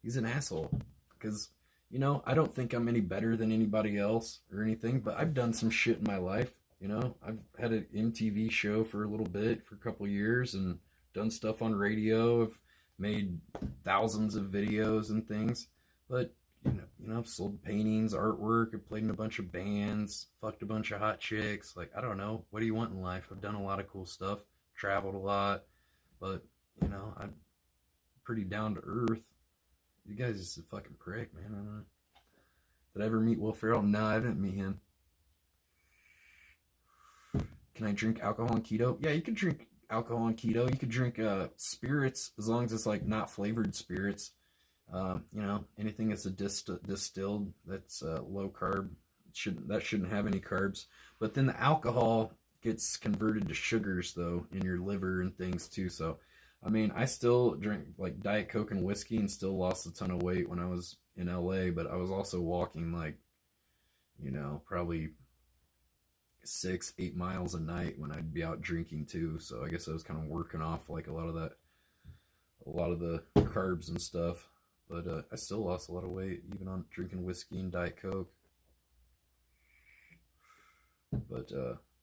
He's an asshole. Because, you know, I don't think I'm any better than anybody else or anything, but I've done some shit in my life. You know, I've had an MTV show for a little bit, for a couple years, and done stuff on radio. I've made thousands of videos and things. But I've sold paintings, artwork. I've played in a bunch of bands, fucked a bunch of hot chicks. Like, I don't know. What do you want in life? I've done a lot of cool stuff, traveled a lot, but I'm pretty down to earth. You guys is a fucking prick, man. I don't know. Did I ever meet Will Ferrell? No, I didn't meet him. Can I drink alcohol on keto? Yeah, you can drink alcohol on keto. You could drink spirits, as long as it's like not flavored spirits. Anything that's distilled that's low carb shouldn't have any carbs. But then the alcohol gets converted to sugars though in your liver and things too. So I mean, I still drink like Diet Coke and whiskey and still lost a ton of weight when I was in LA, but I was also walking like, probably 6-8 miles a night when I'd be out drinking too. So I guess I was kind of working off like a lot of the carbs and stuff. But I still lost a lot of weight even on drinking whiskey and Diet Coke. But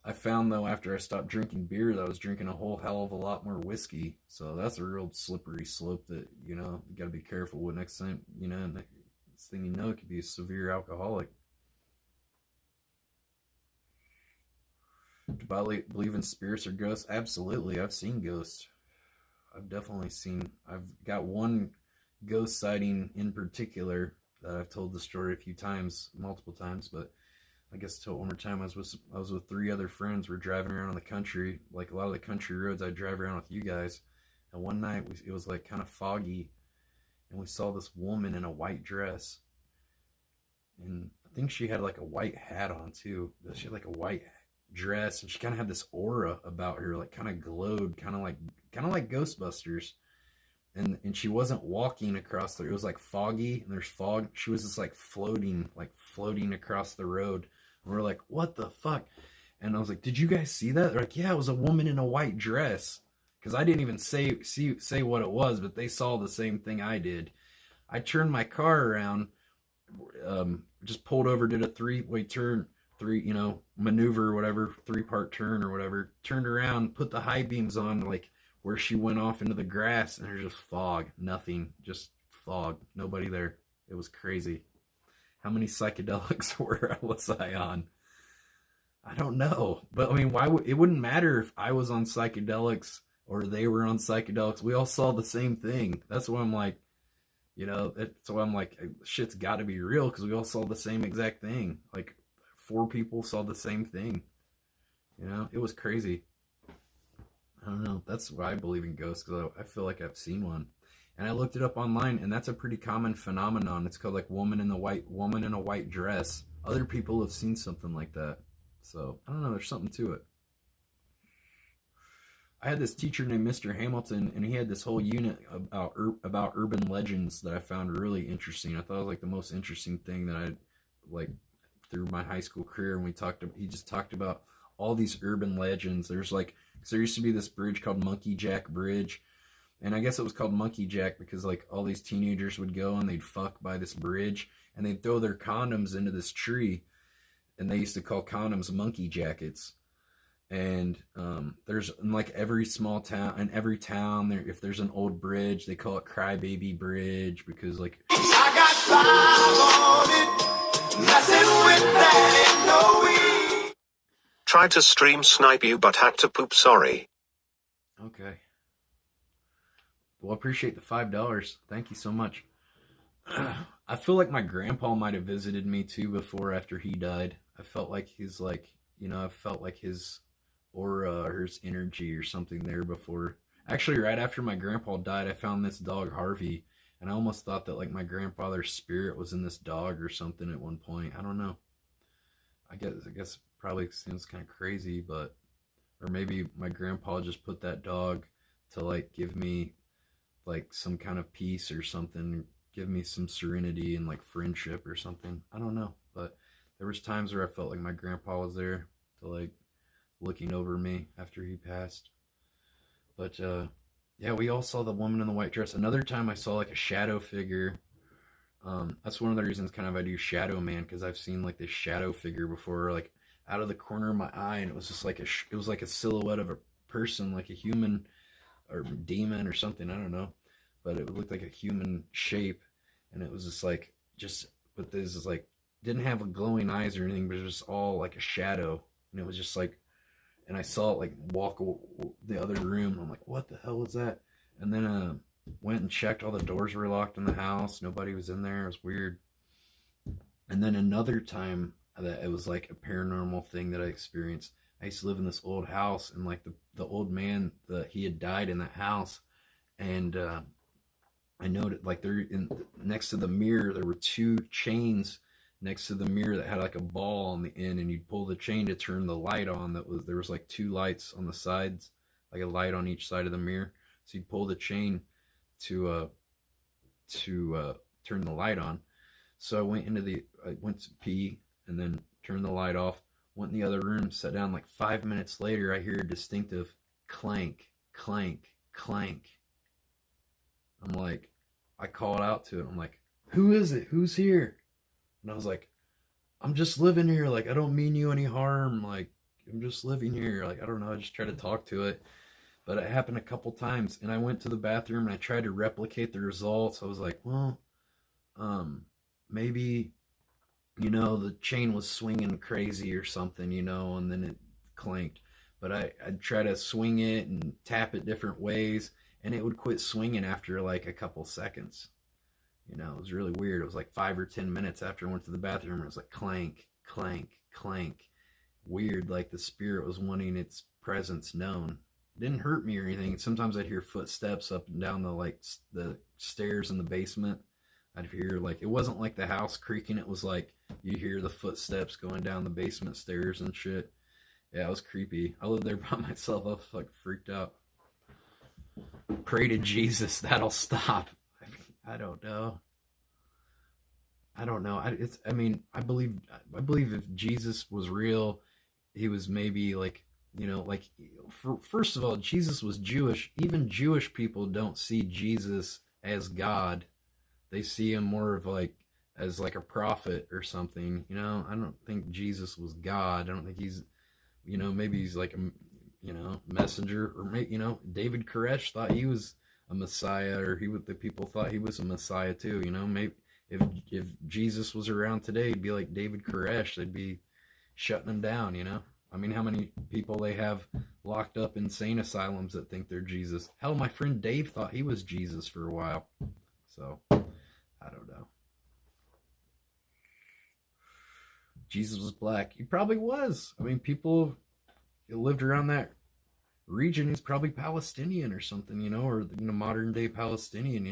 I found though after I stopped drinking beer that I was drinking a whole hell of a lot more whiskey. So that's a real slippery slope that, you gotta be careful with next time, next thing you know, it could be a severe alcoholic. Do I believe in spirits or ghosts? Absolutely. I've seen ghosts. I've got one ghost sighting in particular that I've told the story a few times, multiple times, but I guess till one more time. I was with 3 other friends. We're driving around in the country, like a lot of the country roads I drive around with you guys. And one night it was like kind of foggy, and we saw this woman in a white dress, and I think she had like a white hat on too. She had like a white dress, and she kind of had this aura about her, like kind of glowed, kind of like Ghostbusters. And she wasn't walking across there. It was like foggy, and there's fog. She was just like floating across the road. And we're like, what the fuck? And I was like, did you guys see that? They're like, yeah, it was a woman in a white dress. Because I didn't even say what it was, but they saw the same thing I did. I turned my car around, just pulled over, did a 3-way turn, maneuver or whatever, 3-part turn or whatever. Turned around, put the high beams on, like where she went off into the grass, and there's just fog, nothing, just fog, nobody there. It was crazy. How many psychedelics was I on? I don't know, but I mean, it wouldn't matter if I was on psychedelics or they were on psychedelics. We all saw the same thing. That's why I'm like, shit's got to be real, because we all saw the same exact thing. Like 4 people saw the same thing. It was crazy. I don't know. That's why I believe in ghosts, because I feel like I've seen one. And I looked it up online, and that's a pretty common phenomenon. It's called like woman in a white dress. Other people have seen something like that. So I don't know. There's something to it. I had this teacher named Mr. Hamilton, and he had this whole unit about urban legends that I found really interesting. I thought it was like the most interesting thing that I like through my high school career. And he just talked about all these urban legends. There used to be this bridge called Monkey Jack Bridge, and I guess it was called Monkey Jack because like all these teenagers would go and they'd fuck by this bridge, and they'd throw their condoms into this tree, and they used to call condoms monkey jackets. And there's in like every small town, in every town there, if there's an old bridge, they call it Crybaby Bridge, because like I got 5 on it, messing with that ain't no weed. Tried to stream snipe you but had to poop, sorry. Okay. Well, I appreciate the $5. Thank you so much. I feel like my grandpa might have visited me too before, after he died. I felt like his aura or his energy or something there before. Actually, right after my grandpa died, I found this dog, Harvey, and I almost thought that like my grandfather's spirit was in this dog or something at one point. I don't know. I guess probably seems kind of crazy, but or maybe my grandpa just put that dog to like give me like some kind of peace or something, give me some serenity and like friendship or something. I don't know, but there was times where I felt like my grandpa was there to like looking over me after he passed. But yeah, we all saw the woman in the white dress. Another time I saw like a shadow figure. That's one of the reasons kind of I do Shadow Man, because I've seen like this shadow figure before. Like out of the corner of my eye, and it was just like it was like a silhouette of a person, like a human or demon or something, I don't know, but it looked like a human shape, and it was but this is like didn't have a glowing eyes or anything, but it was just all like a shadow, and it was just like, and I saw it like walk the other room, and I'm like, what the hell was that? And then went and checked, all the doors were locked in the house, nobody was in there, it was weird. And then another time that it was like a paranormal thing that I experienced. I used to live in this old house, and like the old man, he had died in that house, and I noted like next to the mirror there were two chains next to the mirror that had like a ball on the end, and you'd pull the chain to turn the light on. There was like two lights on the sides, like a light on each side of the mirror. So you'd pull the chain to turn the light on. So I went to pee and then turned the light off, went in the other room, sat down. Like 5 minutes later, I hear a distinctive clank, clank, clank. I'm like, I called out to it. I'm like, who is it? Who's here? And I was like, I'm just living here. Like, I don't mean you any harm. Like, I'm just living here. Like, I don't know. I just try to talk to it. But it happened a couple times. And I went to the bathroom and I tried to replicate the results. I was like, well, maybe, the chain was swinging crazy or something, and then it clanked. But I'd try to swing it and tap it different ways, and it would quit swinging after like a couple seconds. It was really weird. It was like 5 or 10 minutes after I went to the bathroom, and it was like clank, clank, clank. Weird, like the spirit was wanting its presence known. It didn't hurt me or anything. Sometimes I'd hear footsteps up and down the stairs in the basement. I'd hear, like, it wasn't like the house creaking. It was like you hear the footsteps going down the basement stairs and shit. Yeah, it was creepy. I lived there by myself. I was like freaked out. Pray to Jesus, that'll stop. I don't know. I believe if Jesus was real, he was maybe like, first of all, Jesus was Jewish. Even Jewish people don't see Jesus as God. They see him more of like as like a prophet or something. I don't think Jesus was God. I don't think he's, maybe he's like a messenger, or maybe, David Koresh thought he was a Messiah, or the people thought he was a Messiah too. Maybe if Jesus was around today, he'd be like David Koresh. They'd be shutting him down. How many people they have locked up in insane asylums that think they're Jesus? Hell, my friend Dave thought he was Jesus for a while. So I don't know. Jesus was black. He probably was. People lived around that region. He's probably Palestinian or something, or modern day Palestinian.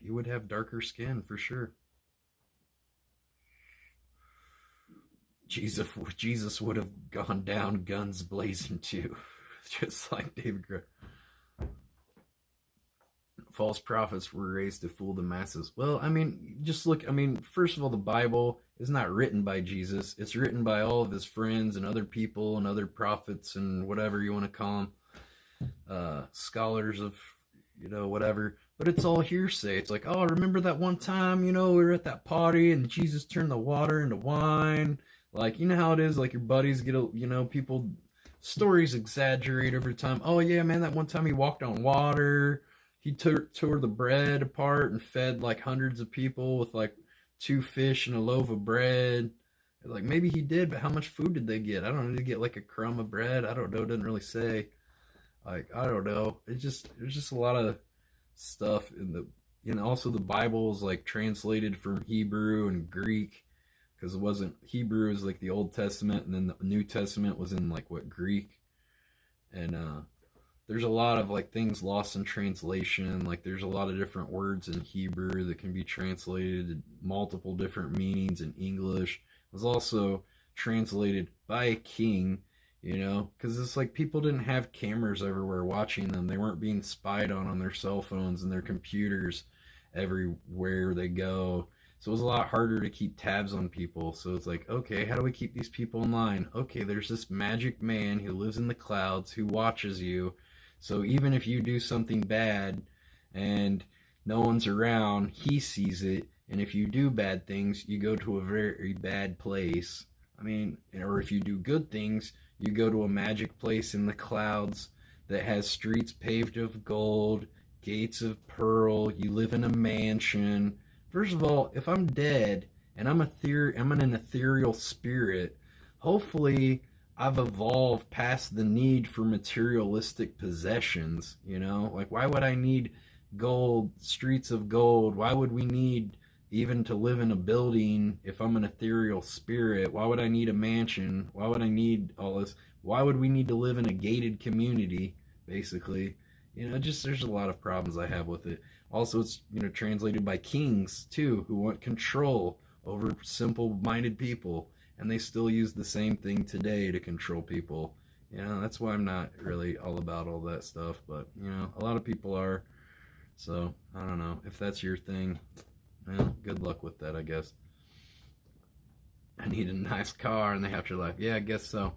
He would have darker skin for sure. Jesus would have gone down guns blazing too, just like David Gray. False prophets were raised to fool the masses. Well, just look. First of all, the Bible is not written by Jesus. It's written by all of his friends and other people and other prophets and whatever you want to call them, scholars of, whatever. But it's all hearsay. It's like, oh, remember that one time, we were at that party and Jesus turned the water into wine. Like, how it is. Like your buddies get, people, stories exaggerate over time. Oh yeah, man, that one time he walked on water. He tore the bread apart and fed like hundreds of people with like 2 fish and a loaf of bread. Like, maybe he did, but how much food did they get? I don't know. Did they get like a crumb of bread? I don't know. It doesn't really say. Like, I don't know. There's just a lot of stuff in also the Bible is like translated from Hebrew and Greek, because it wasn't, Hebrew is like the Old Testament, and then the New Testament was in like Greek. And there's a lot of like things lost in translation. Like there's a lot of different words in Hebrew that can be translated multiple different meanings in English. It was also translated by a king, because it's like people didn't have cameras everywhere watching them. They weren't being spied on their cell phones and their computers everywhere they go. So it was a lot harder to keep tabs on people. So it's like, okay, how do we keep these people in line? Okay, there's this magic man who lives in the clouds who watches you. So even if you do something bad and no one's around, he sees it. And if you do bad things, you go to a very bad place. I mean, or if you do good things, you go to a magic place in the clouds that has streets paved of gold, gates of pearl, you live in a mansion. First of all, if I'm dead and I'm an ethereal spirit, hopefully I've evolved past the need for materialistic possessions, you know? Like, why would I need gold, streets of gold? Why would we need even to live in a building if I'm an ethereal spirit? Why would I need a mansion? Why would I need all this? Why would we need to live in a gated community, basically? You know, just there's a lot of problems I have with it. Also, it's, you know, translated by kings, too, who want control over simple-minded people, and they still use the same thing today to control people. You know, that's why I'm not really all about all that stuff, but, you know, a lot of people are. So, I don't know. If that's your thing, well, good luck with that, I guess. I need a nice car in the afterlife. Yeah, I guess so.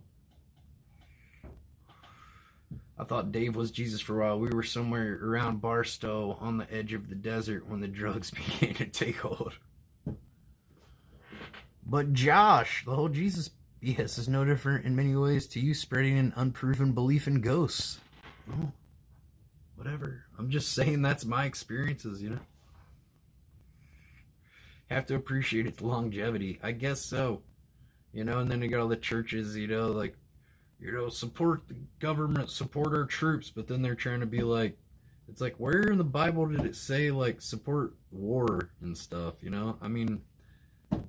I thought Dave was Jesus for a while. We were somewhere around Barstow on the edge of the desert when the drugs began to take hold. But Josh, the whole Jesus BS is no different in many ways to you spreading an unproven belief in ghosts. Oh, whatever. I'm just saying that's my experiences, you know. Have to appreciate its longevity. I guess so. You know, and then you got all the churches, you know, like, you know, support the government, support our troops, but then they're trying to be like, it's like, where in the Bible did it say, like, support war and stuff, you know? I mean,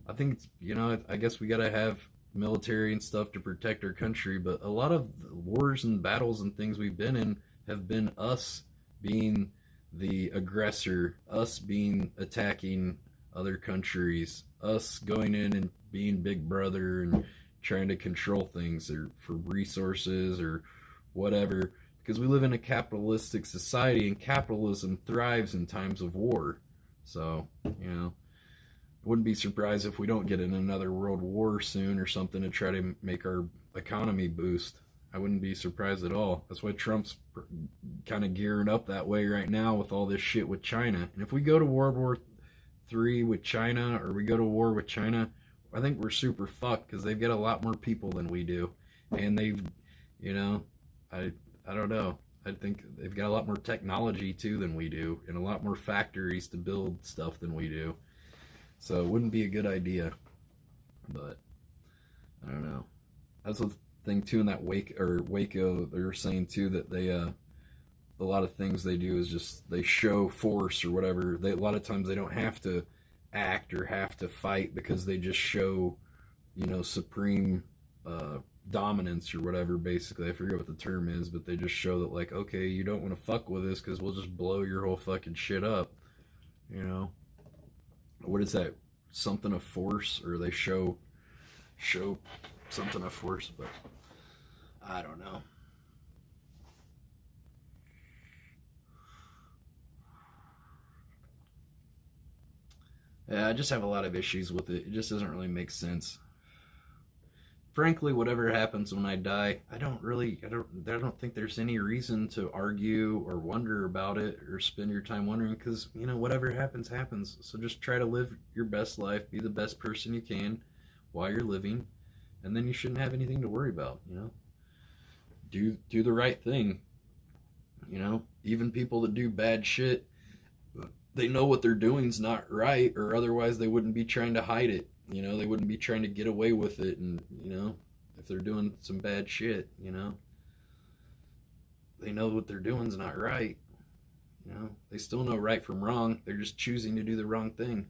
I think, you know, I guess we gotta have military and stuff to protect our country, but a lot of wars and battles and things we've been in have been us being the aggressor, us being attacking other countries, us going in and being big brother and trying to control things or for resources or whatever, because we live in a capitalistic society and capitalism thrives in times of war. So, you know, I wouldn't be surprised if we don't get in another world war soon or something to try to make our economy boost. I wouldn't be surprised at all. That's why Trump's kind of gearing up that way right now with all this shit with China. And if we go to World War III with China, or we go to war with China, I think we're super fucked because they've got a lot more people than we do, and they've, you know, I don't know. I think they've got a lot more technology too than we do, and a lot more factories to build stuff than we do. So it wouldn't be a good idea. But I don't know. That's the thing too in that Waco. They were saying too that they a lot of things they do is just they show force or whatever. A lot of times they don't have to act or have to fight because they just show, you know, supreme dominance or whatever. Basically, I forget what the term is, but they just show that, like, okay, you don't want to fuck with us because we'll just blow your whole fucking shit up. You know, what is that? Something of force, or they show something of force, but I don't know. Yeah, I just have a lot of issues with it. It just doesn't really make sense. Frankly, whatever happens when I die, I don't think there's any reason to argue or wonder about it or spend your time wondering, because, you know, whatever happens, happens. So just try to live your best life, be the best person you can while you're living, and then you shouldn't have anything to worry about, you know? Do the right thing, you know? Even people that do bad shit, they know what they're doing's not right, or otherwise they wouldn't be trying to hide it. You know, they wouldn't be trying to get away with it. And, you know, if they're doing some bad shit, you know, they know what they're doing's not right. You know, they still know right from wrong. They're just choosing to do the wrong thing.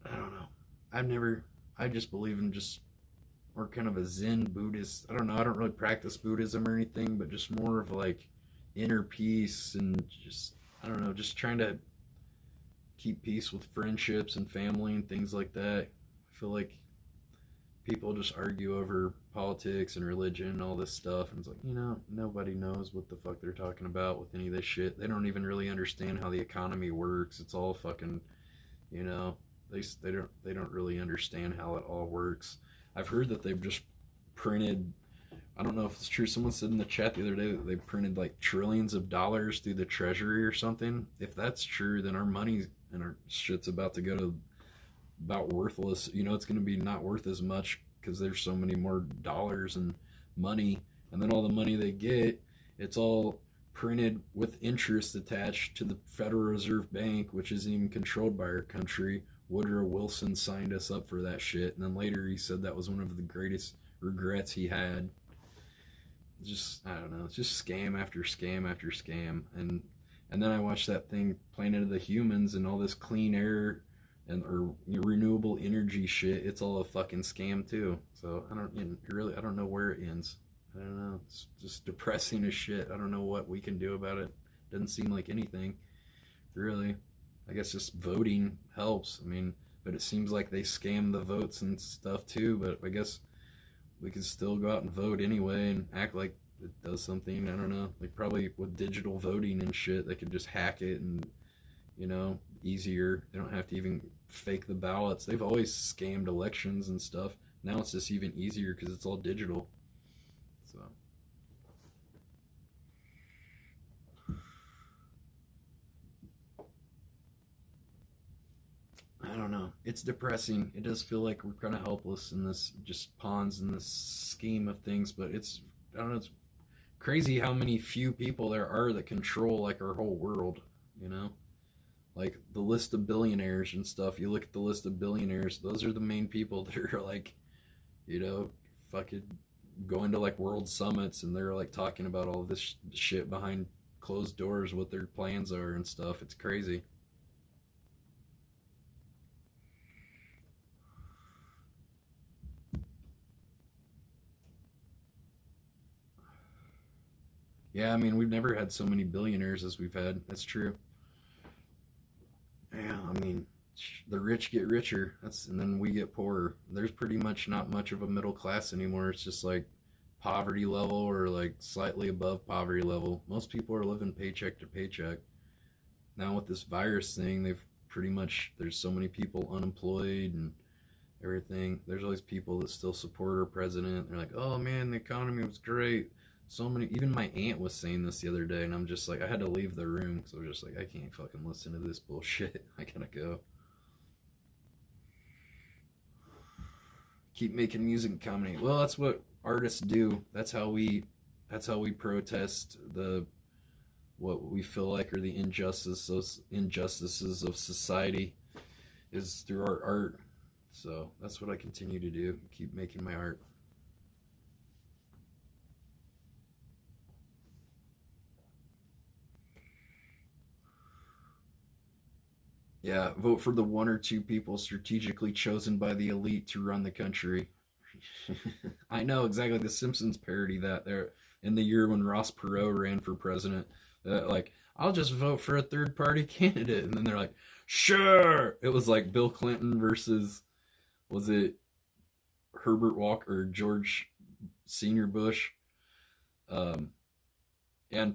I don't know. I just believe in just more kind of a Zen Buddhist. I don't know. I don't really practice Buddhism or anything, but just more of like inner peace and just, I don't know, just trying to keep peace with friendships and family and things like that. I feel like people just argue over politics and religion and all this stuff, and it's like, you know, nobody knows what the fuck they're talking about with any of this shit. They don't even really understand how the economy works. It's all fucking, you know, they don't really understand how it all works. I've heard that they've just printed I don't know if it's true. Someone said in the chat the other day that they printed like trillions of dollars through the treasury or something. If that's true, then our money and our shit's about to go to about worthless. You know, it's going to be not worth as much because there's so many more dollars and money. And then all the money they get, it's all printed with interest attached to the Federal Reserve Bank, which isn't even controlled by our country. Woodrow Wilson signed us up for that shit. And then later he said that was one of the greatest regrets he had. Just, I don't know, it's just scam after scam after scam. And then I watched that thing, Planet of the Humans, and all this clean air and or renewable energy shit. It's all a fucking scam too. So I don't know where it ends. I don't know. It's just depressing as shit. I don't know what we can do about it. Doesn't seem like anything, really. I guess just voting helps. I mean, but it seems like they scam the votes and stuff too. But I guess we could still go out and vote anyway and act like it does something. I don't know. Like probably with digital voting and shit, they could just hack it and, you know, easier. They don't have to even fake the ballots. They've always scammed elections and stuff. Now it's just even easier because it's all digital. So I don't know. It's depressing. It does feel like we're kind of helpless in this, just pawns in this scheme of things. But it's, I don't know, it's crazy how many few people there are that control like our whole world, you know? Like the list of billionaires and stuff. You look at the list of billionaires, those are the main people that are like, you know, fucking going to like world summits and they're like talking about all this shit behind closed doors, what their plans are and stuff. It's crazy. Yeah, I mean, we've never had so many billionaires as we've had. That's true. Yeah, I mean, the rich get richer. And then we get poorer. There's pretty much not much of a middle class anymore. It's just like poverty level or like slightly above poverty level. Most people are living paycheck to paycheck. Now with this virus thing, there's so many people unemployed and everything. There's always people that still support our president. They're like, oh man, the economy was great. So many, even my aunt was saying this the other day, and I'm just like, I had to leave the room because I was just like, I can't fucking listen to this bullshit. I gotta go. Keep making music and comedy. Well, that's what artists do. That's how we protest what we feel like are the injustices of society, is through our art. So that's what I continue to do. Keep making my art. Yeah, vote for the one or two people strategically chosen by the elite to run the country. I know exactly. The Simpsons parody that there in the year when Ross Perot ran for president. Like, I'll just vote for a third party candidate, and then they're like, sure. It was like Bill Clinton versus, was it Herbert Walker or George Senior Bush, and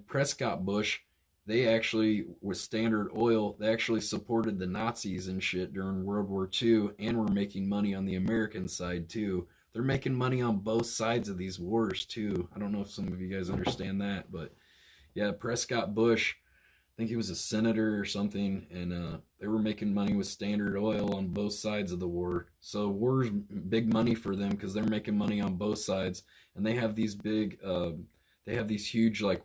Prescott Bush. They actually, with Standard Oil, they actually supported the Nazis and shit during World War II and were making money on the American side too. They're making money on both sides of these wars too. I don't know if some of you guys understand that, but yeah, Prescott Bush, I think he was a senator or something, and they were making money with Standard Oil on both sides of the war. So war's big money for them because they're making money on both sides, and they have these big... they have these huge like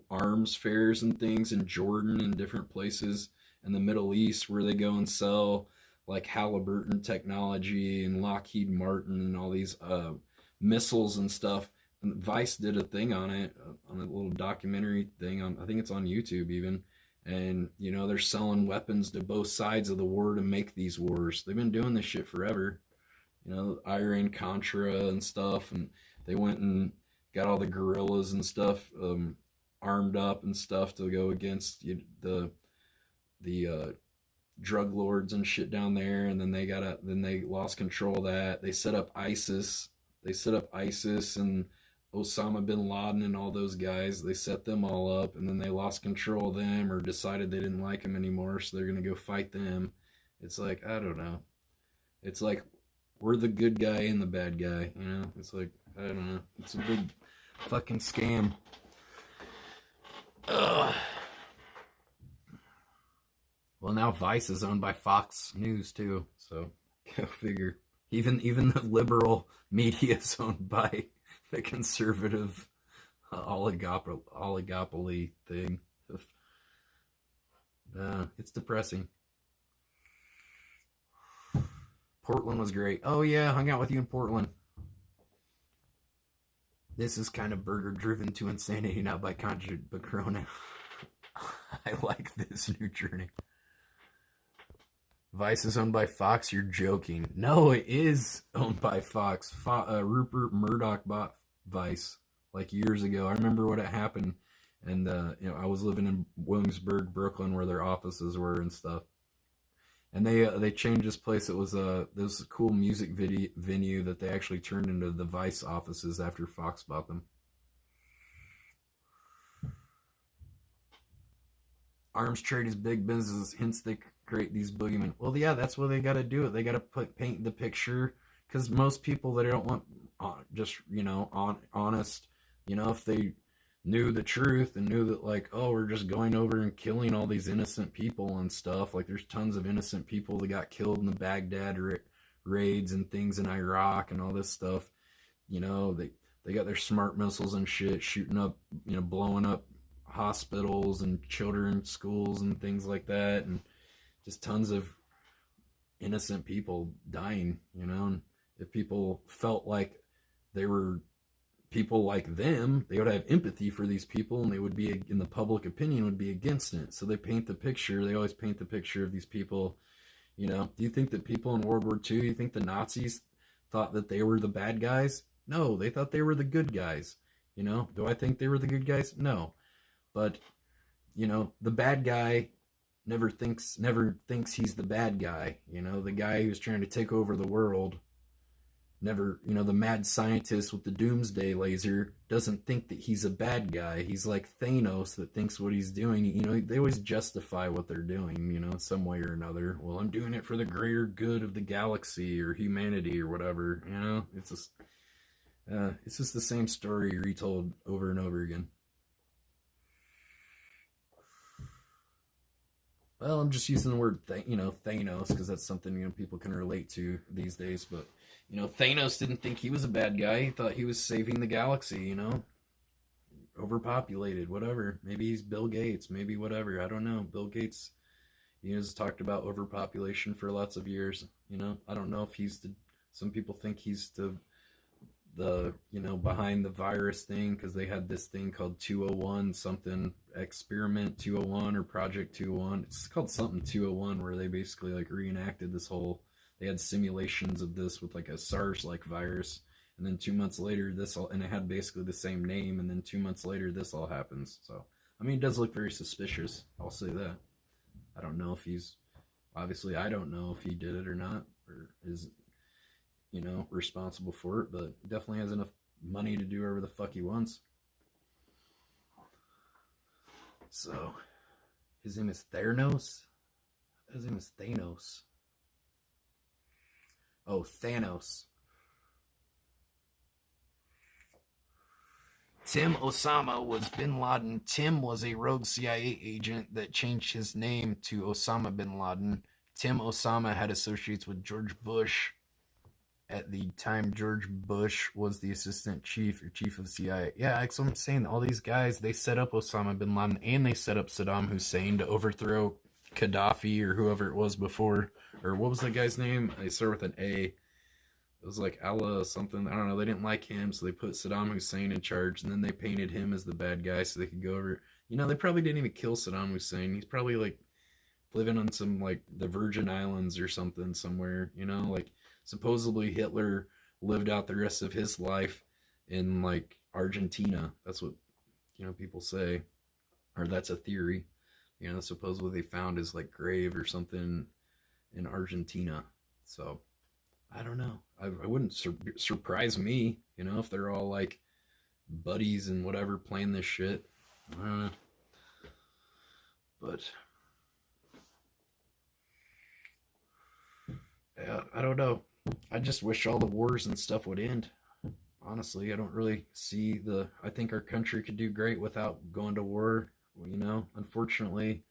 arms fairs and things in Jordan and different places in the Middle East where they go and sell like Halliburton technology and Lockheed Martin and all these missiles and stuff. And Vice did a thing on it, on a little documentary thing on, I think it's on YouTube even. And you know, they're selling weapons to both sides of the war to make these wars. They've been doing this shit forever. You know, Iran Contra and stuff, and they went and got all the guerrillas and stuff armed up and stuff to go against the drug lords and shit down there. And then they lost control of that. They set up ISIS. And Osama bin Laden and all those guys. They set them all up, and then they lost control of them or decided they didn't like them anymore, so they're gonna go fight them. It's like, I don't know. It's like we're the good guy and the bad guy, you know? It's like, I don't know. It's a big fucking scam. Ugh. Well, now Vice is owned by Fox News too, so go figure. Even the liberal media is owned by the conservative oligopoly thing. It's depressing. Portland was great. Oh yeah, hung out with you in Portland. This is kind of burger driven to insanity, not by conjugate but corona. I like this new journey. Vice is owned by Fox? You're joking. No, it is owned by Fox. Rupert Murdoch bought Vice like years ago. I remember when it happened, and I was living in Williamsburg, Brooklyn, where their offices were and stuff. And they changed this place. It was a cool music venue that they actually turned into the Vice offices after Fox bought them. Arms trade is big business, hence they create these boogeymen. Well, yeah, that's what they got to do. They got to paint the picture, because most people, they don't want just, honest, if they knew the truth and knew that, like, oh, we're just going over and killing all these innocent people and stuff. Like, there's tons of innocent people that got killed in the Baghdad raids and things in Iraq and all this stuff. They got their smart missiles and shit shooting up, blowing up hospitals and children's schools and things like that, and just tons of innocent people dying, and if people felt like they were people like them, they would have empathy for these people, and they would be, in the public opinion, would be against it. So they paint the picture. They always paint the picture of these people. Do you think that people in World War II, you think the Nazis thought that they were the bad guys? No, they thought they were the good guys. Do I think they were the good guys? No. But, the bad guy never thinks he's the bad guy. The guy who's trying to take over the world never, the mad scientist with the doomsday laser doesn't think that he's a bad guy. He's like Thanos that thinks what he's doing. They always justify what they're doing, some way or another. Well, I'm doing it for the greater good of the galaxy or humanity or whatever. It's just the same story retold over and over again. Well, I'm just using the word, Thanos, because that's something, people can relate to these days. But, Thanos didn't think he was a bad guy. He thought he was saving the galaxy, Overpopulated, whatever. Maybe he's Bill Gates, maybe whatever. I don't know. Bill Gates, he has talked about overpopulation for lots of years. I don't know if some people think he's the behind the virus thing, because they had this thing called 201 something, experiment 201 or project 201. It's called something 201, where they basically like reenacted this whole, they had simulations of this with like a SARS like virus, and then 2 months later and it had basically the same name, and then 2 months later this all happens. So it does look very suspicious, I'll say that. I don't know if obviously I don't know if he did it or not, or is responsible for it, but definitely has enough money to do whatever the fuck he wants. So, his name is Theranos? His name is Thanos. Oh, Thanos. Tim Osama was bin Laden. Tim was a rogue CIA agent that changed his name to Osama bin Laden. Tim Osama had associates with George Bush. At the time, George Bush was the assistant chief or chief of CIA. Yeah, like I'm saying, all these guys, they set up Osama bin Laden, and they set up Saddam Hussein to overthrow Gaddafi or whoever it was before. Or what was that guy's name? They start with an A. It was like Allah something. I don't know. They didn't like him, so they put Saddam Hussein in charge, and then they painted him as the bad guy so they could go over. They probably didn't even kill Saddam Hussein. He's probably like living on some like the Virgin Islands or something somewhere, like supposedly Hitler lived out the rest of his life in like Argentina. That's what, people say, or that's a theory. Supposedly they found his like grave or something in Argentina. So I don't know. I wouldn't surprise me, if they're all like buddies and whatever playing this shit. I don't know. But yeah, I don't know. I just wish all the wars and stuff would end. honestly, I don't really see I think our country could do great without going to war. You know, unfortunately,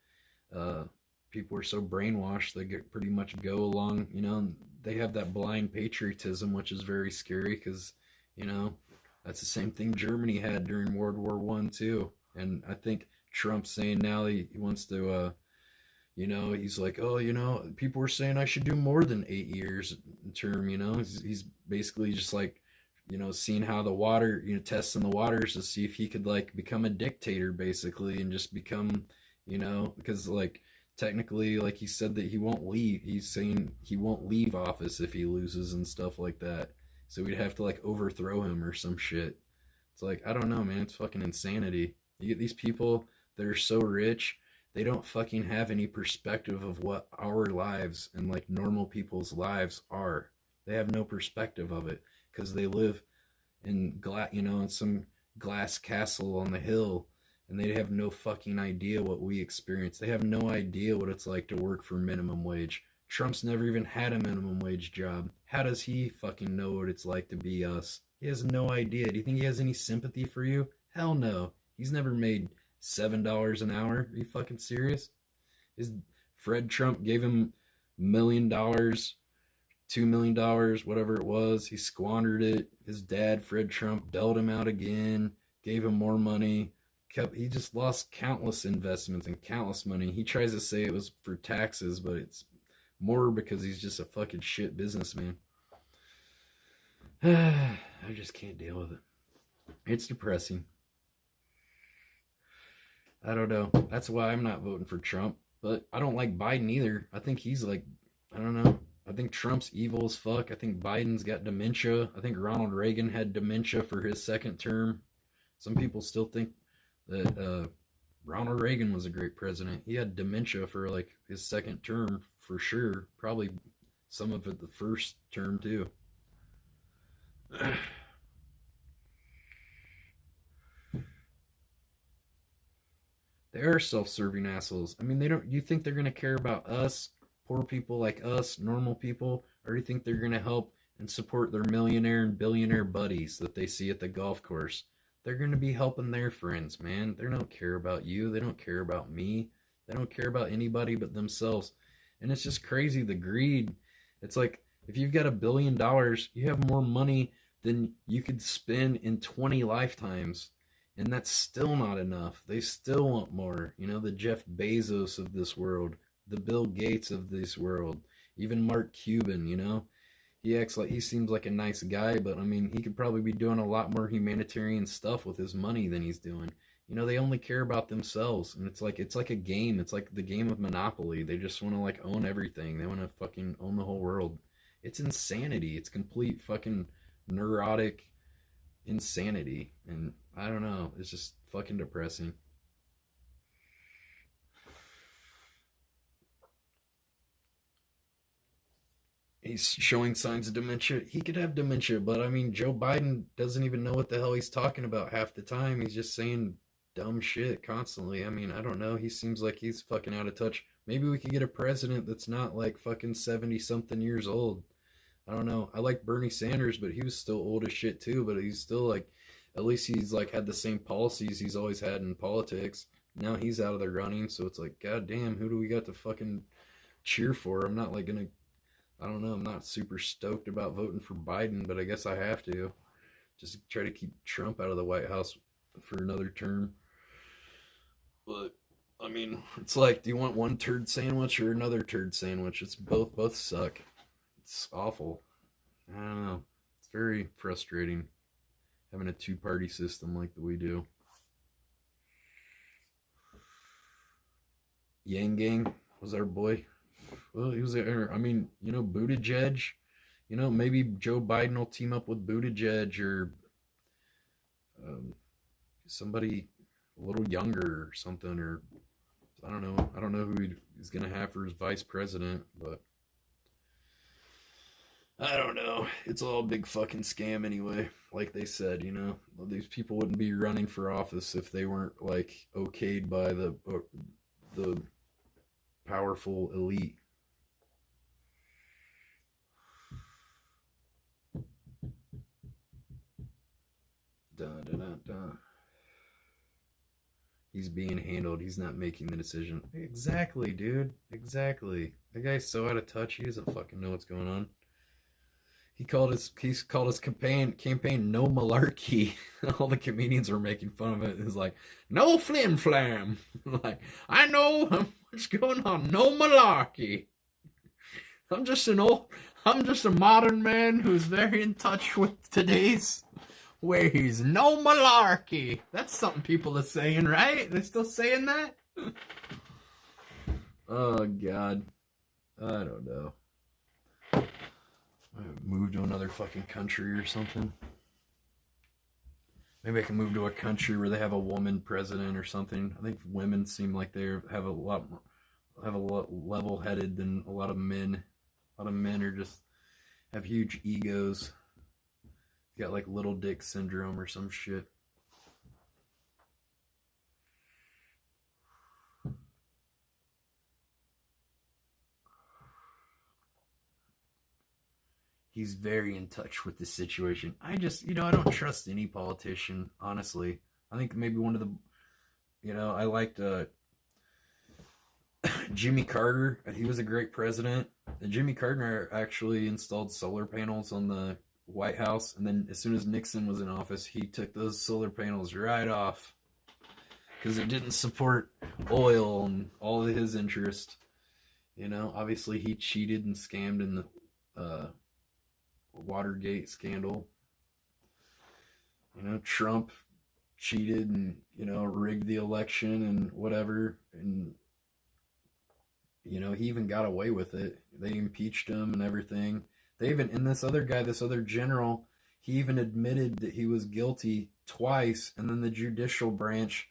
uh, people are so brainwashed they get pretty much go along. You know, and they have that blind patriotism, which is very scary because, you know, that's the same thing Germany had during World War One too. And I think Trump's saying now he wants to, you know, he's like, oh, you know, people were saying I should do more than 8 years in term. You know, he's basically just like, you know, seeing how the water, you know, testing the waters to see if he could like become a dictator basically and just become, you know, because like technically, like he said that he won't leave. He's saying he won't leave office if he loses and stuff like that. So we'd have to like overthrow him or some shit. It's like, I don't know, man. It's fucking insanity. You get these people that are so rich, they don't fucking have any perspective of what our lives and like normal people's lives are. They have no perspective of it because they live in you know, in some glass castle on the hill, and they have no fucking idea what we experience. They have no idea what it's like to work for minimum wage. Trump's never even had a minimum wage job. How does he fucking know what it's like to be us? He has no idea. Do you think he has any sympathy for you? Hell no. He's never made $7 an hour. Are you fucking serious? His Fred Trump gave him $1 million, $2 million, whatever it was. He squandered it. His dad, Fred Trump, bailed him out again, gave him more money. He just lost countless investments and countless money. He tries to say it was for taxes, but it's more because he's just a fucking shit businessman. I just can't deal with it. It's depressing. I don't know. That's why I'm not voting for Trump. But I don't like Biden either. I think he's like, I don't know. I think Trump's evil as fuck. I think Biden's got dementia. I think Ronald Reagan had dementia for his second term. Some people still think that Ronald Reagan was a great president. He had dementia for like his second term for sure. Probably some of it the first term too. They are self-serving assholes. I mean, they don't. You think they're gonna care about us, poor people like us, normal people, or do you think they're gonna help and support their millionaire and billionaire buddies that they see at the golf course? They're gonna be helping their friends, man. They don't care about you. They don't care about me. They don't care about anybody but themselves. And it's just crazy, the greed. It's like if you've got $1 billion, you have more money than you could spend in 20 lifetimes. And that's still not enough. They still want more. You know, the Jeff Bezos of this world, the Bill Gates of this world, even Mark Cuban, you know. He seems like a nice guy, but I mean, he could probably be doing a lot more humanitarian stuff with his money than he's doing. You know, they only care about themselves, and it's like a game. It's like the game of Monopoly. They just want to like own everything. They want to fucking own the whole world. It's insanity. It's complete fucking neurotic insanity, and I don't know, it's just fucking depressing. He's showing signs of dementia. He could have dementia, but I mean, Joe Biden doesn't even know what the hell he's talking about half the time. He's just saying dumb shit constantly. I mean, I don't know. He seems like he's fucking out of touch. Maybe we could get a president that's not like fucking 70 something years old. I don't know. I like Bernie Sanders, but he was still old as shit too. But he's still like, at least he's like had the same policies he's always had in politics. Now he's out of the running, so it's like, god damn, who do we got to fucking cheer for? I'm not like gonna, I don't know. I'm not super stoked about voting for Biden, but I guess I have to. Just try to keep Trump out of the White House for another term. But I mean, it's like, do you want one turd sandwich or another turd sandwich? It's both suck. It's awful. I don't know. It's very frustrating having a two-party system like that we do. Yang Gang was our boy. Well, he was there. I mean, you know, Buttigieg. You know, maybe Joe Biden will team up with Buttigieg or somebody a little younger or something. Or I don't know. I don't know who he's gonna have for his vice president, but I don't know. It's all a big fucking scam anyway. Like they said, you know, these people wouldn't be running for office if they weren't like okayed by the powerful elite. Dun, dun, dun, dun. He's being handled. He's not making the decision. Exactly, dude. Exactly. The guy's so out of touch. He doesn't fucking know what's going on. He's called his campaign no malarkey. All the comedians were making fun of it. It's like no flim flam. Like I know what's going on. No malarkey. I'm just a modern man who's very in touch with today's ways. No malarkey. That's something people are saying, right? They're still saying that? Oh, God. I don't know. I move to another fucking country or something. Maybe I can move to a country where they have a woman president or something. I think women seem like they have a lot level-headed than a lot of men. A lot of men are just have huge egos. Got like little dick syndrome or some shit. He's very in touch with the situation. I don't trust any politician, honestly. I think maybe one of the, I liked Jimmy Carter. He was a great president. And Jimmy Carter actually installed solar panels on the White House, and then as soon as Nixon was in office, he took those solar panels right off because it didn't support oil and all of his interest. Obviously he cheated and scammed in the Watergate scandal. Trump cheated and rigged the election and whatever, and he even got away with it. They impeached him and everything. And this other general, he even admitted that he was guilty twice, and then the judicial branch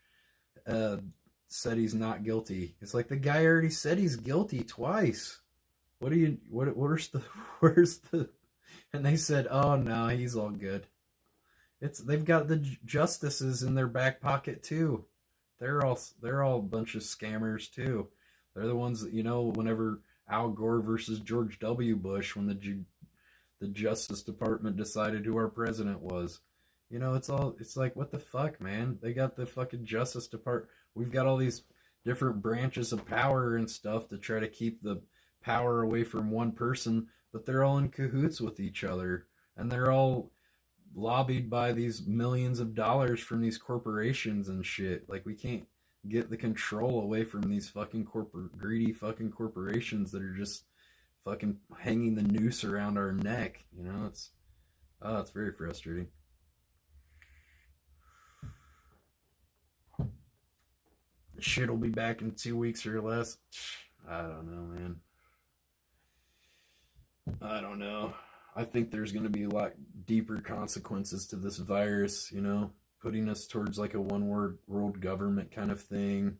said he's not guilty. It's like the guy already said he's guilty twice. Where's the and they said, oh no, he's all good. They've got the justices in their back pocket too. They're all a bunch of scammers too. They're the ones that, whenever Al Gore versus George W. Bush, when the Justice Department decided who our president was. It's like, what the fuck, man? They got the fucking Justice Department. We've got all these different branches of power and stuff to try to keep the power away from one person, but they're all in cahoots with each other. And they're all lobbied by these millions of dollars from these corporations and shit. Like, we can't get the control away from these fucking greedy fucking corporations that are just fucking hanging the noose around our neck. It's very frustrating. Shit will be back in 2 weeks or less. I don't know, man. I don't know. I think there's going to be a lot deeper consequences to this virus, putting us towards like a one-world government kind of thing.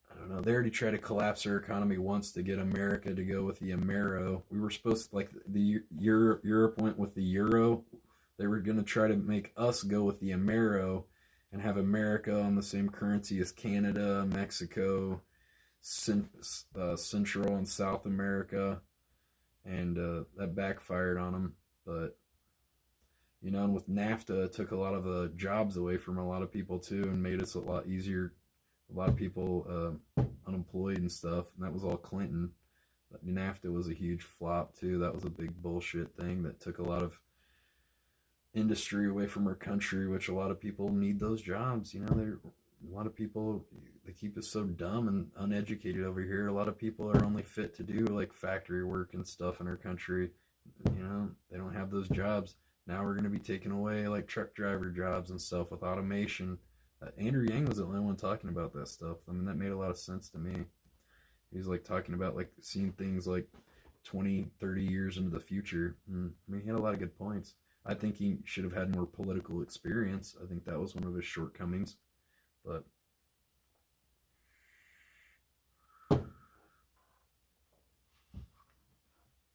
I don't know. They already tried to collapse our economy once to get America to go with the Amero. We were supposed to, like, Europe went with the Euro. They were going to try to make us go with the Amero and have America on the same currency as Canada, Mexico, Central and South America. And that backfired on them. But, and with NAFTA, it took a lot of the jobs away from a lot of people too, and made us a lot easier. A lot of people unemployed and stuff, and that was all Clinton. But NAFTA was a huge flop too. That was a big bullshit thing that took a lot of industry away from our country, which a lot of people need those jobs. A lot of people, they keep us so dumb and uneducated over here. A lot of people are only fit to do like factory work and stuff in our country. They don't have those jobs. Now we're going to be taking away like truck driver jobs and stuff with automation. Andrew Yang was the only one talking about that stuff. I mean, that made a lot of sense to me. He was like talking about like seeing things like 20, 30 years into the future. He had a lot of good points. I think he should have had more political experience. I think that was one of his shortcomings. But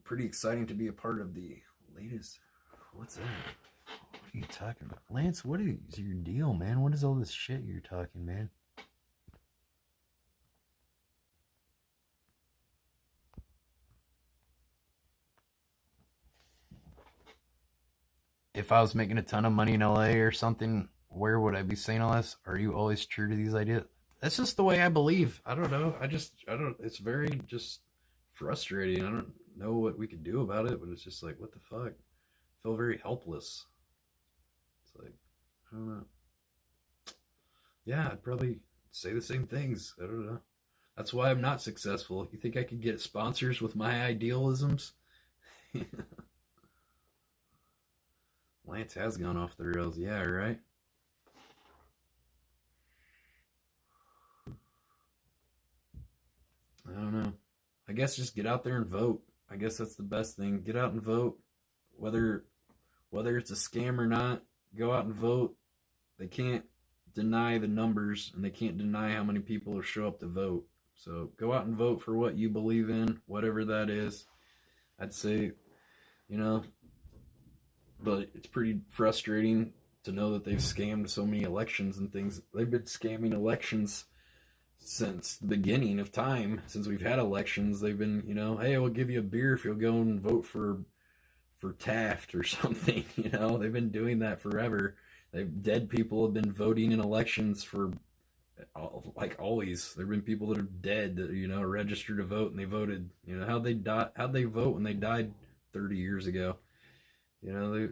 pretty exciting to be a part of the latest. What's that? What are you talking about? Lance, what is your deal, man? What is all this shit you're talking, man? if I was making a ton of money in LA or something, where would I be saying all this? Are you always true to these ideas? That's just the way I believe. I don't know. I don't, it's very just frustrating. I don't know what we could do about it, but it's just like, what the fuck? I feel very helpless. It's like, I don't know. Yeah, I'd probably say the same things. I don't know. That's why I'm not successful. You think I could get sponsors with my idealisms? Lance has gone off the rails. Yeah, right? I don't know. I guess just get out there and vote. I guess that's the best thing. Get out and vote. Whether it's a scam or not, go out and vote. They can't deny the numbers, and they can't deny how many people will show up to vote. So go out and vote for what you believe in, whatever that is. I'd say, but it's pretty frustrating to know that they've scammed so many elections and things. They've been scamming elections since the beginning of time. Since we've had elections, they've been, hey, we'll give you a beer if you'll go and vote for Taft or something. They've been doing that forever. Dead people have been voting in elections for like always. There've been people that are dead that registered to vote and they voted. How'd they vote when they died 30 years ago? They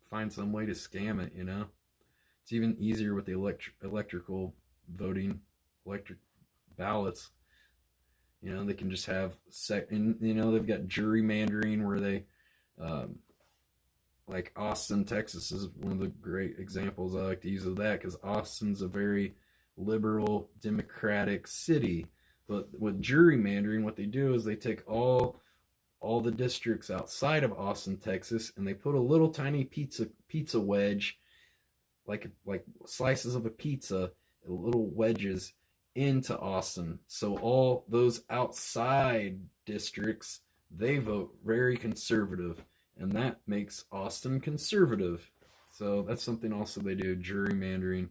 find some way to scam it. It's even easier with the electrical voting, electric ballots. They can just have they've got gerrymandering where they like Austin, Texas is one of the great examples I like to use of that, because Austin's a very liberal, democratic city. But with gerrymandering, what they do is they take all the districts outside of Austin, Texas, and they put a little tiny pizza wedge, like slices of a pizza, little wedges into Austin. So all those outside districts, they vote very conservative, and that makes Austin conservative. So that's something also they do, gerrymandering.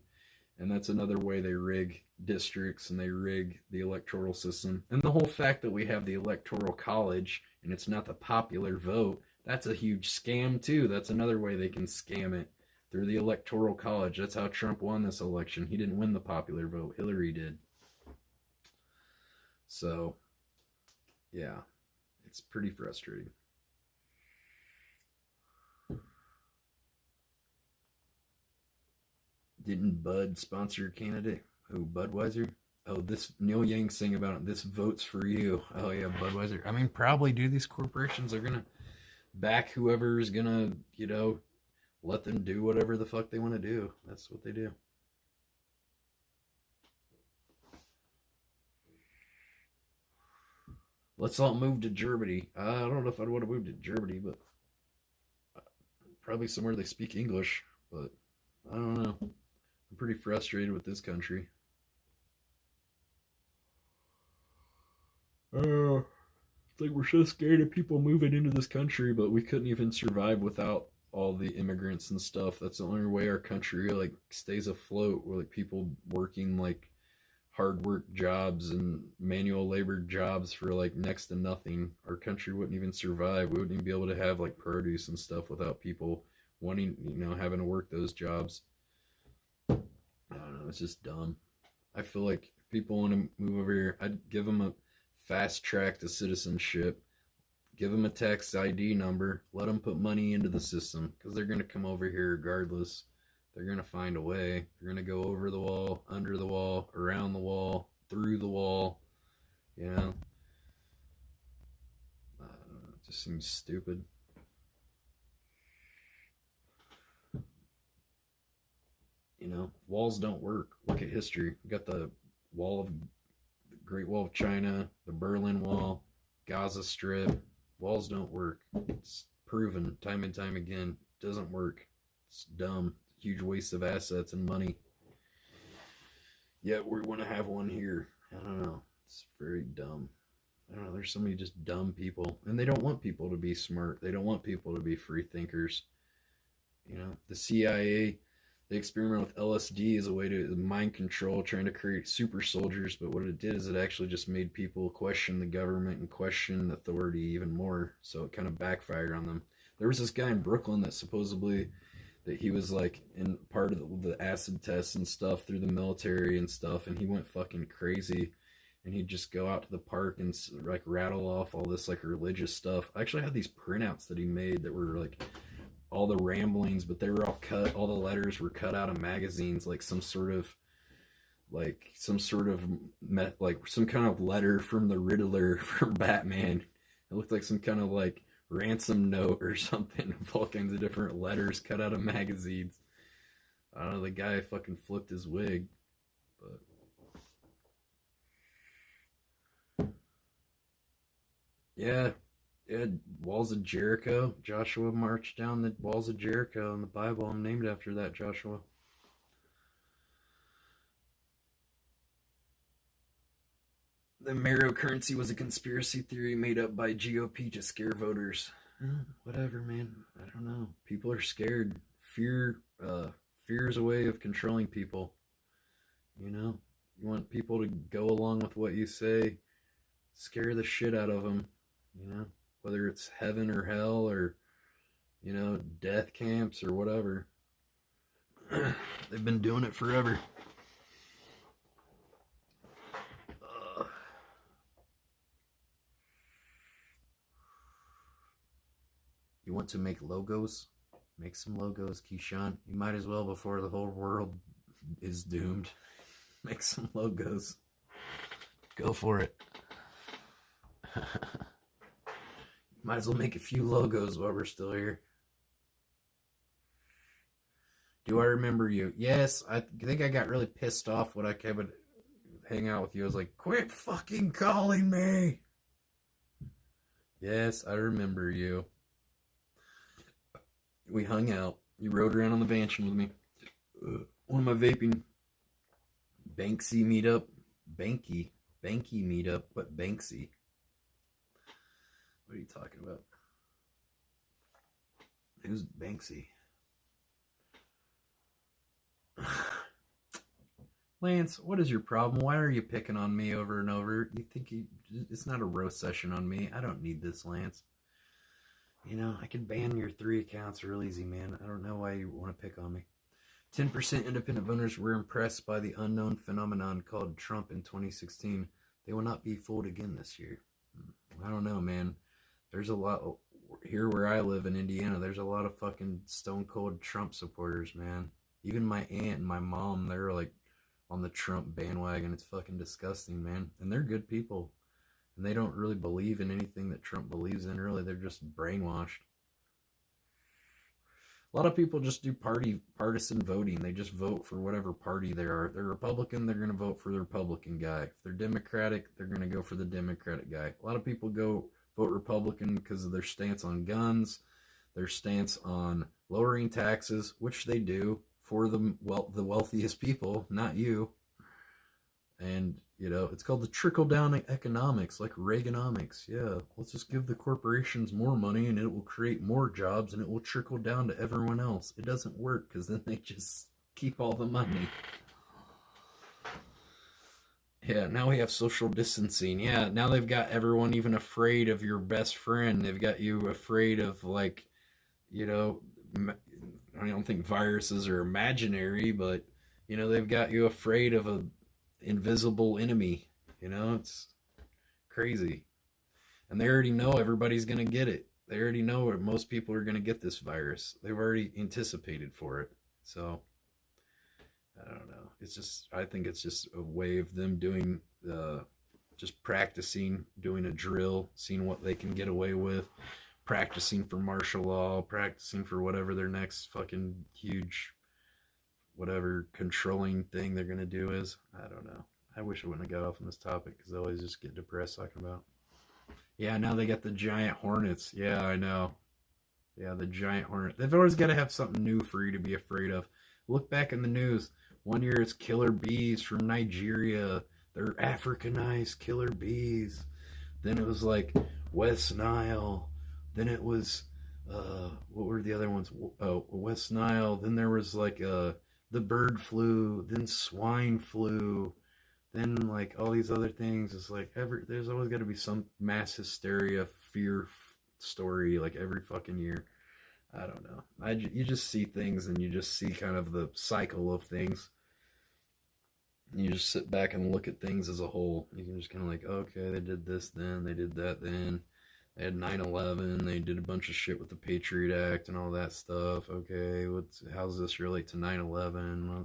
And that's another way they rig districts and they rig the electoral system. And the whole fact that we have the electoral college and it's not the popular vote, that's a huge scam too. That's another way they can scam it, through the electoral college. That's how Trump won this election. He didn't win the popular vote. Hillary did. So, yeah, it's pretty frustrating. Didn't Bud sponsor a candidate? Who, Budweiser? Oh, this Neil Young sing about it. This vote's for you. Oh yeah, Budweiser. I mean, probably do. These corporations are gonna back whoever's gonna, let them do whatever the fuck they want to do. That's what they do. Let's all move to Germany. I don't know if I'd want to move to Germany, but probably somewhere they speak English. But I don't know. I'm pretty frustrated with this country. It's like we're so scared of people moving into this country, but we couldn't even survive without all the immigrants and stuff. That's the only way our country stays afloat. We're people working hard work jobs and manual labor jobs for next to nothing. Our country wouldn't even survive. We wouldn't even be able to have produce and stuff without people wanting, having to work those jobs. I don't know, it's just dumb. I feel like if people want to move over here, I'd give them a fast track to citizenship, give them a tax ID number, let them put money into the system, because they're going to come over here regardless. They're going to find a way. They're going to go over the wall, under the wall, around the wall, through the wall. I don't know, it just seems stupid. Walls don't work. Look at history. We got the Great Wall of China, the Berlin Wall, Gaza Strip. Walls don't work. It's proven time and time again. It doesn't work. It's dumb. Huge waste of assets and money. Yet we want to have one here. I don't know. It's very dumb. I don't know. There's so many just dumb people. And they don't want people to be smart. They don't want people to be free thinkers. The CIA, they experiment with LSD as a way to mind control, trying to create super soldiers. But what it did is it actually just made people question the government and question authority even more. So it kind of backfired on them. There was this guy in Brooklyn that supposedly that he was like in part of the acid tests and stuff through the military and stuff, and he went fucking crazy. And he'd just go out to the park and like rattle off all this like religious stuff. I actually had these printouts that he made that were like all the ramblings, but they were all cut. All the letters were cut out of magazines, like some kind of letter from the Riddler from Batman. It looked like some kind of like ransom note or something. All kinds of different letters cut out of magazines. I don't know. The guy fucking flipped his wig, but. Yeah, walls of Jericho. Joshua marched down the walls of Jericho in the Bible. I'm named after that, Joshua. The Merrrrrrr currency was a conspiracy theory made up by GOP to scare voters. Whatever, man. I don't know. People are scared. Fear is a way of controlling people. You know, you want people to go along with what you say. Scare the shit out of them. You know, whether it's heaven or hell or, you know, death camps or whatever. They've been doing it forever. You want to make logos? Make some logos, Keyshawn. You might as well before the whole world is doomed. Make some logos. Go for it. Might as well make a few logos while we're still here. Do I remember you? Yes, I think I got really pissed off when I would hang out with you. I was like, quit fucking calling me. Yes, I remember you. We hung out. You rode around on the Vantion with me. One of my vaping. Banksy meetup. Banky meetup. What Banksy? What are you talking about? Who's Banksy? Lance, what is your problem? Why are you picking on me over and over? You think it's not a roast session on me? I don't need this, Lance. You know, I could ban your 3 accounts real easy, man. I don't know why you want to pick on me. 10% independent voters were impressed by the unknown phenomenon called Trump in 2016. They will not be fooled again this year. I don't know, man. There's a lot here where I live in Indiana. There's a lot of fucking stone cold Trump supporters, man. Even my aunt and my mom, they're like on the Trump bandwagon. It's fucking disgusting, man. And they're good people. And they don't really believe in anything that Trump believes in, really. They're just brainwashed. A lot of people just do partisan voting. They just vote for whatever party they are. If they're Republican, they're going to vote for the Republican guy. If they're Democratic, they're going to go for the Democratic guy. A lot of people go vote Republican because of their stance on guns, their stance on lowering taxes, which they do for the wealthiest people, not you. And, you know, it's called the trickle-down economics, like Reaganomics. Yeah, let's just give the corporations more money and it will create more jobs and it will trickle down to everyone else. It doesn't work because then they just keep all the money. Yeah, now we have social distancing. Yeah, now they've got everyone even afraid of your best friend. They've got you afraid of, like, you know, I don't think viruses are imaginary, but, you know, they've got you afraid of a invisible enemy. You know, it's crazy. And they already know everybody's going to get it. They already know most people are going to get this virus. They've already anticipated for it. So, I don't know. It's just, I think it's just a way of them doing, just practicing, doing a drill, seeing what they can get away with, practicing for martial law, practicing for whatever their next fucking huge, whatever controlling thing they're going to do is. I don't know. I wish I wouldn't have got off on this topic because I always just get depressed talking about. Yeah, now they got the giant hornets. Yeah, I know. Yeah, the giant hornet. They've always got to have something new for you to be afraid of. Look back in the news. One year it's killer bees from Nigeria. They're Africanized killer bees. Then it was like West Nile. Then it was, what were the other ones? Oh, West Nile. Then there was like the bird flu. Then swine flu. Then like all these other things. It's like there's always got to be some mass hysteria, fear story like every fucking year. I don't know. You just see things, and you just see kind of the cycle of things. And you just sit back and look at things as a whole. You can just kind of like, okay, they did this then, they did that then. They had 9/11, they did a bunch of shit with the Patriot Act and all that stuff. Okay, how does this relate to 9/11?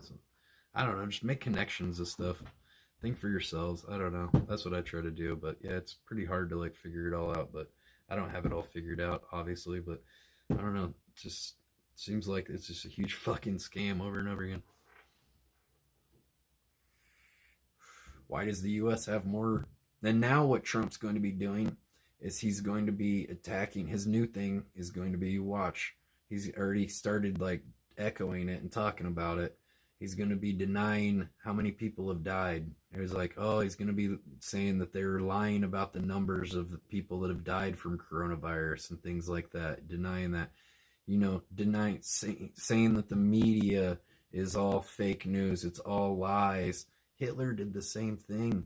I don't know, just make connections and stuff. Think for yourselves. I don't know. That's what I try to do, but yeah, it's pretty hard to like figure it all out, but I don't have it all figured out, obviously, but I don't know. It just seems like it's just a huge fucking scam over and over again. Why does the US have more? And now what Trump's going to be doing is he's going to be attacking. His new thing is going to be, watch, he's already started like echoing it and talking about it. He's going to be denying how many people have died. It was like, oh, he's going to be saying that they're lying about the numbers of the people that have died from coronavirus and things like that. Denying that, saying that the media is all fake news. It's all lies. Hitler did the same thing.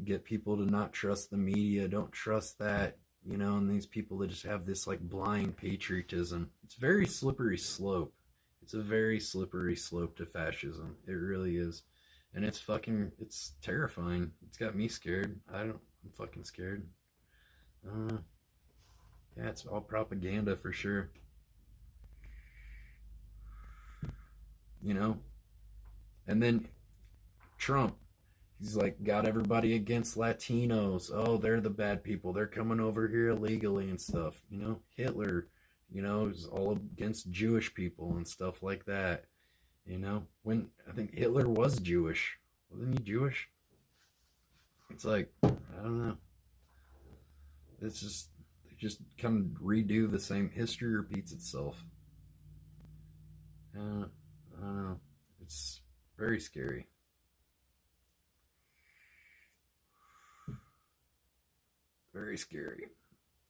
Get people to not trust the media. Don't trust that, and these people that just have this like blind patriotism. It's very slippery slope. It's a very slippery slope to fascism. It really is. And it's terrifying. It's got me scared. I'm fucking scared. I don't know. Yeah, it's all propaganda for sure. And then Trump, he's like got everybody against Latinos. Oh, they're the bad people. They're coming over here illegally and stuff. Hitler, is all against Jewish people and stuff like that. When I think Hitler was Jewish. Wasn't he Jewish? It's like, I don't know. It's just, they just kind of redo the same. History repeats itself. I don't know. It's very scary. Very scary.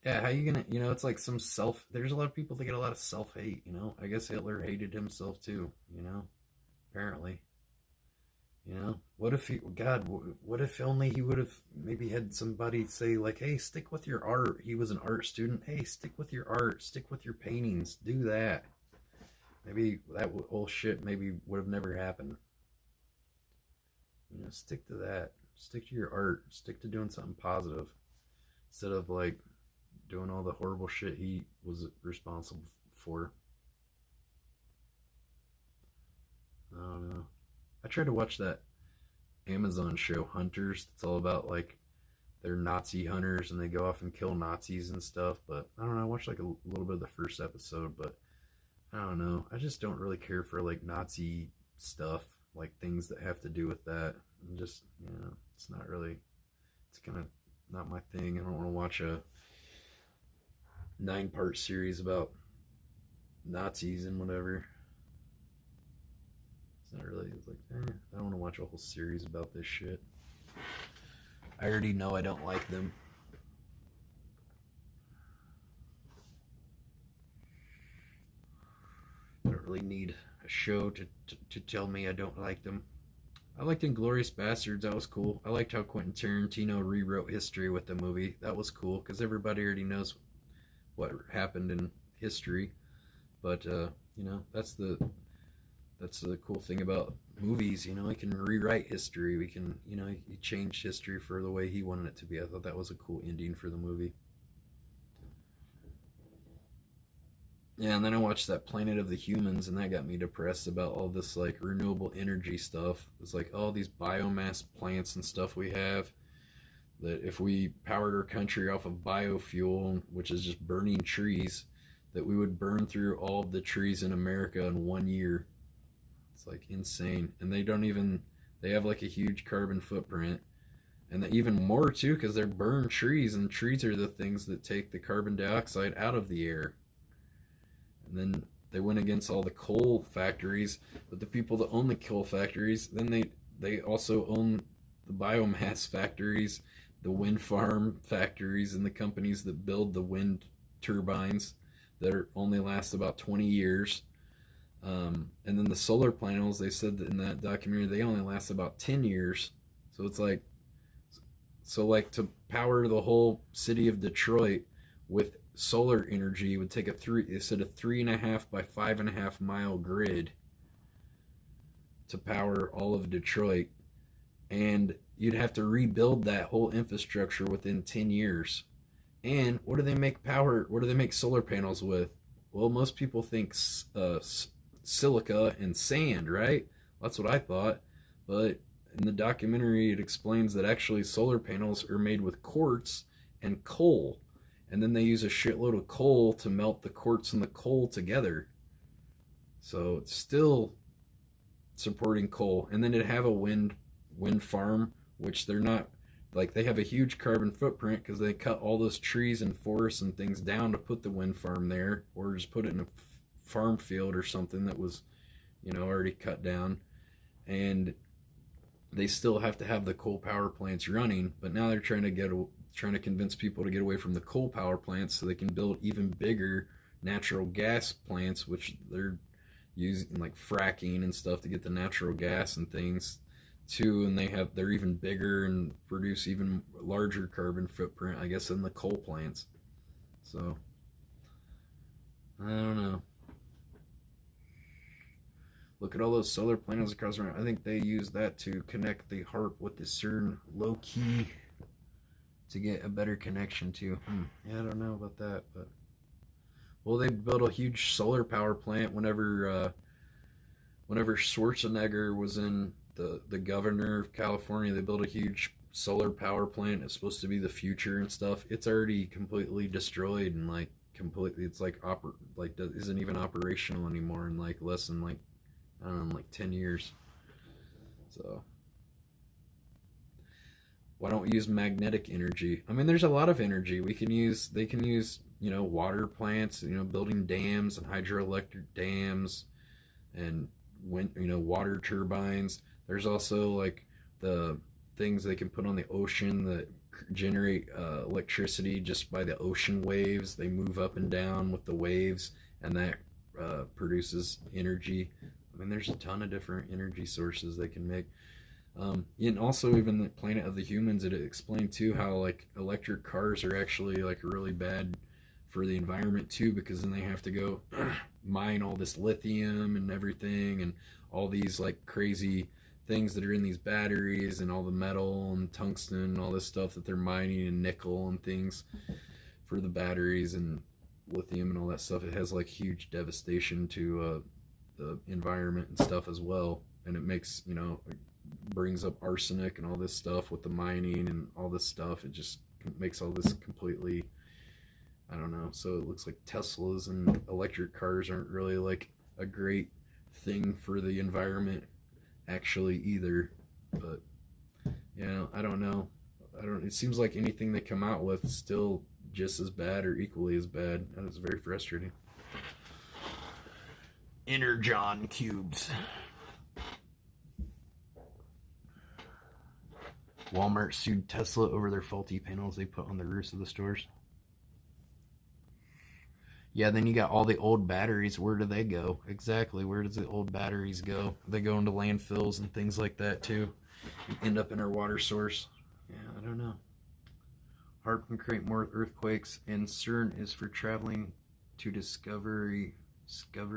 Yeah, how you gonna, it's like there's a lot of people that get a lot of self-hate, I guess Hitler hated himself too, apparently. What if only he would have maybe had somebody say like, hey, stick with your art. He was an art student. Hey, stick with your art, stick with your paintings, do that. Maybe that whole shit maybe would have never happened. Stick to that. Stick to your art. Stick to doing something positive. Instead of like doing all the horrible shit he was responsible for. I don't know. I tried to watch that Amazon show, Hunters. It's all about like they're Nazi hunters and they go off and kill Nazis and stuff. But I don't know. I watched like a little bit of the first episode, but I don't know. I just don't really care for like Nazi stuff, like things that have to do with that. And just, it's not really, it's kind of not my thing. I don't want to watch a 9-part series about Nazis and whatever. It's not really, it's like, I don't want to watch a whole series about this shit. I already know I don't like them. I don't really need a show to tell me I don't like them. I liked Inglourious Basterds. That was cool. I liked how Quentin Tarantino rewrote history with the movie. That was cool because everybody already knows what happened in history. But that's the cool thing about movies. He can rewrite history. We can, he changed history for the way he wanted it to be. I thought that was a cool ending for the movie. Yeah, and then I watched that Planet of the Humans, and that got me depressed about all this like renewable energy stuff. It's like all these biomass plants and stuff we have, that if we powered our country off of biofuel, which is just burning trees, that we would burn through all of the trees in America in 1 year. It's like insane. And they have like a huge carbon footprint. And even more too, because they're burned trees, and trees are the things that take the carbon dioxide out of the air. And then they went against all the coal factories, but the people that own the coal factories, then they also own the biomass factories, the wind farm factories, and the companies that build the wind turbines that only last about 20 years. And then the solar panels, they said that in that documentary, they only last about 10 years. So it's like, to power the whole city of Detroit with solar energy would take a 3.5 by 5.5 mile grid to power all of Detroit, and you'd have to rebuild that whole infrastructure within 10 years. And what do they make solar panels with? Well, most people think silica and sand, right? That's what I thought. But in the documentary, it explains that actually solar panels are made with quartz and coal. And then they use a shitload of coal to melt the quartz and the coal together. So it's still supporting coal. And then it'd have a wind farm, which they're not, like, they have a huge carbon footprint because they cut all those trees and forests and things down to put the wind farm there, or just put it in a farm field or something that was, already cut down. And they still have to have the coal power plants running, but now they're trying to convince people to get away from the coal power plants so they can build even bigger natural gas plants, which they're using, like fracking and stuff, to get the natural gas and things too. And they're even bigger and produce even larger carbon footprint, I guess, than the coal plants. So I don't know. Look at all those solar panels across around. I think they use that to connect the HARP with the CERN low key to get a better connection to. Yeah, I don't know about that, but well, they built a huge solar power plant whenever Schwarzenegger was in the governor of California. They built a huge solar power plant. It's supposed to be the future and stuff. It's already completely destroyed and it's isn't even operational anymore in less than I don't know, 10 years. So why don't we use magnetic energy? I mean, there's a lot of energy we can use. They can use, water plants, building dams and hydroelectric dams and water turbines. There's also the things they can put on the ocean that generate electricity just by the ocean waves. They move up and down with the waves, and that produces energy. I mean, there's a ton of different energy sources they can make. And also, even the Planet of the Humans, it explained too how electric cars are actually really bad for the environment too, because then they have to go mine all this lithium and everything, and all these crazy things that are in these batteries, and all the metal and tungsten and all this stuff that they're mining, and nickel and things for the batteries and lithium and all that stuff. It has huge devastation to the environment and stuff as well, and it makes brings up arsenic and all this stuff with the mining and all this stuff. It just makes all this completely, I don't know. So it looks like Teslas and electric cars aren't really a great thing for the environment actually either. But I don't know. It seems like anything they come out with is still just as bad or equally as bad, and it's very frustrating. Energon cubes. Walmart sued Tesla over their faulty panels they put on the roofs of the stores. Yeah, then you got all the old batteries. Where do they go? Exactly, where does the old batteries go? They go into landfills and things like that too. And end up in our water source. Yeah, I don't know. HARP can create more earthquakes, and CERN is for traveling to discover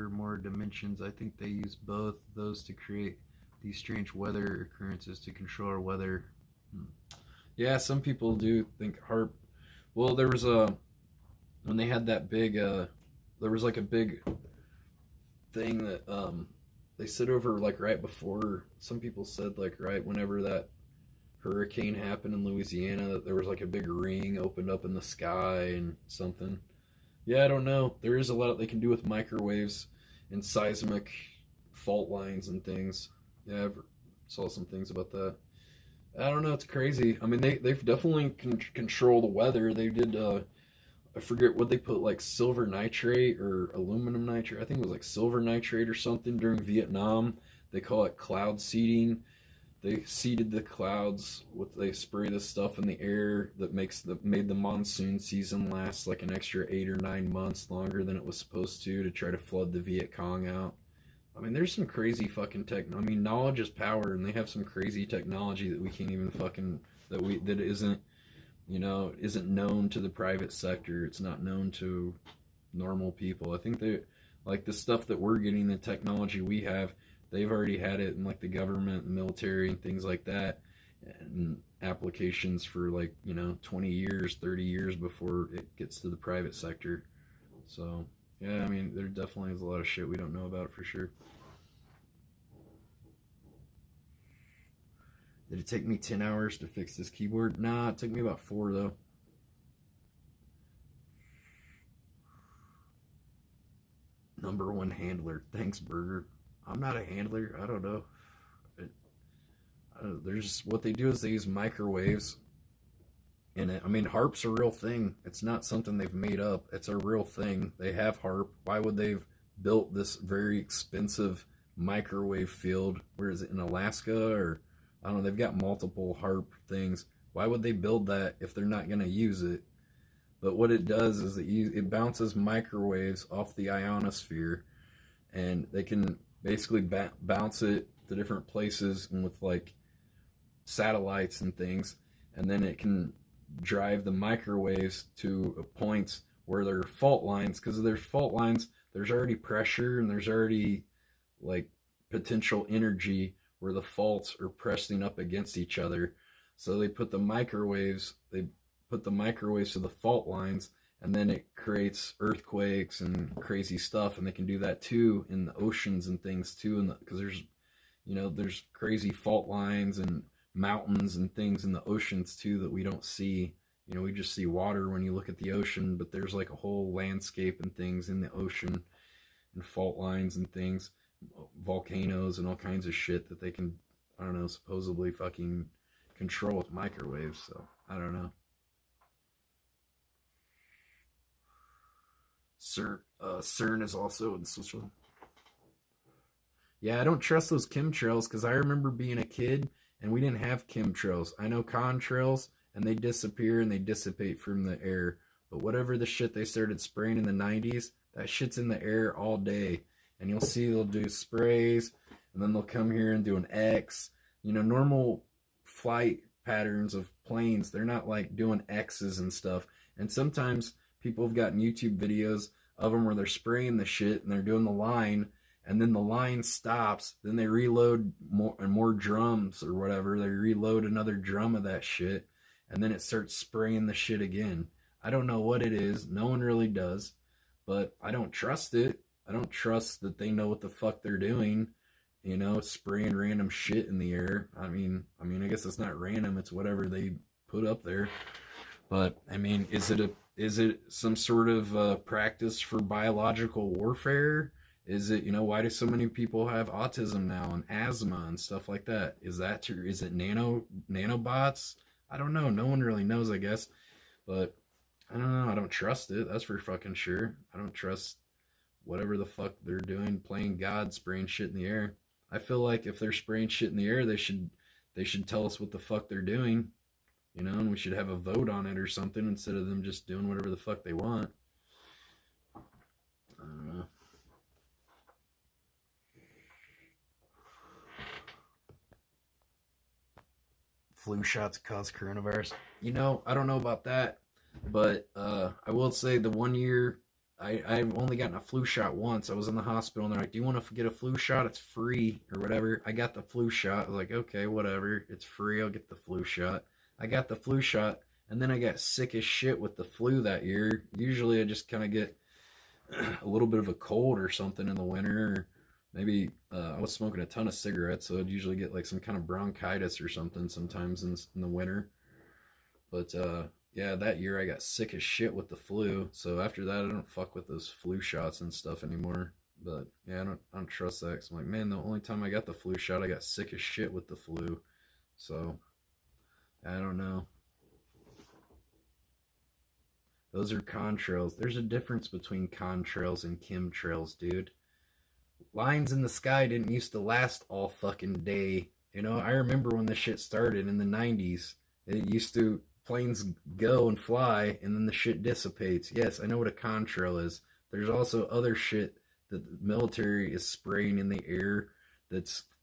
more dimensions. I think they use both those to create these strange weather occurrences to control our weather. Yeah, some people do think HARP. Well, there was when they had that big there was a big thing that they said over right before, some people said right whenever that hurricane happened in Louisiana, that there was a big ring opened up in the sky and something. Yeah, I don't know. There is a lot they can do with microwaves and seismic fault lines and things. Yeah, I saw some things about that. I don't know. It's crazy. I mean, they've definitely control the weather. They did. I forget what they put, silver nitrate or aluminum nitrate. I think it was silver nitrate or something during Vietnam. They call it cloud seeding. They seeded the clouds they spray this stuff in the air that made the monsoon season last an extra 8 or 9 months longer than it was supposed to try to flood the Viet Cong out. I mean, there's some crazy fucking knowledge is power, and they have some crazy technology that we can't even that isn't isn't known to the private sector. It's not known to normal people. I think that, like, the stuff that we're getting, the technology we have, they've already had it in, like, the government, the military, and things like that, and applications for, like, 20 years, 30 years before it gets to the private sector. So, yeah, I mean, there definitely is a lot of shit we don't know about for sure. Did it take me 10 hours to fix this keyboard? Nah, it took me about 4, though. Number one handler. Thanks, Burger. I'm not a handler. I don't know. There's what they do is they use microwaves in it. I mean, harp's a real thing. It's not something they've made up. It's a real thing. They have harp. Why would they've built this very expensive microwave field? Where is it, in Alaska? Or I don't know. They've got multiple harp things. Why would they build that if they're not going to use it? But what it does is it bounces microwaves off the ionosphere, and they can basically bounce it to different places and with, like, satellites and things, and then it can drive the microwaves to points where there are fault lines. Because there's fault lines, there's already pressure and there's already, like, potential energy where the faults are pressing up against each other. So they put the microwaves to the fault lines, and then it creates earthquakes and crazy stuff. And they can do that too in the oceans and things too, because there's crazy fault lines and mountains and things in the oceans too that we don't see. We just see water when you look at the ocean, but there's, like, a whole landscape and things in the ocean, and fault lines and things, volcanoes and all kinds of shit that they can, I don't know, supposedly fucking control with microwaves. So I don't know. CERN is also in Switzerland. Yeah, I don't trust those chemtrails, because I remember being a kid and we didn't have chemtrails. I know contrails, and they disappear and they dissipate from the air. But whatever the shit they started spraying in the 90s, that shit's in the air all day. And you'll see they'll do sprays, and then they'll come here and do an X. Normal flight patterns of planes, they're not, like, doing X's and stuff. And sometimes people have gotten YouTube videos of them where they're spraying the shit and they're doing the line, and then the line stops, then they reload more drums or whatever. They reload another drum of that shit, and then it starts spraying the shit again. I don't know what it is. No one really does, but I don't trust it. I don't trust that they know what the fuck they're doing, spraying random shit in the air. I mean, I guess it's not random. It's whatever they put up there. But I mean, is it some sort of practice for biological warfare? Is it, why do so many people have autism now and asthma and stuff like that? Is it nanobots? I don't know. No one really knows, I guess. But I don't know. I don't trust it. That's for fucking sure. I don't trust whatever the fuck they're doing, playing God, spraying shit in the air. I feel like if they're spraying shit in the air, they should tell us what the fuck they're doing, and we should have a vote on it or something, instead of them just doing whatever the fuck they want. I don't know. Flu shots cause coronavirus. I don't know about that, but I will say the one year I've only gotten a flu shot once. I was in the hospital and they're like, do you want to get a flu shot? It's free or whatever. I got the flu shot. I was like, okay, whatever. It's free. I'll get the flu shot. I got the flu shot, and then I got sick as shit with the flu that year. Usually I just kind of get a little bit of a cold or something in the winter. Or maybe I was smoking a ton of cigarettes, so I'd usually get, like, some kind of bronchitis or something sometimes in the winter. But yeah, that year I got sick as shit with the flu. So after that, I don't fuck with those flu shots and stuff anymore. But yeah, I don't trust that. 'Cause I'm like, man, the only time I got the flu shot, I got sick as shit with the flu. So I don't know. Those are contrails. There's a difference between contrails and chemtrails, dude. Lines in the sky didn't used to last all fucking day. I remember when this shit started in the 90s. It used to, planes go and fly, and then the shit dissipates. Yes, I know what a contrail is. There's also other shit that the military is spraying in the air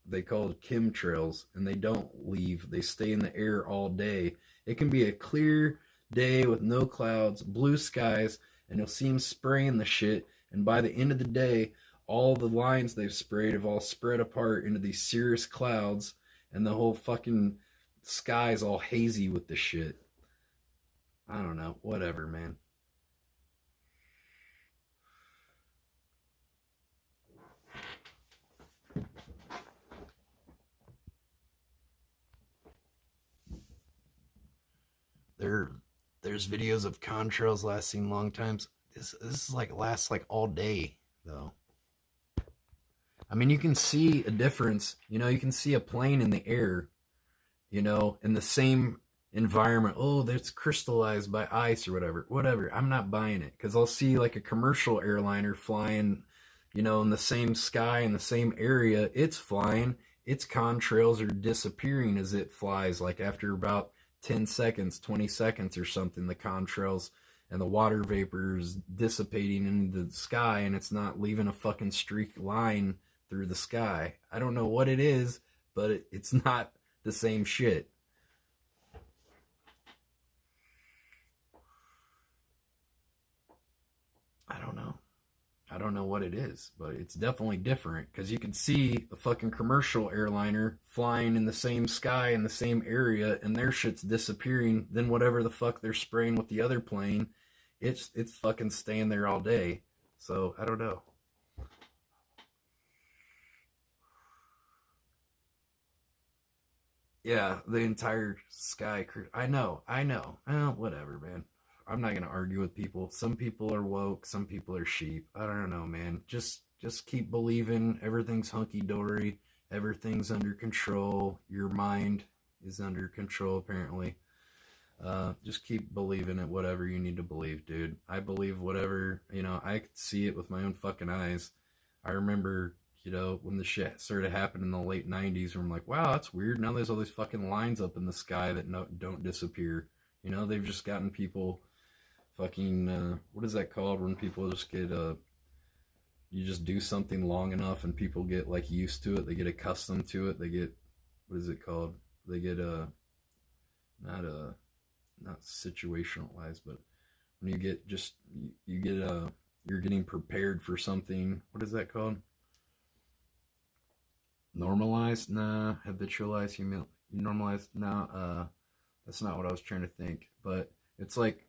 they call chemtrails, and they don't leave. They stay in the air all day. It can be a clear day with no clouds, blue skies, and you'll see them spraying the shit. And by the end of the day, all the lines they've sprayed have all spread apart into these cirrus clouds, and the whole fucking sky's all hazy with the shit. I don't know. Whatever, man. There's videos of contrails lasting long times. This is like lasts like all day though. I mean, you can see a difference. You know, you can see a plane in the air, you know, in the same environment. Oh, that's crystallized by ice or whatever. Whatever. I'm not buying it because I'll see like a commercial airliner flying, you know, in the same sky in the same area. It's flying. Its contrails are disappearing as it flies. Like after about 10 seconds, 20 seconds or something, the contrails and the water vapor is dissipating into the sky, and it's not leaving a fucking streak line through the sky. I don't know what it is, but it's not the same shit. I don't know. I don't know what it is, but it's definitely different because you can see a fucking commercial airliner flying in the same sky in the same area, and their shit's disappearing. Then whatever the fuck they're spraying with the other plane, it's fucking staying there all day. So I don't know. Yeah, the entire sky. I know. Whatever, man. I'm not gonna argue with people. Some people are woke, some people are sheep. I don't know, man. Just keep believing everything's hunky dory, everything's under control. Your mind is under control, apparently. Just keep believing it, whatever you need to believe, dude. I believe whatever, you know, I could see it with my own fucking eyes. I remember, you know, when the shit started happening in the late 90s, where I'm like, wow, that's weird. Now there's all these fucking lines up in the sky that don't disappear. You know, they've just gotten people fucking what is that called when people just get you just do something long enough and people get like used to it, they get accustomed to it, they get, what is it called, they get not situationalized, but when you get just you get you're getting prepared for something, what is that called, normalized, nah, habitualized, you normalized, nah, that's not what I was trying to think, but it's like,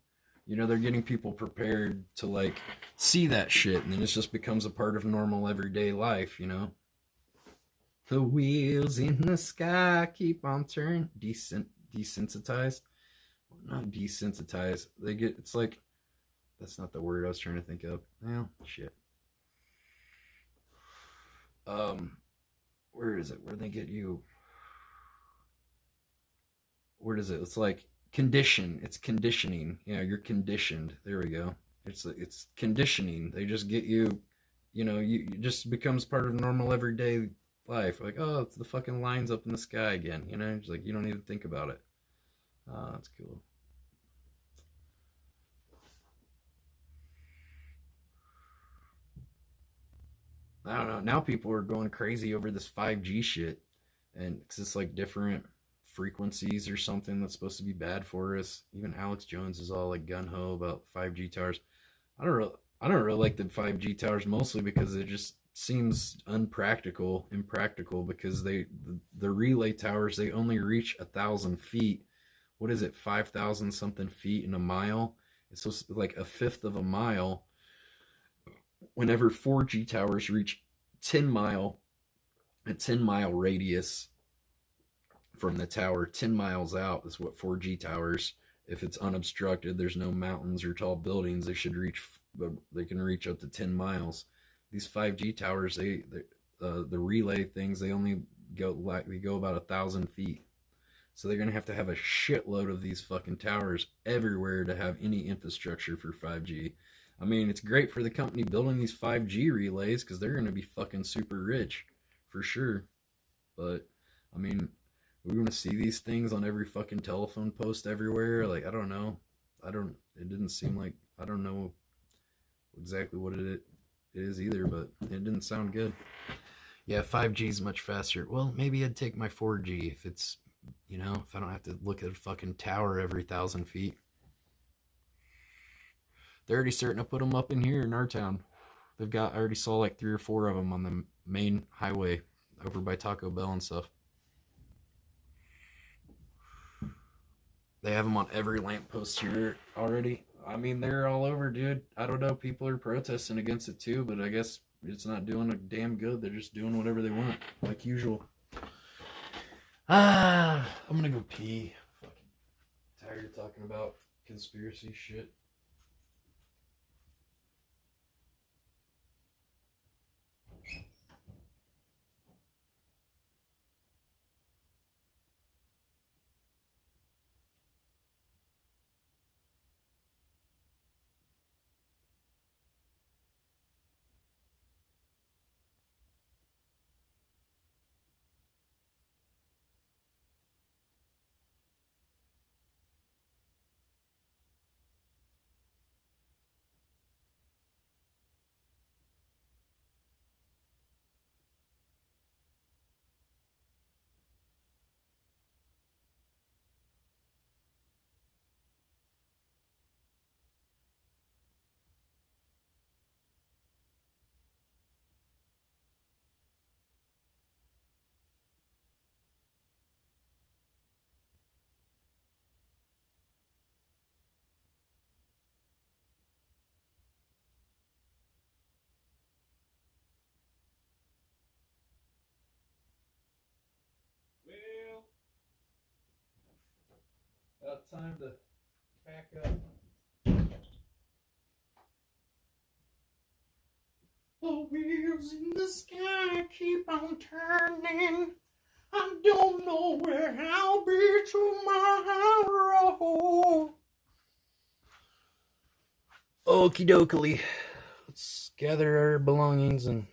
you know, they're getting people prepared to like see that shit, and then it just becomes a part of normal everyday life, you know. The wheels in the sky keep on turning. Desensitized, not desensitized. They get, it's like, that's not the word I was trying to think of. Well, shit. Where is it? Where they get you? Where is it? It's like condition. It's conditioning. Yeah, you're conditioned. There we go. It's conditioning. They just get you, you know, you just becomes part of normal everyday life. Like, oh, it's the fucking lines up in the sky again. You know, it's like you don't even think about it. Oh, that's cool. I don't know. Now people are going crazy over this 5G shit, and it's just like different frequencies or something that's supposed to be bad for us. Even Alex Jones is all like gun ho about 5G towers. I don't really like the 5G towers, mostly because it just seems impractical because the relay towers, they only reach 1,000 feet. What is it, 5,000 something feet in a mile? It's supposed to be like a fifth of a mile. Whenever 4G towers reach a 10-mile radius from the tower, 10 miles out is what 4G towers, if it's unobstructed, there's no mountains or tall buildings, they can reach up to 10 miles. These 5G towers, the relay things, they go about 1,000 feet. So they're going to have a shitload of these fucking towers everywhere to have any infrastructure for 5G. I mean, it's great for the company building these 5G relays because they're going to be fucking super rich for sure. But, I mean, we're going to see these things on every fucking telephone post everywhere. Like, I don't know. It didn't seem like, I don't know exactly what it is either, but it didn't sound good. Yeah, 5G is much faster. Well, maybe I'd take my 4G if it's, you know, if I don't have to look at a fucking tower every 1,000 feet. They're already starting to put them up in here in our town. I already saw like 3 or 4 of them on the main highway over by Taco Bell and stuff. They have them on every lamppost here already. I mean, they're all over, dude. I don't know. People are protesting against it too, but I guess it's not doing a damn good. They're just doing whatever they want, like usual. I'm gonna go pee. Fucking tired of talking about conspiracy shit. Well, about time to pack up. The wheels in the sky keep on turning. I don't know where I'll be tomorrow. Okie dokie. Let's gather our belongings and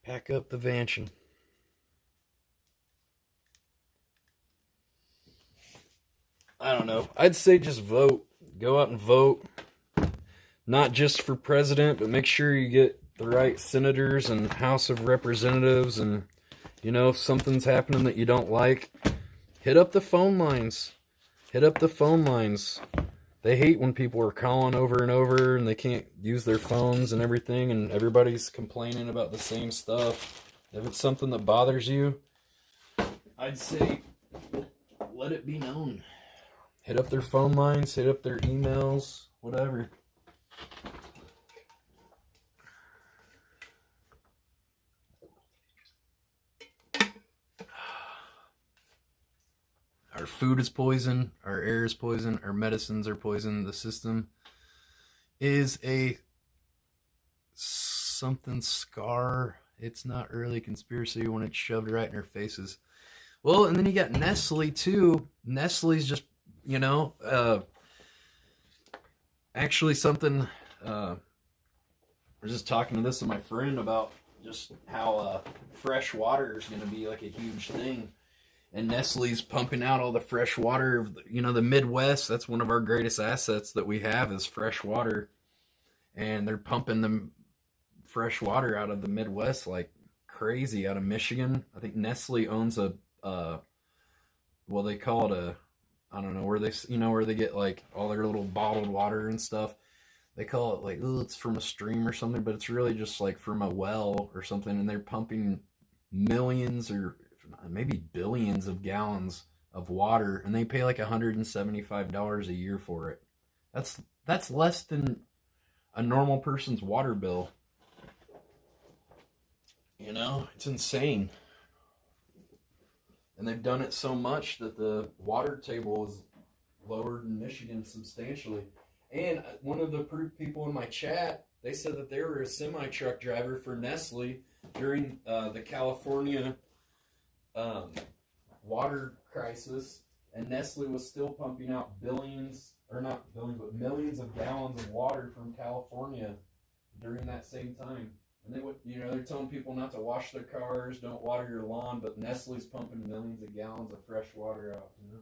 pack up the mansion. I don't know. I'd say just vote. Go out and vote. Not just for president, but make sure you get the right senators and House of Representatives. And, you know, if something's happening that you don't like, hit up the phone lines. Hit up the phone lines. They hate when people are calling over and over and they can't use their phones and everything, and everybody's complaining about the same stuff. If it's something that bothers you, I'd say let it be known. Hit up their phone lines, hit up their emails, whatever. Our food is poison, our air is poison, our medicines are poison. The system is a something scar. It's not really a conspiracy when it's shoved right in our faces. Well, and then you got Nestle too. Nestle's just, you know, actually something, I was just talking to this with my friend about just how fresh water is going to be like a huge thing. And Nestle's pumping out all the fresh water of, you know, the Midwest. That's one of our greatest assets that we have is fresh water. And they're pumping the fresh water out of the Midwest like crazy, out of Michigan. I think Nestle owns a, well, they call it a, I don't know, where they, you know, where they get like all their little bottled water and stuff. They call it like, oh, it's from a stream or something, but it's really just like from a well or something. And they're pumping millions or maybe billions of gallons of water, and they pay like $175 a year for it. That's less than a normal person's water bill. You know, it's insane. And they've done it so much that the water table is lowered in Michigan substantially. And one of the people in my chat, they said that they were a semi-truck driver for Nestle during the California water crisis, and Nestle was still pumping out billions, or not billions, but millions of gallons of water from California during that same time. And they would, you know, they're telling people not to wash their cars, don't water your lawn, but Nestle's pumping millions of gallons of fresh water out, you know.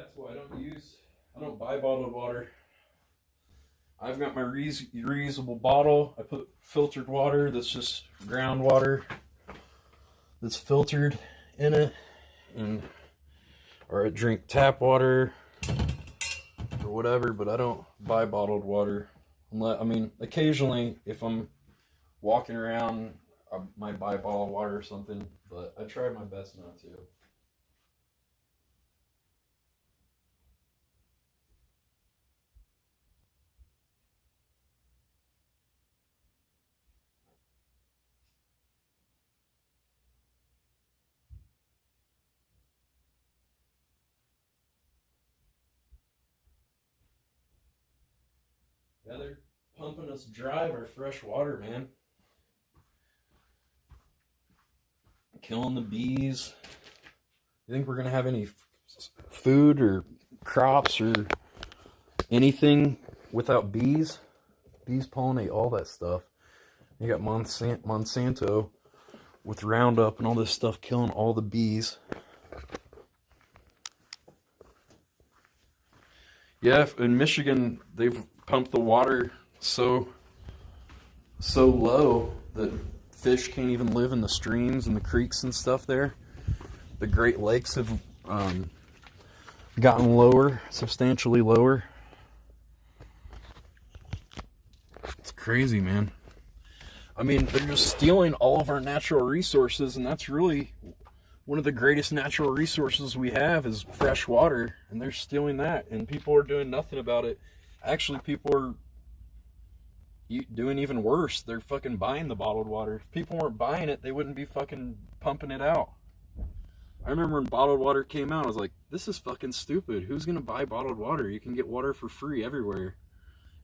That's why I don't buy bottled water. I've got my reusable bottle. I put filtered water that's just groundwater that's filtered in it, or I drink tap water or whatever, but I don't buy bottled water. I mean, occasionally if I'm walking around, I might buy bottled water or something, but I try my best not to. Yeah, they're pumping us dry of our fresh water, man. Killing the bees. You think we're going to have any food or crops or anything without bees? Bees pollinate all that stuff. You got Monsanto with Roundup and all this stuff killing all the bees. Yeah, in Michigan, they've pumped the water so low that fish can't even live in the streams and the creeks and stuff there. The Great Lakes have gotten lower, substantially lower. It's crazy, man. I mean, they're just stealing all of our natural resources, and that's really one of the greatest natural resources we have is fresh water, and they're stealing that, and people are doing nothing about it. Actually, people are doing even worse. They're fucking buying the bottled water. If people weren't buying it, they wouldn't be fucking pumping it out. I remember when bottled water came out, I was like, this is fucking stupid. Who's gonna buy bottled water? You can get water for free everywhere.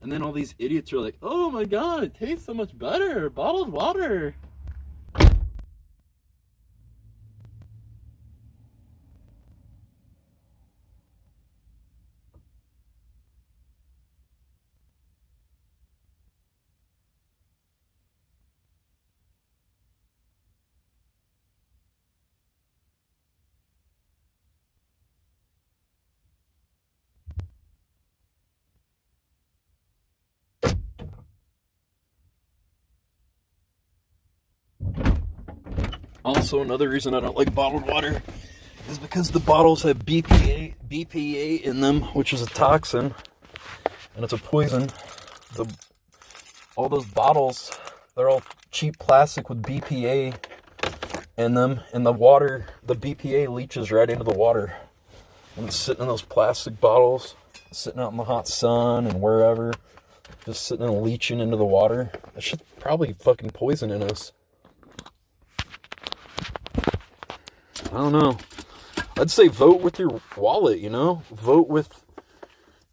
And then all these idiots are like, oh my god, it tastes so much better, bottled water. Also, another reason I don't like bottled water is because the bottles have BPA in them, which is a toxin, and it's a poison. All those bottles, they're all cheap plastic with BPA in them, and the water, the BPA leaches right into the water. And it's sitting in those plastic bottles, sitting out in the hot sun and wherever, just sitting and leaching into the water. That shit's probably fucking poisoning us. I don't know. I'd say vote with your wallet, you know? Vote with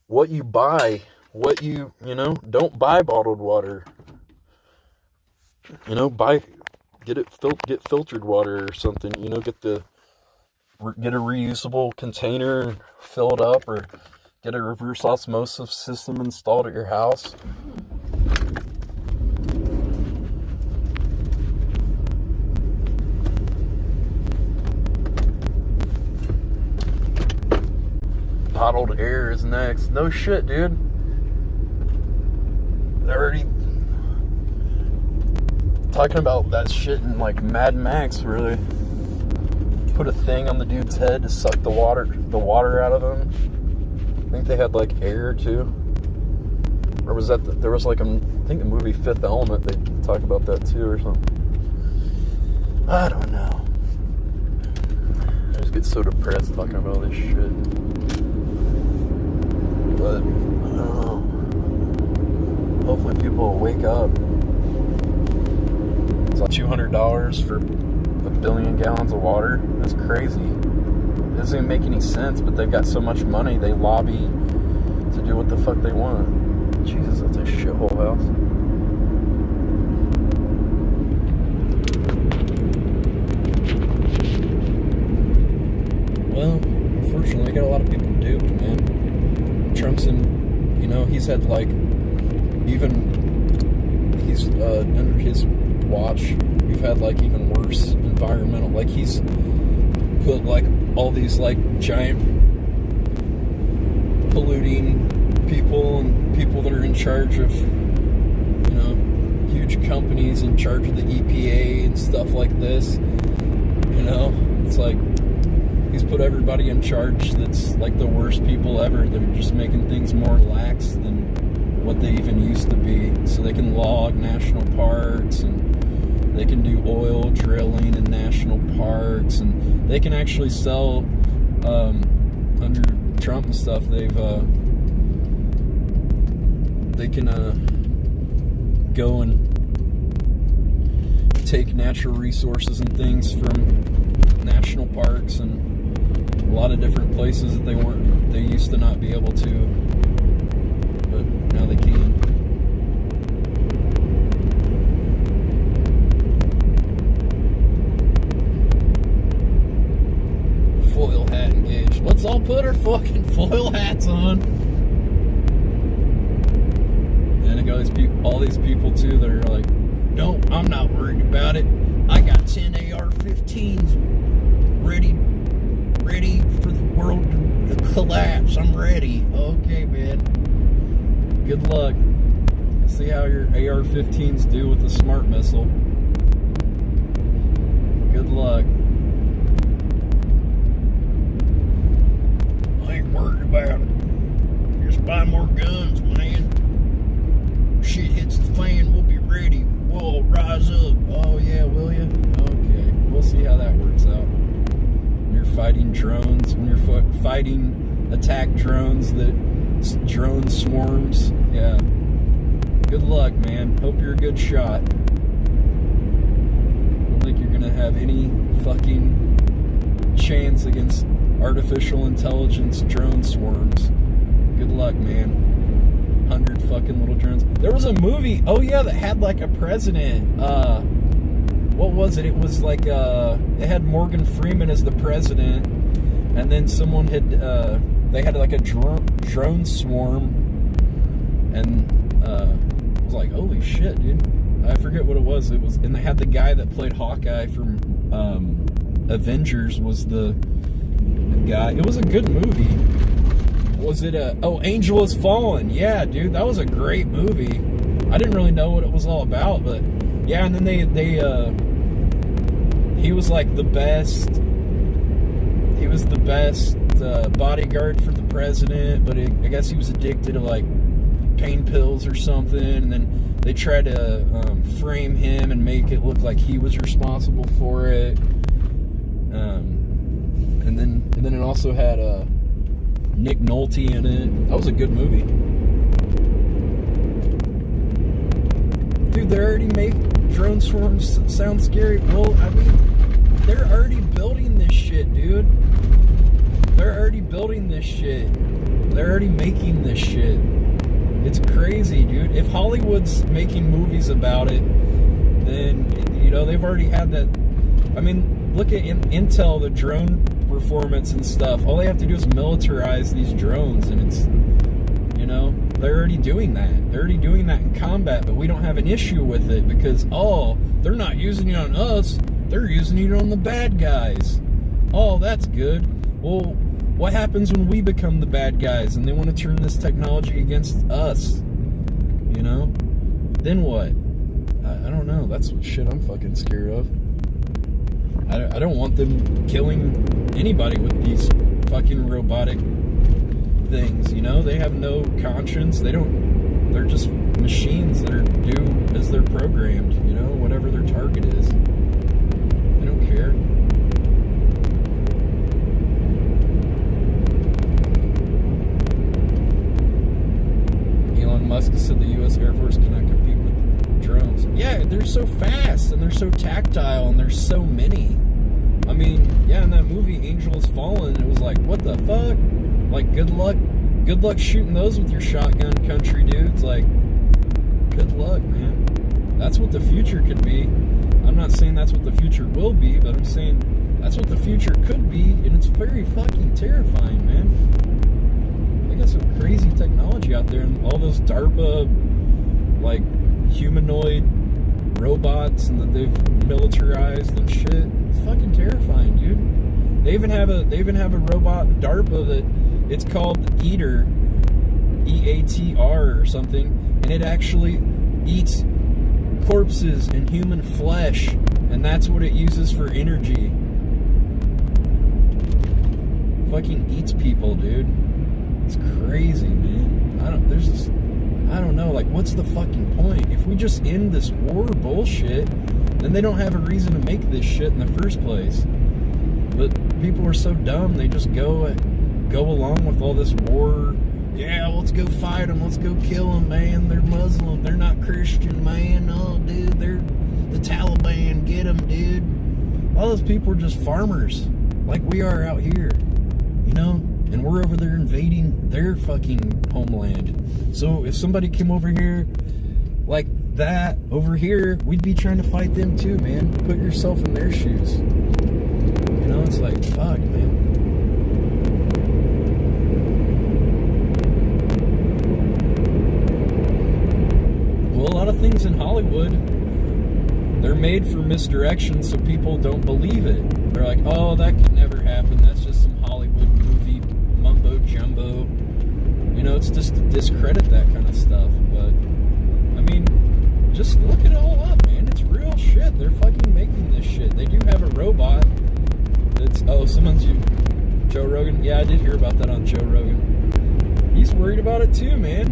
what you buy. Don't buy bottled water. Get filtered water or something. Get a reusable container, fill it up, or get a reverse osmosis system installed at your house. Bottled air is next. No shit, dude. They're already talking about that shit in like Mad Max, where they put a thing on the dude's head to suck the water out of him. I think they had like air too. Or was that there was like I think the movie Fifth Element, they talk about that too or something. I don't know. I just get so depressed talking about all this shit. But I don't know. Hopefully people will wake up. It's like $200 for 1 billion gallons of water. That's crazy. It doesn't even make any sense, but they've got so much money, they lobby to do what the fuck they want. Jesus, that's a shithole house. Well, unfortunately, I got a lot of people duped, man. Trump's he's had like, he's under his watch, we've had like even worse environmental, like he's put like all these like giant polluting people and people that are in charge of, you know, huge companies in charge of the EPA and stuff like this. You know, it's like he's put everybody in charge that's like the worst people ever, that are just making things more lax than what they even used to be, so they can log national parks, and they can do oil drilling in national parks, and they can actually sell, under Trump and stuff, they can go and take natural resources and things from national parks and a lot of different places that they used to not be able to, but now they can. Foil hat engaged. Let's all put our fucking foil hats on. And I got all these people too that are like, no, I'm not worried about it. I got 10 AR-15s ready for the world to collapse. I'm ready. Okay, man. Good luck. Let's see how your AR-15s do with the smart missile. Good luck. I ain't worried about it. Just buy more guns, man. Shit hits the fan, we'll be ready. We'll rise up. Oh yeah, will you? Okay, we'll see how that works out. When you're fighting drones, when you're fighting attack drones, drone swarms, yeah. Good luck, man. Hope you're a good shot. I don't think you're gonna have any fucking chance against artificial intelligence drone swarms. Good luck, man. 100 fucking little drones. There was a movie, oh yeah, that had like a president. What was it? It was like it had Morgan Freeman as the president, and then someone had they had like a drone swarm, and it was like, holy shit, dude. I forget what it was. It was, and they had the guy that played Hawkeye from Avengers was the guy. It was a good movie. Was it Angel Has Fallen? Yeah, dude, that was a great movie. I didn't really know what it was all about, but yeah, and then he was like the best. He was the best bodyguard for the president, but I guess he was addicted to like pain pills or something, and then they tried to frame him and make it look like he was responsible for it. And then it also had Nick Nolte in it. That was a good movie. Dude, they already make drone swarms sound scary. Well, I mean, they're already building this shit, dude. They're already building this shit. They're already making this shit. It's crazy, dude. If Hollywood's making movies about it, then, you know, they've already had that. I mean, look at Intel, the drone performance and stuff. All they have to do is militarize these drones, and it's, you know, they're already doing that. They're already doing that in combat, but we don't have an issue with it because, oh, they're not using it on us. They're using it on the bad guys. Oh, that's good. Well, what happens when we become the bad guys and they want to turn this technology against us? You know? Then what? I don't know. That's shit I'm fucking scared of. I don't want them killing anybody with these fucking robotic things, you know? They have no conscience. They're just machines that do as they're programmed, you know? Whatever their target is. They don't care. Elon Musk said the U.S. Air Force cannot compete with drones. Yeah, they're so fast, and they're so tactile, and there's so many. I mean, yeah, in that movie, Angel Has Fallen, it was like, what the fuck? Like, good luck shooting those with your shotgun country, dude. It's like, good luck, man. That's what the future could be. I'm not saying that's what the future will be, but I'm saying that's what the future could be, and it's very fucking terrifying, man. They got some crazy technology out there, and all those DARPA, like, humanoid robots, and that they've militarized and shit. It's fucking terrifying, dude. They even have a robot in DARPA that it's called the Eater, EATR or something, and it actually eats corpses and human flesh, and that's what it uses for energy. Fucking eats people, dude. It's crazy, man. I don't know, like, what's the fucking point? If we just end this war bullshit, then they don't have a reason to make this shit in the first place. But people are so dumb, they just go along with all this war. Yeah, let's go fight them, let's go kill them, man. They're Muslim, they're not Christian, man. Oh, dude, they're the Taliban, get them, dude. All those people are just farmers, like we are out here, you know? And we're over there invading their fucking homeland. So if somebody came over here like that, over here, we'd be trying to fight them too, man. Put yourself in their shoes. You know, it's like, fuck, man. Well, a lot of things in Hollywood, they're made for misdirection so people don't believe it. They're like, oh, that could never happen. That's just some Hollywood movie mumbo jumbo. You know, it's just to discredit that kind of stuff. But, I mean, just look it all up, man. It's real shit. They're fucking making this shit. They do have a robot that's, oh, someone's you, Joe Rogan. Yeah, I did hear about that on Joe Rogan. He's worried about it too, man.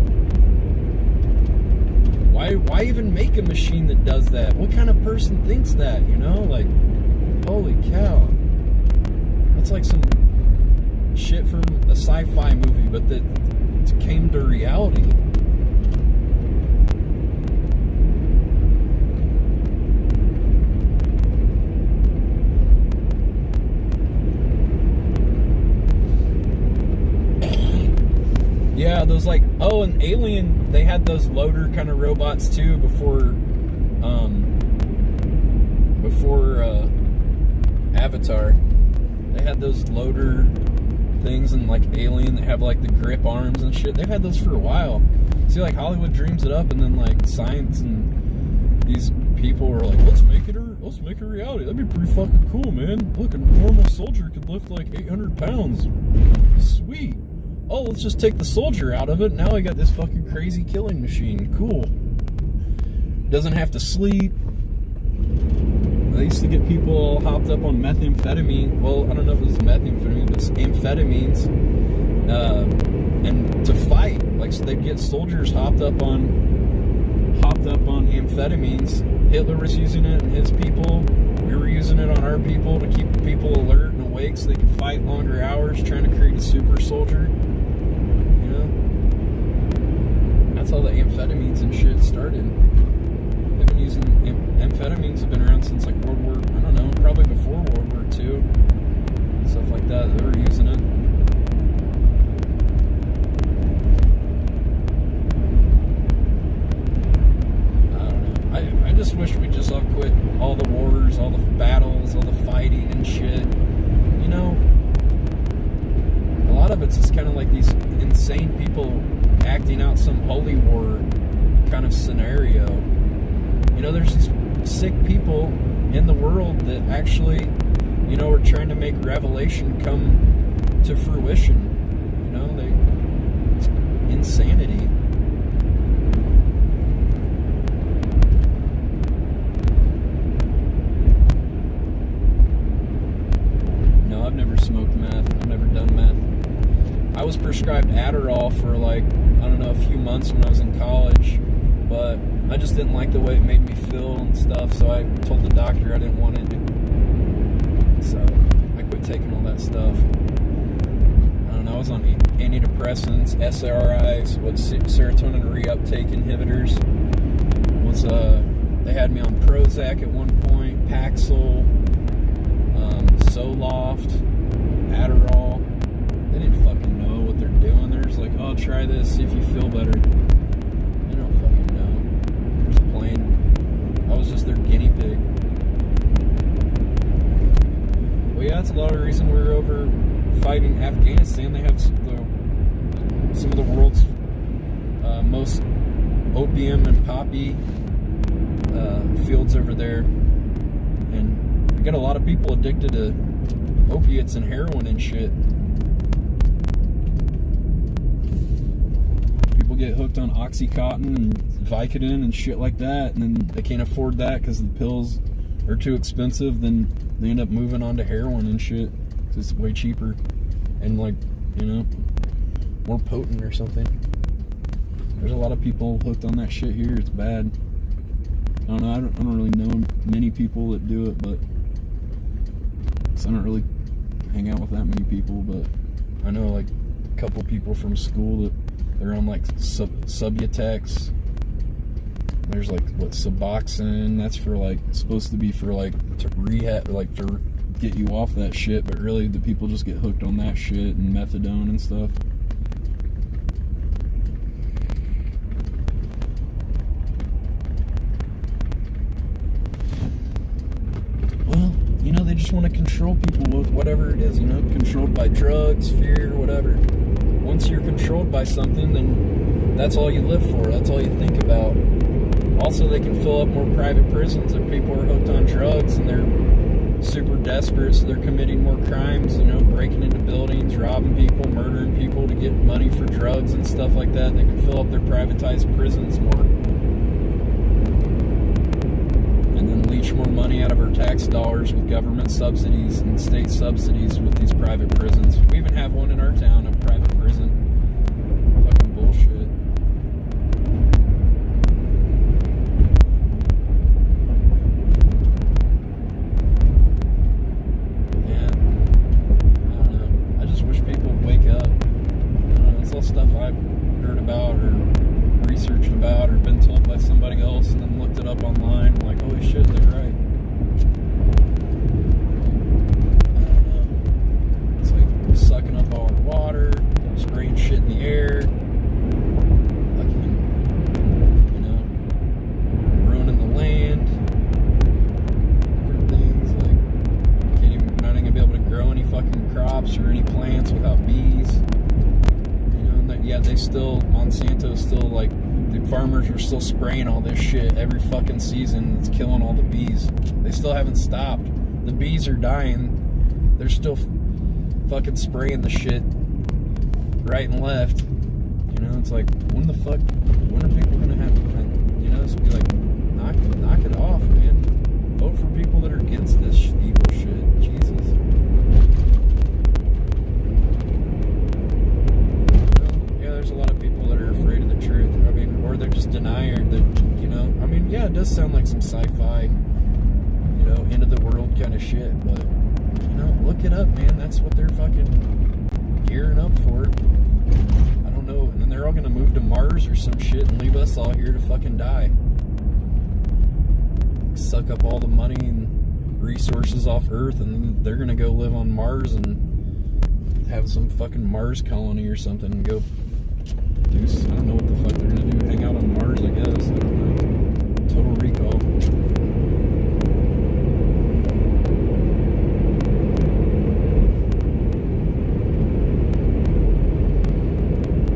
Why even make a machine that does that? What kind of person thinks that, you know? Like, holy cow. That's like some shit from a sci-fi movie, but that came to reality. Yeah, those like, oh, and Alien, they had those loader kind of robots too before Avatar. They had those loader things, and like Alien, they have like the grip arms and shit. They've had those for a while. See, like Hollywood dreams it up, and then like science and these people are like, let's make it a reality. That'd be pretty fucking cool, man. Look, a normal soldier could lift like 800 pounds. Sweet. Oh, let's just take the soldier out of it. Now we got this fucking crazy killing machine. Cool. Doesn't have to sleep. They used to get people all hopped up on methamphetamine. Well, I don't know if it was methamphetamine, but amphetamines. And to fight, like, so they'd get soldiers hopped up on amphetamines. Hitler was using it, and his people. We were using it on our people to keep the people alert and awake so they could fight longer hours, trying to create a super soldier. You know? That's how the amphetamines and shit started. They've been using amphetamines have been around since like World War, I don't know, probably before World War II. Stuff like that, they were using it. I just wish we just all quit all the wars, all the battles, all the fighting and shit. You know, a lot of it's just kind of like these insane people acting out some holy war kind of scenario. You know, there's these sick people in the world that actually, you know, are trying to make Revelation come to fruition. You know, it's insanity. No, I've never smoked meth. I've never done meth. I was prescribed Adderall for like, I don't know, a few months when I was in college, but I just didn't like the way it made me feel and stuff, so I told the doctor I didn't want it. So I quit taking all that stuff. I don't know, I was on antidepressants, SRIs, serotonin reuptake inhibitors. They had me on Prozac at one point, Paxil, Zoloft, Adderall. They didn't fucking know what they're doing. They're just like, oh, try this, see if you feel better. They don't fucking know. They're just playing. I was just their guinea pig. Well, yeah, that's a lot of the reason we're over fighting Afghanistan. They have some of the world's most opium and poppy fields over there. And we got a lot of people addicted to opiates and heroin and shit. people get hooked on Oxycontin and Vicodin and shit like that, and then they can't afford that because the pills are too expensive, then they end up moving on to heroin and shit. It's way cheaper and, like, you know, more potent or something. There's a lot of people hooked on that shit here. It's bad. I don't know. I don't really know many people that do it, but I don't really hang out with that many people. But I know, like, a couple people from school that they're on, like, Subutex. There's, like, what, Suboxone. That's for, like, supposed to be for, like, to rehab, like, to get you off that shit. But really, the people just get hooked on that shit and methadone and stuff. You know, they just want to control people with whatever it is, you know, controlled by drugs, fear, whatever. Once you're controlled by something, then that's all you live for. That's all you think about. Also, they can fill up more private prisons if people are hooked on drugs and they're super desperate, so they're committing more crimes, you know, breaking into buildings, robbing people, murdering people to get money for drugs and stuff like that. They can fill up their privatized prisons more. And then leech more money out of our tax dollars with government subsidies and state subsidies with these private prisons. We even have one in our town, a private prison. Fucking bullshit. Yeah. I don't know. I just wish people would wake up. It's all stuff I've heard about or researched about or been told by somebody else and then looked it up online. I'm like, holy shit, they're right. I don't know. It's like sucking up all our water, spraying shit in the air, fucking, you know, ruining the land. Different things like not even gonna be able to grow any fucking crops or any plants without bees. Yeah, they still, Monsanto's still, like, the farmers are still spraying all this shit every fucking season. It's killing all the bees. They still haven't stopped. The bees are dying. They're still fucking spraying the shit right and left. You know, it's like, when are people gonna have to, you know, just be like, knock it off, man. Vote for people that are against this evil shit. Jesus. There's a lot of people that are afraid of the truth. I mean, or they're just denying that, you know. I mean, yeah, it does sound like some sci-fi, you know, end of the world kind of shit. But, you know, look it up, man. That's what they're fucking gearing up for. I don't know. And then they're all going to move to Mars or some shit and leave us all here to fucking die. Suck up all the money and resources off Earth, and then they're going to go live on Mars and have some fucking Mars colony or something and go do, I don't know what the fuck they're gonna do. Hang out on Mars, I guess. I don't know. Total Recall.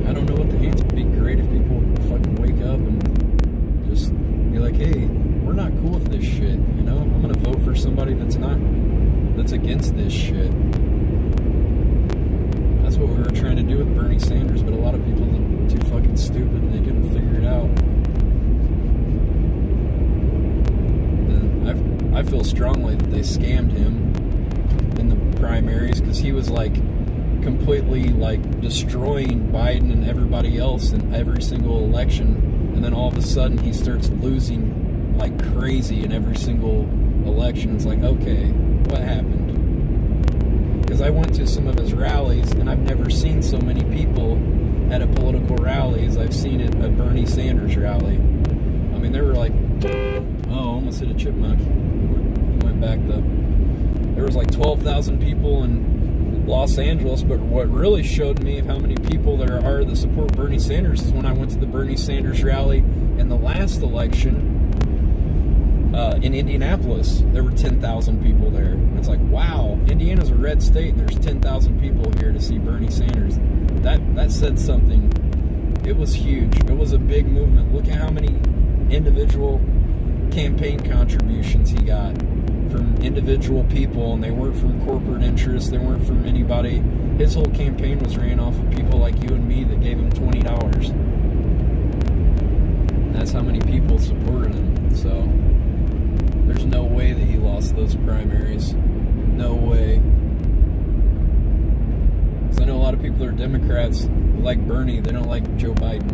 I don't know what the answer would be. Great if people would fucking wake up and just be like, hey, we're not cool with this shit, you know? I'm gonna vote for somebody that's against this shit. That's what we were trying to do with Bernie Sanders, but a lot of people are too fucking stupid and they couldn't figure it out. And I feel strongly that they scammed him in the primaries because he was like completely like destroying Biden and everybody else in every single election, and then all of a sudden he starts losing like crazy in every single election. It's like, okay, what happened? Because I went to some of his rallies, and I've never seen so many people at a political rally as I've seen at a Bernie Sanders rally. I mean, there were like, almost hit a chipmunk. He went back though. There was like 12,000 people in Los Angeles, but what really showed me how many people there are that support Bernie Sanders is when I went to the Bernie Sanders rally in the last election. In Indianapolis, there were 10,000 people there. It's like, wow, Indiana's a red state, and there's 10,000 people here to see Bernie Sanders. That said something. It was huge. It was a big movement. Look at how many individual campaign contributions he got from individual people, and they weren't from corporate interests. They weren't from anybody. His whole campaign was ran off of people like you and me that gave him $20. that's how many people supported him. So there's no way that he lost those primaries. No way. Because I know a lot of people that are Democrats who like Bernie. They don't like Joe Biden.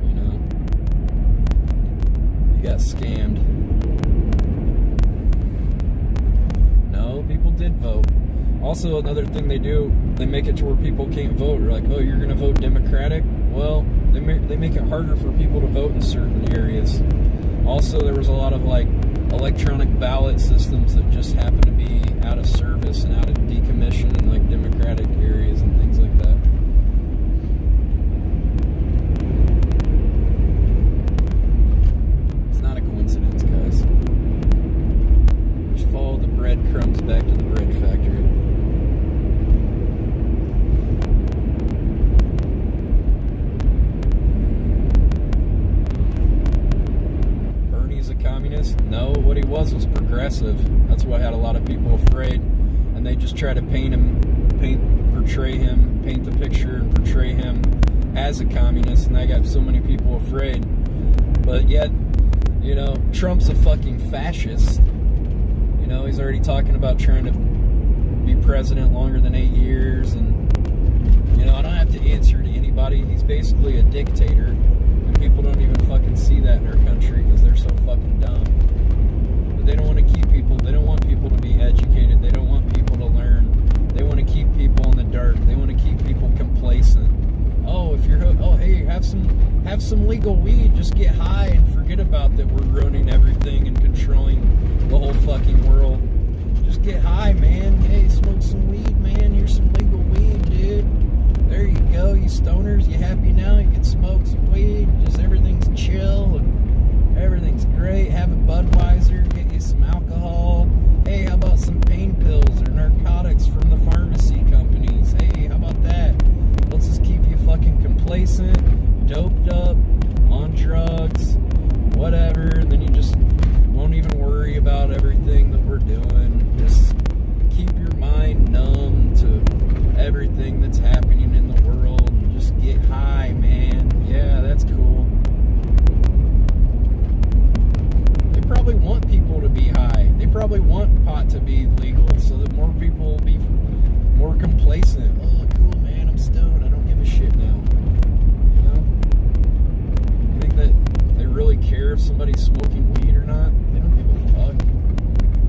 You know? He got scammed. No, people did vote. Also, another thing they do, they make it to where people can't vote. They're like, oh, you're going to vote Democratic? Well, they make it harder for people to vote in certain areas. Also, there was a lot of, like, electronic ballot systems that just happen to be out of service and out of decommission in, like, Democratic areas and things like that. It's not a coincidence, guys. Just follow the breadcrumbs back to the bread factory. No, what he was progressive. That's what had a lot of people afraid, and they just try to paint the picture and portray him as a communist, and that got so many people afraid. But yet, you know, Trump's a fucking fascist. You know, he's already talking about trying to be president longer than 8 years, and, you know, I don't have to answer to anybody. He's basically a dictator, and people don't even fucking see that in our country because they're so fucking dumb. But they don't want to keep people, they don't want people to be educated, they don't want people to learn, they want to keep people in the dark, they want to keep people complacent. Oh, if you're, oh hey, have some legal weed, just get high and forget about that we're ruining everything and controlling the whole fucking world. Just get high, man. Hey, smoke some weed, man. Here's some legal weed, dude. There you go, you stoners. You happy now? You can smoke some weed. Just everything's chill and everything's great. Have a Budweiser, get you some alcohol. Hey, how about some pain pills or narcotics from the pharmacy companies? Hey, how about that? Let's just keep you fucking complacent, doped up, on drugs, whatever, and then you just won't even worry about everything that we're doing. Just keep your mind numb to everything that's happening in the world and just get high, man. Yeah, that's cool. They probably want people to be high. They probably want pot to be legal so that more people will be more complacent. Oh, cool, man, I'm stoned. I don't give a shit now. You know? You think that they really care if somebody's smoking weed or not? They don't give a fuck.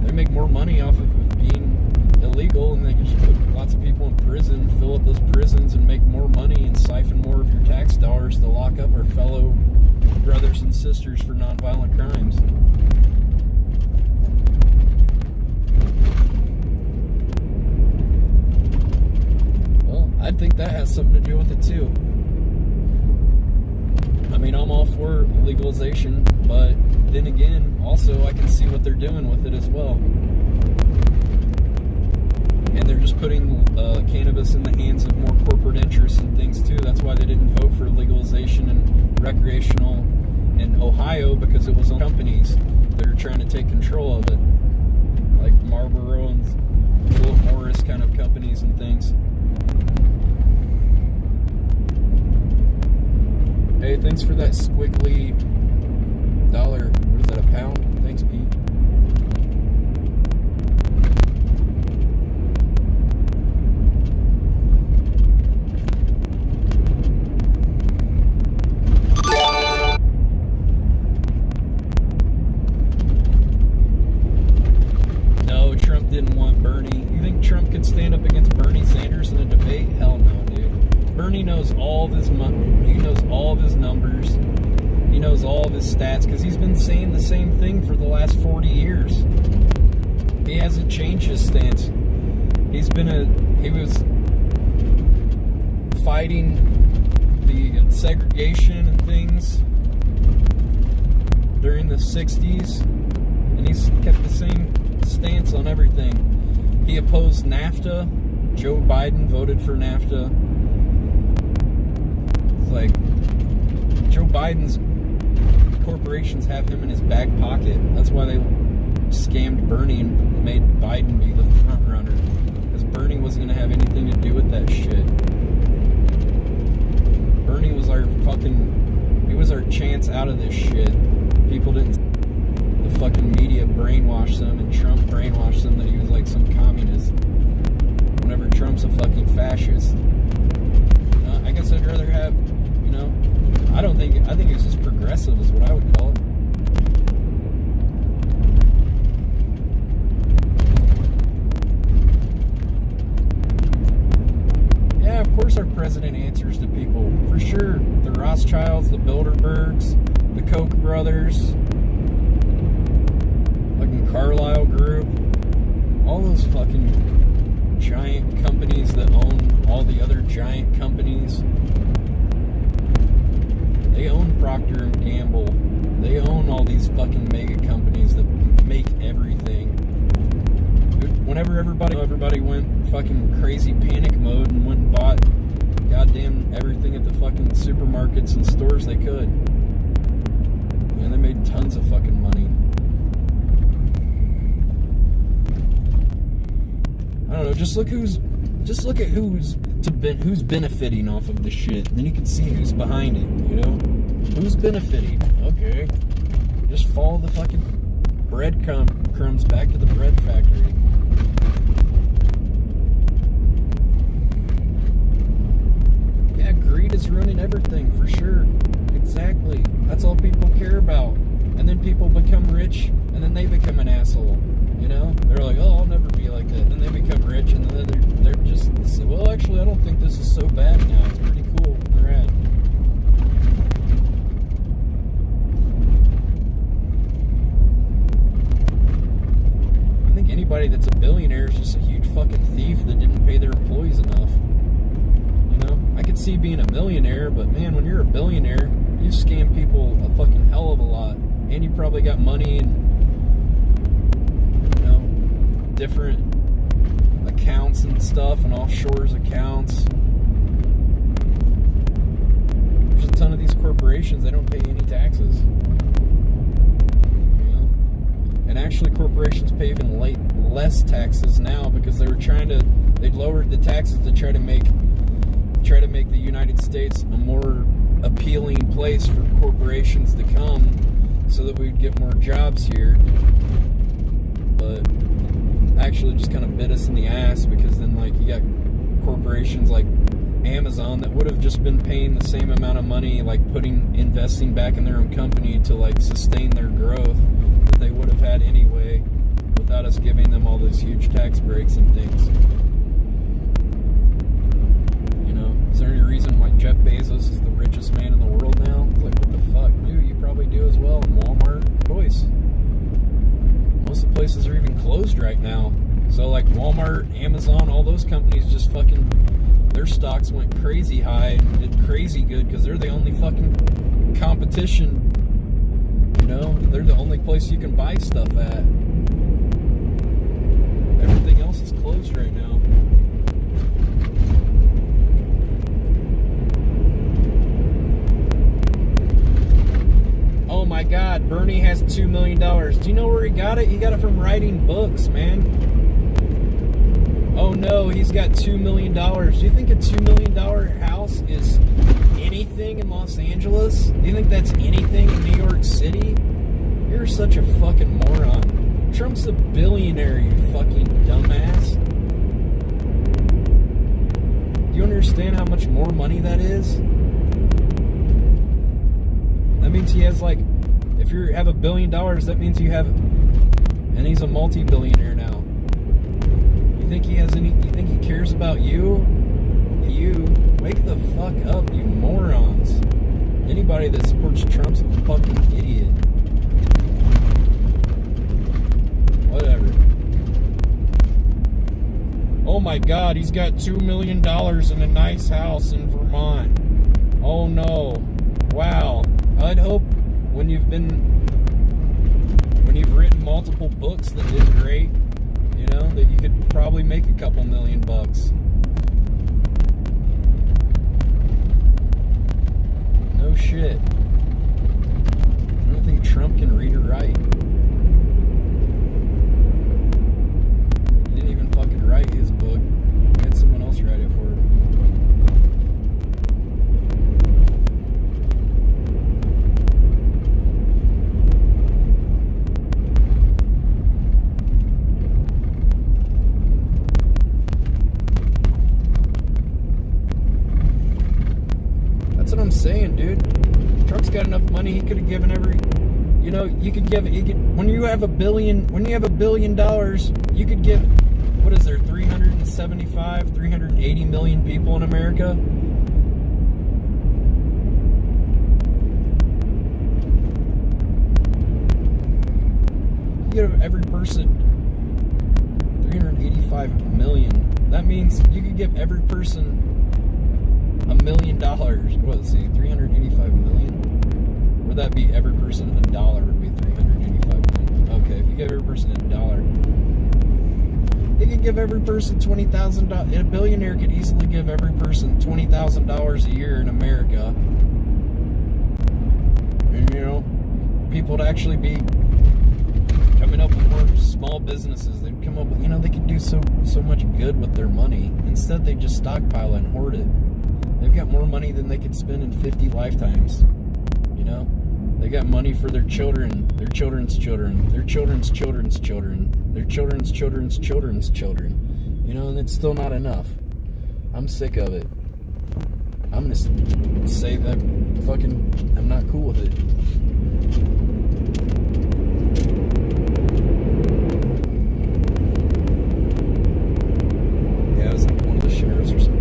They make more money off of it being illegal, and they can just put lots of people in prison, fill up those prisons, and make more money and siphon more of your tax dollars to lock up our fellow brothers and sisters for nonviolent crimes. Well, I think that has something to do with it too. I mean, I'm all for legalization, but then again, also I can see what they're doing with it as well. And they're just putting cannabis in the hands of more corporate interests and things too. That's why they didn't vote for legalization and recreational in Ohio, because it was on companies that are trying to take control of it, like Marlboro and Philip Morris kind of companies and things. Hey, thanks for that squiggly dollar. What is that, a pound? Thanks, Pete. No, Trump didn't want Bernie. You think Trump could stand up against Bernie Sanders in a debate? Hell no, dude. Bernie knows all of his money. He knows all of his numbers. He knows all of his stats because he's been saying the same thing for the last 40 years. He hasn't changed his stance. He was fighting the segregation and things during the 60s, and he's kept the same stance on everything. He opposed NAFTA. Joe Biden voted for NAFTA. Like, Joe Biden's corporations have him in his back pocket. That's why they scammed Bernie and made Biden be the front runner, because Bernie wasn't going to have anything to do with that shit. Bernie was our fucking He was our chance out of this shit. People didn't. The fucking media brainwashed them, and Trump brainwashed them that he was like some communist. Whenever Trump's a fucking fascist. I guess I'd rather have, you know, I think it's just progressive is what I would call it. Yeah, of course our president answers to people, for sure. The Rothschilds, the Bilderbergs, the Koch brothers, fucking Carlyle Group, all those fucking giant companies that own all the other giant companies. They own Procter & Gamble. They own all these fucking mega companies that make everything. Whenever everybody went fucking crazy panic mode and went and bought goddamn everything at the fucking supermarkets and stores they could. And they made tons of fucking money. I don't know, just look at who's benefiting off of this shit. Then you can see who's behind it, you know? Who's benefiting? Okay. Just follow the fucking breadcrumbs back to the bread factory. Yeah, greed is ruining everything, for sure. Exactly. That's all people care about. And then people become rich, and then they become an asshole. You know? They're like, oh, I'll never be like that. And then they become rich, and then they're just, well, actually, I don't think this is so bad now. It's pretty cool. They're at. I think anybody that's a billionaire is just a huge fucking thief that didn't pay their employees enough. You know? I could see being a millionaire, but man, when you're a billionaire, you've scammed people a fucking hell of a lot. And you probably got money and different accounts and stuff, and offshores accounts. There's a ton of these corporations, they don't pay any taxes. You know? And actually corporations pay even less taxes now because they lowered the taxes to try to make the United States a more appealing place for corporations to come so that we'd get more jobs here. But actually just kind of bit us in the ass, because then like you got corporations like Amazon that would have just been paying the same amount of money, like investing back in their own company to like sustain their growth that they would have had anyway without us giving them all those huge tax breaks and things. You know, is there any reason why Jeff Bezos is the richest man in the world now? It's like, what the fuck? Maybe you probably do as well. And Walmart, choice. Most of the places are even closed right now. So like Walmart, Amazon, all those companies just fucking, their stocks went crazy high and did crazy good because they're the only fucking competition. You know, they're the only place you can buy stuff at. Everything else is closed right now. Oh my God, Bernie has $2 million. Do you know where he got it? He got it from writing books, man. Oh no, he's got $2 million. Do you think a $2 million house is anything in Los Angeles? Do you think that's anything in New York City? You're such a fucking moron. Trump's a billionaire, you fucking dumbass. Do you understand how much more money that is? That means he has like, if you have $1 billion, that means you have, and he's a multi-billionaire now. You think he cares about you? You, wake the fuck up, you morons. Anybody that supports Trump's a fucking idiot. Whatever. Oh my God, he's got $2 million in a nice house in Vermont. Oh no. Wow. I'd hope when you've written multiple books that did great, you know, that you could probably make a couple $1,000,000 bucks. No shit. I don't think Trump can read or write. He didn't even fucking write his book. He had someone else write it for him. money he could have given every, you know, when you have $1 billion, you could give, what is there, 380 million people in America? You give every person 385 million. That means you could give every person $1 million. What, let's see, 385 million? Would that be every person a dollar would be 385 million? Okay, if you give every person $1, you could give every person $20,000. A billionaire could easily give every person $20,000 a year in America. And, you know, people would actually be coming up with more small businesses. They'd come up with, you know, they could do so much good with their money. Instead, they just stockpile and hoard it. They've got more money than they could spend in 50 lifetimes. You know? They got money for their children, their children's children, their children's children's children, their children's children's children's children. You know, and it's still not enough. I'm sick of it. I'm gonna say that I'm not cool with it. Yeah, I was like one of the sheriffs or something.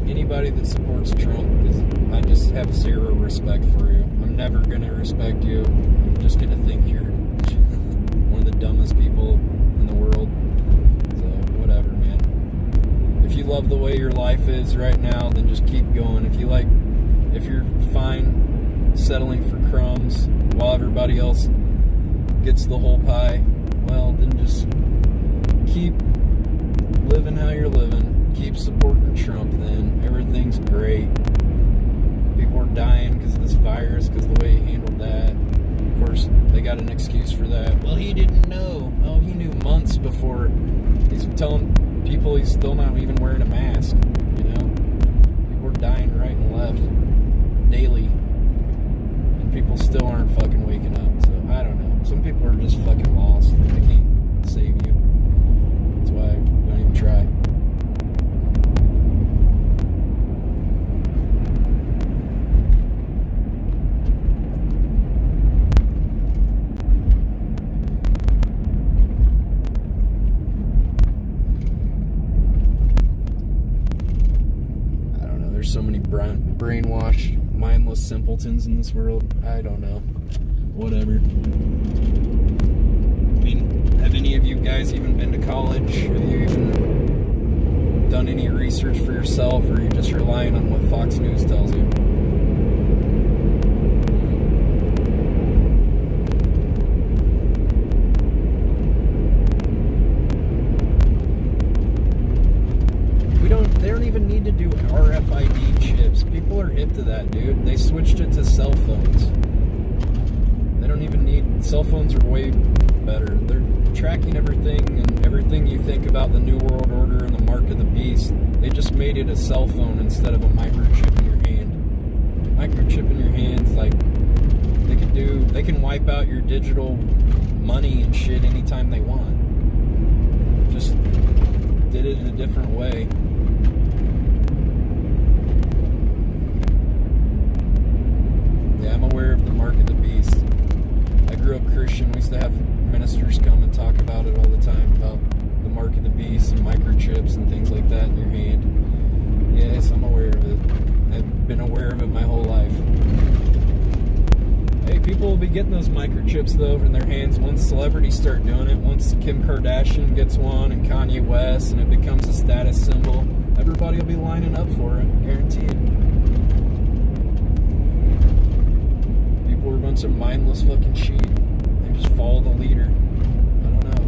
Anybody that supports Trump, I just have zero respect for you. I'm never going to respect you. I'm just going to think you're one of the dumbest people in the world. So, whatever, man. If you love the way your life is right now, then just keep going. If you're fine settling for crumbs while everybody else gets the whole pie, well, then just keep living how you're living. Keep supporting Trump, then everything's great. People are dying because of this virus, because of the way he handled that. Of course, they got an excuse for that. Well, he didn't know. Oh, he knew months before. He's telling people he's still not even wearing a mask. You know, people are dying right and left daily, and people still aren't fucking waking up. So I don't know. Some people are just fucking lost. They can't save you. That's why I don't even try. There's so many brainwashed, mindless simpletons in this world. I don't know. Whatever. I mean, have any of you guys even been to college? Have you even done any research for yourself, or are you just relying on what Fox News tells you? They don't even need to do RFID chips. People are hip to that, dude. They switched it to cell phones. They don't even need... Cell phones are way better. They're tracking everything, and everything you think about the New World Order and the Mark of the Beast, they just made it a cell phone instead of a microchip in your hand. Microchip in your hand's like... They can wipe out your digital money and shit anytime they want. Just did it in a different way. Yeah, I'm aware of the Mark of the Beast. I grew up Christian. We used to have ministers come and talk about it all the time, about the Mark of the Beast and microchips and things like that in your hand. Yes, I'm aware of it. I've been aware of it my whole life. Hey, people will be getting those microchips, though, in their hands once celebrities start doing it. Once Kim Kardashian gets one and Kanye West, and it becomes a status symbol, everybody will be lining up for it, guaranteed. People are a bunch of mindless fucking sheep. They just follow the leader. I don't know.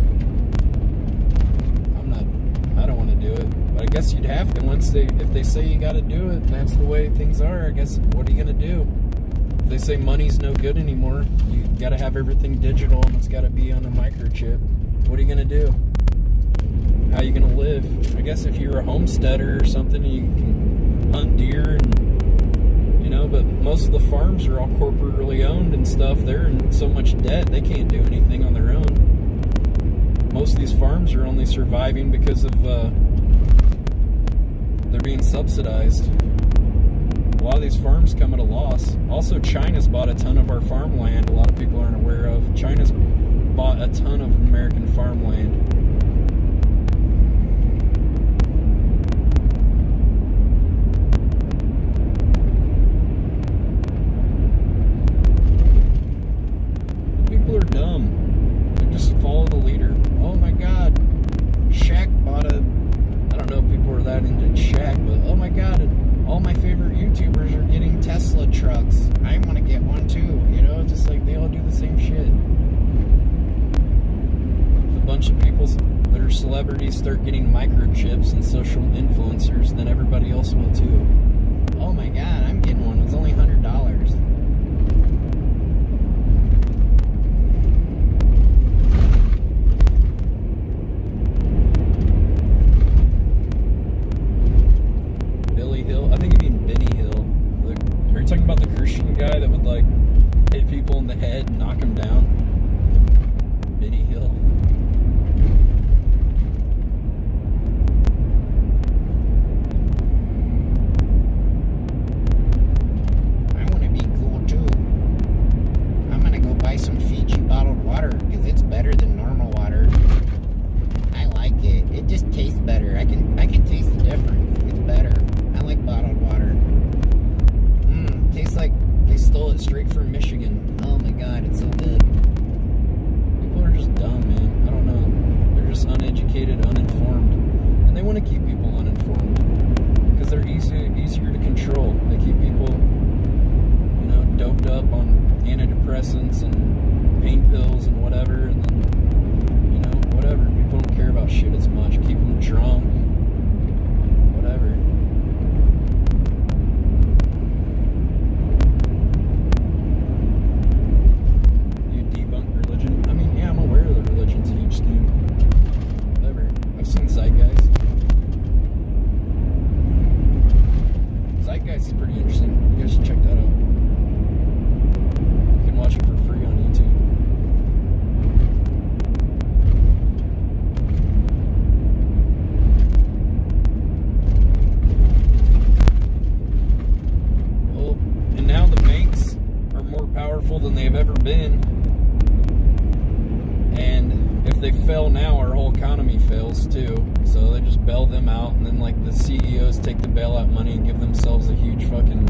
I don't want to do it. But I guess you'd have to if they say you gotta do it, and that's the way things are, I guess, what are you gonna do? If they say money's no good anymore, you gotta have everything digital and it's gotta be on a microchip. What are you gonna do? How are you gonna live? I guess if you're a homesteader or something, you can hunt deer and, know, but most of the farms are all corporately owned and stuff. They're in so much debt, they can't do anything on their own. Most of these farms are only surviving because of, they're being subsidized. A lot of these farms come at a loss. Also, China's bought a ton of our farmland. A lot of people aren't aware of. China's bought a ton of American farmland. People are dumb. They just follow the leader. Oh my God, Shaq bought a... I don't know if people are that into Shaq, but oh my God, all my favorite YouTubers are getting Tesla trucks. I want to get one too. You know, just like they all do the same shit. If a bunch of people that are celebrities start getting microchips and social influencers, then everybody else will too. Oh my God, I'm getting one. It's only $100. I think you mean Benny Hill. Are you talking about the Christian guy that would like hit people in the head and knock them down? Benny Hill. I want to be cool too. I'm gonna go buy some Fiji bottled water because it's better than normal water. I like it. It just tastes better. I can taste the difference. It's better. I like bottled water. Tastes like they stole it straight from Michigan. Oh my God, it's so good. People are just dumb, man. I don't know. They're just uneducated, uninformed. And they want to keep people uninformed. Because they're easier to control. They keep people, you know, doped up on antidepressants and pain pills and whatever. And then, you know, whatever. People don't care about shit as much. Keep them drunk. Whatever. It's pretty interesting. You guys should check that out. You can watch it for free on YouTube. Well, and now the banks are more powerful than they've ever been. And if they fail now, our whole economy fails too. So they just bail them out, and then like the CEOs take the bailout money and give themselves a huge fucking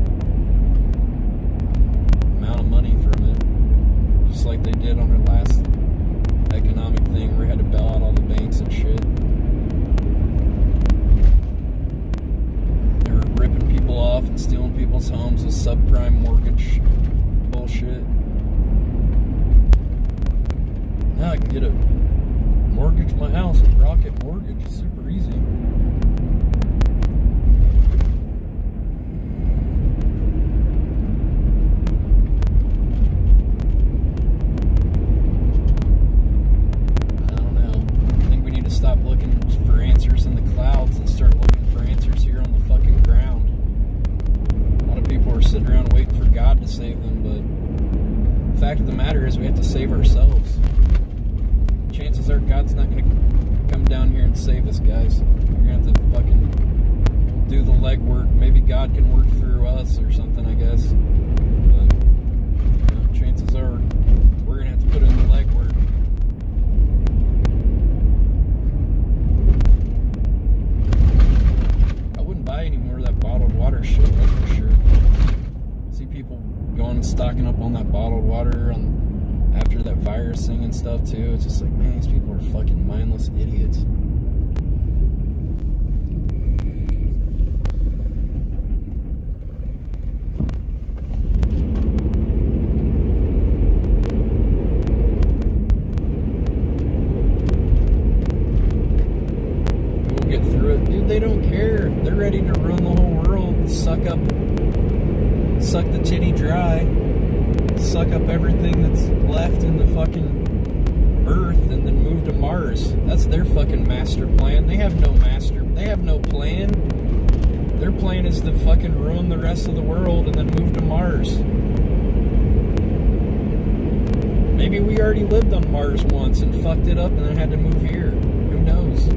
amount of money from it. Just like they did on their last economic thing where they had to bail out all the banks and shit. They were ripping people off and stealing people's homes with subprime mortgage bullshit. Now I can get a mortgage my house with Rocket Mortgage. It's super easy. I don't know. I think we need to stop looking for answers in the clouds and start looking for answers here on the fucking ground. A lot of people are sitting around waiting for God to save them, but the fact of the matter is we have to save ourselves. Chances are God's not going to come down here and save us, guys. We're going to have to fucking do the legwork. Maybe God can work through us or something, I guess. But you know, chances are we're going to have to put in the legwork. I wouldn't buy any more of that bottled water shit, that's for sure. See people going and stocking up on that bottled water after that virus thing and stuff too. It's just like, man, these people are fucking mindless idiots. People get through it. Dude, they don't care. They're ready to ruin the whole world. Suck the titty dry. Suck up everything that's left in the fucking Earth and then move to Mars. That's their fucking master plan. They have no plan. Their plan is to fucking ruin the rest of the world and then move to Mars. Maybe we already lived on Mars once and fucked it up and then had to move here. Who knows?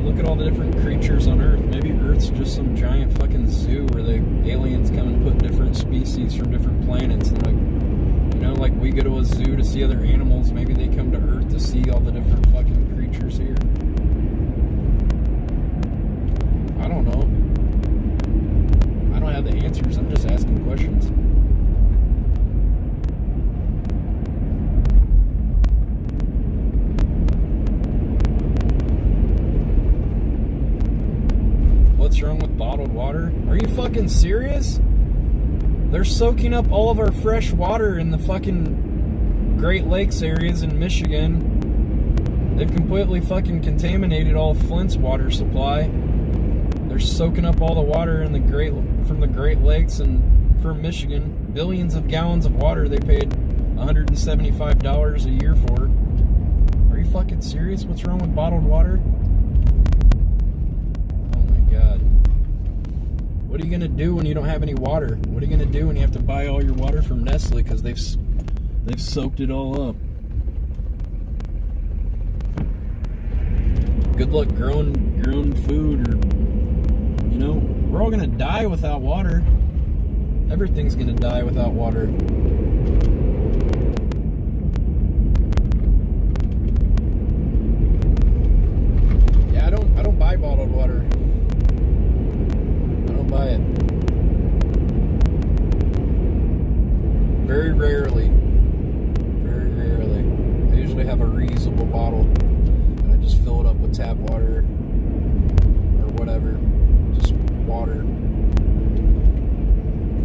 Look at all the different creatures on Earth. Maybe Earth's just some giant fucking zoo where the aliens come and put different species from different planets. And like, you know, like we go to a zoo to see other animals. Maybe they come to Earth to see all the different fucking creatures here. I don't know. I don't have the answers. I'm just asking questions. What's wrong with bottled water? Are you fucking serious? They're soaking up all of our fresh water in the fucking Great Lakes areas in Michigan. They've completely fucking contaminated all of Flint's water supply. They're soaking up all the water in from the Great Lakes and from Michigan. Billions of gallons of water they paid $175 a year for. Are you fucking serious? What's wrong with bottled water? God. What are you gonna do when you don't have any water? What are you gonna do when you have to buy all your water from Nestle because they've soaked it all up? Good luck growing your own food, or you know, we're all gonna die without water. Everything's gonna die without water. Yeah, I don't buy bottled water. Buy it. Very rarely. Very rarely. I usually have a reusable bottle and I just fill it up with tap water or whatever. Just water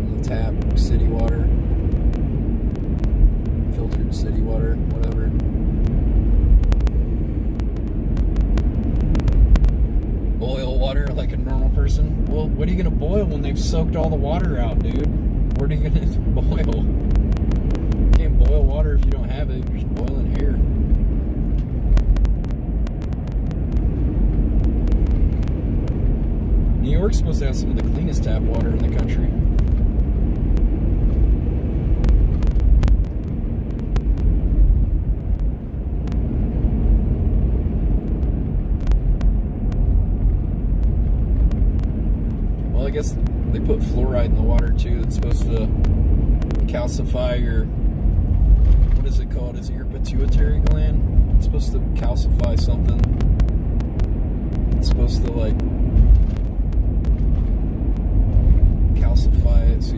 from the tap, city water, filtered city water, whatever. Boil water like a normal person. Well, what are you gonna boil when they've soaked all the water out, dude? What are you gonna boil? You can't boil water if you don't have it. You're just boiling air. New York's supposed to have some of the cleanest tap water in the country. I guess they put fluoride in the water too. It's supposed to calcify your, what is it called? Is it your pituitary gland? It's supposed to calcify something. It's supposed to like calcify it so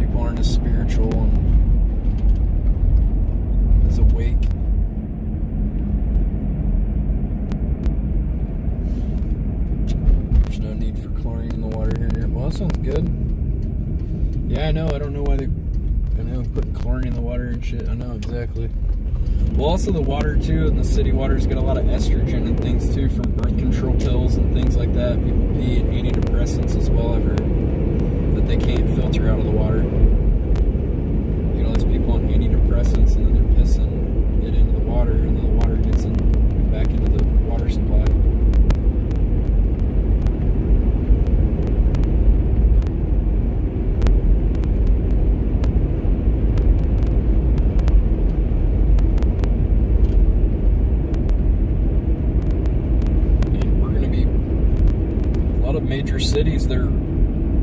people aren't as spiritual and as awake. No need for chlorine in the water here. Well, that sounds good. Yeah, I know. I don't know why they put chlorine in the water and shit. I know exactly. Well, also the water too, and the city water's got a lot of estrogen and things too from birth control pills and things like that. People pee and antidepressants as well. I've heard that they can't filter out of the water. You know, there's people on antidepressants and then they're pissing it into the water, and then the water gets back into the water supply. Major cities, they're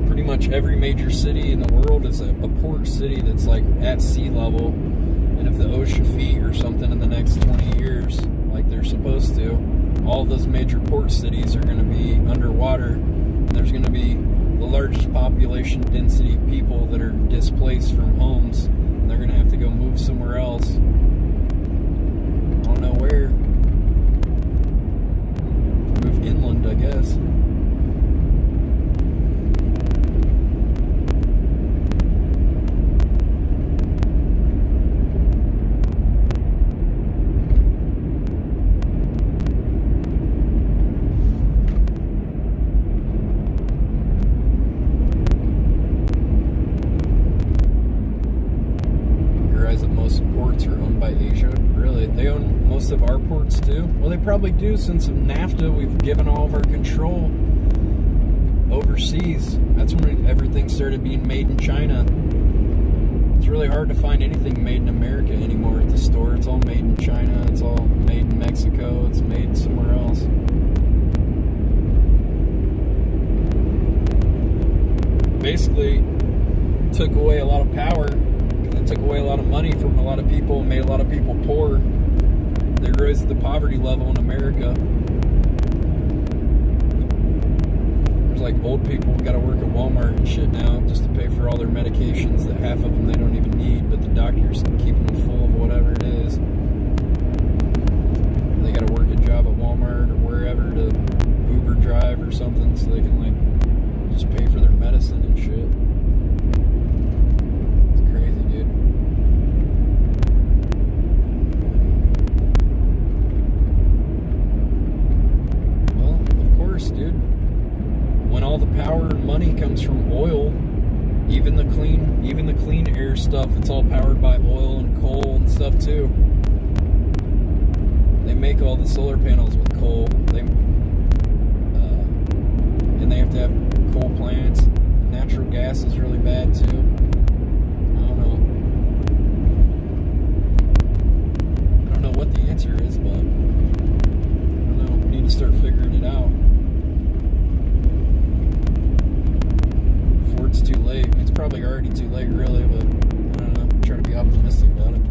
pretty much every major city in the world is a port city that's like at sea level, and if the ocean feet or something in the next 20 years like they're supposed to, all of those major port cities are going to be underwater, and there's going to be the largest population density of people that are displaced from homes, and they're going to have to go move somewhere else. I don't know where. Move inland, I guess. ports are owned by Asia. Really, they own most of our ports too. Well, they probably do, since of NAFTA. We've given all of our control overseas. That's when everything started being made in China. It's really hard to find anything made in America anymore at the store. It's all made in China. It's all made in Mexico. It's made somewhere else. Basically, took away a lot of power. It took away a lot of money from a lot of people and made a lot of people poor. They raised the poverty level in America. There's like old people who got to work at Walmart and shit now just to pay for all their medications that half of them they don't even need, but the doctors keep them full of whatever it is. They got to work a job at Walmart or wherever to Uber drive or something so they can like just pay for their medicine and shit. Dude, when all the power and money comes from oil, even the clean air stuff, it's all powered by oil and coal and stuff too. They make all the solar panels with coal. And they have to have coal plants. Natural gas is really bad too. I don't know what the answer is, but I don't know. We need to start figuring it out. It's too late. It's probably already too late, really, but I don't know. I'm trying to be optimistic about it.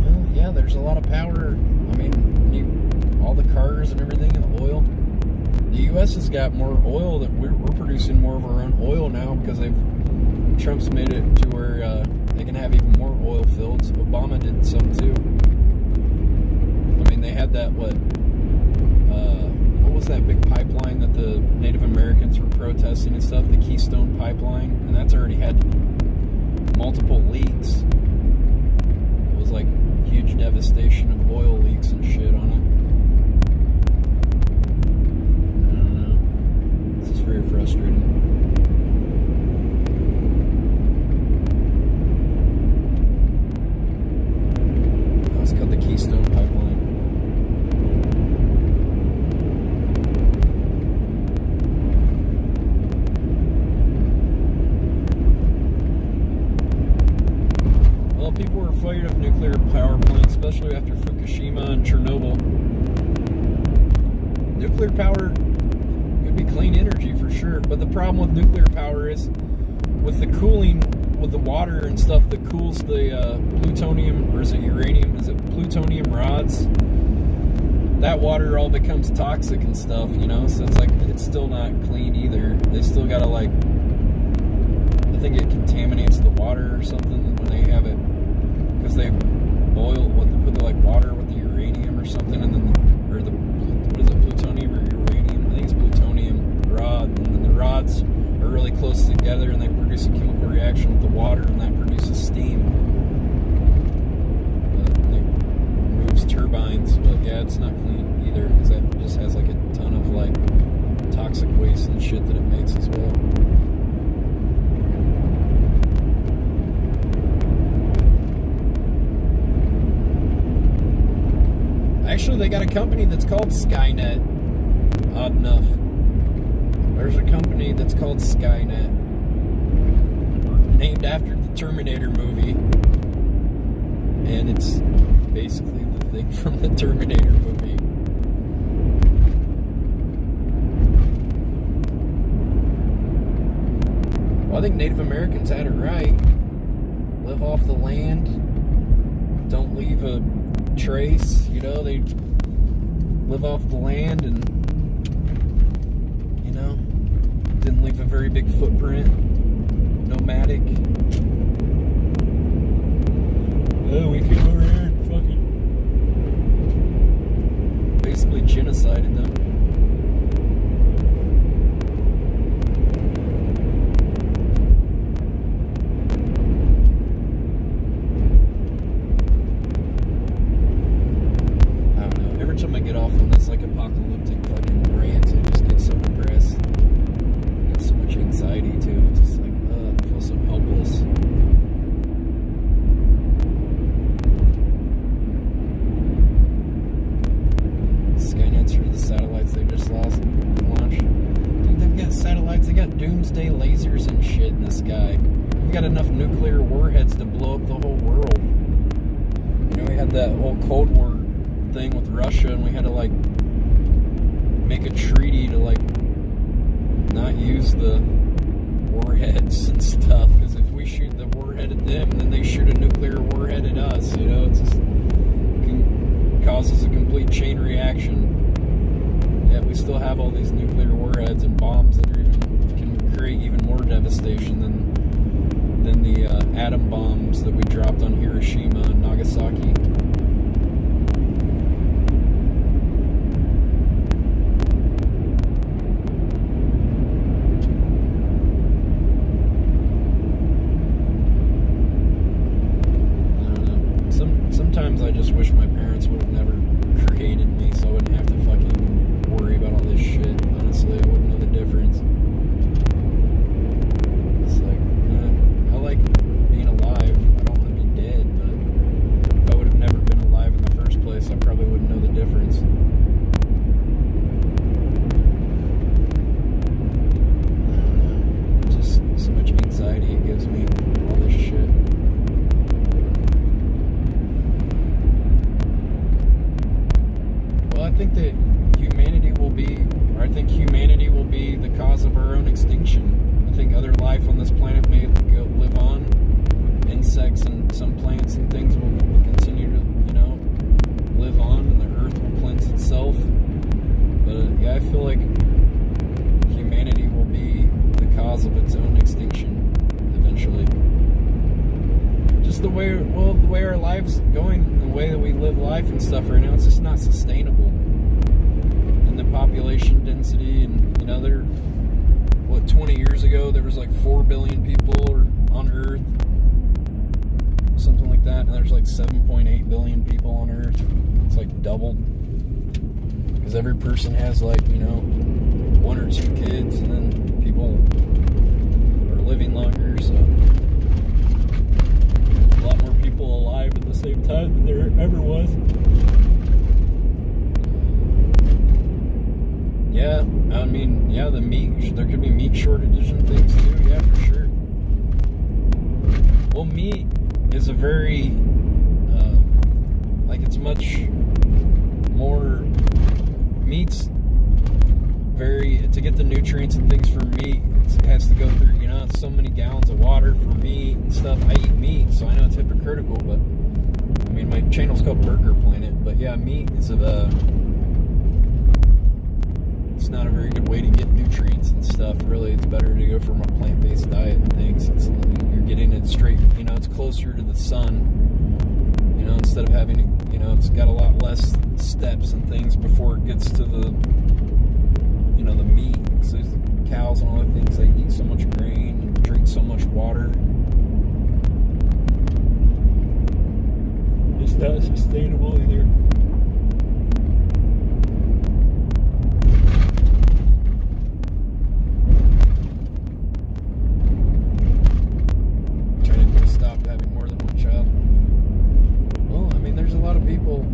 Well, yeah, there's a lot of power. I mean, all the cars and everything and the oil. The U.S. has got more oil that we're producing more of our own oil now because Trump's made it to where they can have even more oil fields. Obama did some too. I mean, they had that, what was that big pipeline that the Native Americans were protesting and stuff? The Keystone Pipeline. And that's already had multiple leaks. It was like huge devastation of oil leaks and shit on it. I don't know. This is very frustrating. It's called the Keystone Pipeline. Well, people were afraid of nuclear power plants, especially after Fukushima and Chernobyl. Nuclear power could be clean energy for sure, but the problem with nuclear power is with the cooling, with the water and stuff that cools the plutonium, or is it uranium? Is it plutonium rods? That water all becomes toxic and stuff, you know? So it's like, it's still not clean either. They still gotta like, I think it contaminates the water or something when they have it, because they boil, put the like water with the uranium or something, and then, or the, what is it, plutonium or uranium? I think it's plutonium rod, and then the rods are really close together and they produce a chemical reaction with the water, and that produces steam. It moves turbines, but yeah, it's not clean either because that just has like a ton of like toxic waste and shit that it makes as well. Actually, they got a company that's called Skynet. Odd enough. There's a company that's called Skynet, named after the Terminator movie, and it's basically the thing from the Terminator movie. Well, I think Native Americans had it right. Live off the land, don't leave a trace, you know, they live off the land and, you know, didn't leave a very big footprint, nomadic. Oh, we came over here and fucking basically genocided them. get off on this like apocalyptic fucking rant. I just get so depressed. I get so much anxiety too. It's just like, I feel so helpless. Skynet's heard the satellites they just launched. Dude, they've got satellites, they got doomsday lasers and shit in the sky. We've got enough nuclear warheads to blow up the whole world. You know, we had that whole Cold War thing with Russia, and we had to, like, make a treaty to, like, not use the warheads and stuff, because if we shoot the warhead at them, then they shoot a nuclear warhead at us, you know, it's just causes a complete chain reaction. Yet we still have all these nuclear warheads and bombs that are can create even more devastation than the atom bombs that we dropped on Hiroshima and Nagasaki. Sometimes I just wish my parents would have never created me so I wouldn't have to fucking worry about all this shit. Honestly, I wouldn't know the difference. It's like, I like being alive. I don't want to be dead, but if I would have never been alive in the first place, I probably wouldn't know the difference. I don't know. Just so much anxiety it gives me, all this shit. I think that humanity will be the cause of our own extinction. I think other life on this planet may live on. Insects and some plants and things will continue to, you know, live on, and the earth will cleanse itself. But yeah, I feel like humanity will be the cause of its own extinction eventually. Just the way our lives going, the way that we live life and stuff right now, it's just not sustainable. And the population density, and you know, 20 years ago there was like 4 billion people on Earth, something like that, and there's like 7.8 billion people on Earth. It's like doubled, because every person has, like, you know, 1 or 2 kids, and then people are living longer, so a lot more people alive at the same time than there ever was. Yeah, I mean, yeah, there could be meat shortages and things too, yeah, for sure. Well, meat is a very, like, it's much more, meat's very, to get the nutrients and things for meat, it has to go through, you know, so many gallons of water for meat and stuff. I eat meat, so I know it's hypocritical, but, I mean, my channel's called Burger Planet, but yeah, meat is it's not a very good way to get nutrients and stuff, really. It's better to go from a plant-based diet and things. You're getting it straight, you know, it's closer to the sun, you know, instead of having to, you know, it's got a lot less steps and things before it gets to the, you know, the meat. So cows and all the things, they eat so much grain and drink so much water. It's not sustainable either.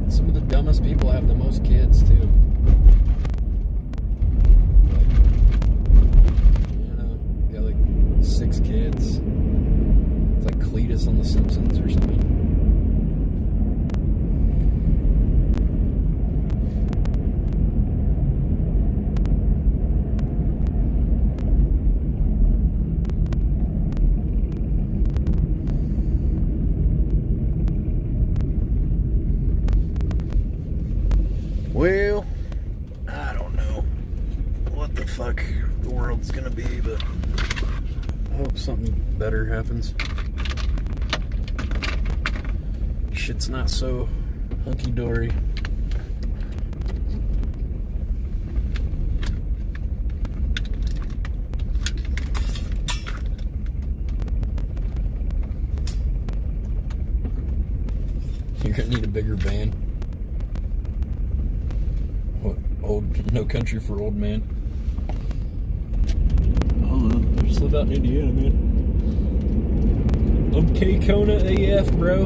Some of the dumbest people have the most kids too. Like, you know, got like 6 kids. It's like Cletus on The Simpsons or something. Well, I don't know what the fuck the world's gonna be, but I hope something better happens. Shit's not so hunky-dory. You're gonna need a bigger van. No Country for Old Men. I don't know. I just live out in Indiana, man. I'm K-Kona AF, bro.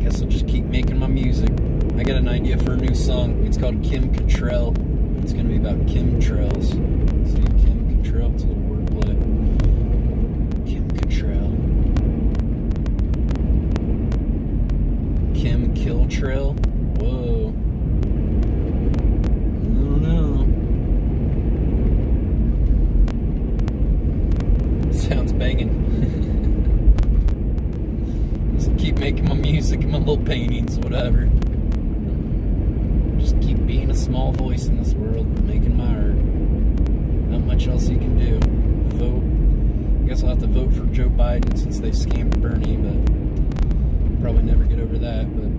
Guess I'll just keep making my music. I got an idea for a new song. It's called Kim Cattrall. It's gonna be about chemtrails. See, Kim Cattrall. It's a little wordplay. Kim Cattrall. Kim Killtrail. Whoa. I don't know. Sounds banging. Just keep making my music and my little paintings, whatever. Just keep being a small voice in this world, making my art. Not much else you can do. Vote. I guess I'll have to vote for Joe Biden since they scammed Bernie, but probably never get over that. But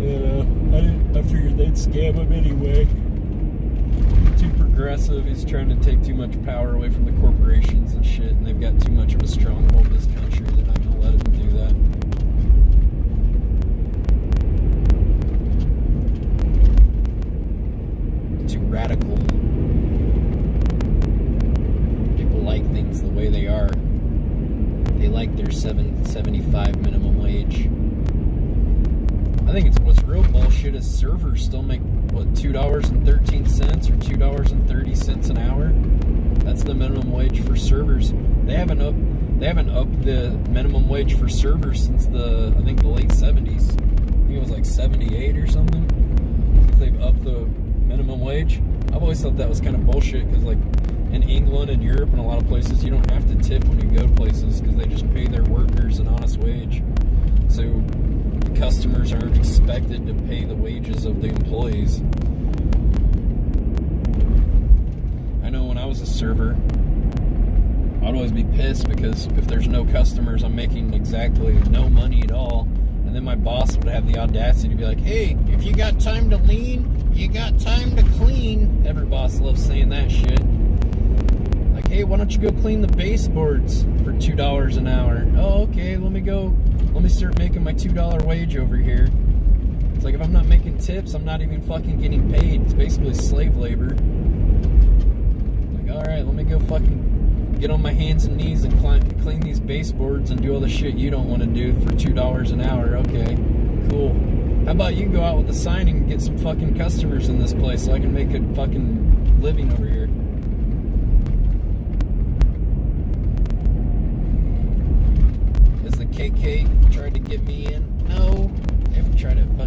yeah, I figured they'd scam him anyway. Too progressive. He's trying to take too much power away from the corporations and shit, and they've got too much of a stronghold in this country. They're not going to let him do that. Too radical. People like things the way they are. They like their $7.75 minimum wage. I think it's what's real bullshit is servers still make what $2.13 or $2.30 an hour. That's the minimum wage for servers. They haven't upped the minimum wage for servers since I think the late 70s. I think it was like 78 or something. Since they've upped the minimum wage. I've always thought that was kind of bullshit because like in England and Europe and a lot of places you don't have to tip when you go to places because they just pay their workers an honest wage. So the customers aren't expected to pay the wages of the employees. I know when I was a server, I'd always be pissed because if there's no customers, I'm making exactly no money at all. And then my boss would have the audacity to be like, hey, if you got time to lean, you got time to clean. Every boss loves saying that shit. Like, hey, why don't you go clean the baseboards for $2 an hour? Oh, okay, let me start making my $2 wage over here. It's like, if I'm not making tips, I'm not even fucking getting paid. It's basically slave labor. Like, alright, let me go fucking get on my hands and knees and clean these baseboards and do all the shit you don't want to do for $2 an hour. Okay, cool. How about you go out with a sign and get some fucking customers in this place so I can make a fucking living over here? As the KK tried to get me